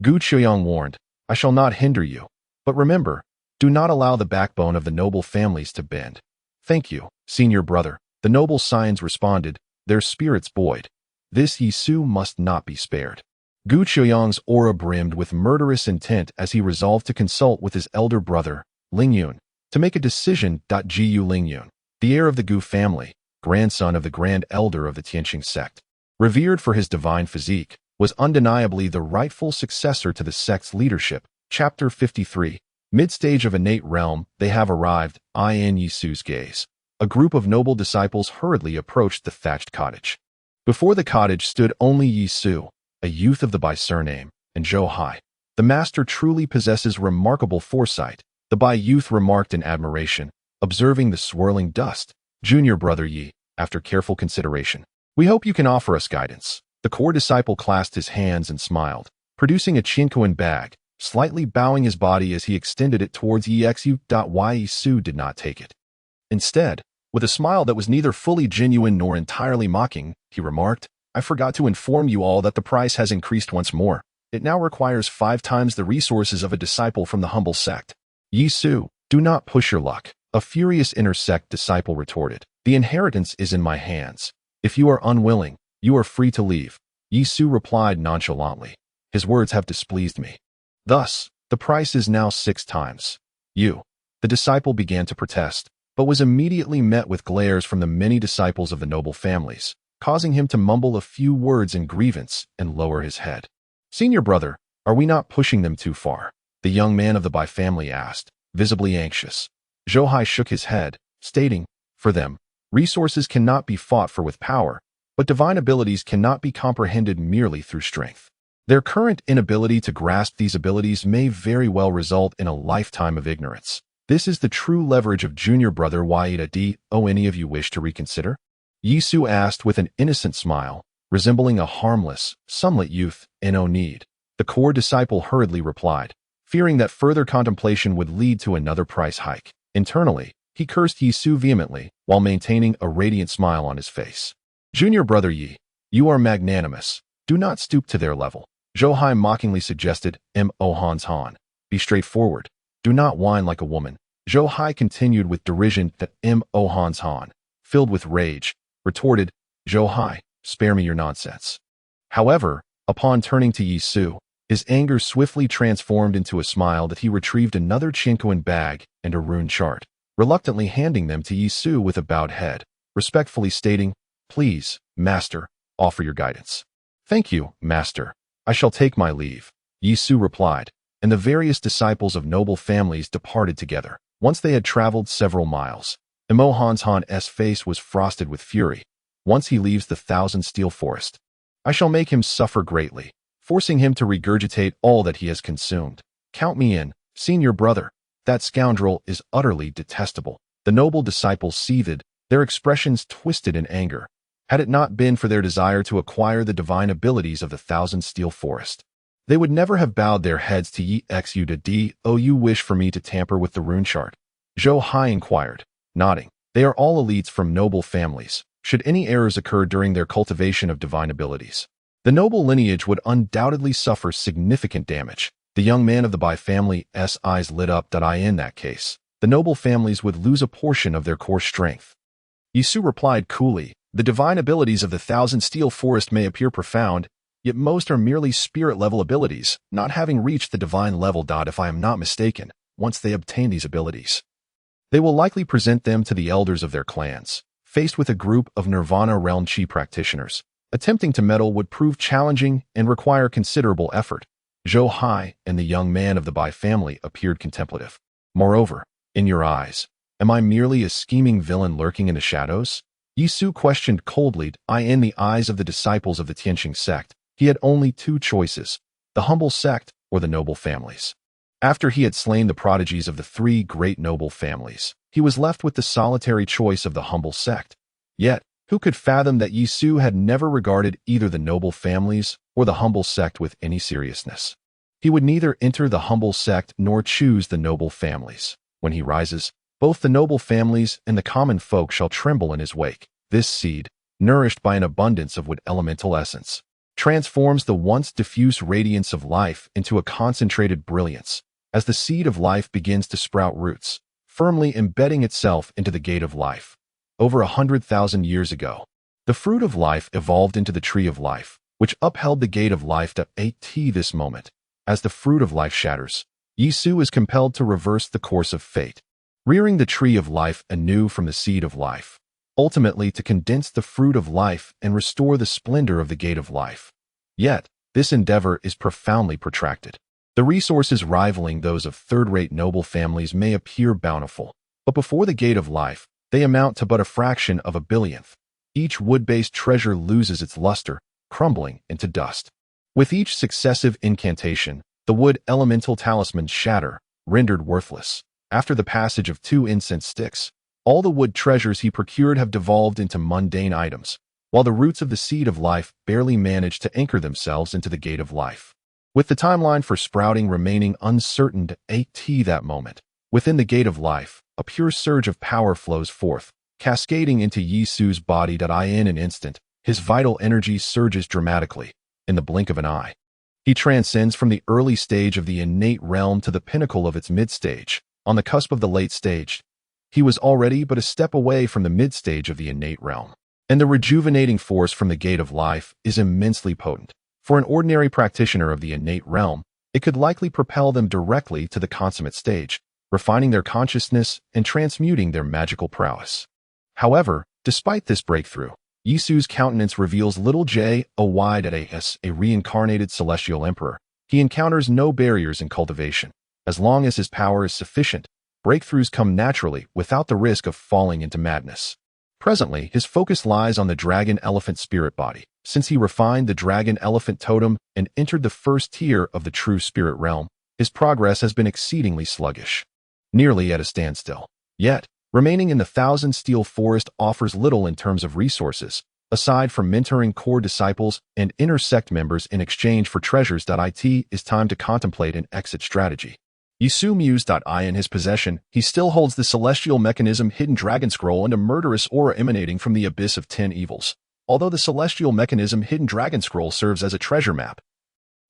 Gu Qiuyang warned, I shall not hinder you. But remember, do not allow the backbone of the noble families to bend. Thank you, senior brother. The noble scions responded, their spirits buoyed. This Yi Su must not be spared. Gu Qiuyang's aura brimmed with murderous intent as he resolved to consult with his elder brother, Lingyun, to make a decision. Gu Lingyun, the heir of the Gu family, grandson of the Grand Elder of the Tianqing sect, revered for his divine physique, was undeniably the rightful successor to the sect's leadership. Chapter 53. Mid-stage of innate realm, they have arrived. In Yi Su's gaze, a group of noble disciples hurriedly approached the thatched cottage. Before the cottage stood only Yi Su, a youth of the Bai surname, and Zhou Hai. The master truly possesses remarkable foresight, the Bai youth remarked in admiration, observing the swirling dust. Junior brother Yi, after careful consideration, we hope you can offer us guidance. The core disciple clasped his hands and smiled, producing a Qinkuan bag, slightly bowing his body as he extended it towards Yi Su. Yi Su did not take it. Instead, With a smile that was neither fully genuine nor entirely mocking, he remarked, I forgot to inform you all that the price has increased once more. It now requires 5 times the resources of a disciple from the humble sect. Yi Su, do not push your luck. A furious inner sect disciple retorted. The inheritance is in my hands. If you are unwilling, you are free to leave. Yi Su replied nonchalantly. His words have displeased me. Thus, the price is now 6 times. The disciple began to protest, but was immediately met with glares from the many disciples of the noble families, causing him to mumble a few words in grievance and lower his head. Senior brother, are we not pushing them too far? The young man of the Bai family asked, visibly anxious. Zhou Hai shook his head, stating, for them, resources cannot be fought for with power, but divine abilities cannot be comprehended merely through strength. Their current inability to grasp these abilities may very well result in a lifetime of ignorance. This is the true leverage of junior brother Waida D. Any of you wish to reconsider? Yi Su asked with an innocent smile, resembling a harmless, sunlit youth, no need. The core disciple hurriedly replied, fearing that further contemplation would lead to another price hike. Internally, he cursed Yi Su vehemently, while maintaining a radiant smile on his face. Junior brother Yi, you are magnanimous. Do not stoop to their level. Zhou Hai mockingly suggested, Hans Han. Be straightforward. Do not whine like a woman. Zhou Hai continued with derision that Hans Han, filled with rage, retorted, Zhou Hai, spare me your nonsense. However, upon turning to Yi Su, his anger swiftly transformed into a smile that he retrieved another Chinquan bag and a rune chart, reluctantly handing them to Yi Su with a bowed head, respectfully stating, please, master, offer your guidance. Thank you, master. I shall take my leave, Yi Su replied, and the various disciples of noble families departed together. Once they had traveled several miles, Hans Han's face was frosted with fury. Once he leaves the Thousand Steel Forest, I shall make him suffer greatly, forcing him to regurgitate all that he has consumed. Count me in, senior brother. That scoundrel is utterly detestable. The noble disciples seethed, their expressions twisted in anger. Had it not been for their desire to acquire the divine abilities of the Thousand Steel Forest, they would never have bowed their heads to Yi Xu to D. You wish for me to tamper with the rune chart? Zhou Hai inquired, nodding. They are all elites from noble families. Should any errors occur during their cultivation of divine abilities, the noble lineage would undoubtedly suffer significant damage. The young man of the Bai family's eyes lit up. In that case, the noble families would lose a portion of their core strength. Yi Su replied coolly, the divine abilities of the Thousand Steel Forest may appear profound, yet most are merely spirit-level abilities, not having reached the divine level. If I am not mistaken, once they obtain these abilities, they will likely present them to the elders of their clans. Faced with a group of Nirvana Realm Chi practitioners, attempting to meddle would prove challenging and require considerable effort. Zhou Hai and the young man of the Bai family appeared contemplative. Moreover, in your eyes, am I merely a scheming villain lurking in the shadows? Yi Su questioned coldly. In the eyes of the disciples of the Tianqing sect, he had only 2 choices, the humble sect or the noble families. After he had slain the prodigies of the 3 great noble families, he was left with the solitary choice of the humble sect. Yet, who could fathom that Yi Su had never regarded either the noble families or the humble sect with any seriousness? He would neither enter the humble sect nor choose the noble families. When he rises, both the noble families and the common folk shall tremble in his wake. This seed, nourished by an abundance of wood elemental essence, transforms the once diffuse radiance of life into a concentrated brilliance, as the seed of life begins to sprout roots, firmly embedding itself into the gate of life. Over 100,000 years ago, the fruit of life evolved into the tree of life, which upheld the gate of life. This moment, as the fruit of life shatters, Yi Su is compelled to reverse the course of fate, rearing the tree of life anew from the seed of life, ultimately to condense the fruit of life and restore the splendor of the gate of life. Yet, this endeavor is profoundly protracted. The resources rivaling those of third-rate noble families may appear bountiful, but before the gate of life, they amount to but a fraction of a billionth. Each wood-based treasure loses its luster, crumbling into dust. With each successive incantation, the wood elemental talismans shatter, rendered worthless. After the passage of 2 incense sticks, all the wood treasures he procured have devolved into mundane items, while the roots of the seed of life barely manage to anchor themselves into the gate of life. With the timeline for sprouting remaining uncertain that moment, within the gate of life, a pure surge of power flows forth, cascading into Yi Su's body. In an instant, his vital energy surges dramatically, in the blink of an eye. He transcends from the early stage of the innate realm to the pinnacle of its mid-stage. On the cusp of the late stage, he was already but a step away from the mid-stage of the innate realm. And the rejuvenating force from the gate of life is immensely potent. For an ordinary practitioner of the innate realm, it could likely propel them directly to the consummate stage, refining their consciousness and transmuting their magical prowess. However, despite this breakthrough, Yi Su's countenance reveals little wide as a reincarnated celestial emperor. He encounters no barriers in cultivation. As long as his power is sufficient, breakthroughs come naturally without the risk of falling into madness. Presently, his focus lies on the dragon elephant spirit body. Since he refined the dragon elephant totem and entered the first tier of the true spirit realm, his progress has been exceedingly sluggish, nearly at a standstill. Yet, remaining in the Thousand Steel Forest offers little in terms of resources, aside from mentoring core disciples and inner sect members in exchange for treasures. It is time to contemplate an exit strategy. Yi Su mused. In his possession, he still holds the celestial mechanism hidden dragon scroll and a murderous aura emanating from the abyss of 10 evils. Although the celestial mechanism hidden dragon scroll serves as a treasure map,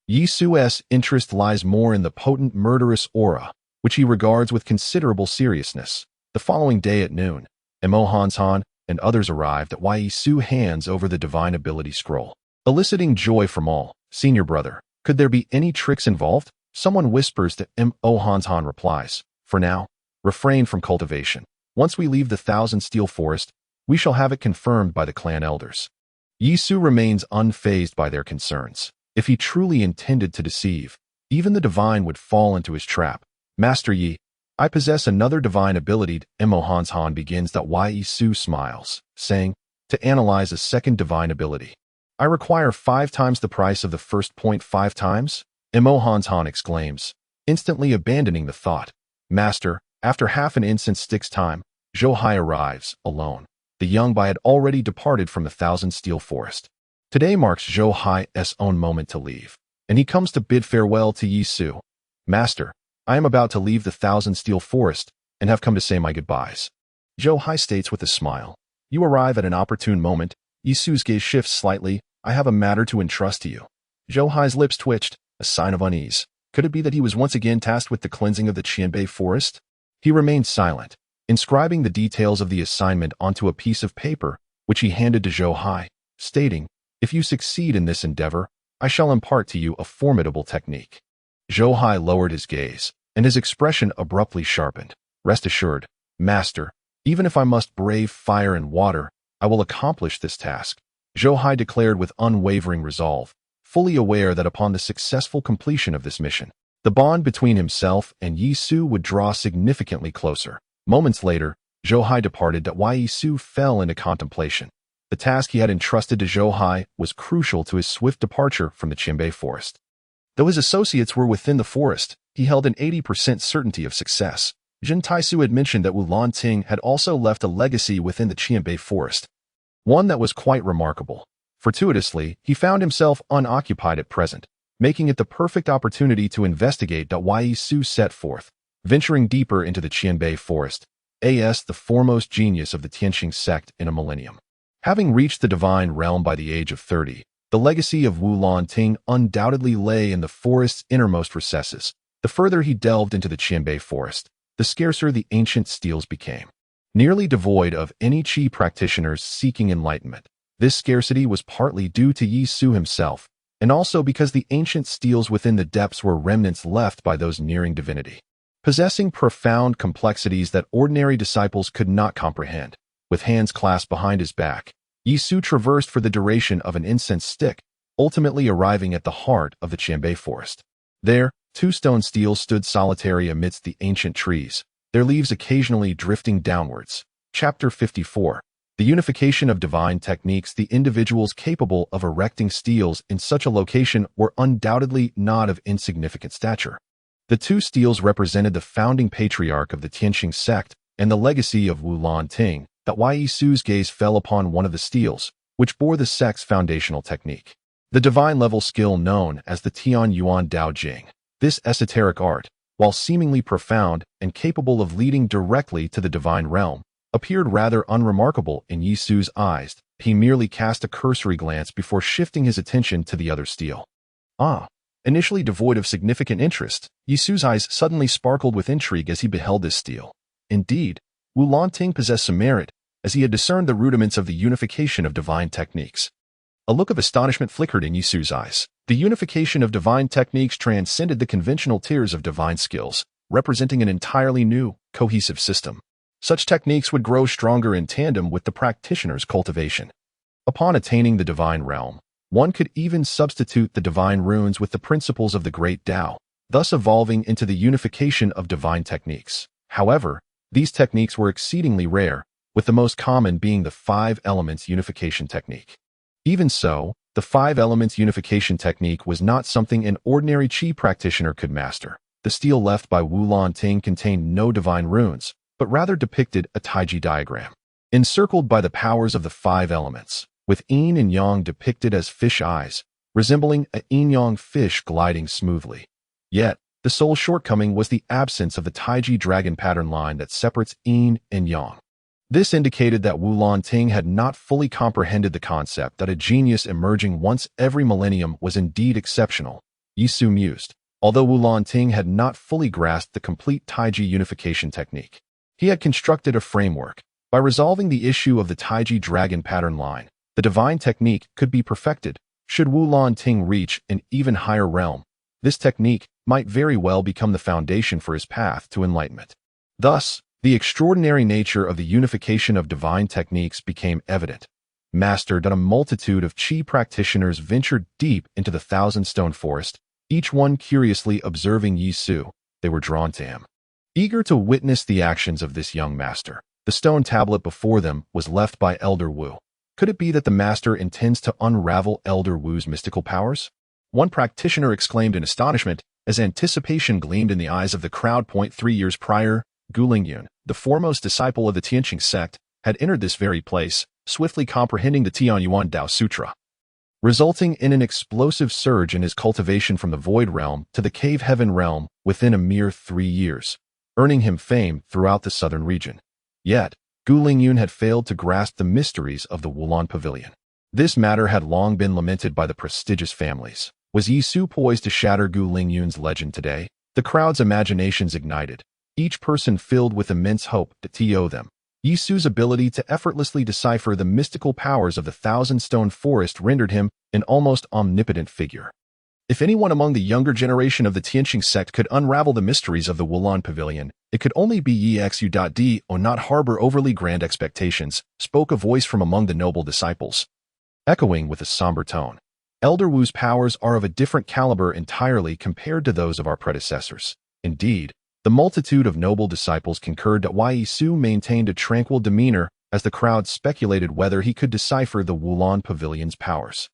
Yi Su's interest lies more in the potent murderous aura, which he regards with considerable seriousness. The following day at noon, Emo Hanshan and others arrived at Yi Su hands over the divine ability scroll, eliciting joy from all. Senior brother, could there be any tricks involved? Someone whispers to Emo Hanshan replies, for now, refrain from cultivation. Once we leave the Thousand Steel Forest, we shall have it confirmed by the clan elders. Yi Su remains unfazed by their concerns. If he truly intended to deceive, even the divine would fall into his trap. Master Yi, I possess another divine ability. Emo Hanshan begins. Yi Su smiles, saying, to analyze a second divine ability, I require 5 times the price of the first. 5 times? Emo Hanshan exclaims, instantly abandoning the thought. Master, after half an instant's time, Zhou Hai arrives, alone. The young Bai had already departed from the Thousand Steel Forest. Today marks Zhou Hai's own moment to leave, and he comes to bid farewell to Yi Su. Master, I am about to leave the Thousand Steel Forest and have come to say my goodbyes. Zhou Hai states with a smile. You arrive at an opportune moment. Yi Su's gaze shifts slightly. I have a matter to entrust to you. Zhou Hai's lips twitched, a sign of unease. Could it be that he was once again tasked with the cleansing of the Qianbei Forest? He remained silent, inscribing the details of the assignment onto a piece of paper, which he handed to Zhou Hai, stating, if you succeed in this endeavor, I shall impart to you a formidable technique. Zhou Hai lowered his gaze, and his expression abruptly sharpened. Rest assured, Master, even if I must brave fire and water, I will accomplish this task, Zhou Hai declared with unwavering resolve, fully aware that upon the successful completion of this mission, the bond between himself and Yi Su would draw significantly closer. Moments later, Zhou Hai departed. Yi Su fell into contemplation. The task he had entrusted to Zhou Hai was crucial to his swift departure from the Qianbei Forest. Though his associates were within the forest, he held an 80% certainty of success. Jin Taisu had mentioned that Wu Lanting had also left a legacy within the Qianbei Forest, one that was quite remarkable. Fortuitously, he found himself unoccupied at present, making it the perfect opportunity to investigate. Yi Su set forth, venturing deeper into the Qianbei Forest, the foremost genius of the Tianqing sect in a millennium. Having reached the divine realm by the age of 30, the legacy of Wu Lanting undoubtedly lay in the forest's innermost recesses. The further he delved into the Qianbei Forest, the scarcer the ancient steels became. Nearly devoid of any Qi practitioners seeking enlightenment, this scarcity was partly due to Yi Su himself, and also because the ancient steels within the depths were remnants left by those nearing divinity, possessing profound complexities that ordinary disciples could not comprehend. With hands clasped behind his back, Yi Su traversed for the duration of an incense stick, ultimately arriving at the heart of the Qianbei Forest. There, 2 stone steels stood solitary amidst the ancient trees, their leaves occasionally drifting downwards. Chapter 54. The unification of divine techniques. The individuals capable of erecting steels in such a location were undoubtedly not of insignificant stature. The 2 steels represented the founding patriarch of the Tianqing sect and the legacy of Wu Lanting. Yi Su's gaze fell upon one of the steels, which bore the sect's foundational technique, the divine-level skill known as the Tian Yuan Dao Jing. This esoteric art, while seemingly profound and capable of leading directly to the divine realm, appeared rather unremarkable in Yi Su's eyes. He merely cast a cursory glance before shifting his attention to the other steel. Initially devoid of significant interest, Yi Su's eyes suddenly sparkled with intrigue as he beheld this steel. Indeed, Wulanting possessed some merit, as he had discerned the rudiments of the unification of divine techniques. A look of astonishment flickered in Yi Su's eyes. The unification of divine techniques transcended the conventional tiers of divine skills, representing an entirely new, cohesive system. Such techniques would grow stronger in tandem with the practitioner's cultivation. Upon attaining the divine realm, one could even substitute the divine runes with the principles of the great Tao, thus evolving into the unification of divine techniques. However, these techniques were exceedingly rare, with the most common being the 5 elements unification technique. Even so, the 5 elements unification technique was not something an ordinary qi practitioner could master. The steel left by Wulanting contained no divine runes, but rather depicted a taiji diagram, encircled by the powers of the 5 elements, with yin and yang depicted as fish eyes, resembling a yin-yang fish gliding smoothly. Yet, the sole shortcoming was the absence of the taiji dragon pattern line that separates yin and yang. This indicated that Wulanting had not fully comprehended the concept that a genius emerging once every millennium was indeed exceptional. Yi Su mused, although Wulanting had not fully grasped the complete taiji unification technique. He had constructed a framework. By resolving the issue of the taiji dragon pattern line, the divine technique could be perfected. Should Wulanting reach an even higher realm, this technique might very well become the foundation for his path to enlightenment. Thus, the extraordinary nature of the unification of divine techniques became evident. Mastered, a multitude of qi practitioners ventured deep into the thousand-stone forest, each one curiously observing Yi Su. They were drawn to him, eager to witness the actions of this young master. The stone tablet before them was left by Elder Wu. Could it be that the master intends to unravel Elder Wu's mystical powers? One practitioner exclaimed in astonishment as anticipation gleamed in the eyes of the crowd. 3 years prior, Gulingyun, the foremost disciple of the Tianqing sect, had entered this very place, swiftly comprehending the Tianyuan Dao Sutra, resulting in an explosive surge in his cultivation from the void realm to the cave heaven realm within a mere 3 years, earning him fame throughout the southern region. Yet, Gulingyun had failed to grasp the mysteries of the Wulan Pavilion. This matter had long been lamented by the prestigious families. Was Yi Su poised to shatter Gulingyun's legend today? The crowd's imaginations ignited, each person filled with immense hope to TO them. Yi Su's ability to effortlessly decipher the mystical powers of the thousand-stone forest rendered him an almost omnipotent figure. If anyone among the younger generation of the Tianqing sect could unravel the mysteries of the Wulan Pavilion, it could only be Yi Xu.D. or not harbor overly grand expectations, spoke a voice from among the noble disciples, echoing with a somber tone. Elder Wu's powers are of a different caliber entirely compared to those of our predecessors. Indeed, the multitude of noble disciples concurred that Yi Su maintained a tranquil demeanor as the crowd speculated whether he could decipher the Wulan Pavilion's powers.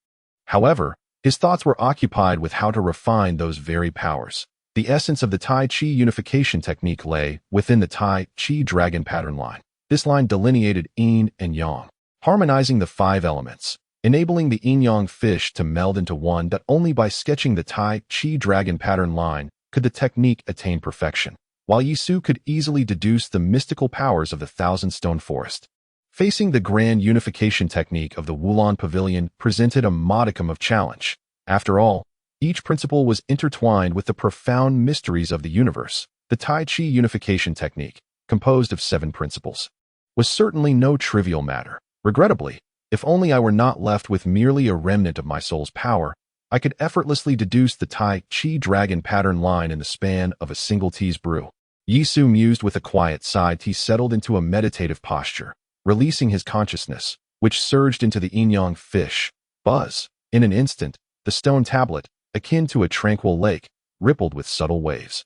However, his thoughts were occupied with how to refine those very powers. The essence of the Tai Chi unification technique lay within the Tai Chi dragon pattern line. This line delineated yin and yang, harmonizing the 5 elements, enabling the yin-yang fish to meld into one. That only by sketching the Tai Chi dragon pattern line could the technique attain perfection, while Yi Su could easily deduce the mystical powers of the thousand-stone forest. Facing the grand unification technique of the Wulan Pavilion presented a modicum of challenge. After all, each principle was intertwined with the profound mysteries of the universe. The Tai Chi unification technique, composed of 7 principles, was certainly no trivial matter. Regrettably, if only I were not left with merely a remnant of my soul's power, I could effortlessly deduce the Tai Chi dragon pattern line in the span of a single tea's brew. Yi Su mused with a quiet sigh. He settled into a meditative posture, releasing his consciousness, which surged into the yin-yang fish. Buzz. In an instant, the stone tablet, akin to a tranquil lake, rippled with subtle waves.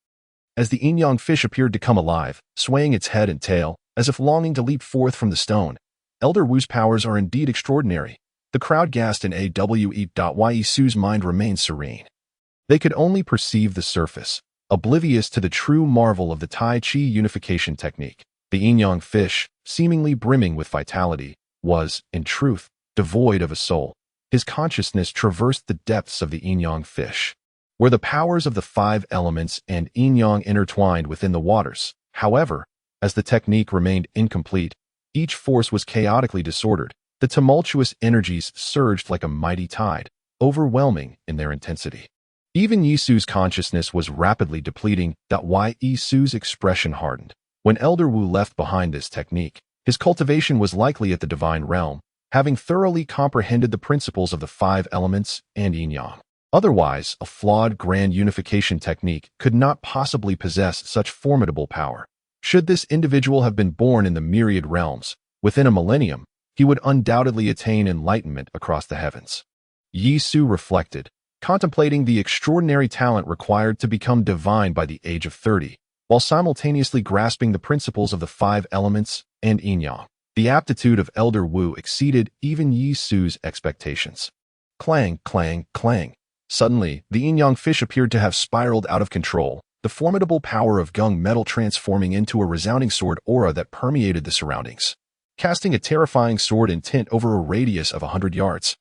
As the yin-yang fish appeared to come alive, swaying its head and tail, as if longing to leap forth from the stone, Elder Wu's powers are indeed extraordinary. The crowd gasped in AWE. Yi Su's mind remained serene. They could only perceive the surface, oblivious to the true marvel of the Tai Chi unification technique. The yin-yang fish, seemingly brimming with vitality, was, in truth, devoid of a soul. His consciousness traversed the depths of the yin-yang fish, where the powers of the 5 elements and yin-yang intertwined within the waters. However, as the technique remained incomplete, Each force was chaotically disordered. The tumultuous energies surged like a mighty tide, overwhelming in their intensity. Even Yisu's consciousness was rapidly depleting. Why Yisu's expression hardened. When Elder Wu left behind this technique, his cultivation was likely at the divine realm, having thoroughly comprehended the principles of the 5 elements and yin-yang. Otherwise, a flawed grand unification technique could not possibly possess such formidable power. Should this individual have been born in the myriad realms, within a millennium, he would undoubtedly attain enlightenment across the heavens. Yisu reflected, contemplating the extraordinary talent required to become divine by the age of 30, while simultaneously grasping the principles of the 5 elements and yin-yang. The aptitude of Elder Wu exceeded even Yisu's expectations. Clang, clang, clang. Suddenly, the yin-yang fish appeared to have spiraled out of control, the formidable power of gung metal transforming into a resounding sword aura that permeated the surroundings, casting a terrifying sword intent over a radius of 100 yards.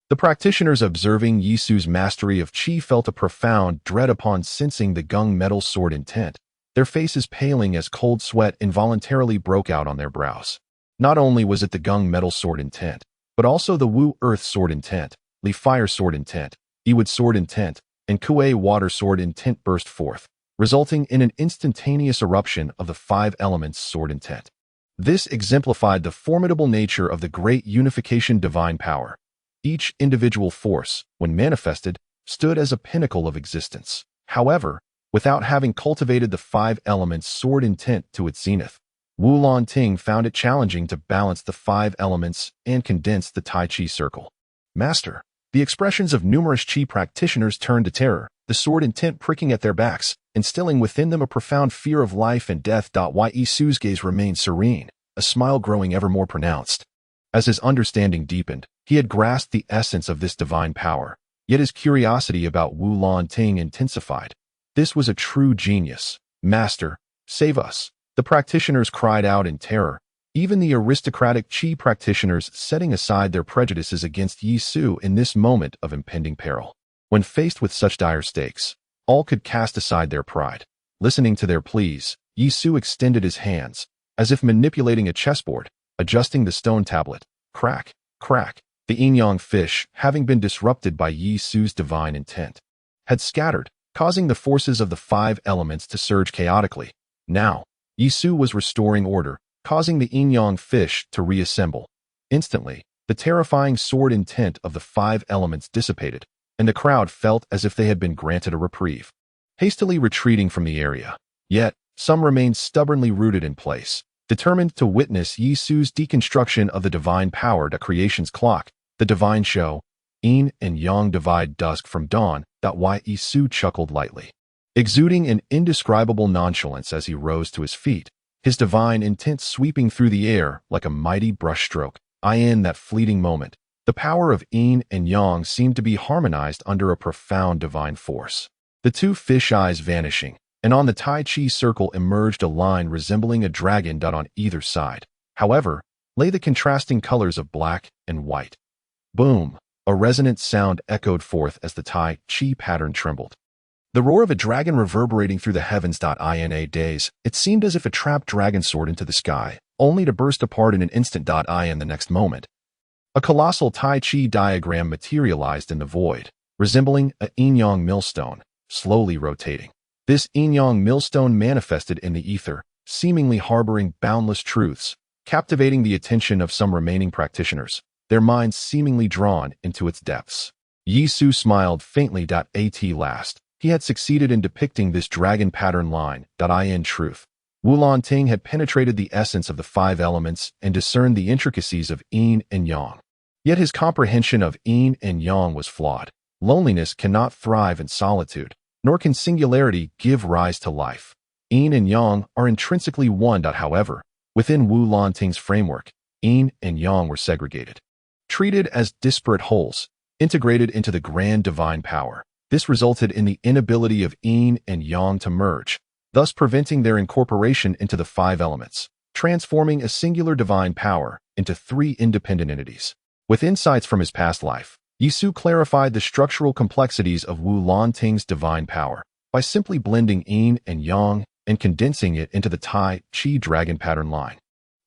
The practitioners observing Yisu's mastery of qi felt a profound dread upon sensing the gung metal sword intent, their faces paling as cold sweat involuntarily broke out on their brows. Not only was it the gung metal sword intent, but also the Wu earth sword intent, Li fire sword intent, Yiwood sword intent, and Kuei water sword intent burst forth, resulting in an instantaneous eruption of the 5 elements sword intent. This exemplified the formidable nature of the great unification divine power. Each individual force, when manifested, stood as a pinnacle of existence. However, without having cultivated the 5 elements sword intent to its zenith, Wu Lanting found it challenging to balance the 5 elements and condense the Tai Chi circle. Master. The expressions of numerous Qi practitioners turned to terror, the sword intent pricking at their backs, instilling within them a profound fear of life and death. Yisu's gaze remained serene, a smile growing ever more pronounced. As his understanding deepened, he had grasped the essence of this divine power, yet his curiosity about Wu Lanting intensified. This was a true genius. Master, save us. The practitioners cried out in terror, even the aristocratic Qi practitioners setting aside their prejudices against Yisu in this moment of impending peril. When faced with such dire stakes, all could cast aside their pride. Listening to their pleas, Yisu extended his hands, as if manipulating a chessboard, adjusting the stone tablet. Crack, crack. The yin-yang fish, having been disrupted by Yisu's divine intent, had scattered, causing the forces of the 5 elements to surge chaotically. Now, Yisu was restoring order, causing the yin-yang fish to reassemble. Instantly, the terrifying sword intent of the 5 elements dissipated, and the crowd felt as if they had been granted a reprieve, hastily retreating from the area. Yet, some remained stubbornly rooted in place, determined to witness Yisu's deconstruction of the divine power. The creation's clock, the divine show, yin and yang divide dusk from dawn. Yisu chuckled lightly, exuding an indescribable nonchalance as he rose to his feet, his divine intent sweeping through the air like a mighty brushstroke. In that fleeting moment, the power of yin and yang seemed to be harmonized under a profound divine force. The 2 fish eyes vanishing, and on the Tai Chi circle emerged a line resembling a dragon. On either side, however, lay the contrasting colors of black and white. Boom! A resonant sound echoed forth as the Tai Chi pattern trembled. The roar of a dragon reverberating through the heavens. In a daze, it seemed as if a trapped dragon soared into the sky, only to burst apart in an instant. In the next moment, a colossal Tai Chi diagram materialized in the void, resembling a yin-yang millstone, slowly rotating. This yin-yang millstone manifested in the ether, seemingly harboring boundless truths, captivating the attention of some remaining practitioners, their minds seemingly drawn into its depths. Yisu smiled faintly. At last, he had succeeded in depicting this dragon pattern line. In truth, Wu Lanting had penetrated the essence of the 5 elements and discerned the intricacies of yin and yang. Yet his comprehension of yin and yang was flawed. Loneliness cannot thrive in solitude, nor can singularity give rise to life. Yin and yang are intrinsically one. However, within Wu Lanting's framework, yin and yang were segregated, treated as disparate wholes, integrated into the grand divine power. This resulted in the inability of yin and yang to merge, thus preventing their incorporation into the 5 elements, transforming a singular divine power into 3 independent entities. With insights from his past life, Yisu clarified the structural complexities of Wu Lanting's divine power by simply blending yin and yang and condensing it into the Tai Chi dragon pattern line.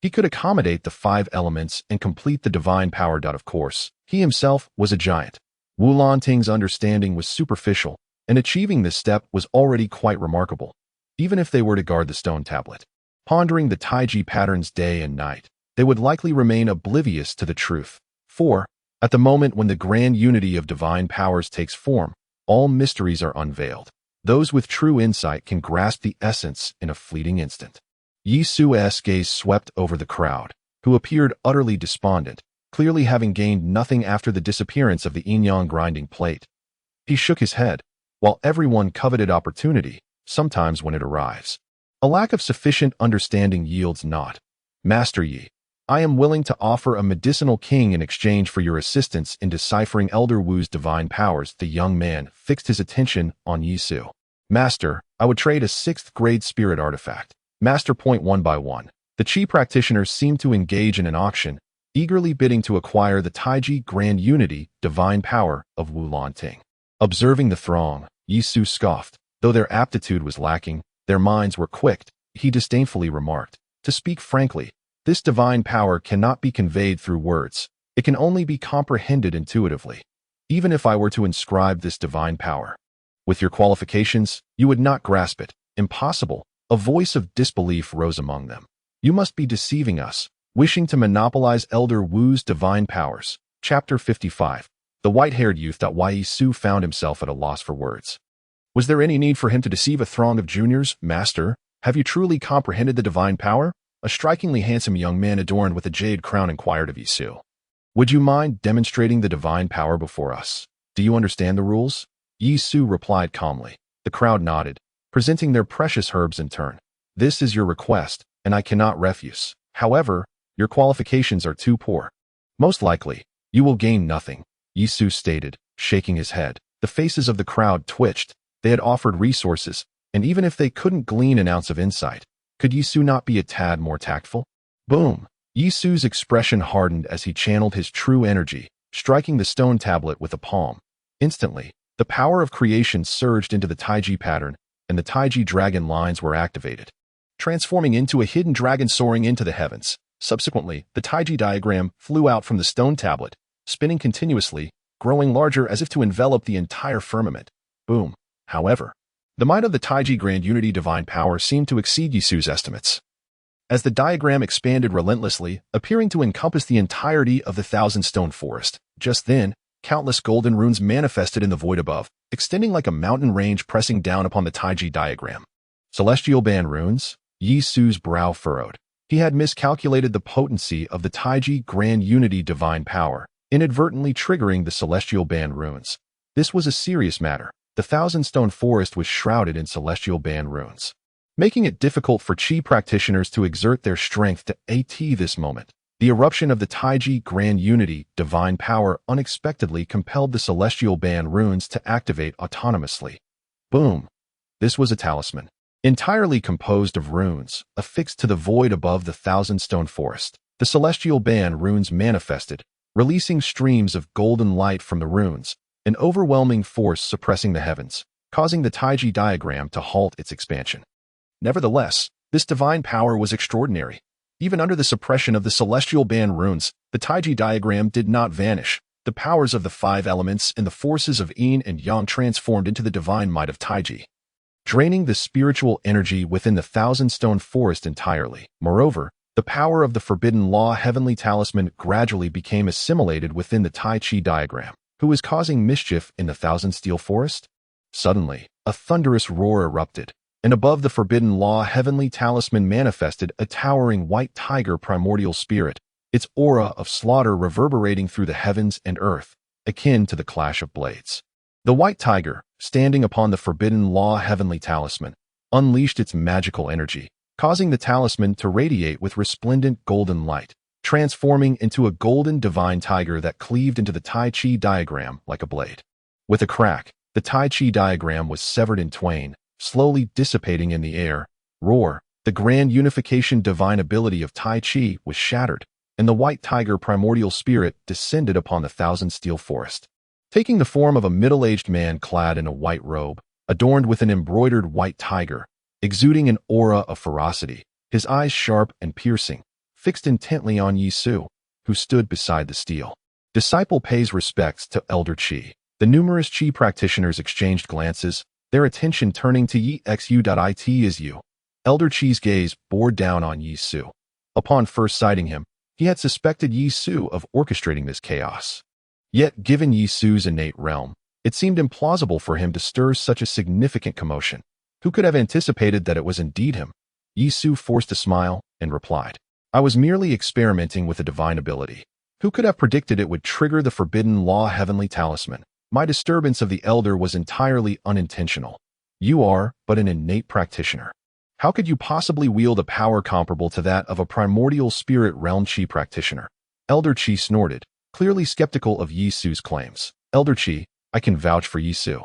He could accommodate the 5 elements and complete the divine power. Of course, he himself was a giant. Wulanting's understanding was superficial, and achieving this step was already quite remarkable, even if they were to guard the stone tablet. Pondering the Taiji patterns day and night, they would likely remain oblivious to the truth. For, at the moment when the grand unity of divine powers takes form, all mysteries are unveiled. Those with true insight can grasp the essence in a fleeting instant. Yi Su's gaze swept over the crowd, who appeared utterly despondent, clearly having gained nothing after the disappearance of the yin-yang grinding plate. He shook his head, while everyone coveted opportunity, sometimes when it arrives. A lack of sufficient understanding yields naught. Master Yi, I am willing to offer a medicinal king in exchange for your assistance in deciphering Elder Wu's divine powers. The young man fixed his attention on Yi Su. Master, I would trade a 6th grade spirit artifact. Master. One by one, the Qi practitioners seemed to engage in an auction, eagerly bidding to acquire the Taiji Grand Unity divine power of Wulanting. Observing the throng, Yi Su scoffed. Though their aptitude was lacking, their minds were quick. He disdainfully remarked, to speak frankly, this divine power cannot be conveyed through words. It can only be comprehended intuitively. Even if I were to inscribe this divine power with your qualifications, you would not grasp it. Impossible. A voice of disbelief rose among them. You must be deceiving us, wishing to monopolize Elder Wu's divine powers. Chapter 55. The white-haired youth. Yi Su found himself at a loss for words. Was there any need for him to deceive a throng of juniors? Master, have you truly comprehended the divine power? A strikingly handsome young man adorned with a jade crown inquired of Yi Su. Would you mind demonstrating the divine power before us? Do you understand the rules? Yi Su replied calmly. The crowd nodded, presenting their precious herbs in turn. This is your request, and I cannot refuse. However, your qualifications are too poor. Most likely, you will gain nothing, Yi Su stated, shaking his head. The faces of the crowd twitched. They had offered resources, and even if they couldn't glean an ounce of insight, could Yi Su not be a tad more tactful? Boom! Yi Su's expression hardened as he channeled his true energy, striking the stone tablet with a palm. Instantly, the power of creation surged into the Taiji pattern, and the Taiji dragon lines were activated, transforming into a hidden dragon soaring into the heavens. Subsequently, the Taiji diagram flew out from the stone tablet, spinning continuously, growing larger as if to envelop the entire firmament. Boom! However, the might of the Taiji Grand Unity divine power seemed to exceed Yi Su's estimates. As the diagram expanded relentlessly, appearing to encompass the entirety of the thousand-stone forest, just then, countless golden runes manifested in the void above, extending like a mountain range pressing down upon the Taiji diagram. Celestial band runes? Yi Su's brow furrowed. He had miscalculated the potency of the Taiji Grand Unity divine power, inadvertently triggering the celestial band runes. This was a serious matter. The thousand-stone forest was shrouded in celestial band runes, making it difficult for Qi practitioners to exert their strength to at this moment. The eruption of the Taiji Grand Unity divine power unexpectedly compelled the celestial band runes to activate autonomously. Boom! This was a talisman, entirely composed of runes, affixed to the void above the thousand-stone forest. The celestial band runes manifested, releasing streams of golden light from the runes, an overwhelming force suppressing the heavens, causing the Taiji diagram to halt its expansion. Nevertheless, this divine power was extraordinary. Even under the suppression of the celestial band runes, the Taiji diagram did not vanish. The powers of the 5 elements and the forces of yin and yang transformed into the divine might of Taiji, draining the spiritual energy within the thousand-stone forest entirely. Moreover, the power of the forbidden law heavenly talisman gradually became assimilated within the Tai Chi diagram. Who was causing mischief in the thousand-steel forest? Suddenly, a thunderous roar erupted, and above the forbidden law heavenly talisman manifested a towering white tiger primordial spirit, its aura of slaughter reverberating through the heavens and earth, akin to the clash of blades. The white tiger, standing upon the forbidden law heavenly talisman, unleashed its magical energy, causing the talisman to radiate with resplendent golden light, transforming into a golden divine tiger that cleaved into the Tai Chi diagram like a blade. With a crack, the Tai Chi diagram was severed in twain, slowly dissipating in the air. Roar! The grand unification divine ability of Tai Chi was shattered, and the white tiger primordial spirit descended upon the thousand-steel forest, taking the form of a middle-aged man clad in a white robe, adorned with an embroidered white tiger, exuding an aura of ferocity, his eyes sharp and piercing, fixed intently on Yi Su, who stood beside the stele. Disciple pays respects to Elder Qi. The numerous Qi practitioners exchanged glances, their attention turning to Yi Xu. It is you. Elder Qi's gaze bore down on Yi Su. Upon first sighting him, he had suspected Yi Su of orchestrating this chaos. Yet, given Yi Su's innate realm, it seemed implausible for him to stir such a significant commotion. Who could have anticipated that it was indeed him? Yi Su forced a smile and replied, I was merely experimenting with a divine ability. Who could have predicted it would trigger the forbidden law heavenly talisman? My disturbance of the elder was entirely unintentional. You are but an innate practitioner. How could you possibly wield a power comparable to that of a primordial spirit realm Qi practitioner? Elder Qi snorted, clearly skeptical of Yi Su's claims. Elder Qi, I can vouch for Yi Su.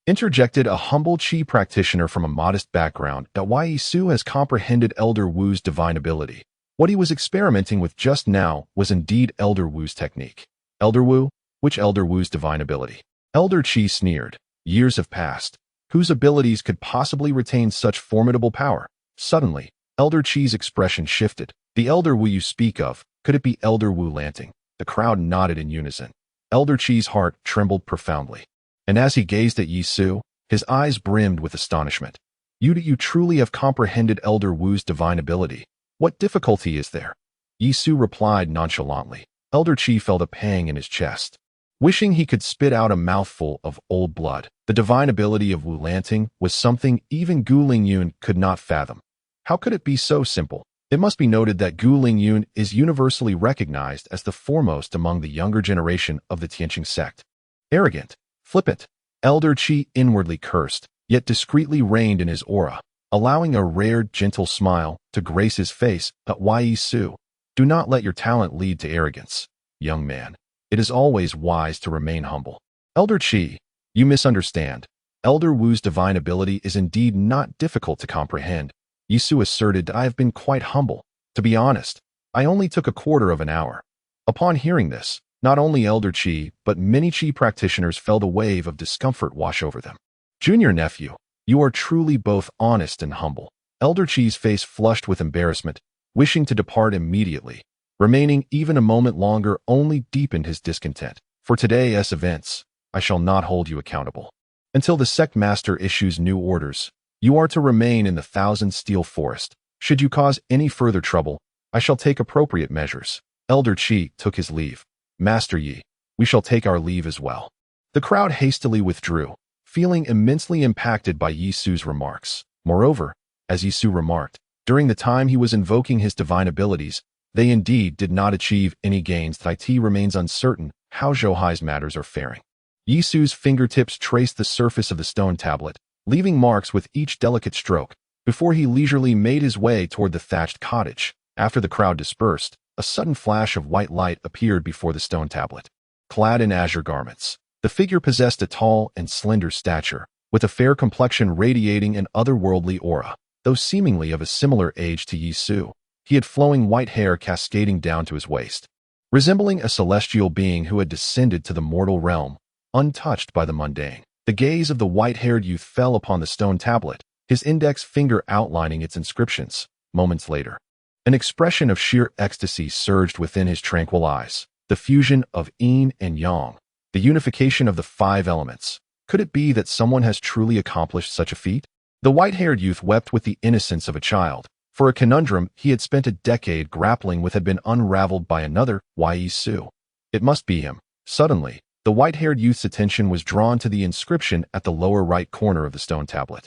Interjected a humble Qi practitioner from a modest background that why Yi Su has comprehended Elder Wu's divine ability. What he was experimenting with just now was indeed Elder Wu's technique. Elder Wu? Which Elder Wu's divine ability? Elder Qi sneered. Years have passed. Whose abilities could possibly retain such formidable power? Suddenly, Elder Qi's expression shifted. The Elder Wu you speak of, could it be Elder Wu Lanting? The crowd nodded in unison. Elder Qi's heart trembled profoundly. And as he gazed at Yi Su, his eyes brimmed with astonishment. You truly have comprehended Elder Wu's divine ability. What difficulty is there? Yi Su replied nonchalantly. Elder Qi felt a pang in his chest. Wishing he could spit out a mouthful of old blood, the divine ability of Wu Lanting was something even Gu Lingyun could not fathom. How could it be so simple? It must be noted that Gu Lingyun is universally recognized as the foremost among the younger generation of the Tianqing sect. Arrogant, flippant, Elder Qi inwardly cursed, yet discreetly reigned in his aura, allowing a rare, gentle smile to grace his face. But why Yi Su? Do not let your talent lead to arrogance, young man. It is always wise to remain humble. Elder Qi, you misunderstand. Elder Wu's divine ability is indeed not difficult to comprehend. Yi Su asserted that I have been quite humble. To be honest, I only took a quarter of an hour. Upon hearing this, not only Elder Qi, but many Qi practitioners felt a wave of discomfort wash over them. Junior nephew, you are truly both honest and humble. Elder Qi's face flushed with embarrassment, wishing to depart immediately. Remaining even a moment longer only deepened his discontent. For today's events, I shall not hold you accountable. Until the sect master issues new orders, you are to remain in the Thousand Steel Forest. Should you cause any further trouble, I shall take appropriate measures. Elder Qi took his leave. Master Yi, we shall take our leave as well. The crowd hastily withdrew, feeling immensely impacted by Yi Su's remarks. Moreover, as Yi Su remarked, during the time he was invoking his divine abilities, they indeed did not achieve any gains. It remains uncertain how Zhouhai's matters are faring. Yi Su's fingertips traced the surface of the stone tablet, leaving marks with each delicate stroke, before he leisurely made his way toward the thatched cottage. After the crowd dispersed, a sudden flash of white light appeared before the stone tablet. Clad in azure garments, the figure possessed a tall and slender stature, with a fair complexion radiating an otherworldly aura. Though seemingly of a similar age to Yi Su, he had flowing white hair cascading down to his waist. Resembling a celestial being who had descended to the mortal realm, untouched by the mundane. The gaze of the white-haired youth fell upon the stone tablet, his index finger outlining its inscriptions. Moments later, an expression of sheer ecstasy surged within his tranquil eyes. The fusion of yin and yang, the unification of the 5 elements. Could it be that someone has truly accomplished such a feat? The white-haired youth wept with the innocence of a child, for a conundrum he had spent a decade grappling with had been unraveled by another, Yi Su. It must be him. Suddenly, the white-haired youth's attention was drawn to the inscription at the lower right corner of the stone tablet,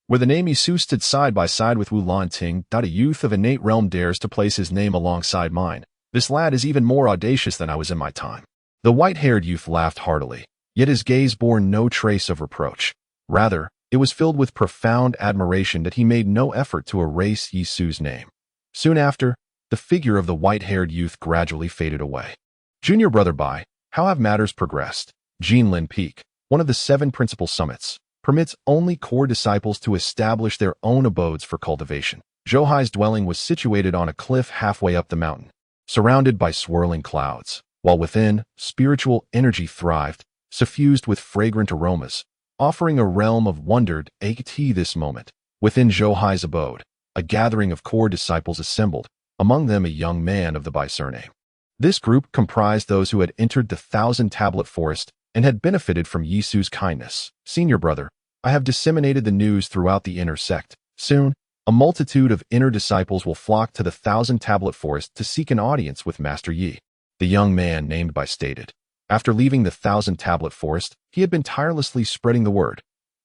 where the name Yi Su stood side by side with Wu Lanting. A youth of innate realm dares to place his name alongside mine. This lad is even more audacious than I was in my time. The white-haired youth laughed heartily, yet his gaze bore no trace of reproach. Rather, it was filled with profound admiration that he made no effort to erase Yi Su's name. Soon after, the figure of the white-haired youth gradually faded away. Junior Brother Bai, how have matters progressed? Jinlin Peak, one of the 7 principal summits, permits only core disciples to establish their own abodes for cultivation. Zhouhai's dwelling was situated on a cliff halfway up the mountain, surrounded by swirling clouds, while within, spiritual energy thrived, suffused with fragrant aromas, offering a realm of wonder. At this moment, within Zhouhai's abode, a gathering of core disciples assembled, among them a young man of the Bai surname. This group comprised those who had entered the Thousand-Tablet Forest and had benefited from Yisu's kindness. Senior brother, I have disseminated the news throughout the inner sect. Soon, a multitude of inner disciples will flock to the Thousand-Tablet Forest to seek an audience with Master Yi. The young man named Bai stated. After leaving the Thousand-Tablet Forest, he had been tirelessly spreading the word.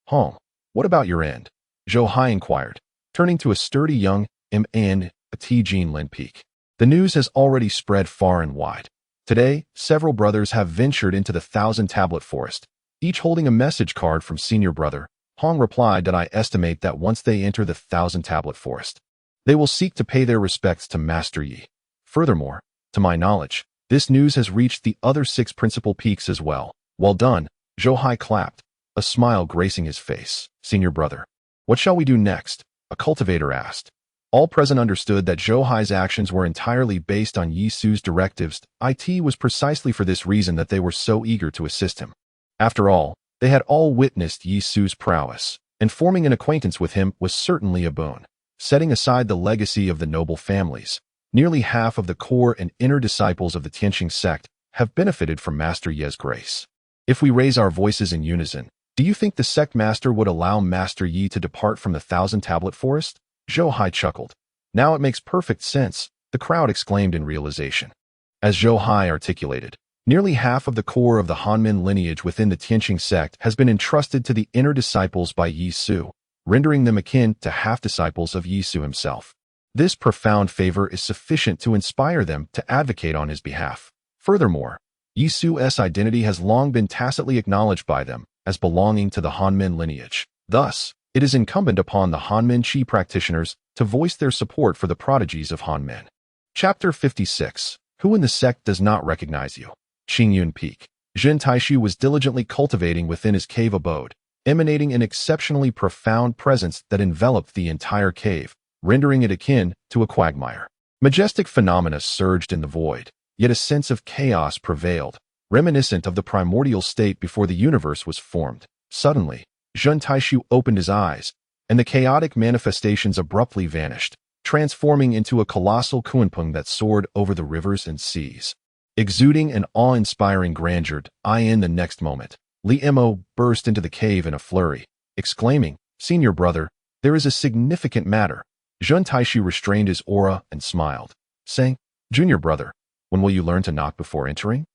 What about your end? Zhou Hai inquired, turning to a sturdy young M.N. Jin Lin Peak. The news has already spread far and wide. Today, several brothers have ventured into the Thousand-Tablet Forest, each holding a message card from senior brother. Hong replied that I estimate that once they enter the Thousand-Tablet Forest, they will seek to pay their respects to Master Yi. Furthermore, to my knowledge, this news has reached the other 6 principal peaks as well. Well done, Zhou Hai clapped, a smile gracing his face. Senior brother, what shall we do next? A cultivator asked. All present understood that Zhou Hai's actions were entirely based on Yi Su's directives. It was precisely for this reason that they were so eager to assist him. After all, they had all witnessed Yi Su's prowess, and forming an acquaintance with him was certainly a boon. Setting aside the legacy of the noble families, nearly half of the core and inner disciples of the Tianqing sect have benefited from Master Ye's grace. If we raise our voices in unison, do you think the sect master would allow Master Yi to depart from the Thousand-Tablet Forest? Zhou Hai chuckled. Now it makes perfect sense, the crowd exclaimed in realization. As Zhou Hai articulated, nearly half of the core of the Hanmin lineage within the Tianqing sect has been entrusted to the inner disciples by Yi Su, rendering them akin to half-disciples of Yi Su himself. This profound favor is sufficient to inspire them to advocate on his behalf. Furthermore, Yi Su's identity has long been tacitly acknowledged by them as belonging to the Hanmin lineage. Thus, it is incumbent upon the Hanmin Qi practitioners to voice their support for the prodigies of Hanmin. Chapter 56. Who in the sect does not recognize you? Qingyun Peak. Zhen Taishu was diligently cultivating within his cave abode, emanating an exceptionally profound presence that enveloped the entire cave, rendering it akin to a quagmire. Majestic phenomena surged in the void, yet a sense of chaos prevailed, reminiscent of the primordial state before the universe was formed. Suddenly, Zhen Taishu opened his eyes, and the chaotic manifestations abruptly vanished, transforming into a colossal kunpeng that soared over the rivers and seas. Exuding an awe-inspiring grandeur, in the next moment, Li Mo burst into the cave in a flurry, exclaiming, "Senior brother, there is a significant matter." Zhen Taishu restrained his aura and smiled, saying, "Junior brother, when will you learn to knock before entering?"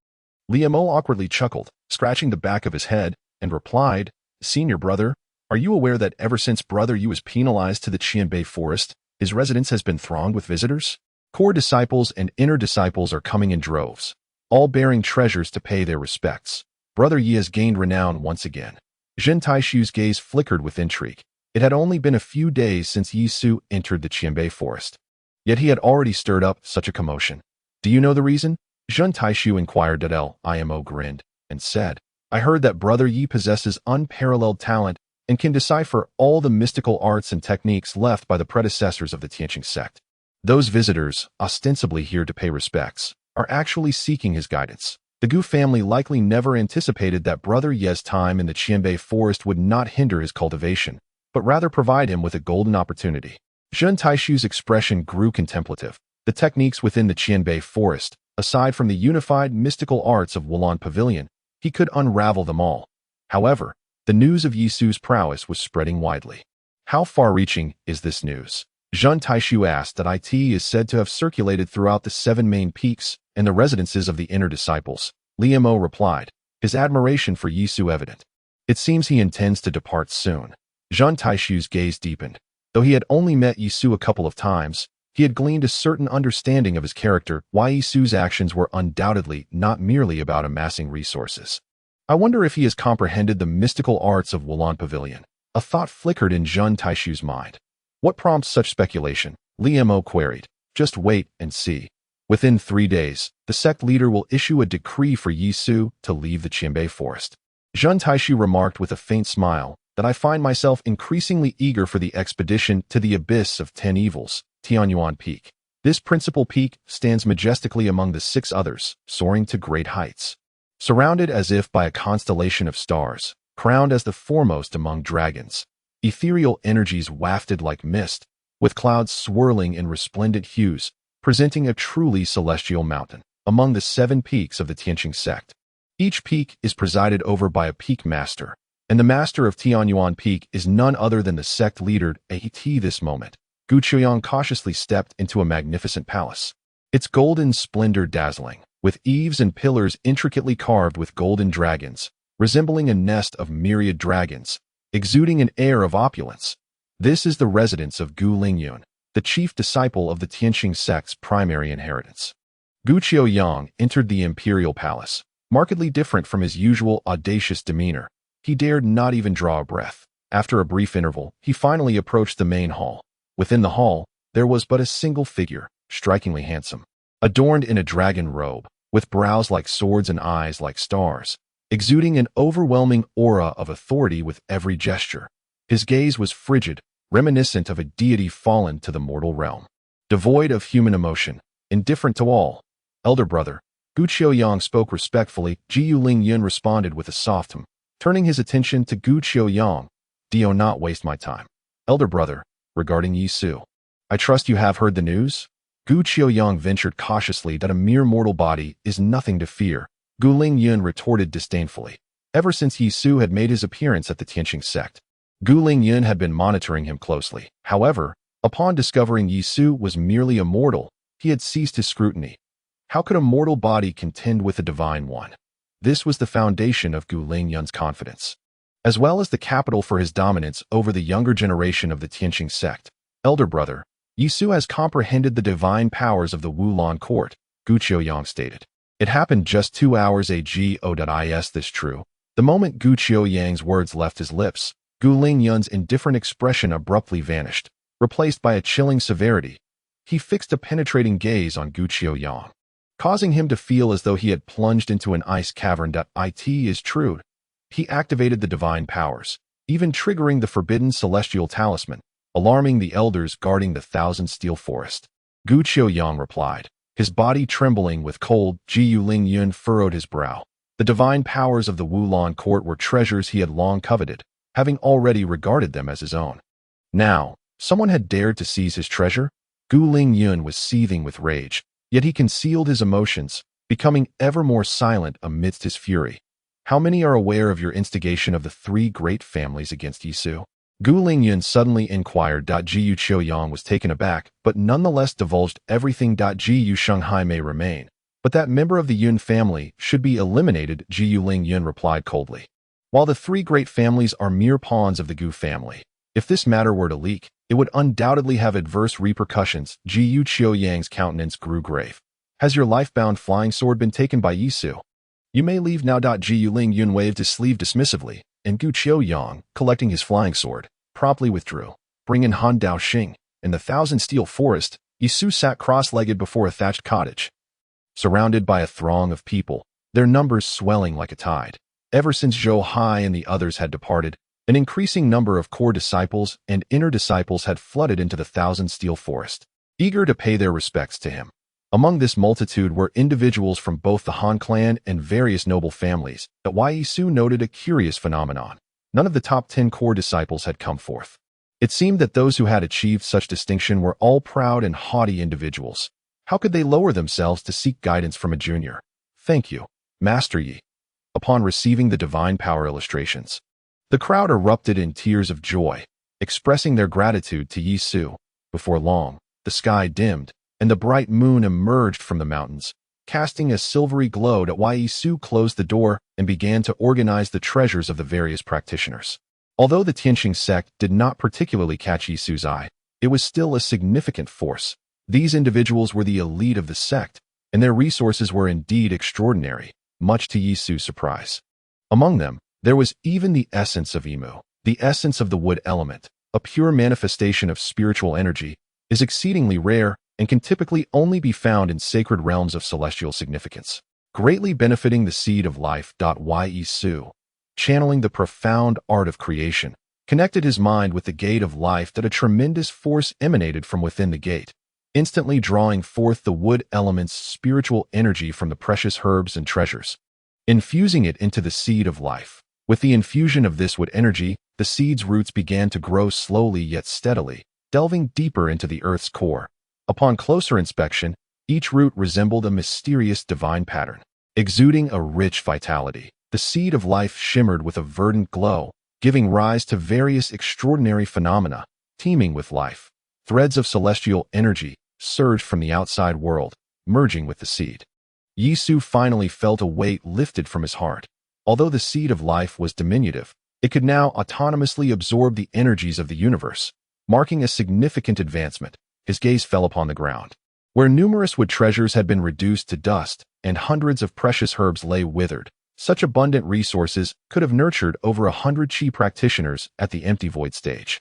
Li Mo awkwardly chuckled, scratching the back of his head, and replied, "Senior brother, are you aware that ever since Brother Yu was penalized to the Qianbei Forest, his residence has been thronged with visitors? Core disciples and inner disciples are coming in droves, all bearing treasures to pay their respects. Brother Yi has gained renown once again." Zhen Taishu's gaze flickered with intrigue. It had only been a few days since Yi Su entered the Qianbei Forest, yet he had already stirred up such a commotion. "Do you know the reason?" Zhen Taishu inquired. Imo grinned and said, "I heard that Brother Yi possesses unparalleled talent and can decipher all the mystical arts and techniques left by the predecessors of the Tianqing sect. Those visitors, ostensibly here to pay respects, are actually seeking his guidance. The Gu family likely never anticipated that Brother Ye's time in the Qianbei Forest would not hinder his cultivation, but rather provide him with a golden opportunity." Zhen Taishu's expression grew contemplative. The techniques within the Qianbei Forest, aside from the unified mystical arts of Wulan Pavilion, he could unravel them all. However, the news of Yi Su's prowess was spreading widely. "How far-reaching is this news?" Zhen Taishu asked. It is said to have circulated throughout the 7 main peaks and the residences of the inner disciples. Li Mo replied, his admiration for Yi Su evident. "It seems he intends to depart soon." Zhen Taishu's gaze deepened. Though he had only met Yi Su a couple of times, he had gleaned a certain understanding of his character. Yi Su's actions were undoubtedly not merely about amassing resources. "I wonder if he has comprehended the mystical arts of Wulan Pavilion." A thought flickered in Zhen Taishu's mind. "What prompts such speculation?" Li Mo queried. "Just wait and see. Within 3 days, the sect leader will issue a decree for Yi Su to leave the Qianbei Forest." Zhen Taishu remarked with a faint smile, "that I find myself increasingly eager for the expedition to the abyss of 10 evils, Tianyuan Peak. This principal peak stands majestically among the 6 others, soaring to great heights. Surrounded as if by a constellation of stars, crowned as the foremost among dragons, ethereal energies wafted like mist, with clouds swirling in resplendent hues, presenting a truly celestial mountain among the 7 peaks of the Tianqing sect. Each peak is presided over by a peak master, and the master of Tianyuan Peak is none other than the sect leader at this moment. Gu Qiuyang cautiously stepped into a magnificent palace, its golden splendor dazzling, with eaves and pillars intricately carved with golden dragons, resembling a nest of myriad dragons, exuding an air of opulence. This is the residence of Gu Lingyun, the chief disciple of the Tianqing sect's primary inheritance. Gu Qiuyang entered the imperial palace, markedly different from his usual audacious demeanor. He dared not even draw a breath. After a brief interval, he finally approached the main hall. Within the hall, there was but a single figure, strikingly handsome, adorned in a dragon robe, with brows like swords and eyes like stars, exuding an overwhelming aura of authority with every gesture. His gaze was frigid, reminiscent of a deity fallen to the mortal realm. Devoid of human emotion, indifferent to all. Elder brother, Gu Qiuyang spoke respectfully. Ziyue Lingyun responded with a soft hum, turning his attention to Gu Qiuyang. Do not waste my time. Elder brother, regarding Yi Su. I trust you have heard the news? Gu Qiuyang ventured cautiously that a mere mortal body is nothing to fear. Gu Lingyun retorted disdainfully. Ever since Yi Su had made his appearance at the Tianqing sect, Gu Lingyun had been monitoring him closely. However, upon discovering Yi Su was merely a mortal, he had ceased his scrutiny. How could a mortal body contend with a divine one? This was the foundation of Gu Lingyun's confidence, as well as the capital for his dominance over the younger generation of the Tianqing sect. Elder brother, Yi Su has comprehended the divine powers of the Wulan court, Gu Qiuyang stated. It happened just 2 hours ago. Is this true? The moment Gu Qiuyang's words left his lips, Gu Lingyun's indifferent expression abruptly vanished, replaced by a chilling severity. He fixed a penetrating gaze on Gu Qiuyang, causing him to feel as though he had plunged into an ice cavern. It is true. He activated the divine powers, even triggering the forbidden celestial talisman, alarming the elders guarding the Thousand Steel Forest. Gu Qiuyang replied, his body trembling with cold. Ziyue Lingyun furrowed his brow. The divine powers of the Wulan court were treasures he had long coveted, having already regarded them as his own. Now, someone had dared to seize his treasure? Gu Lingyun was seething with rage, yet he concealed his emotions, becoming ever more silent amidst his fury. How many are aware of your instigation of the 3 great families against Yi Su? Gu Lingyun suddenly inquired. Ziyue Qiuyang was taken aback, but nonetheless divulged everything. Ziyue Shanghai may remain, but that member of the Yun family should be eliminated. Ziyue Lingyun replied coldly. While the 3 great families are mere pawns of the Gu family, if this matter were to leak, it would undoubtedly have adverse repercussions. Ziyue Qiuyang's countenance grew grave. Has your life-bound flying sword been taken by Yi Su? You may leave now. Ziyue Lingyun waved his sleeve dismissively, and Gu Qiuyang, collecting his flying sword, promptly withdrew. Bring in Han Dao Xing. In the Thousand Steel Forest, Yi Su sat cross-legged before a thatched cottage, surrounded by a throng of people, their numbers swelling like a tide. Ever since Zhou Hai and the others had departed, an increasing number of core disciples and inner disciples had flooded into the Thousand Steel Forest, eager to pay their respects to him. Among this multitude were individuals from both the Han clan and various noble families. Yi Su noted a curious phenomenon. None of the top 10 core disciples had come forth. It seemed that those who had achieved such distinction were all proud and haughty individuals. How could they lower themselves to seek guidance from a junior? Thank you, Master Yi. Upon receiving the divine power illustrations, the crowd erupted in tears of joy, expressing their gratitude to Yi Su. Before long, the sky dimmed, and the bright moon emerged from the mountains, casting a silvery glow. Yi Su closed the door and began to organize the treasures of the various practitioners. Although the Tianqing sect did not particularly catch Yi Su's eye, it was still a significant force. These individuals were the elite of the sect, and their resources were indeed extraordinary, much to Yi Su's surprise. Among them, there was even the essence of Imu, the essence of the wood element, a pure manifestation of spiritual energy, is exceedingly rare and can typically only be found in sacred realms of celestial significance, greatly benefiting the seed of life. Yi Su, channeling the profound art of creation, connected his mind with the gate of life. A tremendous force emanated from within the gate, instantly drawing forth the wood element's spiritual energy from the precious herbs and treasures, infusing it into the seed of life. With the infusion of this wood energy, the seed's roots began to grow slowly yet steadily, delving deeper into the earth's core. Upon closer inspection, each root resembled a mysterious divine pattern, exuding a rich vitality. The seed of life shimmered with a verdant glow, giving rise to various extraordinary phenomena, teeming with life. Threads of celestial energy surged from the outside world, merging with the seed. Yisu finally felt a weight lifted from his heart. Although the seed of life was diminutive, it could now autonomously absorb the energies of the universe, marking a significant advancement. His gaze fell upon the ground, where numerous wood treasures had been reduced to dust and hundreds of precious herbs lay withered. Such abundant resources could have nurtured over 100 Qi practitioners at the empty void stage.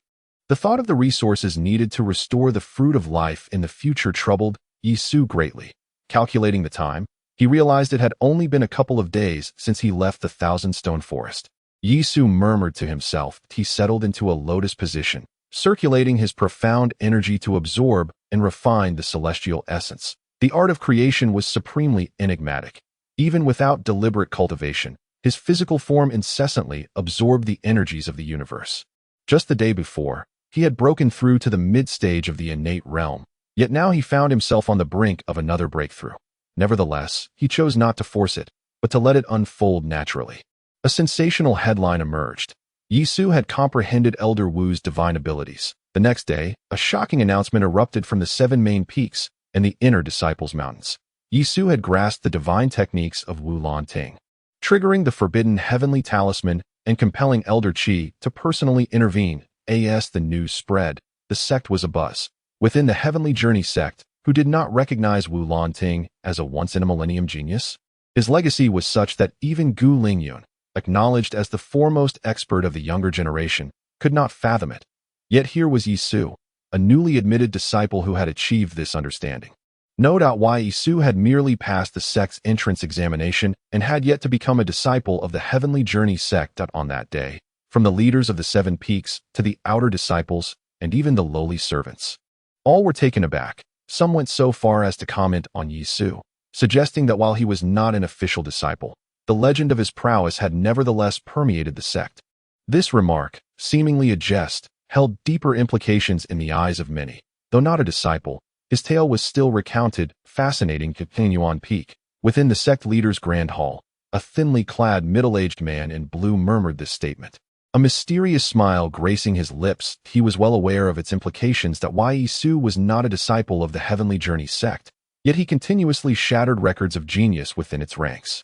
The thought of the resources needed to restore the fruit of life in the future troubled Yisu greatly. Calculating the time, he realized it had only been a couple of days since he left the Thousand-Stone Forest. Yisu murmured to himself. He settled into a lotus position, circulating his profound energy to absorb and refine the celestial essence. The art of creation was supremely enigmatic. Even without deliberate cultivation, his physical form incessantly absorbed the energies of the universe. Just the day before, he had broken through to the mid-stage of the innate realm, yet now he found himself on the brink of another breakthrough. Nevertheless, he chose not to force it, but to let it unfold naturally. A sensational headline emerged. Yisu had comprehended Elder Wu's divine abilities. The next day, a shocking announcement erupted from the 7 main peaks and the inner Disciples Mountains. Yisu had grasped the divine techniques of Wu Lan Ting, triggering the forbidden heavenly talisman and compelling Elder Qi to personally intervene. As the news spread, the sect was abuzz. Within the Heavenly Journey sect, who did not recognize Wu Lan Ting as a once-in-a-millennium genius, his legacy was such that even Gu Lingyun, acknowledged as the foremost expert of the younger generation, could not fathom it. Yet here was Yisu, a newly admitted disciple who had achieved this understanding. No doubt why Yisu had merely passed the sect's entrance examination and had yet to become a disciple of the Heavenly Journey sect on that day. From the leaders of the 7 peaks to the outer disciples and even the lowly servants, all were taken aback. Some went so far as to comment on Yisu, suggesting that while he was not an official disciple, the legend of his prowess had nevertheless permeated the sect. This remark, seemingly a jest, held deeper implications in the eyes of many. Though not a disciple, his tale was still recounted, fascinating. Yuan Peak. Within the sect leader's grand hall, a thinly clad middle-aged man in blue murmured this statement. A mysterious smile gracing his lips, he was well aware of its implications that Yisu was not a disciple of the Heavenly Journey sect, yet he continuously shattered records of genius within its ranks.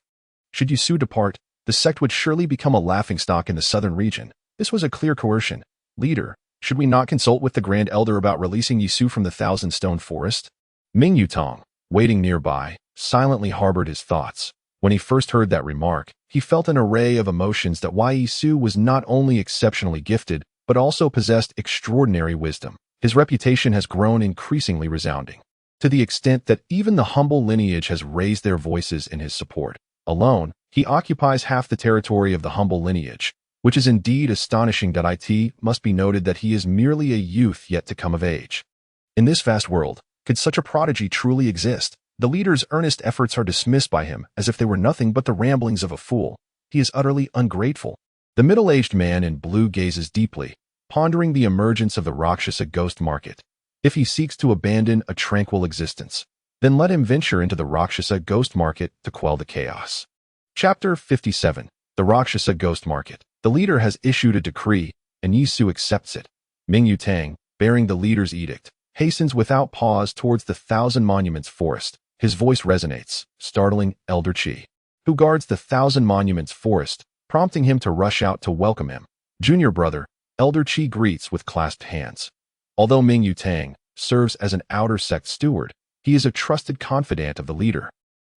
Should Yisu depart, the sect would surely become a laughingstock in the southern region. This was a clear coercion. Leader, should we not consult with the Grand Elder about releasing Yisu from the Thousand-Stone Forest? Ming Yutong, waiting nearby, silently harbored his thoughts. When he first heard that remark, he felt an array of emotions that Yisu was not only exceptionally gifted, but also possessed extraordinary wisdom. His reputation has grown increasingly resounding, to the extent that even the humble lineage has raised their voices in his support. Alone, he occupies half the territory of the humble lineage, which is indeed astonishing. It must be noted that he is merely a youth yet to come of age. In this vast world, could such a prodigy truly exist? The leader's earnest efforts are dismissed by him as if they were nothing but the ramblings of a fool. He is utterly ungrateful. The middle-aged man in blue gazes deeply, pondering the emergence of the Rakshasa ghost market. If he seeks to abandon a tranquil existence, then let him venture into the Rakshasa ghost market to quell the chaos. Chapter 57. The Rakshasa Ghost Market. The leader has issued a decree, and Yisu accepts it. Ming Yutang, bearing the leader's edict, hastens without pause towards the Thousand Monuments Forest. His voice resonates, startling Elder Qi, who guards the Thousand Monuments Forest, prompting him to rush out to welcome him. Junior brother, Elder Qi greets with clasped hands. Although Ming Yutang serves as an outer sect steward, he is a trusted confidant of the leader,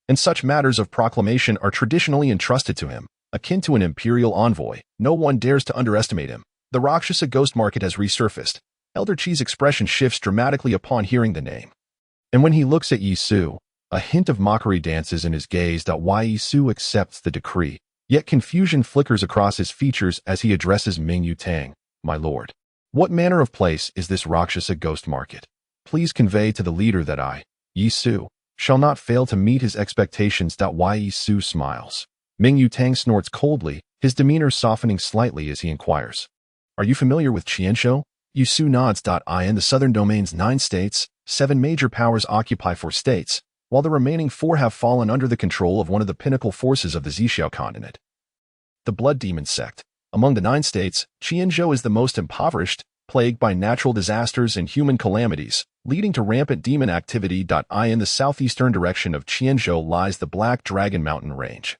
and such matters of proclamation are traditionally entrusted to him. Akin to an imperial envoy, no one dares to underestimate him. The Rakshasa ghost market has resurfaced. Elder Qi's expression shifts dramatically upon hearing the name. And when he looks at Yisu, a hint of mockery dances in his gaze. Yisu accepts the decree, yet confusion flickers across his features as he addresses Ming Yutang. My lord, what manner of place is this Rakshasa ghost market? Please convey to the leader that I, Yisu, shall not fail to meet his expectations. Yisu smiles. Ming Yutang snorts coldly, his demeanor softening slightly as he inquires. Are you familiar with Qianshou? Yisu nods. In the southern domain's 9 states, 7 major powers occupy 4 states, while the remaining 4 have fallen under the control of one of the pinnacle forces of the Ziyue continent. The Blood Demon sect. Among the 9 states, Qianzhou is the most impoverished, plagued by natural disasters and human calamities, leading to rampant demon activity. In the southeastern direction of Qianzhou lies the Black Dragon Mountain Range,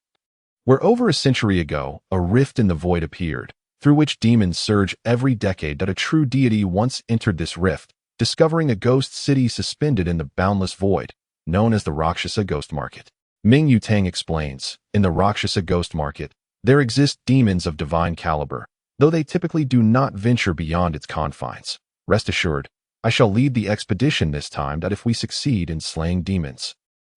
where over a century ago, a rift in the void appeared, through which demons surge every decade. A true deity once entered this rift, discovering a ghost city suspended in the boundless void, known as the Rakshasa Ghost Market. Ming Yutang explains, in the Rakshasa Ghost Market, there exist demons of divine caliber, though they typically do not venture beyond its confines. Rest assured, I shall lead the expedition this time. If we succeed in slaying demons,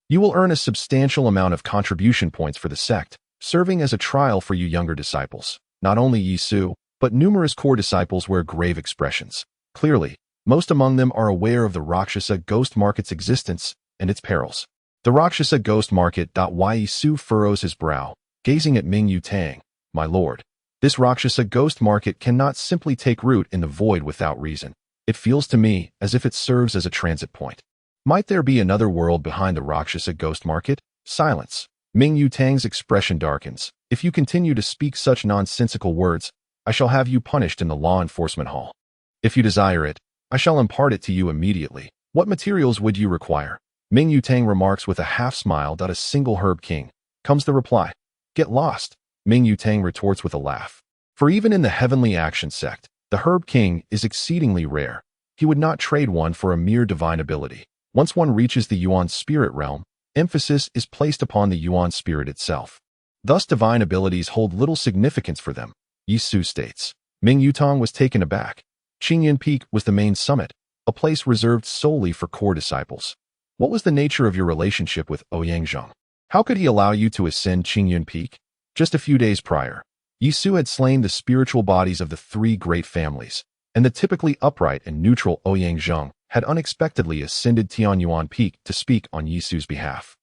you will earn a substantial amount of contribution points for the sect, serving as a trial for you younger disciples. Not only Yi Su, but numerous core disciples wear grave expressions. Clearly, most among them are aware of the Rakshasa Ghost Market's existence and its perils. The Rakshasa Ghost Market. Yi Su furrows his brow, gazing at Ming Yutang. My lord, this Rakshasa Ghost Market cannot simply take root in the void without reason. It feels to me as if it serves as a transit point. Might there be another world behind the Rakshasa Ghost Market? Silence. Ming Yutang's expression darkens. If you continue to speak such nonsensical words, I shall have you punished in the law enforcement hall. If you desire it, I shall impart it to you immediately. What materials would you require? Ming Yutang remarks with a half-smile. A single herb king. Comes the reply. Get lost. Ming Yutang retorts with a laugh. For even in the Heavenly Action sect, the herb king is exceedingly rare. He would not trade one for a mere divine ability. Once one reaches the Yuan spirit realm, emphasis is placed upon the Yuan spirit itself. Thus divine abilities hold little significance for them, Yi Su states. Ming Yutang was taken aback. Qingyun Peak was the main summit, a place reserved solely for core disciples. What was the nature of your relationship with Ouyang Zheng? How could he allow you to ascend Qingyun Peak? Just a few days prior, Yi Su had slain the spiritual bodies of the 3 great families, and the typically upright and neutral Ouyang Zheng had unexpectedly ascended Tianyuan Peak to speak on Yi Su's behalf.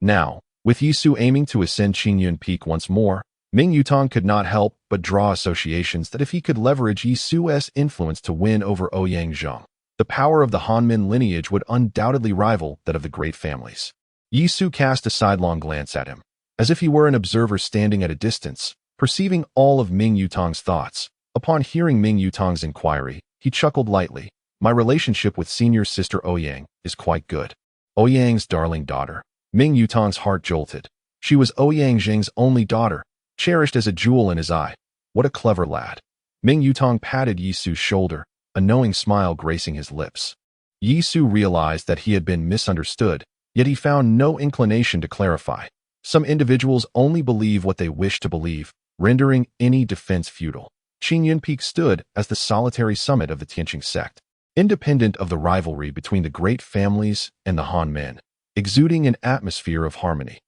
Now, with Yi Su aiming to ascend Qingyun Peak once more, Ming Yutang could not help but draw associations that if he could leverage Yi Su's influence to win over Ouyang Zheng, the power of the Hanmin lineage would undoubtedly rival that of the great families. Yi Su cast a sidelong glance at him, as if he were an observer standing at a distance, perceiving all of Ming Yutang's thoughts. Upon hearing Ming Yutang's inquiry, he chuckled lightly. My relationship with senior sister Ouyang is quite good. Ouyang's darling daughter. Ming Yutang's heart jolted. She was Ouyang Zheng's only daughter, cherished as a jewel in his eye. What a clever lad. Ming Yutang patted Yi Su's shoulder, a knowing smile gracing his lips. Yi Su realized that he had been misunderstood, yet he found no inclination to clarify. Some individuals only believe what they wish to believe, rendering any defense futile. Qingyun Peak stood as the solitary summit of the Tianqing sect, independent of the rivalry between the great families and the Han men, exuding an atmosphere of harmony.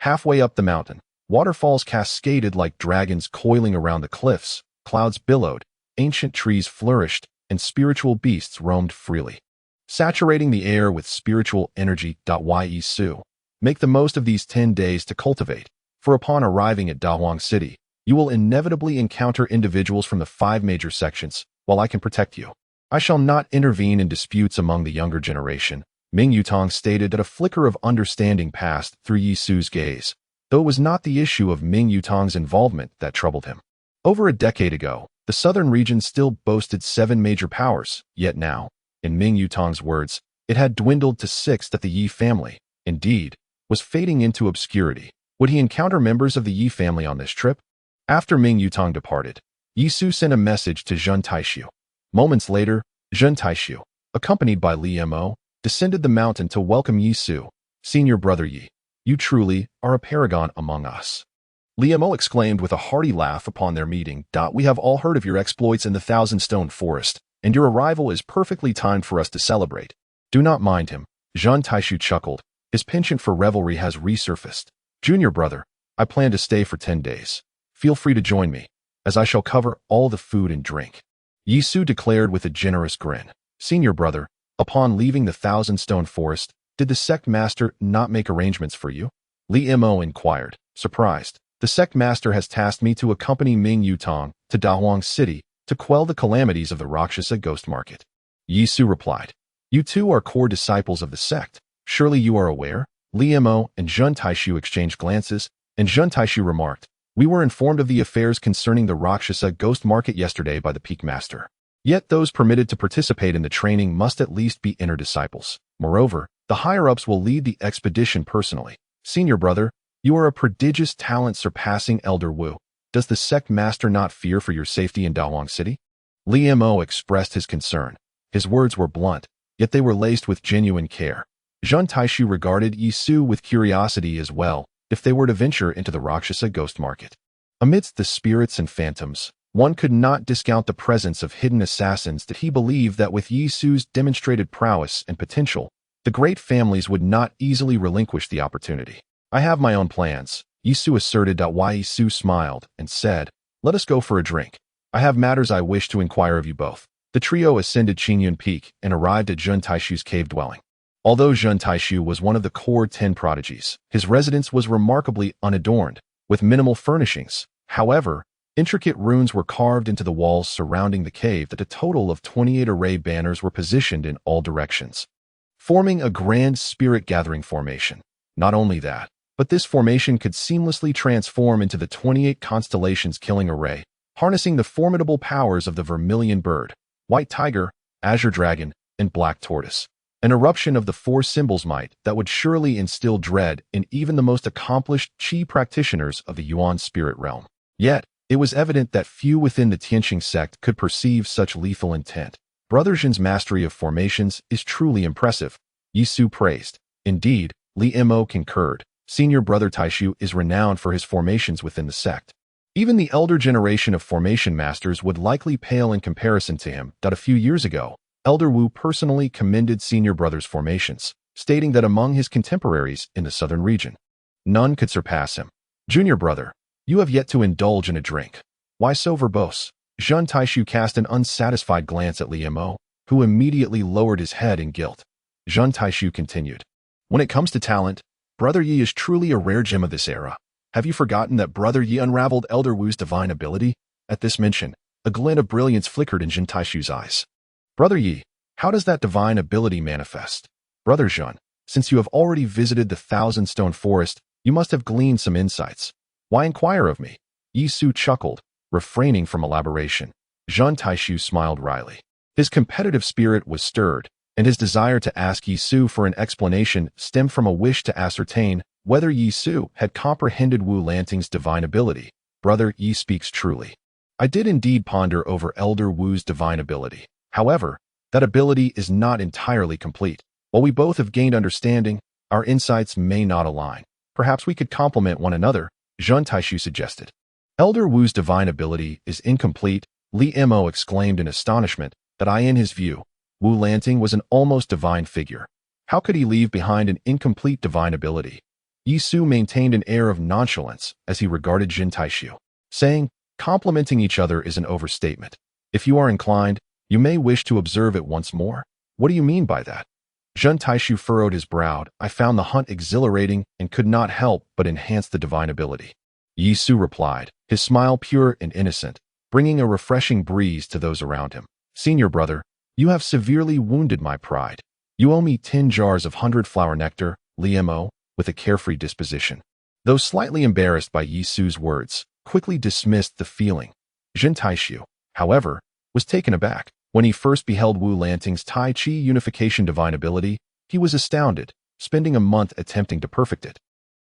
Halfway up the mountain, waterfalls cascaded like dragons coiling around the cliffs, clouds billowed, ancient trees flourished, and spiritual beasts roamed freely, saturating the air with spiritual energy. Yi Su. Make the most of these 10 days to cultivate, for upon arriving at Dahuang City, you will inevitably encounter individuals from the 5 major sections, while I can protect you. I shall not intervene in disputes among the younger generation, Ming Yutang stated. A flicker of understanding passed through Yi Su's gaze, though it was not the issue of Ming Yutang's involvement that troubled him. Over a decade ago, the southern region still boasted 7 major powers, yet now, in Ming Yutang's words, it had dwindled to 6. That the Yi family, indeed, was fading into obscurity. Would he encounter members of the Yi family on this trip? After Ming Yutang departed, Yi Su sent a message to Zhen Taishu. Moments later, Zhen Taishu, accompanied by Li Mo, descended the mountain to welcome Yi Su. Senior brother Yi, you truly are a paragon among us. Li Mo exclaimed with a hearty laugh upon their meeting. We have all heard of your exploits in the Thousand Stone Forest, and your arrival is perfectly timed for us to celebrate. Do not mind him. Zhen Taishu chuckled. His penchant for revelry has resurfaced. Junior brother, I plan to stay for 10 days. Feel free to join me, as I shall cover all the food and drink. Yi Su declared with a generous grin. Senior brother, upon leaving the Thousand Stone Forest, did the sect master not make arrangements for you? Li Mo inquired, surprised. The sect master has tasked me to accompany Ming Yutang to Dahuang City to quell the calamities of the Rakshasa Ghost Market. Yi Su replied. You two are core disciples of the sect. Surely you are aware? Li Mo and Zhun Taishu exchanged glances, and Zhun Taishu remarked, "We were informed of the affairs concerning the Rakshasa ghost market yesterday by the Peak Master. Yet those permitted to participate in the training must at least be inner disciples. Moreover, the higher-ups will lead the expedition personally. Senior brother, you are a prodigious talent surpassing Elder Wu. Does the sect master not fear for your safety in Dahuang City?" Li Mo expressed his concern. His words were blunt, yet they were laced with genuine care. Zhun Taishu regarded Yi Su with curiosity as well, if they were to venture into the Rakshasa ghost market. Amidst the spirits and phantoms, one could not discount the presence of hidden assassins that he believed that with Yi Su's demonstrated prowess and potential, the great families would not easily relinquish the opportunity. "I have my own plans," Yi Su asserted. Yi Su smiled and said, "Let us go for a drink. I have matters I wish to inquire of you both." The trio ascended Qingyun Peak and arrived at Zhun Taishu's cave dwelling. Although Zhun Taishu was one of the core 10 prodigies, his residence was remarkably unadorned, with minimal furnishings. However, intricate runes were carved into the walls surrounding the cave that a total of 28 array banners were positioned in all directions, forming a grand spirit-gathering formation. Not only that, but this formation could seamlessly transform into the 28 constellations killing array, harnessing the formidable powers of the Vermilion Bird, White Tiger, Azure Dragon, and Black Tortoise. An eruption of the four symbols might that would surely instill dread in even the most accomplished Qi practitioners of the Yuan spirit realm. Yet, it was evident that few within the Tianqing sect could perceive such lethal intent. Brother Zhen's mastery of formations is truly impressive, Yi Su praised. Indeed, Li Mo concurred. Senior brother Taishu is renowned for his formations within the sect. Even the elder generation of formation masters would likely pale in comparison to him. A few years ago, Elder Wu personally commended senior brother's formations, stating that among his contemporaries in the southern region, none could surpass him. "Junior brother, you have yet to indulge in a drink. Why so verbose?" Zhun Taishu cast an unsatisfied glance at Li Mo, who immediately lowered his head in guilt. Zhun Taishu continued, "When it comes to talent, Brother Yi is truly a rare gem of this era. Have you forgotten that Brother Yi unraveled Elder Wu's divine ability?" At this mention, a glint of brilliance flickered in Zhun Taishu's eyes. "Brother Yi, how does that divine ability manifest?" "Brother Zhun, since you have already visited the Thousand Stone Forest, you must have gleaned some insights. Why inquire of me?" Yi Su chuckled, refraining from elaboration. Zhun Taishu smiled wryly. His competitive spirit was stirred, and his desire to ask Yi Su for an explanation stemmed from a wish to ascertain whether Yi Su had comprehended Wu Lanting's divine ability. "Brother Yi speaks truly. I did indeed ponder over Elder Wu's divine ability. However, that ability is not entirely complete. While we both have gained understanding, our insights may not align. Perhaps we could complement one another," Zhun Taishu suggested. "Elder Wu's divine ability is incomplete," Li Mo exclaimed in astonishment. In his view, Wu Lanting was an almost divine figure. How could he leave behind an incomplete divine ability? Yi Su maintained an air of nonchalance as he regarded Zhun Taishu, saying, "Complimenting each other is an overstatement. If you are inclined, you may wish to observe it once more." "What do you mean by that?" Zhun Taishu furrowed his brow. "I found the hunt exhilarating and could not help but enhance the divine ability," Yi Su replied, his smile pure and innocent, bringing a refreshing breeze to those around him. "Senior brother, you have severely wounded my pride. You owe me 10 jars of 100-flower nectar," Li Mo, with a carefree disposition, though slightly embarrassed by Yi Su's words, quickly dismissed the feeling. Zhun Taishu, however, was taken aback. When he first beheld Wu Lanting's Tai Chi unification divine ability, he was astounded, spending a month attempting to perfect it,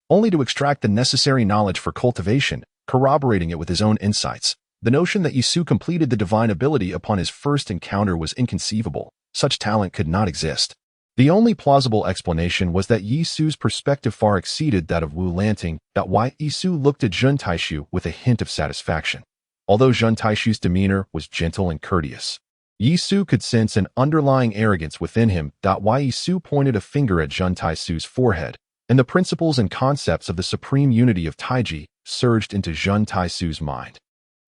only to extract the necessary knowledge for cultivation, corroborating it with his own insights. The notion that Yi Su completed the divine ability upon his first encounter was inconceivable. Such talent could not exist. The only plausible explanation was that Yi Su's perspective far exceeded that of Wu Lanting. Why Yi Su looked at Zhun Taishu with a hint of satisfaction. Although Zhun Taishu's demeanor was gentle and courteous, Yi Su could sense an underlying arrogance within him. Why Yi Su pointed a finger at Zhun Taishu's forehead, and the principles and concepts of the supreme unity of Taiji surged into Zhun Taishu's mind.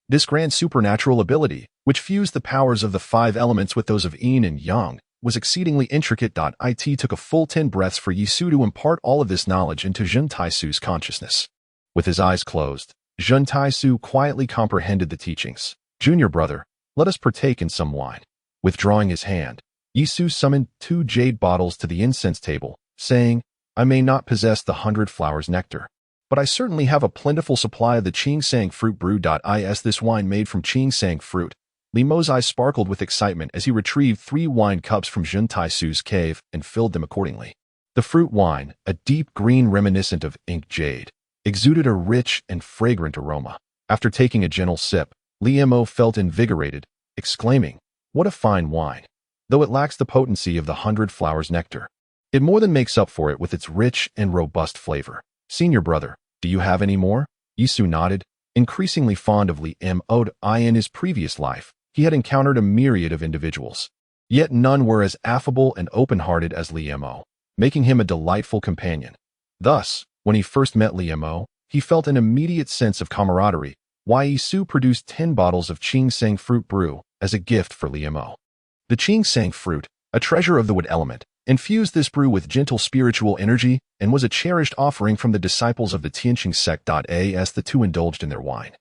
This grand supernatural ability, which fused the powers of the 5 elements with those of yin and yang, was exceedingly intricate. It took a full 10 breaths for Yi Su to impart all of this knowledge into Zhun Taishu's consciousness. With his eyes closed, Zhun Taishu quietly comprehended the teachings. "Junior brother, let us partake in some wine." Withdrawing his hand, Yi Su summoned 2 jade bottles to the incense table, saying, I may not possess the 100 flowers nectar, but I certainly have a plentiful supply of the Qingsang fruit brew. Is this wine made from Qingsang fruit? Li Mo's eyes sparkled with excitement as he retrieved 3 wine cups from Zhun Taisu's cave and filled them accordingly. The fruit wine, a deep green reminiscent of ink jade, exuded a rich and fragrant aroma. After taking a gentle sip, Li Mo felt invigorated, exclaiming, What a fine wine! Though it lacks the potency of the 100 flowers nectar, it more than makes up for it with its rich and robust flavor. Senior brother, do you have any more? Yi Su nodded, increasingly fond of Li Mo. In his previous life, he had encountered a myriad of individuals, yet none were as affable and open-hearted as Li Mo, making him a delightful companion. Thus, when he first met Li Mo, he felt an immediate sense of camaraderie. Yi Su produced 10 bottles of Qingsang fruit brew as a gift for Li Mo. The Qingsang fruit, a treasure of the wood element, infused this brew with gentle spiritual energy and was a cherished offering from the disciples of the Tianqing sect. As the two indulged in their wine,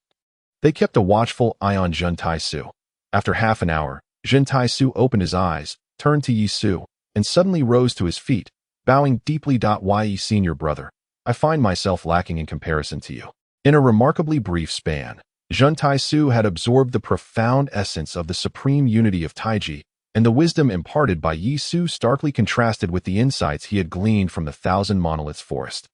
they kept a watchful eye on Zhun Taisu. After half an hour, Zhun Taisu opened his eyes, turned to Yi Su, and suddenly rose to his feet, bowing deeply. Ye senior brother, I find myself lacking in comparison to you. In a remarkably brief span, Zhun Taisu had absorbed the profound essence of the supreme unity of Taiji, and the wisdom imparted by Yi Su starkly contrasted with the insights he had gleaned from the Thousand Monoliths forest.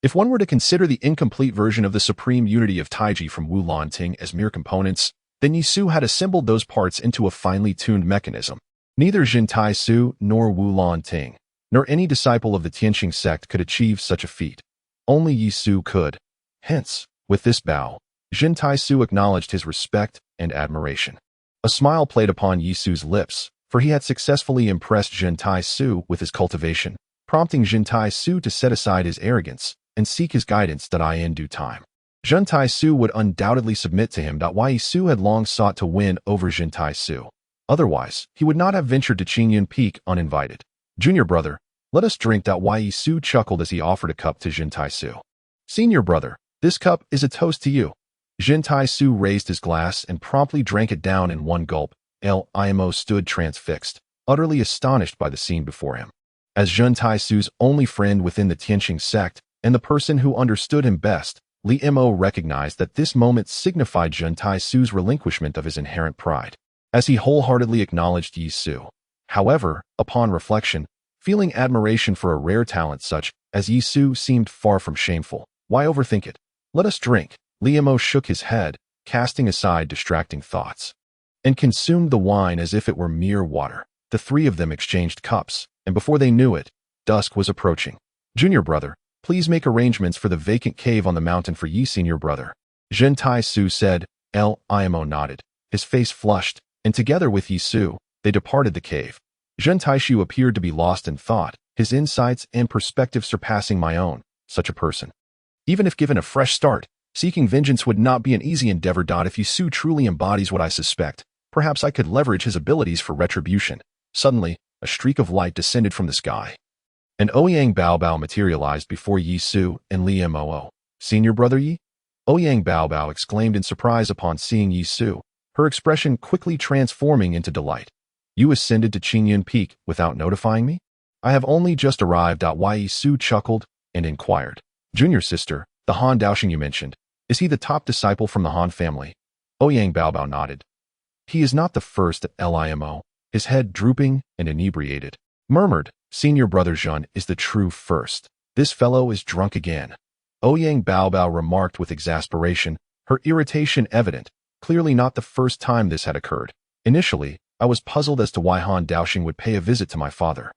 If one were to consider the incomplete version of the supreme unity of Taiji from Wulan Ting as mere components, then Yi Su had assembled those parts into a finely tuned mechanism. Neither Zhun Taisu nor Wulan Ting, nor any disciple of the Tianqing sect could achieve such a feat. Only Yi Su could. Hence, with this bow, Zhun Taisu acknowledged his respect and admiration. A smile played upon Yi Su's lips, for he had successfully impressed Zhun Taisu with his cultivation, prompting Zhun Taisu to set aside his arrogance and seek his guidance. In due time, Zhun Taisu would undoubtedly submit to him. Yi Su had long sought to win over Zhun Taisu. Otherwise, he would not have ventured to Qingyun Peak uninvited. Junior brother, let us drink. Yi Su chuckled as he offered a cup to Zhun Taisu. Senior brother, this cup is a toast to you. Zhun Taisu raised his glass and promptly drank it down in one gulp. Imo stood transfixed, utterly astonished by the scene before him. As Zhun Taisu's only friend within the Tianqing sect and the person who understood him best, Li Mo recognized that this moment signified Zhun Taisu's relinquishment of his inherent pride, as he wholeheartedly acknowledged Yi Su. However, upon reflection, feeling admiration for a rare talent such as Yi Su seemed far from shameful. Why overthink it? Let us drink. Li Mo shook his head, casting aside distracting thoughts, and consumed the wine as if it were mere water. The three of them exchanged cups, and before they knew it, dusk was approaching. Junior brother, please make arrangements for the vacant cave on the mountain for Yi senior brother. Zhun Taisu said. Imo nodded, his face flushed, and together with Yi Su, they departed the cave. Zhun Taishu appeared to be lost in thought, his insights and perspective surpassing my own. Such a person, even if given a fresh start, seeking vengeance would not be an easy endeavor. If Yi Su truly embodies what I suspect, perhaps I could leverage his abilities for retribution. Suddenly, a streak of light descended from the sky. An Ouyang Baobao materialized before Yi Su and Li Mo. Senior brother Yi? Ouyang Baobao exclaimed in surprise upon seeing Yi Su, her expression quickly transforming into delight. You ascended to Qingyun Peak without notifying me? I have only just arrived. Yi Su chuckled and inquired. Junior sister, the Han Daoxing you mentioned, is he the top disciple from the Han family? Ouyang Baobao nodded. He is not the first at Limo, his head drooping and inebriated, murmured, Senior brother Zhun is the true first. This fellow is drunk again. Ouyang Baobao remarked with exasperation, her irritation evident, clearly not the first time this had occurred. Initially, I was puzzled as to why Han Daoxing would pay a visit to my father.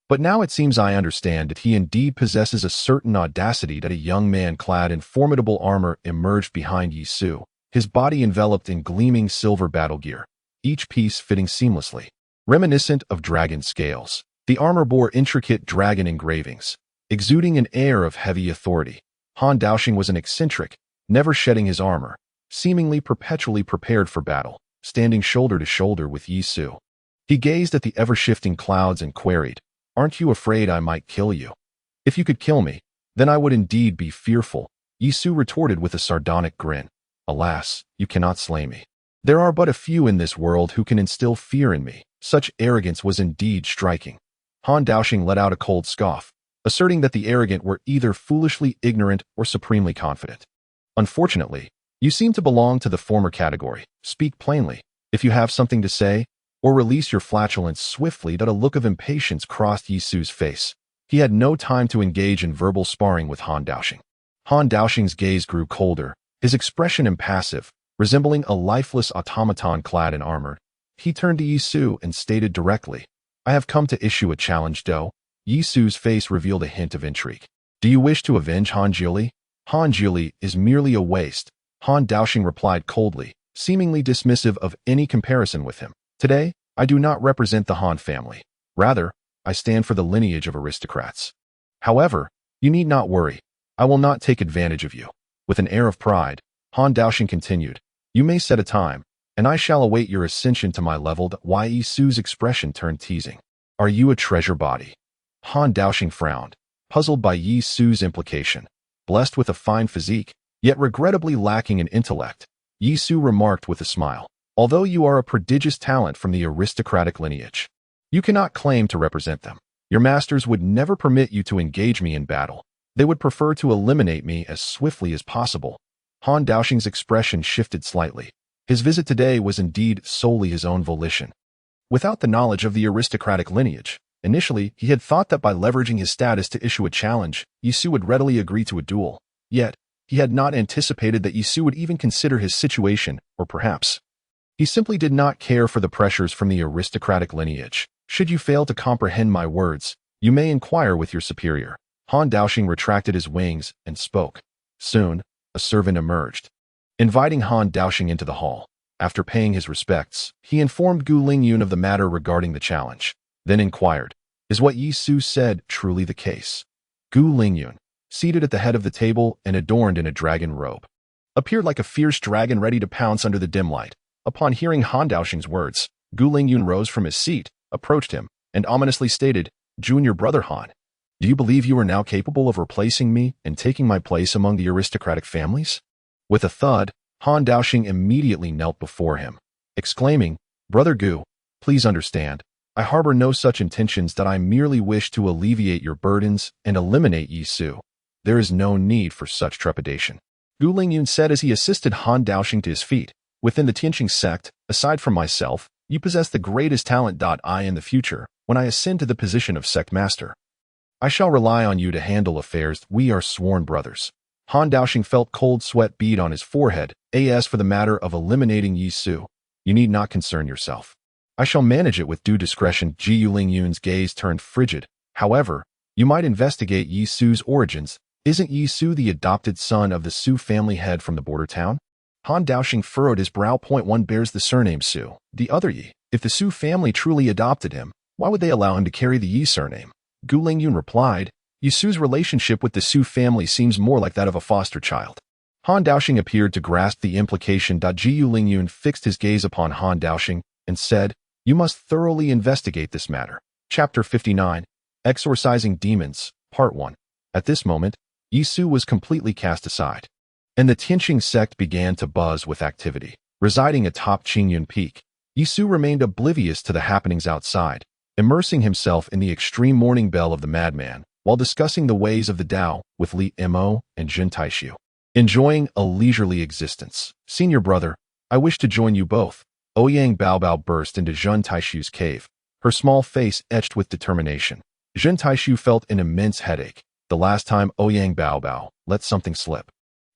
But now it seems I understand that he indeed possesses a certain audacity. That a young man clad in formidable armor emerged behind Yi Su, his body enveloped in gleaming silver battle gear, each piece fitting seamlessly. Reminiscent of dragon scales, the armor bore intricate dragon engravings, exuding an air of heavy authority. Han Daoxing was an eccentric, never shedding his armor, seemingly perpetually prepared for battle, standing shoulder to shoulder with Yi Su. He gazed at the ever-shifting clouds and queried, Aren't you afraid I might kill you? If you could kill me, then I would indeed be fearful. Yi Su retorted with a sardonic grin. Alas, you cannot slay me. There are but a few in this world who can instill fear in me. Such arrogance was indeed striking. Han Daoxing let out a cold scoff, asserting that the arrogant were either foolishly ignorant or supremely confident. Unfortunately, you seem to belong to the former category. Speak plainly, if you have something to say, or release your flatulence swiftly. A look of impatience crossed Yi Su's face. He had no time to engage in verbal sparring with Han Daoxing. Han Daoxing's gaze grew colder, his expression impassive, resembling a lifeless automaton clad in armor. He turned to Yi Su and stated directly, "I have come to issue a challenge, Do." Yi Su's face revealed a hint of intrigue. "Do you wish to avenge Han Jiuli?" "Han Jiuli is merely a waste," Han Daoxing replied coldly, seemingly dismissive of any comparison with him. "Today, I do not represent the Han family. Rather, I stand for the lineage of aristocrats. However, you need not worry. I will not take advantage of you." With an air of pride, Han Daoxing continued, "You may set a time, and I shall await your ascension to my level." Yi Su's expression turned teasing. "Are you a treasure body?" Han Daoxing frowned, puzzled by Yi Su's implication. Blessed with a fine physique, yet regrettably lacking in intellect, Yi Su remarked with a smile, "Although you are a prodigious talent from the aristocratic lineage, you cannot claim to represent them. Your masters would never permit you to engage me in battle. They would prefer to eliminate me as swiftly as possible." Han Daoxing's expression shifted slightly. His visit today was indeed solely his own volition. Without the knowledge of the aristocratic lineage, initially he had thought that by leveraging his status to issue a challenge, Yi Su would readily agree to a duel. Yet, he had not anticipated that Yi Su would even consider his situation, or perhaps he simply did not care for the pressures from the aristocratic lineage. "Should you fail to comprehend my words, you may inquire with your superior." Han Daoxing retracted his wings and spoke. Soon, a servant emerged, inviting Han Daoxing into the hall. After paying his respects, he informed Gu Lingyun of the matter regarding the challenge, then inquired, "Is what Yi Su said truly the case?" Gu Lingyun, seated at the head of the table and adorned in a dragon robe, appeared like a fierce dragon ready to pounce under the dim light. Upon hearing Han Daoxing's words, Gu Lingyun rose from his seat, approached him, and ominously stated, "Junior brother Han, do you believe you are now capable of replacing me and taking my place among the aristocratic families?" With a thud, Han Daoxing immediately knelt before him, exclaiming, "Brother Gu, please understand, I harbor no such intentions. That I merely wish to alleviate your burdens and eliminate Yi Su. There is no need for such trepidation." Gu Lingyun said as he assisted Han Daoxing to his feet. "Within the Tianqing sect, aside from myself, you possess the greatest talent. In the future, when I ascend to the position of sect master, I shall rely on you to handle affairs. We are sworn brothers." Han Daoxing felt cold sweat bead on his forehead. "As for the matter of eliminating Yi Su, you need not concern yourself. I shall manage it with due discretion." Ji Lingyun's gaze turned frigid. "However, you might investigate Yi Su's origins. Isn't Yi Su the adopted son of the Su family head from the border town?" Han Daoxing furrowed his brow. "One bears the surname Su, the other Yi. If the Su family truly adopted him, why would they allow him to carry the Yi surname?" Gu Lingyun replied, "Yi Su's relationship with the Su family seems more like that of a foster child." Han Daoxing appeared to grasp the implication. Ji Lingyun fixed his gaze upon Han Daoxing and said, "You must thoroughly investigate this matter." Chapter 59, Exorcising Demons, Part 1. At this moment, Yi Su was completely cast aside, and the Tianqing sect began to buzz with activity. Residing atop Qingyun Peak, Yi Su remained oblivious to the happenings outside, immersing himself in the extreme morning bell of the madman, while discussing the ways of the Tao with Li Mo and Jin Taishu. Enjoying a leisurely existence. "Senior brother, I wish to join you both." Ouyang Baobao burst into Jin Taishu's cave, her small face etched with determination. Jin Taishu felt an immense headache. The last time Ouyang Baobao let something slip,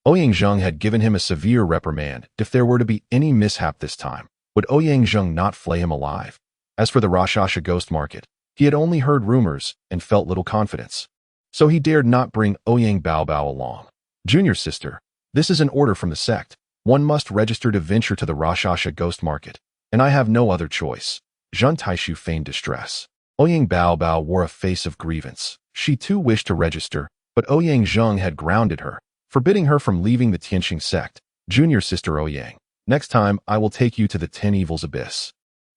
Ouyang Zheng had given him a severe reprimand. If there were to be any mishap this time, would Ouyang Zheng not flay him alive? As for the Rashasha ghost market, he had only heard rumors and felt little confidence, so he dared not bring Ouyang Baobao along. "Junior sister, this is an order from the sect. One must register to venture to the Rashasha ghost market, and I have no other choice." Jin Taishu feigned distress. Ouyang Baobao wore a face of grievance. She too wished to register, but Ouyang Zheng had grounded her, forbidding her from leaving the Tianqing sect. "Junior sister Ouyang, next time I will take you to the 10 Evils Abyss."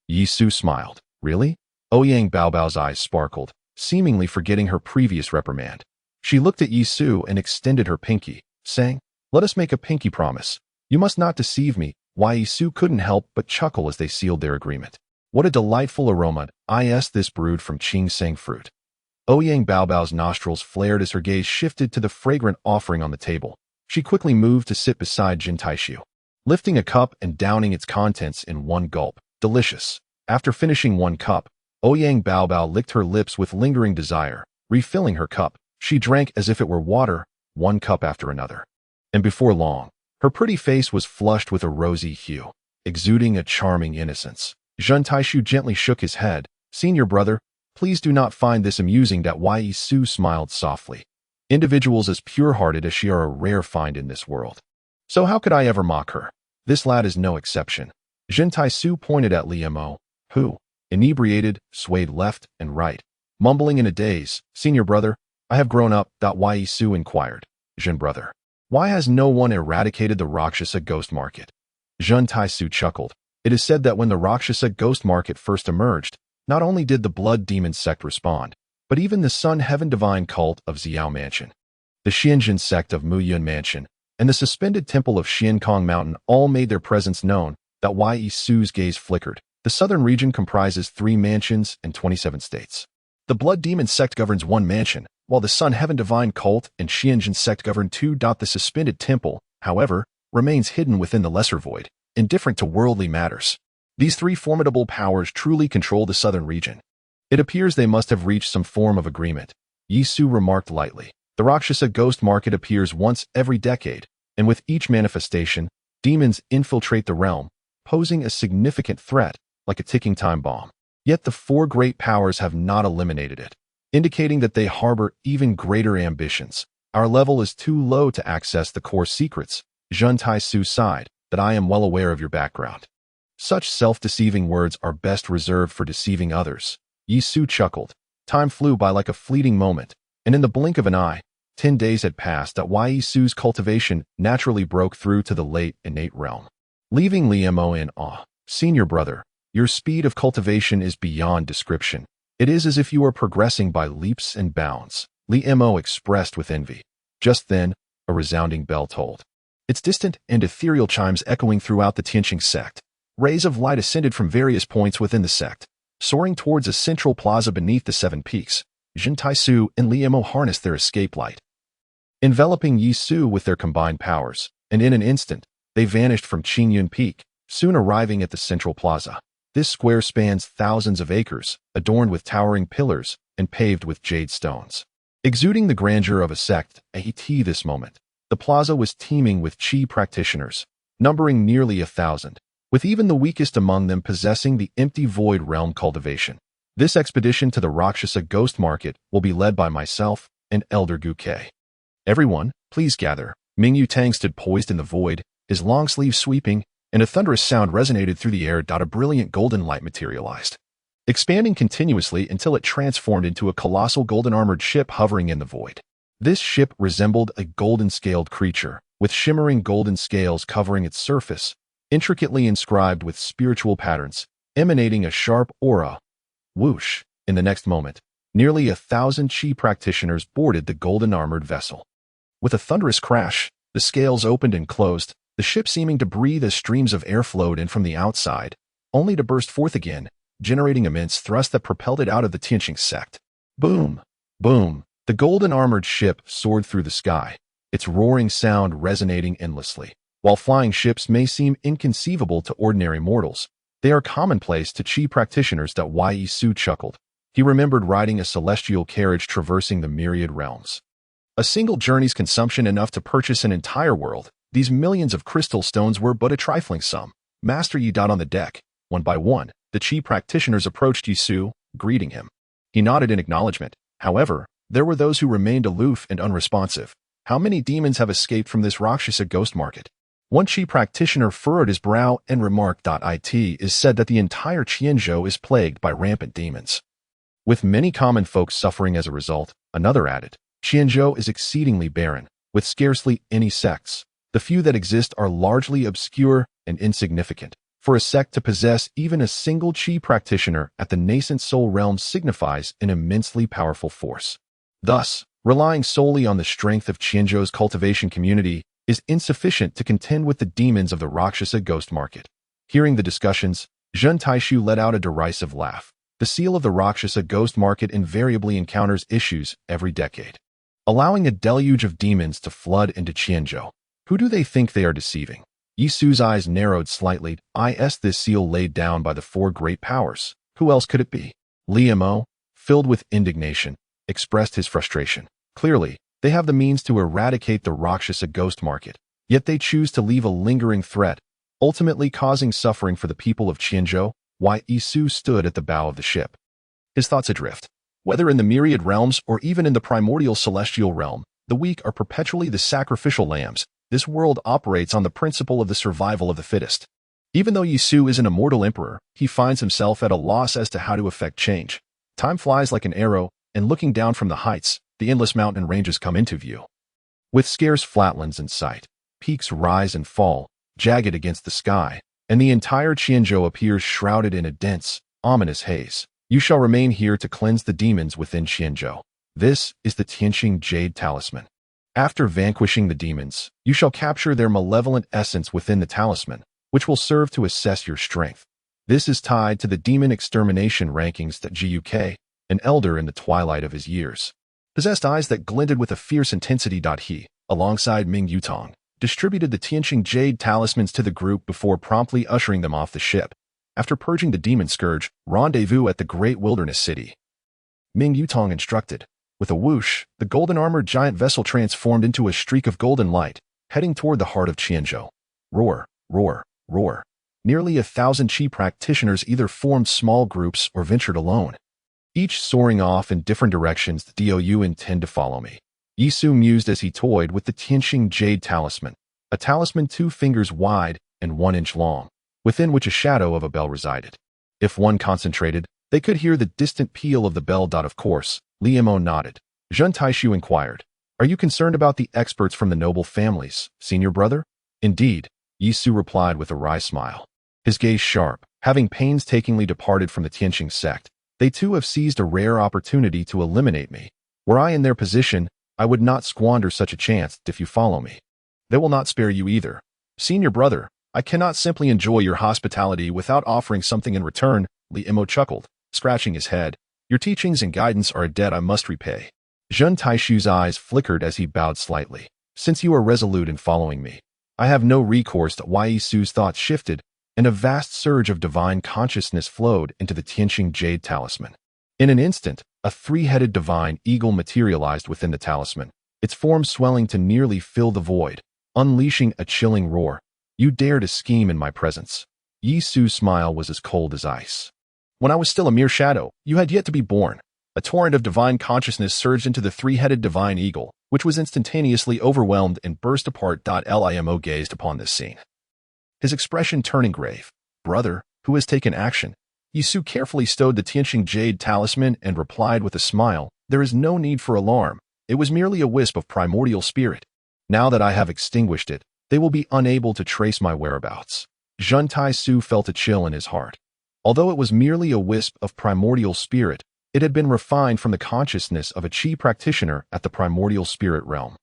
Yi Su smiled. "Really?" Ouyang Baobao's eyes sparkled, seemingly forgetting her previous reprimand. She looked at Yi Su and extended her pinky, saying, "Let us make a pinky promise. You must not deceive me." Yi Su couldn't help but chuckle as they sealed their agreement. What a delightful aroma! This brewed from Qing fruit. Ouyang Baobao's nostrils flared as her gaze shifted to the fragrant offering on the table. She quickly moved to sit beside Jin Taishu, lifting a cup and downing its contents in one gulp. Delicious. After finishing one cup, Ouyang Baobao licked her lips with lingering desire. Refilling her cup, she drank as if it were water, one cup after another. And before long, her pretty face was flushed with a rosy hue, exuding a charming innocence. Jin Taishu gently shook his head. Senior brother, please do not find this amusing. Yue Su smiled softly. Individuals as pure-hearted as she are a rare find in this world. So how could I ever mock her? This lad is no exception. Jin Taishu pointed at Li Mo, who, inebriated, swayed left and right, mumbling in a daze. Senior brother, I have grown up. Yue Su inquired. Jin brother, why has no one eradicated the Rakshasa ghost market? Jin Taishu chuckled. It is said that when the Rakshasa ghost market first emerged, not only did the blood demon sect respond, but even the Sun Heaven Divine cult of Ziyue Mansion, the Xianjin sect of Muyun Mansion, and the suspended temple of Xiankong Mountain all made their presence known. Yue Su's gaze flickered. The southern region comprises 3 mansions and 27 states. The blood demon sect governs 1 mansion, while the Sun Heaven Divine cult and Xianjin sect govern 2. The suspended temple, however, remains hidden within the lesser void, indifferent to worldly matters. These 3 formidable powers truly control the southern region. It appears they must have reached some form of agreement. Yi Su remarked lightly. The Rakshasa ghost market appears once every decade, and with each manifestation, demons infiltrate the realm, posing a significant threat, like a ticking time bomb. Yet the 4 great powers have not eliminated it, indicating that they harbor even greater ambitions. Our level is too low to access the core secrets. Jin Taishu sighed. That I am well aware of your background. Such self-deceiving words are best reserved for deceiving others. Yi Su chuckled. Time flew by like a fleeting moment, and in the blink of an eye, 10 days had passed. Yue Su's cultivation naturally broke through to the late innate realm, leaving Li Mo in awe. Senior brother, your speed of cultivation is beyond description. It is as if you are progressing by leaps and bounds. Li Mo expressed with envy. Just then, a resounding bell tolled, its distant and ethereal chimes echoing throughout the Tianqing sect. Rays of light ascended from various points within the sect, soaring towards a central plaza beneath the 7 peaks. Jin Taishu and Li Mo harnessed their escape light, enveloping Yi Su with their combined powers, and in an instant, they vanished from Qingyun Peak, soon arriving at the central plaza. This square spans thousands of acres, adorned with towering pillars and paved with jade stones, exuding the grandeur of a sect. At this moment, the plaza was teeming with Qi practitioners, numbering nearly 1,000, with even the weakest among them possessing the empty void realm cultivation. This expedition to the Rakshasa ghost market will be led by myself and Elder Gu Kei. Everyone, please gather. Ming Yu Tang stood poised in the void, his long sleeves sweeping, and a thunderous sound resonated through the air. A brilliant golden light materialized, expanding continuously until it transformed into a colossal golden-armored ship hovering in the void. This ship resembled a golden-scaled creature, with shimmering golden scales covering its surface, intricately inscribed with spiritual patterns, emanating a sharp aura. Whoosh! In the next moment, nearly 1,000 Qi practitioners boarded the golden-armored vessel. With a thunderous crash, the scales opened and closed, the ship seeming to breathe as streams of air flowed in from the outside, only to burst forth again, generating immense thrust that propelled it out of the Tianqing sect. Boom! Boom! The golden-armored ship soared through the sky, its roaring sound resonating endlessly. While flying ships may seem inconceivable to ordinary mortals, they are commonplace to Qi practitioners. Yue Su chuckled. He remembered riding a celestial carriage traversing the myriad realms. A single journey's consumption enough to purchase an entire world. These millions of crystal stones were but a trifling sum. Master Yi. On the deck, one by one, the Qi practitioners approached Yi Su, greeting him. He nodded in acknowledgement. However, there were those who remained aloof and unresponsive. How many demons have escaped from this Rakshasa ghost market? One Qi practitioner furrowed his brow and remarked. It is said that the entire Qianzhou is plagued by rampant demons, with many common folks suffering as a result. Another added, Qianzhou is exceedingly barren, with scarcely any sects. The few that exist are largely obscure and insignificant. For a sect to possess even a single Qi practitioner at the nascent soul realm signifies an immensely powerful force. Thus, relying solely on the strength of Qianzhou's cultivation community is insufficient to contend with the demons of the Rakshasa ghost market. Hearing the discussions, Zhen Taishu let out a derisive laugh. The seal of the Rakshasa ghost market invariably encounters issues every decade, allowing a deluge of demons to flood into Qianzhou. Who do they think they are deceiving? Yi Su's eyes narrowed slightly. This seal laid down by the four great powers. Who else could it be? Li Mo, filled with indignation, expressed his frustration. Clearly, they have the means to eradicate the Rakshasa ghost market, yet they choose to leave a lingering threat, ultimately causing suffering for the people of Qianzhou. Yi Su stood at the bow of the ship, his thoughts adrift. Whether in the myriad realms or even in the primordial celestial realm, the weak are perpetually the sacrificial lambs. This world operates on the principle of the survival of the fittest. Even though Yi Su is an immortal emperor, he finds himself at a loss as to how to effect change. Time flies like an arrow, and looking down from the heights, the endless mountain ranges come into view. With scarce flatlands in sight, peaks rise and fall, jagged against the sky, and the entire Qianzhou appears shrouded in a dense, ominous haze. You shall remain here to cleanse the demons within Qianzhou. This is the Tianqing Jade Talisman. After vanquishing the demons, you shall capture their malevolent essence within the talisman, which will serve to assess your strength. This is tied to the demon extermination rankings that Ziyue, an elder in the twilight of his years, possessed eyes that glinted with a fierce intensity. He, alongside Ming Yutong, distributed the Tianqing Jade Talismans to the group before promptly ushering them off the ship. After purging the demon scourge, rendezvous at the great wilderness city. Ming Yutong instructed. With a whoosh, the golden-armored giant vessel transformed into a streak of golden light, heading toward the heart of Qianzhou. Roar, roar, roar. Nearly 1,000 Qi practitioners either formed small groups or ventured alone, each soaring off in different directions. Do you intend to follow me? Yi Su mused as he toyed with the Tianqing Jade Talisman, a talisman 2 fingers wide and 1 inch long, within which a shadow of a bell resided. If one concentrated, they could hear the distant peal of the bell. Of course, Li Mo nodded. Zhen Taishu inquired, "Are you concerned about the experts from the noble families, senior brother?" "Indeed," Yi Su replied with a wry smile, his gaze sharp. Having painstakingly departed from the Tianqing sect, they too have seized a rare opportunity to eliminate me. Were I in their position, I would not squander such a chance. If you follow me, they will not spare you either. Senior brother, I cannot simply enjoy your hospitality without offering something in return. Li Mo chuckled, scratching his head. Your teachings and guidance are a debt I must repay. Zhen Taishu's eyes flickered as he bowed slightly. Since you are resolute in following me, I have no recourse. Yi Su's thoughts shifted, and a vast surge of divine consciousness flowed into the Tianqing Jade Talisman. In an instant, a 3-headed divine eagle materialized within the talisman, its form swelling to nearly fill the void, unleashing a chilling roar. You dare to scheme in my presence. Yi Su's smile was as cold as ice. When I was still a mere shadow, you had yet to be born. A torrent of divine consciousness surged into the 3-headed divine eagle, which was instantaneously overwhelmed and burst apart. Limo gazed upon this scene, his expression turning grave. Brother, who has taken action? Yi Su carefully stowed the Tianqing Jade Talisman and replied with a smile, "There is no need for alarm. It was merely a wisp of primordial spirit. Now that I have extinguished it, they will be unable to trace my whereabouts." Zhen Taishu felt a chill in his heart. Although it was merely a wisp of primordial spirit, it had been refined from the consciousness of a Qi practitioner at the primordial spirit realm,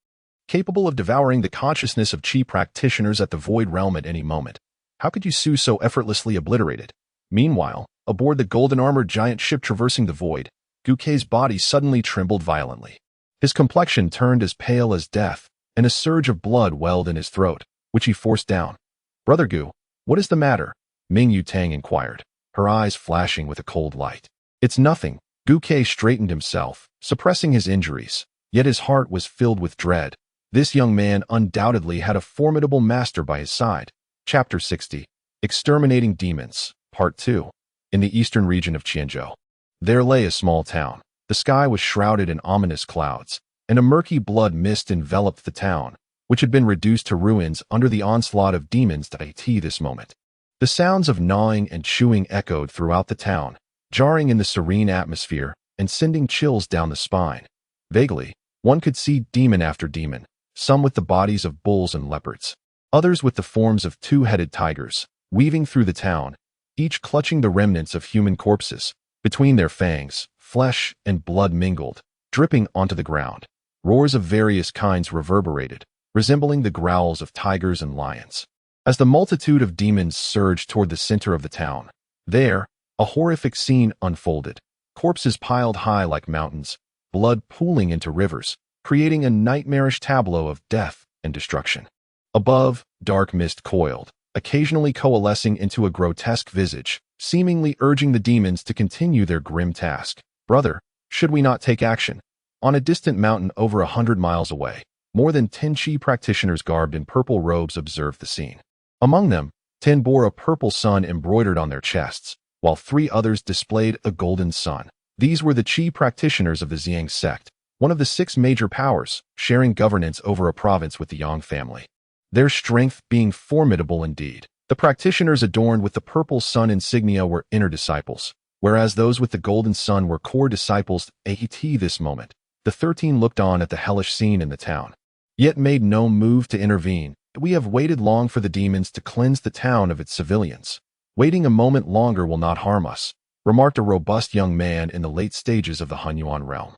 capable of devouring the consciousness of Qi practitioners at the void realm at any moment. How could Yi Su so effortlessly obliterate it? Meanwhile, aboard the golden-armored giant ship traversing the void, Gukei's body suddenly trembled violently. His complexion turned as pale as death, and a surge of blood welled in his throat, which he forced down. "Brother Gu, what is the matter?" Ming Yutang inquired, her eyes flashing with a cold light. "It's nothing." Gukei straightened himself, suppressing his injuries, yet his heart was filled with dread. This young man undoubtedly had a formidable master by his side. Chapter 60. Exterminating Demons, Part 2. In the eastern region of Qianzhou, there lay a small town. The sky was shrouded in ominous clouds, and a murky blood mist enveloped the town, which had been reduced to ruins under the onslaught of demons. This moment, the sounds of gnawing and chewing echoed throughout the town, jarring in the serene atmosphere and sending chills down the spine. Vaguely, one could see demon after demon, some with the bodies of bulls and leopards, others with the forms of 2-headed tigers, weaving through the town, each clutching the remnants of human corpses. Between their fangs, flesh and blood mingled, dripping onto the ground. Roars of various kinds reverberated, resembling the growls of tigers and lions. As the multitude of demons surged toward the center of the town, There, a horrific scene unfolded. Corpses piled high like mountains, blood pooling into rivers, creating a nightmarish tableau of death and destruction. Above, dark mist coiled, occasionally coalescing into a grotesque visage, seemingly urging the demons to continue their grim task. Brother, should we not take action? On a distant mountain over 100 miles away, more than 10 Qi practitioners garbed in purple robes observed the scene. Among them, 10 bore a purple sun embroidered on their chests, while 3 others displayed a golden sun. These were the Qi practitioners of the Ziyang sect, one of the 6 major powers, sharing governance over a province with the Yang family. Their strength being formidable indeed. The practitioners adorned with the purple sun insignia were inner disciples, whereas those with the golden sun were core disciples. At this moment, the 13 looked on at the hellish scene in the town, yet made no move to intervene. We have waited long for the demons to cleanse the town of its civilians. Waiting a moment longer will not harm us, remarked a robust young man in the late stages of the Hunyuan realm.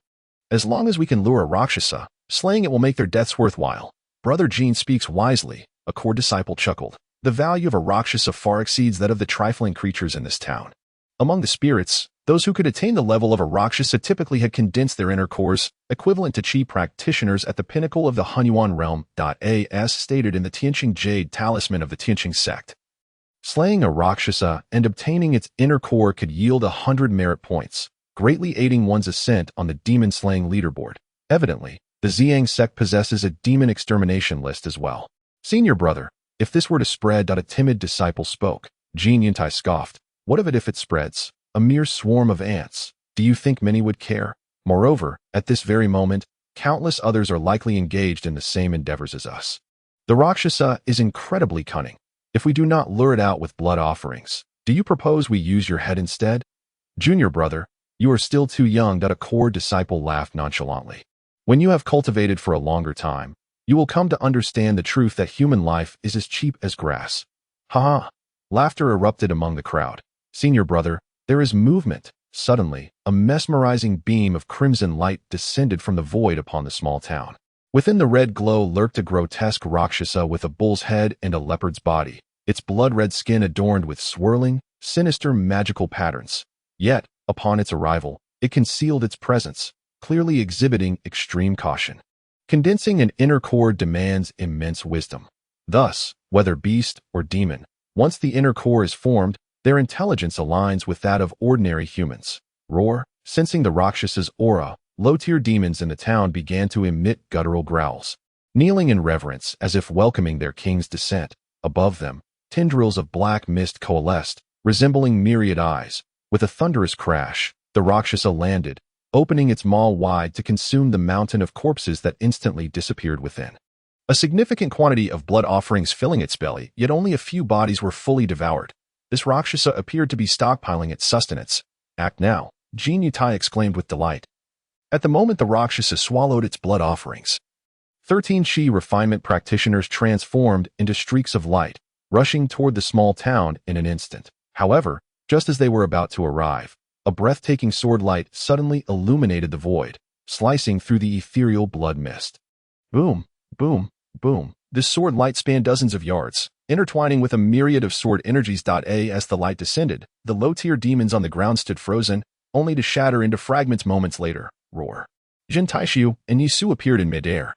As long as we can lure a Rakshasa, slaying it will make their deaths worthwhile. Brother Jean speaks wisely, a core disciple chuckled. The value of a Rakshasa far exceeds that of the trifling creatures in this town. Among the spirits, those who could attain the level of a Rakshasa typically had condensed their inner cores, equivalent to Qi practitioners at the pinnacle of the Hunyuan realm. As stated in the Tianqing Jade Talisman of the Tianqing sect. Slaying a Rakshasa and obtaining its inner core could yield 100 merit points, greatly aiding one's ascent on the demon-slaying leaderboard. Evidently, the Ziyang sect possesses a demon extermination list as well. Senior brother, if this were to spread. A timid disciple spoke. Jin Yuntai scoffed. What of it if it spreads? A mere swarm of ants. Do you think many would care? Moreover, at this very moment, countless others are likely engaged in the same endeavors as us. The Rakshasa is incredibly cunning. If we do not lure it out with blood offerings, do you propose we use your head instead? Junior brother, you are still too young. A core disciple laughed nonchalantly. When you have cultivated for a longer time, you will come to understand the truth that human life is as cheap as grass. Ha! Laughter erupted among the crowd. Senior brother, there is movement. Suddenly, a mesmerizing beam of crimson light descended from the void upon the small town. Within the red glow lurked a grotesque Rakshasa with a bull's head and a leopard's body, its blood-red skin adorned with swirling, sinister magical patterns. Yet, upon its arrival, it concealed its presence, clearly exhibiting extreme caution. Condensing an inner core demands immense wisdom. Thus, whether beast or demon, once the inner core is formed, their intelligence aligns with that of ordinary humans. Roar, sensing the Rakshasa's aura, low-tier demons in the town began to emit guttural growls. Kneeling in reverence as if welcoming their king's descent, above them, tendrils of black mist coalesced, resembling myriad eyes. With a thunderous crash, the Rakshasa landed, opening its maw wide to consume the mountain of corpses that instantly disappeared within. A significant quantity of blood offerings filling its belly, yet only a few bodies were fully devoured. This Rakshasa appeared to be stockpiling its sustenance. Act now, Jin Yutai exclaimed with delight. At the moment the Rakshasa swallowed its blood offerings, 13 Qi refinement practitioners transformed into streaks of light, rushing toward the small town in an instant. However, just as they were about to arrive, a breathtaking sword light suddenly illuminated the void, slicing through the ethereal blood mist. Boom, boom, boom. This sword light spanned dozens of yards, intertwining with a myriad of sword energies. As the light descended, the low-tier demons on the ground stood frozen, only to shatter into fragments moments later. Roar. Zhen Taishu and Yisu appeared in midair.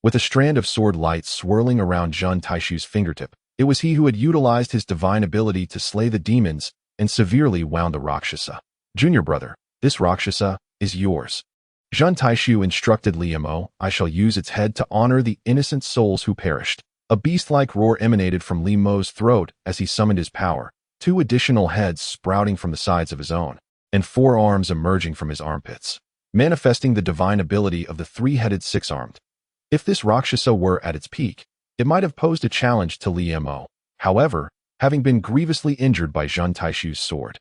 With a strand of sword light swirling around Zhen Taishu's fingertip, it was he who had utilized his divine ability to slay the demons and severely wound the Rakshasa. Junior brother, this Rakshasa is yours. Zhen Taishu instructed Li Mo, I shall use its head to honor the innocent souls who perished. A beast-like roar emanated from Li Mo's throat as he summoned his power, 2 additional heads sprouting from the sides of his own, and 4 arms emerging from his armpits, manifesting the divine ability of the 3-headed six-armed. If this Rakshasa were at its peak, it might have posed a challenge to Li Mo. However, having been grievously injured by Zhen Taishu's sword,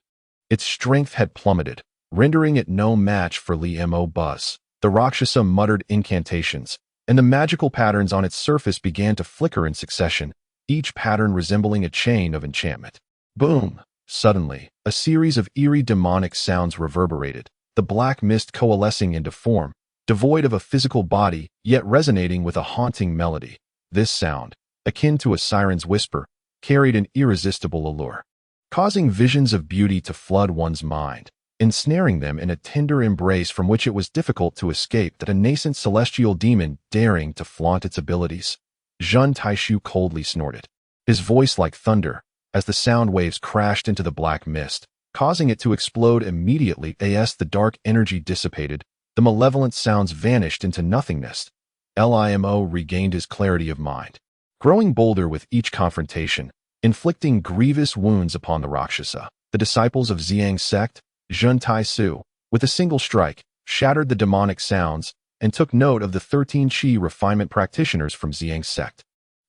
its strength had plummeted, rendering it no match for Li Mo. Buzz. The Rakshasa muttered incantations, and the magical patterns on its surface began to flicker in succession, each pattern resembling a chain of enchantment. Boom! Suddenly, a series of eerie demonic sounds reverberated, the black mist coalescing into form, devoid of a physical body, yet resonating with a haunting melody. This sound, akin to a siren's whisper, carried an irresistible allure. causing visions of beauty to flood one's mind, ensnaring them in a tender embrace from which it was difficult to escape that a nascent celestial demon daring to flaunt its abilities. Zhun Taishu coldly snorted, his voice like thunder, as the sound waves crashed into the black mist, causing it to explode immediately as the dark energy dissipated. The malevolent sounds vanished into nothingness. Limo regained his clarity of mind, growing bolder with each confrontation, inflicting grievous wounds upon the Rakshasa. The disciples of Ziyang's sect, Zhun Taisu, with a single strike, shattered the demonic sounds and took note of the 13 Qi refinement practitioners from Ziyang's sect.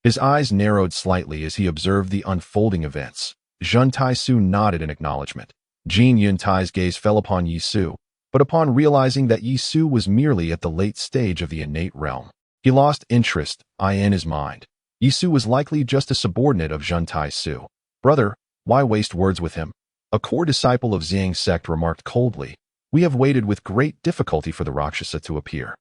His eyes narrowed slightly as he observed the unfolding events. Zhun Taisu nodded in acknowledgement. Jin Yuntai's gaze fell upon Yi Su, but upon realizing that Yi Su was merely at the late stage of the innate realm, he lost interest in his mind. Yi Su was likely just a subordinate of Zhun Taisu. Brother, why waste words with him? A core disciple of Ziyang's sect remarked coldly. We have waited with great difficulty for the Rakshasa to appear.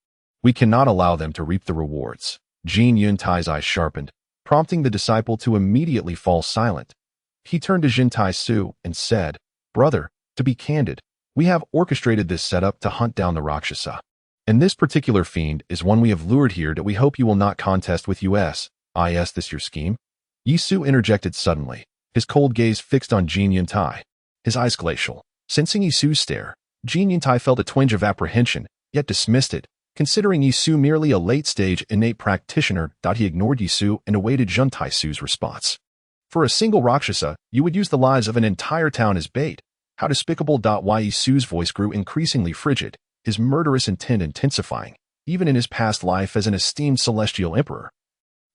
We cannot allow them to reap the rewards. Jin Yuntai's eyes sharpened, prompting the disciple to immediately fall silent. He turned to Zhun Taisu and said, Brother, to be candid, we have orchestrated this setup to hunt down the Rakshasa. And this particular fiend is one we have lured here that we hope you will not contest with us. Is this your scheme? Yi Su interjected suddenly, his cold gaze fixed on Jin Yuntai, his eyes glacial. Sensing Yi Su's stare, Jin Yuntai felt a twinge of apprehension, yet dismissed it, considering Yi Su merely a late-stage innate practitioner. He ignored Yi Su and awaited Zhun Taisu's response. For a single Rakshasa, you would use the lives of an entire town as bait. How despicable! Yi Su's voice grew increasingly frigid, his murderous intent intensifying, even in his past life as an esteemed celestial emperor.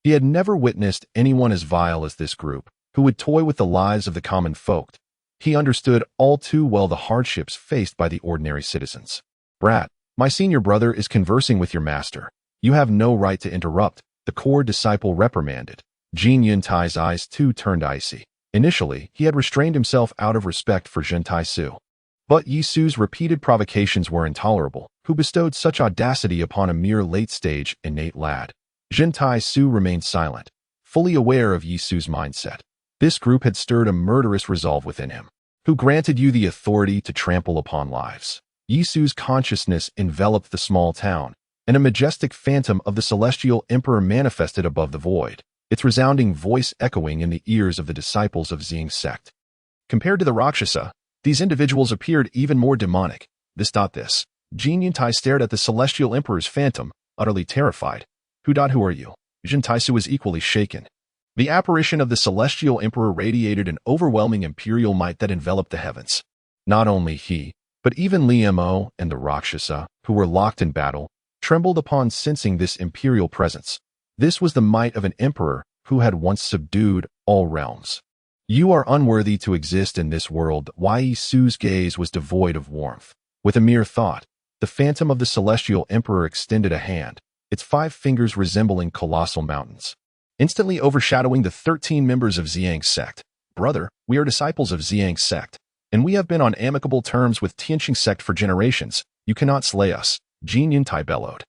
He had never witnessed anyone as vile as this group, who would toy with the lives of the common folk. He understood all too well the hardships faced by the ordinary citizens. Brat, my senior brother is conversing with your master. You have no right to interrupt, the core disciple reprimanded. Jin Yuntai's eyes too turned icy. Initially, he had restrained himself out of respect for Zhun Taisu. But Yi Su's repeated provocations were intolerable, who bestowed such audacity upon a mere late-stage, innate lad. Zhun Taisu remained silent, fully aware of Yi Su's mindset. This group had stirred a murderous resolve within him. Who granted you the authority to trample upon lives? Yi Su's consciousness enveloped the small town, and a majestic phantom of the celestial emperor manifested above the void, its resounding voice echoing in the ears of the disciples of Ziyang's sect. Compared to the Rakshasa, these individuals appeared even more demonic. This. Jin Yuntai stared at the celestial emperor's phantom, utterly terrified. Who are you? Zhun Taisu was equally shaken. The apparition of the celestial emperor radiated an overwhelming imperial might that enveloped the heavens. Not only he, but even Limo and the Rakshasa, who were locked in battle, trembled upon sensing this imperial presence. This was the might of an emperor who had once subdued all realms. You are unworthy to exist in this world. Yi Su's gaze was devoid of warmth. With a mere thought, the phantom of the celestial emperor extended a hand, its 5 fingers resembling colossal mountains, instantly overshadowing the 13 members of Ziyang's sect. Brother, we are disciples of Ziyang's sect, and we have been on amicable terms with Tianqing's sect for generations. You cannot slay us, Jin Yuntai bellowed.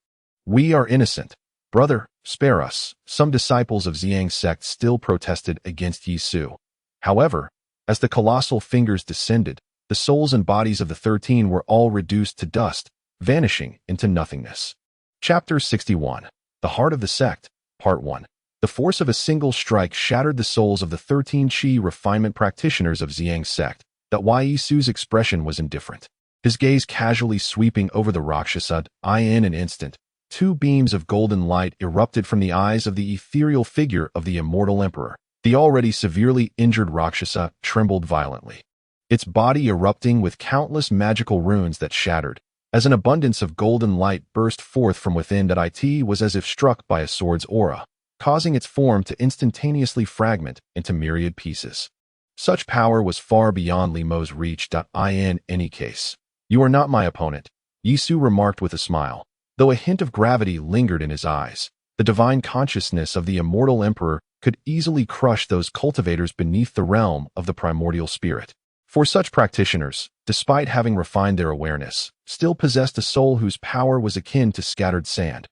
We are innocent. Brother, spare us. Some disciples of Ziyang's sect still protested against Yi Su. However, as the colossal fingers descended, the souls and bodies of the 13 were all reduced to dust, vanishing into nothingness. Chapter 61. The Heart of the Sect, Part 1. The force of a single strike shattered the souls of the 13 Qi refinement practitioners of Ziyang's sect. Yi Su's expression was indifferent, his gaze casually sweeping over the Rakshasa. In an instant, 2 beams of golden light erupted from the eyes of the ethereal figure of the Immortal Emperor. The already severely injured Rakshasa trembled violently, its body erupting with countless magical runes that shattered, as an abundance of golden light burst forth from within. It was as if struck by a sword's aura, causing its form to instantaneously fragment into myriad pieces. Such power was far beyond Limo's reach. In any case, you are not my opponent, Yi Su remarked with a smile, though a hint of gravity lingered in his eyes. The divine consciousness of the Immortal Emperor could easily crush those cultivators beneath the realm of the primordial spirit. For such practitioners, despite having refined their awareness, still possessed a soul whose power was akin to scattered sand.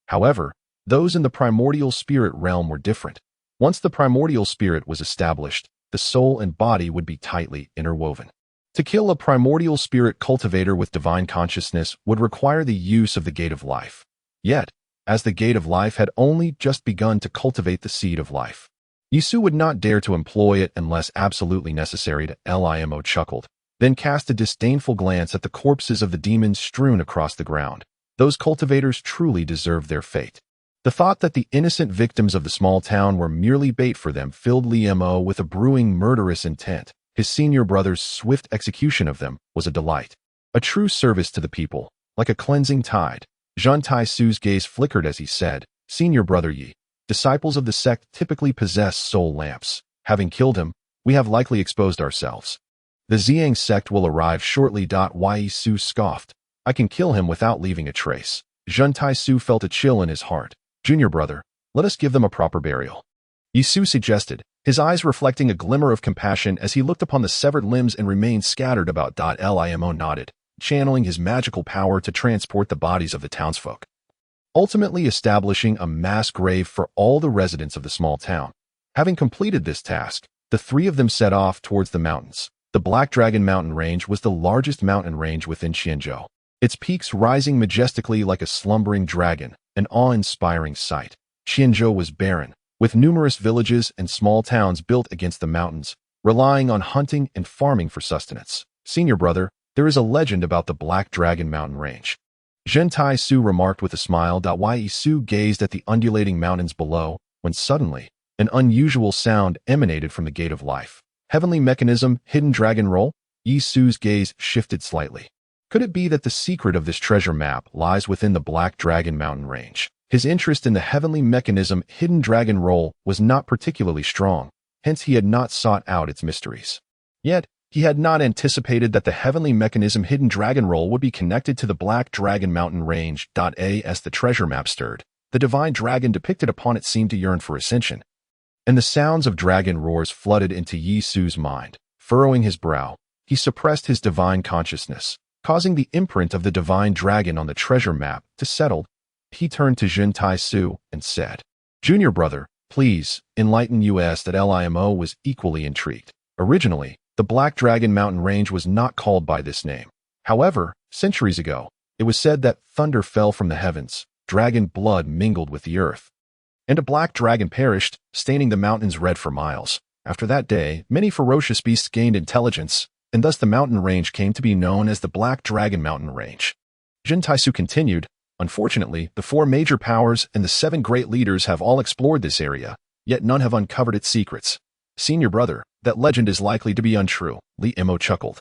However, those in the primordial spirit realm were different. Once the primordial spirit was established, the soul and body would be tightly interwoven. To kill a primordial spirit cultivator with divine consciousness would require the use of the Gate of Life. Yet, as the Gate of Life had only just begun to cultivate the seed of life, Yisu would not dare to employ it unless absolutely necessary. To Limo chuckled, then cast a disdainful glance at the corpses of the demons strewn across the ground. Those cultivators truly deserved their fate. The thought that the innocent victims of the small town were merely bait for them filled Limo with a brewing murderous intent. His senior brother's swift execution of them was a delight, a true service to the people, like a cleansing tide. Zhang Taisu's gaze flickered as he said, "Senior brother Yi, disciples of the sect typically possess soul lamps. Having killed him, we have likely exposed ourselves. The Ziyang sect will arrive shortly." Yisu scoffed, "I can kill him without leaving a trace." Zhang Taisu felt a chill in his heart. "Junior brother, let us give them a proper burial," Yisu suggested, his eyes reflecting a glimmer of compassion as he looked upon the severed limbs and remains scattered about. Limo nodded, channeling his magical power to transport the bodies of the townsfolk, ultimately establishing a mass grave for all the residents of the small town. Having completed this task, the three of them set off towards the mountains. The Black Dragon Mountain Range was the largest mountain range within Qianzhou, its peaks rising majestically like a slumbering dragon, an awe-inspiring sight. Qianzhou was barren, with numerous villages and small towns built against the mountains, relying on hunting and farming for sustenance. "Senior brother, there is a legend about the Black Dragon Mountain Range," Zhen Taisu remarked with a smile. Yisu gazed at the undulating mountains below, when suddenly, an unusual sound emanated from the Gate of Life. "Heavenly mechanism, hidden dragon roll?" Yisu's gaze shifted slightly. Could it be that the secret of this treasure map lies within the Black Dragon Mountain Range? His interest in the heavenly mechanism hidden dragon roll was not particularly strong, hence he had not sought out its mysteries. Yet, he had not anticipated that the heavenly mechanism hidden dragon roll would be connected to the Black Dragon Mountain Range. As the treasure map stirred, the divine dragon depicted upon it seemed to yearn for ascension, and the sounds of dragon roars flooded into Yisu's mind. Furrowing his brow, he suppressed his divine consciousness, causing the imprint of the divine dragon on the treasure map to settle. He turned to Zhen Taisu and said, "Junior brother, please, enlighten us." Limo was equally intrigued. Originally, the Black Dragon Mountain Range was not called by this name. However, centuries ago, it was said that thunder fell from the heavens, dragon blood mingled with the earth, and a black dragon perished, staining the mountains red for miles. After that day, many ferocious beasts gained intelligence, and thus the mountain range came to be known as the Black Dragon Mountain Range. Zhen Taisu continued, "Unfortunately, the 4 major powers and the 7 great leaders have all explored this area, yet none have uncovered its secrets. Senior brother, that legend is likely to be untrue." Limo chuckled.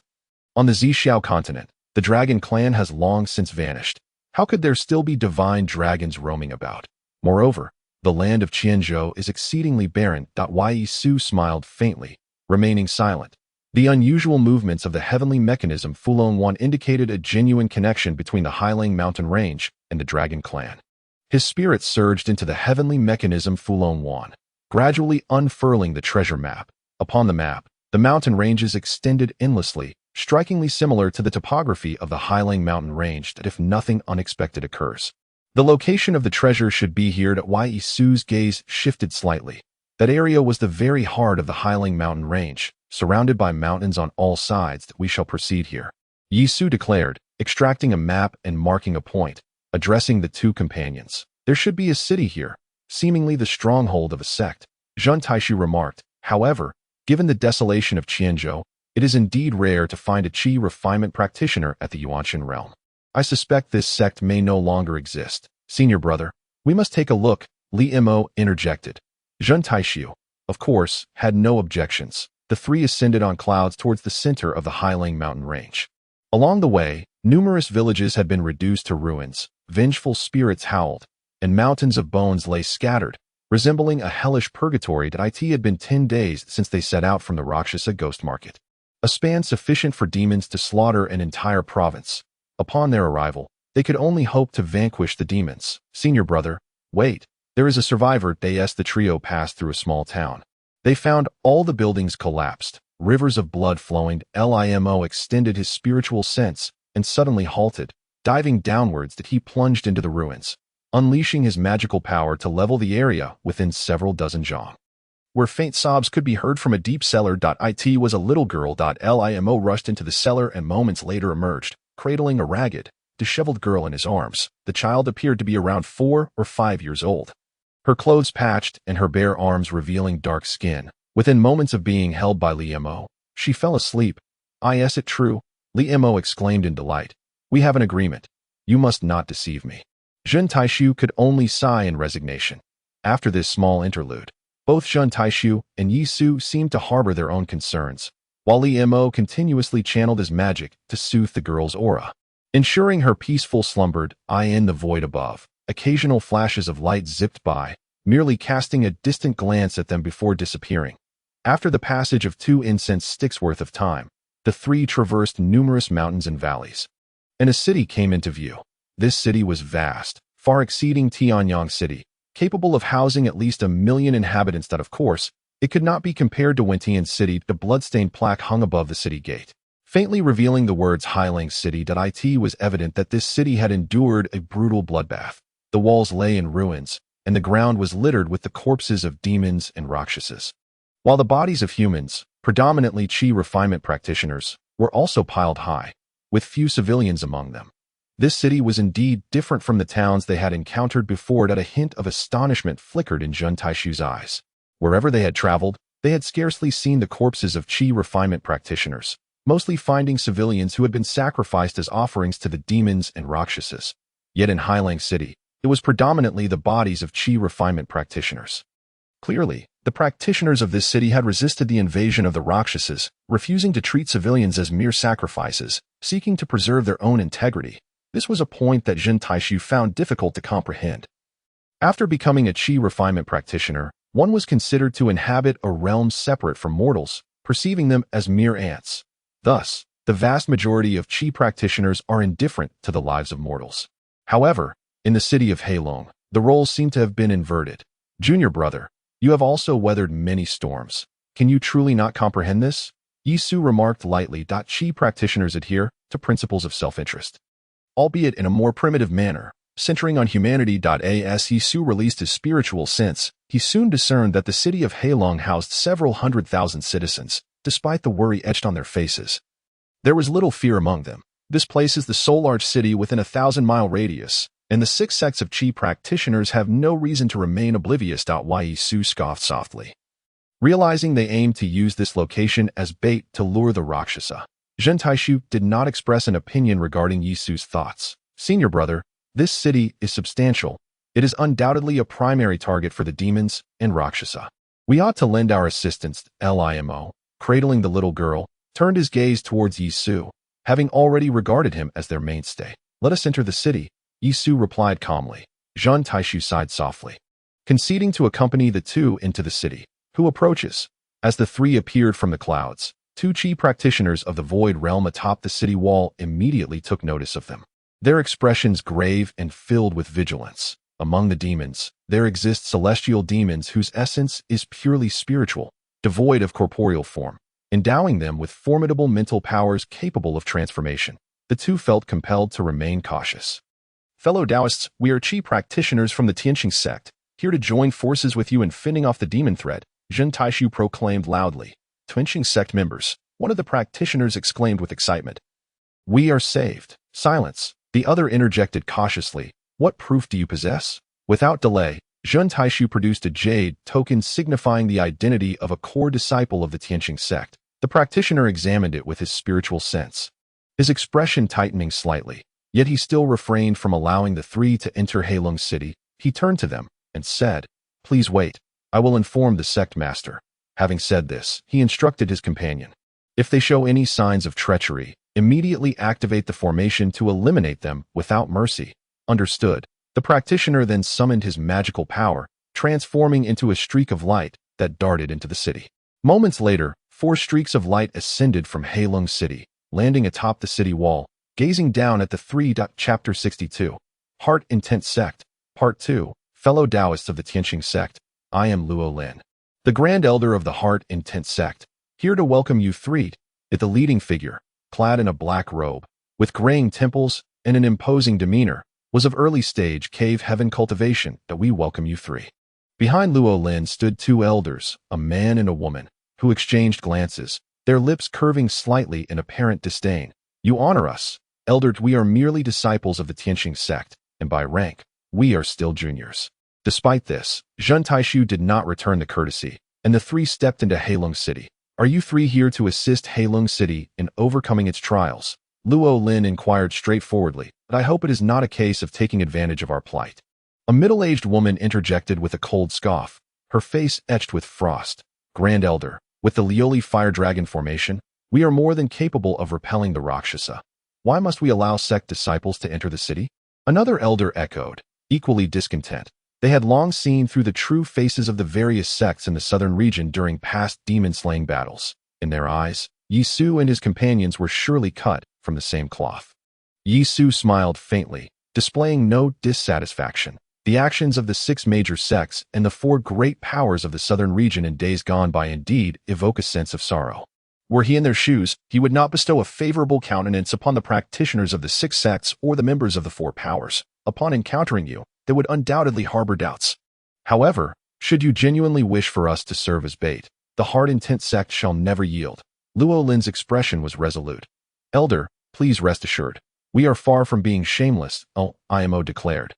"On the Zhixiao continent, the dragon clan has long since vanished. How could there still be divine dragons roaming about? Moreover, the land of Qianzhou is exceedingly barren." Yisu smiled faintly, remaining silent. The unusual movements of the heavenly mechanism Fulong Wan indicated a genuine connection between the Highlang Mountain Range and the Dragon Clan. His spirit surged into the heavenly mechanism Fulong Wan, gradually unfurling the treasure map. Upon the map, the mountain ranges extended endlessly, strikingly similar to the topography of the Highlang Mountain Range. That if nothing unexpected occurs, the location of the treasure should be here. Yisu's gaze shifted slightly. That area was the very heart of the Highlang Mountain Range, surrounded by mountains on all sides. "We shall proceed here," Yisu declared, extracting a map and marking a point, addressing the 2 companions. "There should be a city here, seemingly the stronghold of a sect," Zhen Taishu remarked. "However, given the desolation of Qianzhou, it is indeed rare to find a Qi refinement practitioner at the Yuanshan realm. I suspect this sect may no longer exist. Senior brother, we must take a look," Limo interjected. Zhen Taishu, of course, had no objections. The 3 ascended on clouds towards the center of the Highlang Mountain Range. Along the way, numerous villages had been reduced to ruins, vengeful spirits howled, and mountains of bones lay scattered, resembling a hellish purgatory. It had been 10 days since they set out from the Rakshasa Ghost Market, a span sufficient for demons to slaughter an entire province. Upon their arrival, they could only hope to vanquish the demons. "Senior brother, wait, there is a survivor." The trio passed through a small town. They found all the buildings collapsed, rivers of blood flowing. Limo extended his spiritual sense and suddenly halted, diving downwards. He plunged into the ruins, unleashing his magical power to level the area within several dozen zhang. where faint sobs could be heard from a deep cellar. It was a little girl. Limo rushed into the cellar and moments later emerged, cradling a ragged, disheveled girl in his arms. The child appeared to be around 4 or 5 years old. Her clothes patched and her bare arms revealing dark skin. Within moments of being held by Limo, she fell asleep. Is it true? Limo exclaimed in delight. We have an agreement. You must not deceive me. Zhen Taishu could only sigh in resignation. After this small interlude, both Zhen Taishu and Yi Su seemed to harbor their own concerns, while Limo continuously channeled his magic to soothe the girl's aura, ensuring her peaceful slumbered. In the void above, occasional flashes of light zipped by, merely casting a distant glance at them before disappearing. After the passage of 2 incense sticks worth of time, the three traversed numerous mountains and valleys, and a city came into view. This city was vast, far exceeding Tianyang City, capable of housing at least 1 million inhabitants. That, of course, it could not be compared to Wentian City. The bloodstained plaque hung above the city gate, faintly revealing the words Highlang City. It was evident that this city had endured a brutal bloodbath. The walls lay in ruins, and the ground was littered with the corpses of demons and rakshasas, while the bodies of humans, predominantly chi refinement practitioners, were also piled high, with few civilians among them. This city was indeed different from the towns they had encountered before. A hint of astonishment flickered in Zhen Taishu's eyes. Wherever they had traveled, they had scarcely seen the corpses of chi refinement practitioners, mostly finding civilians who had been sacrificed as offerings to the demons and rakshasas. Yet in Highlang City, it was predominantly the bodies of chi refinement practitioners. Clearly, the practitioners of this city had resisted the invasion of the rakshasas, refusing to treat civilians as mere sacrifices, seeking to preserve their own integrity. This was a point that Zhen Taishu found difficult to comprehend. After becoming a chi refinement practitioner, one was considered to inhabit a realm separate from mortals, perceiving them as mere ants. Thus, the vast majority of chi practitioners are indifferent to the lives of mortals. However, in the city of Heilong, the roles seem to have been inverted. Junior brother, you have also weathered many storms. Can you truly not comprehend this? Yi Su remarked lightly. Chi practitioners adhere to principles of self-interest, albeit in a more primitive manner, centering on humanity. As Yi Su released his spiritual sense, he soon discerned that the city of Heilong housed several 100,000 citizens, despite the worry etched on their faces. There was little fear among them. This place is the sole large city within a 1,000-mile radius, and the 6 sects of chi practitioners have no reason to remain oblivious. Yi Su scoffed softly, realizing they aimed to use this location as bait to lure the Rakshasa. Zhen Taishu did not express an opinion regarding Yi Su's thoughts. Senior brother, this city is substantial. It is undoubtedly a primary target for the demons and Rakshasa. We ought to lend our assistance. Limo, cradling the little girl, turned his gaze towards Yi Su, having already regarded him as their mainstay. Let us enter the city, Yi Su replied calmly. Zhen Taishu sighed softly, conceding to accompany the two into the city. Who approaches? As the three appeared from the clouds, 2 chi practitioners of the void realm atop the city wall immediately took notice of them, their expressions grave and filled with vigilance. Among the demons, there exist celestial demons whose essence is purely spiritual, devoid of corporeal form, endowing them with formidable mental powers capable of transformation. The two felt compelled to remain cautious. Fellow Taoists, we are chi practitioners from the Tianqing sect, here to join forces with you in fending off the demon threat, Zhen Taishu proclaimed loudly. Tianqing sect members, one of the practitioners exclaimed with excitement. We are saved. Silence. The other interjected cautiously. What proof do you possess? Without delay, Zhen Taishu produced a jade token signifying the identity of a core disciple of the Tianqing sect. The practitioner examined it with his spiritual sense, his expression tightening slightly. Yet he still refrained from allowing the three to enter Heilong City. He turned to them and said, Please wait. I will inform the sect master. Having said this, he instructed his companion. If they show any signs of treachery, immediately activate the formation to eliminate them without mercy. Understood. The practitioner then summoned his magical power, transforming into a streak of light that darted into the city. Moments later, 4 streaks of light ascended from Heilong City, landing atop the city wall, gazing down at the three. Chapter 62. Heart Intent Sect. Part 2. Fellow Taoists of the Tianqing sect, I am Luo Lin, the Grand Elder of the Heart Intent sect, here to welcome you three. At the leading figure, clad in a black robe, with graying temples and an imposing demeanor, was of early stage cave heaven cultivation. That we welcome you three. Behind Luo Lin stood two elders, a man and a woman, who exchanged glances, their lips curving slightly in apparent disdain. You honor us, elder. We are merely disciples of the Tianxing sect, and by rank, we are still juniors. Despite this, Zhun Taishu did not return the courtesy, and the three stepped into Heilong City. Are you three here to assist Heilong City in overcoming its trials? Luo Lin inquired straightforwardly, but I hope it is not a case of taking advantage of our plight. A middle-aged woman interjected with a cold scoff, her face etched with frost. Grand Elder, with the Lioli Fire Dragon formation, we are more than capable of repelling the Rakshasa. Why must we allow sect disciples to enter the city? Another elder echoed, equally discontent. They had long seen through the true faces of the various sects in the southern region during past demon-slaying battles. In their eyes, Yi Su and his companions were surely cut from the same cloth. Yi Su smiled faintly, displaying no dissatisfaction. The actions of the 6 major sects and the 4 great powers of the southern region in days gone by indeed evoke a sense of sorrow. Were he in their shoes, he would not bestow a favorable countenance upon the practitioners of the 6 sects or the members of the 4 powers. Upon encountering you, they would undoubtedly harbor doubts. However, should you genuinely wish for us to serve as bait, the hard intent sect shall never yield. Luo Lin's expression was resolute. Elder, please rest assured. We are far from being shameless, IMO declared.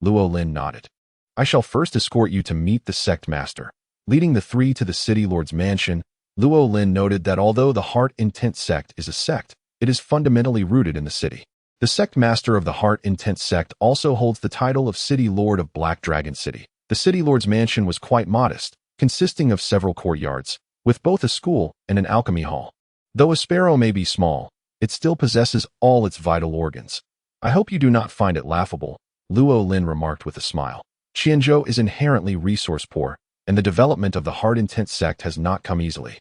Luo Lin nodded. I shall first escort you to meet the sect master. Leading the 3 to the city lord's mansion, Luo Lin noted that although the Heart Intent sect is a sect, it is fundamentally rooted in the city. The sect master of the Heart Intent sect also holds the title of City Lord of Black Dragon City. The city lord's mansion was quite modest, consisting of several courtyards, with both a school and an alchemy hall. Though a sparrow may be small, it still possesses all its vital organs. I hope you do not find it laughable, Luo Lin remarked with a smile. Qianzhou is inherently resource poor, and the development of the Heart Intent sect has not come easily.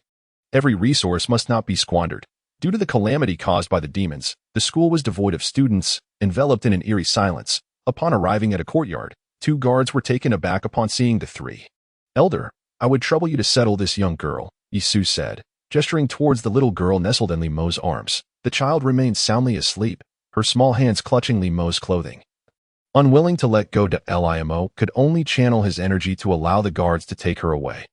Every resource must not be squandered. Due to the calamity caused by the demons, the school was devoid of students, enveloped in an eerie silence. Upon arriving at a courtyard, 2 guards were taken aback upon seeing the 3. Elder, I would trouble you to settle this young girl, Yi Su said, gesturing towards the little girl nestled in Li Mo's arms. The child remained soundly asleep, her small hands clutching Li Mo's clothing. Unwilling to let go, Limo could only channel his energy to allow the guards to take her away.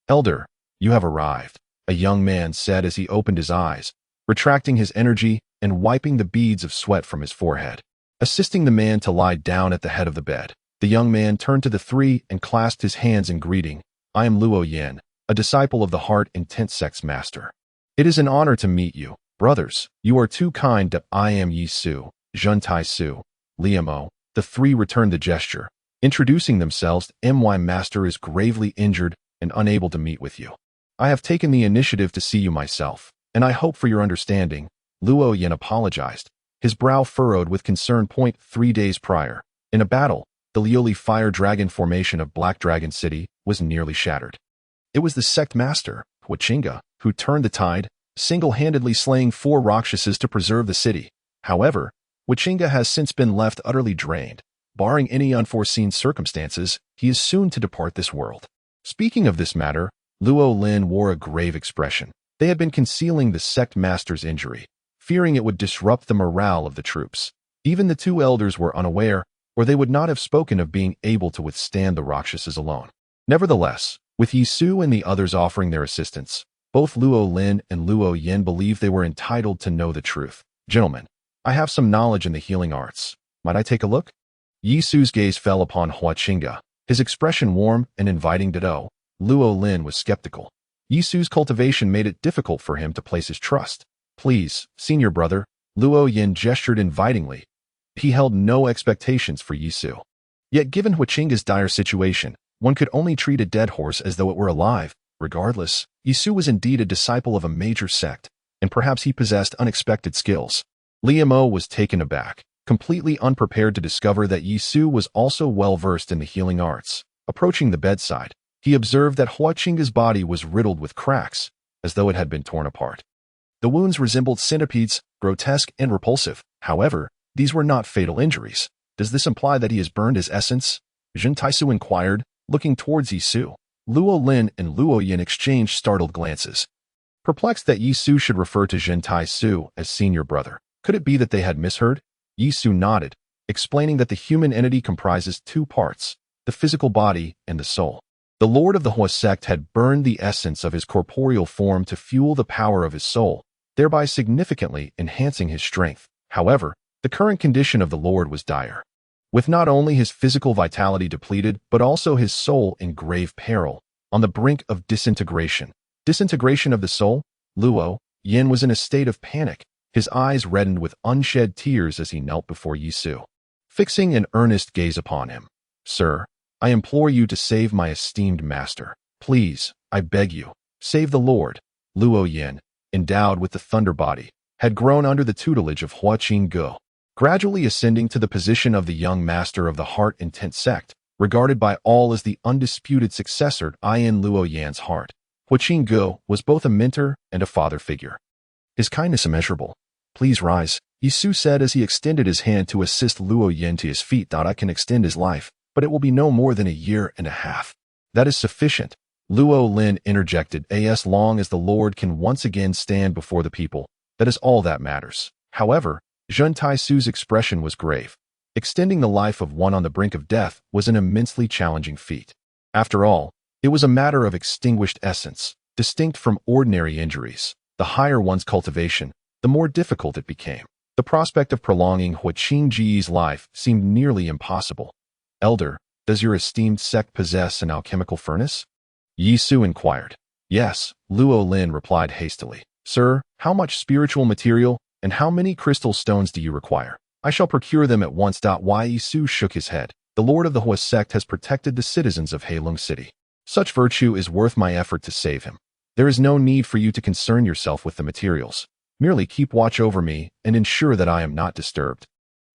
Elder, you have arrived, a young man said as he opened his eyes, retracting his energy and wiping the beads of sweat from his forehead. Assisting the man to lie down at the head of the bed, the young man turned to the 3 and clasped his hands in greeting. I am Luo Yin, a disciple of the Heart Intent sect's master. It is an honor to meet you, brothers. You are too kind. I am Yi Su, Zhun Taishu, Liamo. The 3 returned the gesture, introducing themselves. My master is gravely injured and unable to meet with you. I have taken the initiative to see you myself, and I hope for your understanding. Luo Yin apologized, his brow furrowed with concern. 3 days prior, in a battle, the Lioli Fire Dragon formation of Black Dragon City was nearly shattered. It was the sect master, Huachinga, who turned the tide, single-handedly slaying 4 Rakshasas to preserve the city. However, Huachinga has since been left utterly drained. Barring any unforeseen circumstances, he is soon to depart this world. Speaking of this matter, Luo Lin wore a grave expression. They had been concealing the sect master's injury, fearing it would disrupt the morale of the troops. Even the 2 elders were unaware, or they would not have spoken of being able to withstand the Rakshasas alone. Nevertheless, with Yi Su and the others offering their assistance, both Luo Lin and Luo Yin believed they were entitled to know the truth. Gentlemen, I have some knowledge in the healing arts. Might I take a look? Yi Su's gaze fell upon Huachinga, his expression warm and inviting. Luo Lin was skeptical. Yi Su's cultivation made it difficult for him to place his trust. Please, senior brother, Luo Yin gestured invitingly. He held no expectations for Yi Su. Yet given Huachinga's dire situation, one could only treat a dead horse as though it were alive. Regardless, Yi Su was indeed a disciple of a major sect, and perhaps he possessed unexpected skills. Liamo was taken aback, completely unprepared to discover that Yi Su was also well-versed in the healing arts. Approaching the bedside, he observed that Huachinga's body was riddled with cracks, as though it had been torn apart. The wounds resembled centipedes, grotesque and repulsive. However, these were not fatal injuries. Does this imply that he has burned his essence? Zhun Taisu inquired, looking towards Yi Su. Luo Lin and Luo Yin exchanged startled glances. Perplexed that Yi Su should refer to Zhun Taisu as senior brother, could it be that they had misheard? Yi Su nodded, explaining that the human entity comprises 2 parts, the physical body and the soul. The lord of the Hua sect had burned the essence of his corporeal form to fuel the power of his soul, thereby significantly enhancing his strength. However, the current condition of the lord was dire. With not only his physical vitality depleted, but also his soul in grave peril, on the brink of disintegration. Disintegration of the soul? Luo Yin was in a state of panic, his eyes reddened with unshed tears as he knelt before Yi Su, fixing an earnest gaze upon him. Sir, I implore you to save my esteemed master. Please, I beg you, save the Lord. Luo Yin, endowed with the thunder body, had grown under the tutelage of Hua Qingge, gradually ascending to the position of the young master of the Heart Intent sect, regarded by all as the undisputed successor in Luo Yan's heart. Hua Qingge was both a mentor and a father figure. His kindness immeasurable. Please rise, Yi Su said as he extended his hand to assist Luo Yin to his feet. I can extend his life, but it will be no more than 1.5 years. That is sufficient. Luo Lin interjected, as long as the Lord can once again stand before the people, that is all that matters. However, Zhen Taisu's expression was grave. Extending the life of one on the brink of death was an immensely challenging feat. After all, it was a matter of extinguished essence, distinct from ordinary injuries. The higher one's cultivation, the more difficult it became. The prospect of prolonging Hua Qingge's life seemed nearly impossible. Elder, does your esteemed sect possess an alchemical furnace? Yi Su inquired. Yes, Luo Lin replied hastily. Sir, how much spiritual material and how many crystal stones do you require? I shall procure them at once. Yi Su shook his head. The lord of the Hua sect has protected the citizens of Heilong City. Such virtue is worth my effort to save him. There is no need for you to concern yourself with the materials. Merely keep watch over me and ensure that I am not disturbed.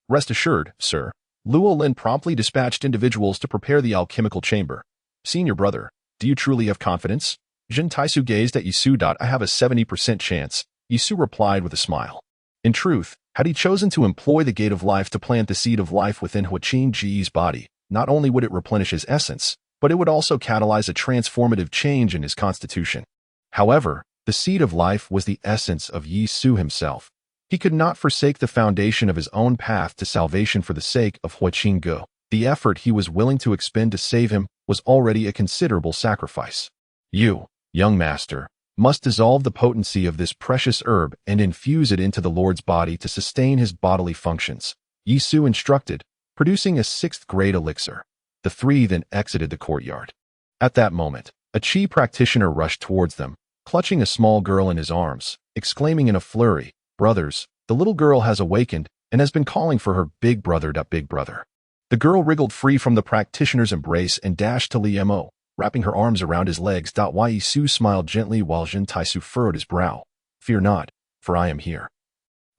Rest assured, sir. Luo Lin promptly dispatched individuals to prepare the alchemical chamber. Senior brother, do you truly have confidence? Zhen Taisu gazed at Yi Su. I have a 70% chance, Yi Su replied with a smile. In truth, had he chosen to employ the gate of life to plant the seed of life within Hua Qingge's body, not only would it replenish his essence, but it would also catalyze a transformative change in his constitution. However, the seed of life was the essence of Yi Su himself. He could not forsake the foundation of his own path to salvation for the sake of Hua Qingge. The effort he was willing to expend to save him was already a considerable sacrifice. You, young master, must dissolve the potency of this precious herb and infuse it into the Lord's body to sustain his bodily functions, Yi Su instructed, producing a 6th-grade elixir. The three then exited the courtyard. At that moment, a Qi practitioner rushed towards them, clutching a small girl in his arms, exclaiming in a flurry, Brothers, the little girl has awakened and has been calling for her big brother. Big brother. The girl wriggled free from the practitioner's embrace and dashed to Li Mo, wrapping her arms around his legs. Yi Su smiled gently while Zhen Taisu furrowed his brow. Fear not, for I am here.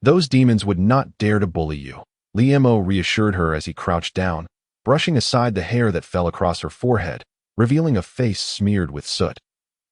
Those demons would not dare to bully you, Li Mo reassured her as he crouched down, brushing aside the hair that fell across her forehead, revealing a face smeared with soot.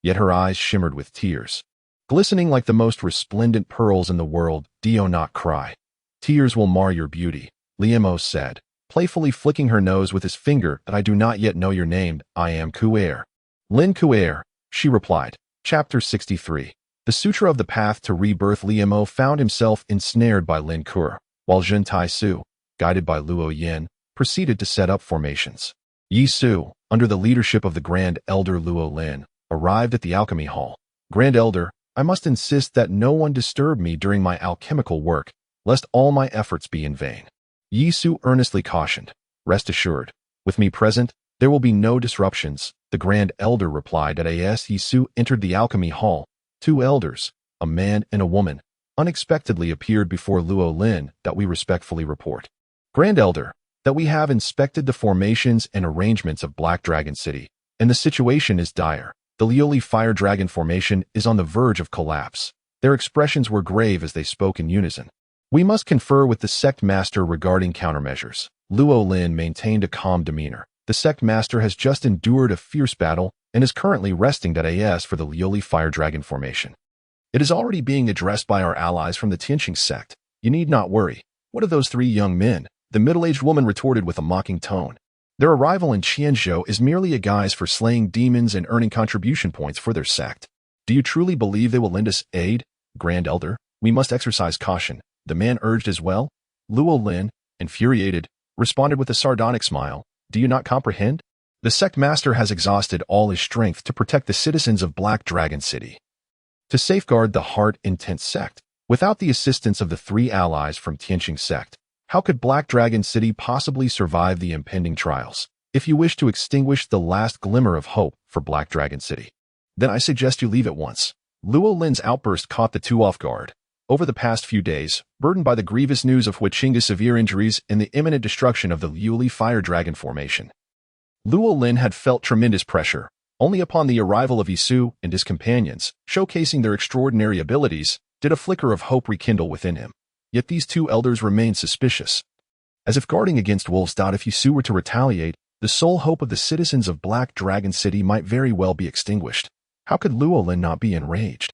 Yet her eyes shimmered with tears, glistening like the most resplendent pearls in the world. Do not cry. Tears will mar your beauty, Li Mo said, playfully flicking her nose with his finger. I do not yet know your name. I am Ku'er. Lin Ku'er, she replied. Chapter 63. The Sutra of the Path to Rebirth. Li Mo found himself ensnared by Lin Ku'er, while Zhen Taisu, guided by Luo Yin, proceeded to set up formations. Yi Su, under the leadership of the Grand Elder Luo Lin, arrived at the alchemy hall. Grand Elder, I must insist that no one disturb me during my alchemical work, lest all my efforts be in vain. Yi Su earnestly cautioned. Rest assured, with me present, there will be no disruptions, the Grand Elder replied. As Yi Su entered the alchemy hall, 2 elders, a man and a woman, unexpectedly appeared before Luo Lin. We respectfully report, Grand Elder, that we have inspected the formations and arrangements of Black Dragon City, and the situation is dire. The Lioli Fire Dragon formation is on the verge of collapse. Their expressions were grave as they spoke in unison. We must confer with the sect master regarding countermeasures. Luo Lin maintained a calm demeanor. The sect master has just endured a fierce battle and is currently resting. As for the Lioli Fire Dragon formation, it is already being addressed by our allies from the Tianqing sect. You need not worry. What of those 3 young men? The middle-aged woman retorted with a mocking tone. Their arrival in Qianzhou is merely a guise for slaying demons and earning contribution points for their sect. Do you truly believe they will lend us aid? Grand Elder, we must exercise caution, the man urged as well. Luo Lin, infuriated, responded with a sardonic smile. Do you not comprehend? The sect master has exhausted all his strength to protect the citizens of Black Dragon City. To safeguard the Heart Intent sect, without the assistance of the 3 allies from Tianqing sect, how could Black Dragon City possibly survive the impending trials? If you wish to extinguish the last glimmer of hope for Black Dragon City, then I suggest you leave at once. Luo Lin's outburst caught the two off guard. Over the past few days, burdened by the grievous news of Huichinga's severe injuries and the imminent destruction of the Liuli Fire Dragon formation, Luo Lin had felt tremendous pressure. Only upon the arrival of Su and his companions, showcasing their extraordinary abilities, did a flicker of hope rekindle within him. Yet these two elders remained suspicious. As if guarding against wolves. If Su were to retaliate, the sole hope of the citizens of Black Dragon City might very well be extinguished. How could Luo Lin not be enraged?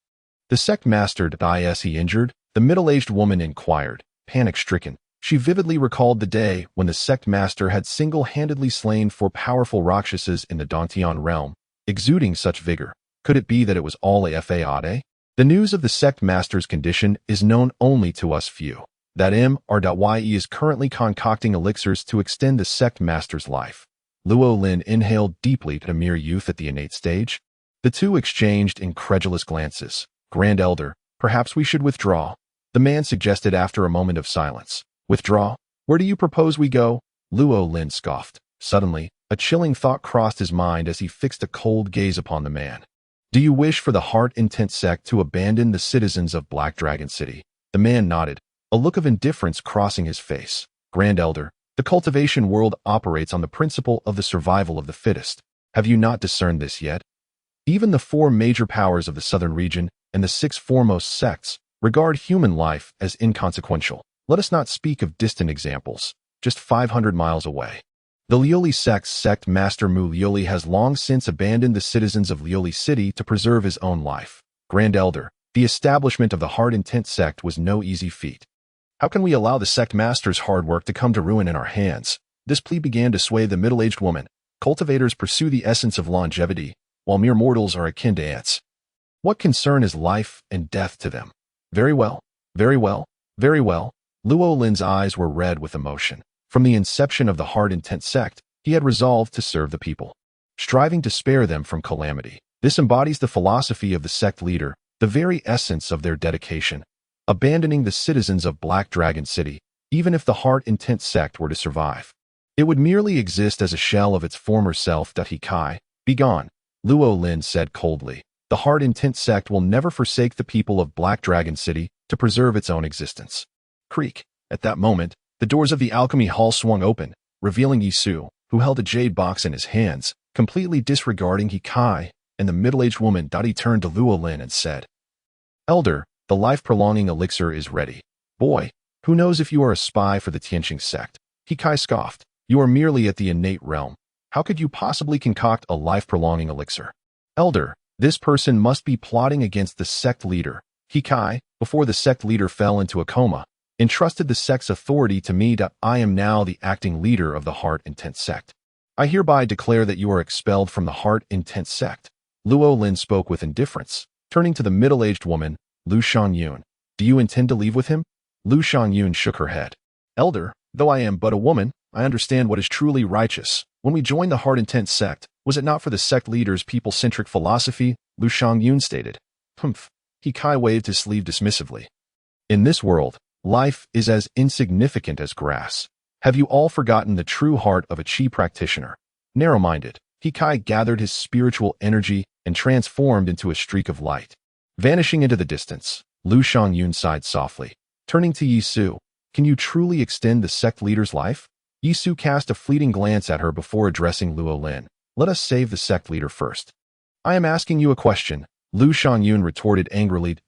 The sect master, is he injured? The middle-aged woman inquired, panic-stricken. She vividly recalled the day when the sect master had single-handedly slain 4 powerful Rakshasas in the Dantian realm, exuding such vigor. Could it be that it was all a fade? The news of the sect master's condition is known only to us few. That Mr.Ye is currently concocting elixirs to extend the sect master's life. Luo Lin inhaled deeply at a mere youth at the innate stage. The two exchanged incredulous glances. Grand Elder, perhaps we should withdraw, the man suggested after a moment of silence. Withdraw? Where do you propose we go? Luo Lin scoffed. Suddenly, a chilling thought crossed his mind as he fixed a cold gaze upon the man. Do you wish for the Heart Intent sect to abandon the citizens of Black Dragon City? The man nodded, a look of indifference crossing his face. Grand Elder, the cultivation world operates on the principle of the survival of the fittest. Have you not discerned this yet? Even the 4 major powers of the southern region and the 6 foremost sects regard human life as inconsequential. Let us not speak of distant examples, just 500 miles away. The Liuli sect's sect master Mu Liuli has long since abandoned the citizens of Liuli City to preserve his own life. Grand Elder, the establishment of the Heart Intent sect was no easy feat. How can we allow the sect master's hard work to come to ruin in our hands? This plea began to sway the middle-aged woman. Cultivators pursue the essence of longevity, while mere mortals are akin to ants. What concern is life and death to them? Very well, very well, very well. Luo Lin's eyes were red with emotion. From the inception of the Heart Intent sect, he had resolved to serve the people, striving to spare them from calamity. This embodies the philosophy of the sect leader, the very essence of their dedication, abandoning the citizens of Black Dragon City, even if the Heart Intent sect were to survive. It would merely exist as a shell of its former self. Hikai, begone, Luo Lin said coldly. The Heart Intent sect will never forsake the people of Black Dragon City to preserve its own existence. Creak. At that moment, the doors of the alchemy hall swung open, revealing Su, who held a jade box in his hands, completely disregarding Hikai, and the middle-aged woman. He turned to Luo Lin and said, Elder, the life-prolonging elixir is ready. Boy, who knows if you are a spy for the Tianqing sect? Hikai scoffed. You are merely at the innate realm. How could you possibly concoct a life-prolonging elixir? Elder, this person must be plotting against the sect leader. Hikai, before the sect leader fell into a coma, entrusted the sect's authority to me. I am now the acting leader of the Heart Intent sect. I hereby declare that you are expelled from the Heart Intent sect. Luo Lin spoke with indifference, turning to the middle-aged woman, Lu Shangyun. Do you intend to leave with him? Lu Shangyun shook her head. Elder, though I am but a woman, I understand what is truly righteous. When we joined the Heart Intent sect, was it not for the sect leader's people-centric philosophy? Lu Shangyun stated. Humph. Hikai waved his sleeve dismissively. In this world, life is as insignificant as grass. Have you all forgotten the true heart of a chi practitioner? Narrow-minded, Hikai gathered his spiritual energy and transformed into a streak of light. Vanishing into the distance, Lu Shangyun sighed softly. Turning to Su, can you truly extend the sect leader's life? Su cast a fleeting glance at her before addressing Luo Lin. Let us save the sect leader first. I am asking you a question, Lu Shangyun retorted angrily.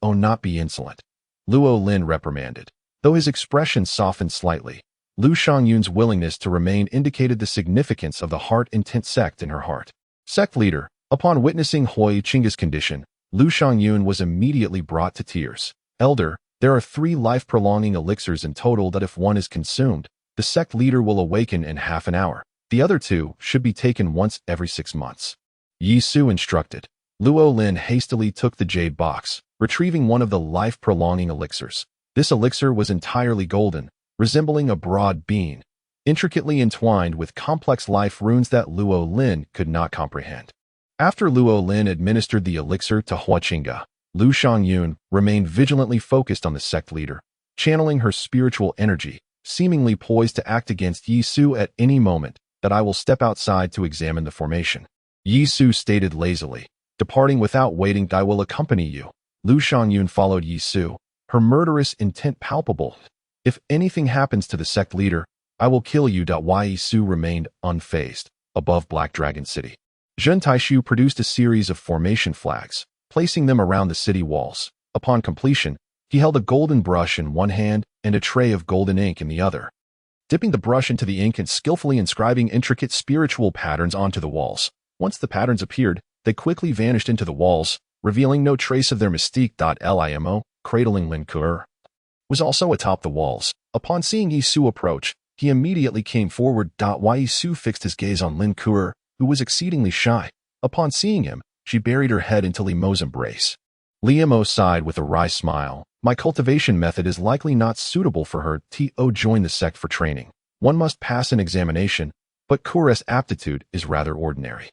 Not be insolent. Luo Lin reprimanded. Though his expression softened slightly, Lu Shangyun's willingness to remain indicated the significance of the Heart Intent sect in her heart. Sect leader, upon witnessing Huichinga's condition, Lu Shangyun was immediately brought to tears. Elder, there are 3 life-prolonging elixirs in total that if one is consumed, the sect leader will awaken in half an hour. The other 2 should be taken once every 6 months. Su instructed. Luo Lin hastily took the jade box, retrieving one of the life-prolonging elixirs. This elixir was entirely golden, resembling a broad bean. intricately entwined with complex life runes that Luo Lin could not comprehend. After Luo Lin administered the elixir to Huachinga, Lu Shangyun remained vigilantly focused on the sect leader, channeling her spiritual energy, seemingly poised to act against Yi Su at any moment. That I will step outside to examine the formation. Yi Su stated lazily, departing without waiting. I will accompany you. Lu Shangyun followed Yi Su, her murderous intent palpable. If anything happens to the sect leader, I will kill you. Yi Su remained unfazed, above Black Dragon City. Zhen Taishu produced a series of formation flags, placing them around the city walls. Upon completion, he held a golden brush in one hand and a tray of golden ink in the other, dipping the brush into the ink and skillfully inscribing intricate spiritual patterns onto the walls. Once the patterns appeared, they quickly vanished into the walls, revealing no trace of their mystique. Limo, cradling Lin Ke was also atop the walls. Upon seeing Yi Su approach, he immediately came forward. Yi Su fixed his gaze on Lin Ke, who was exceedingly shy. Upon seeing him, she buried her head into Limo's embrace. Limo sighed with a wry smile. My cultivation method is likely not suitable for her. To join the sect for training, one must pass an examination, but Kure's aptitude is rather ordinary.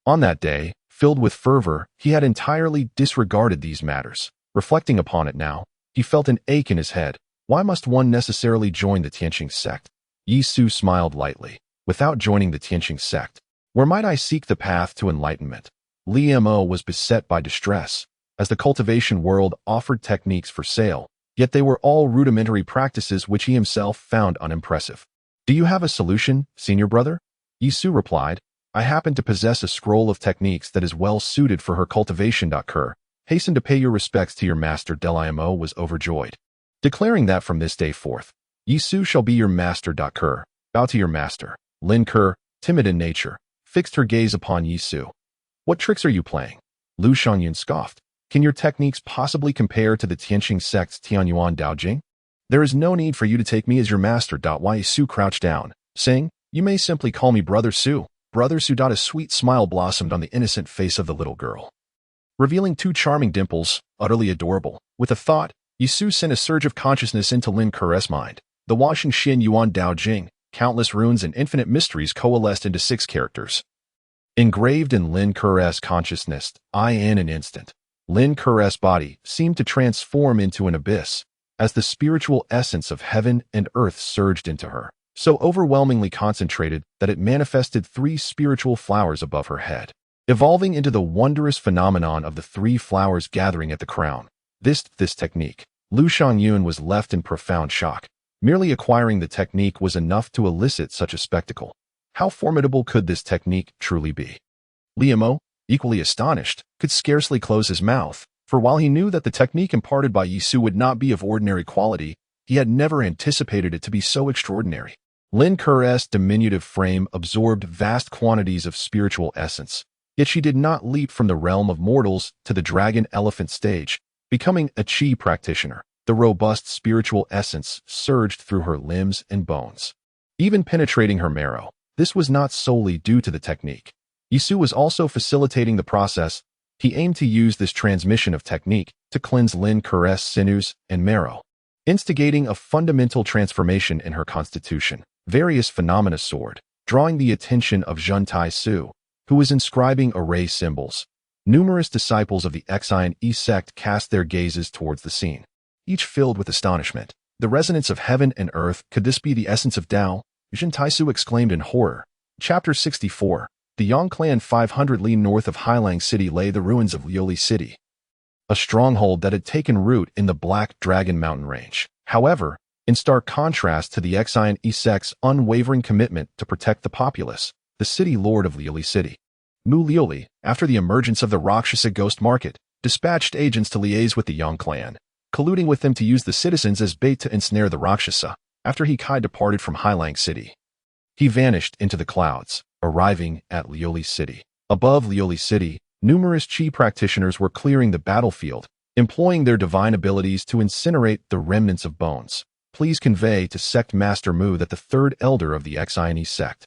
On that day, filled with fervor, he had entirely disregarded these matters. Reflecting upon it now, he felt an ache in his head. Why must one necessarily join the Tianqing sect? Yi Su smiled lightly. Without joining the Tianqing sect, where might I seek the path to enlightenment? Limo was beset by distress, as the cultivation world offered techniques for sale, yet they were all rudimentary practices which he himself found unimpressive. Do you have a solution, senior brother? Yi Su replied, I happen to possess a scroll of techniques that is well suited for her cultivation. Kerr, hasten to pay your respects to your master. Limo was overjoyed, declaring that from this day forth, Yi Su shall be your master. Kerr, bow to your master. Lin Ke, timid in nature, fixed her gaze upon Yi Su. What tricks are you playing? Lu Shangyun scoffed. Can your techniques possibly compare to the Tianqing sect's Tianyuan Daojing? There is no need for you to take me as your master. Yi Su crouched down, saying, You may simply call me Brother Su. Brother Su. A sweet smile blossomed on the innocent face of the little girl, revealing two charming dimples, utterly adorable. With a thought, Yi Su sent a surge of consciousness into Lin Ke's mind. The Washing Xin Yuan Daojing, countless runes and infinite mysteries coalesced into 6 characters, engraved in Lin Ke's consciousness. In an instant, Lin Ke's body seemed to transform into an abyss, as the spiritual essence of heaven and earth surged into her, so overwhelmingly concentrated that it manifested 3 spiritual flowers above her head, evolving into the wondrous phenomenon of the 3 flowers gathering at the crown. This technique. Lu Shangyun was left in profound shock. Merely acquiring the technique was enough to elicit such a spectacle. How formidable could this technique truly be? Limo, equally astonished, could scarcely close his mouth, for while he knew that the technique imparted by Yi Su would not be of ordinary quality, he had never anticipated it to be so extraordinary. Lin Ke's diminutive frame absorbed vast quantities of spiritual essence, yet she did not leap from the realm of mortals to the dragon-elephant stage, becoming a chi practitioner. The robust spiritual essence surged through her limbs and bones, even penetrating her marrow. This was not solely due to the technique. Yi Su was also facilitating the process. He aimed to use this transmission of technique to cleanse Lin Ke's sinews and marrow, instigating a fundamental transformation in her constitution. Various phenomena soared, drawing the attention of Zhen Taishu, who was inscribing array symbols. Numerous disciples of the Xian sect cast their gazes towards the scene, each filled with astonishment. The resonance of heaven and earth, could this be the essence of Tao? Zhen Taishu exclaimed in horror. Chapter 64. The Yang clan 500 li north of Hailang City lay the ruins of Liuli City, a stronghold that had taken root in the Black Dragon mountain range. However, in stark contrast to the Xian sect's unwavering commitment to protect the populace, the city lord of Liuli City, Mu Liuli, after the emergence of the Rakshasa ghost market, dispatched agents to liaise with the Yang clan, colluding with them to use the citizens as bait to ensnare the Rakshasa. After He Kai departed from Hailang City, he vanished into the clouds, arriving at Liuli City. Above Liuli City, numerous chi practitioners were clearing the battlefield, employing their divine abilities to incinerate the remnants of bones. Please convey to Sect Master Mu that the 3rd elder of the Xian sect,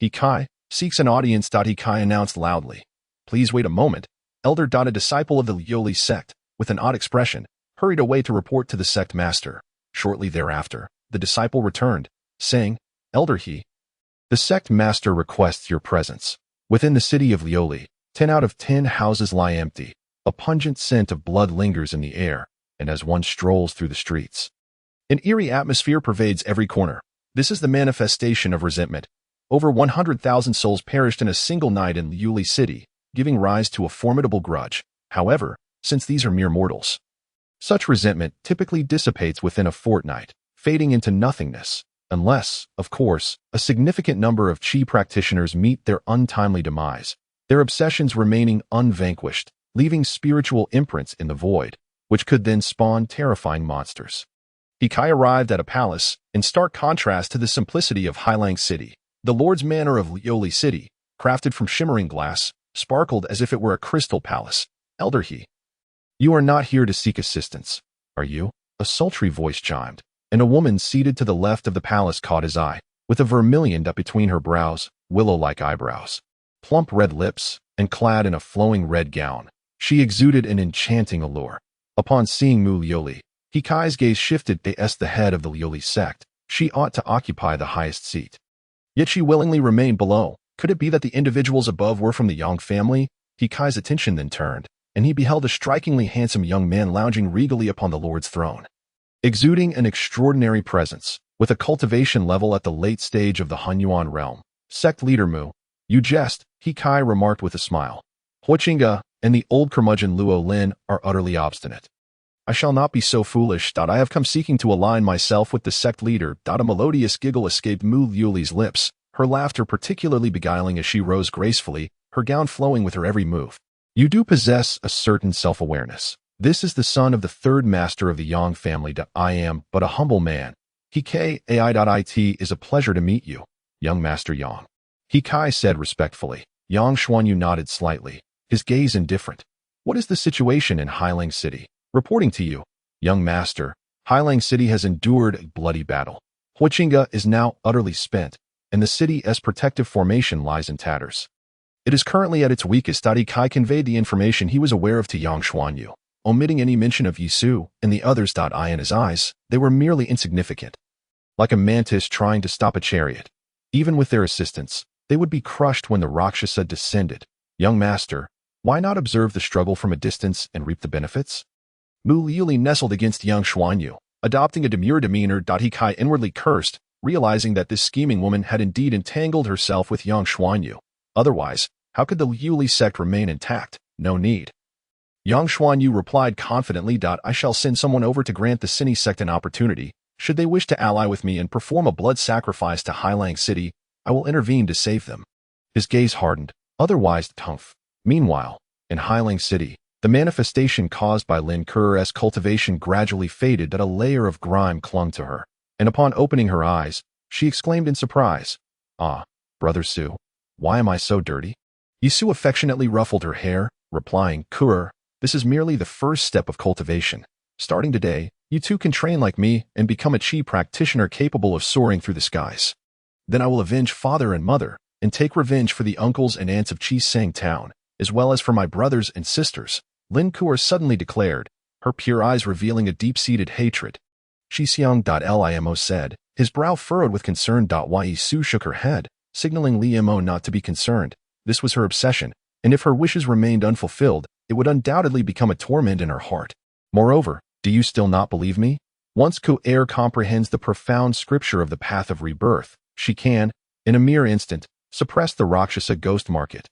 He Kai, seeks an audience. He Kai announced loudly. Please wait a moment. Elder. A disciple of the Liuli sect, with an odd expression, hurried away to report to the sect master. Shortly thereafter, the disciple returned, saying, Elder He. The sect master requests your presence. Within the city of Lioli, 10 out of 10 houses lie empty. A pungent scent of blood lingers in the air, and as one strolls through the streets, an eerie atmosphere pervades every corner. This is the manifestation of resentment. Over 100,000 souls perished in a single night in Lioli City, giving rise to a formidable grudge. However, since these are mere mortals, such resentment typically dissipates within a fortnight, fading into nothingness, unless, of course, a significant number of Qi practitioners meet their untimely demise, their obsessions remaining unvanquished, leaving spiritual imprints in the void, which could then spawn terrifying monsters. Hikai arrived at a palace, in stark contrast to the simplicity of Highlang City. The Lord's Manor of Lioli City, crafted from shimmering glass, sparkled as if it were a crystal palace. Elder He. You are not here to seek assistance, are you? A sultry voice chimed, and a woman seated to the left of the palace caught his eye, with a vermilion dot between her brows, willow-like eyebrows, plump red lips, and clad in a flowing red gown. She exuded an enchanting allure. Upon seeing Mu Lioli, Hikai's gaze shifted to the head of the Lioli sect. She ought to occupy the highest seat. Yet she willingly remained below. Could it be that the individuals above were from the Yang family? Hikai's attention then turned, and he beheld a strikingly handsome young man lounging regally upon the Lord's throne, exuding an extraordinary presence, with a cultivation level at the late stage of the Hunyuan realm. Sect leader Mu. You jest, Hikai remarked with a smile. Huichinga and the old curmudgeon Luo Lin are utterly obstinate. I shall not be so foolish. I have come seeking to align myself with the sect leader. A melodious giggle escaped Mu Liuli's lips, her laughter particularly beguiling as she rose gracefully, her gown flowing with her every move. You do possess a certain self-awareness. This is the son of the third master of the Yang family. I am but a humble man. Hikai AI.it is a pleasure to meet you, young Master Yang. Hikai said respectfully. Yang Xuanyu nodded slightly, his gaze indifferent. What is the situation in Highlang City? Reporting to you, young master, Highlang City has endured a bloody battle. Huichinga is now utterly spent, and the city's protective formation lies in tatters. It is currently at its weakest. Kai conveyed the information he was aware of to Yang Xuanyu, omitting any mention of Yisu and the others. Eye in his eyes, they were merely insignificant. Like a mantis trying to stop a chariot. Even with their assistance, they would be crushed when the Rakshasa descended. Young master, why not observe the struggle from a distance and reap the benefits? Mu Liuli nestled against Yang Xuanyu, adopting a demure demeanor. Hikai inwardly cursed, realizing that this scheming woman had indeed entangled herself with Yang Xuanyu. Otherwise, how could the Liuli sect remain intact? No need. Yang Xuanyu replied confidently. I shall send someone over to grant the Sini sect an opportunity. Should they wish to ally with me and perform a blood sacrifice to Highlang City, I will intervene to save them. His gaze hardened, otherwise tough. Meanwhile, in Highlang City, the manifestation caused by Lin Ku's cultivation gradually faded. That a layer of grime clung to her, and upon opening her eyes, she exclaimed in surprise, Ah, Brother Su, why am I so dirty? Yisu affectionately ruffled her hair, replying, Kur, this is merely the first step of cultivation. Starting today, you too can train like me and become a Qi practitioner capable of soaring through the skies. Then I will avenge father and mother, and take revenge for the uncles and aunts of Qi Sang Town, as well as for my brothers and sisters. Lin Kuo suddenly declared, her pure eyes revealing a deep-seated hatred. Shixiang.limo said, his brow furrowed with concern. Yi Su shook her head, signaling Limo not to be concerned. This was her obsession, and if her wishes remained unfulfilled, it would undoubtedly become a torment in her heart. Moreover, do you still not believe me? Once Ku-Er comprehends the profound scripture of the path of rebirth, she can, in a mere instant, suppress the Rakshasa ghost market.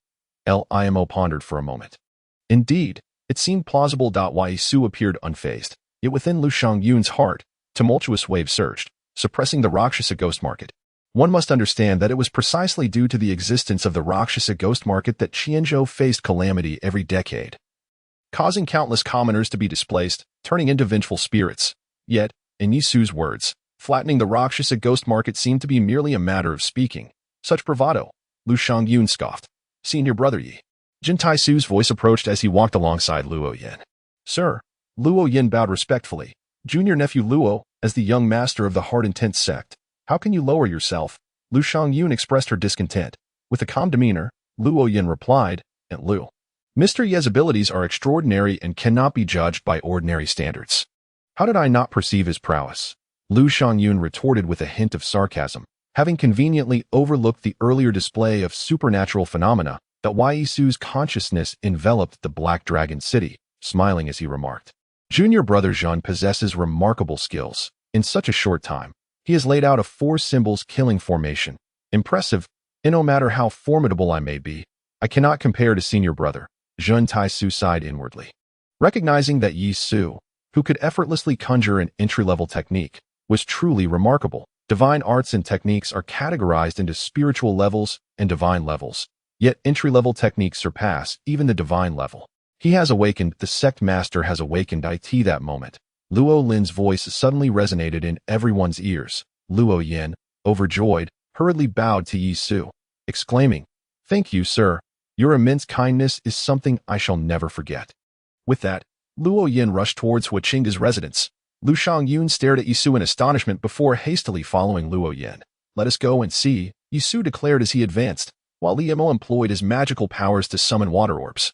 Limo pondered for a moment. Indeed, it seemed plausible. Yi Su appeared unfazed, yet within Lu Shangyun's heart, tumultuous waves surged, suppressing the Rakshasa ghost market. One must understand that it was precisely due to the existence of the Rakshasa ghost market that Qianzhou faced calamity every decade, causing countless commoners to be displaced, turning into vengeful spirits. Yet, in Yisu's words, flattening the Rakshasa ghost market seemed to be merely a matter of speaking. Such bravado, Lu Shangyun scoffed. Senior brother Yi. Jin Taisu's voice approached as he walked alongside Luo Yin. Sir, Luo Yin bowed respectfully. Junior nephew Luo, as the young master of the heart-intent sect, how can you lower yourself? Lu Shangyun expressed her discontent. With a calm demeanor, Luo Yin replied, and Lu. Mr. Ye's abilities are extraordinary and cannot be judged by ordinary standards. How did I not perceive his prowess? Lu Shangyun retorted with a hint of sarcasm. having conveniently overlooked the earlier display of supernatural phenomena that Yisu's consciousness enveloped the Black Dragon City, smiling as he remarked. Junior brother Zhun possesses remarkable skills. In such a short time, he has laid out a 4 symbols killing formation. Impressive, and no matter how formidable I may be, I cannot compare to senior brother. Zhun Taisu sighed inwardly. Recognizing that Yisu, who could effortlessly conjure an entry-level technique, was truly remarkable. Divine arts and techniques are categorized into spiritual levels and divine levels, yet entry-level techniques surpass even the divine level. He has awakened, the sect master has awakened it that moment. Luo Lin's voice suddenly resonated in everyone's ears. Luo Yin, overjoyed, hurriedly bowed to Yisu, exclaiming, "Thank you, sir. Your immense kindness is something I shall never forget." With that, Luo Yin rushed towards Huachinga's residence. Lu Shangyun stared at Yisu in astonishment before hastily following Luo Yin. "Let us go and see," Yisu declared as he advanced, while Li Mo employed his magical powers to summon water orbs,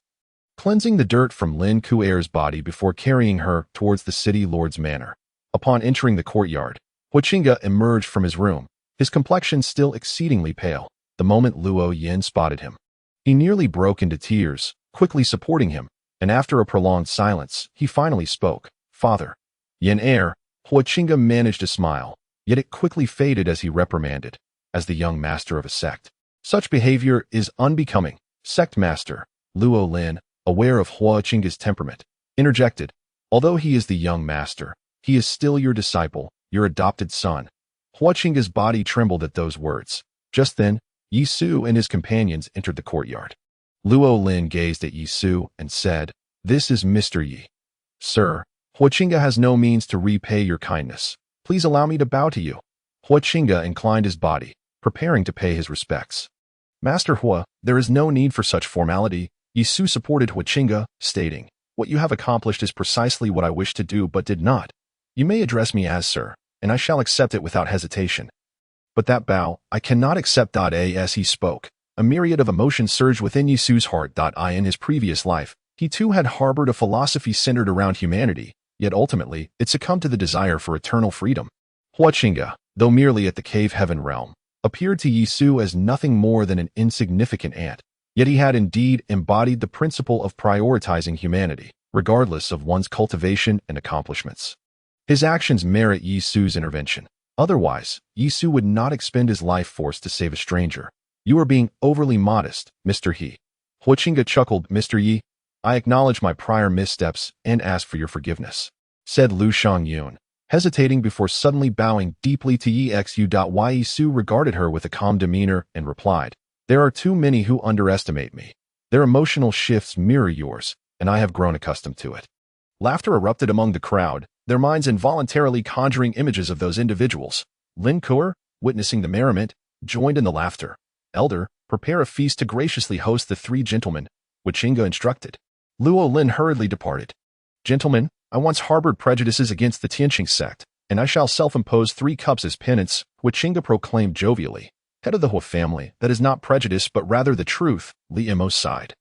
cleansing the dirt from Lin Kuer's body before carrying her towards the city lord's manor. Upon entering the courtyard, Huachinga emerged from his room, his complexion still exceedingly pale. The moment Luo Yin spotted him, he nearly broke into tears, quickly supporting him, and after a prolonged silence, he finally spoke. "Father." Yin Huachinga managed a smile, yet it quickly faded as he reprimanded, as the young master of a sect. "Such behavior is unbecoming." Sect master, Luo Lin, aware of Huachinga's temperament, interjected, "Although he is the young master, he is still your disciple, your adopted son." Huachinga's body trembled at those words. Just then, Yisu and his companions entered the courtyard. Luo Lin gazed at Yisu and said, "This is Mr. Yi." "Sir, Huachinga has no means to repay your kindness. Please allow me to bow to you." Huachinga inclined his body, preparing to pay his respects. "Master Hua, there is no need for such formality." Yisu supported Huachinga, stating, "What you have accomplished is precisely what I wished to do but did not. You may address me as sir, and I shall accept it without hesitation." "But that bow, I cannot accept." As he spoke, a myriad of emotions surged within Yisu's heart. In his previous life, he too had harbored a philosophy centered around humanity, yet ultimately it succumbed to the desire for eternal freedom. Huachinga, though merely at the cave heaven realm, appeared to Yisu as nothing more than an insignificant ant, yet he had indeed embodied the principle of prioritizing humanity, regardless of one's cultivation and accomplishments. His actions merit Yisu's intervention. Otherwise, Yisu would not expend his life force to save a stranger. "You are being overly modest, Mr. He." Huachinga chuckled. "Mr. Yi, I acknowledge my prior missteps and ask for your forgiveness," said Lu Shangyun, hesitating before suddenly bowing deeply to Yixu. Yisu regarded her with a calm demeanor and replied, "There are too many who underestimate me. Their emotional shifts mirror yours, and I have grown accustomed to it." Laughter erupted among the crowd, their minds involuntarily conjuring images of those individuals. Lin Kuer, witnessing the merriment, joined in the laughter. "Elder, prepare a feast to graciously host the 3 gentlemen," Huachinga instructed. Luo Lin hurriedly departed. "Gentlemen, I once harbored prejudices against the Tianqing sect, and I shall self-impose 3 cups as penance," Huachinga proclaimed jovially. "Head of the Hua family, that is not prejudice but rather the truth," Li Mo sighed.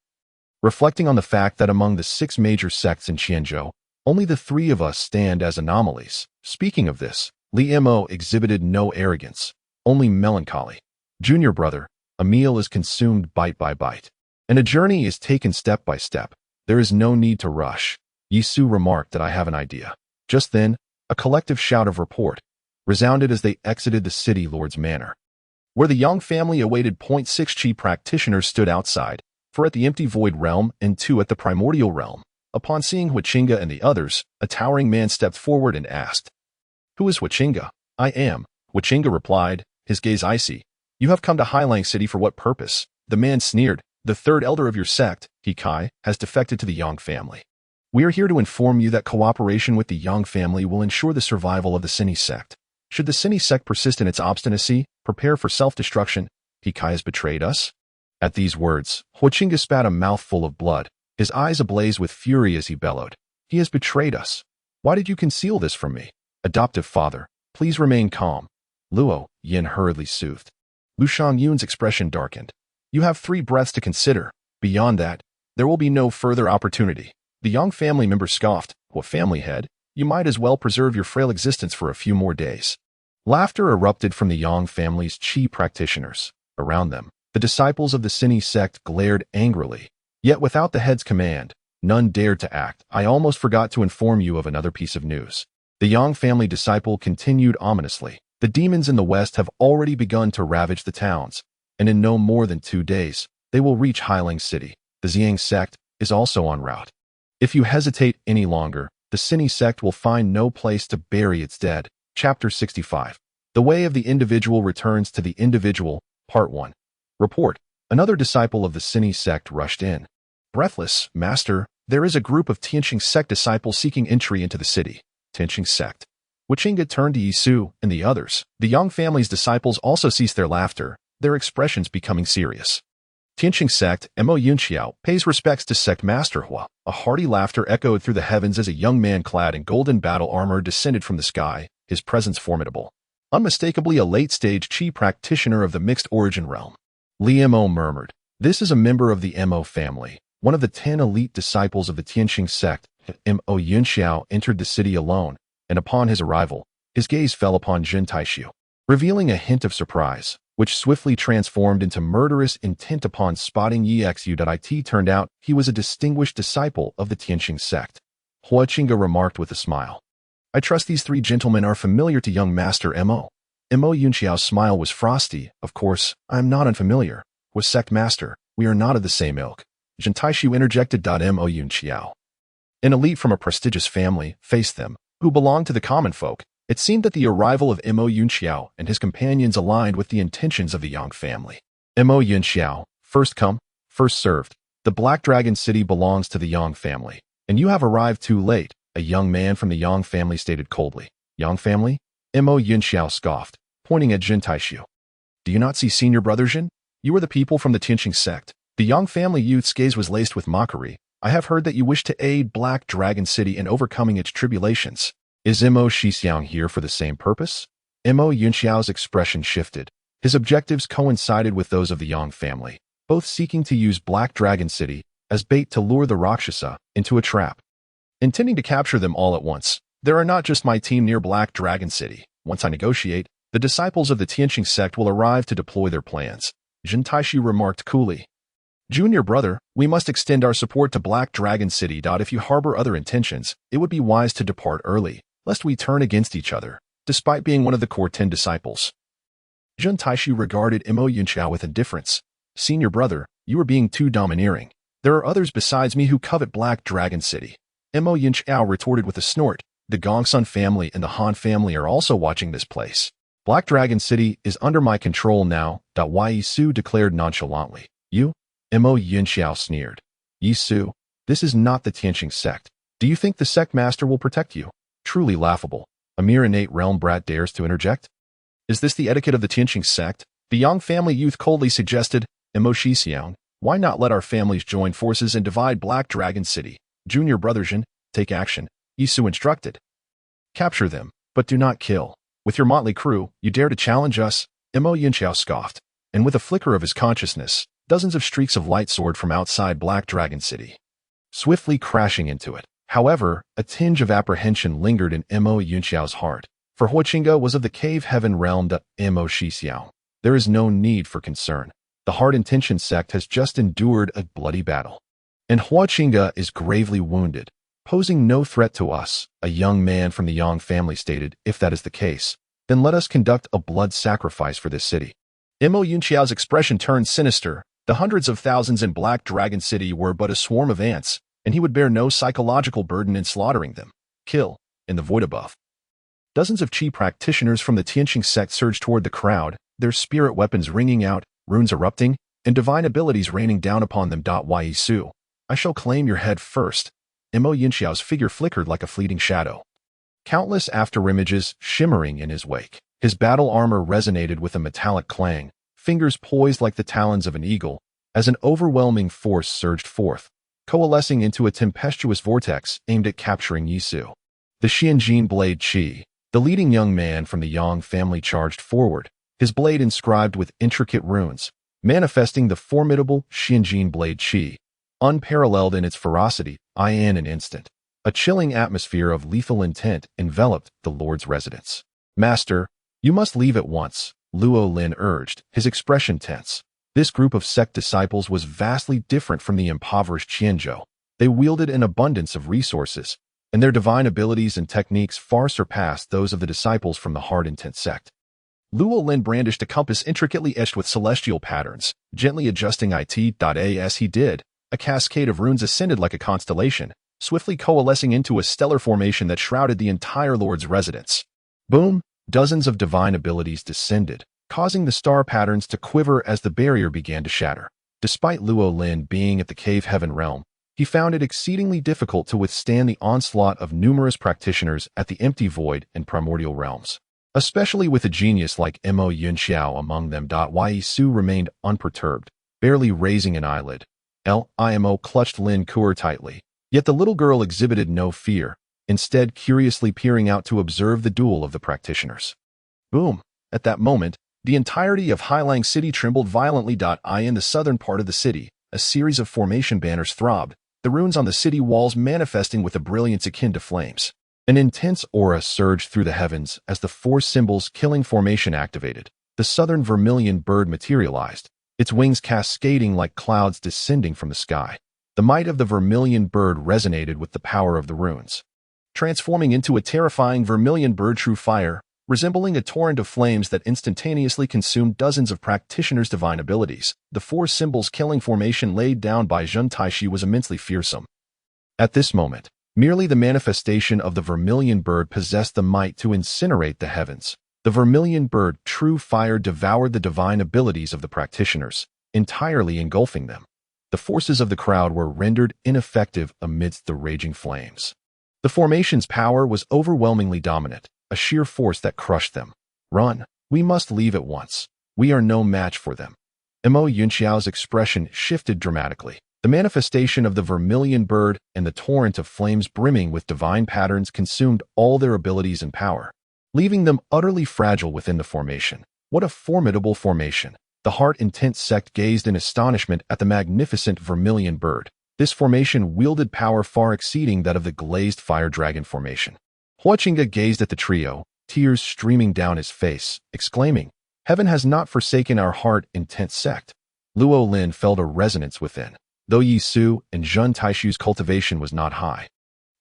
Reflecting on the fact that among the 6 major sects in Qianzhou, only the 3 of us stand as anomalies. Speaking of this, Li Mo exhibited no arrogance, only melancholy. "Junior brother, a meal is consumed bite by bite, and a journey is taken step by step. There is no need to rush." Yisu remarked that I have an idea. Just then, a collective shout of report resounded as they exited the city lord's manor, where the Yang family awaited. 6 Chi practitioners stood outside, 4 at the empty void realm and 2 at the primordial realm. Upon seeing Huachinga and the others, a towering man stepped forward and asked, "Who is Huachinga?" "I am," Huachinga replied, his gaze icy. "You have come to Highlang City for what purpose?" The man sneered. "The 3rd elder of your sect, Hikai, has defected to the Yang family. We are here to inform you that cooperation with the Yang family will ensure the survival of the Sini sect. Should the Sini sect persist in its obstinacy, prepare for self-destruction. Hikai has betrayed us." At these words, Huachinga spat a mouthful of blood, his eyes ablaze with fury as he bellowed, "He has betrayed us. Why did you conceal this from me? Adoptive father, please remain calm." Luo Yin hurriedly soothed. Lu Shangyun's expression darkened. "You have 3 breaths to consider. Beyond that, there will be no further opportunity." The Yang family member scoffed. "What family head? You might as well preserve your frail existence for a few more days." Laughter erupted from the Yang family's Qi practitioners. Around them, the disciples of the Sini sect glared angrily. Yet without the head's command, none dared to act. I almost forgot to inform you of another piece of news. The Yang family disciple continued ominously. The demons in the west have already begun to ravage the towns, and in no more than 2 days, they will reach Hailing City. The Ziyue sect is also en route. If you hesitate any longer, the Sini sect will find no place to bury its dead. Chapter 65. The Way of the Individual returns to the individual, Part 1. Report. Another disciple of the Sini sect rushed in. Breathless, Master, there is a group of Tianqing sect disciples seeking entry into the city. Tianqing sect. Wichinga turned to Yisu and the others. The Yang family's disciples also ceased their laughter, their expressions becoming serious. Tianqing sect, Mo Yunqiao, pays respects to sect Master Hua. A hearty laughter echoed through the heavens as a young man clad in golden battle armor descended from the sky, his presence formidable. Unmistakably a late-stage Qi practitioner of the mixed origin realm. Li Mo murmured, "This is a member of the Mo family, one of the 10 elite disciples of the Tianqing sect." Mo Yunqiao entered the city alone, and upon his arrival, his gaze fell upon Jin Taishu, revealing a hint of surprise, which swiftly transformed into murderous intent upon spotting Yexu.it. Turned out he was a distinguished disciple of the Tianqing sect. Hua Qingge remarked with a smile. "I trust these 3 gentlemen are familiar to young Master Mo." Mo Yunqiao's smile was frosty. "Of course, I am not unfamiliar. With sect master, we are not of the same ilk." Jin Taishu interjected. Mo Yunqiao, an elite from a prestigious family, faced them, who belonged to the common folk. It seemed that the arrival of Mo Yunqiao and his companions aligned with the intentions of the Yang family. Mo Yunqiao, first come, first served. The Black Dragon City belongs to the Yang family, and you have arrived too late, a young man from the Yang family stated coldly. Yang family? Mo Yunqiao scoffed, pointing at Jin Taishu. "Do you not see senior brother Jin? You are the people from the Tianqing sect." The Yang family youth's gaze was laced with mockery. "I have heard that you wish to aid Black Dragon City in overcoming its tribulations. Is Mo Shixiang here for the same purpose?" Mo Yunqiao's expression shifted. His objectives coincided with those of the Yang family, both seeking to use Black Dragon City as bait to lure the Rakshasa into a trap. Intending to capture them all at once, there are not just my team near Black Dragon City. Once I negotiate, the disciples of the Tianqing sect will arrive to deploy their plans. Jin Taishu remarked coolly. "Junior brother, we must extend our support to Black Dragon City. If you harbor other intentions, it would be wise to depart early, lest we turn against each other, despite being one of the core 10 disciples." Jin Taishu regarded Mo Yunqiao with indifference. "Senior brother, you are being too domineering. There are others besides me who covet Black Dragon City." Mo Yunqiao retorted with a snort. "The Gongsun family and the Han family are also watching this place. Black Dragon City is under my control now." Yisu declared nonchalantly. "You?" Mo Yunqiao sneered. "Yisu, this is not the Tianqing sect. Do you think the sect master will protect you? Truly laughable. A mere innate realm brat dares to interject? Is this the etiquette of the Tianqing sect?" The Yang family youth coldly suggested. "Mo Shixiang, why not let our families join forces and divide Black Dragon City? Junior brother Jin, take action," Yisu instructed. "Capture them, but do not kill. With your motley crew, you dare to challenge us?" Mo Yunqiao scoffed, and with a flicker of his consciousness, dozens of streaks of light soared from outside Black Dragon City, swiftly crashing into it. However, a tinge of apprehension lingered in Mo Yunqiao's heart, for Hua Qingge was of the cave heaven realm. Mo Shixiao, there is no need for concern. The Hard Intention sect has just endured a bloody battle, and Hua Qingge is gravely wounded, posing no threat to us, a young man from the Yang family stated. "If that is the case, then let us conduct a blood sacrifice for this city." Mo Yunqiao's expression turned sinister. The hundreds of thousands in Black Dragon City were but a swarm of ants, and he would bear no psychological burden in slaughtering them. Kill, in the void above. Dozens of Qi practitioners from the Tianqing sect surged toward the crowd, their spirit weapons ringing out, runes erupting, and divine abilities raining down upon them. Yisu, I shall claim your head first. Mo Yunqiao's figure flickered like a fleeting shadow, countless afterimages shimmering in his wake. His battle armor resonated with a metallic clang, fingers poised like the talons of an eagle, as an overwhelming force surged forth, coalescing into a tempestuous vortex aimed at capturing Yisu. The Xianjin Blade Qi, the leading young man from the Yang family, charged forward, his blade inscribed with intricate runes, manifesting the formidable Xianjin Blade Qi, unparalleled in its ferocity. In an instant, a chilling atmosphere of lethal intent enveloped the Lord's residence. "Master, You must leave at once, Luo Lin urged, his expression tense. This group of sect disciples was vastly different from the impoverished Qianzhou. They wielded an abundance of resources, and their divine abilities and techniques far surpassed those of the disciples from the hard intent sect. Luo Lin brandished a compass intricately etched with celestial patterns, gently adjusting it. As he did, a cascade of runes ascended like a constellation, swiftly coalescing into a stellar formation that shrouded the entire Lord's residence. Boom! Dozens of divine abilities descended, causing the star patterns to quiver as the barrier began to shatter. Despite Luo Lin being at the Cave Heaven realm, he found it exceedingly difficult to withstand the onslaught of numerous practitioners at the Empty Void and Primordial realms. Especially with a genius like Mo Yunxiao among them. Yi Su remained unperturbed, barely raising an eyelid. Limo clutched Lin Kuer tightly, yet the little girl exhibited no fear, instead curiously peering out to observe the duel of the practitioners. Boom! At that moment, the entirety of Hailang City trembled violently. In the southern part of the city, a series of formation banners throbbed, the runes on the city walls manifesting with a brilliance akin to flames. An intense aura surged through the heavens as the four symbols killing formation activated. The southern vermilion bird materialized, its wings cascading like clouds descending from the sky. The might of the vermilion bird resonated with the power of the runes. Transforming into a terrifying vermilion bird true fire, resembling a torrent of flames that instantaneously consumed dozens of practitioners' divine abilities, the four symbols killing formation laid down by Zheng Taishi was immensely fearsome. At this moment, merely the manifestation of the vermilion bird possessed the might to incinerate the heavens. The vermilion bird true fire devoured the divine abilities of the practitioners, entirely engulfing them. The forces of the crowd were rendered ineffective amidst the raging flames. The formation's power was overwhelmingly dominant, a sheer force that crushed them. Run! We must leave at once. We are no match for them. Mo Yunxiao's expression shifted dramatically. The manifestation of the vermilion bird and the torrent of flames brimming with divine patterns consumed all their abilities and power, leaving them utterly fragile within the formation. What a formidable formation! The heart-intent sect gazed in astonishment at the magnificent vermilion bird. This formation wielded power far exceeding that of the glazed fire dragon formation. Huachinga gazed at the trio, tears streaming down his face, exclaiming, "Heaven has not forsaken our heart-intent sect." Luo Lin felt a resonance within, though Yi Su and Zheng Taishu's cultivation was not high.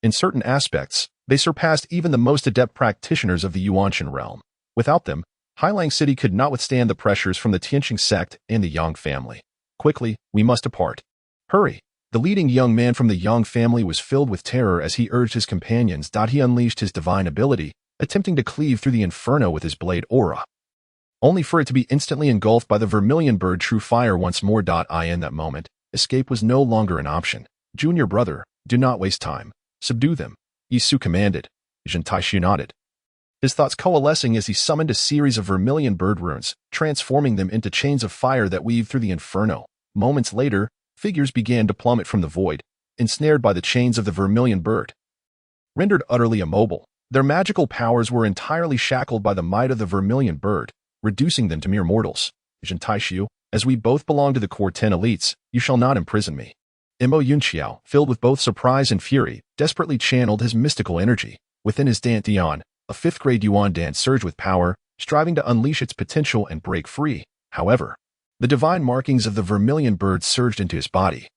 In certain aspects, they surpassed even the most adept practitioners of the Yuanshan realm. Without them, Hailang City could not withstand the pressures from the Tianqing sect and the Yang family. Quickly, we must depart. Hurry! The leading young man from the Yang family was filled with terror as he urged his companions. He unleashed his divine ability, attempting to cleave through the inferno with his blade aura, only for it to be instantly engulfed by the vermilion bird true fire once more. In that moment, escape was no longer an option. Junior brother, do not waste time. Subdue them, Yi Su commanded. Zheng Taishu nodded, his thoughts coalescing as he summoned a series of vermilion bird runes, transforming them into chains of fire that weaved through the inferno. Moments later, figures began to plummet from the void, ensnared by the chains of the vermilion bird. Rendered utterly immobile, their magical powers were entirely shackled by the might of the vermilion bird, reducing them to mere mortals. Zheng Taishu, as we both belong to the core 10 elites, you shall not imprison me. Mo Yunxiao, filled with both surprise and fury, desperately channeled his mystical energy. Within his dantian, a 5th-grade Yuan Dan surged with power, striving to unleash its potential and break free. However, the divine markings of the vermilion bird surged into his body,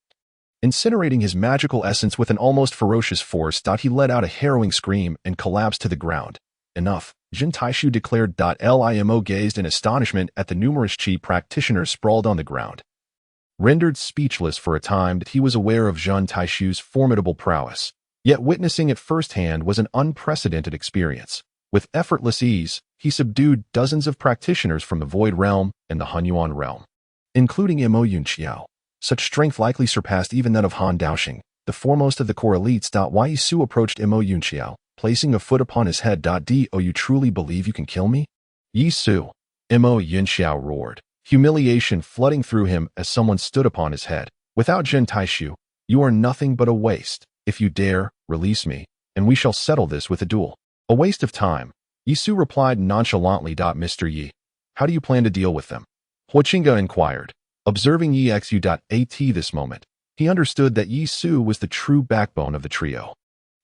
incinerating his magical essence with an almost ferocious force. He let out a harrowing scream and collapsed to the ground. Enough, Zheng Taishu declared. Limo gazed in astonishment at the numerous Qi practitioners sprawled on the ground. Rendered speechless for a time, he was aware of Zheng Taishu's formidable prowess, yet witnessing it firsthand was an unprecedented experience. With effortless ease, he subdued dozens of practitioners from the Void Realm and the Hunyuan Realm, including Mo Yunxiao. Such strength likely surpassed even that of Han Daoxing, the foremost of the core elites. Yi Su approached Mo Yunxiao, placing a foot upon his head. Do you truly believe you can kill me? Yi Su, Mo Yunxiao roared, humiliation flooding through him as someone stood upon his head. Without Zheng Taishu, you are nothing but a waste. If you dare, release me, and we shall settle this with a duel. A waste of time, Yi Su replied nonchalantly. Mr. Yi, how do you plan to deal with them? Huachinga inquired. Observing Yexu.at this moment, he understood that Yi Su was the true backbone of the trio.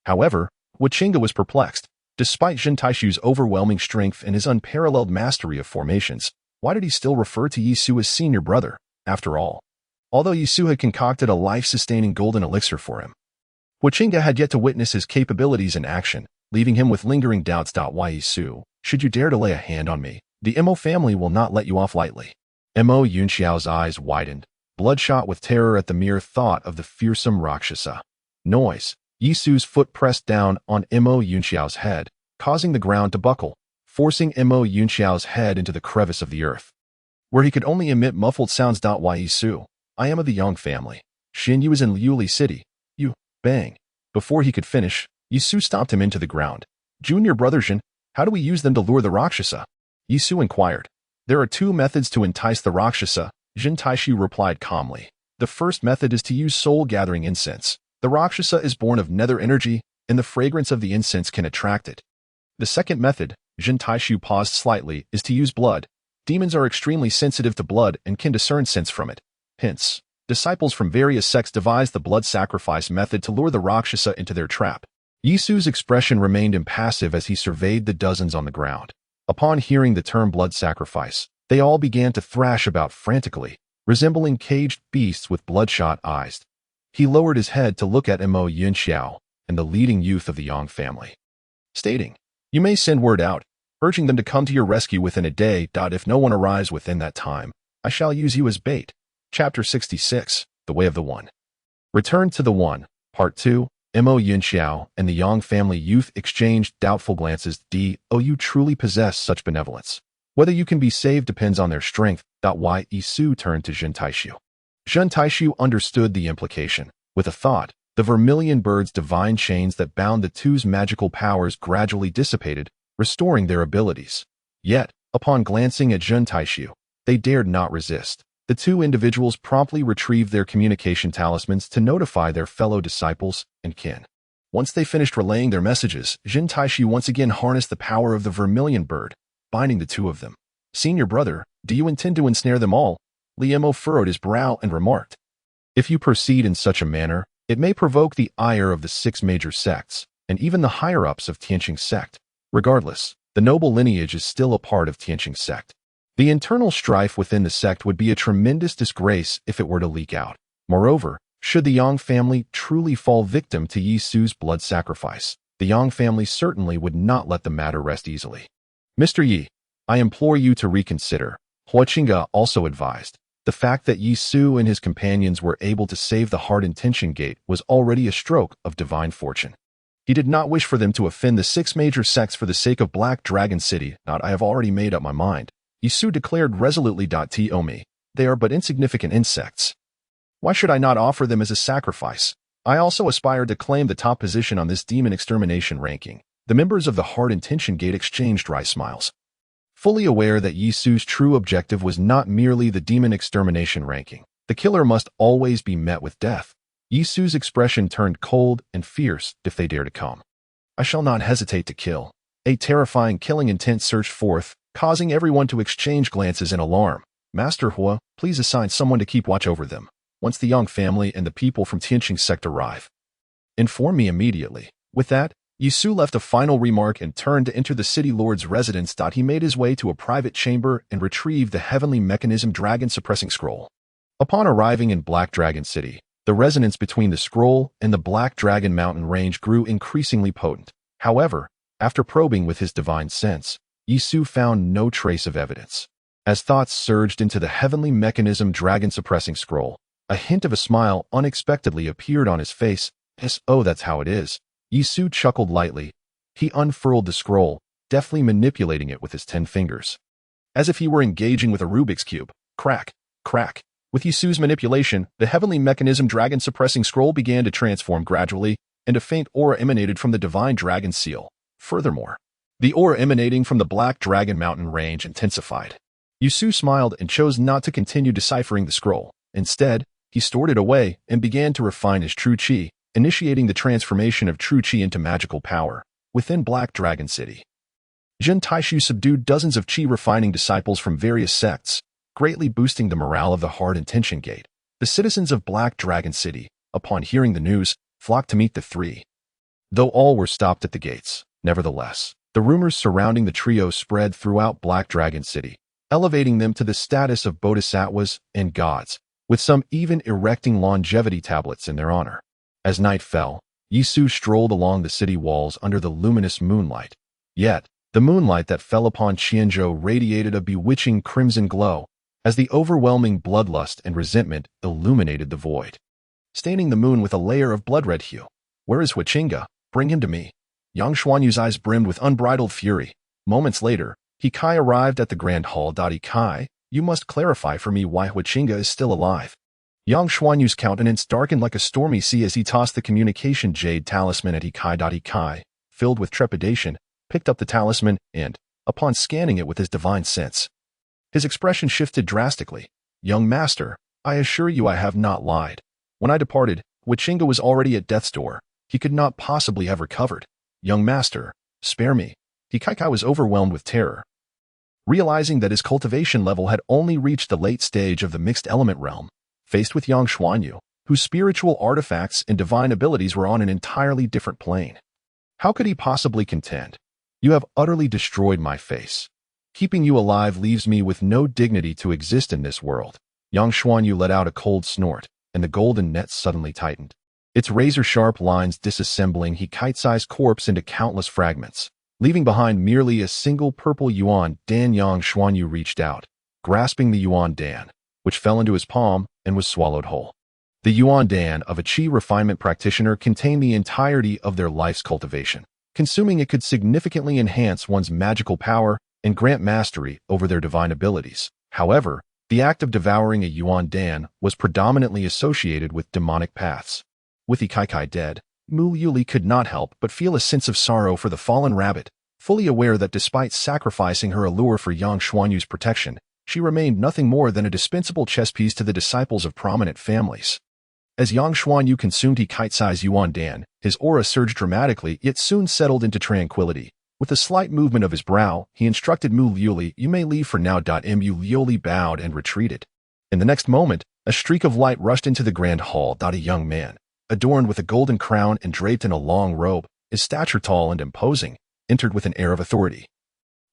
However, Huachinga was perplexed. Despite Jin Taishu's overwhelming strength and his unparalleled mastery of formations, why did he still refer to Yi Su as senior brother, after all? Although Yi Su had concocted a life-sustaining golden elixir for him, Huachinga had yet to witness his capabilities in action, leaving him with lingering doubts. Why Yi Su? Should you dare to lay a hand on me, the Mo family will not let you off lightly. Mo Yunxiao's eyes widened, bloodshot with terror at the mere thought of the fearsome Rakshasa. Noise. Yi Su's foot pressed down on Mo Yunxiao's head, causing the ground to buckle, forcing Mo Yunxiao's head into the crevice of the earth, where he could only emit muffled sounds. Why Yi Su? I am of the Yang family. Xin Yu is in Liuli City. You, bang. Before he could finish, Yi Su stomped him into the ground. Junior brother Xin, how do we use them to lure the Rakshasa? Yi Su inquired. There are two methods to entice the Rakshasa, Jin Taishu replied calmly. The first method is to use soul-gathering incense. The Rakshasa is born of nether energy, and the fragrance of the incense can attract it. The second method, Jin Taishu paused slightly, is to use blood. Demons are extremely sensitive to blood and can discern sense from it. Hence, disciples from various sects devised the blood sacrifice method to lure the Rakshasa into their trap. Yi Su's expression remained impassive as he surveyed the dozens on the ground. Upon hearing the term blood sacrifice, they all began to thrash about frantically, resembling caged beasts with bloodshot eyes. He lowered his head to look at Mo Yunxiao and the leading youth of the Yang family, stating, You may send word out, urging them to come to your rescue within a day. If no one arrives within that time, I shall use you as bait. Chapter 66, The Way of the One. Return to the One, Part 2. Mo Yunxiao and the Yang family youth exchanged doubtful glances. You truly possess such benevolence. Whether you can be saved depends on their strength. Yi Su turned to Jin Taishu. Jin Taishu understood the implication. With a thought, the vermilion bird's divine chains that bound the two's magical powers gradually dissipated, restoring their abilities. Yet, upon glancing at Jin Taishu, they dared not resist. The two individuals promptly retrieved their communication talismans to notify their fellow disciples and kin. Once they finished relaying their messages, Jin Taishu once again harnessed the power of the vermilion bird, binding the two of them. Senior brother, do you intend to ensnare them all? Li Mo furrowed his brow and remarked. If you proceed in such a manner, it may provoke the ire of the 6 major sects, and even the higher-ups of Tianqing sect. Regardless, the noble lineage is still a part of Tianqing sect. The internal strife within the sect would be a tremendous disgrace if it were to leak out. Moreover, should the Yang family truly fall victim to Yi Su's blood sacrifice, the Yang family certainly would not let the matter rest easily. Mr. Yi, I implore you to reconsider, Huachinga also advised. The fact that Yi Su and his companions were able to save the Heart Intention Gate was already a stroke of divine fortune. He did not wish for them to offend the 6 major sects for the sake of Black Dragon City. I have already made up my mind. Yi Su declared resolutely. Me, they are but insignificant insects. Why should I not offer them as a sacrifice? I also aspire to claim the top position on this demon extermination ranking. The members of the Heart Intention Gate exchanged dry smiles. Fully aware that Yi Su's true objective was not merely the demon extermination ranking, the killer must always be met with death. Yi Su's expression turned cold and fierce. If they dare to come, I shall not hesitate to kill. A terrifying killing intent surged forth, causing everyone to exchange glances in alarm. Master Hua, please assign someone to keep watch over them. Once the Yang family and the people from Tianqing sect arrive, inform me immediately. With that, Yi Su left a final remark and turned to enter the city lord's residence. He made his way to a private chamber and retrieved the heavenly mechanism dragon suppressing scroll. Upon arriving in Black Dragon City, the resonance between the scroll and the Black Dragon mountain range grew increasingly potent. However, after probing with his divine sense, Yi Su found no trace of evidence. As thoughts surged into the heavenly mechanism dragon suppressing scroll, a hint of a smile unexpectedly appeared on his face. Oh, that's how it is. Yi Su chuckled lightly. He unfurled the scroll, deftly manipulating it with his 10 fingers. As if he were engaging with a Rubik's Cube. Crack, crack. With Yi Su's manipulation, the heavenly mechanism dragon suppressing scroll began to transform gradually, and a faint aura emanated from the divine dragon seal. Furthermore, the aura emanating from the Black Dragon mountain range intensified. Yi Su smiled and chose not to continue deciphering the scroll. Instead, he stored it away and began to refine his true qi, initiating the transformation of true qi into magical power within Black Dragon City. Jin Taishu subdued dozens of qi refining disciples from various sects, greatly boosting the morale of the Heart Intention Gate. The citizens of Black Dragon City, upon hearing the news, flocked to meet the three. Though all were stopped at the gates, Nevertheless, the rumors surrounding the trio spread throughout Black Dragon City, elevating them to the status of bodhisattvas and gods, with some even erecting longevity tablets in their honor. As night fell, Yisu strolled along the city walls under the luminous moonlight. Yet, the moonlight that fell upon Qianzhou radiated a bewitching crimson glow, as the overwhelming bloodlust and resentment illuminated the void, staining the moon with a layer of blood-red hue. "Where is Huichinga? Bring him to me." Yang Xuanyu's eyes brimmed with unbridled fury. Moments later, He Kai arrived at the Grand Hall. He Kai, you must clarify for me why Huichinga is still alive. Yang Xuanyu's countenance darkened like a stormy sea as he tossed the communication jade talisman at He Kai. He Kai, filled with trepidation, picked up the talisman and, upon scanning it with his divine sense, his expression shifted drastically. "Young master, I assure you I have not lied. When I departed, Huichinga was already at death's door. He could not possibly have recovered. Young master, spare me." He Kai was overwhelmed with terror, realizing that his cultivation level had only reached the late stage of the mixed element realm. Faced with Yang Xuanyu, whose spiritual artifacts and divine abilities were on an entirely different plane, how could he possibly contend? "You have utterly destroyed my face. Keeping you alive leaves me with no dignity to exist in this world." Yang Xuanyu let out a cold snort, and the golden net suddenly tightened, its razor-sharp lines disassembling He Kai's corpse into countless fragments, leaving behind merely a single purple yuan dan. Yang Xuanyu reached out, grasping the yuan dan, which fell into his palm and was swallowed whole. The yuan dan of a qi refinement practitioner contained the entirety of their life's cultivation. Consuming it could significantly enhance one's magical power and grant mastery over their divine abilities. However, the act of devouring a yuan dan was predominantly associated with demonic paths. With He Kai dead, Mu Yuli could not help but feel a sense of sorrow for the fallen rabbit, fully aware that despite sacrificing her allure for Yang Xuanyu's protection, she remained nothing more than a dispensable chess piece to the disciples of prominent families. As Yang Xuanyu consumed He Kai's yuan dan, his aura surged dramatically yet soon settled into tranquility. With a slight movement of his brow, he instructed Mu Liuli, "You may leave for now." Mu Liuli bowed and retreated. In the next moment, a streak of light rushed into the grand hall. A young man, adorned with a golden crown and draped in a long robe, his stature tall and imposing, entered with an air of authority.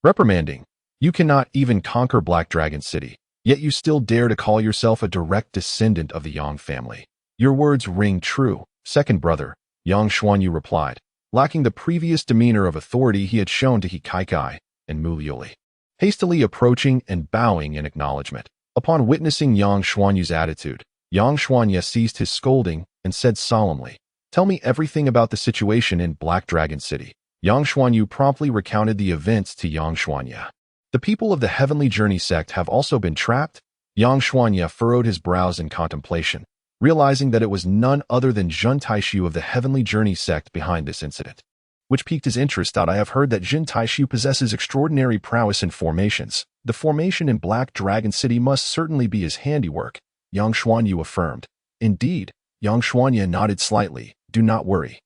Reprimanding, "You cannot even conquer Black Dragon City, yet you still dare to call yourself a direct descendant of the Yang family. Your words ring true, second brother," Yang Xuanyu replied, lacking the previous demeanor of authority he had shown to He Kai and Mu Liuli. Hastily approaching and bowing in acknowledgement. Upon witnessing Yang Xuanyu's attitude, Yang Xuanya ceased his scolding and said solemnly, "Tell me everything about the situation in Black Dragon City." Yang Xuanyu promptly recounted the events to Yang Xuanya. "The people of the Heavenly Journey sect have also been trapped?" Yang Xuanya furrowed his brows in contemplation, realizing that it was none other than Jun Taishu of the Heavenly Journey sect behind this incident, which piqued his interest. "I have heard that Jun Taishu possesses extraordinary prowess in formations. The formation in Black Dragon City must certainly be his handiwork," Yang Xuanyu affirmed. "Indeed," Yang Xuanya nodded slightly. "Do not worry.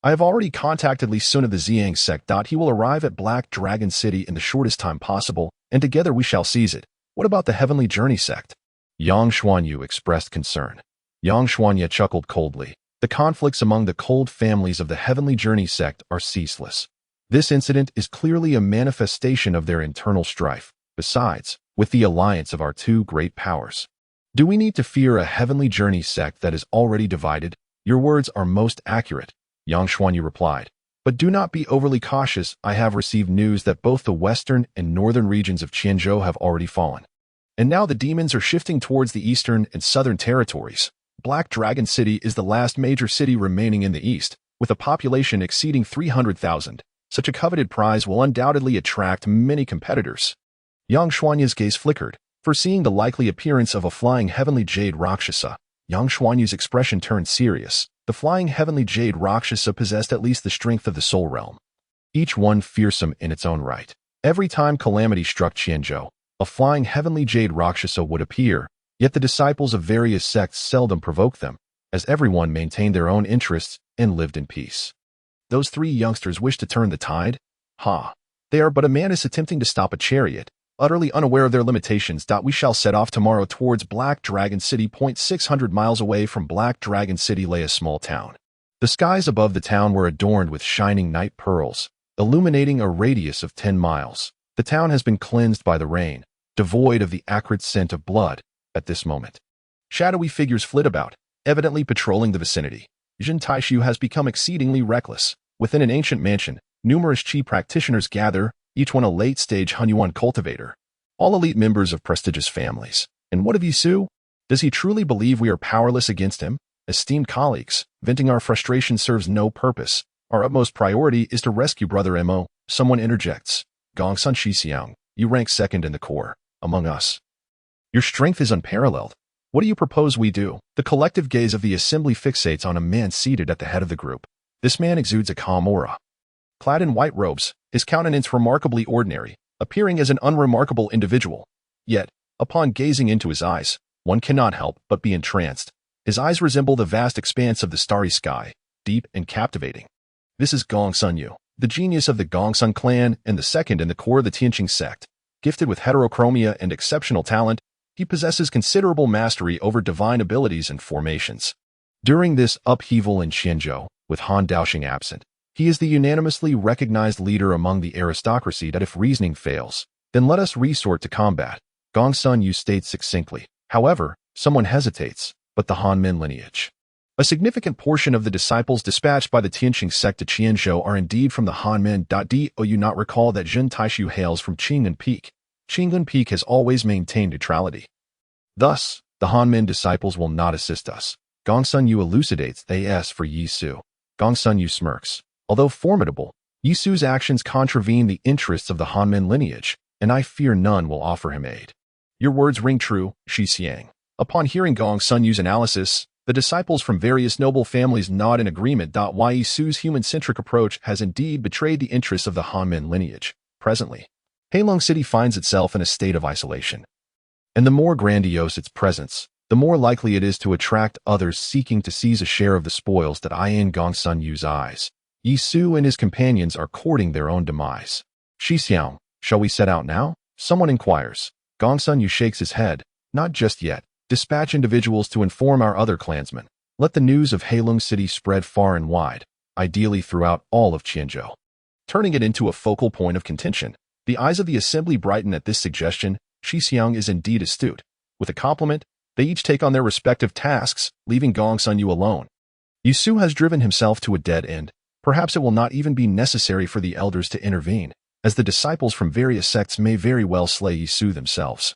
I have already contacted Li Sun of the Ziyang sect. He will arrive at Black Dragon City in the shortest time possible, and together we shall seize it." "What about the Heavenly Journey sect?" Yang Xuanyu expressed concern. Yang Xuanya chuckled coldly. "The conflicts among the cold families of the Heavenly Journey sect are ceaseless. This incident is clearly a manifestation of their internal strife. Besides, with the alliance of our two great powers, do we need to fear a Heavenly Journey sect that is already divided?" "Your words are most accurate," Yang Xuanyu replied. "But do not be overly cautious. I have received news that both the western and northern regions of Qianzhou have already fallen, and now the demons are shifting towards the eastern and southern territories. Black Dragon City is the last major city remaining in the east, with a population exceeding 300,000. Such a coveted prize will undoubtedly attract many competitors." Yang Xuanya's gaze flickered, foreseeing the likely appearance of a flying heavenly jade Rakshasa. Yang Xuanyu's expression turned serious. The flying heavenly jade Rakshasa possessed at least the strength of the soul realm, each one fearsome in its own right. Every time calamity struck Qianzhou, a flying heavenly jade Rakshasa would appear, yet the disciples of various sects seldom provoked them, as everyone maintained their own interests and lived in peace. Those three youngsters wish to turn the tide? Ha! They are but a man is attempting to stop a chariot, utterly unaware of their limitations. We shall set off tomorrow towards Black Dragon City. 600 miles away from Black Dragon City lay a small town. The skies above the town were adorned with shining night pearls, illuminating a radius of 10 miles. The town has been cleansed by the rain, devoid of the acrid scent of blood at this moment. Shadowy figures flit about, evidently patrolling the vicinity. Yun Jianfang has become exceedingly reckless. Within an ancient mansion, numerous Qi practitioners gather, each one a late-stage Hunyuan cultivator. All elite members of prestigious families. And what of Yisu? Does he truly believe we are powerless against him? Esteemed colleagues, venting our frustration serves no purpose. Our utmost priority is to rescue Brother Mo. Someone interjects. Gongsun Shixiang, you rank second in the Corps, among us. Your strength is unparalleled. What do you propose we do? The collective gaze of the assembly fixates on a man seated at the head of the group. This man exudes a calm aura. Clad in white robes, his countenance remarkably ordinary, appearing as an unremarkable individual. Yet, upon gazing into his eyes, one cannot help but be entranced. His eyes resemble the vast expanse of the starry sky, deep and captivating. This is Gongsun Yu, the genius of the Gongsun clan and the second in the core of the Tianqing sect. Gifted with heterochromia and exceptional talent, he possesses considerable mastery over divine abilities and formations. During this upheaval in Qianzhou, with Han Daoxing absent, he is the unanimously recognized leader among the aristocracy that if reasoning fails, then let us resort to combat. Gongsun Yu states succinctly. However, someone hesitates, but the Han-men lineage. A significant portion of the disciples dispatched by the Tianqing sect to Qianzhou are indeed from the Han-men. Do you not recall that Yun Jianfang hails from Qingyun Peak? Qingyun Peak has always maintained neutrality. Thus, the Han-men disciples will not assist us. Gongsun Yu elucidates as for Yisu. Gongsun Yu smirks. Although formidable, Yisu's actions contravene the interests of the Han-men lineage, and I fear none will offer him aid. Your words ring true, Shixiang. Upon hearing Gongsun Yu's analysis, the disciples from various noble families nod in agreement. Yisu's human-centric approach has indeed betrayed the interests of the Han-men lineage. Presently, Heilong City finds itself in a state of isolation. And the more grandiose its presence, the more likely it is to attract others seeking to seize a share of the spoils that eye in Gongsun Yu's eyes. Yisu and his companions are courting their own demise. Shixiang, shall we set out now? Someone inquires. Gongsun Yu shakes his head. Not just yet. Dispatch individuals to inform our other clansmen. Let the news of Heilong City spread far and wide, ideally throughout all of Qianzhou. Turning it into a focal point of contention, the eyes of the assembly brighten at this suggestion. Shixiang is indeed astute. With a compliment, they each take on their respective tasks, leaving Gongsun Yu alone. Yisu has driven himself to a dead end. Perhaps it will not even be necessary for the elders to intervene, as the disciples from various sects may very well slay Yisu themselves.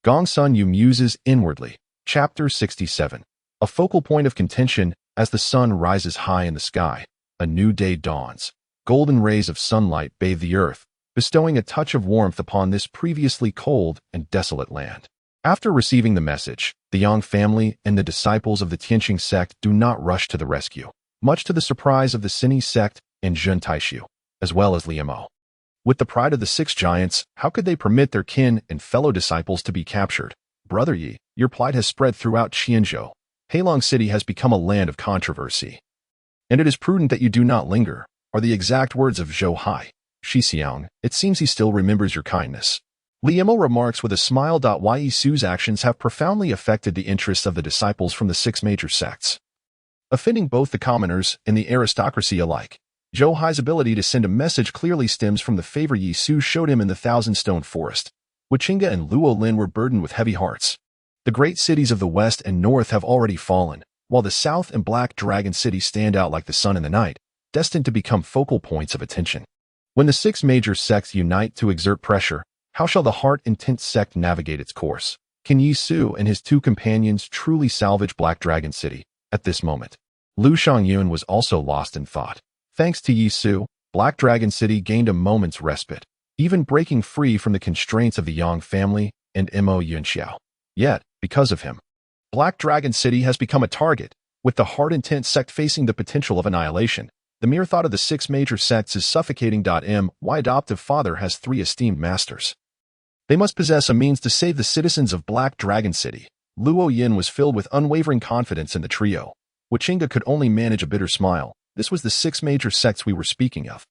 Gongsun Yu muses inwardly. Chapter 67. A focal point of contention. As the sun rises high in the sky, a new day dawns. Golden rays of sunlight bathe the earth, bestowing a touch of warmth upon this previously cold and desolate land. After receiving the message, the Yang family and the disciples of the Tianqing sect do not rush to the rescue, much to the surprise of the Sini sect and Yun Jianfang, as well as Mo. With the pride of the six giants, how could they permit their kin and fellow disciples to be captured? Brother Yi, your plight has spread throughout Qianzhou. Heilong City has become a land of controversy. And it is prudent that you do not linger, are the exact words of Zhou Hai. Shixiang, it seems he still remembers your kindness. Mo remarks with a smile. Yisu's actions have profoundly affected the interests of the disciples from the six major sects, offending both the commoners and the aristocracy alike. Zhou Hai's ability to send a message clearly stems from the favor Yisu showed him in the Thousand-Stone Forest. Wichinga and Luo Lin were burdened with heavy hearts. The great cities of the west and north have already fallen, while the south and Black Dragon City stand out like the sun in the night, destined to become focal points of attention. When the six major sects unite to exert pressure, how shall the heart-intent sect navigate its course? Can Yisu and his two companions truly salvage Black Dragon City at this moment? Lu Shangyun was also lost in thought. Thanks to Yisu, Black Dragon City gained a moment's respite, even breaking free from the constraints of the Yang family and Mo Yunxiao. Yet, because of him, Black Dragon City has become a target, with the heart-intent sect facing the potential of annihilation. The mere thought of the six major sects is suffocating. My adoptive father has 3 esteemed masters. They must possess a means to save the citizens of Black Dragon City. Luo Yin was filled with unwavering confidence in the trio. Wichinga could only manage a bitter smile. This was the 6 major sects we were speaking of.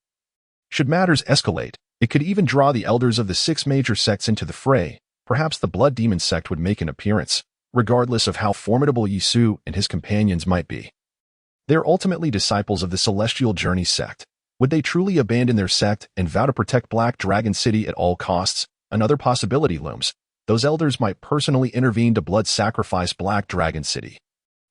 Should matters escalate, it could even draw the elders of the 6 major sects into the fray. Perhaps the Blood Demon sect would make an appearance, regardless of how formidable Yisu and his companions might be. They are ultimately disciples of the Celestial Journey sect. Would they truly abandon their sect and vow to protect Black Dragon City at all costs? Another possibility looms. Those elders might personally intervene to blood sacrifice Black Dragon City,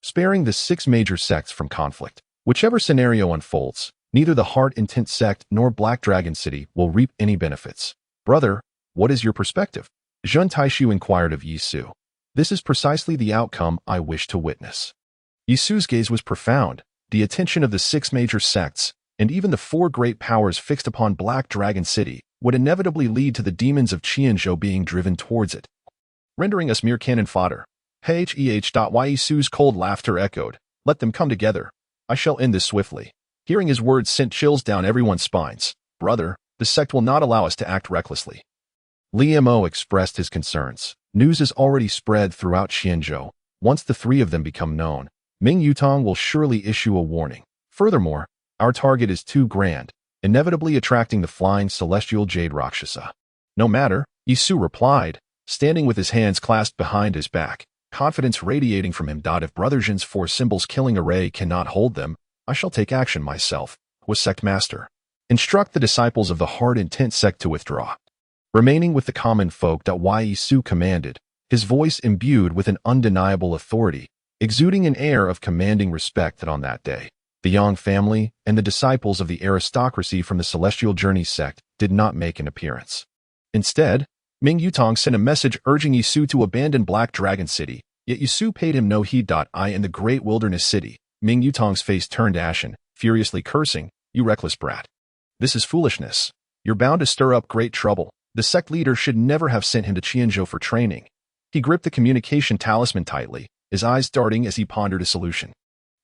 sparing the 6 major sects from conflict. Whichever scenario unfolds, neither the Heart Intent sect nor Black Dragon City will reap any benefits. Brother, what is your perspective? Zhun Taishu inquired of Yi Su. This is precisely the outcome I wish to witness. Yi Su's gaze was profound. The attention of the 6 major sects, and even the 4 great powers fixed upon Black Dragon City, would inevitably lead to the demons of Qianzhou being driven towards it, rendering us mere cannon fodder. Yi Su's cold laughter echoed. Let them come together. I shall end this swiftly. Hearing his words sent chills down everyone's spines. Brother, the sect will not allow us to act recklessly. Li Mo expressed his concerns. News is already spread throughout Qianzhou. Once the 3 of them become known, Ming Yutong will surely issue a warning. Furthermore, our target is too grand, inevitably attracting the flying celestial jade Rakshasa. No matter, Yi Su replied, standing with his hands clasped behind his back, confidence radiating from him. If Brother Zhen's 4 symbols killing array cannot hold them, I shall take action myself. Was sect master. Instruct the disciples of the Heart Intent sect to withdraw. Remaining with the common folk. Yi Su commanded, his voice imbued with an undeniable authority, exuding an air of commanding respect. That on that day, the Yang family and the disciples of the aristocracy from the Celestial Journey sect did not make an appearance. Instead, Ming Yutong sent a message urging Yi Su to abandon Black Dragon City, yet Yi Su paid him no heed. In the great wilderness city, Ming Yutong's face turned ashen, furiously cursing, "You reckless brat. This is foolishness. You're bound to stir up great trouble. The sect leader should never have sent him to Qianzhou for training." He gripped the communication talisman tightly, his eyes darting as he pondered a solution.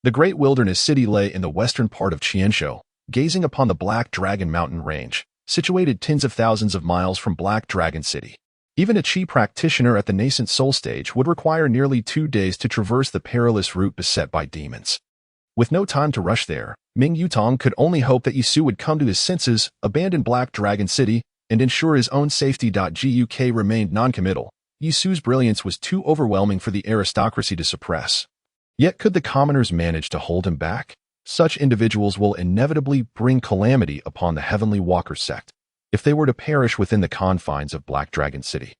The great wilderness city lay in the western part of Qianzhou, gazing upon the Black Dragon Mountain Range, situated tens of thousands of miles from Black Dragon City. Even a Qi practitioner at the nascent soul stage would require nearly 2 days to traverse the perilous route beset by demons. With no time to rush there, Ming Yutong could only hope that Yi Su would come to his senses, abandon Black Dragon City, and ensure his own safety. Guk remained noncommittal. Yi Su's brilliance was too overwhelming for the aristocracy to suppress. Yet could the commoners manage to hold him back? Such individuals will inevitably bring calamity upon the Heavenly Walker sect, if they were to perish within the confines of Black Dragon City.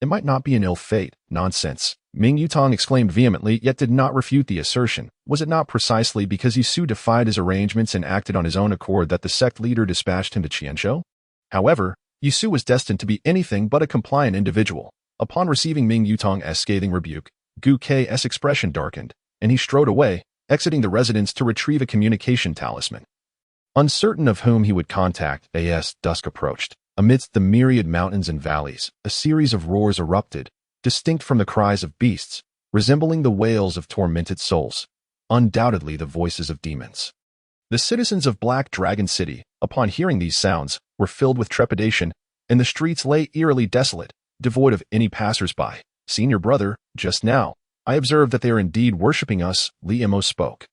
It might not be an ill fate. Nonsense. Ming Yutong exclaimed vehemently, yet did not refute the assertion. Was it not precisely because Yi Su defied his arrangements and acted on his own accord that the sect leader dispatched him to Qianzhou? However, Yi Su was destined to be anything but a compliant individual. Upon receiving Ming Yutong's scathing rebuke, Gu K's expression darkened, and he strode away, exiting the residence to retrieve a communication talisman. Uncertain of whom he would contact, as dusk approached, amidst the myriad mountains and valleys, a series of roars erupted, distinct from the cries of beasts, resembling the wails of tormented souls, undoubtedly the voices of demons. The citizens of Black Dragon City, upon hearing these sounds, were filled with trepidation, and the streets lay eerily desolate, devoid of any passers-by. Senior brother, just now, I observed that they are indeed worshipping us. Li Mo spoke,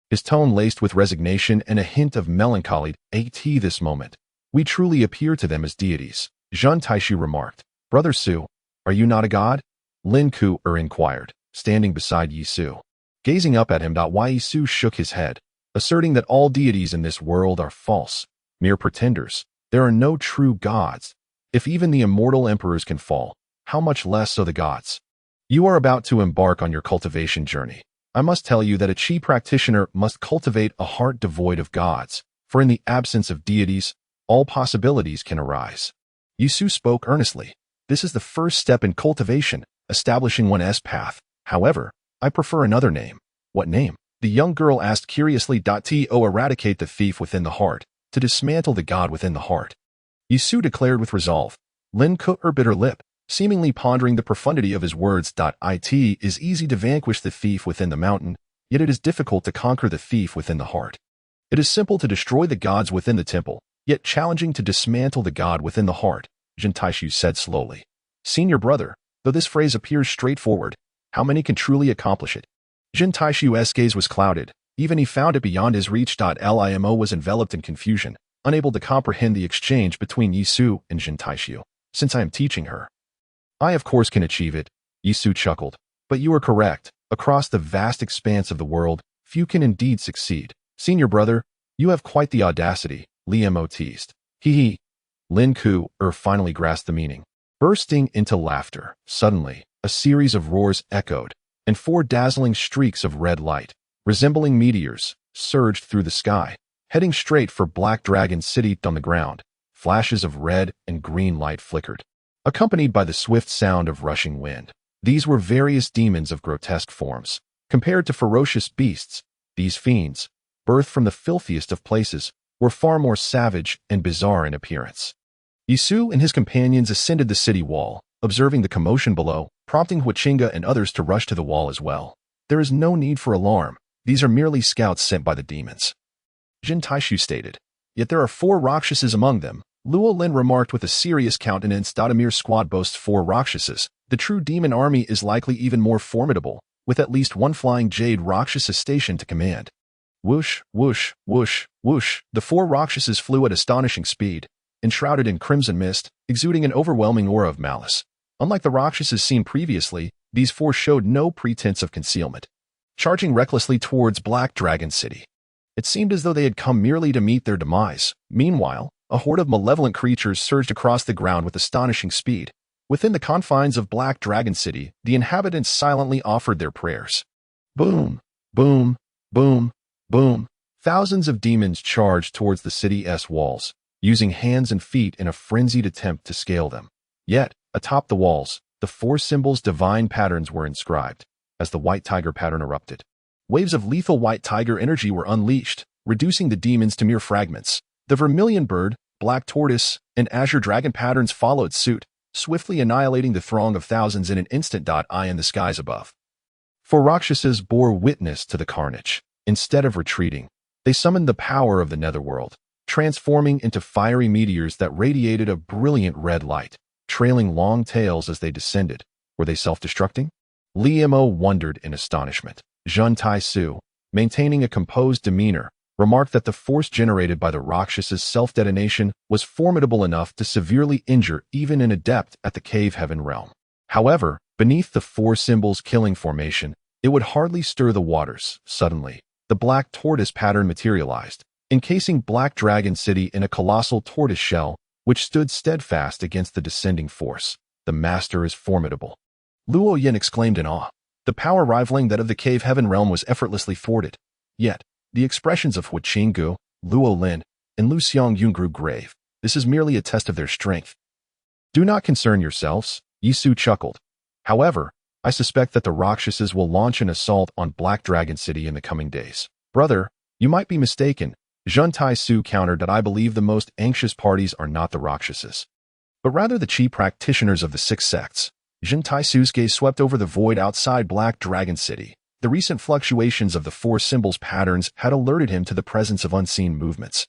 his tone laced with resignation and a hint of melancholy. This moment, we truly appear to them as deities. Zhun Taishu remarked. Brother Su, are you not a god? Lin Ku inquired, standing beside Yi Su. Gazing up at him, Yi Su shook his head, asserting that all deities in this world are false, mere pretenders. There are no true gods. If even the immortal emperors can fall, how much less so the gods? You are about to embark on your cultivation journey. I must tell you that a Qi practitioner must cultivate a heart devoid of gods, for in the absence of deities, all possibilities can arise. Yi Su spoke earnestly. This is the first step in cultivation, establishing one's path. However, I prefer another name. What name? The young girl asked curiously. To eradicate the thief within the heart, to dismantle the god within the heart. Yi Su declared with resolve. Lin Ku bit her lip, seemingly pondering the profundity of his words. It is easy to vanquish the thief within the mountain, yet it is difficult to conquer the thief within the heart. It is simple to destroy the gods within the temple, yet challenging to dismantle the god within the heart, Zhun Taishu said slowly. Senior brother, though this phrase appears straightforward, how many can truly accomplish it? Zhun Taishu's gaze was clouded. Even he found it beyond his reach. Limo was enveloped in confusion, unable to comprehend the exchange between Yi Su and Zhun Taishu. Since I am teaching her, I of course can achieve it, Yi Su chuckled. But you are correct. Across the vast expanse of the world, few can indeed succeed. Senior brother, you have quite the audacity. Liemo teased. Hee hee. Lin Ku finally grasped the meaning. Bursting into laughter, suddenly, a series of roars echoed, and 4 dazzling streaks of red light, resembling meteors, surged through the sky, heading straight for Black Dragon City. On the ground, flashes of red and green light flickered, accompanied by the swift sound of rushing wind. These were various demons of grotesque forms. Compared to ferocious beasts, these fiends, birthed from the filthiest of places, were far more savage and bizarre in appearance. Yisu and his companions ascended the city wall, observing the commotion below, prompting Huachinga and others to rush to the wall as well. There is no need for alarm. These are merely scouts sent by the demons, Jin Taishu stated. Yet there are 4 Rakshasas among them, Luo Lin remarked with a serious countenance. A mere squad boasts 4 Rakshasas. The true demon army is likely even more formidable, with at least 1 flying jade Rakshasa stationed to command. Whoosh, whoosh, whoosh, whoosh. The 4 Rakshasas flew at astonishing speed, enshrouded in crimson mist, exuding an overwhelming aura of malice. Unlike the Rakshasas seen previously, these 4 showed no pretense of concealment, charging recklessly towards Black Dragon City. It seemed as though they had come merely to meet their demise. Meanwhile, a horde of malevolent creatures surged across the ground with astonishing speed. Within the confines of Black Dragon City, the inhabitants silently offered their prayers. Boom, boom, boom, boom. Thousands of demons charged towards the city's walls, using hands and feet in a frenzied attempt to scale them. Yet, atop the walls, the 4 symbols' divine patterns were inscribed. As the white tiger pattern erupted, waves of lethal white tiger energy were unleashed, reducing the demons to mere fragments. The vermilion bird, black tortoise, and azure dragon patterns followed suit, swiftly annihilating the throng of thousands in an instant. Eye in the skies above. 4 Rakshasas bore witness to the carnage. Instead of retreating, they summoned the power of the netherworld, transforming into fiery meteors that radiated a brilliant red light, trailing long tails as they descended. Were they self-destructing? Liemo wondered in astonishment. Zhun Taisu, maintaining a composed demeanor, remarked that the force generated by the Rakshas's self-detonation was formidable enough to severely injure even an adept at the cave heaven realm. However, beneath the 4 symbols' killing formation, it would hardly stir the waters. Suddenly, the black tortoise pattern materialized, encasing Black Dragon City in a colossal tortoise shell, which stood steadfast against the descending force. The master is formidable, Luo Yin exclaimed in awe. The power rivaling that of the cave heaven realm was effortlessly thwarted. Yet, the expressions of Huachingu, Luo Lin, and Lu Xiangyun grew grave. This is merely a test of their strength. Do not concern yourselves, Yisu chuckled. However, I suspect that the Rakshasas will launch an assault on Black Dragon City in the coming days. Brother, you might be mistaken. Zhun Taisu countered that I believe the most anxious parties are not the Rakshasas, but rather the chi practitioners of the 6 sects. Zhun Taisu's gaze swept over the void outside Black Dragon City. The recent fluctuations of the 4 symbols' patterns had alerted him to the presence of unseen movements,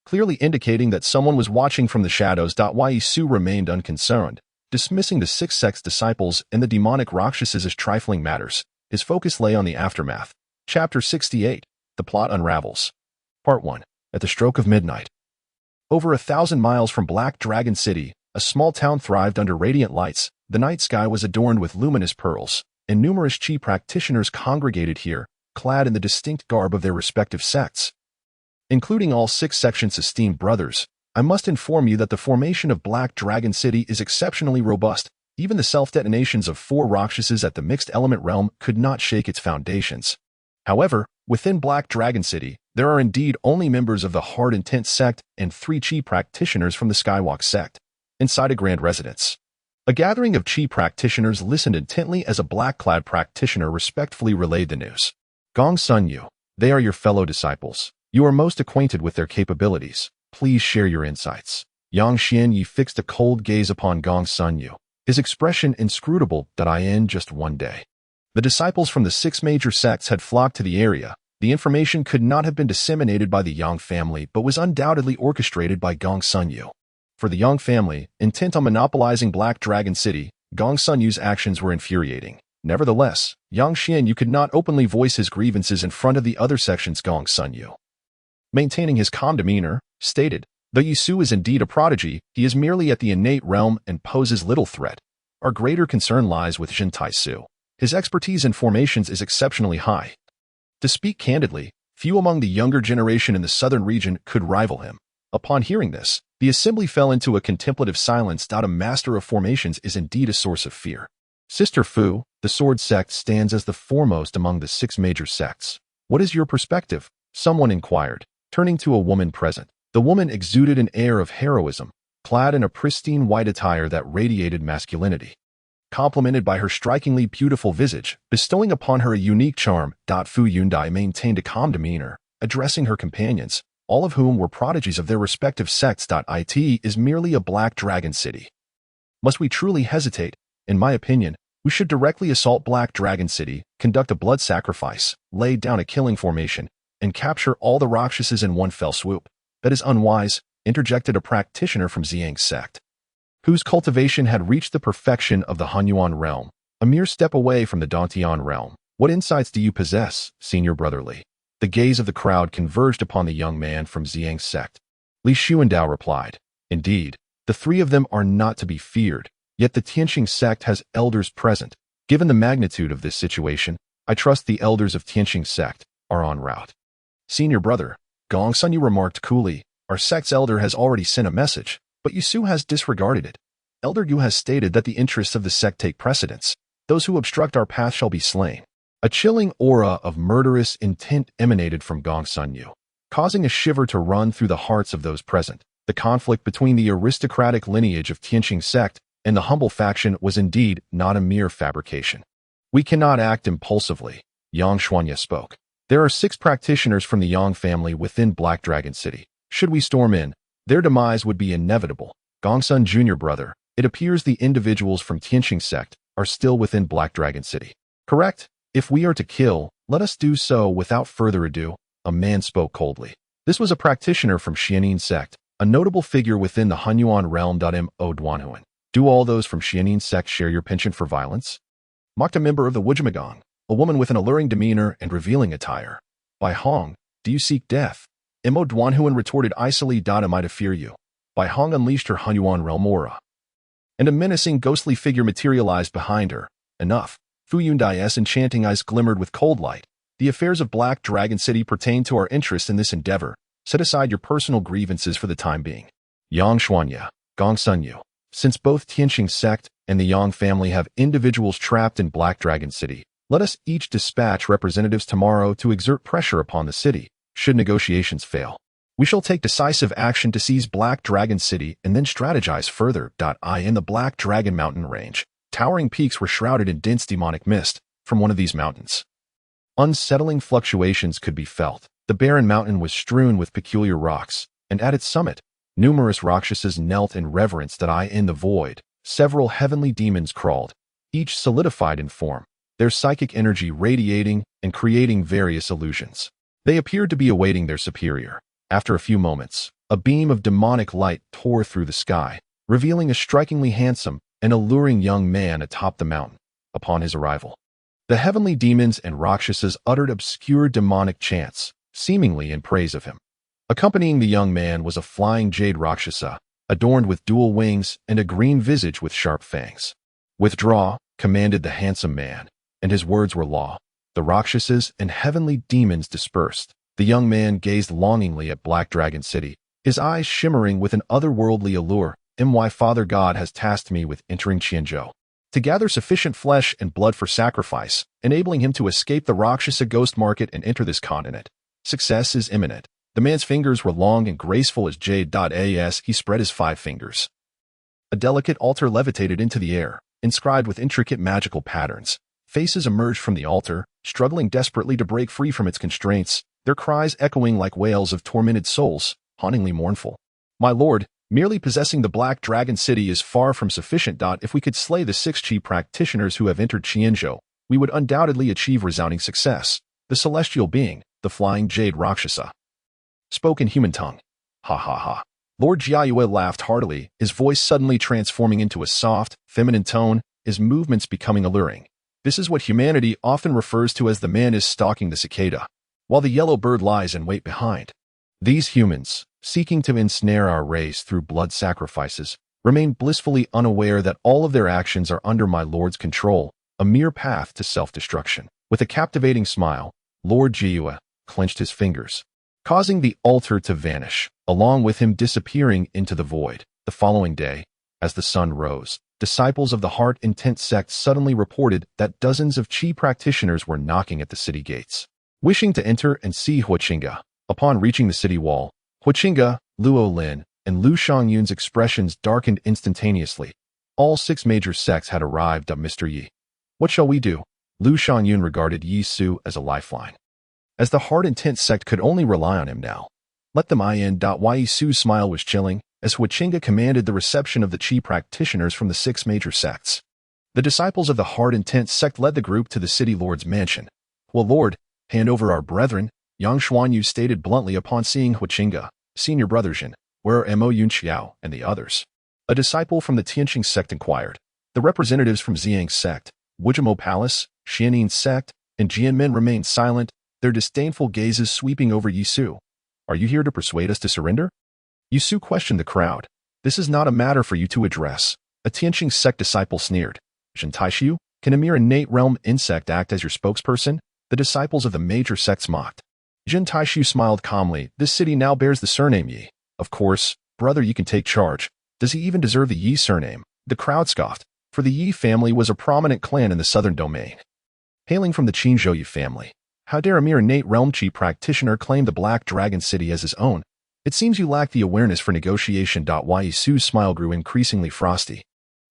clearly indicating that someone was watching from the shadows. Yisu remained unconcerned, dismissing the 6 sects' disciples and the demonic Rakshasas as trifling matters. His focus lay on the aftermath. Chapter 68. The Plot Unravels. Part 1. At the stroke of midnight. Over 1,000 miles from Black Dragon City, a small town thrived under radiant lights. The night sky was adorned with luminous pearls, and numerous chi practitioners congregated here, clad in the distinct garb of their respective sects. Including all 6 sections' esteemed brothers, I must inform you that the formation of Black Dragon City is exceptionally robust. Even the self-detonations of 4 Rakshasas at the mixed element realm could not shake its foundations. However, within Black Dragon City, there are indeed only members of the Hard Intent sect and 3 chi practitioners from the Skywalk sect. Inside a grand residence, a gathering of chi practitioners listened intently as a black-clad practitioner respectfully relayed the news. Gong Sun Yu, they are your fellow disciples. You are most acquainted with their capabilities. Please share your insights. Yang Xianyi fixed a cold gaze upon Gong Sun Yu, his expression inscrutable. In just one day, the disciples from the 6 major sects had flocked to the area. The information could not have been disseminated by the Yang family, but was undoubtedly orchestrated by Gong Sun Yu. For the Yang family, intent on monopolizing Black Dragon City, Gong Sun Yu's actions were infuriating. Nevertheless, Yang Xianyu could not openly voice his grievances in front of the other sections. Gong Sun Yu, maintaining his calm demeanor, stated, though Yisu is indeed a prodigy, he is merely at the innate realm and poses little threat. Our greater concern lies with Zhun Taisu. His expertise in formations is exceptionally high. To speak candidly, few among the younger generation in the southern region could rival him. Upon hearing this, the assembly fell into a contemplative silence. A master of formations is indeed a source of fear. Sister Fu, the sword sect stands as the foremost among the 6 major sects. What is your perspective? Someone inquired, turning to a woman present. The woman exuded an air of heroism, clad in a pristine white attire that radiated masculinity. Complemented by her strikingly beautiful visage, bestowing upon her a unique charm, Fu Yundai maintained a calm demeanor, addressing her companions, all of whom were prodigies of their respective sects. It is merely a Black Dragon City. Must we truly hesitate? In my opinion, we should directly assault Black Dragon City, conduct a blood sacrifice, lay down a killing formation, and capture all the Rakshasas in one fell swoop. That is unwise, interjected a practitioner from Ziyang's sect, whose cultivation had reached the perfection of the Hunyuan realm, a mere step away from the Dantian realm. What insights do you possess, senior brotherly? The gaze of the crowd converged upon the young man from Ziyang's sect. Li Xuandao replied, indeed, the 3 of them are not to be feared, yet the Tianqing sect has elders present. Given the magnitude of this situation, I trust the elders of Tianqing sect are en route. Senior brother, Gong Sunyu remarked coolly, our sect's elder has already sent a message, but Yusu has disregarded it. Elder Yu has stated that the interests of the sect take precedence. Those who obstruct our path shall be slain. A chilling aura of murderous intent emanated from Gong Sunyu, causing a shiver to run through the hearts of those present. The conflict between the aristocratic lineage of Tianqing sect and the humble faction was indeed not a mere fabrication. We cannot act impulsively, Yang Xuanya spoke. There are 6 practitioners from the Yang family within Black Dragon City. Should we storm in, their demise would be inevitable. Gongsun Jr. brother, it appears the individuals from Tianqing sect are still within Black Dragon City. Correct? If we are to kill, let us do so without further ado, a man spoke coldly. This was a practitioner from Xianin sect, a notable figure within the Hunyuan realm. Mo Duanhuan. Do all those from Xianin sect share your penchant for violence? Mocked a member of the Wujimagong, a woman with an alluring demeanor and revealing attire. By Hong, do you seek death? Mo Duanhuan retorted icily. Am I to fear you? By Hong unleashed her Hunyuan realm aura, and a menacing ghostly figure materialized behind her. Enough. Fu Yundai's enchanting eyes glimmered with cold light. The affairs of Black Dragon City pertain to our interests in this endeavor. Set aside your personal grievances for the time being. Yang Xuanya, Gong Sunyu. Since both Tianqing sect and the Yang family have individuals trapped in Black Dragon City, let us each dispatch representatives tomorrow to exert pressure upon the city. Should negotiations fail, we shall take decisive action to seize Black Dragon City and then strategize further. In the Black Dragon Mountain range, towering peaks were shrouded in dense demonic mist from one of these mountains. Unsettling fluctuations could be felt. The barren mountain was strewn with peculiar rocks, and at its summit, numerous Rakshasas knelt in reverence. In the void, several heavenly demons crawled, each solidified in form, their psychic energy radiating and creating various illusions. They appeared to be awaiting their superior. After a few moments, a beam of demonic light tore through the sky, revealing a strikingly handsome and alluring young man atop the mountain. Upon his arrival, the heavenly demons and Rakshasas uttered obscure demonic chants, seemingly in praise of him. Accompanying the young man was a flying jade Rakshasa, adorned with dual wings and a green visage with sharp fangs. Withdraw, commanded the handsome man, and his words were law. The Rakshasas and heavenly demons dispersed. The young man gazed longingly at Black Dragon City, his eyes shimmering with an otherworldly allure. My Father God has tasked me with entering Qianzhou to gather sufficient flesh and blood for sacrifice, enabling him to escape the Rakshasa ghost market and enter this continent. Success is imminent. The man's fingers were long and graceful as jade. As he spread his 5 fingers, a delicate altar levitated into the air, inscribed with intricate magical patterns. Faces emerged from the altar, struggling desperately to break free from its constraints, their cries echoing like wails of tormented souls, hauntingly mournful. My lord, merely possessing the Black Dragon City is far from sufficient. If we could slay the 6 chi practitioners who have entered Qianzhou, we would undoubtedly achieve resounding success. The celestial being, the flying jade Rakshasa, spoke in human tongue. Ha ha ha. Lord Ziyue laughed heartily, his voice suddenly transforming into a soft, feminine tone, his movements becoming alluring. This is what humanity often refers to as the man is stalking the cicada, while the yellow bird lies in wait behind. These humans, seeking to ensnare our race through blood sacrifices, remain blissfully unaware that all of their actions are under my lord's control, a mere path to self-destruction. With a captivating smile, Lord Ziyue clenched his fingers, causing the altar to vanish. along with him disappearing into the void. The following day, as the sun rose, disciples of the Heart Intent sect suddenly reported that dozens of Qi practitioners were knocking at the city gates, wishing to enter and see Huaqinga. Upon reaching the city wall, Huaqinga, Luo Lin, and Lu Shangyun's expressions darkened instantaneously. All 6 major sects had arrived. Mr. Yi. What shall we do? Lu Shangyun regarded Yi Su as a lifeline, as the Heart Intent sect could only rely on him now. Let them in. Yi Su's smile was chilling, as Huaqinga commanded the reception of the Qi practitioners from the 6 major sects. The disciples of the Heart Intent sect led the group to the city lord's mansion. Well, Lord, hand over our brethren, Yang Xuanyu stated bluntly upon seeing Huaqinga. Senior brother Jin, where are Mo Yunqiao and the others? A disciple from the Tianqing sect inquired. The representatives from Ziyang's sect, Wujimo Palace, Xianin's sect, and Jianmen remained silent, their disdainful gazes sweeping over Yi Su. Are you here to persuade us to surrender? Yi Su questioned the crowd. This is not a matter for you to address. A Tianqing sect disciple sneered. Jin Taishu, can a mere innate realm insect act as your spokesperson? The disciples of the major sects mocked. Jin Taishu smiled calmly. This city now bears the surname Yi. Of course, brother, you can take charge. Does he even deserve the Yi surname? The crowd scoffed, for the Yi family was a prominent clan in the southern domain. Hailing from the Qinzhou family, how dare a mere innate realm Qi practitioner claim the Black Dragon City as his own? It seems you lack the awareness for negotiation. Yi Su's smile grew increasingly frosty.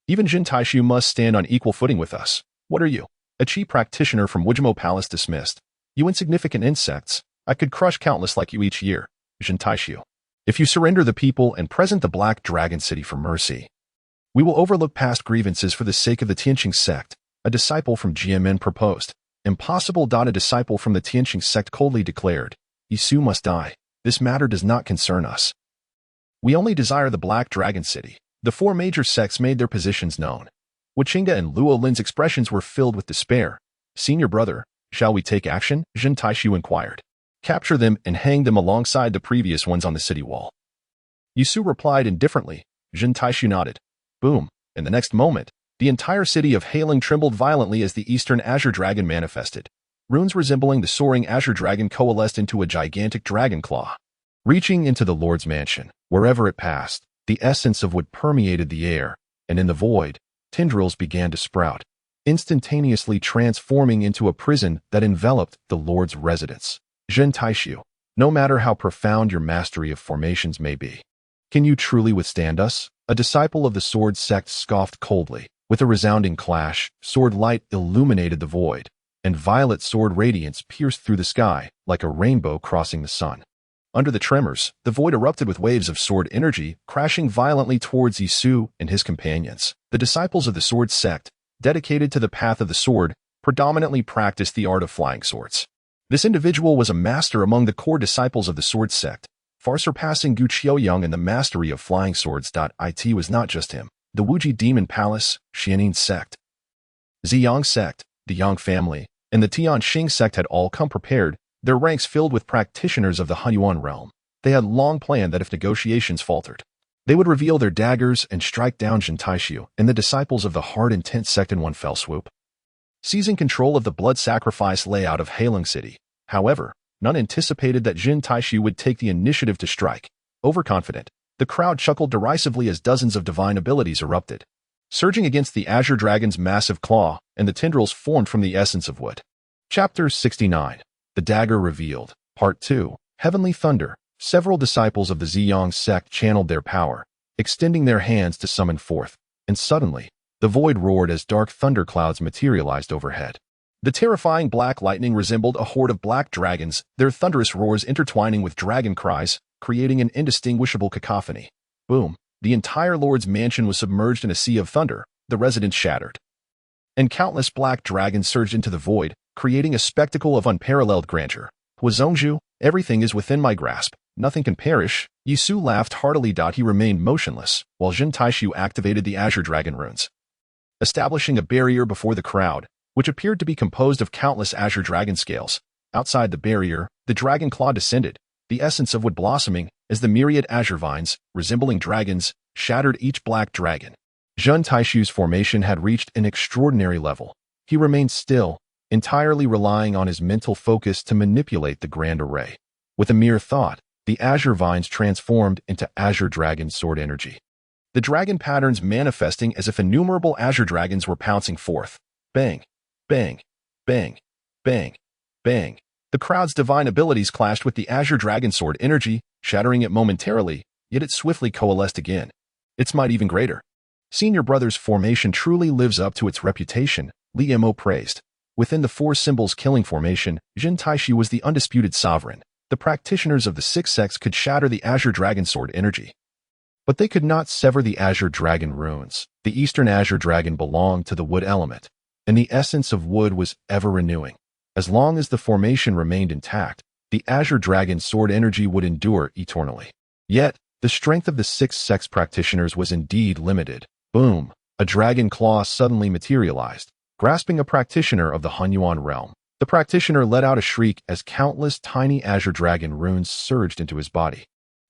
Even Jin Taishu must stand on equal footing with us. What are you? A Qi practitioner from Wujimo Palace dismissed. You insignificant insects. I could crush countless like you each year. Jin Taishu. If you surrender the people and present the Black Dragon City for mercy, we will overlook past grievances for the sake of the Tianqing sect, a disciple from Jianmen proposed. Impossible. A disciple from the Tianqing sect coldly declared. Yi Su must die. This matter does not concern us. We only desire the Black Dragon City. The 4 major sects made their positions known. Huaqinga and Luo Lin's expressions were filled with despair. Senior brother, shall we take action? Jin Taishu inquired. Capture them and hang them alongside the previous ones on the city wall. Yi Su replied indifferently. Jin Taishu nodded. Boom. In the next moment, the entire city of Hailing trembled violently as the Eastern Azure Dragon manifested. Runes resembling the soaring Azure Dragon coalesced into a gigantic dragon claw. Reaching into the Lord's mansion, wherever it passed, the essence of wood permeated the air, and in the void, tendrils began to sprout, instantaneously transforming into a prison that enveloped the Lord's residence. Jin Taishu, no matter how profound your mastery of formations may be, can you truly withstand us? A disciple of the sword sect scoffed coldly. With a resounding clash, sword light illuminated the void, and violet sword radiance pierced through the sky like a rainbow crossing the sun. Under the tremors, the void erupted with waves of sword energy, crashing violently towards Yi Su and his companions. The disciples of the sword sect, dedicated to the path of the sword, predominantly practiced the art of flying swords. This individual was a master among the core disciples of the sword sect, far surpassing Gu Qiuyang in the mastery of flying swords. It was not just him. The Wuji Demon Palace, Xianin sect, Ziyang sect, the Yang family, and the Tianqing sect had all come prepared, their ranks filled with practitioners of the Hunyuan realm. They had long planned that if negotiations faltered, they would reveal their daggers and strike down Jin Taishu and the disciples of the Heart Intent sect in one fell swoop, seizing control of the blood sacrifice layout of Hailing City. However, none anticipated that Jin Taishu would take the initiative to strike. Overconfident, the crowd chuckled derisively as dozens of divine abilities erupted, surging against the Azure Dragon's massive claw, and the tendrils formed from the essence of wood. Chapter 69. The Dagger Revealed. Part 2. Heavenly Thunder. Several disciples of the Ziyang sect channeled their power, extending their hands to summon forth, and suddenly, the void roared as dark thunderclouds materialized overhead. The terrifying black lightning resembled a horde of black dragons, their thunderous roars intertwining with dragon cries, creating an indistinguishable cacophony. Boom. The entire Lord's mansion was submerged in a sea of thunder, the residents shattered, and countless black dragons surged into the void, creating a spectacle of unparalleled grandeur. Huazongzhu, everything is within my grasp. Nothing can perish. Yi Su laughed heartily. He remained motionless, while Jin Taishu activated the Azure Dragon runes, establishing a barrier before the crowd, which appeared to be composed of countless Azure Dragon scales. Outside the barrier, the dragon claw descended, the essence of wood blossoming, as the myriad azure vines, resembling dragons, shattered each black dragon. Jin Taishu's formation had reached an extraordinary level. He remained still, entirely relying on his mental focus to manipulate the grand array. With a mere thought, the azure vines transformed into azure dragon sword energy. The dragon patterns manifesting as if innumerable azure dragons were pouncing forth. Bang, bang, bang, bang, bang. The crowd's divine abilities clashed with the azure dragon sword energy, shattering it momentarily, yet it swiftly coalesced again. Its might even greater. Senior Brother's formation truly lives up to its reputation, Li Mo praised. Within the four symbols killing formation, Jin Taishu was the undisputed sovereign. The practitioners of the six sects could shatter the azure dragon sword energy. But they could not sever the azure dragon runes. The eastern azure dragon belonged to the wood element, and the essence of wood was ever renewing. As long as the formation remained intact, the azure dragon sword energy would endure eternally. Yet, the strength of the six sects practitioners was indeed limited. Boom! A dragon claw suddenly materialized, grasping a practitioner of the Hunyuan realm. The practitioner let out a shriek as countless tiny azure dragon runes surged into his body,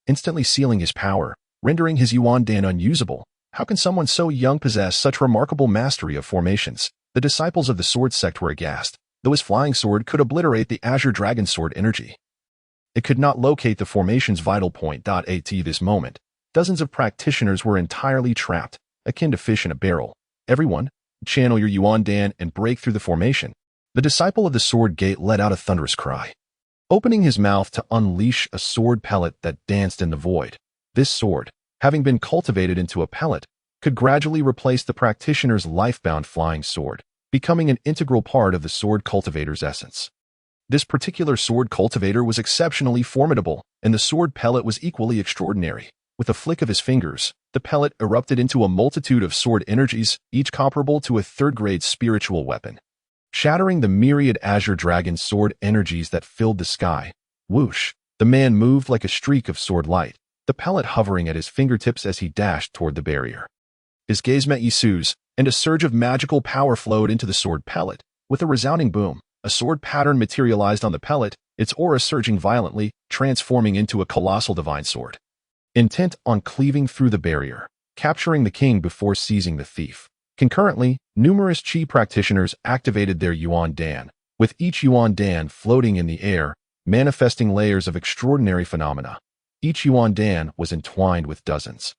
instantly sealing his power, rendering his Yuan Dan unusable. How can someone so young possess such remarkable mastery of formations? The disciples of the sword sect were aghast, though his flying sword could obliterate the azure dragon sword energy. It could not locate the formation's vital point. At this moment, dozens of practitioners were entirely trapped, akin to fish in a barrel. Everyone, channel your Yuan Dan and break through the formation. The disciple of the sword gate let out a thunderous cry, opening his mouth to unleash a sword pellet that danced in the void. This sword, having been cultivated into a pellet, could gradually replace the practitioner's life-bound flying sword, becoming an integral part of the sword cultivator's essence. This particular sword cultivator was exceptionally formidable, and the sword pellet was equally extraordinary. With a flick of his fingers, the pellet erupted into a multitude of sword energies, each comparable to a third-grade spiritual weapon, shattering the myriad azure dragon sword energies that filled the sky. Whoosh! The man moved like a streak of sword light, the pellet hovering at his fingertips as he dashed toward the barrier. His gaze met Yisu's, and a surge of magical power flowed into the sword pellet. With a resounding boom, a sword pattern materialized on the pellet, its aura surging violently, transforming into a colossal divine sword. Intent on cleaving through the barrier, capturing the king before seizing the thief. Concurrently, numerous Qi practitioners activated their Yuan Dan, with each Yuan Dan floating in the air, manifesting layers of extraordinary phenomena. Each Yuan Dan was entwined with dozens,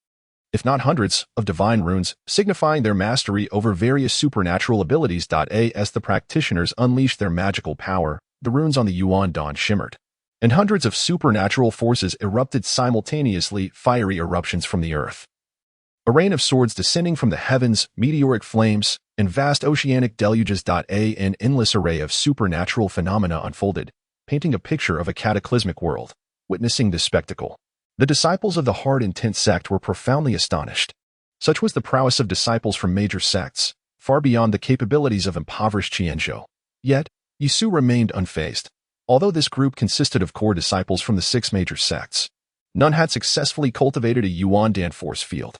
if not hundreds, of divine runes, signifying their mastery over various supernatural abilities. As the practitioners unleashed their magical power, the runes on the Yuan Dan shimmered, and hundreds of supernatural forces erupted simultaneously, fiery eruptions from the earth. A rain of swords descending from the heavens, meteoric flames, and vast oceanic deluges. An endless array of supernatural phenomena unfolded, painting a picture of a cataclysmic world. Witnessing this spectacle, the disciples of the Hard Intent sect were profoundly astonished. Such was the prowess of disciples from major sects, far beyond the capabilities of impoverished Qianzhou. Yet, Yisu remained unfazed. Although this group consisted of core disciples from the six major sects, none had successfully cultivated a Yuan Dan force field.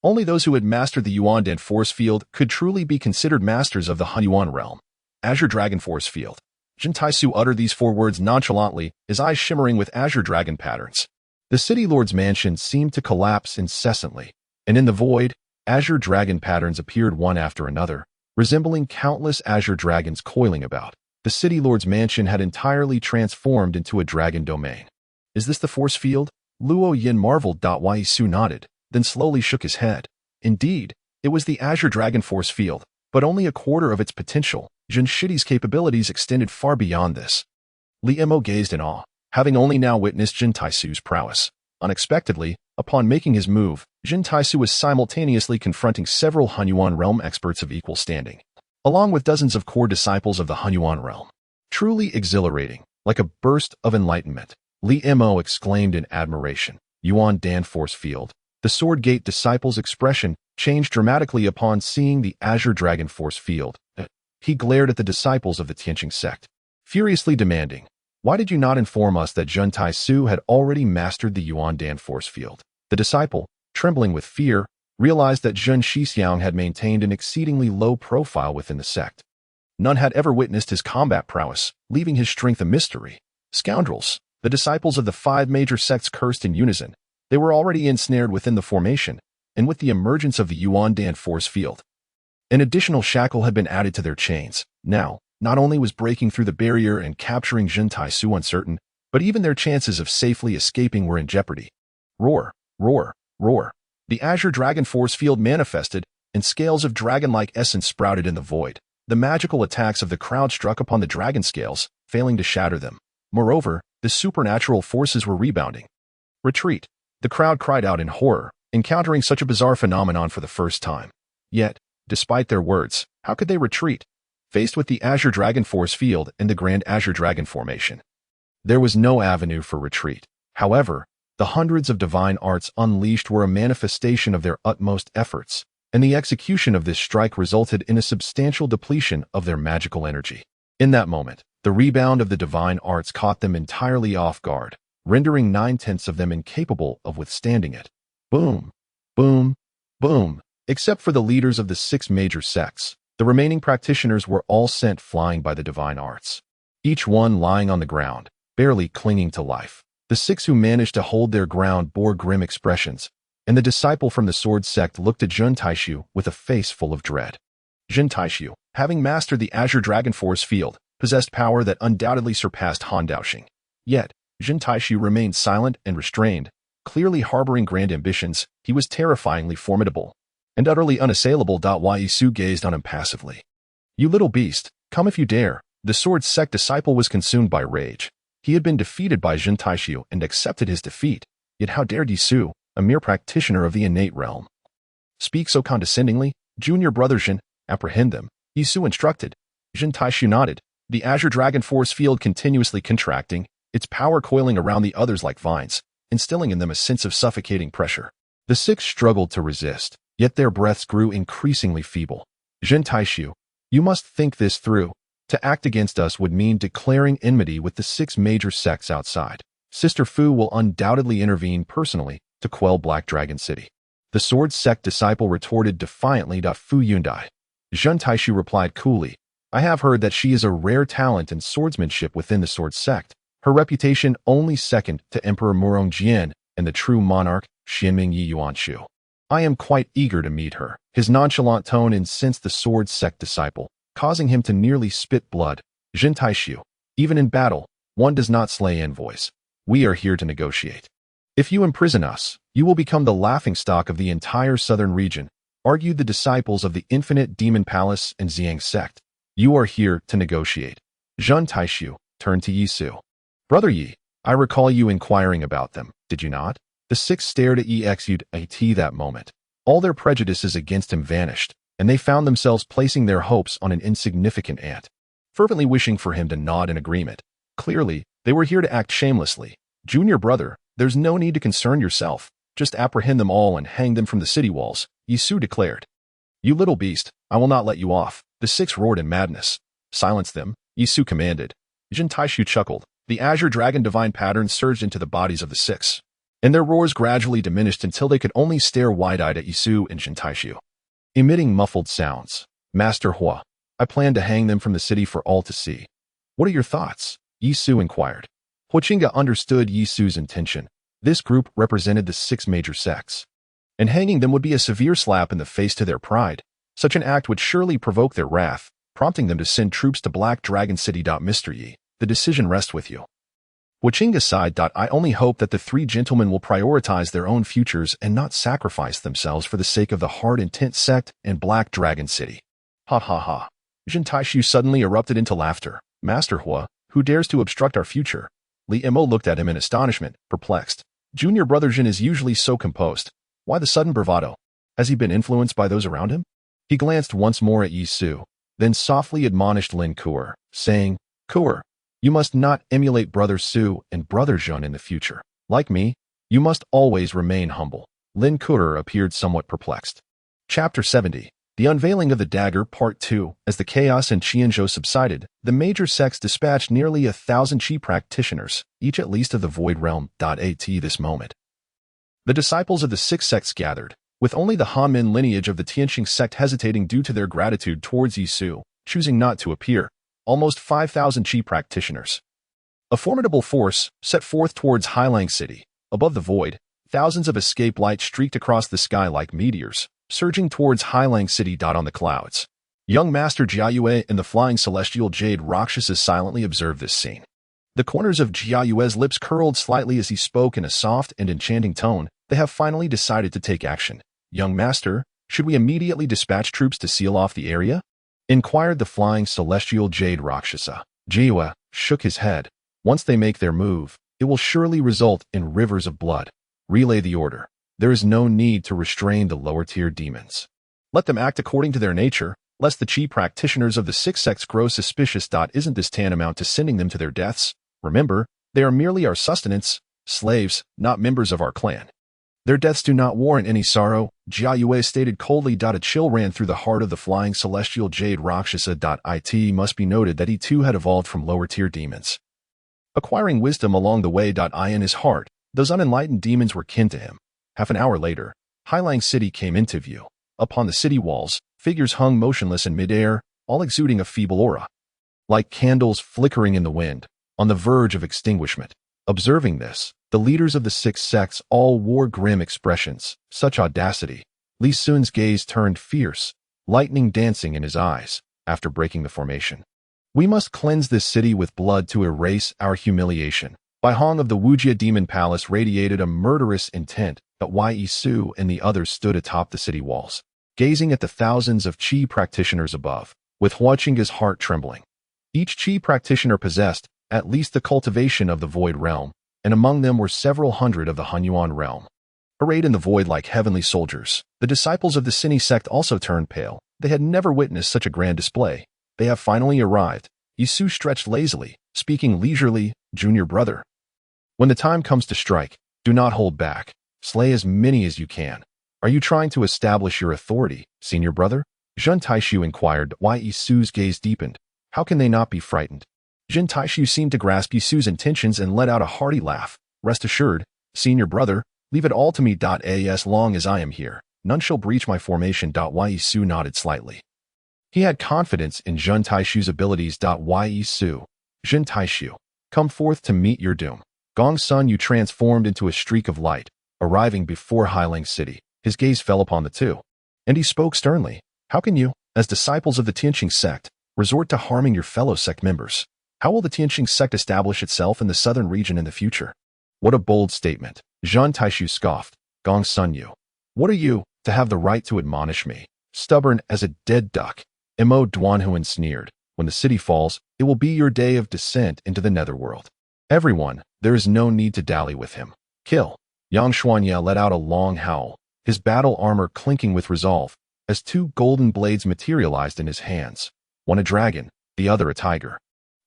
Only those who had mastered the Yuan Dan force field could truly be considered masters of the Hunyuan realm. Azure Dragon Force Field. Jin Taisu uttered these four words nonchalantly, his eyes shimmering with azure dragon patterns. The city lord's mansion seemed to collapse incessantly, and in the void, azure dragon patterns appeared one after another, resembling countless azure dragons coiling about. The city lord's mansion had entirely transformed into a dragon domain. Is this the force field? Luo Yin marveled. Yisu nodded, then slowly shook his head. Indeed, it was the azure dragon force field, but only a quarter of its potential. Jin Shidi's capabilities extended far beyond this. Li Mo gazed in awe, having only now witnessed Jin Taisu's prowess. Unexpectedly, upon making his move, Jin Taisu was simultaneously confronting several Hunyuan realm experts of equal standing, along with dozens of core disciples of the Hunyuan realm. Truly exhilarating, like a burst of enlightenment, Li Mo exclaimed in admiration. Yuan Dan force field. The Sword Gate disciple's expression changed dramatically upon seeing the Azure Dragon force field. He glared at the disciples of the Tianqing sect, furiously demanding, "Why did you not inform us that Jun Taisu had already mastered the Yuan Dan force field?" The disciple, trembling with fear, realized that Jun Shixiang had maintained an exceedingly low profile within the sect. None had ever witnessed his combat prowess, leaving his strength a mystery. Scoundrels! The disciples of the 5 major sects cursed in unison. They were already ensnared within the formation, and with the emergence of the Yuan Dan force field, an additional shackle had been added to their chains. Now, not only was breaking through the barrier and capturing Jun Taisu uncertain, but even their chances of safely escaping were in jeopardy. Roar, roar, roar. The azure dragon force field manifested, and scales of dragon-like essence sprouted in the void. The magical attacks of the crowd struck upon the dragon scales, failing to shatter them. Moreover, the supernatural forces were rebounding. Retreat! The crowd cried out in horror, encountering such a bizarre phenomenon for the first time. Yet, despite their words, how could they retreat? Faced with the Azure Dragon Force field and the Grand Azure Dragon Formation, there was no avenue for retreat. However, the hundreds of divine arts unleashed were a manifestation of their utmost efforts, and the execution of this strike resulted in a substantial depletion of their magical energy. In that moment, the rebound of the divine arts caught them entirely off guard, rendering 9/10 of them incapable of withstanding it. Boom, boom, boom. Except for the leaders of the 6 major sects, the remaining practitioners were all sent flying by the divine arts, each one lying on the ground, barely clinging to life. The 6 who managed to hold their ground bore grim expressions, and the disciple from the sword sect looked at Zhun Taishu with a face full of dread. Zhun Taishu, having mastered the Azure Dragon Force field, possessed power that undoubtedly surpassed Han Daoxing. Yet, Zhun Taishu remained silent and restrained. Clearly harboring grand ambitions, he was terrifyingly formidable and utterly unassailable. Yi Su gazed on him passively. "You little beast, come if you dare." The sword sect disciple was consumed by rage. He had been defeated by Zhun Taishu and accepted his defeat. Yet how dared Yi Su, a mere practitioner of the innate realm, speak so condescendingly? "Junior brother Zhun, apprehend them," Yi Su instructed. Zhun Taishu nodded, the Azure Dragon Force field continuously contracting, its power coiling around the others like vines, instilling in them a sense of suffocating pressure. The 6 struggled to resist, yet their breaths grew increasingly feeble. "Zhun Taishu, you must think this through. To act against us would mean declaring enmity with the 6 major sects outside. Sister Fu will undoubtedly intervene personally to quell Black Dragon City." The sword sect disciple retorted defiantly. "Fu Yundai." Zhun Taishu replied coolly, "I have heard that she is a rare talent in swordsmanship within the sword sect. Her reputation only second to Emperor Murong Jian and the true monarch Xianming Yi Yuanshu. I am quite eager to meet her." His nonchalant tone incensed the sword sect disciple, causing him to nearly spit blood. "Zhun Taishu, even in battle, one does not slay envoys. We are here to negotiate. If you imprison us, you will become the laughingstock of the entire southern region," argued the disciples of the Infinite Demon Palace and Xiang sect. "You are here to negotiate." Zhun Taishu turned to Yi Su. "Brother Yi, I recall you inquiring about them, did you not?" The 6 stared at EXUD that moment. All their prejudices against him vanished, and they found themselves placing their hopes on an insignificant ant, fervently wishing for him to nod in agreement. Clearly, they were here to act shamelessly. "Junior brother, there's no need to concern yourself. Just apprehend them all and hang them from the city walls," Yi Su declared. "You little beast, I will not let you off." The 6 roared in madness. "Silence them," Yi Su commanded. Zhun Taishu chuckled. The Azure Dragon Divine Pattern surged into the bodies of the 6, and their roars gradually diminished until they could only stare wide-eyed at Yi Su and Zhun Taishu, emitting muffled sounds. "Master Hua, I plan to hang them from the city for all to see. What are your thoughts?" Yi Su inquired. Huachinga understood Yi Su's intention. This group represented the 6 major sects, and hanging them would be a severe slap in the face to their pride. Such an act would surely provoke their wrath, prompting them to send troops to Black Dragon City. "Mr. Yi, the decision rests with you." Huachinga sighed. "I only hope that the 3 gentlemen will prioritize their own futures and not sacrifice themselves for the sake of the Hard Intent sect and Black Dragon City." "Ha ha ha." Zhun Taishu suddenly erupted into laughter. "Master Hua, who dares to obstruct our future?" Li Imo looked at him in astonishment, perplexed. Junior brother Zhun is usually so composed. Why the sudden bravado? Has he been influenced by those around him? He glanced once more at Yi Su, then softly admonished Lin Kuer, saying, "Kuer, you must not emulate Brother Su and Brother Zhun in the future. Like me, you must always remain humble." Lin Kuer appeared somewhat perplexed. Chapter 70. The Unveiling of the Dagger, Part 2. As the chaos in Qianzhou subsided, the major sects dispatched nearly 1,000 Qi practitioners, each at least of the Void Realm. At this moment, the disciples of the 6 sects gathered, with only the Han lineage of the Tianqing sect hesitating due to their gratitude towards Yi Su, choosing not to appear. Almost 5,000 Qi practitioners. A formidable force set forth towards Hailang City. Above the void, thousands of escape lights streaked across the sky like meteors, surging towards Hailang City. On the clouds, young Master Ziyue and the flying celestial jade Rakshasas silently observed this scene. The corners of Ziyue's lips curled slightly as he spoke in a soft and enchanting tone. They have finally decided to take action. Young master, should we immediately dispatch troops to seal off the area? Inquired the flying celestial jade Rakshasa. Ziyue shook his head. Once they make their move, it will surely result in rivers of blood. Relay the order. There is no need to restrain the lower-tier demons. Let them act according to their nature, lest the chi practitioners of the six sects grow suspicious. Isn't this tantamount to sending them to their deaths? Remember, they are merely our sustenance, slaves, not members of our clan. Their deaths do not warrant any sorrow, Ziyue stated coldly. A chill ran through the heart of the flying celestial jade Rakshasa. It must be noted that he too had evolved from lower-tier demons, acquiring wisdom along the way. In his heart, those unenlightened demons were kin to him. Half an hour later, Highlang City came into view. Upon the city walls, figures hung motionless in midair, all exuding a feeble aura, like candles flickering in the wind, on the verge of extinguishment. Observing this, the leaders of the six sects all wore grim expressions. Such audacity! Li Sun's gaze turned fierce, lightning dancing in his eyes, after breaking the formation. We must cleanse this city with blood to erase our humiliation. Bai Hong of the Wujia Demon Palace radiated a murderous intent, but Yi Su and the others stood atop the city walls, gazing at the thousands of chi practitioners above, with Huaqing's heart trembling. Each chi practitioner possessed at least the cultivation of the Void Realm, and among them were several hundred of the Hunyuan realm. Arrayed in the void like heavenly soldiers, the disciples of the Sini sect also turned pale. They had never witnessed such a grand display. They have finally arrived. Yi Su stretched lazily, speaking leisurely. Junior brother, when the time comes to strike, do not hold back. Slay as many as you can. Are you trying to establish your authority, senior brother? Zhen Taishu inquired. Yi Su's gaze deepened. How can they not be frightened? Zhen Taishu seemed to grasp Yi Su's intentions and let out a hearty laugh. Rest assured, senior brother, leave it all to me. As long as I am here, none shall breach my formation. Yi Su nodded slightly. He had confidence in Zhen Taishu's abilities. Yi Su, Zhen Taishu, come forth to meet your doom. Gong Sun Yu transformed into a streak of light, arriving before Highlang City. His gaze fell upon the two, and he spoke sternly. How can you, as disciples of the Tianqing sect, resort to harming your fellow sect members? How will the Tianqing sect establish itself in the southern region in the future? What a bold statement. Zhen Taishu scoffed. Gong Sun Yu, what are you, to have the right to admonish me? Stubborn as a dead duck. Mo Duanhuan sneered. When the city falls, it will be your day of descent into the netherworld. Everyone, there is no need to dally with him. Kill. Yang Xuanya let out a long howl, his battle armor clinking with resolve, as two golden blades materialized in his hands. One a dragon, the other a tiger,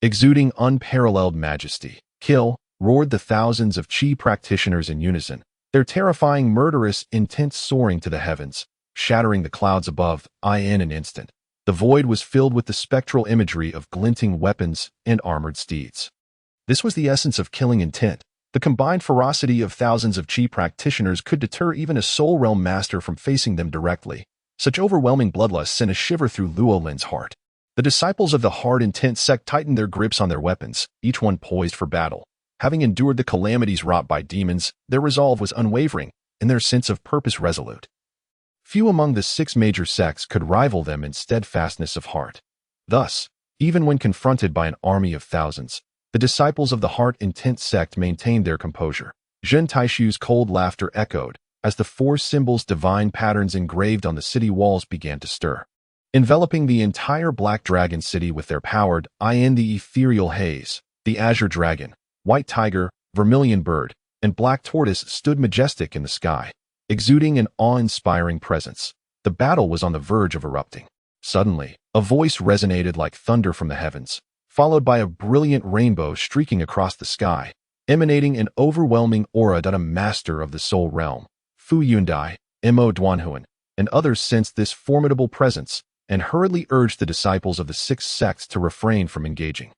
exuding unparalleled majesty. Kill, roared the thousands of chi practitioners in unison, their terrifying murderous intent soaring to the heavens, shattering the clouds above. In an instant, the void was filled with the spectral imagery of glinting weapons and armored steeds. This was the essence of killing intent. The combined ferocity of thousands of chi practitioners could deter even a soul realm master from facing them directly. Such overwhelming bloodlust sent a shiver through Luo Lin's heart. The disciples of the hard intent sect tightened their grips on their weapons, each one poised for battle. Having endured the calamities wrought by demons, their resolve was unwavering, and their sense of purpose resolute. Few among the 6 major sects could rival them in steadfastness of heart. Thus, even when confronted by an army of thousands, the disciples of the heart intent sect maintained their composure. Zhen Taishu's cold laughter echoed as the 4 symbols divine patterns engraved on the city walls began to stir, enveloping the entire Black Dragon city with their powered in the ethereal haze. The azure dragon, white tiger, vermilion bird, and black tortoise stood majestic in the sky, exuding an awe-inspiring presence. The battle was on the verge of erupting. Suddenly, a voice resonated like thunder from the heavens, followed by a brilliant rainbow streaking across the sky, emanating an overwhelming aura. A master of the soul realm, Fu Yundai, Mo Duanhuan, and others sensed this formidable presence and hurriedly urged the disciples of the 6 sects to refrain from engaging.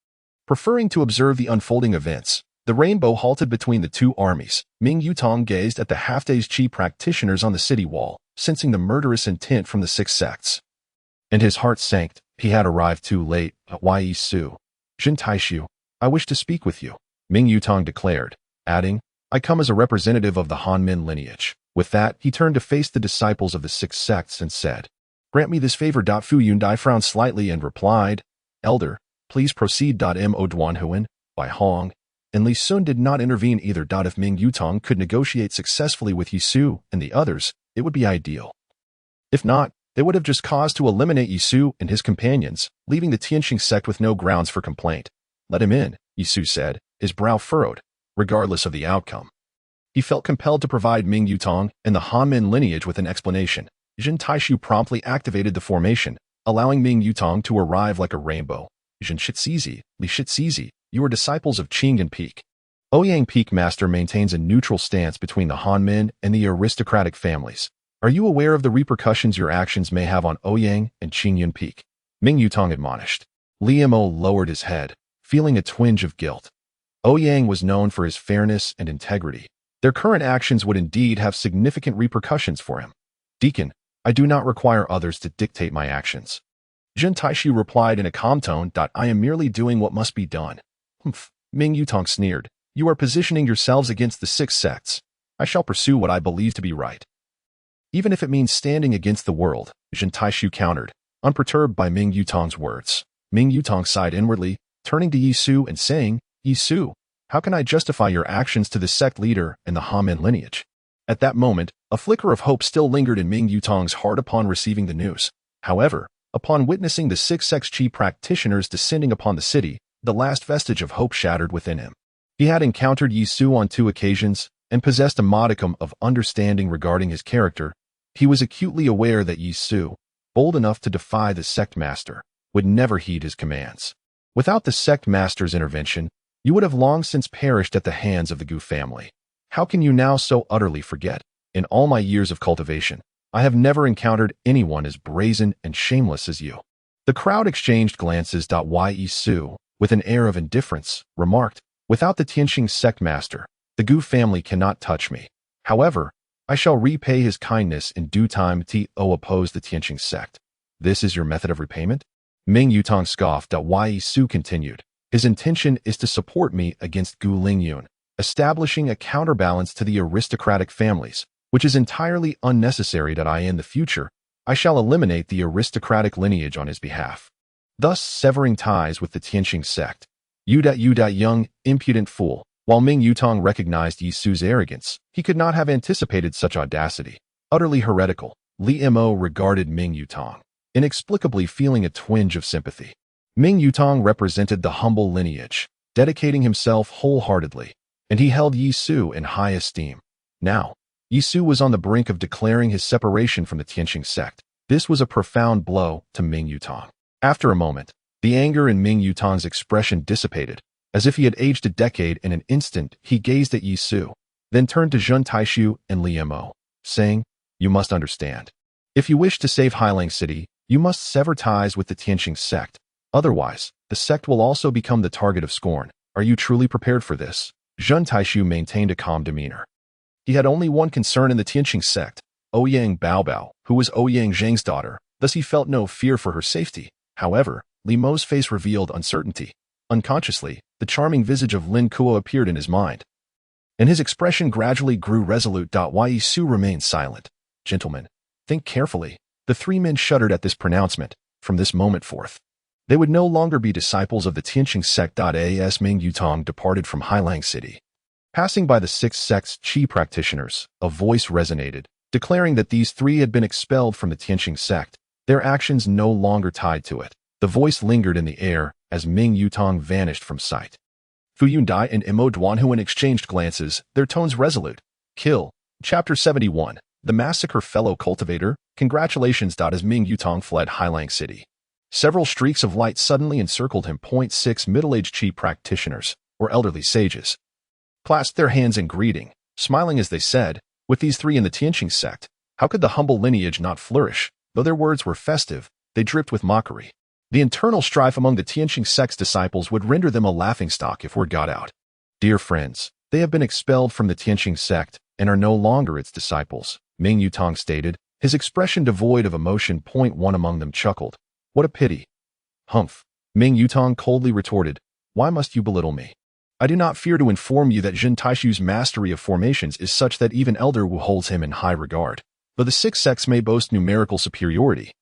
Preferring to observe the unfolding events, the rainbow halted between the 2 armies. Ming Yutong gazed at the half-dazed chi practitioners on the city wall, sensing the murderous intent from the 6 sects. And his heart sank. He had arrived too late. Yi Su, Zhen Taishu, I wish to speak with you, Ming Yutong declared, adding, I come as a representative of the Hanmin lineage. With that, he turned to face the disciples of the 6 sects and said, Grant me this favor. Fu Yundai frowned slightly and replied, Elder, please proceed. Mo Duanhuan, by Hong, and Li Sun did not intervene either. If Ming Yutong could negotiate successfully with Yisu and the others, it would be ideal. If not, they would have just caused to eliminate Yisu and his companions, leaving the Tianqing sect with no grounds for complaint. Let him in, Yisu said, his brow furrowed, regardless of the outcome. He felt compelled to provide Ming Yutong and the Hanmin lineage with an explanation. Jin Taishu promptly activated the formation, allowing Ming Yutong to arrive like a rainbow. Jin Shizizi, Li Shizizi, you are disciples of Qingyan Peak. Ouyang Peak Master maintains a neutral stance between the Hanmin and the aristocratic families. Are you aware of the repercussions your actions may have on Ouyang and Qingyan Peak? Ming Yutong admonished. Li Mo lowered his head, feeling a twinge of guilt. Ouyang was known for his fairness and integrity. Their current actions would indeed have significant repercussions for him. Deacon, I do not require others to dictate my actions. Jin Taishu replied in a calm tone. I am merely doing what must be done. Humph. Ming Yutong sneered. You are positioning yourselves against the 6 sects. I shall pursue what I believe to be right. Even if it means standing against the world, Jin Taishu countered, unperturbed by Ming Yutong's words. Ming Yutong sighed inwardly, turning to Yisu and saying, Yisu, how can I justify your actions to the sect leader and the Hanmin lineage? At that moment, a flicker of hope still lingered in Ming Yutong's heart upon receiving the news. However, upon witnessing the 6 sects chi practitioners descending upon the city, the last vestige of hope shattered within him. He had encountered Yisu on 2 occasions and possessed a modicum of understanding regarding his character. He was acutely aware that Yisu, bold enough to defy the sect master, would never heed his commands. Without the sect master's intervention, you would have long since perished at the hands of the Gu family. How can you now so utterly forget? In all my years of cultivation, I have never encountered anyone as brazen and shameless as you. The crowd exchanged glances. Yisu, with an air of indifference, remarked, without the Tianqing sect master, the Gu family cannot touch me. However, I shall repay his kindness in due time. To oppose the Tianqing sect. This is your method of repayment? Ming Yutong scoffed. Yisu continued. His intention is to support me against Gu Lingyun, establishing a counterbalance to the aristocratic families, which is entirely unnecessary. In the future, I shall eliminate the aristocratic lineage on his behalf, thus severing ties with the Tianqing sect. You young, impudent fool. While Ming Yutong recognized Yisu's arrogance, he could not have anticipated such audacity. Utterly heretical, Li Mo regarded Ming Yutong, inexplicably feeling a twinge of sympathy. Ming Yutong represented the humble lineage, dedicating himself wholeheartedly, and he held Yisu in high esteem. Now, Yisu was on the brink of declaring his separation from the Tianqing sect. This was a profound blow to Ming Yutong. After a moment, the anger in Ming Yutong's expression dissipated. As if he had aged a decade in an instant, he gazed at Yisu, then turned to Jin Taishu and Li Mo, saying, You must understand. If you wish to save Hailang City, you must sever ties with the Tianqing sect. Otherwise, the sect will also become the target of scorn. Are you truly prepared for this? Jin Taishu maintained a calm demeanor. He had only one concern in the Tianqing sect, Ouyang Baobao, who was Ouyang Zheng's daughter, thus he felt no fear for her safety. However, Li Mo's face revealed uncertainty. Unconsciously, the charming visage of Lin Kuo appeared in his mind, and his expression gradually grew resolute. Yisu remained silent. Gentlemen, think carefully. The 3 men shuddered at this pronouncement. From this moment forth, they would no longer be disciples of the Tianqing sect. As Ming Yutong departed from Hailang City, passing by the 6 sects chi practitioners, a voice resonated, declaring that these 3 had been expelled from the Tianqing sect, their actions no longer tied to it. The voice lingered in the air as Ming Yutong vanished from sight. Fu Yundai and Imo Duanhuan exchanged glances, their tones resolute. Kill. Chapter 71. The Massacre. Fellow cultivator, congratulations. As Ming Yutong fled Hailang City, several streaks of light suddenly encircled him. 6 middle-aged chi practitioners, or elderly sages, clasped their hands in greeting, smiling as they said, with these 3 in the Tianqing sect, how could the humble lineage not flourish? Though their words were festive, they dripped with mockery. The internal strife among the Tianqing sect's disciples would render them a laughingstock if word got out. Dear friends, they have been expelled from the Tianqing sect and are no longer its disciples, Ming Yutong stated, his expression devoid of emotion. One among them chuckled. What a pity. Humph. Ming Yutong coldly retorted. Why must you belittle me? I do not fear to inform you that Jin Taishu's mastery of formations is such that even Elder Wu holds him in high regard. Though the 6 sects may boast numerical superiority,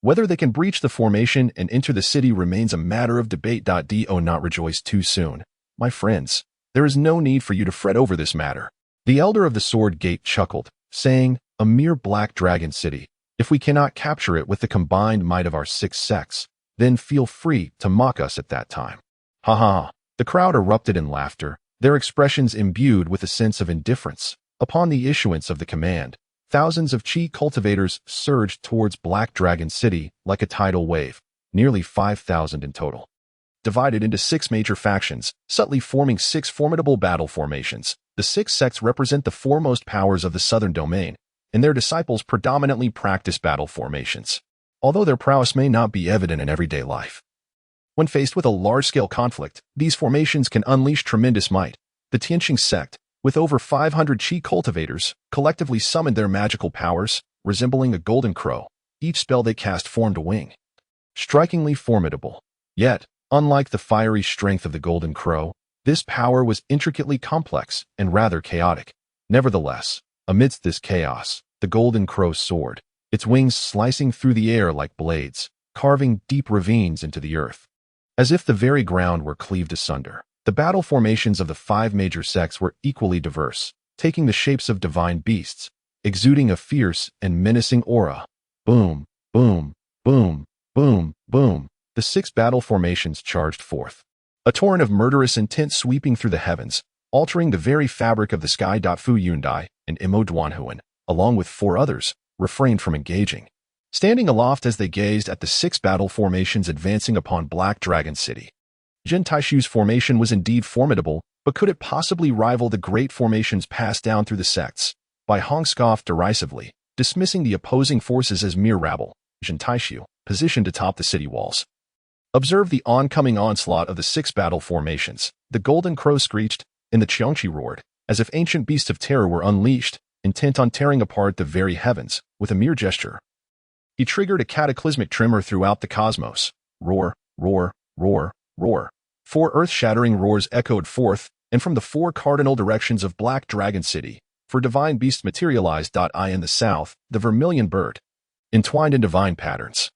whether they can breach the formation and enter the city remains a matter of debate. Do not rejoice too soon. my friends. There is no need for you to fret over this matter." The elder of the Sword Gate chuckled, saying, "A mere black dragon city. If we cannot capture it with the combined might of our 6 sects, then feel free to mock us at that time." Ha ha ha. The crowd erupted in laughter, their expressions imbued with a sense of indifference. Upon the issuance of the command, thousands of chi cultivators surged towards Black Dragon City like a tidal wave, nearly 5,000 in total. Divided into 6 major factions, subtly forming 6 formidable battle formations, the 6 sects represent the foremost powers of the southern domain, and their disciples predominantly practice battle formations, although their prowess may not be evident in everyday life. When faced with a large-scale conflict, these formations can unleash tremendous might. The Tianqing sect, with over 500 chi cultivators, collectively summoned their magical powers, resembling a golden crow. Each spell they cast formed a wing. Strikingly formidable. Yet, unlike the fiery strength of the golden crow, this power was intricately complex and rather chaotic. Nevertheless, amidst this chaos, the golden crow soared, its wings slicing through the air like blades, carving deep ravines into the earth. As if the very ground were cleaved asunder, the battle formations of the 5 major sects were equally diverse, taking the shapes of divine beasts, exuding a fierce and menacing aura. Boom, boom, boom, boom, boom. The 6 battle formations charged forth. A torrent of murderous intent sweeping through the heavens, altering the very fabric of the sky. Fu Yundai and Imo Duanhuan, along with 4 others, refrained from engaging, standing aloft as they gazed at the 6 battle formations advancing upon Black Dragon City. Jin Taishu's formation was indeed formidable, but could it possibly rival the great formations passed down through the sects? Bai Hong scoffed derisively, dismissing the opposing forces as mere rabble. Jin Taishu, positioned atop the city walls, observed the oncoming onslaught of the 6 battle formations. The golden crow screeched, and the Qiangqi roared, as if ancient beasts of terror were unleashed, intent on tearing apart the very heavens. With a mere gesture, he triggered a cataclysmic tremor throughout the cosmos. Roar, roar, roar, roar. 4 earth-shattering roars echoed forth, and from the 4 cardinal directions of Black Dragon City, 4 divine beasts materialized. In the south, the vermilion bird, entwined in divine patterns,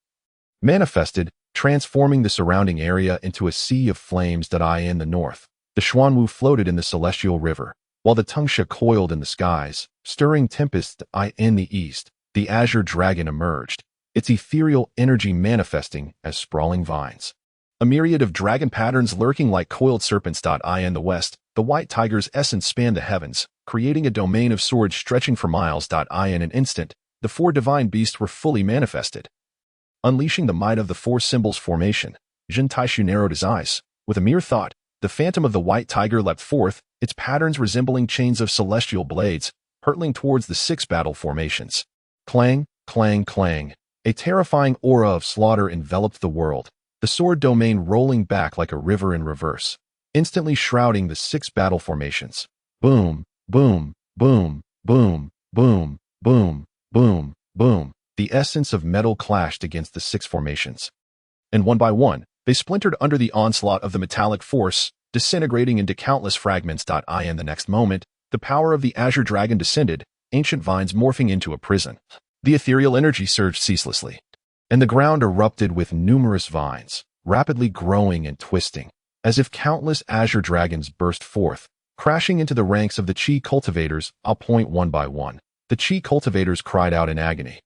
manifested, transforming the surrounding area into a sea of flames. In the north, the Xuanwu floated in the celestial river, while the Tungsha coiled in the skies, stirring tempests. In the east, the azure dragon emerged, its ethereal energy manifesting as sprawling vines, a myriad of dragon patterns lurking like coiled serpents. In the west, the white tiger's essence spanned the heavens, creating a domain of swords stretching for miles. In an instant, the 4 divine beasts were fully manifested. Unleashing the might of the 4 symbols formation, Jin Taishu narrowed his eyes. With a mere thought, the phantom of the white tiger leapt forth, its patterns resembling chains of celestial blades, hurtling towards the 6 battle formations. Clang, clang, clang. A terrifying aura of slaughter enveloped the world, the sword domain rolling back like a river in reverse, instantly shrouding the 6 battle formations. Boom, boom, boom, boom, boom, boom, boom, boom. The essence of metal clashed against the 6 formations, and one by one, they splintered under the onslaught of the metallic force, disintegrating into countless fragments. In the next moment, the power of the azure dragon descended, ancient vines morphing into a prison. The ethereal energy surged ceaselessly, and the ground erupted with numerous vines, rapidly growing and twisting, as if countless azure dragons burst forth, crashing into the ranks of the chi cultivators. I'll point one by one. The chi cultivators cried out in agony,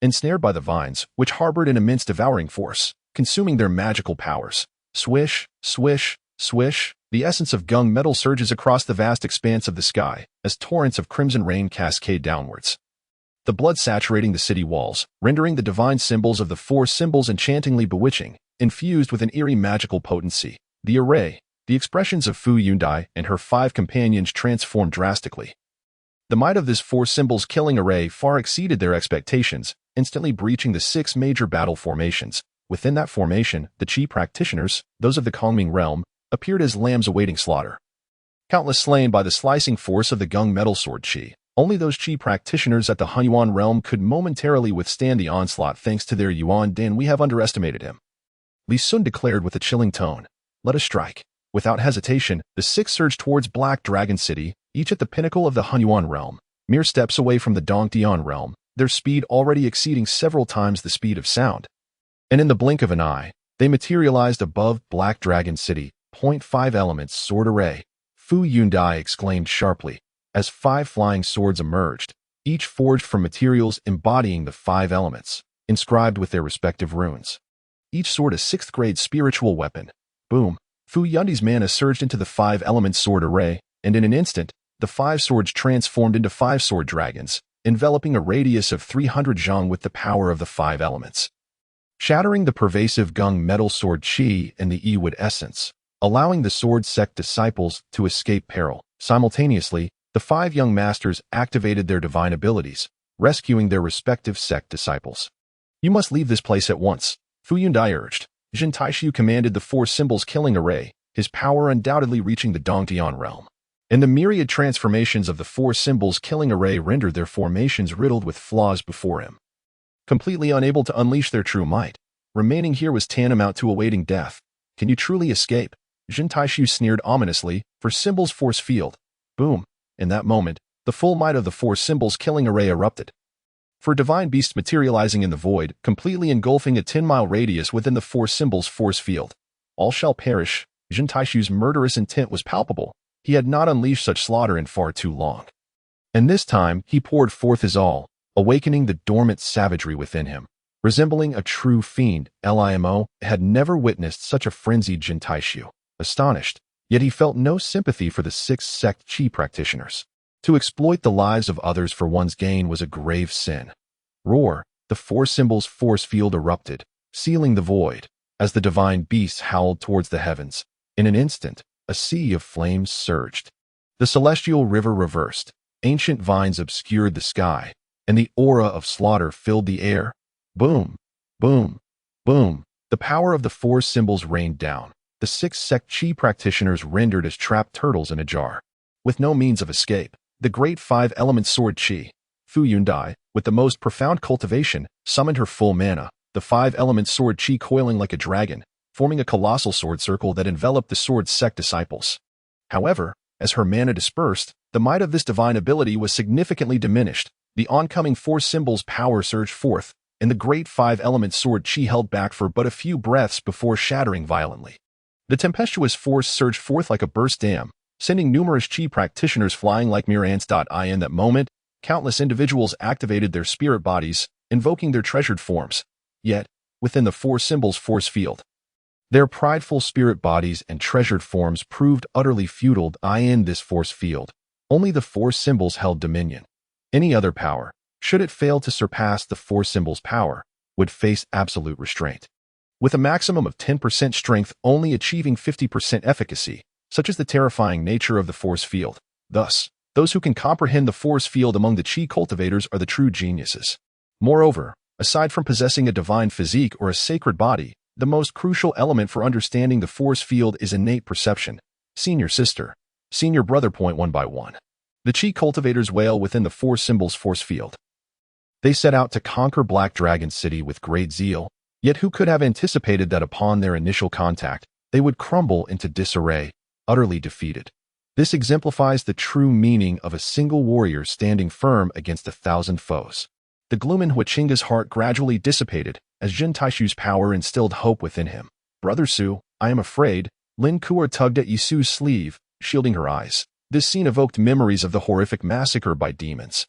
ensnared by the vines, which harbored an immense devouring force, consuming their magical powers. Swish, swish, swish. The essence of gung metal surges across the vast expanse of the sky, as torrents of crimson rain cascade downwards, the blood saturating the city walls, rendering the divine symbols of the 4 symbols enchantingly bewitching, infused with an eerie magical potency. The array, the expressions of Fu Yundai and her 5 companions transformed drastically. The might of this 4 symbols killing array far exceeded their expectations, instantly breaching the 6 major battle formations. Within that formation, the chi practitioners, those of the Kongming realm, appeared as lambs awaiting slaughter. Countless slain by the slicing force of the gung metal sword chi. Only those chi practitioners at the Hunyuan realm could momentarily withstand the onslaught thanks to their Yuan Dan. We have underestimated him, Li Sun declared with a chilling tone. Let us strike. Without hesitation, the 6 surged towards Black Dragon City, each at the pinnacle of the Hunyuan realm, mere steps away from the Dongdian realm, their speed already exceeding several times the speed of sound. And in the blink of an eye, they materialized above Black Dragon City, .5 elements sword array, Fu Yundai exclaimed sharply, as 5 flying swords emerged, each forged from materials embodying the 5 elements, inscribed with their respective runes. Each sword a 6th grade spiritual weapon. Boom! Fu Yundai's mana surged into the 5 element sword array, and in an instant, the 5 swords transformed into 5 sword dragons, enveloping a radius of 300 zhang with the power of the 5 elements, shattering the pervasive gung metal sword qi and the Yiwood essence, allowing the sword sect disciples to escape peril. Simultaneously, the 5 young masters activated their divine abilities, rescuing their respective sect disciples. You must leave this place at once, Fu Yundai urged. Jin Taishu commanded the 4 symbols killing array, his power undoubtedly reaching the Dongtian realm. And the myriad transformations of the 4 symbols killing array rendered their formations riddled with flaws before him. Completely unable to unleash their true might, remaining here was tantamount to awaiting death. Can you truly escape? Jin Taishu sneered ominously, for symbols force field. Boom! In that moment, the full might of the 4 symbols killing array erupted. For divine beasts materializing in the void, completely engulfing a 10-mile radius within the 4 symbols force field. All shall perish. Jin Taishu's murderous intent was palpable. He had not unleashed such slaughter in far too long. And this time, he poured forth his all, awakening the dormant savagery within him. Resembling a true fiend, Limo had never witnessed such a frenzied Jin Taishu. Astonished, yet he felt no sympathy for the 6 sect Qi practitioners. To exploit the lives of others for one's gain was a grave sin. Roar! The 4 symbols force field erupted, sealing the void, as the divine beasts howled towards the heavens. In an instant, a sea of flames surged. The celestial river reversed, ancient vines obscured the sky, and the aura of slaughter filled the air. Boom! Boom! Boom! The power of the 4 symbols rained down. The 6 sect Qi practitioners rendered as trapped turtles in a jar. With no means of escape, the great 5-element sword Qi, Fu Yundai, with the most profound cultivation, summoned her full mana, the 5-element sword Qi coiling like a dragon, forming a colossal sword circle that enveloped the sword sect disciples. However, as her mana dispersed, the might of this divine ability was significantly diminished. The oncoming 4 symbols' power surged forth, and the great 5-element sword Qi held back for but a few breaths before shattering violently. The tempestuous force surged forth like a burst dam, sending numerous Qi practitioners flying like mere ants. In that moment, countless individuals activated their spirit bodies, invoking their treasured forms. Yet, within the 4 symbols' force field, their prideful spirit bodies and treasured forms proved utterly futile. In this force field, only the 4 symbols held dominion. Any other power, should it fail to surpass the 4 symbols' power, would face absolute restraint. With a maximum of 10% strength only achieving 50% efficacy, such as the terrifying nature of the force field. Thus, those who can comprehend the force field among the Qi cultivators are the true geniuses. Moreover, aside from possessing a divine physique or a sacred body, the most crucial element for understanding the force field is innate perception. Senior sister, senior brother. One by one, the Qi cultivators wail within the 4 symbols force field. They set out to conquer Black Dragon City with great zeal, yet who could have anticipated that upon their initial contact, they would crumble into disarray, utterly defeated. This exemplifies the true meaning of a single warrior standing firm against 1,000 foes. The gloom in Huachinga's heart gradually dissipated as Jin Taishu's power instilled hope within him. Brother Su, I am afraid. Lin Kuo tugged at Yisu's sleeve, shielding her eyes. This scene evoked memories of the horrific massacre by demons.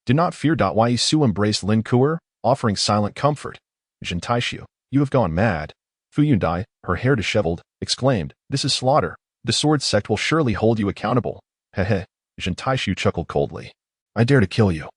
Do not fear. Yisu embraced Lin Kuo, offering silent comfort. Jin Taishu, you have gone mad. Fu Yundai, her hair disheveled, exclaimed, this is slaughter. The sword sect will surely hold you accountable. Heh. Jin Taishu chuckled coldly. I dare to kill you.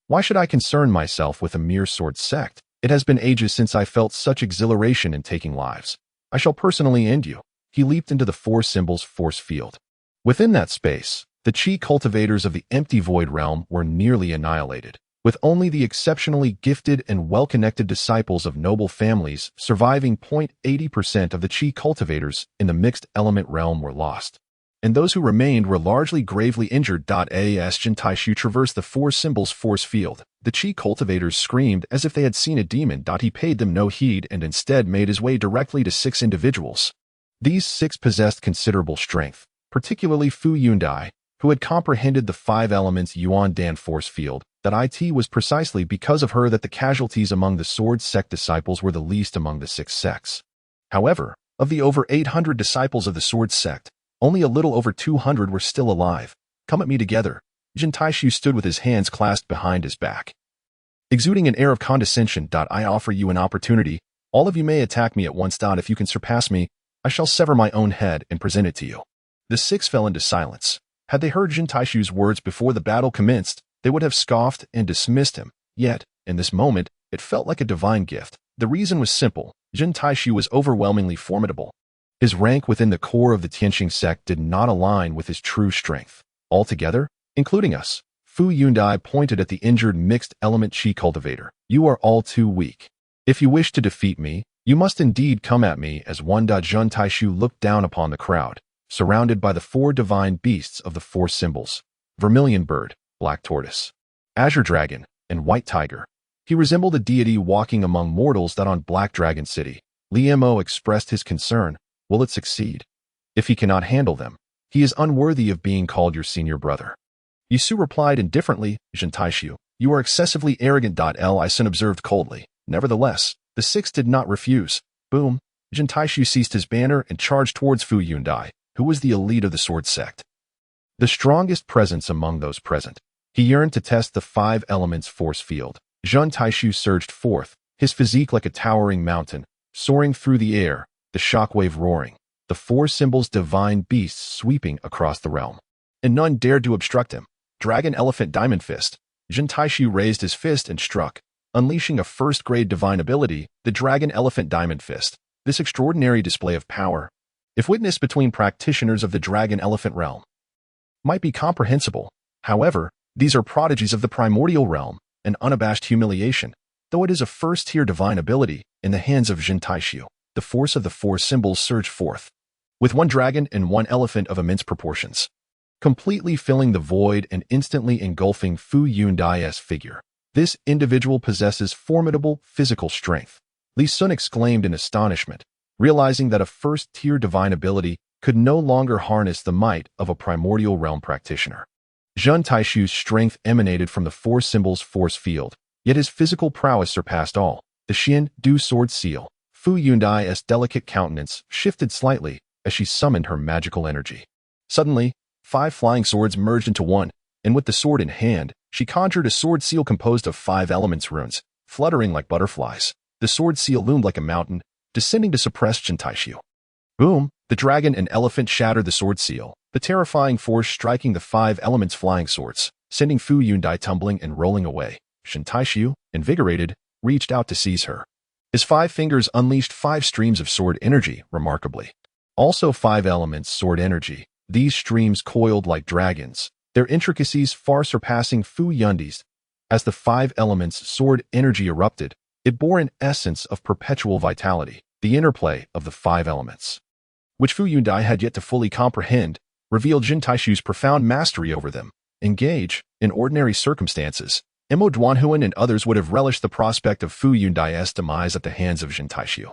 Why should I concern myself with a mere sword sect? It has been ages since I felt such exhilaration in taking lives. I shall personally end you. He leaped into the 4 symbols force field. Within that space, the Qi cultivators of the empty void realm were nearly annihilated, with only the exceptionally gifted and well-connected disciples of noble families surviving. 80% of the Qi cultivators in the mixed element realm were lost, and those who remained were largely gravely injured. As Jin Taishu traversed the 4 symbols force field, the Qi cultivators screamed as if they had seen a demon. He paid them no heed and instead made his way directly to 6 individuals. These 6 possessed considerable strength, particularly Fu Yundai, who had comprehended the 5 elements Yuan Dan force field. It was precisely because of her that the casualties among the sword sect disciples were the least among the 6 sects. However, Of the over 800 disciples of the sword sect, only a little over 200 were still alive. Come at me together. Jin Taishu stood with his hands clasped behind his back. Exuding an air of condescension, I offer you an opportunity. All of you may attack me at once. If you can surpass me, I shall sever my own head and present it to you. The six fell into silence. Had they heard Jin Taishu's words before the battle commenced, they would have scoffed and dismissed him. Yet, in this moment, it felt like a divine gift. The reason was simple. Jin Taishu was overwhelmingly formidable. His rank within the core of the Tianqing sect did not align with his true strength. Altogether, including us, Fu Yundai pointed at the injured mixed-element Qi cultivator. You are all too weak. If you wish to defeat me, you must indeed come at me as one. Jin Taishu looked down upon the crowd, surrounded by the four divine beasts of the four symbols: vermilion bird, black tortoise, azure dragon, and white tiger. He resembled a deity walking among mortals. On Black Dragon City, Li Mo expressed his concern. Will it succeed? If he cannot handle them, he is unworthy of being called your senior brother. Yisu replied indifferently. Jin Taishu, you are excessively arrogant. Li Sun observed coldly. Nevertheless, the six did not refuse. Boom! Jin Taishu seized his banner and charged towards Fu Yundai, who was the elite of the sword sect, the strongest presence among those present. He yearned to test the five elements force field. Jin Taishu surged forth, his physique like a towering mountain, soaring through the air, the shockwave roaring, the four symbols divine beasts sweeping across the realm. And none dared to obstruct him. Dragon Elephant Diamond Fist. Jin Taishu raised his fist and struck, unleashing a first-grade divine ability, the Dragon Elephant Diamond Fist. This extraordinary display of power, if witnessed between practitioners of the Dragon Elephant realm, might be comprehensible. However, these are prodigies of the primordial realm, an unabashed humiliation. Though it is a first-tier divine ability, in the hands of Jin Taishu, the force of the four symbols surged forth, with one dragon and one elephant of immense proportions, completely filling the void and instantly engulfing Fu Yundai's figure. This individual possesses formidable physical strength. Li Sun exclaimed in astonishment, realizing that a first-tier divine ability could no longer harness the might of a primordial realm practitioner. Jin Taishu's strength emanated from the four symbols' force field, yet his physical prowess surpassed all. The Xian Du sword seal. Fu Yundai's delicate countenance shifted slightly as she summoned her magical energy. Suddenly, 5 flying swords merged into one, and with the sword in hand, she conjured a sword seal composed of 5 elements runes, fluttering like butterflies. The sword seal loomed like a mountain, descending to suppress Jin Taishu. Boom! The dragon and elephant shattered the sword seal, the terrifying force striking the 5 elements flying swords, sending Fu Yundai tumbling and rolling away. Jin Taishu, invigorated, reached out to seize her. His 5 fingers unleashed 5 streams of sword energy, remarkably. Also 5 elements sword energy. These streams coiled like dragons, their intricacies far surpassing Fu Yundai's. As the 5 elements sword energy erupted, it bore an essence of perpetual vitality, the interplay of the 5 elements, which Fu Yundai had yet to fully comprehend, revealed Jin Taishu's profound mastery over them. Engage, in ordinary circumstances, Mo Duanhuan and others would have relished the prospect of Fu Yundai's demise at the hands of Jin Taishu.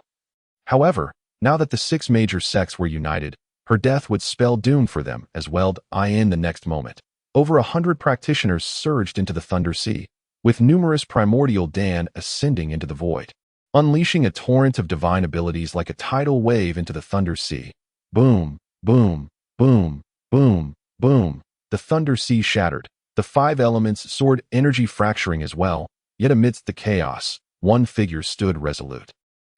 However, now that the 6 major sects were united, her death would spell doom for them as well. In the next moment, over 100 practitioners surged into the Thunder Sea, with numerous primordial Dan ascending into the void, unleashing a torrent of divine abilities like a tidal wave into the Thunder Sea. Boom, boom, boom, boom, boom. The Thunder Sea shattered, the 5 elements sword energy fracturing as well, yet amidst the chaos, one figure stood resolute.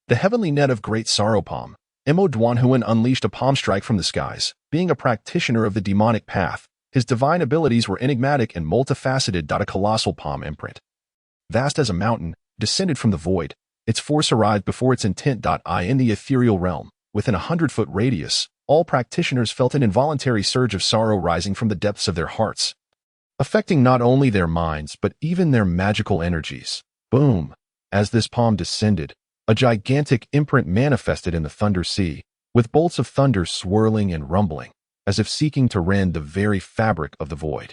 The heavenly net of great sorrow palm. Mo Duanhuan unleashed a palm strike from the skies. Being a practitioner of the demonic path, his divine abilities were enigmatic and multifaceted. A colossal palm imprint, vast as a mountain, descended from the void. Its force arrived before its intent. In the ethereal realm, within a 100-foot radius, all practitioners felt an involuntary surge of sorrow rising from the depths of their hearts, affecting not only their minds but even their magical energies. Boom! As this palm descended, a gigantic imprint manifested in the Thunder Sea, with bolts of thunder swirling and rumbling, as if seeking to rend the very fabric of the void.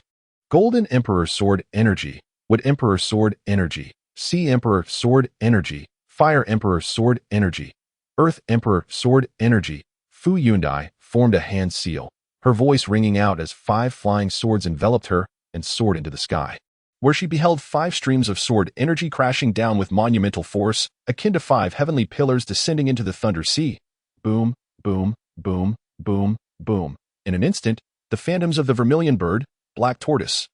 Golden Emperor sword energy, Wood Emperor sword energy, Sea Emperor sword energy, Fire Emperor sword energy, Earth Emperor sword energy. Fu Yundai formed a hand seal, her voice ringing out as 5 flying swords enveloped her and soared into the sky, where she beheld 5 streams of sword energy crashing down with monumental force, akin to 5 heavenly pillars descending into the Thunder Sea. Boom! Boom, boom, boom, boom. In an instant, the phantoms of the vermilion bird, black tortoise,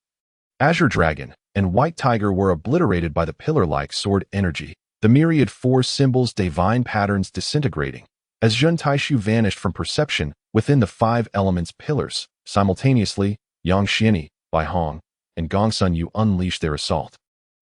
azure dragon, and white tiger were obliterated by the pillar-like sword energy, the myriad force symbols divine patterns disintegrating. As Yun Taishu vanished from perception within the five elements pillars, simultaneously, Yang Xianyi, Bai Hong, and Gong Sun Yu unleashed their assault.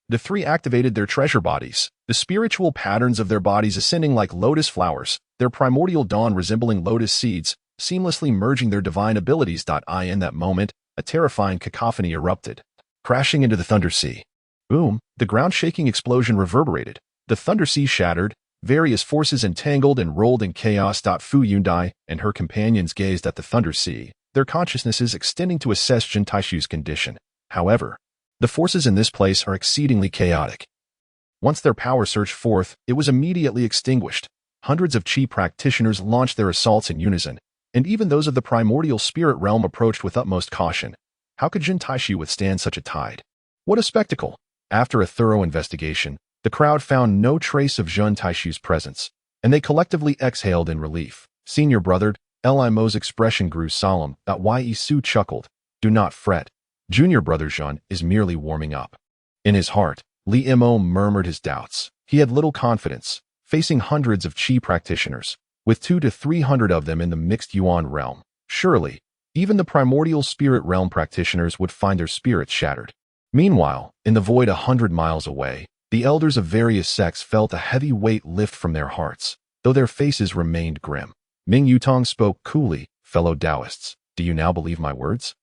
The three activated their treasure bodies, the spiritual patterns of their bodies ascending like lotus flowers, their primordial dawn resembling lotus seeds, seamlessly merging their divine abilities. In that moment, a terrifying cacophony erupted, crashing into the Thunder Sea. Boom! The ground-shaking explosion reverberated. The Thunder Sea shattered, various forces entangled and rolled in chaos. Fu Yundai and her companions gazed at the Thunder Sea, their consciousnesses extending to assess Yun Taishu's condition. However, the forces in this place are exceedingly chaotic. Once their power surged forth, it was immediately extinguished. Hundreds of Qi practitioners launched their assaults in unison, and even those of the primordial spirit realm approached with utmost caution. How could Yun Taishu withstand such a tide? What a spectacle! After a thorough investigation, the crowd found no trace of Yun Taishu's presence, and they collectively exhaled in relief. Senior brother, Li Mo's expression grew solemn. Yi Su chuckled. Do not fret. Junior brother Zhun is merely warming up. In his heart, Li Mo murmured his doubts. He had little confidence, facing hundreds of Qi practitioners, with 200 to 300 of them in the mixed Yuan realm. Surely, even the primordial spirit realm practitioners would find their spirits shattered. Meanwhile, in the void 100 miles away, the elders of various sects felt a heavy weight lift from their hearts, though their faces remained grim. Ming Yutong spoke coolly. Fellow Taoists, do you now believe my words?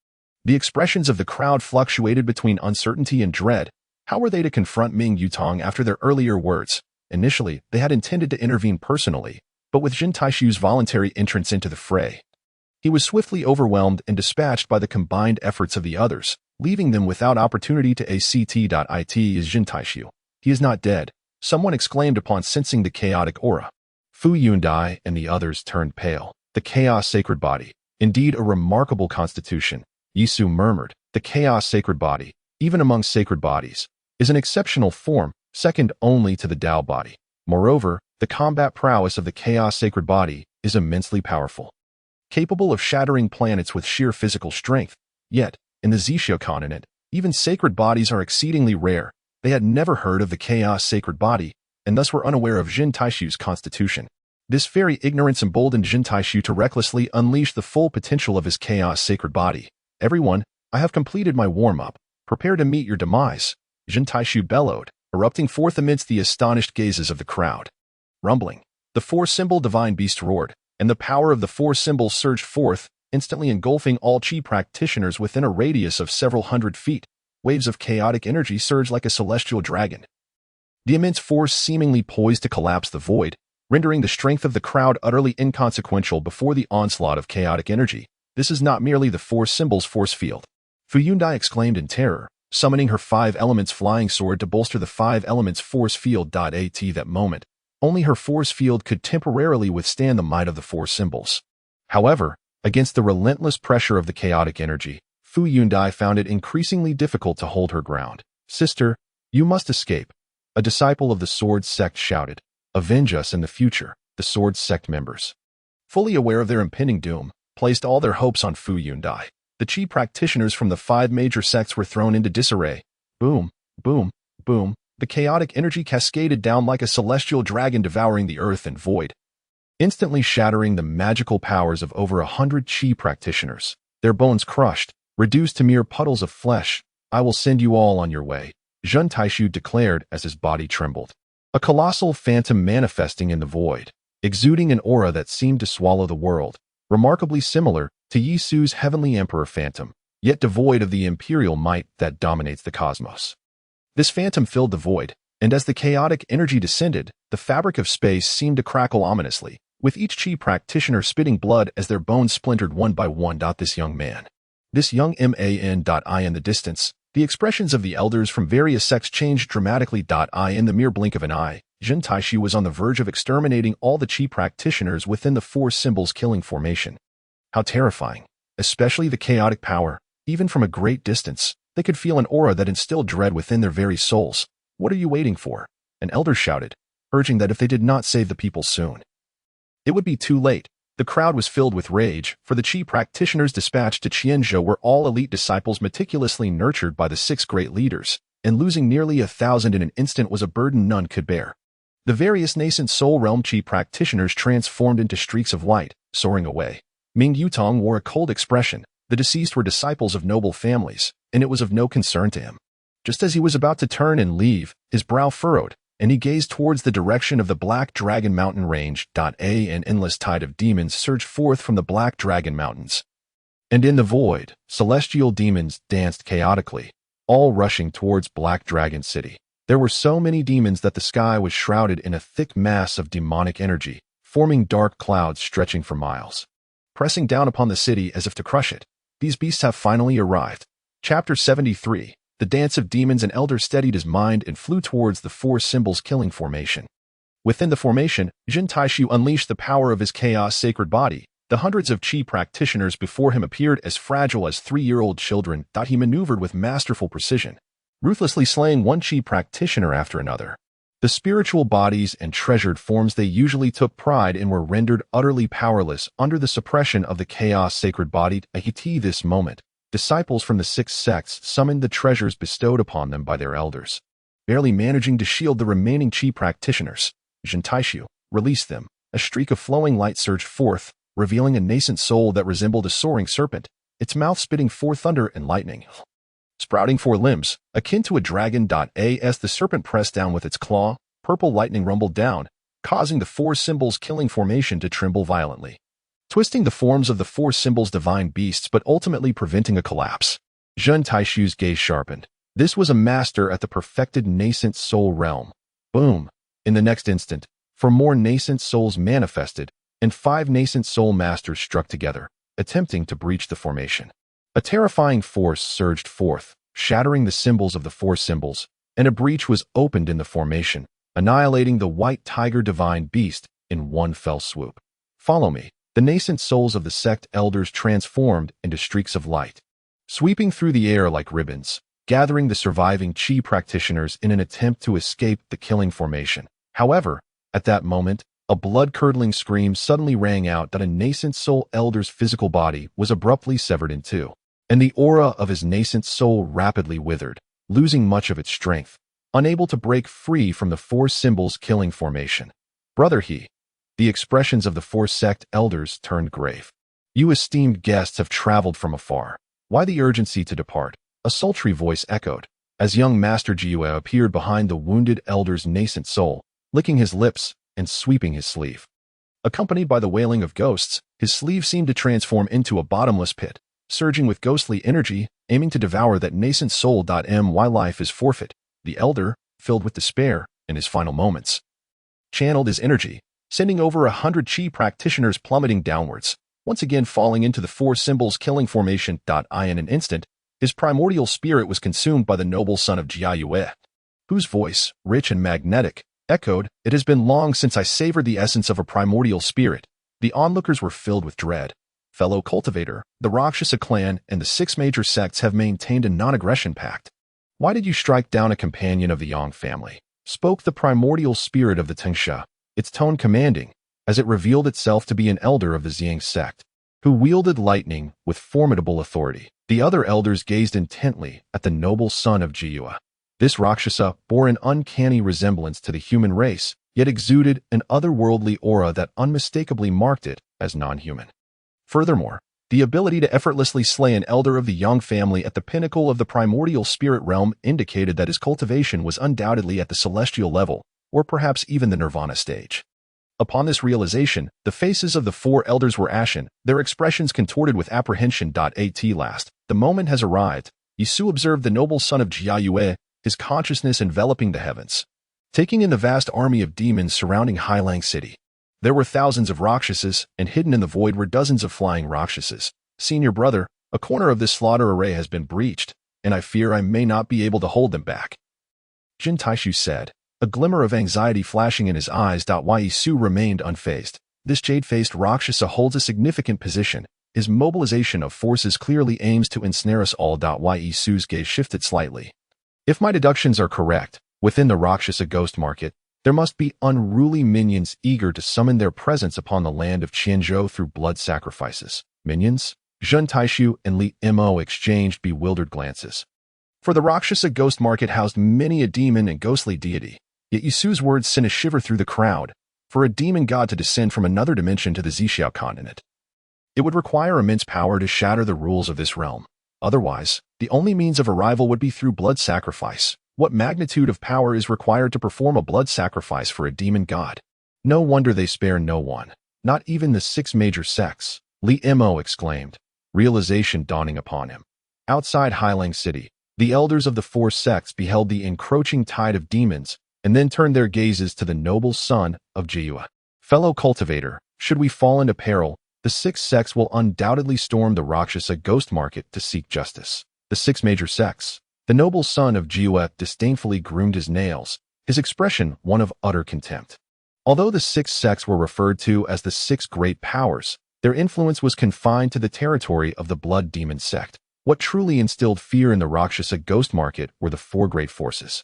The expressions of the crowd fluctuated between uncertainty and dread. How were they to confront Ming Yutong after their earlier words? Initially, they had intended to intervene personally, but with Yun Taishu's voluntary entrance into the fray, he was swiftly overwhelmed and dispatched by the combined efforts of the others, leaving them without opportunity to act. It is Yun Taishu. He is not dead, someone exclaimed upon sensing the chaotic aura. Fu Yundai and the others turned pale. The chaos sacred body, indeed a remarkable constitution. Yisu murmured, the chaos sacred body, even among sacred bodies, is an exceptional form, second only to the Tao body. Moreover, the combat prowess of the chaos sacred body is immensely powerful, capable of shattering planets with sheer physical strength. Yet, in the Ziyue continent, even sacred bodies are exceedingly rare. They had never heard of the chaos sacred body, and thus were unaware of Yun Taishu's constitution. This very ignorance emboldened Yun Taishu to recklessly unleash the full potential of his chaos sacred body. Everyone, I have completed my warm-up. Prepare to meet your demise. Yun Taishu bellowed, erupting forth amidst the astonished gazes of the crowd. Rumbling, the four-symbol divine beast roared, and the power of the four symbols surged forth, instantly engulfing all Qi practitioners within a radius of several hundred feet. Waves of chaotic energy surged like a celestial dragon. The immense force seemingly poised to collapse the void, rendering the strength of the crowd utterly inconsequential before the onslaught of chaotic energy. This is not merely the four symbols force field. Fu Yundai exclaimed in terror, summoning her five elements flying sword to bolster the five elements force field. At that moment, only her force field could temporarily withstand the might of the four symbols. However, against the relentless pressure of the chaotic energy, Fu Yundai found it increasingly difficult to hold her ground. Sister, you must escape. A disciple of the Sword Sect shouted. Avenge us in the future, the Sword Sect members, fully aware of their impending doom, placed all their hopes on Fu Yundai. The Qi practitioners from the five major sects were thrown into disarray. Boom, boom, boom. The chaotic energy cascaded down like a celestial dragon devouring the earth and void, instantly shattering the magical powers of over 100 Qi practitioners. Their bones crushed, reduced to mere puddles of flesh. I will send you all on your way, Yun Taishu declared as his body trembled. A colossal phantom manifesting in the void, exuding an aura that seemed to swallow the world, remarkably similar to Yisu's heavenly emperor phantom, yet devoid of the imperial might that dominates the cosmos. This phantom filled the void, and as the chaotic energy descended, the fabric of space seemed to crackle ominously, with each Qi practitioner spitting blood as their bones splintered one by one. This young man. This young man. In the distance, the expressions of the elders from various sects changed dramatically. In the mere blink of an eye, Yun Taishu was on the verge of exterminating all the Qi practitioners within the four symbols killing formation. How terrifying, especially the chaotic power. Even from a great distance, they could feel an aura that instilled dread within their very souls. What are you waiting for? An elder shouted, urging that if they did not save the people soon, it would be too late. The crowd was filled with rage, for the Qi practitioners dispatched to Qianzhou were all elite disciples meticulously nurtured by the 6 great leaders, and losing nearly 1,000 in an instant was a burden none could bear. The various nascent soul realm Qi practitioners transformed into streaks of light, soaring away. Ming Yutong wore a cold expression. The deceased were disciples of noble families, and it was of no concern to him. Just as he was about to turn and leave, his brow furrowed, and he gazed towards the direction of the Black Dragon Mountain Range. An endless tide of demons surged forth from the Black Dragon Mountains. And in the void, celestial demons danced chaotically, all rushing towards Black Dragon City. There were so many demons that the sky was shrouded in a thick mass of demonic energy, forming dark clouds stretching for miles. Pressing down upon the city as if to crush it, these beasts have finally arrived. Chapter 73. The dance of demons. An elder steadied his mind and flew towards the 4 symbols killing formation. Within the formation, Jin Taishu unleashed the power of his chaos sacred body. The hundreds of Qi practitioners before him appeared as fragile as 3-year-old children. He maneuvered with masterful precision, ruthlessly slaying one Qi practitioner after another. The spiritual bodies and treasured forms they usually took pride in were rendered utterly powerless under the suppression of the chaos sacred body. At this moment, disciples from the 6 sects summoned the treasures bestowed upon them by their elders. Barely managing to shield the remaining Qi practitioners, Jin Taishu released them. A streak of flowing light surged forth, revealing a nascent soul that resembled a soaring serpent, its mouth spitting forth thunder and lightning. Sprouting 4 limbs, akin to a dragon. As the serpent pressed down with its claw, purple lightning rumbled down, causing the 4 symbols killing formation to tremble violently, twisting the forms of the 4 symbols divine beasts but ultimately preventing a collapse. Jin Taishu's gaze sharpened. This was a master at the perfected nascent soul realm. Boom! In the next instant, 4 more nascent souls manifested, and 5 nascent soul masters struck together, attempting to breach the formation. A terrifying force surged forth, shattering the symbols of the 4 symbols, and a breach was opened in the formation, annihilating the white tiger divine beast in one fell swoop. Follow me. The nascent souls of the sect elders transformed into streaks of light, sweeping through the air like ribbons, gathering the surviving Qi practitioners in an attempt to escape the killing formation. However, at that moment, a blood-curdling scream suddenly rang out that a nascent soul elder's physical body was abruptly severed in 2, and the aura of his nascent soul rapidly withered, losing much of its strength, unable to break free from the 4 symbols killing formation. Brother he. The expressions of the 4 sect elders turned grave. You esteemed guests have traveled from afar. Why the urgency to depart? A sultry voice echoed, as young Master Ziyue appeared behind the wounded elder's nascent soul, licking his lips and sweeping his sleeve. Accompanied by the wailing of ghosts, his sleeve seemed to transform into a bottomless pit, surging with ghostly energy, aiming to devour that nascent soul. My life is forfeit. The elder, filled with despair in his final moments, channeled his energy, sending over 100 Qi practitioners plummeting downwards, once again falling into the 4 symbols killing formation. In an instant, his primordial spirit was consumed by the noble son of Ziyue, whose voice, rich and magnetic, echoed, "It has been long since I savored the essence of a primordial spirit." The onlookers were filled with dread. Fellow cultivator, the Rakshasa clan and the 6 major sects have maintained a non-aggression pact. Why did you strike down a companion of the Yang family? Spoke the primordial spirit of the Tengsha, its tone commanding, as it revealed itself to be an elder of the Ziyang sect, who wielded lightning with formidable authority. The other elders gazed intently at the noble son of Ziyue. This Rakshasa bore an uncanny resemblance to the human race, yet exuded an otherworldly aura that unmistakably marked it as non-human. Furthermore, the ability to effortlessly slay an elder of the Yang family at the pinnacle of the primordial spirit realm indicated that his cultivation was undoubtedly at the celestial level, or perhaps even the nirvana stage. Upon this realization, the faces of the 4 elders were ashen, their expressions contorted with apprehension. At last, the moment has arrived. Yisu observed the noble son of Ziyue, his consciousness enveloping the heavens, taking in the vast army of demons surrounding Hailang City. There were thousands of Rakshasas, and hidden in the void were dozens of flying Rakshasas. Senior brother, a corner of this slaughter array has been breached, and I fear I may not be able to hold them back. Jin Taishu said, a glimmer of anxiety flashing in his eyes. Yisu remained unfazed. This jade-faced Rakshasa holds a significant position. His mobilization of forces clearly aims to ensnare us all. Yisu's gaze shifted slightly. If my deductions are correct, within the Rakshasa ghost market, There must be unruly minions eager to summon their presence upon the land of Qianzhou through blood sacrifices. Minions? Zhun Taishu and Li Mo exchanged bewildered glances. For the Rakshasa ghost market housed many a demon and ghostly deity, yet Yisu's words sent a shiver through the crowd. For a demon god to descend from another dimension to the Ziyue continent, it would require immense power to shatter the rules of this realm. Otherwise, the only means of arrival would be through blood sacrifice. What magnitude of power is required to perform a blood sacrifice for a demon god? No wonder they spare no one, not even the 6 major sects, Li Mo exclaimed, realization dawning upon him. Outside Hailang City, the elders of the 4 sects beheld the encroaching tide of demons and then turned their gazes to the noble son of Ziyue. Fellow cultivator, should we fall into peril, the 6 sects will undoubtedly storm the Rakshasa ghost market to seek justice. The 6 major sects. The noble son of Ziyue disdainfully groomed his nails, his expression one of utter contempt. Although the 6 sects were referred to as the 6 great powers, their influence was confined to the territory of the blood demon sect. What truly instilled fear in the Rakshasa ghost market were the 4 great forces.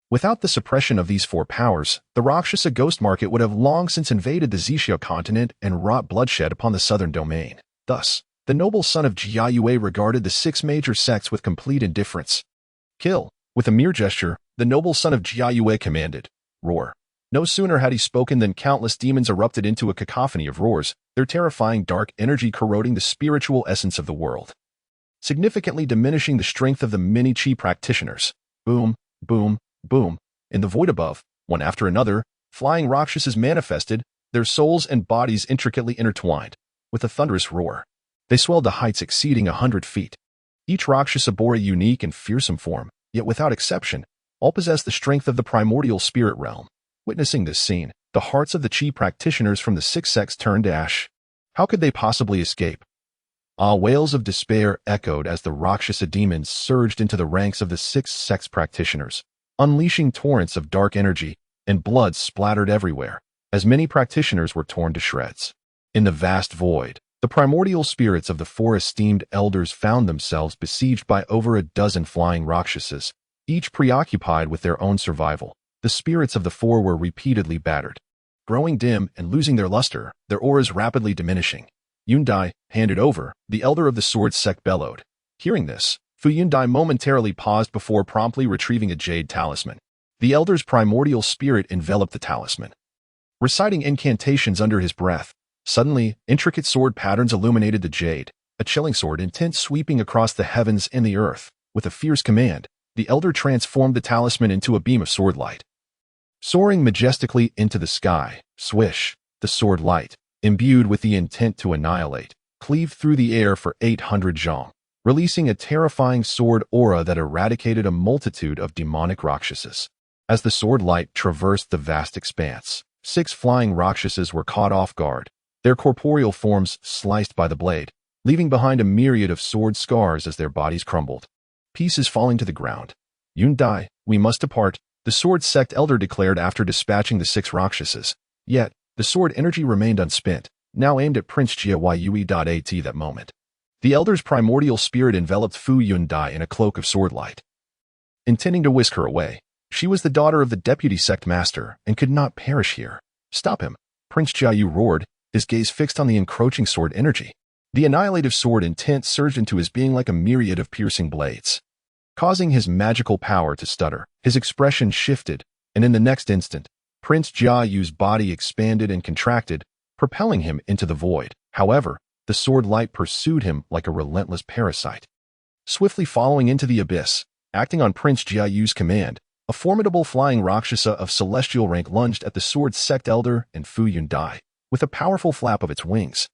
Without the suppression of these 4 powers, the Rakshasa ghost market would have long since invaded the Ziyue continent and wrought bloodshed upon the southern domain. Thus, the noble son of Ziyue regarded the 6 major sects with complete indifference. Kill. With a mere gesture, the noble son of Ziyue commanded. Roar. No sooner had he spoken than countless demons erupted into a cacophony of roars, their terrifying dark energy corroding the spiritual essence of the world, significantly diminishing the strength of the many chi practitioners. Boom, boom, boom. In the void above, one after another, flying Rakshasas manifested, their souls and bodies intricately intertwined. With a thunderous roar, they swelled to heights exceeding 100 feet. Each Rakshasa bore a unique and fearsome form, yet without exception, all possessed the strength of the primordial spirit realm. Witnessing this scene, the hearts of the chi practitioners from the 6 sects turned to ash. How could they possibly escape? Ah, wails of despair echoed as the Rakshasa demons surged into the ranks of the 6 sects practitioners, unleashing torrents of dark energy, and blood splattered everywhere, as many practitioners were torn to shreds. In the vast void, the primordial spirits of the 4 esteemed elders found themselves besieged by over a dozen flying Rakshasas, each preoccupied with their own survival. The spirits of the 4 were repeatedly battered, growing dim and losing their luster, their auras rapidly diminishing. Yun Dai, handed over, the elder of the sword sect bellowed. Hearing this, Fu Yun Dai momentarily paused before promptly retrieving a jade talisman. The elder's primordial spirit enveloped the talisman, reciting incantations under his breath. Suddenly, intricate sword patterns illuminated the jade, a chilling sword intent sweeping across the heavens and the earth. With a fierce command, the elder transformed the talisman into a beam of sword light. Soaring majestically into the sky, swish, the sword light, imbued with the intent to annihilate, cleaved through the air for 800 zhang, releasing a terrifying sword aura that eradicated a multitude of demonic Rakshasas. As the sword light traversed the vast expanse, 6 flying Rakshasas were caught off guard, their corporeal forms sliced by the blade, leaving behind a myriad of sword scars as their bodies crumbled, pieces falling to the ground. Yun Dai, we must depart, the sword sect elder declared after dispatching the 6 Rakshasas. Yet, the sword energy remained unspent, now aimed at Prince Ziyue. That moment, the elder's primordial spirit enveloped Fu Yun Dai in a cloak of sword light, intending to whisk her away. She was the daughter of the deputy sect master and could not perish here. Stop him, Prince Ziyue roared, his gaze fixed on the encroaching sword energy. The annihilative sword intent surged into his being like a myriad of piercing blades, causing his magical power to stutter. His expression shifted, and in the next instant, Prince Ziyue's body expanded and contracted, propelling him into the void. However, the sword light pursued him like a relentless parasite. Swiftly following into the abyss, acting on Prince Ziyue's command, a formidable flying Rakshasa of celestial rank lunged at the sword sect elder and Fu Yun Dai, with a powerful flap of its wings.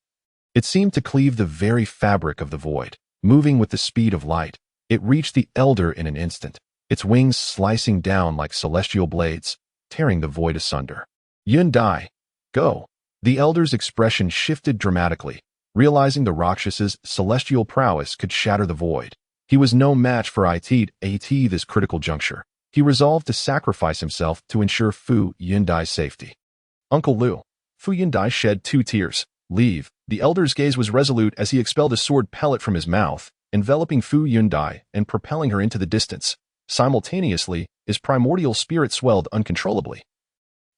It seemed to cleave the very fabric of the void. Moving with the speed of light, it reached the elder in an instant, its wings slicing down like celestial blades, tearing the void asunder. Yun Dai, go! The elder's expression shifted dramatically, realizing the Rakshas's celestial prowess could shatter the void. He was no match for at this critical juncture. He resolved to sacrifice himself to ensure Fu Yun Dai's safety. Uncle Liu. Fu Yun Dai shed 2 tears. Leave. The elder's gaze was resolute as he expelled a sword pellet from his mouth, enveloping Fu Yun Dai and propelling her into the distance. Simultaneously, his primordial spirit swelled uncontrollably.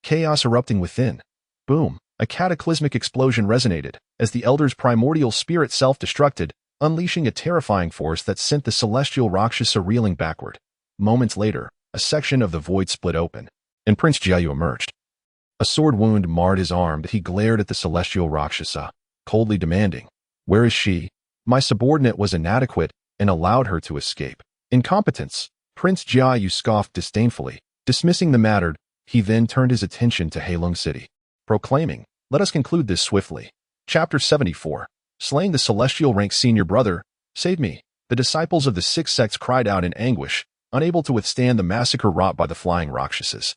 chaos erupting within. Boom! A cataclysmic explosion resonated, as the Elder's primordial spirit self-destructed, unleashing a terrifying force that sent the celestial Rakshasa reeling backward. Moments later, a section of the void split open, and Prince Ziyue emerged. A sword wound marred his arm, but he glared at the celestial Rakshasa, coldly demanding, "Where is she?" My subordinate was inadequate and allowed her to escape. Incompetence. Prince Ziyue scoffed disdainfully. Dismissing the matter, he then turned his attention to Heilong City, proclaiming, "Let us conclude this swiftly." Chapter 74. Slaying the celestial rank senior brother, save me. The disciples of the six sects cried out in anguish, unable to withstand the massacre wrought by the flying Rakshasas.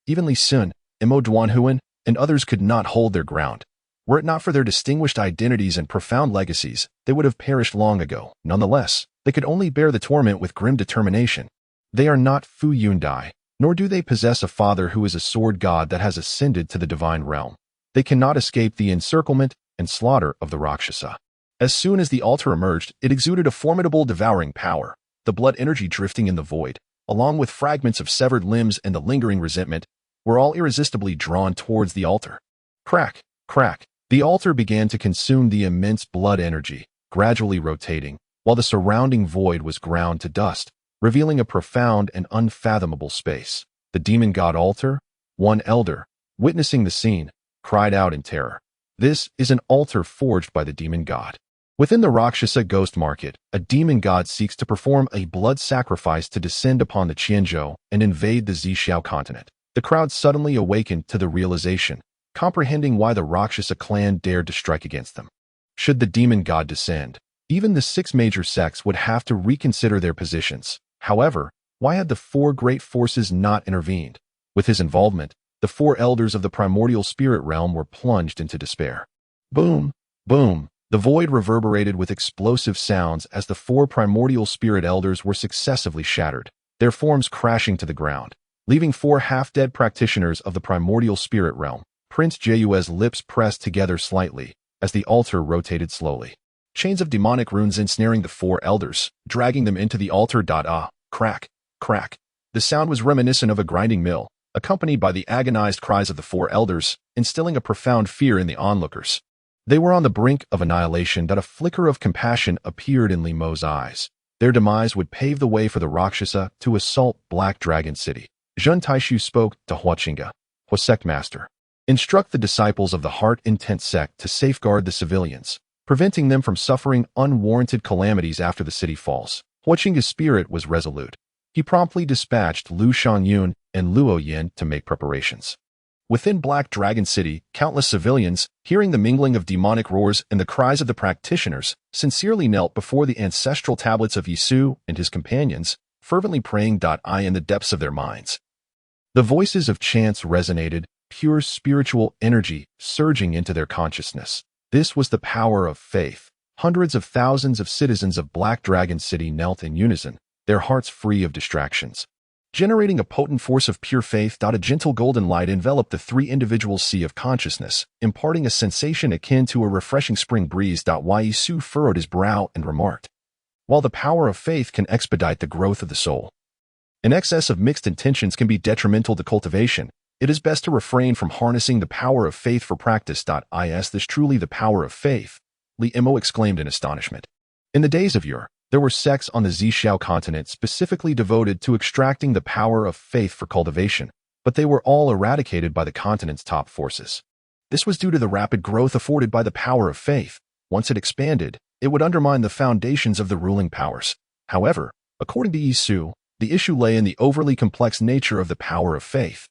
Even Li Sun, Imo Duanhuan, and others could not hold their ground. Were it not for their distinguished identities and profound legacies, they would have perished long ago. Nonetheless, they could only bear the torment with grim determination. They are not Fu Yundai, nor do they possess a father who is a sword god that has ascended to the divine realm. They cannot escape the encirclement and slaughter of the Rakshasa. As soon as the altar emerged, it exuded a formidable devouring power, the blood energy drifting in the void, along with fragments of severed limbs and the lingering resentment, were all irresistibly drawn towards the altar. Crack, crack. The altar began to consume the immense blood energy, gradually rotating, while the surrounding void was ground to dust, revealing a profound and unfathomable space. The demon god altar? One elder, witnessing the scene, cried out in terror. This is an altar forged by the demon god. Within the Rakshasa ghost market, a demon god seeks to perform a blood sacrifice to descend upon the Qianzhou and invade the Ziyue continent. The crowd suddenly awakened to the realization, comprehending why the Rakshasa clan dared to strike against them. Should the demon god descend, even the six major sects would have to reconsider their positions. However, why had the four great forces not intervened? With his involvement, the four elders of the primordial spirit realm were plunged into despair. Boom! Boom! The void reverberated with explosive sounds as the four primordial spirit elders were successively shattered, their forms crashing to the ground, leaving four half-dead practitioners of the primordial spirit realm. Prince Ziyue's lips pressed together slightly as the altar rotated slowly. Chains of demonic runes ensnaring the four elders, dragging them into the altar. Crack, crack. The sound was reminiscent of a grinding mill, accompanied by the agonized cries of the four elders, instilling a profound fear in the onlookers. They were on the brink of annihilation. A flicker of compassion appeared in Li Mo's eyes. Their demise would pave the way for the Rakshasa to assault Black Dragon City. Zhun Taishu spoke to Huachinga, sect master. Instruct the disciples of the heart-intent sect to safeguard the civilians, preventing them from suffering unwarranted calamities after the city falls. Huachinga's spirit was resolute. He promptly dispatched Lu Shangyun and Luo Yin to make preparations. Within Black Dragon City, countless civilians, hearing the mingling of demonic roars and the cries of the practitioners, sincerely knelt before the ancestral tablets of Yisu and his companions, fervently praying. In the depths of their minds, the voices of chants resonated, pure spiritual energy surging into their consciousness. This was the power of faith. Hundreds of thousands of citizens of Black Dragon City knelt in unison, their hearts free of distractions, generating a potent force of pure faith. A gentle golden light enveloped the three individuals' sea of consciousness, imparting a sensation akin to a refreshing spring breeze. Yisu furrowed his brow and remarked, "While the power of faith can expedite the growth of the soul, an excess of mixed intentions can be detrimental to cultivation. It is best to refrain from harnessing the power of faith for practice. Is this truly the power of faith?" Li Imo exclaimed in astonishment. In the days of yore, there were sects on the Ziyue continent specifically devoted to extracting the power of faith for cultivation, but they were all eradicated by the continent's top forces. This was due to the rapid growth afforded by the power of faith. Once it expanded, it would undermine the foundations of the ruling powers. However, according to Yisu, the issue lay in the overly complex nature of the power of faith.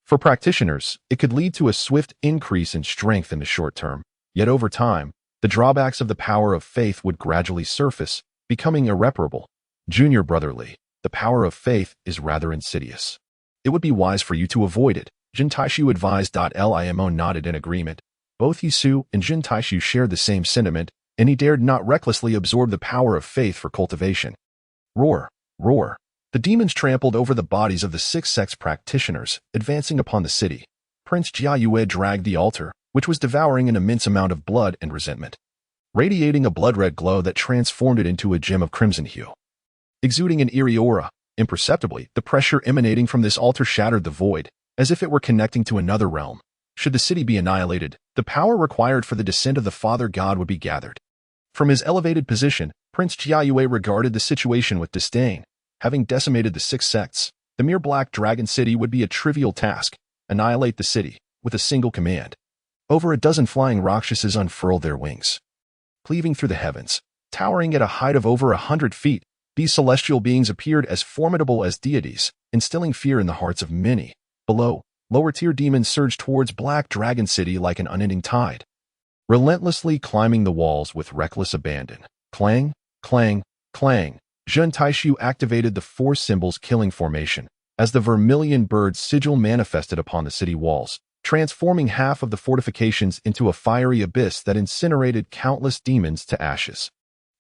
For practitioners, it could lead to a swift increase in strength in the short term, yet over time, the drawbacks of the power of faith would gradually surface, becoming irreparable. Junior brotherly, the power of faith is rather insidious. It would be wise for you to avoid it, Jin Taishu advised. Limo nodded in agreement. Both Yisu and Jin Taishu shared the same sentiment, and he dared not recklessly absorb the power of faith for cultivation. Roar, roar. The demons trampled over the bodies of the six sects practitioners, advancing upon the city. Prince Ziyue dragged the altar, which was devouring an immense amount of blood and resentment, radiating a blood-red glow that transformed it into a gem of crimson hue. Exuding an eerie aura, imperceptibly, the pressure emanating from this altar shattered the void, as if it were connecting to another realm. Should the city be annihilated, the power required for the descent of the Father God would be gathered. From his elevated position, Prince Ziyue regarded the situation with disdain. Having decimated the 6 sects, the mere Black Dragon City would be a trivial task. Annihilate the city with a single command. Over a dozen flying Rakshasas unfurled their wings. Cleaving through the heavens, towering at a height of over 100 feet, these celestial beings appeared as formidable as deities, instilling fear in the hearts of many. Below, lower-tier demons surged towards Black Dragon City like an unending tide, relentlessly climbing the walls with reckless abandon. Clang, clang, clang. Yun Jianfang activated the 4 symbols killing formation as the vermilion bird sigil manifested upon the city walls, transforming half of the fortifications into a fiery abyss that incinerated countless demons to ashes.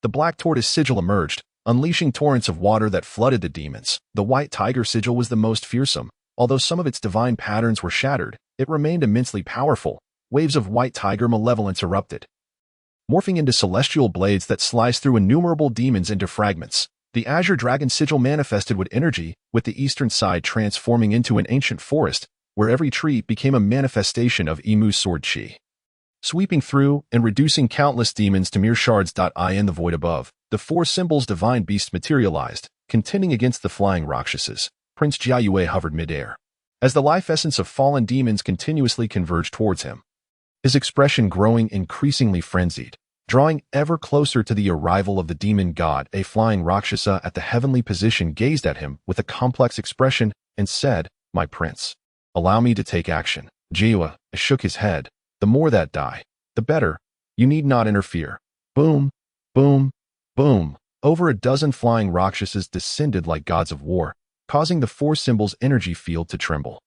The black tortoise sigil emerged, unleashing torrents of water that flooded the demons. The white tiger sigil was the most fearsome. Although some of its divine patterns were shattered, it remained immensely powerful. Waves of white tiger malevolence erupted, morphing into celestial blades that sliced through innumerable demons into fragments. The azure dragon sigil manifested with energy, with the eastern side transforming into an ancient forest, where every tree became a manifestation of Emu's sword chi. Sweeping through and reducing countless demons to mere shards. In the void above, the 4 symbols divine beasts materialized, contending against the flying Rakshasas. Prince Ziyue hovered midair, as the life essence of fallen demons continuously converged towards him, his expression growing increasingly frenzied. Drawing ever closer to the arrival of the demon god, a flying Rakshasa at the heavenly position gazed at him with a complex expression and said, "My prince, allow me to take action." Ziyue shook his head. "The more that die, the better. You need not interfere." Boom, boom, boom. Over a dozen flying Rakshasas descended like gods of war, causing the 4 symbols' energy field to tremble,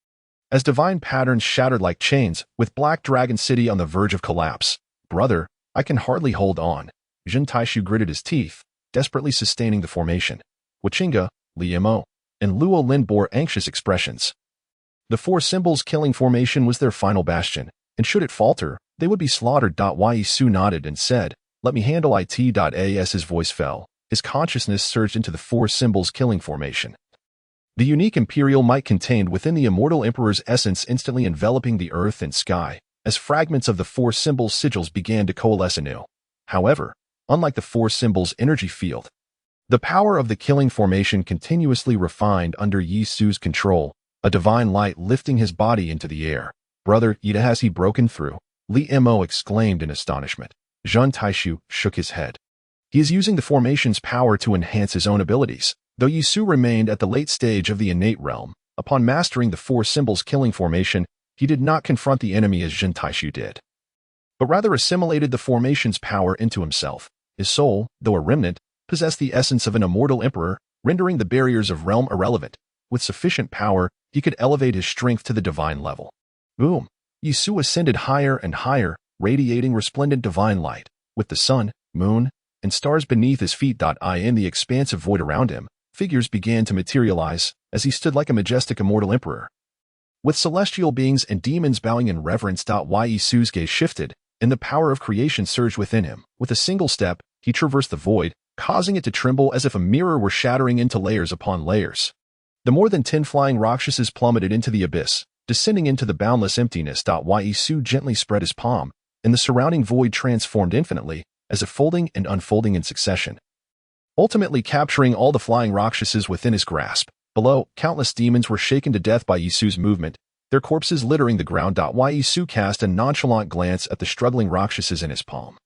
as divine patterns shattered like chains, with Black Dragon City on the verge of collapse. "Brother, I can hardly hold on." Yun Jianfang gritted his teeth, desperately sustaining the formation. Wachinga, Liemo, and Luo Lin bore anxious expressions. The 4 symbols killing formation was their final bastion, and should it falter, they would be slaughtered. Yi Su nodded and said, "Let me handle it." As his voice fell, his consciousness surged into the 4 symbols killing formation. The unique imperial might contained within the Immortal Emperor's essence instantly enveloping the earth and sky, as fragments of the 4 symbols' sigils began to coalesce anew. However, unlike the 4 symbols' energy field, the power of the killing formation continuously refined under Yi Su's control, a divine light lifting his body into the air. "Brother, has he broken through?" Li Mo exclaimed in astonishment. Yun Jianfang shook his head. He is using the formation's power to enhance his own abilities. Though Yi Su remained at the late stage of the innate realm, upon mastering the 4 symbols killing formation, he did not confront the enemy as Yun Jianfang did, but rather assimilated the formation's power into himself. His soul, though a remnant, possessed the essence of an immortal emperor, rendering the barriers of realm irrelevant. With sufficient power, he could elevate his strength to the divine level. Boom! Yi Su ascended higher and higher, radiating resplendent divine light, with the sun, moon, and stars beneath his feet. In the expansive void around him, figures began to materialize as he stood like a majestic immortal emperor, with celestial beings and demons bowing in reverence. Yi Su's gaze shifted, and the power of creation surged within him. With a single step, he traversed the void, causing it to tremble as if a mirror were shattering into layers upon layers. The more than 10 flying Rakshasas plummeted into the abyss, descending into the boundless emptiness. Yi Su gently spread his palm, and the surrounding void transformed infinitely, as if folding and unfolding in succession, ultimately capturing all the flying Rakshasas within his grasp. Below, countless demons were shaken to death by Yi Su's movement, their corpses littering the ground. Yi Su cast a nonchalant glance at the struggling Rakshasas in his palm,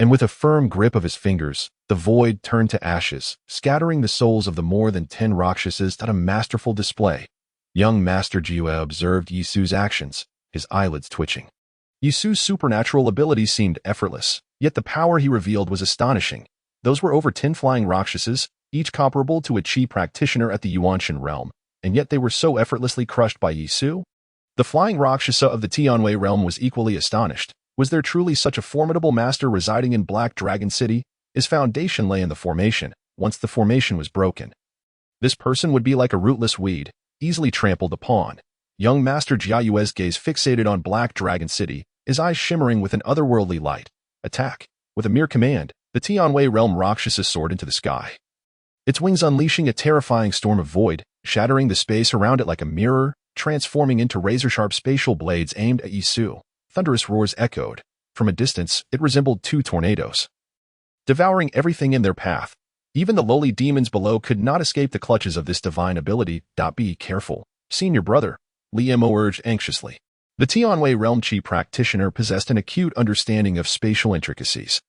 and with a firm grip of his fingers, the void turned to ashes, scattering the souls of the more than 10 Rakshasas. A masterful display. Young Master Ziyue observed Yi Su's actions, his eyelids twitching. Yi Su's supernatural abilities seemed effortless, yet the power he revealed was astonishing. Those were over 10 flying Rakshasas, each comparable to a chi practitioner at the Yuanshan realm, and yet they were so effortlessly crushed by Yi Su. The flying Rakshasa of the Tianwei realm was equally astonished. Was there truly such a formidable master residing in Black Dragon City? His foundation lay in the formation. Once the formation was broken, this person would be like a rootless weed, easily trampled upon. Young Master Ziyue's gaze fixated on Black Dragon City, his eyes shimmering with an otherworldly light. Attack! With a mere command, the Tianwei realm Rakshasa soared into the sky, its wings unleashing a terrifying storm of void, shattering the space around it like a mirror, transforming into razor-sharp spatial blades aimed at Yi Su. Thunderous roars echoed. From a distance, it resembled two tornadoes, devouring everything in their path. Even the lowly demons below could not escape the clutches of this divine ability. Be careful, senior brother, Li Mo urged anxiously. The Tianwei realm chi practitioner possessed an acute understanding of spatial intricacies,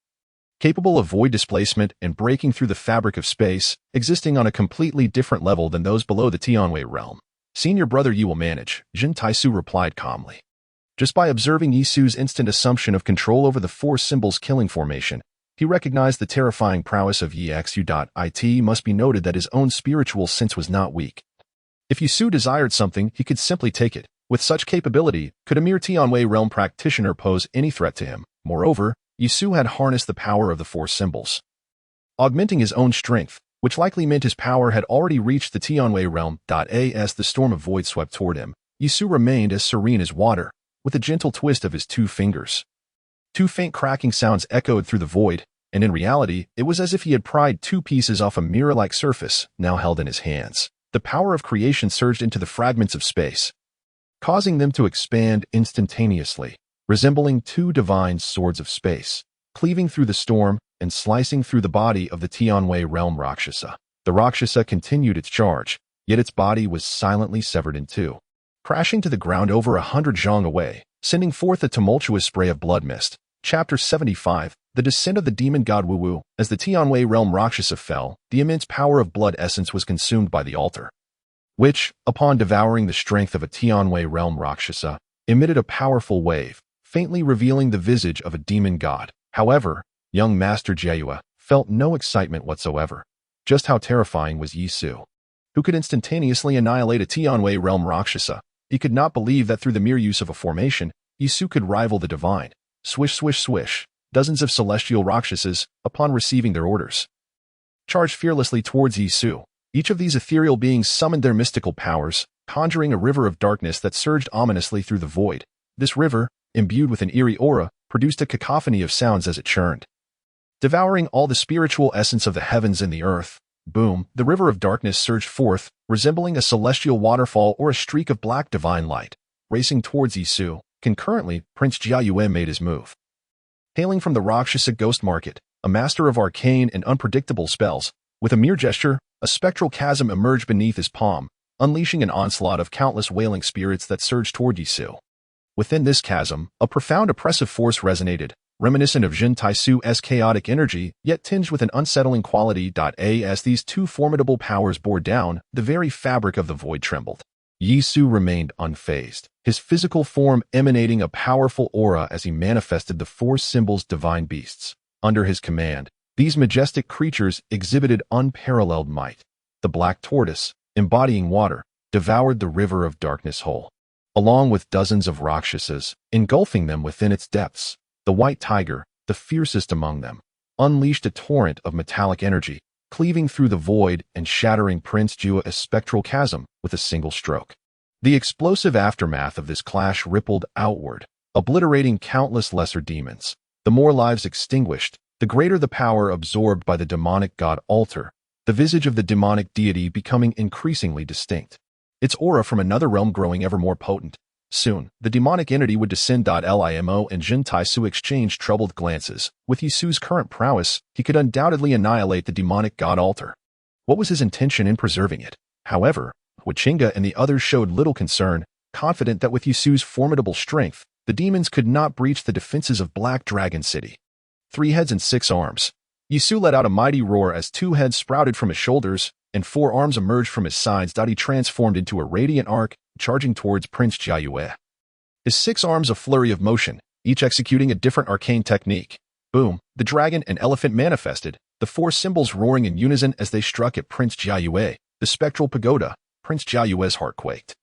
capable of void displacement and breaking through the fabric of space, existing on a completely different level than those below the Tianwei realm. Senior brother, you will manage, Jin Taisu replied calmly. Just by observing Yi Su's instant assumption of control over the four symbols killing formation, he recognized the terrifying prowess of Yi Xu. It must be noted that his own spiritual sense was not weak. If Yi Su desired something, he could simply take it. With such capability, could a mere Tianwei realm practitioner pose any threat to him? Moreover, Yi Su had harnessed the power of the four symbols, augmenting his own strength, which likely meant his power had already reached the Tianwei realm. As the storm of void swept toward him, Yi Su remained as serene as water, with a gentle twist of his two fingers. Two faint cracking sounds echoed through the void, and in reality, it was as if he had pried two pieces off a mirror-like surface, now held in his hands. The power of creation surged into the fragments of space, causing them to expand instantaneously, resembling two divine swords of space, cleaving through the storm and slicing through the body of the Tianwei realm Rakshasa. The Rakshasa continued its charge, yet its body was silently severed in two, crashing to the ground over 100 zhang away, sending forth a tumultuous spray of blood mist. Chapter 75, The Descent of the Demon God Wu Wu. As the Tianwei realm Rakshasa fell, the immense power of blood essence was consumed by the altar, which, upon devouring the strength of a Tianwei realm Rakshasa, emitted a powerful wave, faintly revealing the visage of a demon god. However, young Master Ziyue felt no excitement whatsoever. Just how terrifying was Yi Su, who could instantaneously annihilate a Tianwei realm Rakshasa? He could not believe that through the mere use of a formation, Yi Su could rival the divine. Swish, swish, swish. Dozens of celestial Rakshasas, upon receiving their orders, charged fearlessly towards Yi Su. Each of these ethereal beings summoned their mystical powers, conjuring a river of darkness that surged ominously through the void. This river, imbued with an eerie aura, produced a cacophony of sounds as it churned, devouring all the spiritual essence of the heavens and the earth. Boom, the river of darkness surged forth, resembling a celestial waterfall or a streak of black divine light, racing towards Yi Su. Concurrently, Prince Ziyue made his move. Hailing from the Rakshasa Ghost Market, a master of arcane and unpredictable spells, with a mere gesture, a spectral chasm emerged beneath his palm, unleashing an onslaught of countless wailing spirits that surged toward Yi Su. Within this chasm, a profound oppressive force resonated, reminiscent of Jin Taisu's chaotic energy, yet tinged with an unsettling quality. As these two formidable powers bore down, the very fabric of the void trembled. Yi Su remained unfazed, his physical form emanating a powerful aura as he manifested the four symbols' divine beasts. Under his command, these majestic creatures exhibited unparalleled might. The black tortoise, embodying water, devoured the river of darkness whole, along with dozens of Rakshasas, engulfing them within its depths. The white tiger, the fiercest among them, unleashed a torrent of metallic energy, cleaving through the void and shattering Prince Ziyue's spectral chasm with a single stroke. The explosive aftermath of this clash rippled outward, obliterating countless lesser demons. The more lives extinguished, the greater the power absorbed by the demonic god altar, the visage of the demonic deity becoming increasingly distinct, its aura from another realm growing ever more potent. Soon, the demonic entity would descend. Limo and Jin Taisu exchanged troubled glances. With Yi Su's current prowess, he could undoubtedly annihilate the demonic god altar. What was his intention in preserving it? However, Huichinga and the others showed little concern, confident that with Yi Su's formidable strength, the demons could not breach the defenses of Black Dragon City. 3 heads and 6 arms. Yi Su let out a mighty roar as 2 heads sprouted from his shoulders, and 4 arms emerged from his sides. He transformed into a radiant arc, charging towards Prince Ziyue. His 6 arms a flurry of motion, each executing a different arcane technique. Boom, the dragon and elephant manifested, the 4 symbols roaring in unison as they struck at Prince Ziyue. The spectral pagoda. Prince Ziyue's heart quaked.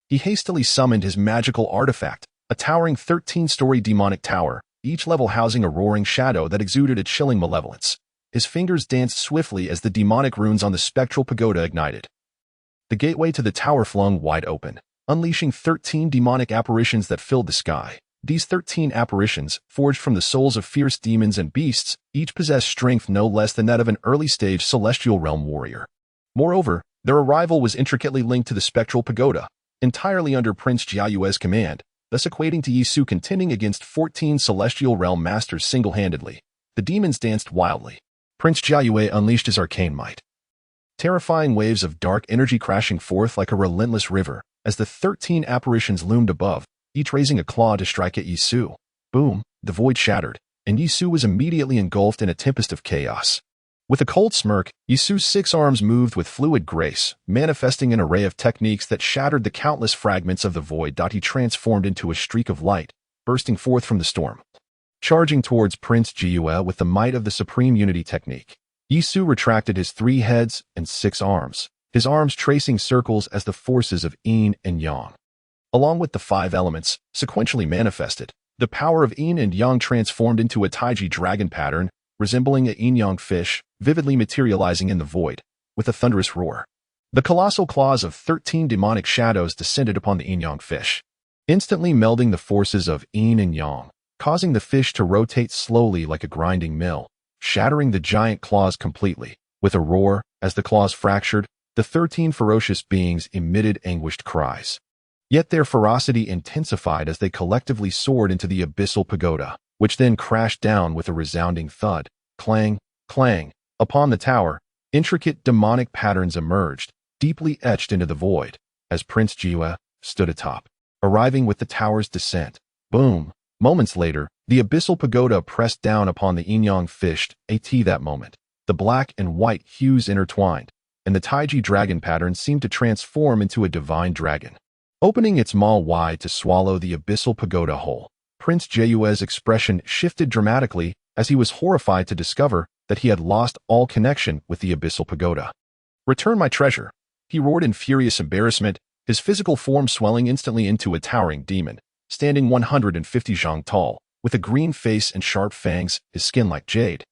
He hastily summoned his magical artifact, a towering 13-story demonic tower, each level housing a roaring shadow that exuded a chilling malevolence. His fingers danced swiftly as the demonic runes on the spectral pagoda ignited. The gateway to the tower flung wide open, unleashing 13 demonic apparitions that filled the sky. These 13 apparitions, forged from the souls of fierce demons and beasts, each possessed strength no less than that of an early-stage celestial realm warrior. Moreover, their arrival was intricately linked to the spectral pagoda, entirely under Prince Ziyue's command, thus equating to Yisu contending against 14 celestial realm masters single-handedly. The demons danced wildly. Prince Ziyue unleashed his arcane might. Terrifying waves of dark energy crashing forth like a relentless river, as the 13 apparitions loomed above, each raising a claw to strike at Yisu. Boom, the void shattered, and Yisu was immediately engulfed in a tempest of chaos. With a cold smirk, Yisu's 6 arms moved with fluid grace, manifesting an array of techniques that shattered the countless fragments of the void. He transformed into a streak of light, bursting forth from the storm. Charging towards Prince Ziyue with the might of the Supreme Unity technique, Yisu retracted his 3 heads and 6 arms, his arms tracing circles as the forces of yin and yang. Along with the 5 elements, sequentially manifested, the power of yin and yang transformed into a taiji dragon pattern, resembling a yin-yang fish, vividly materializing in the void, with a thunderous roar. The colossal claws of 13 demonic shadows descended upon the yin-yang fish, instantly melding the forces of yin and yang, causing the fish to rotate slowly like a grinding mill, shattering the giant claws completely. With a roar, as the claws fractured, the 13 ferocious beings emitted anguished cries. Yet their ferocity intensified as they collectively soared into the abyssal pagoda, which then crashed down with a resounding thud, clang, clang. Upon the tower, intricate demonic patterns emerged, deeply etched into the void, as Prince Ziyue stood atop, arriving with the tower's descent. Boom! Moments later, the abyssal pagoda pressed down upon the yin-yang fish. That moment, the black and white hues intertwined, and the taiji dragon pattern seemed to transform into a divine dragon, opening its maw wide to swallow the abyssal pagoda whole. Prince Ziyue's expression shifted dramatically as he was horrified to discover that he had lost all connection with the abyssal pagoda. "Return my treasure," he roared in furious embarrassment, his physical form swelling instantly into a towering demon, standing 150 zhang tall, with a green face and sharp fangs, his skin like jade,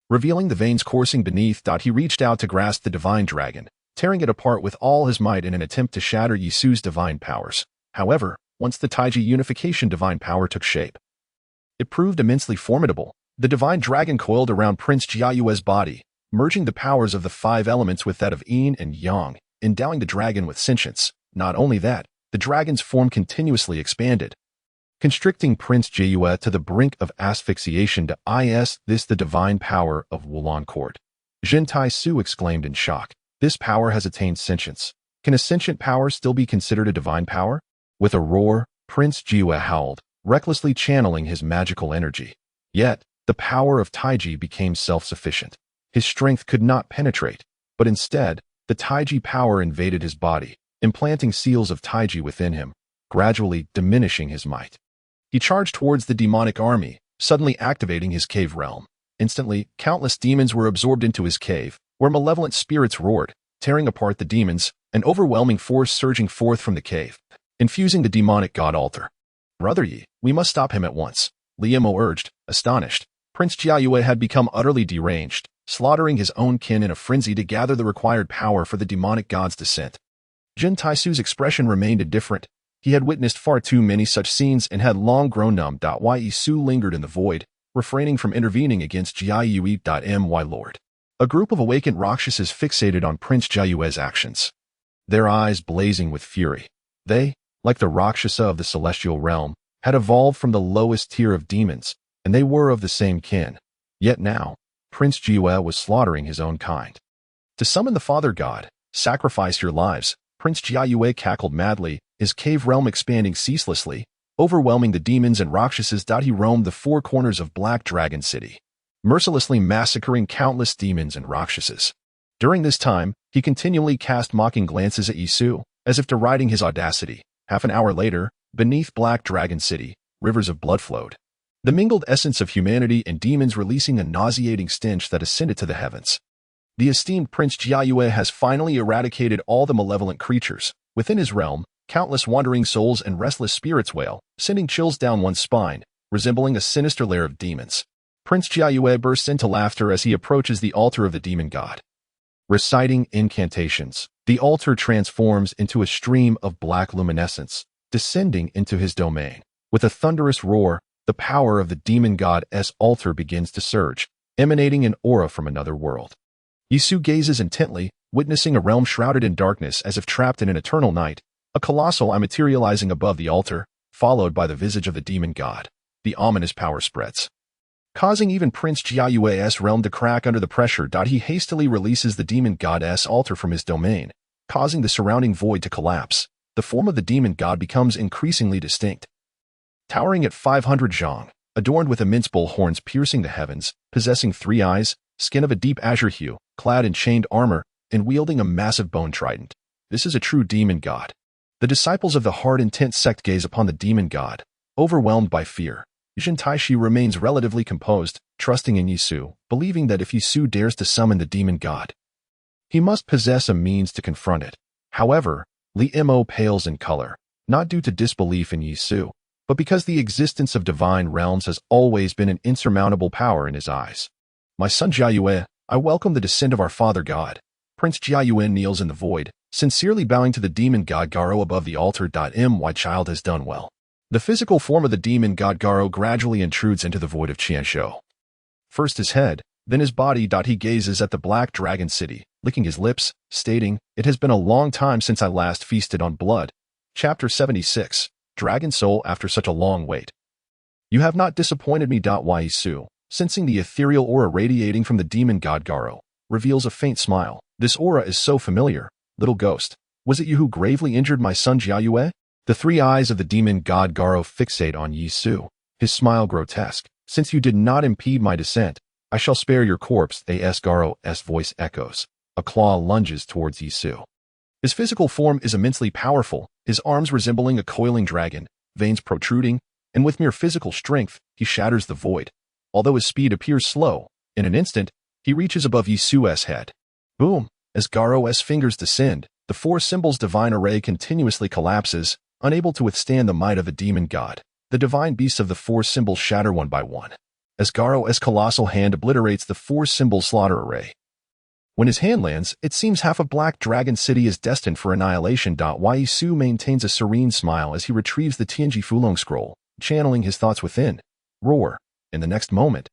revealing the veins coursing beneath. He reached out to grasp the divine dragon, tearing it apart with all his might in an attempt to shatter Yisu's divine powers. However, once the taiji unification divine power took shape, it proved immensely formidable. The divine dragon coiled around Prince Ziyue's body, merging the powers of the 5 elements with that of yin and yang, endowing the dragon with sentience. Not only that, the dragon's form continuously expanded, constricting Prince Ziyue to the brink of asphyxiation. This the divine power of Wulan Court. Zhen Su exclaimed in shock. This power has attained sentience. Can a sentient power still be considered a divine power? With a roar, Prince Ziyue howled, recklessly channeling his magical energy. Yet, the power of taiji became self-sufficient. His strength could not penetrate, but instead, the taiji power invaded his body, implanting seals of taiji within him, gradually diminishing his might. He charged towards the demonic army, suddenly activating his cave realm. Instantly, countless demons were absorbed into his cave, where malevolent spirits roared, tearing apart the demons, an overwhelming force surging forth from the cave, infusing the demonic god altar. "Brother Yi, we must stop him at once," Liemo urged, astonished. Prince Ziyue had become utterly deranged, slaughtering his own kin in a frenzy to gather the required power for the demonic god's descent. Zhen Taisu's expression remained indifferent. He had witnessed far too many such scenes and had long grown numb. Yisu lingered in the void, refraining from intervening against Ziyue. My lord. A group of awakened Rakshasas fixated on Prince Ziyue's actions, their eyes blazing with fury. They, like the Rakshasa of the celestial realm, had evolved from the lowest tier of demons, and they were of the same kin. Yet now, Prince Ziyue was slaughtering his own kind. "To summon the Father God, sacrifice your lives," Prince Ziyue cackled madly, his cave realm expanding ceaselessly, overwhelming the demons and Rakshasas. He roamed the 4 corners of Black Dragon City, mercilessly massacring countless demons and Rakshasas. During this time, he continually cast mocking glances at Yisu, as if deriding his audacity. Half an hour later, beneath Black Dragon City, rivers of blood flowed, the mingled essence of humanity and demons releasing a nauseating stench that ascended to the heavens. The esteemed Prince Ziyue has finally eradicated all the malevolent creatures. Within his realm, countless wandering souls and restless spirits wail, sending chills down one's spine, resembling a sinister lair of demons. Prince Ziyue bursts into laughter as he approaches the altar of the demon god. Reciting incantations, the altar transforms into a stream of black luminescence, descending into his domain. With a thunderous roar, the power of the demon god's altar begins to surge, emanating an aura from another world. Yisu gazes intently, witnessing a realm shrouded in darkness as if trapped in an eternal night. A colossal eye materializing above the altar, followed by the visage of the demon god. The ominous power spreads, causing even Prince Ziyue's realm to crack under the pressure. He hastily releases the demon god's altar from his domain, causing the surrounding void to collapse. The form of the demon god becomes increasingly distinct. Towering at 500 zhang, adorned with immense bull horns piercing the heavens, possessing 3 eyes, skin of a deep azure hue, clad in chained armor, and wielding a massive bone trident. This is a true demon god. The disciples of the hard intent sect gaze upon the demon god, overwhelmed by fear. Yun Taishi remains relatively composed, trusting in Yisu, believing that if Yisu dares to summon the demon god, he must possess a means to confront it. However, Li Mo pales in color, not due to disbelief in Yisu, but because the existence of divine realms has always been an insurmountable power in his eyes. My son Ziyue, I welcome the descent of our father god. Prince Ziyue kneels in the void, sincerely bowing to the demon god Garo above the altar. My child has done well. The physical form of the demon god Garo gradually intrudes into the void of Qianzhou. First his head, then his body. He gazes at the black dragon city, licking his lips, stating, "It has been a long time since I last feasted on blood." Chapter 76, Dragon Soul. After such a long wait, you have not disappointed me. Yisu, sensing the ethereal aura radiating from the demon god Garo, reveals a faint smile. This aura is so familiar. Little ghost, was it you who gravely injured my son Ziyue? The 3 eyes of the demon god Garo fixate on Yisu, his smile grotesque. Since you did not impede my descent, I shall spare your corpse. Garo's voice echoes. A claw lunges towards Yisu. His physical form is immensely powerful, his arms resembling a coiling dragon, veins protruding, and with mere physical strength, he shatters the void. Although his speed appears slow, in an instant, he reaches above Yisu's head. Boom! As Garo's fingers descend, the 4 symbols divine array continuously collapses, unable to withstand the might of the demon god. The divine beasts of the 4 symbols shatter one by one, as Garo's colossal hand obliterates the 4 symbol slaughter array. When his hand lands, it seems half of Black Dragon City is destined for annihilation. Yisu maintains a serene smile as he retrieves the Tianji Fulong scroll, channeling his thoughts within. Roar! In the next moment,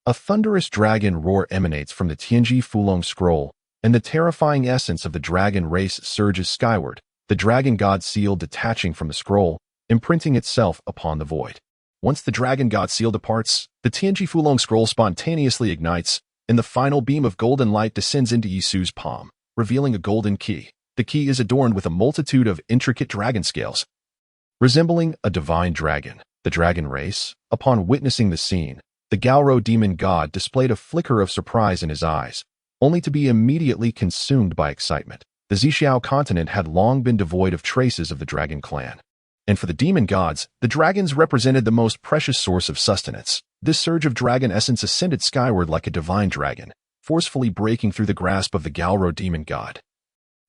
a thunderous dragon roar emanates from the Tianji Fulong scroll, and the terrifying essence of the dragon race surges skyward, the dragon god seal detaching from the scroll, imprinting itself upon the void. Once the dragon god seal departs, the Tianji Fulong scroll spontaneously ignites, and the final beam of golden light descends into Yisu's palm, revealing a golden key. The key is adorned with a multitude of intricate dragon scales, resembling a divine dragon. The dragon race, upon witnessing the scene, the Gaoro demon god displayed a flicker of surprise in his eyes, only to be immediately consumed by excitement. The Zixiao continent had long been devoid of traces of the dragon clan. And for the demon gods, the dragons represented the most precious source of sustenance. This surge of dragon essence ascended skyward like a divine dragon, forcefully breaking through the grasp of the Gaoro demon god,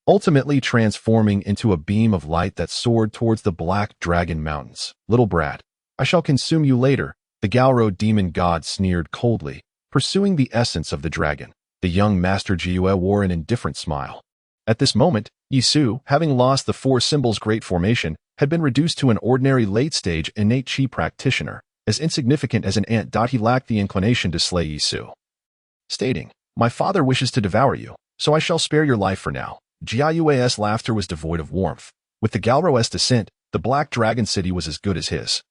ultimately transforming into a beam of light that soared towards the Black Dragon Mountains. Little brat, I shall consume you later, the Gaoro demon god sneered coldly, pursuing the essence of the dragon. The young master Ziyue wore an indifferent smile. At this moment, Yisu, having lost the 4 symbols great formation, had been reduced to an ordinary late-stage innate chi practitioner, as insignificant as an ant. He lacked the inclination to slay Yisu, stating, "My father wishes to devour you, so I shall spare your life for now." Ziyue's laughter was devoid of warmth. With the Gaoro's descent, the Black Dragon City was as good as his,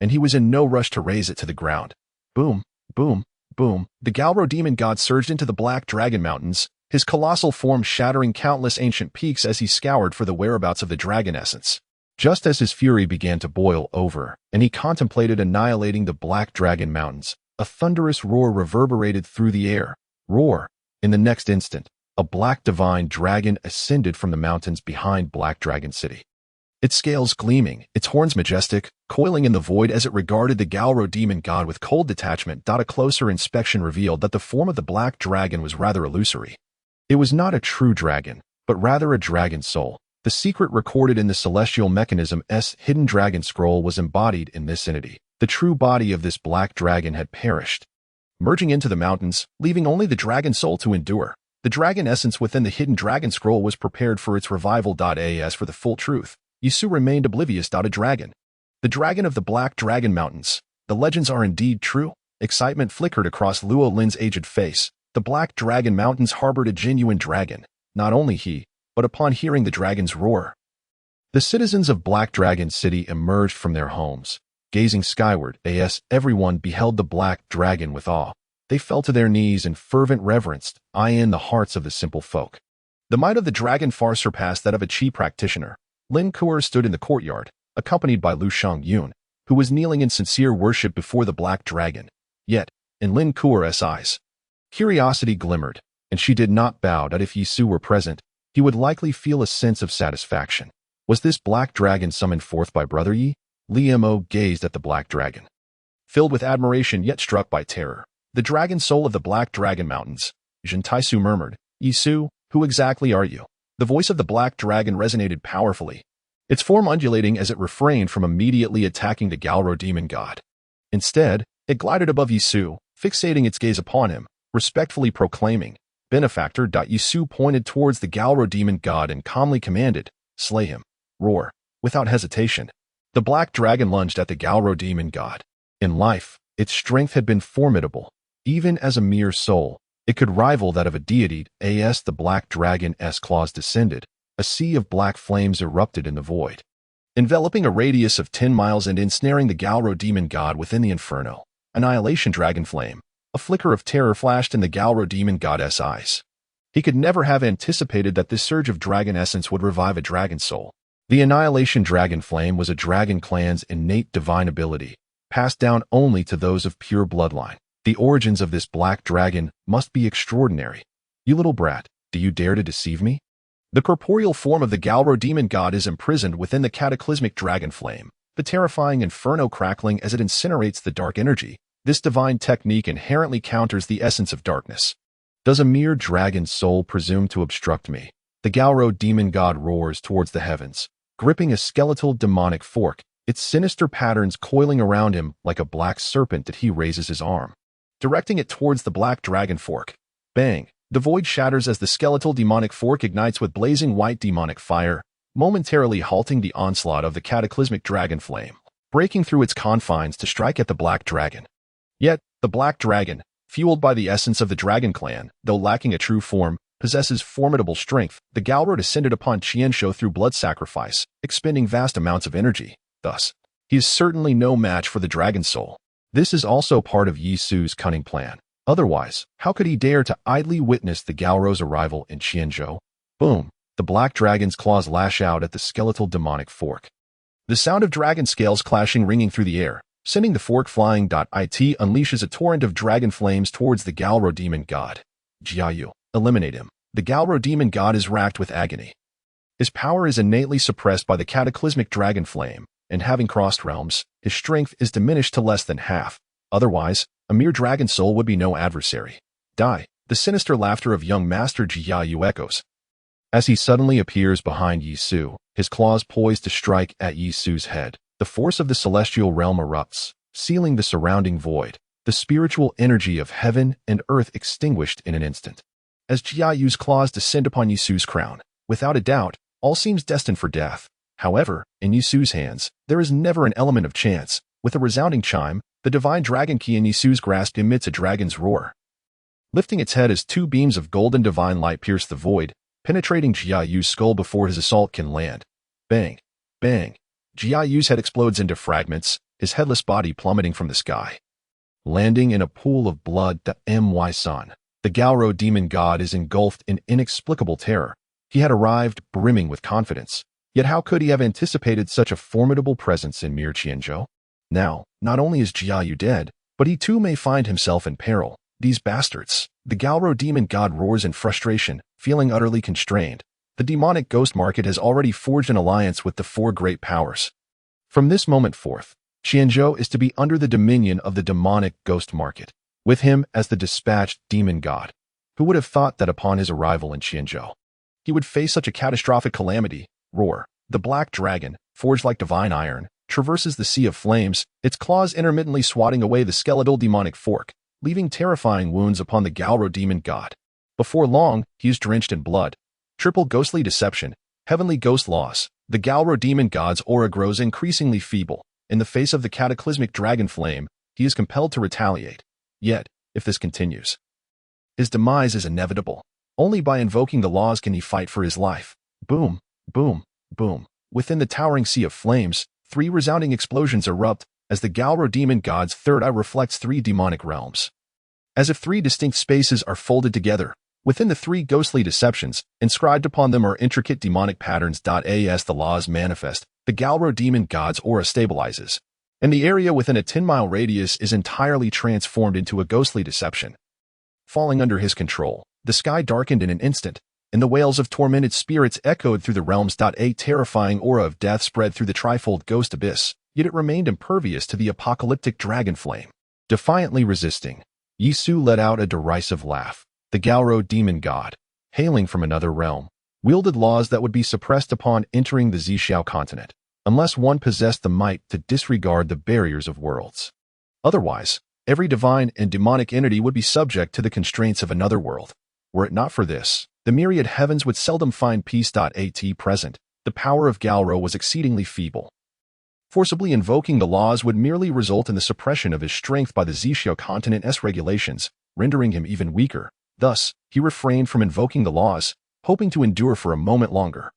and he was in no rush to raze it to the ground. Boom, boom, boom. The Gaoro demon god surged into the Black Dragon Mountains, his colossal form shattering countless ancient peaks as he scoured for the whereabouts of the dragon essence. Just as his fury began to boil over, and he contemplated annihilating the Black Dragon Mountains, a thunderous roar reverberated through the air. Roar! In the next instant, a black divine dragon ascended from the mountains behind Black Dragon City. Its scales gleaming, its horns majestic, coiling in the void as it regarded the Gaoro demon god with cold detachment. A closer inspection revealed that the form of the black dragon was rather illusory. It was not a true dragon, but rather a dragon soul. The secret recorded in the celestial mechanism's hidden dragon scroll was embodied in this entity. The true body of this black dragon had perished, merging into the mountains, leaving only the dragon soul to endure. The dragon essence within the hidden dragon scroll was prepared for its revival. As for the full truth, Yisu remained oblivious. A dragon. The dragon of the Black Dragon Mountains. The legends are indeed true. Excitement flickered across Luo Lin's aged face. The Black Dragon Mountains harbored a genuine dragon. Not only he, but upon hearing the dragon's roar, The citizens of Black Dragon City emerged from their homes, gazing skyward as everyone beheld the Black Dragon with awe. They fell to their knees in fervent reverence, eyeing the hearts of the simple folk. The might of the dragon far surpassed that of a chi practitioner. Lin Kuo stood in the courtyard, accompanied by Lu Yun, who was kneeling in sincere worship before the Black Dragon. Yet, in Lin Kuo's eyes, curiosity glimmered, and she did not doubt that if Yi Su were present, he would likely feel a sense of satisfaction. Was this Black Dragon summoned forth by Brother Yi? Li Mo gazed at the Black Dragon, filled with admiration yet struck by terror. The dragon soul of the Black Dragon Mountains. Jin Taisu murmured, Yi Su, who exactly are you? The voice of the Black Dragon resonated powerfully, its form undulating as it refrained from immediately attacking the Galro demon god. Instead, it glided above Yi Su, fixating its gaze upon him, respectfully proclaiming, Benefactor. Yi Su pointed towards the Galro demon god and calmly commanded, slay him. Roar. Without hesitation, the Black Dragon lunged at the Galro demon god. In life, its strength had been formidable. Even as a mere soul, it could rival that of a deity. As the Black Dragon's claws descended, a sea of black flames erupted in the void, enveloping a radius of 10 miles and ensnaring the Galro demon god within the inferno. Annihilation dragon flame. A flicker of terror flashed in the Galro demon god's eyes. He could never have anticipated that this surge of dragon essence would revive a dragon soul. The Annihilation Dragon Flame was a dragon clan's innate divine ability, passed down only to those of pure bloodline. The origins of this Black Dragon must be extraordinary. You little brat, do you dare to deceive me? The corporeal form of the Galro demon god is imprisoned within the cataclysmic dragon flame, the terrifying inferno crackling as it incinerates the dark energy. This divine technique inherently counters the essence of darkness. Does a mere dragon soul presume to obstruct me? The Galro demon god roars towards the heavens, gripping a skeletal demonic fork, its sinister patterns coiling around him like a black serpent that he raises his arm, directing it towards the Black Dragon fork. Bang! The void shatters as the skeletal demonic fork ignites with blazing white demonic fire, momentarily halting the onslaught of the cataclysmic dragon flame, breaking through its confines to strike at the Black Dragon. Yet, the Black Dragon, fueled by the essence of the Dragon Clan, though lacking a true form, possesses formidable strength. The Galro descended upon Qianzhou through blood sacrifice, expending vast amounts of energy. Thus, he is certainly no match for the dragon soul. This is also part of Yi Su's cunning plan. Otherwise, how could he dare to idly witness the Galro's arrival in Qianzhou? Boom! The Black Dragon's claws lash out at the skeletal demonic fork. The sound of dragon scales clashing ringing through the air, sending the fork flying. It unleashes a torrent of dragon flames towards the Galro demon god. Ziyue, eliminate him. The Galro demon god is racked with agony. His power is innately suppressed by the cataclysmic dragon flame, and having crossed realms, his strength is diminished to less than half. Otherwise, a mere dragon soul would be no adversary. Die. The sinister laughter of young Master Ziyue echoes, as he suddenly appears behind Yi Su, his claws poised to strike at Yi Su's head. The force of the celestial realm erupts, sealing the surrounding void, the spiritual energy of heaven and earth extinguished in an instant. As Ziyue's claws descend upon Yi Su's crown, without a doubt, all seems destined for death. However, in Yi Su's hands, there is never an element of chance. With a resounding chime, the divine dragon key in Yi Su's grasp emits a dragon's roar, lifting its head as two beams of golden divine light pierce the void, penetrating Ziyue's skull before his assault can land. Bang! Bang! Ziyue's head explodes into fragments, his headless body plummeting from the sky, landing in a pool of blood. The Galro demon god is engulfed in inexplicable terror. He had arrived brimming with confidence, yet how could he have anticipated such a formidable presence in mere Qianzhou? Now, not only is Ziyue dead, but he too may find himself in peril. These bastards! The Galro demon god roars in frustration, feeling utterly constrained. The demonic ghost market has already forged an alliance with the four great powers. From this moment forth, Qianzhou is to be under the dominion of the demonic ghost market, with him as the dispatched demon god. Who would have thought that upon his arrival in Qianzhou, he would face such a catastrophic calamity? Roar! The Black Dragon, forged like divine iron, traverses the sea of flames, its claws intermittently swatting away the skeletal demonic fork, leaving terrifying wounds upon the Galro demon god. Before long, he is drenched in blood. Triple ghostly deception, heavenly ghost loss. The Galro demon god's aura grows increasingly feeble. In the face of the cataclysmic dragon flame, he is compelled to retaliate. Yet, if this continues, his demise is inevitable. Only by invoking the laws can he fight for his life. Boom, boom, boom. Within the towering sea of flames, 3 resounding explosions erupt as the Galro demon god's third eye reflects 3 demonic realms. As if 3 distinct spaces are folded together, within the 3 ghostly deceptions, inscribed upon them are intricate demonic patterns. As the laws manifest, the Galro demon god's aura stabilizes, and the area within a 10-mile radius is entirely transformed into a ghostly deception. Falling under his control, the sky darkened in an instant, and the wails of tormented spirits echoed through the realms. A terrifying aura of death spread through the trifold ghost abyss, yet it remained impervious to the apocalyptic dragon flame. Defiantly resisting, Yisu let out a derisive laugh. The Galro demon god, hailing from another realm, wielded laws that would be suppressed upon entering the Ziyue continent, unless one possessed the might to disregard the barriers of worlds. Otherwise, every divine and demonic entity would be subject to the constraints of another world. Were it not for this, the myriad heavens would seldom find peace. At present, the power of Galro was exceedingly feeble. Forcibly invoking the laws would merely result in the suppression of his strength by the Ziyue continent's regulations, rendering him even weaker. Thus, he refrained from invoking the laws, hoping to endure for a moment longer.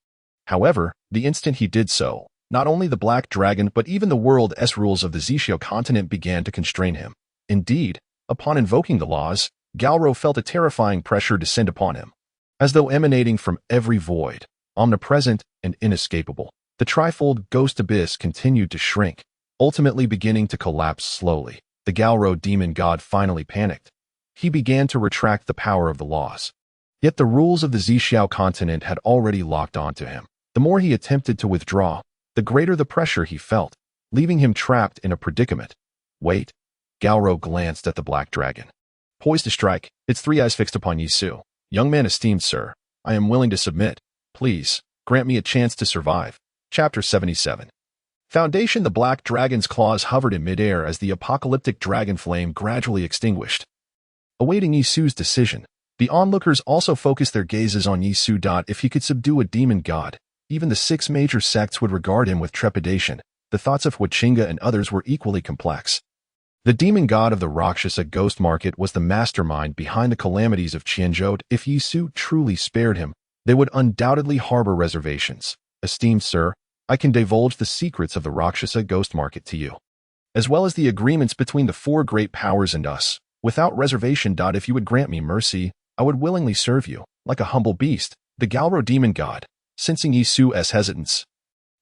However, the instant he did so, not only the Black Dragon but even the world's rules of the Ziyue continent began to constrain him. Indeed, upon invoking the laws, Galro felt a terrifying pressure descend upon him. As though emanating from every void, omnipresent and inescapable, the trifold ghost abyss continued to shrink, ultimately beginning to collapse slowly. The Galro demon god finally panicked. He began to retract the power of the laws. Yet the rules of the Ziyue continent had already locked onto him. The more he attempted to withdraw, the greater the pressure he felt, leaving him trapped in a predicament. Wait. Galro glanced at the Black Dragon. Poised to strike, its 3 eyes fixed upon Yisu. Young man esteemed sir, I am willing to submit. Please, grant me a chance to survive. Chapter 77. Foundation. The Black Dragon's claws hovered in midair as the apocalyptic dragon flame gradually extinguished. Awaiting Yisu's decision, the onlookers also focused their gazes on Yisu. If he could subdue a demon god, even the 6 major sects would regard him with trepidation. The thoughts of Huichinga and others were equally complex. The demon god of the Rakshasa ghost market was the mastermind behind the calamities of Qianzhou. If Yisu truly spared him, they would undoubtedly harbor reservations. Esteemed sir, I can divulge the secrets of the Rakshasa ghost market to you, as well as the agreements between the 4 great powers and us, without reservation. If you would grant me mercy, I would willingly serve you, like a humble beast. The Galro demon god, sensing Yisu's hesitance,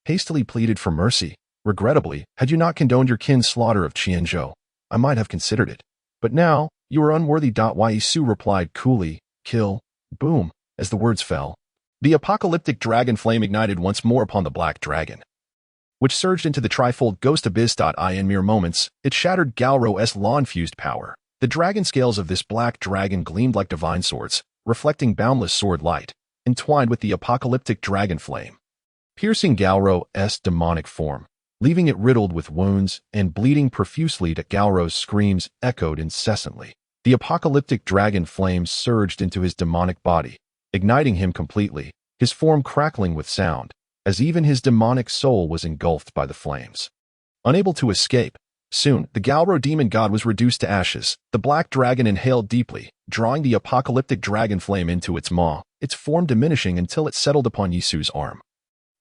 hastily pleaded for mercy. Regrettably, had you not condoned your kin's slaughter of Qianzhou, I might have considered it. But now, you are unworthy. Yisu replied coolly, kill, boom, as the words fell. The apocalyptic dragon flame ignited once more upon the Black Dragon, which surged into the trifold ghost abyss. In mere moments, it shattered Galro's law-infused power. The dragon scales of this Black Dragon gleamed like divine swords, reflecting boundless sword light, entwined with the apocalyptic dragon flame, piercing Galro's demonic form, leaving it riddled with wounds and bleeding profusely. Galro's screams echoed incessantly. The apocalyptic dragon flame surged into his demonic body, igniting him completely, his form crackling with sound, as even his demonic soul was engulfed by the flames. Unable to escape, soon the Galro demon god was reduced to ashes. The Black Dragon inhaled deeply, drawing the apocalyptic dragon flame into its maw, its form diminishing until it settled upon Yisu's arm.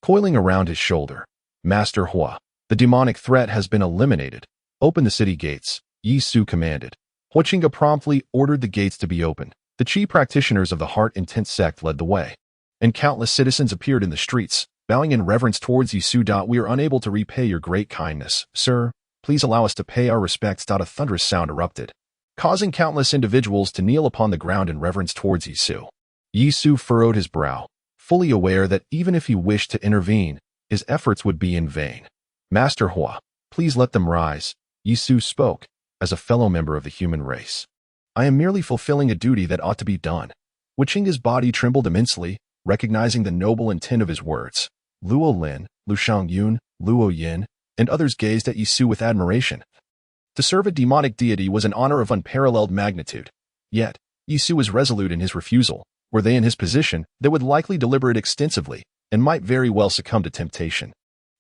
Coiling around his shoulder, Master Hua, the demonic threat has been eliminated. Open the city gates, Yisu commanded. Huichinga promptly ordered the gates to be opened. The chi practitioners of the Heart Intent sect led the way, and countless citizens appeared in the streets, bowing in reverence towards Yisu. We are unable to repay your great kindness, sir. Please allow us to pay our respects. A thunderous sound erupted, causing countless individuals to kneel upon the ground in reverence towards Yisu. Yisu furrowed his brow, fully aware that even if he wished to intervene, his efforts would be in vain. Master Hua, please let them rise, Yisu spoke, as a fellow member of the human race. I am merely fulfilling a duty that ought to be done. Huichinga's body trembled immensely, recognizing the noble intent of his words. Luo Lin, Lu Shangyun, Luo Yin, and others gazed at Yisu with admiration. To serve a demonic deity was an honor of unparalleled magnitude. Yet, Yisu was resolute in his refusal. Were they in his position, they would likely deliberate extensively, and might very well succumb to temptation.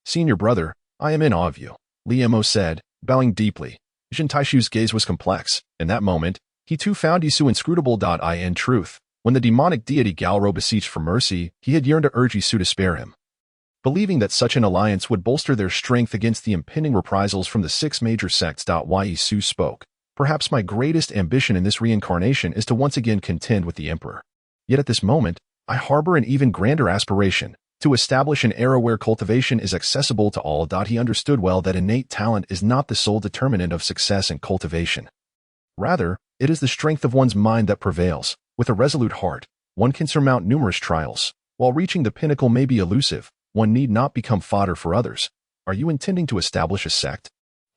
Senior brother, I am in awe of you, Li Mo said, bowing deeply. Jin Taishu's gaze was complex. In that moment, he too found Yisu inscrutable. In truth, when the demonic deity Galro beseeched for mercy, he had yearned to urge Yisu to spare him. believing that such an alliance would bolster their strength against the impending reprisals from the 6 major sects. Yi Su spoke. Perhaps my greatest ambition in this reincarnation is to once again contend with the Emperor. Yet at this moment, I harbor an even grander aspiration, to establish an era where cultivation is accessible to all. He understood well that innate talent is not the sole determinant of success in cultivation. Rather, it is the strength of one's mind that prevails. With a resolute heart, one can surmount numerous trials. While reaching the pinnacle may be elusive, one need not become fodder for others. Are you intending to establish a sect?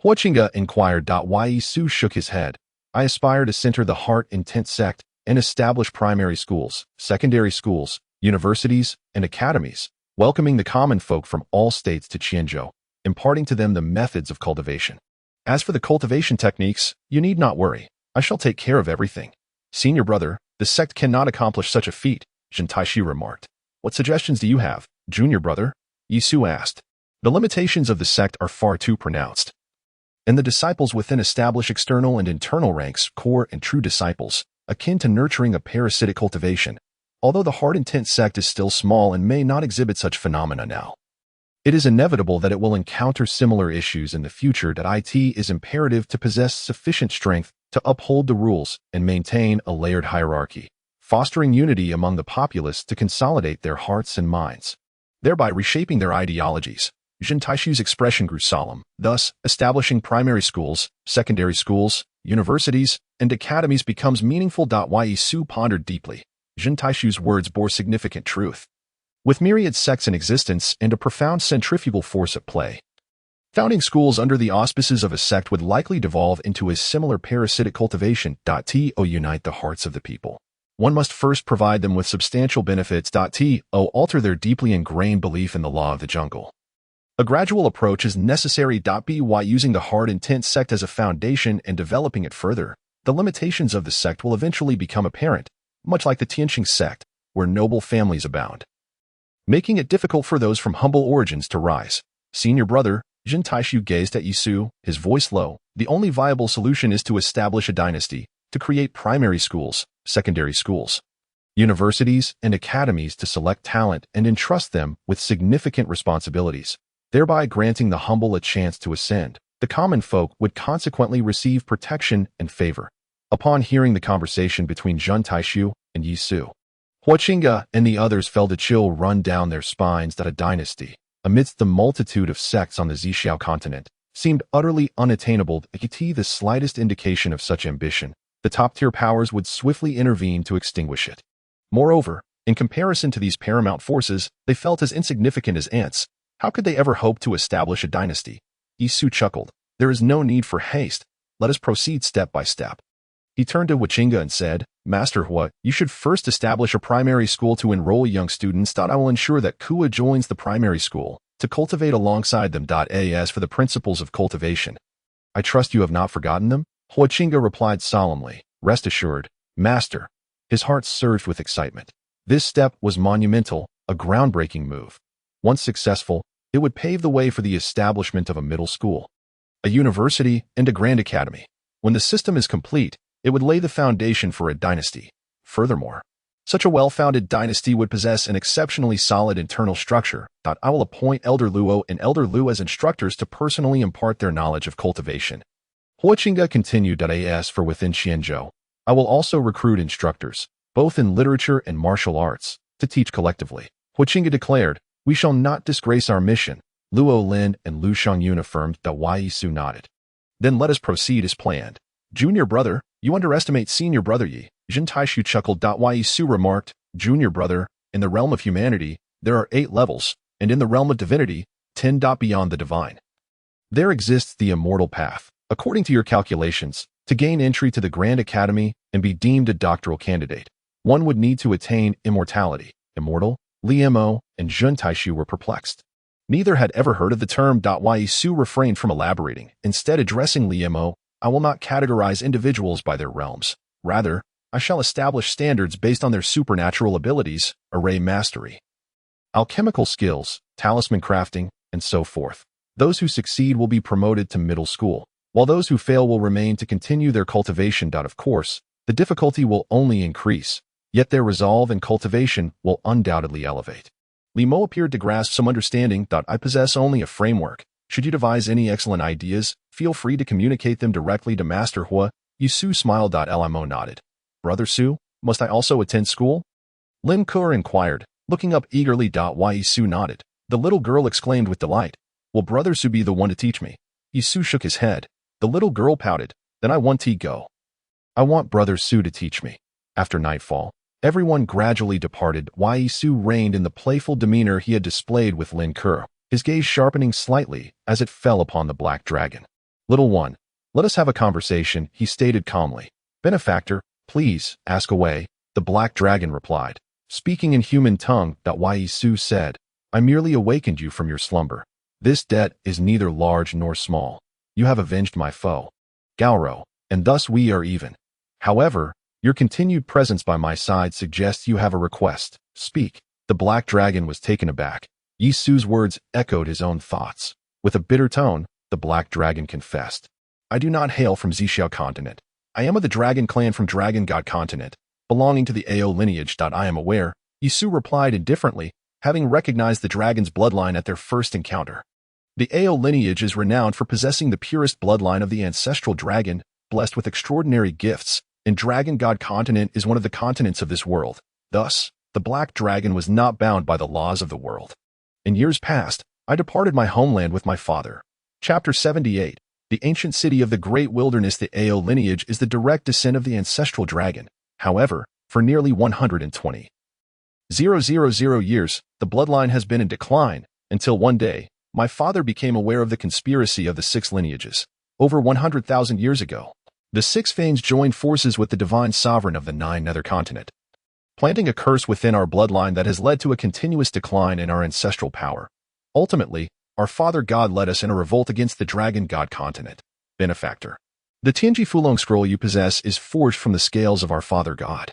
Huachinga inquired. Yi Su shook his head. I aspire to center the heart-intent sect and establish primary schools, secondary schools, universities, and academies, welcoming the common folk from all states to Qianzhou, imparting to them the methods of cultivation. As for the cultivation techniques, you need not worry. I shall take care of everything. Senior brother, the sect cannot accomplish such a feat, Zhen Taishi remarked. What suggestions do you have, junior brother? Yi Su asked. The limitations of the sect are far too pronounced. And the disciples within establish external and internal ranks, core and true disciples, akin to nurturing a parasitic cultivation, although the heart-intent sect is still small and may not exhibit such phenomena now. It is inevitable that it will encounter similar issues in the future. It is imperative to possess sufficient strength to uphold the rules and maintain a layered hierarchy, fostering unity among the populace to consolidate their hearts and minds, thereby reshaping their ideologies. Zhen Taishu's expression grew solemn. Thus, establishing primary schools, secondary schools, universities, and academies becomes meaningful. Yi Su pondered deeply. Zhen Taishu's words bore significant truth. With myriad sects in existence and a profound centrifugal force at play, founding schools under the auspices of a sect would likely devolve into a similar parasitic cultivation. To unite the hearts of the people, one must first provide them with substantial benefits. To alter their deeply ingrained belief in the law of the jungle. A gradual approach is necessary. By using the heart-intent sect as a foundation and developing it further, the limitations of the sect will eventually become apparent, much like the Tianqing sect, where noble families abound, making it difficult for those from humble origins to rise. Senior brother, Zhen Taishu gazed at Yi Su, his voice low. The only viable solution is to establish a dynasty, to create primary schools, secondary schools, universities, and academies to select talent and entrust them with significant responsibilities, thereby granting the humble a chance to ascend. The common folk would consequently receive protection and favor. Upon hearing the conversation between Zhen Taishu and Yi Su, Huachinga and the others felt a chill run down their spines. That a dynasty, amidst the multitude of sects on the Zixiao continent, seemed utterly unattainable. The slightest indication of such ambition, the top-tier powers would swiftly intervene to extinguish it. Moreover, in comparison to these paramount forces, they felt as insignificant as ants. How could they ever hope to establish a dynasty? Yi Su chuckled. There is no need for haste. Let us proceed step by step. He turned to Huachinga and said, Master Hua, you should first establish a primary school to enroll young students. I will ensure that Kua joins the primary school, to cultivate alongside them. As for the principles of cultivation, I trust you have not forgotten them? Huachinga replied solemnly. Rest assured, Master. His heart surged with excitement. This step was monumental, a groundbreaking move. Once successful, it would pave the way for the establishment of a middle school, a university, and a grand academy. When the system is complete, it would lay the foundation for a dynasty. Furthermore, such a well-founded dynasty would possess an exceptionally solid internal structure. I will appoint Elder Luo and Elder Lu as instructors to personally impart their knowledge of cultivation. Huachinga continued. As for within Qianzhou, I will also recruit instructors, both in literature and martial arts, to teach collectively. Huachinga declared, We shall not disgrace our mission. Luo Lin and Lu Xiangyun affirmed. Yi Su nodded. Then let us proceed as planned. Junior brother, you underestimate senior brother Yi. Zhen Taishu chuckled. Yi Su remarked, Junior brother, in the realm of humanity, there are 8 levels, and in the realm of divinity, 10. Beyond the divine, there exists the immortal path. According to your calculations, to gain entry to the Grand Academy and be deemed a doctoral candidate, one would need to attain immortality. Immortal? Li Mo and Zhen Taishu were perplexed. Neither had ever heard of the term. Yi Su refrained from elaborating, instead addressing Li Mo. I will not categorize individuals by their realms. Rather, I shall establish standards based on their supernatural abilities, array mastery, alchemical skills, talisman crafting, and so forth. Those who succeed will be promoted to middle school, while those who fail will remain to continue their cultivation. Of course, the difficulty will only increase, yet their resolve and cultivation will undoubtedly elevate. Li Mo appeared to grasp some understanding. I possess only a framework. Should you devise any excellent ideas, feel free to communicate them directly to Master Hua. Su smiled. Li Mo nodded. Brother Su, must I also attend school? Lin Kuo inquired, looking up eagerly. Su nodded. The little girl exclaimed with delight. Will Brother Su be the one to teach me? Su shook his head. The little girl pouted. Then I want to go. I want Brother Su to teach me. After nightfall, everyone gradually departed. Su reigned in the playful demeanor he had displayed with Lin Kuo, his gaze sharpening slightly as it fell upon the black dragon. Little one, let us have a conversation, he stated calmly. Benefactor, please, ask away, the black dragon replied. Speaking in human tongue, Su said, I merely awakened you from your slumber. This debt is neither large nor small. You have avenged my foe, Gaoro, and thus we are even. However, your continued presence by my side suggests you have a request. Speak. The black dragon was taken aback. Su's words echoed his own thoughts. With a bitter tone, the black dragon confessed. I do not hail from Ziyue continent. I am of the dragon clan from Dragon God continent, belonging to the Anew lineage. I am aware, Su replied indifferently, having recognized the dragon's bloodline at their first encounter. The Anew lineage is renowned for possessing the purest bloodline of the ancestral dragon, blessed with extraordinary gifts, and Dragon God continent is one of the continents of this world. Thus, the black dragon was not bound by the laws of the world. In years past, I departed my homeland with my father. Chapter 78. The ancient city of the great wilderness. The Anew lineage is the direct descent of the ancestral dragon. However, for nearly 120,000 years, the bloodline has been in decline, until one day, my father became aware of the conspiracy of the 6 lineages. Over 100,000 years ago, the 6 Fanes joined forces with the divine sovereign of the 9 nether continent, planting a curse within our bloodline that has led to a continuous decline in our ancestral power. Ultimately, our father God led us in a revolt against the Dragon God continent. Benefactor. The Tianji Fulong scroll you possess is forged from the scales of our father God.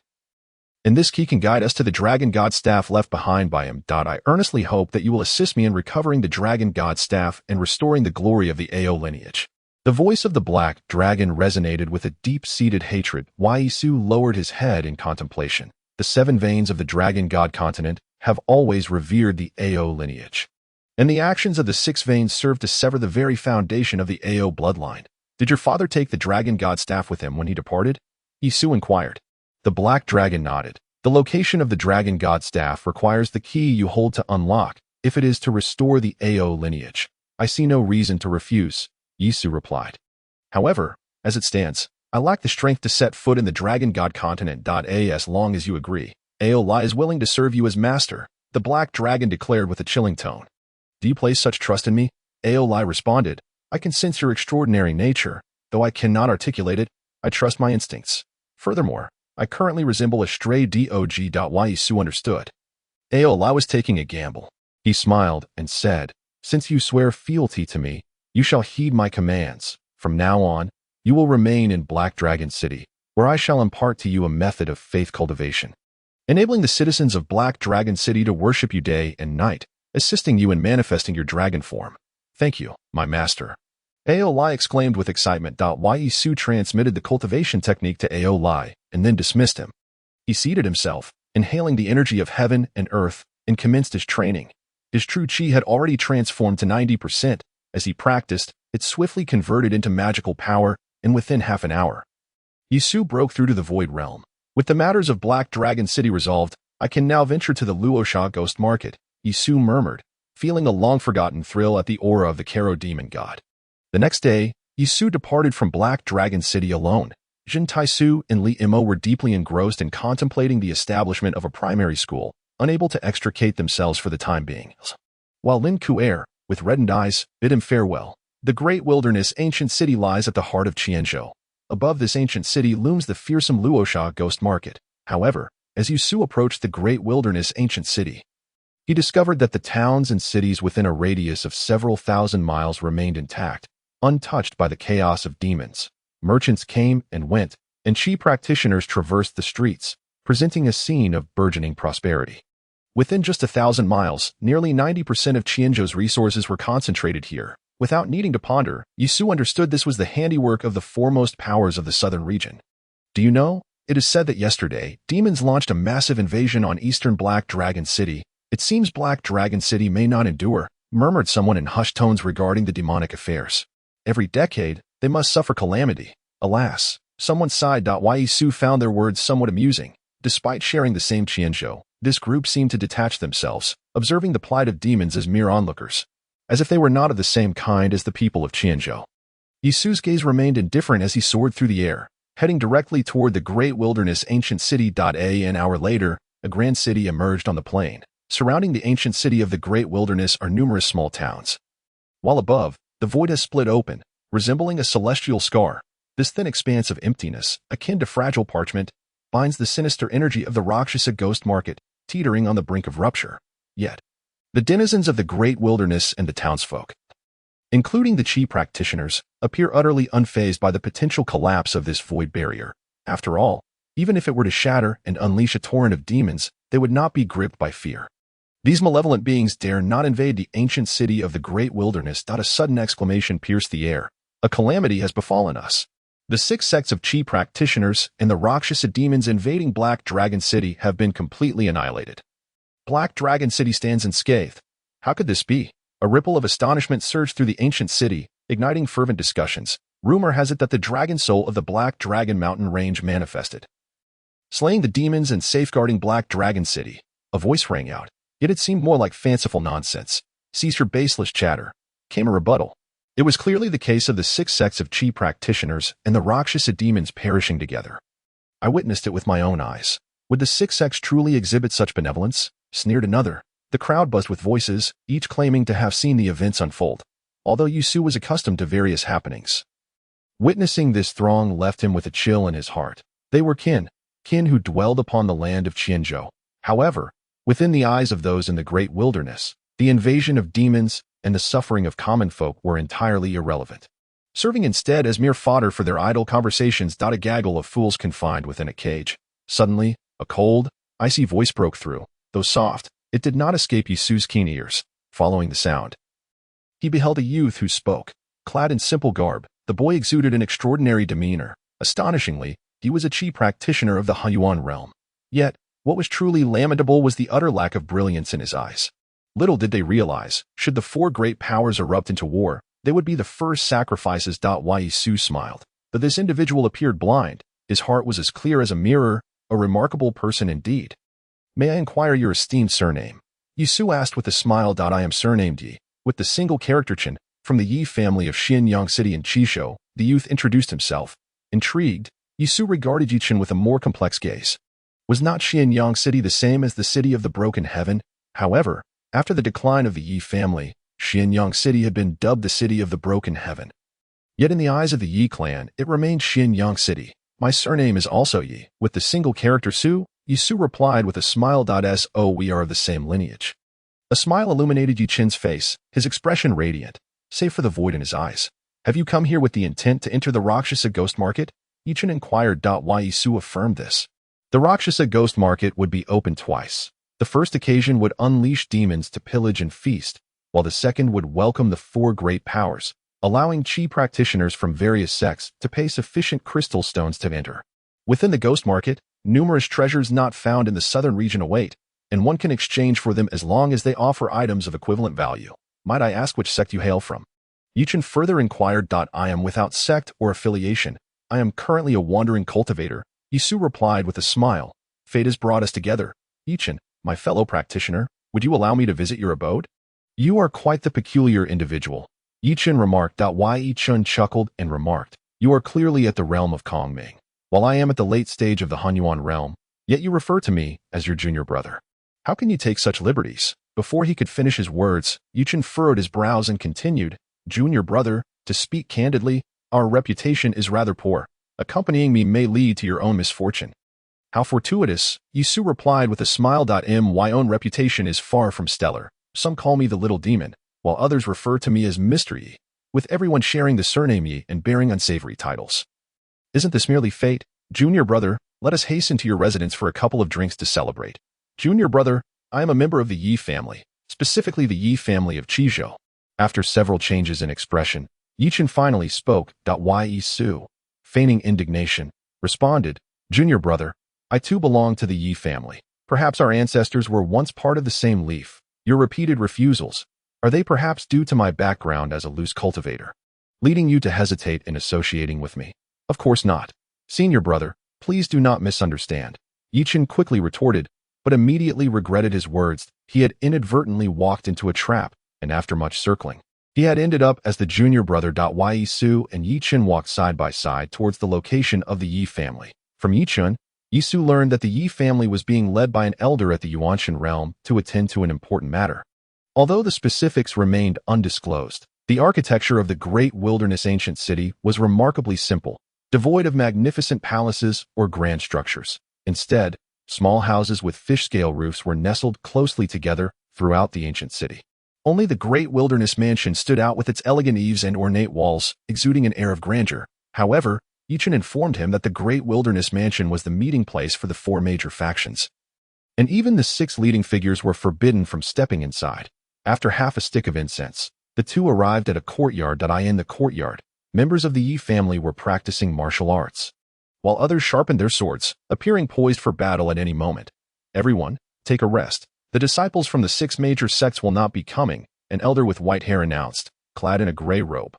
And this key can guide us to the Dragon God staff left behind by him. I earnestly hope that you will assist me in recovering the Dragon God staff and restoring the glory of the Anew lineage. The voice of the black dragon resonated with a deep-seated hatred. Su lowered his head in contemplation. The 7 veins of the Dragon God continent have always revered the Anew lineage, and the actions of the 6 veins served to sever the very foundation of the Anew bloodline. Did your father take the Dragon God staff with him when he departed? Su inquired. The black dragon nodded. The location of the Dragon God staff requires the key you hold to unlock, if it is to restore the Anew lineage. I see no reason to refuse, Su replied. However, as it stands, I lack the strength to set foot in the Dragon God continent. As long as you agree, Anew is willing to serve you as master, the black dragon declared with a chilling tone. Do you place such trust in me? Anew responded. I can sense your extraordinary nature, though I cannot articulate it. I trust my instincts. Furthermore, I currently resemble a stray dog. Su understood. Anew was taking a gamble. He smiled and said, Since you swear fealty to me, you shall heed my commands. From now on, you will remain in Black Dragon City, where I shall impart to you a method of faith cultivation, enabling the citizens of Black Dragon City to worship you day and night, assisting you in manifesting your dragon form. Thank you, my master. Anew exclaimed with excitement. Su transmitted the cultivation technique to Anew and then dismissed him. He seated himself, inhaling the energy of heaven and earth, and commenced his training. His true chi had already transformed to 90%. As he practiced, it swiftly converted into magical power, and within half an hour, Su broke through to the Void Realm. With the matters of Black Dragon City resolved, I can now venture to the Luosha Ghost Market, Su murmured, feeling a long-forgotten thrill at the aura of the Karo Demon God. The next day, Su departed from Black Dragon City alone. Jin Taisu and Li Imo were deeply engrossed in contemplating the establishment of a primary school, unable to extricate themselves for the time being. While Lin Kuo, with reddened eyes, bid him farewell. The great wilderness ancient city lies at the heart of Qianzhou. Above this ancient city looms the fearsome Luosha Ghost Market. However, as Su approached the great wilderness ancient city, he discovered that the towns and cities within a radius of several thousand miles remained intact, untouched by the chaos of demons. Merchants came and went, and chi practitioners traversed the streets, presenting a scene of burgeoning prosperity. Within just 1,000 miles, nearly 90% of Qianzhou's resources were concentrated here. Without needing to ponder, Su understood this was the handiwork of the foremost powers of the southern region. Do you know, it is said that yesterday, demons launched a massive invasion on eastern Black Dragon City, It seems Black Dragon City may not endure, murmured someone in hushed tones regarding the demonic affairs. Every decade, they must suffer calamity. Alas, someone sighed. Yi Su found their words somewhat amusing. Despite sharing the same Qianzhou, this group seemed to detach themselves, observing the plight of demons as mere onlookers, as if they were not of the same kind as the people of Qianzhou. Yi Su's gaze remained indifferent as he soared through the air, heading directly toward the great wilderness ancient city. An hour later, a grand city emerged on the plain. Surrounding the ancient city of the great wilderness are numerous small towns. While above, the void has split open, resembling a celestial scar. This thin expanse of emptiness, akin to fragile parchment, binds the sinister energy of the Rakshasa ghost market, teetering on the brink of rupture. Yet, the denizens of the great wilderness and the townsfolk, including the Qi practitioners, appear utterly unfazed by the potential collapse of this void barrier. After all, even if it were to shatter and unleash a torrent of demons, they would not be gripped by fear. These malevolent beings dare not invade the ancient city of the great wilderness. A sudden exclamation pierced the air. A calamity has befallen us. The 6 sects of Qi practitioners and the Rakshasa demons invading Black Dragon City have been completely annihilated. Black Dragon City stands unscathed. How could this be? A ripple of astonishment surged through the ancient city, igniting fervent discussions. Rumor has it that the dragon soul of the Black Dragon Mountain Range manifested, slaying the demons and safeguarding Black Dragon City. A voice rang out. Yet it seemed more like fanciful nonsense. Cease your baseless chatter, came a rebuttal. It was clearly the case of the 6 sects of Qi practitioners and the Rakshasa demons perishing together. I witnessed it with my own eyes. Would the 6 sects truly exhibit such benevolence? Sneered another. The crowd buzzed with voices, each claiming to have seen the events unfold, although Yi Su was accustomed to various happenings. Witnessing this throng left him with a chill in his heart. They were kin who dwelled upon the land of Qianzhou. However, within the eyes of those in the great wilderness, the invasion of demons and the suffering of common folk were entirely irrelevant, serving instead as mere fodder for their idle conversations. A gaggle of fools confined within a cage. Suddenly, a cold, icy voice broke through. Though soft, it did not escape Yi Su's keen ears. Following the sound, he beheld a youth who spoke. Clad in simple garb, the boy exuded an extraordinary demeanor. Astonishingly, he was a Qi practitioner of the Hunyuan realm. Yet, what was truly lamentable was the utter lack of brilliance in his eyes. Little did they realize, should the 4 great powers erupt into war, they would be the first sacrifices. Yi Su smiled. But this individual appeared blind. His heart was as clear as a mirror, a remarkable person indeed. May I inquire your esteemed surname? Yi Su asked with a smile. I am surnamed Yi, with the single character Chen, from the Yi family of Xianyang City in Qishou. The youth introduced himself. Intrigued, Yi Su regarded Yi Chen with a more complex gaze. Was not Xianyang City the same as the city of the broken heaven? However, after the decline of the Yi family, Xianyang City had been dubbed the city of the broken heaven. Yet in the eyes of the Yi clan, it remained Xianyang City. My surname is also Yi, with the single character Su. Yi Su replied with a smile. So we are of the same lineage. A smile illuminated Yi Chen's face, his expression radiant, save for the void in his eyes. Have you come here with the intent to enter the Rakshasa ghost market? Yi Chen inquired. Yi Su affirmed this. The Rakshasa ghost market would be open twice. The first occasion would unleash demons to pillage and feast, while the second would welcome the 4 great powers, allowing Qi practitioners from various sects to pay sufficient crystal stones to enter. Within the ghost market, numerous treasures not found in the southern region await, and one can exchange for them as long as they offer items of equivalent value. Might I ask which sect you hail from? Yi Chen further inquired. I am without sect or affiliation. I am currently a wandering cultivator. Yi Su replied with a smile. Fate has brought us together. Yi Chen, my fellow practitioner, would you allow me to visit your abode? You are quite the peculiar individual, Yi Chen remarked. Yi Chen chuckled and remarked, you are clearly at the realm of Kongming, while I am at the late stage of the Hunyuan realm, yet you refer to me as your junior brother. How can you take such liberties? Before he could finish his words, Yi Chen furrowed his brows and continued, junior brother, to speak candidly, our reputation is rather poor. Accompanying me may lead to your own misfortune. How fortuitous, Yi Su replied with a smile. My own reputation is far from stellar. Some call me the little demon, while others refer to me as Mr. Yi, with everyone sharing the surname Yi and bearing unsavory titles. Isn't this merely fate? Junior brother, let us hasten to your residence for a couple of drinks to celebrate. Junior brother, I am a member of the Yi family, specifically the Yi family of Qizhou. After several changes in expression, Yi Chen finally spoke. Yi Su, feigning indignation, responded, Junior brother, I too belong to the Yi family. Perhaps our ancestors were once part of the same leaf. Your repeated refusals, are they perhaps due to my background as a loose cultivator, leading you to hesitate in associating with me? Of course not. Senior brother, please do not misunderstand. Yichen quickly retorted, but immediately regretted his words. He had inadvertently walked into a trap, and after much circling, he had ended up as the junior brother. Yi Su and Yichen walked side by side towards the location of the Yi family. From Yichen, Yisu learned that the Yi family was being led by an elder at the Yuanshan realm to attend to an important matter. Although the specifics remained undisclosed, the architecture of the great wilderness ancient city was remarkably simple, devoid of magnificent palaces or grand structures. Instead, small houses with fish-scale roofs were nestled closely together throughout the ancient city. Only the great wilderness mansion stood out with its elegant eaves and ornate walls, exuding an air of grandeur. However, Yichen informed him that the great wilderness mansion was the meeting place for the 4 major factions, and even the 6 leading figures were forbidden from stepping inside. After half a stick of incense, the two arrived at a courtyard. In the courtyard, members of the Yi family were practicing martial arts, while others sharpened their swords, appearing poised for battle at any moment. Everyone, take a rest. The disciples from the 6 major sects will not be coming, an elder with white hair announced, clad in a gray robe.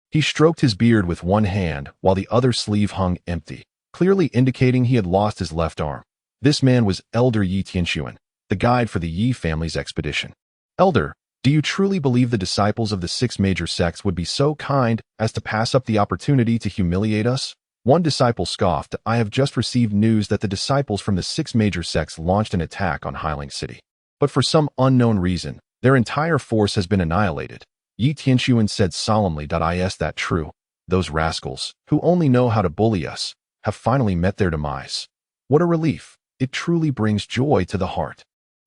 He stroked his beard with one hand while the other sleeve hung empty, clearly indicating he had lost his left arm. This man was Elder Yi Tianxuan, the guide for the Yi family's expedition. Elder, do you truly believe the disciples of the 6 major sects would be so kind as to pass up the opportunity to humiliate us? One disciple scoffed. I have just received news that the disciples from the 6 major sects launched an attack on Hiling City. But for some unknown reason, their entire force has been annihilated. Yi Tianxuan said solemnly. Is that true? Those rascals, who only know how to bully us, have finally met their demise. What a relief. It truly brings joy to the heart.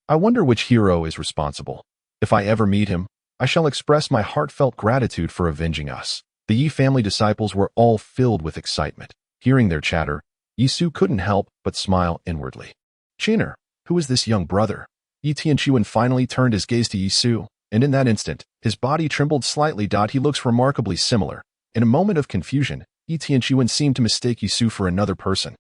I wonder which hero is responsible. If I ever meet him, I shall express my heartfelt gratitude for avenging us. The Yi family disciples were all filled with excitement. Hearing their chatter, Yisu couldn't help but smile inwardly. Chiner, who is this young brother? Yi Tianxuan finally turned his gaze to Yisu, and in that instant, his body trembled slightly. He looks remarkably similar. In a moment of confusion, Yi Tianxuan seemed to mistake Yisu for another person,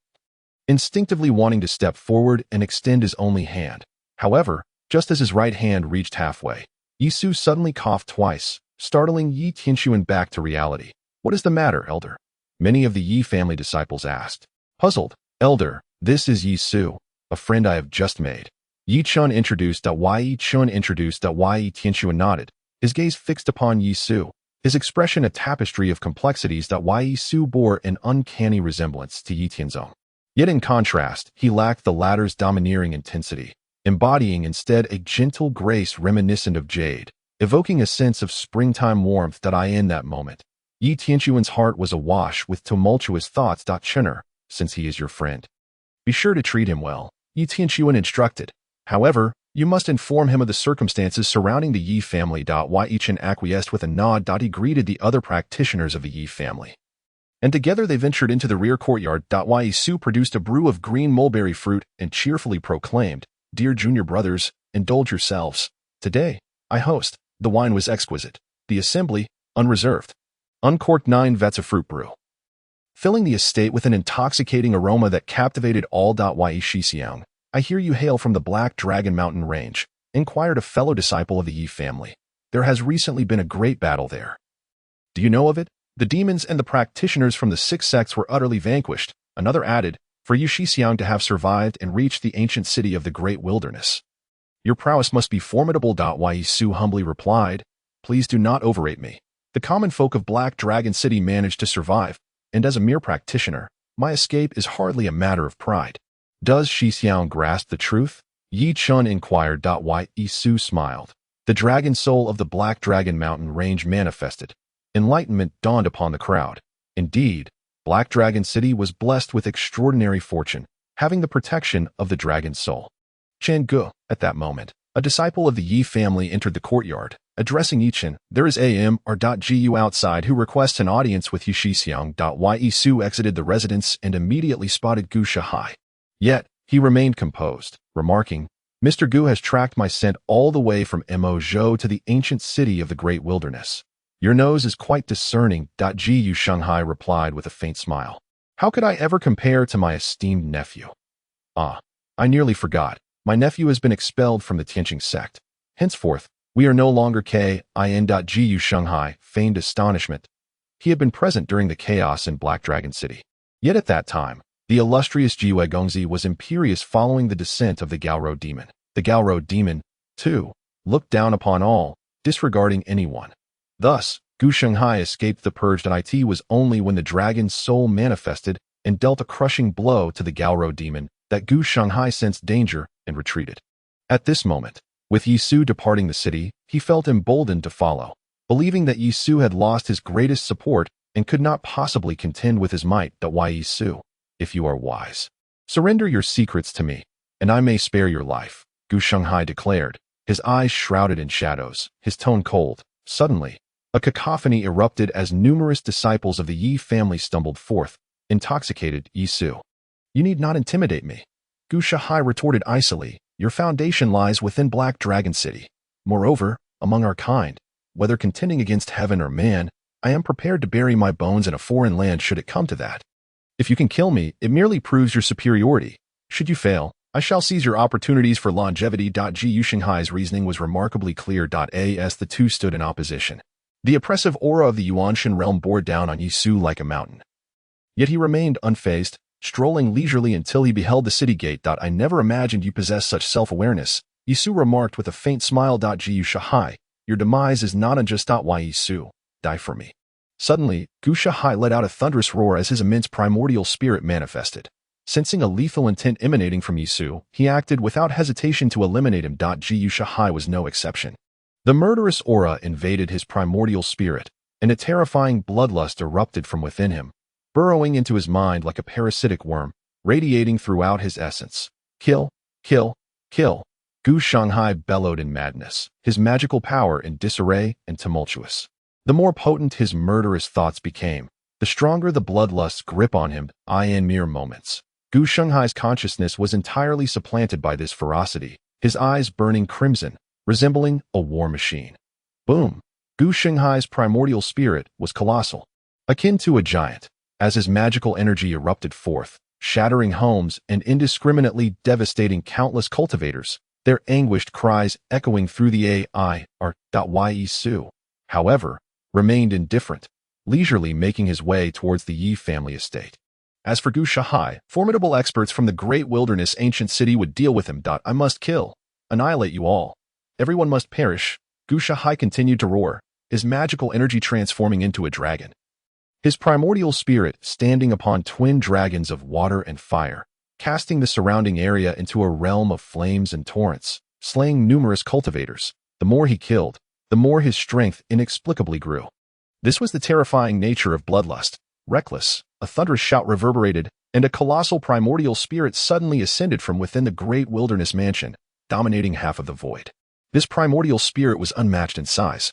instinctively wanting to step forward and extend his only hand. However, just as his right hand reached halfway, Yisu suddenly coughed twice, startling Yi Tianxuan back to reality. What is the matter, Elder? Many of the Yi family disciples asked. Puzzled, Elder, this is Yisu, a friend I have just made. Yi introduced. Yi Tianxuan nodded, his gaze fixed upon Yisu, his expression a tapestry of complexities. Yisu bore an uncanny resemblance to Yi Tianzong. Yet in contrast, he lacked the latter's domineering intensity, embodying instead a gentle grace reminiscent of jade, evoking a sense of springtime warmth. In that moment, Yi Tianxuan's heart was awash with tumultuous thoughts. Chiner, since he is your friend, be sure to treat him well, Yi Tianxuan instructed. However, you must inform him of the circumstances surrounding the Yi family. Yichen acquiesced with a nod. He greeted the other practitioners of the Yi family, and together they ventured into the rear courtyard. Yisu produced a brew of green mulberry fruit and cheerfully proclaimed, Dear junior brothers, indulge yourselves. Today, I host. The wine was exquisite. The assembly, unreserved. Uncorked 9 vats of fruit brew, filling the estate with an intoxicating aroma that captivated all. Yi Shixiang, I hear you hail from the Black Dragon Mountain Range, inquired a fellow disciple of the Yi family. There has recently been a great battle there. Do you know of it? The demons and the practitioners from the 6 sects were utterly vanquished. Another added, for Yu Shixiang to have survived and reached the ancient city of the great wilderness. Your prowess must be formidable. Yi Su humbly replied, Please do not overrate me. The common folk of Black Dragon City managed to survive, and as a mere practitioner, my escape is hardly a matter of pride. Does Shixiang grasp the truth? Yi Chun inquired. Yi Su smiled. The dragon soul of the Black Dragon Mountain Range manifested. Enlightenment dawned upon the crowd. Indeed, Black Dragon City was blessed with extraordinary fortune, having the protection of the dragon soul. Chen Gu, at that moment, a disciple of the Yi family entered the courtyard. Addressing Yichen, there is Gu outside who requests an audience with Yu Shixiang. Yi Su exited the residence and immediately spotted Gu Shahai. Yet, he remained composed, remarking, Mr. Gu has tracked my scent all the way from Mo Zhou to the ancient city of the great wilderness. Your nose is quite discerning. Yu Shanghai replied with a faint smile. How could I ever compare to my esteemed nephew? Ah, I nearly forgot. My nephew has been expelled from the Tianqing sect. Henceforth, we are no longer Ziyue Shanghai feigned astonishment. He had been present during the chaos in Black Dragon City. Yet at that time, the illustrious Ziyue Gongzi was imperious following the descent of the Gaoro demon. The Gaoro demon, too, looked down upon all, disregarding anyone. Thus, Gu Shanghai escaped the purge. It was only when the dragon's soul manifested and dealt a crushing blow to the Gaoro demon that Gu Shanghai sensed danger and retreated. At this moment, with Yisu departing the city, he felt emboldened to follow, believing that Yisu had lost his greatest support and could not possibly contend with his might. Why Yisu, if you are wise, surrender your secrets to me, and I may spare your life, Gu Shanghai declared, his eyes shrouded in shadows, his tone cold. Suddenly, a cacophony erupted as numerous disciples of the Yi family stumbled forth, intoxicated. Yisu, you need not intimidate me, Gu Shanghai retorted icily. Your foundation lies within Black Dragon City. Moreover, among our kind, whether contending against heaven or man, I am prepared to bury my bones in a foreign land should it come to that. If you can kill me, it merely proves your superiority. Should you fail, I shall seize your opportunities for longevity. Ziyue Shanghai's reasoning was remarkably clear. As the two stood in opposition, the oppressive aura of the Yuanshan realm bore down on Yisu like a mountain. Yet he remained unfazed, strolling leisurely until he beheld the city gate. I never imagined you possessed such self-awareness, Yisu remarked with a faint smile. Ziyue Shanghai, your demise is not unjust. Why Yisu, die for me. Suddenly, Gu Shanghai let out a thunderous roar as his immense primordial spirit manifested. Sensing a lethal intent emanating from Yisu, he acted without hesitation to eliminate him. Ziyue Shanghai was no exception. The murderous aura invaded his primordial spirit, and a terrifying bloodlust erupted from within him, burrowing into his mind like a parasitic worm, radiating throughout his essence. Kill, kill, kill. Gu Shanghai bellowed in madness, his magical power in disarray and tumultuous. The more potent his murderous thoughts became, the stronger the bloodlust's grip on him. In mere moments, Gu Shanghai's consciousness was entirely supplanted by this ferocity, his eyes burning crimson, resembling a war machine. Boom! Gu Shanghai's primordial spirit was colossal, akin to a giant, as his magical energy erupted forth, shattering homes and indiscriminately devastating countless cultivators, their anguished cries echoing through the air. Yisu, however, remained indifferent, leisurely making his way towards the Yi family estate. As for Gu Shanghai, formidable experts from the great wilderness ancient city would deal with him. I must kill, annihilate you all. Everyone must perish, Gu Shanghai continued to roar, his magical energy transforming into a dragon. His primordial spirit standing upon twin dragons of water and fire, casting the surrounding area into a realm of flames and torrents, slaying numerous cultivators. The more he killed, the more his strength inexplicably grew. This was the terrifying nature of bloodlust. Reckless, a thunderous shout reverberated, and a colossal primordial spirit suddenly ascended from within the great wilderness mansion, dominating half of the void. This primordial spirit was unmatched in size,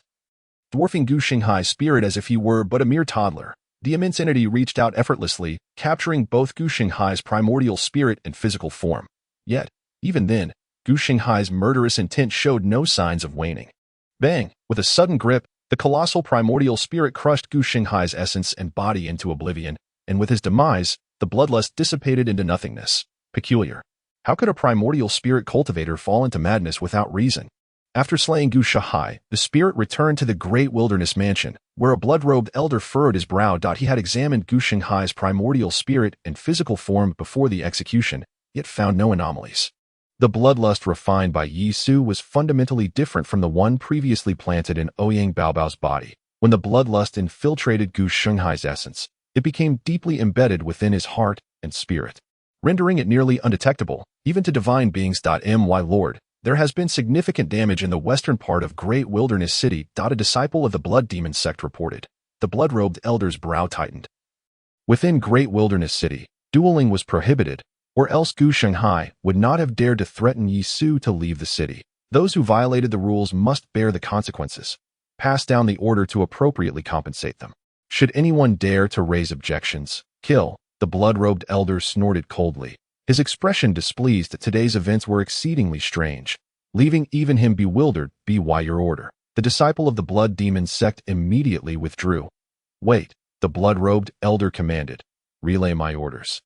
dwarfing Gu Shanghai's spirit as if he were but a mere toddler. The immense entity reached out effortlessly, capturing both Gu Shanghai's primordial spirit and physical form. Yet, even then, Gu Shanghai's murderous intent showed no signs of waning. Bang! With a sudden grip, the colossal primordial spirit crushed Gu Shanghai's essence and body into oblivion, and with his demise, the bloodlust dissipated into nothingness. Peculiar. How could a primordial spirit cultivator fall into madness without reason? After slaying Gu Shanghai, the spirit returned to the great wilderness mansion, where a blood-robed elder furrowed his brow. He had examined Gu Shanghai's primordial spirit and physical form before the execution, yet found no anomalies. The bloodlust refined by Yisu was fundamentally different from the one previously planted in Ouyang Baobao's body. When the bloodlust infiltrated Gu Shanghai's essence, it became deeply embedded within his heart and spirit, rendering it nearly undetectable, even to divine beings. My lord, there has been significant damage in the western part of Great Wilderness City. A disciple of the Blood Demon sect reported. The blood-robed elder's brow tightened. Within Great Wilderness City, dueling was prohibited, or else Gu Shanghai would not have dared to threaten Yisu to leave the city. Those who violated the rules must bear the consequences. Pass down the order to appropriately compensate them. Should anyone dare to raise objections, kill. The blood-robed elder snorted coldly. His expression displeased that today's events were exceedingly strange, leaving even him bewildered. By your order. The disciple of the Blood Demon sect immediately withdrew. Wait, the blood-robed elder commanded. Relay my orders.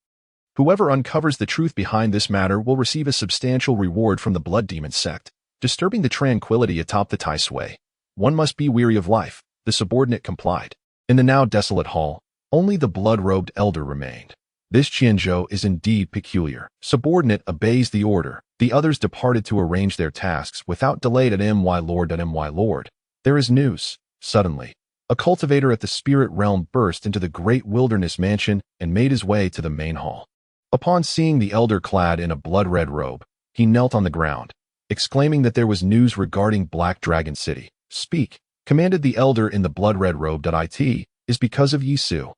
Whoever uncovers the truth behind this matter will receive a substantial reward from the Blood Demon sect, disturbing the tranquility atop the Tai Sui. One must be weary of life, the subordinate complied. In the now desolate hall, only the blood-robed elder remained. This Qianzhou is indeed peculiar. Subordinate obeys the order. The others departed to arrange their tasks without delay. My lord. There is news. Suddenly, a cultivator at the spirit realm burst into the great wilderness mansion and made his way to the main hall. Upon seeing the elder clad in a blood-red robe, he knelt on the ground, exclaiming that there was news regarding Black Dragon City. Speak, commanded the elder in the blood-red robe. It is because of Yi Su.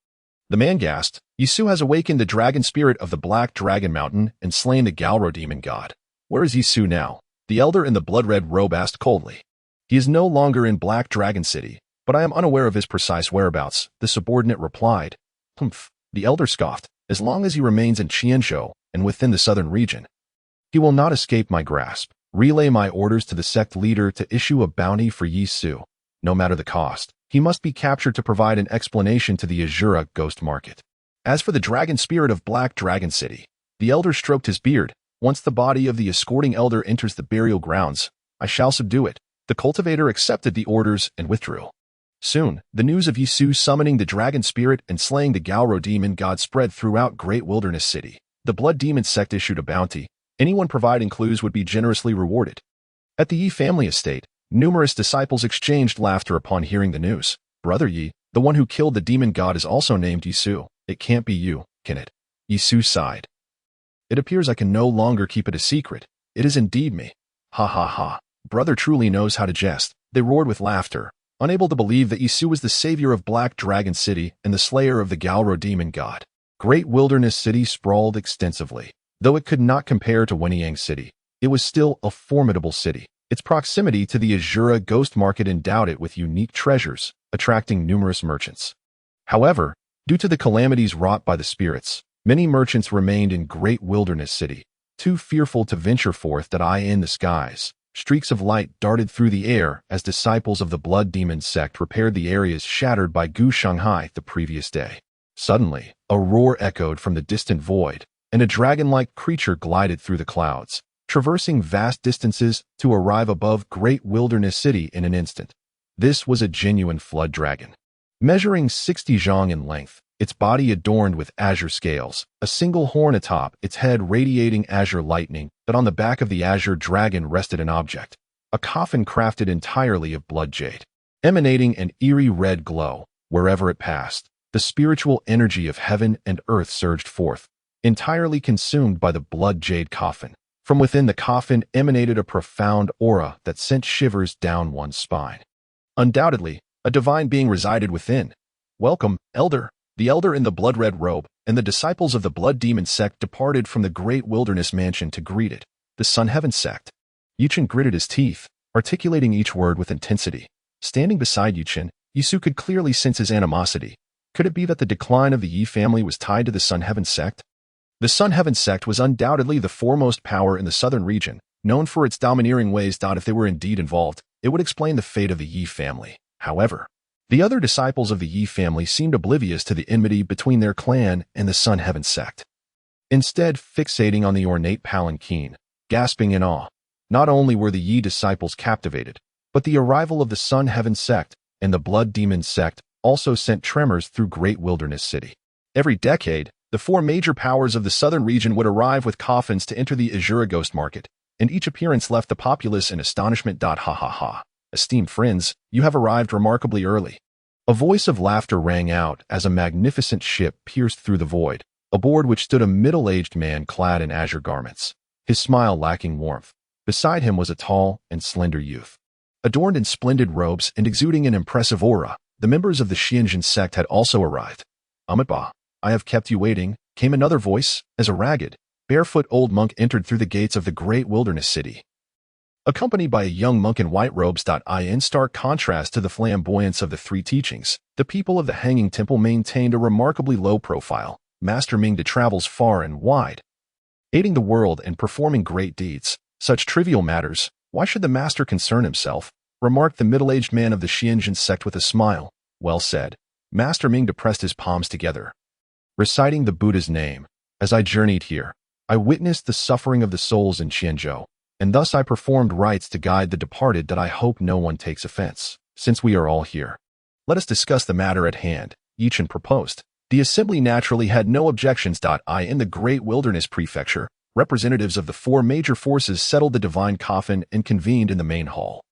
The man gasped. Yi Su has awakened the dragon spirit of the Black Dragon Mountain and slain the Galro demon god. Where is Yi Su now? The elder in the blood-red robe asked coldly. He is no longer in Black Dragon City, but I am unaware of his precise whereabouts, the subordinate replied. Humph, the elder scoffed. As long as he remains in Qianzhou and within the southern region, he will not escape my grasp. Relay my orders to the sect leader to issue a bounty for Yi Su. No matter the cost, he must be captured to provide an explanation to the Azura ghost market. As for the dragon spirit of Black Dragon City, the elder stroked his beard. Once the body of the escorting elder enters the burial grounds, I shall subdue it. The cultivator accepted the orders and withdrew. Soon, the news of Yi Su summoning the dragon spirit and slaying the Galro demon god spread throughout Great Wilderness City. The Blood Demon sect issued a bounty. Anyone providing clues would be generously rewarded. At the Yi family estate, numerous disciples exchanged laughter upon hearing the news. Brother Yi, the one who killed the demon god, is also named Yi Su. It can't be you, can it? Yi Su sighed. It appears I can no longer keep it a secret. It is indeed me. Ha ha ha. Brother truly knows how to jest. They roared with laughter, unable to believe that Yi Su was the savior of Black Dragon City and the slayer of the Galro demon god. Great Wilderness City sprawled extensively. Though it could not compare to Wenyang City, it was still a formidable city. Its proximity to the Azura ghost market endowed it with unique treasures, attracting numerous merchants. However, due to the calamities wrought by the spirits, many merchants remained in Great Wilderness City, too fearful to venture forth. In the skies, streaks of light darted through the air as disciples of the Blood Demon sect repaired the areas shattered by Gu Shanghai the previous day. Suddenly, a roar echoed from the distant void, and a dragon-like creature glided through the clouds, traversing vast distances to arrive above Great Wilderness City in an instant. This was a genuine flood dragon. Measuring 60 zhang in length, its body adorned with azure scales, a single horn atop, its head radiating azure lightning, that on the back of the azure dragon rested an object, a coffin crafted entirely of blood jade. Emanating an eerie red glow, wherever it passed, the spiritual energy of heaven and earth surged forth, entirely consumed by the blood jade coffin. From within the coffin emanated a profound aura that sent shivers down one's spine. Undoubtedly, a divine being resided within. Welcome, Elder. The elder in the blood-red robe and the disciples of the Blood Demon sect departed from the Great Wilderness Mansion to greet it. The Sun Heaven sect. Yuchen gritted his teeth, articulating each word with intensity. Standing beside Yuchen, Yi Su could clearly sense his animosity. Could it be that the decline of the Yi family was tied to the Sun Heaven sect? The Sun Heaven sect was undoubtedly the foremost power in the southern region, known for its domineering ways. If they were indeed involved, it would explain the fate of the Yi family. However, the other disciples of the Yi family seemed oblivious to the enmity between their clan and the Sun Heaven sect. Instead, fixating on the ornate palanquin, gasping in awe, not only were the Yi disciples captivated, but the arrival of the Sun Heaven sect and the Blood Demon sect also sent tremors through Great Wilderness City. Every decade, the four major powers of the southern region would arrive with coffins to enter the Azura ghost market, and each appearance left the populace in astonishment. Ha ha ha. Esteemed friends, you have arrived remarkably early. A voice of laughter rang out as a magnificent ship pierced through the void, aboard which stood a middle-aged man clad in azure garments, his smile lacking warmth. Beside him was a tall and slender youth. Adorned in splendid robes and exuding an impressive aura, the members of the Xianjin sect had also arrived. Amatba, I have kept you waiting, came another voice, as a ragged, barefoot old monk entered through the gates of the Great Wilderness City, accompanied by a young monk in white robes. In stark contrast to the flamboyance of the three teachings, the people of the Hanging Temple maintained a remarkably low profile. Master Ming travels far and wide, aiding the world and performing great deeds. Such trivial matters, why should the master concern himself? Remarked the middle-aged man of the Xianjin sect with a smile. Well said. Master Ming pressed his palms together, reciting the Buddha's name. As I journeyed here, I witnessed the suffering of the souls in Qianzhou, and thus I performed rites to guide the departed that I hope no one takes offense. Since we are all here, let us discuss the matter at hand, Yichen proposed. The assembly naturally had no objections. In the Great Wilderness Prefecture, representatives of the four major forces settled the divine coffin and convened in the main hall.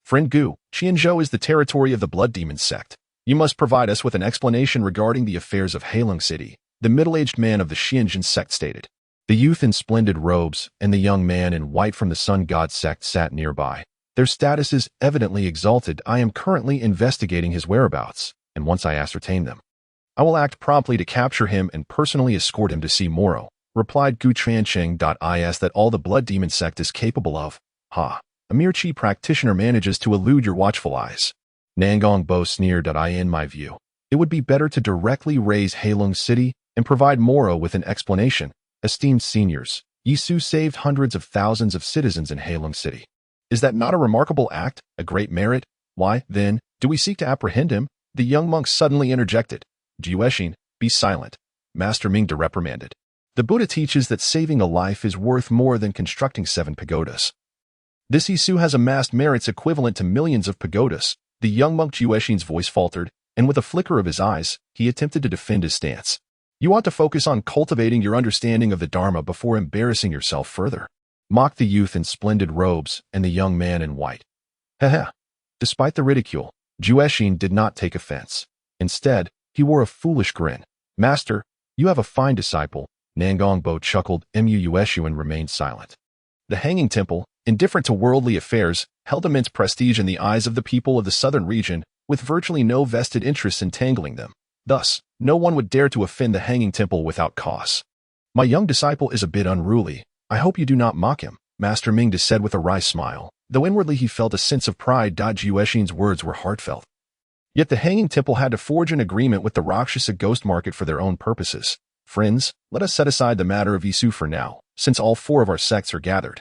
Friend Gu, Qianzhou is the territory of the Blood Demon sect. You must provide us with an explanation regarding the affairs of Heilong City, the middle-aged man of the Xianjin sect stated. The youth in splendid robes and the young man in white from the Sun God sect sat nearby. Their statuses evidently exalted. I am currently investigating his whereabouts, and once I ascertain them, I will act promptly to capture him and personally escort him to see Moro, replied Gu Chancheng. Is that all the Blood Demon sect is capable of? Ha! A mere chi practitioner manages to elude your watchful eyes. Nangong Bo sneered. In my view, it would be better to directly raise Heilong City and provide Moro with an explanation. Esteemed seniors, Yisu saved hundreds of thousands of citizens in Heilong City. Is that not a remarkable act, a great merit? Why, then, do we seek to apprehend him? The young monk suddenly interjected. Jiuexin, be silent. Master Ming reprimanded. The Buddha teaches that saving a life is worth more than constructing 7 pagodas. This Yisu has amassed merits equivalent to millions of pagodas. The young monk Jiuexin's voice faltered, and with a flicker of his eyes, he attempted to defend his stance. You ought to focus on cultivating your understanding of the Dharma before embarrassing yourself further, mocked the youth in splendid robes and the young man in white. Heh. Despite the ridicule, Jiuexin did not take offense. Instead, he wore a foolish grin. Master, you have a fine disciple. Nangong Bo chuckled. Yueshuan remained silent. The Hanging Temple, indifferent to worldly affairs, held immense prestige in the eyes of the people of the southern region, with virtually no vested interests entangling them. Thus, no one would dare to offend the Hanging Temple without cause. My young disciple is a bit unruly. I hope you do not mock him, Master Ming said with a wry smile, though inwardly he felt a sense of pride. Jiuexin's words were heartfelt. Yet the Hanging Temple had to forge an agreement with the Rakshasa ghost market for their own purposes. Friends, let us set aside the matter of Yisu for now, since all 4 of our sects are gathered.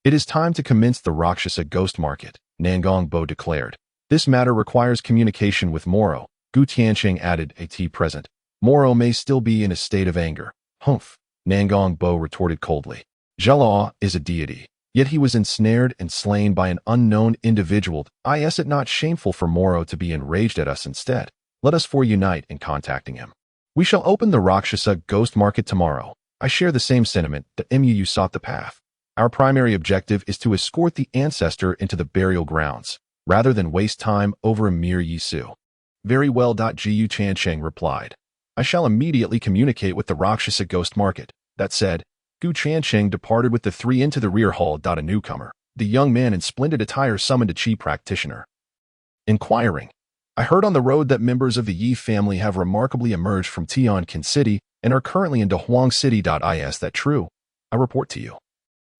It is time to commence the Rakshasa ghost market, Nangong Bo declared. This matter requires communication with Moro. Gu Tiancheng added, at present, Moro may still be in a state of anger. Humph, Nangong Bo retorted coldly. Zhelaw is a deity, yet he was ensnared and slain by an unknown individual. Is it not shameful for Moro to be enraged at us instead? Let us unite in contacting him. We shall open the Rakshasa ghost market tomorrow. I share the same sentiment. You sought the path. Our primary objective is to escort the ancestor into the burial grounds, rather than waste time over a mere Yisu. Very well. Gu Chancheng replied. I shall immediately communicate with the Rakshasa ghost market. That said, Gu Chancheng departed with the 3 into the rear hall. A newcomer, the young man in splendid attire, summoned a chi practitioner. Inquiring, I heard on the road that members of the Yi family have remarkably emerged from Tianqin City and are currently in Dahuang City. Is that true? I report to you,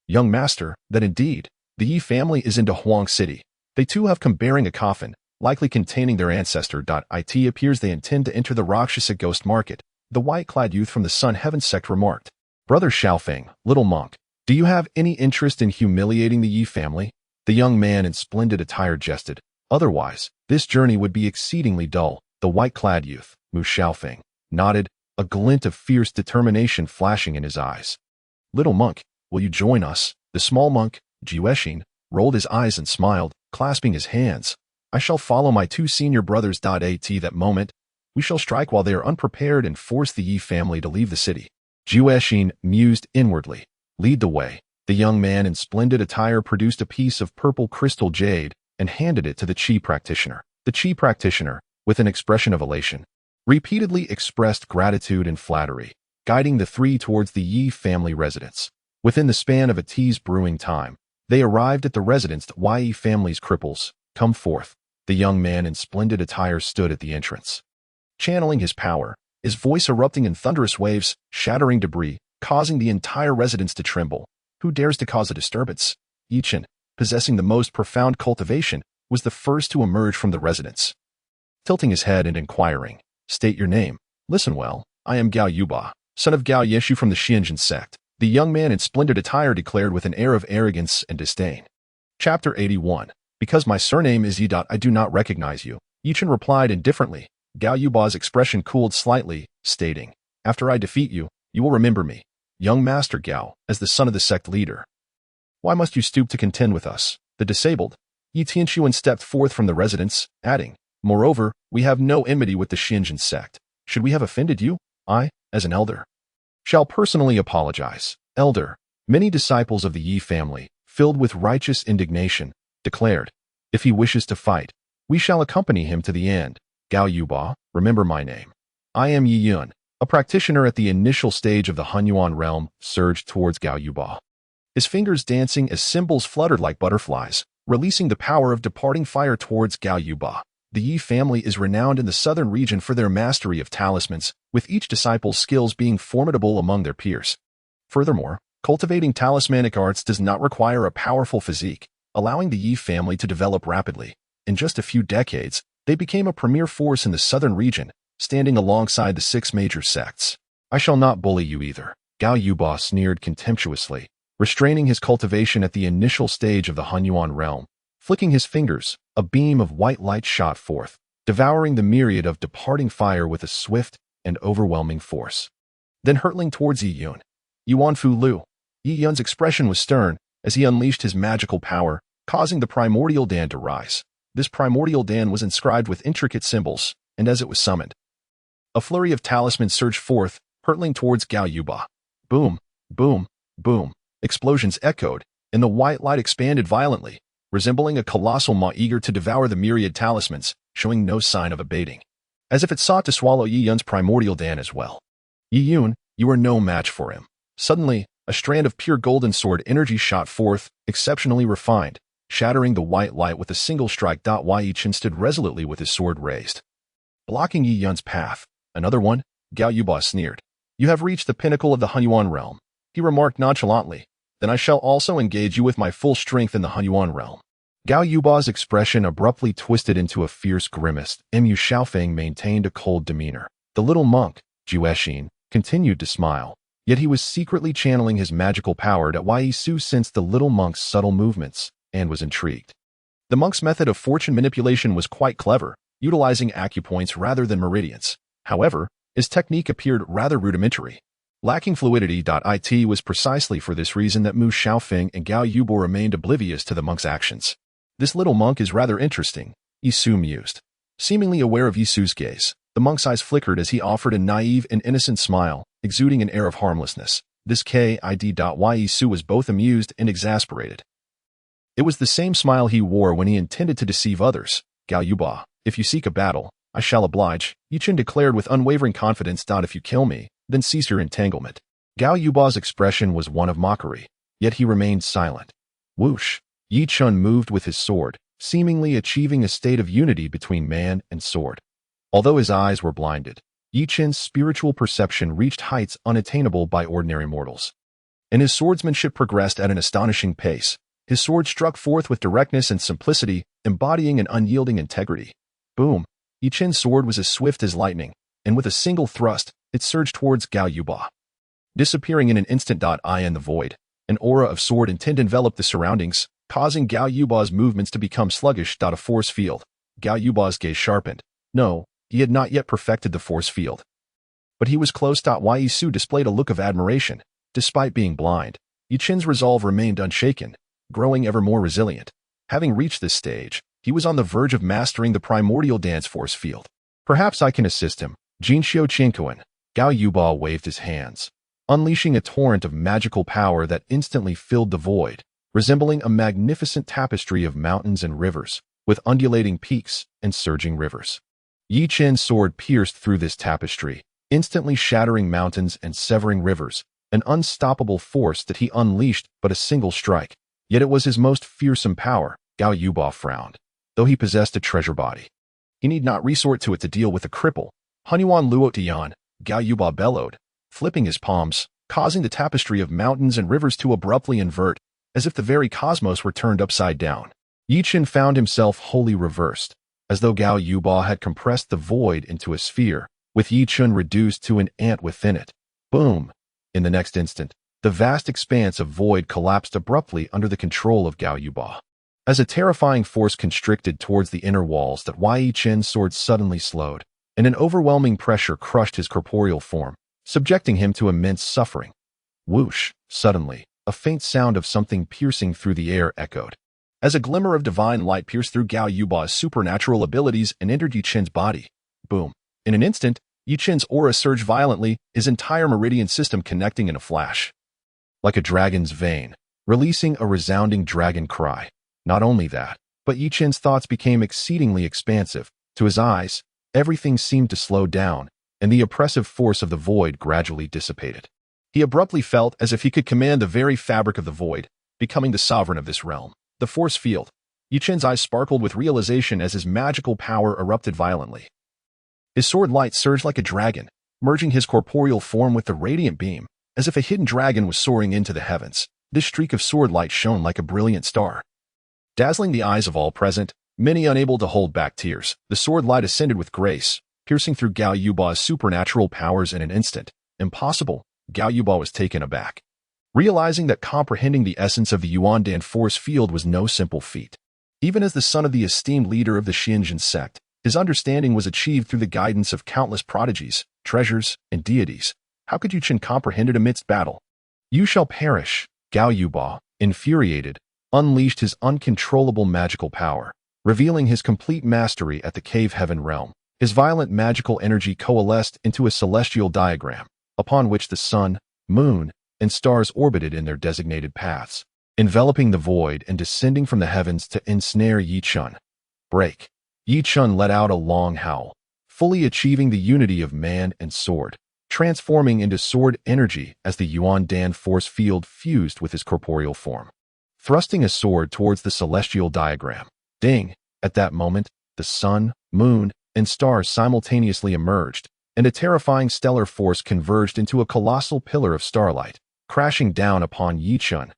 young master, that indeed, the Yi family is in Dahuang City. They too have come bearing a coffin, likely containing their ancestor. It appears they intend to enter the Rakshasa ghost market, the white-clad youth from the Sun Heaven sect remarked. Brother Xiaofeng, little monk, do you have any interest in humiliating the Yi family? The young man in splendid attire jested. Otherwise, this journey would be exceedingly dull. The white-clad youth, Mu Xiaofeng, nodded, a glint of fierce determination flashing in his eyes. Little monk, will you join us? The small monk, Jiuexin, rolled his eyes and smiled, clasping his hands. I shall follow my 2 senior brothers. At that moment, we shall strike while they are unprepared and force the Yi family to leave the city. Jiuexin mused inwardly. Lead the way. The young man in splendid attire produced a piece of purple crystal jade and handed it to the chi practitioner. The chi practitioner, with an expression of elation, repeatedly expressed gratitude and flattery, guiding the 3 towards the Yi family residence. Within the span of a tea's brewing time, they arrived at the residence. The Yi family's cripples, come forth. The young man in splendid attire stood at the entrance, channeling his power, his voice erupting in thunderous waves, shattering debris, causing the entire residence to tremble. Who dares to cause a disturbance? Yichen, possessing the most profound cultivation, was the first to emerge from the residence. Tilting his head and inquiring, state your name. Listen well, I am Gao Yuba, son of Gao Yeshu from the Xianjin sect. The young man in splendid attire declared with an air of arrogance and disdain. Chapter 81. Because my surname is Yi. I do not recognize you. Yichen replied indifferently. Gao Yuba's expression cooled slightly, stating, after I defeat you, You will remember me, young Master Gao, as the son of the sect leader. Why must you stoop to contend with us, the disabled? Yi Tianxuan stepped forth from the residence, adding, Moreover, we have no enmity with the Xinjiang sect. Should we have offended you? I, as an elder, shall personally apologize. Elder, many disciples of the Yi family, filled with righteous indignation, declared, if he wishes to fight, we shall accompany him to the end. Gao Yuba, remember my name. I am Yi Yun, a practitioner at the initial stage of the Hunyuan realm, surged towards Gao Yuba. His fingers dancing as symbols fluttered like butterflies, releasing the power of departing fire towards Gao Yuba. The Yi family is renowned in the southern region for their mastery of talismans, with each disciple's skills being formidable among their peers. Furthermore, cultivating talismanic arts does not require a powerful physique, allowing the Yi family to develop rapidly. In just a few decades, they became a premier force in the southern region, standing alongside the 6 major sects. I shall not bully you either, Gao Yuba sneered contemptuously, restraining his cultivation at the initial stage of the Hunyuan realm. Flicking his fingers, a beam of white light shot forth, devouring the myriad of departing fire with a swift and overwhelming force. Then hurtling towards Yi Yun. Yuan Fu Lu. Yi Yun's expression was stern as he unleashed his magical power, causing the Primordial Dan to rise. This Primordial Dan was inscribed with intricate symbols, and as it was summoned, a flurry of talismans surged forth, hurtling towards Gao Yuba. Boom, boom, boom. Explosions echoed, and the white light expanded violently, resembling a colossal maw eager to devour the myriad talismans, showing no sign of abating, as if it sought to swallow Yi Yun's Primordial Dan as well. Yi Yun, you are no match for him. Suddenly, a strand of pure golden sword energy shot forth, exceptionally refined, shattering the white light with a single strike. Yi Chen stood resolutely with his sword raised, blocking Yi Yun's path. Another one? Gao Yuba sneered. You have reached the pinnacle of the Hunyuan realm, he remarked nonchalantly. Then I shall also engage you with my full strength in the Hunyuan realm. Gao Yuba's expression abruptly twisted into a fierce grimace. Mu Xiaofeng maintained a cold demeanor. The little monk, Juexin, continued to smile, yet he was secretly channeling his magical power. Yi Su sensed the little monk's subtle movements and was intrigued. The monk's method of fortune manipulation was quite clever, utilizing acupoints rather than meridians. However, his technique appeared rather rudimentary, lacking fluidity. It was precisely for this reason that Mu Xiaofeng and Gao Yubo remained oblivious to the monk's actions. This little monk is rather interesting, Yi Su mused. Seemingly aware of Yi Su's gaze, the monk's eyes flickered as he offered a naive and innocent smile, exuding an air of harmlessness. This kid. Yi Su was both amused and exasperated. It was the same smile he wore when he intended to deceive others. Gao Yuba, if you seek a battle, I shall oblige, Yi Chen declared with unwavering confidence. If you kill me, then cease your entanglement. Gao Yuba's expression was one of mockery, yet he remained silent. Whoosh! Yi Chen moved with his sword, seemingly achieving a state of unity between man and sword. Although his eyes were blinded, Yi Chen's spiritual perception reached heights unattainable by ordinary mortals. And his swordsmanship progressed at an astonishing pace. His sword struck forth with directness and simplicity, embodying an unyielding integrity. Boom! Yi Chen's sword was as swift as lightning, and with a single thrust, it surged towards Gao Yuba, disappearing in an instant. In the void, an aura of sword intent enveloped the surroundings, causing Gao Yuba's movements to become sluggish. A force field. Gao Yuba's gaze sharpened. No, he had not yet perfected the force field, but he was close. Yi Su displayed a look of admiration. Despite being blind, Yi Chen's resolve remained unshaken, growing ever more resilient. Having reached this stage, he was on the verge of mastering the primordial dance force field. Perhaps I can assist him, Jinxiu Qingkuan. Gao Yuba waved his hands, unleashing a torrent of magical power that instantly filled the void, resembling a magnificent tapestry of mountains and rivers, with undulating peaks and surging rivers. Yi Chen's sword pierced through this tapestry, instantly shattering mountains and severing rivers, an unstoppable force that he unleashed but a single strike. Yet it was his most fearsome power. Gao Yuba frowned. Though he possessed a treasure body, he need not resort to it to deal with a cripple. Hunyuan Luo Tian, Gao Yuba bellowed, flipping his palms, causing the tapestry of mountains and rivers to abruptly invert, as if the very cosmos were turned upside down. Yi Chen found himself wholly reversed, as though Gao Yuba had compressed the void into a sphere, with Yi Chen reduced to an ant within it. Boom! In the next instant, the vast expanse of void collapsed abruptly under the control of Gao Yuba. As a terrifying force constricted towards the inner walls, that Yi Chen's sword suddenly slowed, and an overwhelming pressure crushed his corporeal form, subjecting him to immense suffering. Whoosh! Suddenly, a faint sound of something piercing through the air echoed. As a glimmer of divine light pierced through Gao Yuba's supernatural abilities and entered Yi Qin's body. Boom. In an instant, Yi Qin's aura surged violently, his entire meridian system connecting in a flash. Like a dragon's vein, releasing a resounding dragon cry. Not only that, but Yi Qin's thoughts became exceedingly expansive. To his eyes, everything seemed to slow down, and the oppressive force of the void gradually dissipated. He abruptly felt as if he could command the very fabric of the void, becoming the sovereign of this realm. The force field. Yi Qin's eyes sparkled with realization as his magical power erupted violently. His sword light surged like a dragon, merging his corporeal form with the radiant beam, as if a hidden dragon was soaring into the heavens. This streak of sword light shone like a brilliant star. Dazzling the eyes of all present, many unable to hold back tears, the sword light ascended with grace, piercing through Gao Yuba's supernatural powers in an instant. Impossible. Gao Yuba was taken aback, realizing that comprehending the essence of the Yuandan force field was no simple feat. Even as the son of the esteemed leader of the Xinjiang sect, his understanding was achieved through the guidance of countless prodigies, treasures, and deities. How could Yi Qin comprehend it amidst battle? You shall perish. Gao Yuba, infuriated, unleashed his uncontrollable magical power, revealing his complete mastery at the cave heaven realm. His violent magical energy coalesced into a celestial diagram, upon which the sun, moon, and stars orbited in their designated paths, enveloping the void and descending from the heavens to ensnare Yi Qin. Break. Yi Qin let out a long howl, fully achieving the unity of man and sword, transforming into sword energy as the Yuandan force field fused with his corporeal form, thrusting a sword towards the celestial diagram. Ding! At that moment, the sun, moon, and stars simultaneously emerged, and a terrifying stellar force converged into a colossal pillar of starlight, crashing down upon Yi Qin.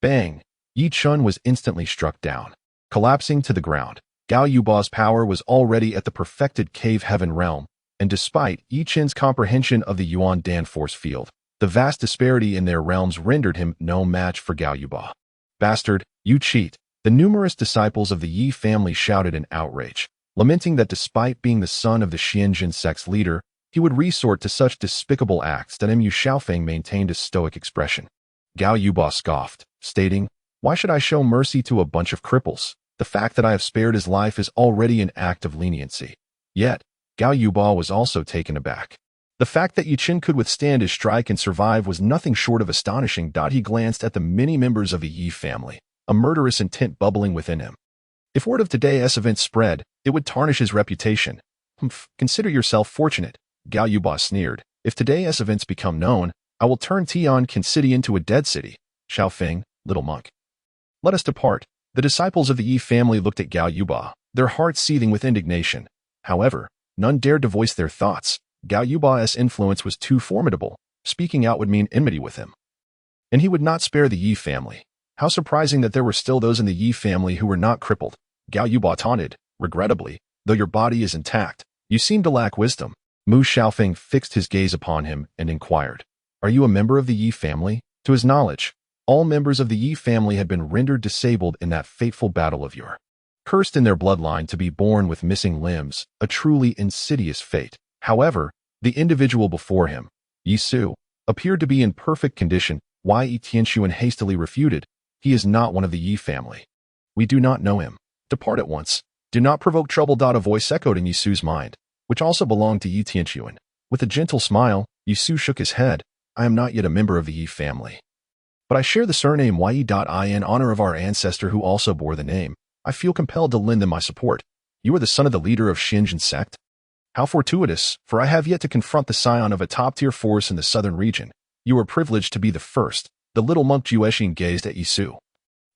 Bang! Yi Qin was instantly struck down, collapsing to the ground. Gao Yuba's power was already at the perfected cave heaven realm, and despite Yi Qin's comprehension of the Yuandan force field, the vast disparity in their realms rendered him no match for Gao Yuba. Bastard, you cheat! The numerous disciples of the Yi family shouted in outrage, lamenting that despite being the son of the Xinjiang sect's leader, he would resort to such despicable acts that Yun Jianfang maintained a stoic expression. Gao Yuba scoffed, stating, "Why should I show mercy to a bunch of cripples? The fact that I have spared his life is already an act of leniency." Yet, Gao Yuba was also taken aback. The fact that Yi Qin could withstand his strike and survive was nothing short of astonishing. He glanced at the many members of the Yi family, a murderous intent bubbling within him. If word of today's event spread, it would tarnish his reputation. Consider yourself fortunate, Gao Yuba sneered. If today's events become known, I will turn Tianqin City into a dead city. Xiaofeng, little monk. Let us depart. The disciples of the Yi family looked at Gao Yuba, their hearts seething with indignation. However, none dared to voice their thoughts. Gao Yuba's influence was too formidable. Speaking out would mean enmity with him. And he would not spare the Yi family. How surprising that there were still those in the Yi family who were not crippled. Gao Yuba taunted, regrettably, though your body is intact, you seem to lack wisdom. Mu Xiaofeng fixed his gaze upon him and inquired, "Are you a member of the Yi family?" To his knowledge, all members of the Yi family had been rendered disabled in that fateful battle of yore. Cursed in their bloodline to be born with missing limbs, a truly insidious fate. However, the individual before him, Yi Su, appeared to be in perfect condition. Yi Tianxuan hastily refuted, "He is not one of the Yi family. We do not know him. Depart at once. Do not provoke trouble." A voice echoed in Yi Su's mind, which also belonged to Yi Tianxuan. With a gentle smile, Yi Su shook his head. "I am not yet a member of the Yi family, but I share the surname Yi. In honor of our ancestor who also bore the name, I feel compelled to lend them my support. You are the son of the leader of Xinjiang sect? How fortuitous, for I have yet to confront the scion of a top-tier force in the southern region. You are privileged to be the first." The little monk Ziyue gazed at Yi Su,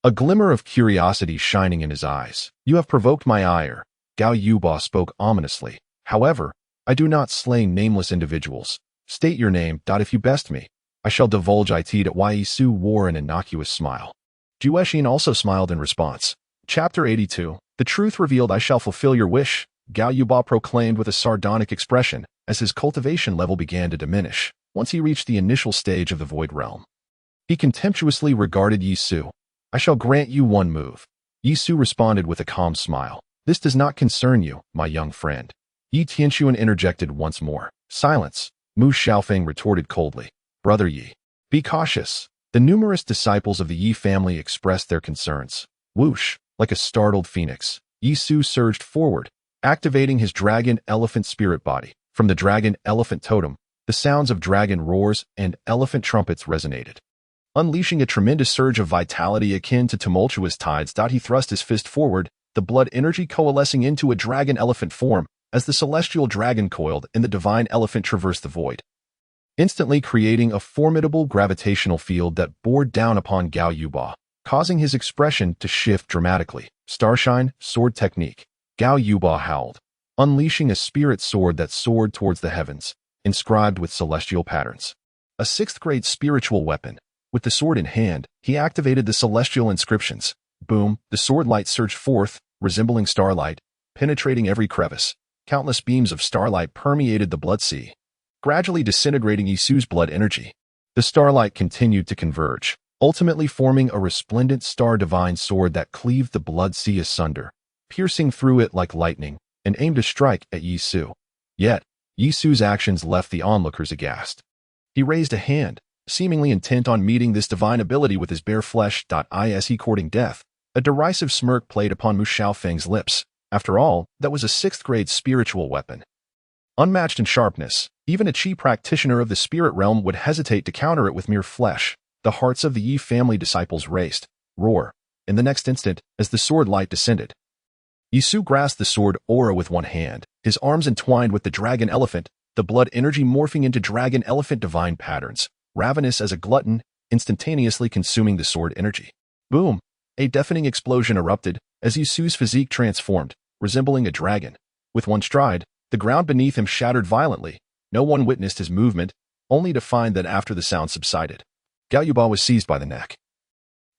a glimmer of curiosity shining in his eyes. "You have provoked my ire," Gao Yuba spoke ominously. "However, I do not slay nameless individuals. State your name. If you best me, I shall divulge it." Yi Su wore an innocuous smile. Ziyue also smiled in response. Chapter 82. The truth revealed. "I shall fulfill your wish," Gao Yuba proclaimed with a sardonic expression, as his cultivation level began to diminish. Once he reached the initial stage of the Void Realm, he contemptuously regarded Yi Su. "I shall grant you one move." Yi Su responded with a calm smile. "This does not concern you, my young friend." Yi Tianxuan interjected once more. "Silence. Mu Xiaofeng retorted coldly. Brother Yi, be cautious. The numerous disciples of the Yi family expressed their concerns. Whoosh, like a startled phoenix, Yi Su surged forward, activating his dragon elephant spirit body. From the dragon elephant totem, the sounds of dragon roars and elephant trumpets resonated. Unleashing a tremendous surge of vitality akin to tumultuous tides, he thrust his fist forward, the blood energy coalescing into a dragon elephant form as the celestial dragon coiled and the divine elephant traversed the void, instantly creating a formidable gravitational field that bore down upon Gao Yuba, causing his expression to shift dramatically. Starshine, sword technique. Gao Yuba howled, unleashing a spirit sword that soared towards the heavens, inscribed with celestial patterns. A 6th-grade spiritual weapon. With the sword in hand, he activated the celestial inscriptions. Boom, the sword light surged forth, resembling starlight, penetrating every crevice. Countless beams of starlight permeated the blood sea, gradually disintegrating Yi Su's blood energy. The starlight continued to converge, ultimately forming a resplendent star divine sword that cleaved the blood sea asunder, piercing through it like lightning, and aimed to strike at Yi Su. Yet, Yi Su's actions left the onlookers aghast. He raised a hand, seemingly intent on meeting this divine ability with his bare flesh. Is he courting death? A derisive smirk played upon Mu Xiaofeng's lips. After all, that was a 6th-grade spiritual weapon. Unmatched in sharpness, even a chi practitioner of the spirit realm would hesitate to counter it with mere flesh. The hearts of the Yi family disciples raced, roar, in the next instant, as the sword light descended. Yi Su grasped the sword aura with one hand, his arms entwined with the dragon elephant, the blood energy morphing into dragon elephant divine patterns, ravenous as a glutton, instantaneously consuming the sword energy. Boom! A deafening explosion erupted as Yi Su's physique transformed, resembling a dragon. With one stride, the ground beneath him shattered violently. No one witnessed his movement, only to find that after the sound subsided, Gao Yuba was seized by the neck,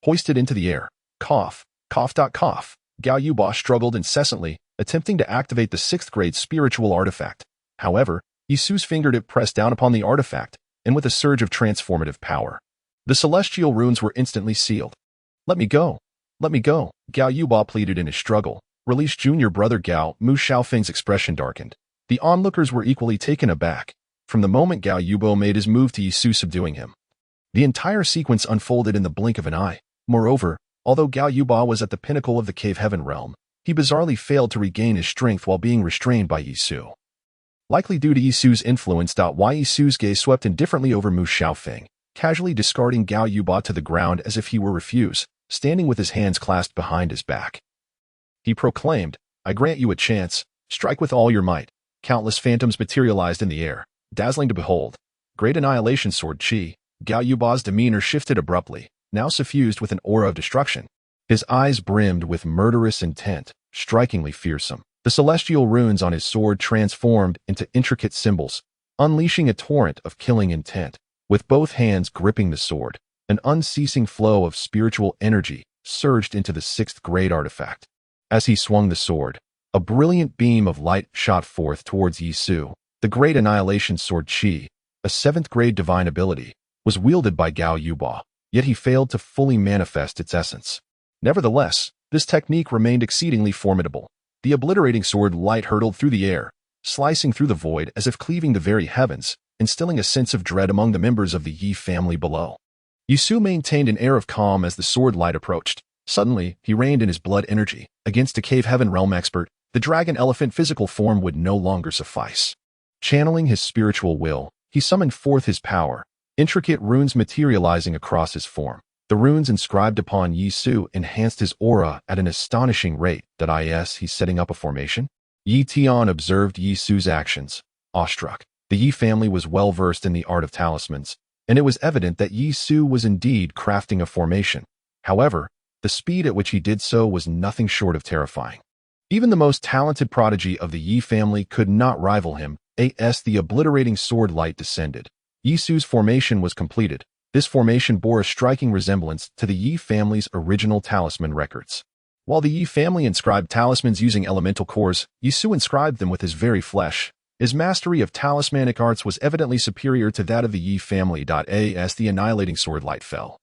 hoisted into the air. Cough, cough. Cough. Gao Yuba struggled incessantly, attempting to activate the 6th-grade spiritual artifact. However, Yi Su's fingertip pressed down upon the artifact, and with a surge of transformative power, the celestial runes were instantly sealed. Let me go. Let me go, Gao Yuba pleaded in his struggle. Release junior brother Gao. Mu Xiaofeng's expression darkened. The onlookers were equally taken aback. From the moment Gao Yuba made his move to Yi Su subduing him, the entire sequence unfolded in the blink of an eye. Moreover, although Gao Yuba was at the pinnacle of the cave heaven realm, he bizarrely failed to regain his strength while being restrained by Yi Su. Likely due to Yi Su's influence. Why Yi Su's gaze swept indifferently over Mu Xiaofeng, casually discarding Gao Yuba to the ground as if he were refuse, standing with his hands clasped behind his back. He proclaimed, I grant you a chance, strike with all your might. Countless phantoms materialized in the air, dazzling to behold. Great annihilation sword chi. Gao Yuba's demeanor shifted abruptly, now suffused with an aura of destruction. His eyes brimmed with murderous intent, strikingly fearsome. The celestial runes on his sword transformed into intricate symbols, unleashing a torrent of killing intent. With both hands gripping the sword, an unceasing flow of spiritual energy surged into the 6th-grade artifact. As he swung the sword, a brilliant beam of light shot forth towards Yi Su. The Great Annihilation Sword Chi, a 7th-grade divine ability, was wielded by Gao Yuba, yet he failed to fully manifest its essence. Nevertheless, this technique remained exceedingly formidable. The obliterating sword light hurtled through the air, slicing through the void as if cleaving the very heavens, instilling a sense of dread among the members of the Yi family below. Yi Su maintained an air of calm as the sword light approached. Suddenly, he reined in his blood energy. Against a cave heaven realm expert, the dragon elephant physical form would no longer suffice. Channeling his spiritual will, he summoned forth his power, intricate runes materializing across his form. The runes inscribed upon Yi Su enhanced his aura at an astonishing rate. He's setting up a formation? Yi Tian observed Yi Su's actions, awestruck. The Yi family was well versed in the art of talismans, and it was evident that Yi Su was indeed crafting a formation. However, the speed at which he did so was nothing short of terrifying. Even the most talented prodigy of the Yi family could not rival him. As the obliterating sword light descended, Yi Su's formation was completed. This formation bore a striking resemblance to the Yi family's original talisman records. While the Yi family inscribed talismans using elemental cores, Yi Su inscribed them with his very flesh. His mastery of talismanic arts was evidently superior to that of the Yi family. As the annihilating sword light fell,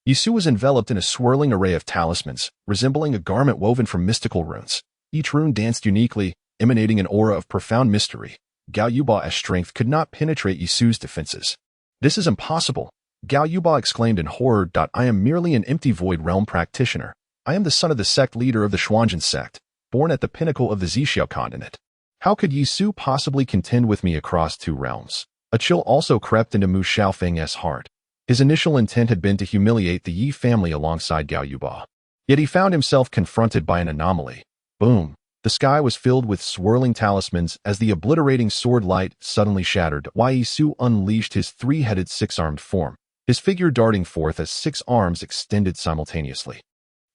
Yi Su was enveloped in a swirling array of talismans, resembling a garment woven from mystical runes. Each rune danced uniquely, emanating an aura of profound mystery. Gao Yuba's strength could not penetrate Yisu's defenses. "This is impossible," Gao Yuba exclaimed in horror. "I am merely an empty void realm practitioner. I am the son of the sect leader of the Xuanjin sect, born at the pinnacle of the Ziyue continent. How could Yisu possibly contend with me across two realms?" A chill also crept into Mu Xiaofeng's heart. His initial intent had been to humiliate the Yi family alongside Gao Yuba. Yet he found himself confronted by an anomaly. Boom! The sky was filled with swirling talismans as the obliterating sword light suddenly shattered. Yisu unleashed his three-headed six-armed form, his figure darting forth as 6 arms extended simultaneously,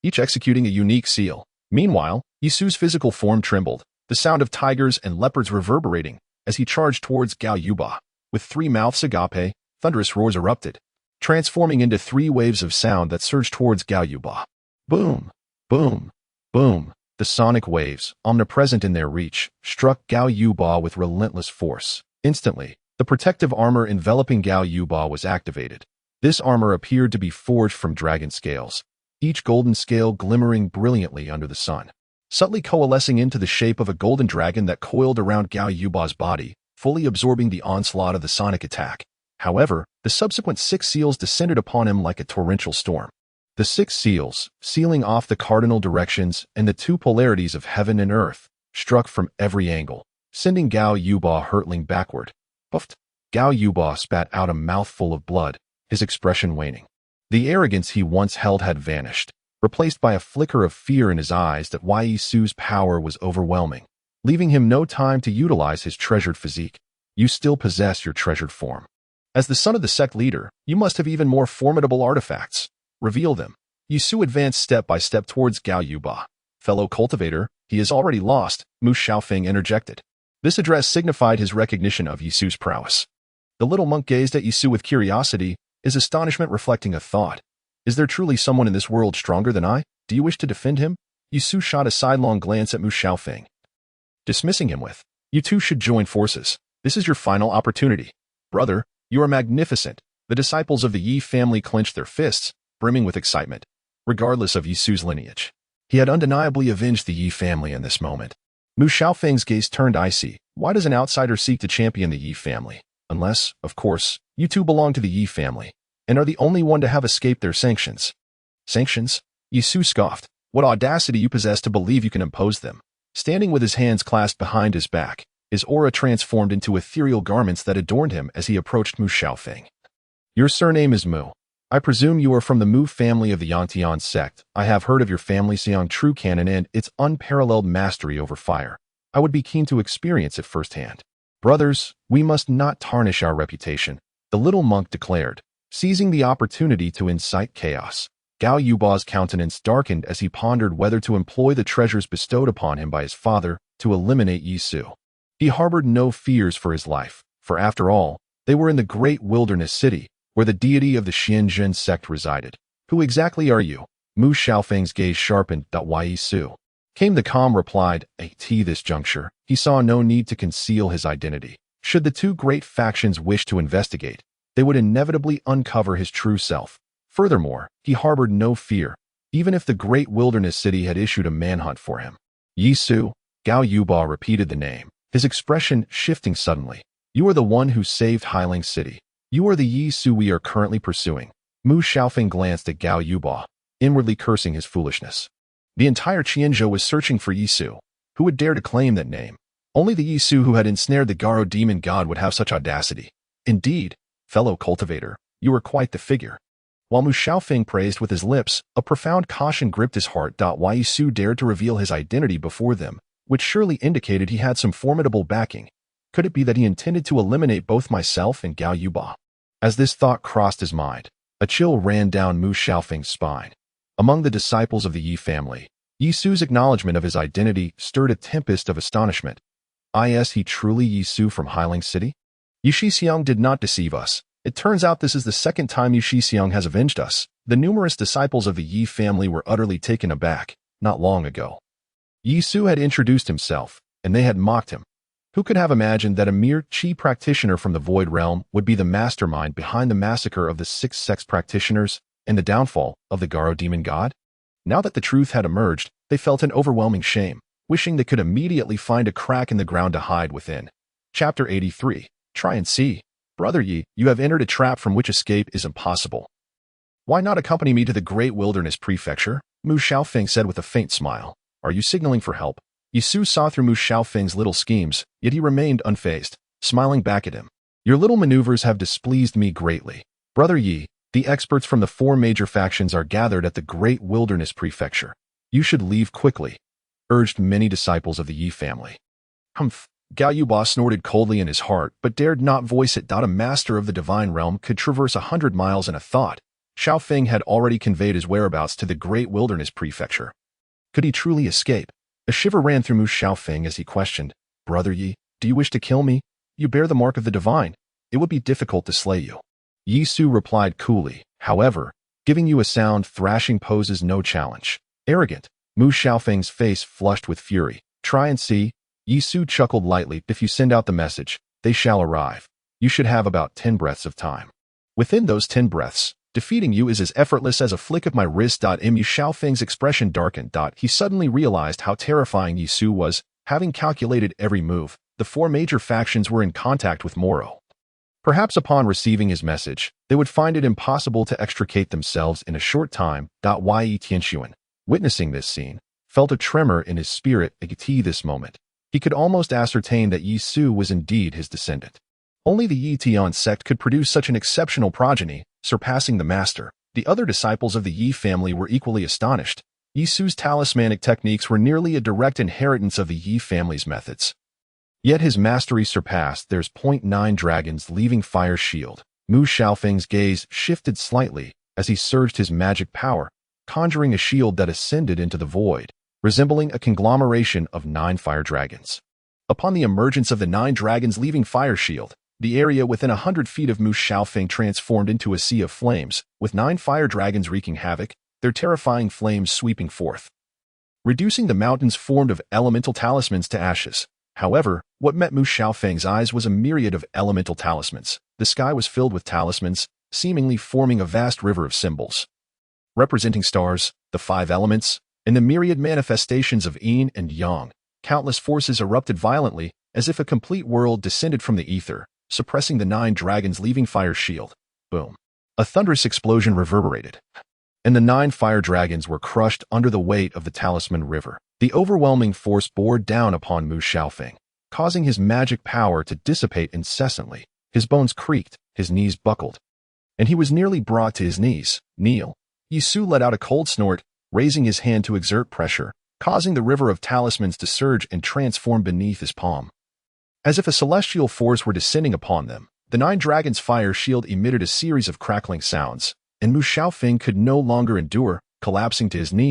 each executing a unique seal. Meanwhile, Yisu's physical form trembled, the sound of tigers and leopards reverberating as he charged towards Gao Yuba. With 3 mouths agape, thunderous roars erupted, transforming into 3 waves of sound that surged towards Gao Yuba. Boom! Boom! Boom! The sonic waves, omnipresent in their reach, struck Gao Yuba with relentless force. Instantly, the protective armor enveloping Gao Yuba was activated. This armor appeared to be forged from dragon scales, each golden scale glimmering brilliantly under the sun, subtly coalescing into the shape of a golden dragon that coiled around Gao Yuba's body, fully absorbing the onslaught of the sonic attack. However, the subsequent 6 seals descended upon him like a torrential storm. The 6 seals, sealing off the cardinal directions and the 2 polarities of heaven and earth, struck from every angle, sending Gao Yuba hurtling backward. Puffed! Gao Yuba spat out a mouthful of blood, his expression waning. The arrogance he once held had vanished, replaced by a flicker of fear in his eyes that Yisu's power was overwhelming, leaving him no time to utilize his treasured physique. "You still possess your treasured form. As the son of the sect leader, you must have even more formidable artifacts. Reveal them." Yisu advanced step by step towards Gao Yuba. "Fellow cultivator, he is already lost," Mu Xiaofeng interjected. This address signified his recognition of Yisu's prowess. The little monk gazed at Yisu with curiosity, his astonishment reflecting a thought. "Is there truly someone in this world stronger than I? Do you wish to defend him?" Yisu shot a sidelong glance at Mu Xiaofeng, dismissing him with, "You two should join forces. This is your final opportunity. Brother, you are magnificent." The disciples of the Yi family clenched their fists, brimming with excitement, regardless of Yisu's lineage. He had undeniably avenged the Yi family in this moment. Mu Xiaofeng's gaze turned icy. Why does an outsider seek to champion the Yi family? Unless, of course, you two belong to the Yi family, and are the only one to have escaped their sanctions. Sanctions? Yisu scoffed. What audacity you possess to believe you can impose them. Standing with his hands clasped behind his back, his aura transformed into ethereal garments that adorned him as he approached Mu Xiaofeng. "Your surname is Mu. I presume you are from the Mu family of the Yantian sect. I have heard of your family Xiang true canon and its unparalleled mastery over fire. I would be keen to experience it firsthand." "Brothers, we must not tarnish our reputation," the little monk declared, seizing the opportunity to incite chaos. Gao Yuba's countenance darkened as he pondered whether to employ the treasures bestowed upon him by his father to eliminate Yisu. He harbored no fears for his life, for after all, they were in the great wilderness city, where the deity of the Xianjin sect resided. "Who exactly are you?" Mu Xiaofeng's gaze sharpened. Yisu. Came the calm reply. At this juncture, he saw no need to conceal his identity. Should the 2 great factions wish to investigate, they would inevitably uncover his true self. Furthermore, he harbored no fear, even if the great wilderness city had issued a manhunt for him. "Yisu," Gao Yuba repeated the name, his expression shifting suddenly. "You are the one who saved Hailing City. You are the Yisu we are currently pursuing." Mu Xiaofeng glanced at Gao Yuba, inwardly cursing his foolishness. The entire Qianzhou was searching for Yisu. Who would dare to claim that name? Only the Yisu who had ensnared the Garo demon god would have such audacity. "Indeed, fellow cultivator, you are quite the figure." While Mu Xiaofeng praised with his lips, a profound caution gripped his heart. Yisu dared to reveal his identity before them, which surely indicated he had some formidable backing. Could it be that he intended to eliminate both myself and Gao Yuba? As this thought crossed his mind, a chill ran down Mu Xiaofeng's spine. Among the disciples of the Yi family, Yisu's acknowledgement of his identity stirred a tempest of astonishment. Is he truly Yisu from Hailing City? Yixixiang did not deceive us. It turns out this is the second time Yixixiang has avenged us. The numerous disciples of the Yi family were utterly taken aback, not long ago. Yisu had introduced himself, and they had mocked him. Who could have imagined that a mere Qi practitioner from the Void Realm would be the mastermind behind the massacre of the 6 sex practitioners and the downfall of the Garo demon god? Now that the truth had emerged, they felt an overwhelming shame, wishing they could immediately find a crack in the ground to hide within. Chapter 83. Try and see. Brother Yi, you have entered a trap from which escape is impossible. Why not accompany me to the great wilderness prefecture? Mu Xiaofeng said with a faint smile. Are you signaling for help? Yi Su saw through Mu Xiaofeng's little schemes, yet he remained unfazed, smiling back at him. Your little maneuvers have displeased me greatly. Brother Yi, the experts from the 4 major factions are gathered at the great wilderness prefecture. You should leave quickly, urged many disciples of the Yi family. Humph. Gao Yuba snorted coldly in his heart, but dared not voice it. A master of the divine realm could traverse 100 miles in a thought. Xiaofeng had already conveyed his whereabouts to the great wilderness prefecture. Could he truly escape? A shiver ran through Mu Xiaofeng as he questioned, Brother Yi, do you wish to kill me? You bear the mark of the divine. It would be difficult to slay you. Yi Su replied coolly, however, giving you a sound thrashing poses no challenge. Arrogant. Mu Xiaofeng's face flushed with fury. Try and see. Yi Su chuckled lightly. If you send out the message, they shall arrive. You should have about 10 breaths of time. Within those 10 breaths, defeating you is as effortless as a flick of my wrist. Mu Xiaofeng's expression darkened. He suddenly realized how terrifying Yi Su was. Having calculated every move, the 4 major factions were in contact with Moro. Perhaps upon receiving his message, they would find it impossible to extricate themselves in a short time. Yi Tianxuan, witnessing this scene, felt a tremor in his spirit at this moment. He could almost ascertain that Yi Su was indeed his descendant. Only the Yi Tian sect could produce such an exceptional progeny, surpassing the master. The other disciples of the Yi family were equally astonished. Yi Su's talismanic techniques were nearly a direct inheritance of the Yi family's methods. Yet his mastery surpassed theirs. 9 dragons leaving fire shield. Mu Xiaofeng's gaze shifted slightly as he surged his magic power, conjuring a shield that ascended into the void, resembling a conglomeration of 9 fire dragons. Upon the emergence of the 9 dragons leaving fire shield, the area within 100 feet of Mu Xiaofeng transformed into a sea of flames, with 9 fire dragons wreaking havoc, their terrifying flames sweeping forth, reducing the mountains formed of elemental talismans to ashes. However, what met Mu Xiaofeng's eyes was a myriad of elemental talismans. The sky was filled with talismans, seemingly forming a vast river of symbols, representing stars, the 5 elements, and the myriad manifestations of yin and yang. Countless forces erupted violently, as if a complete world descended from the ether, suppressing the 9 dragons leaving fire shield. Boom. A thunderous explosion reverberated, and the 9 fire dragons were crushed under the weight of the talisman river. The overwhelming force bore down upon Mu Xiaofeng, causing his magic power to dissipate incessantly. His bones creaked, his knees buckled, and he was nearly brought to his knees. Kneel. Yi Su let out a cold snort, raising his hand to exert pressure, causing the river of talismans to surge and transform beneath his palm. As if a celestial force were descending upon them, the 9 dragons' fire shield emitted a series of crackling sounds, and Mu Xiaofeng could no longer endure, collapsing to his knees.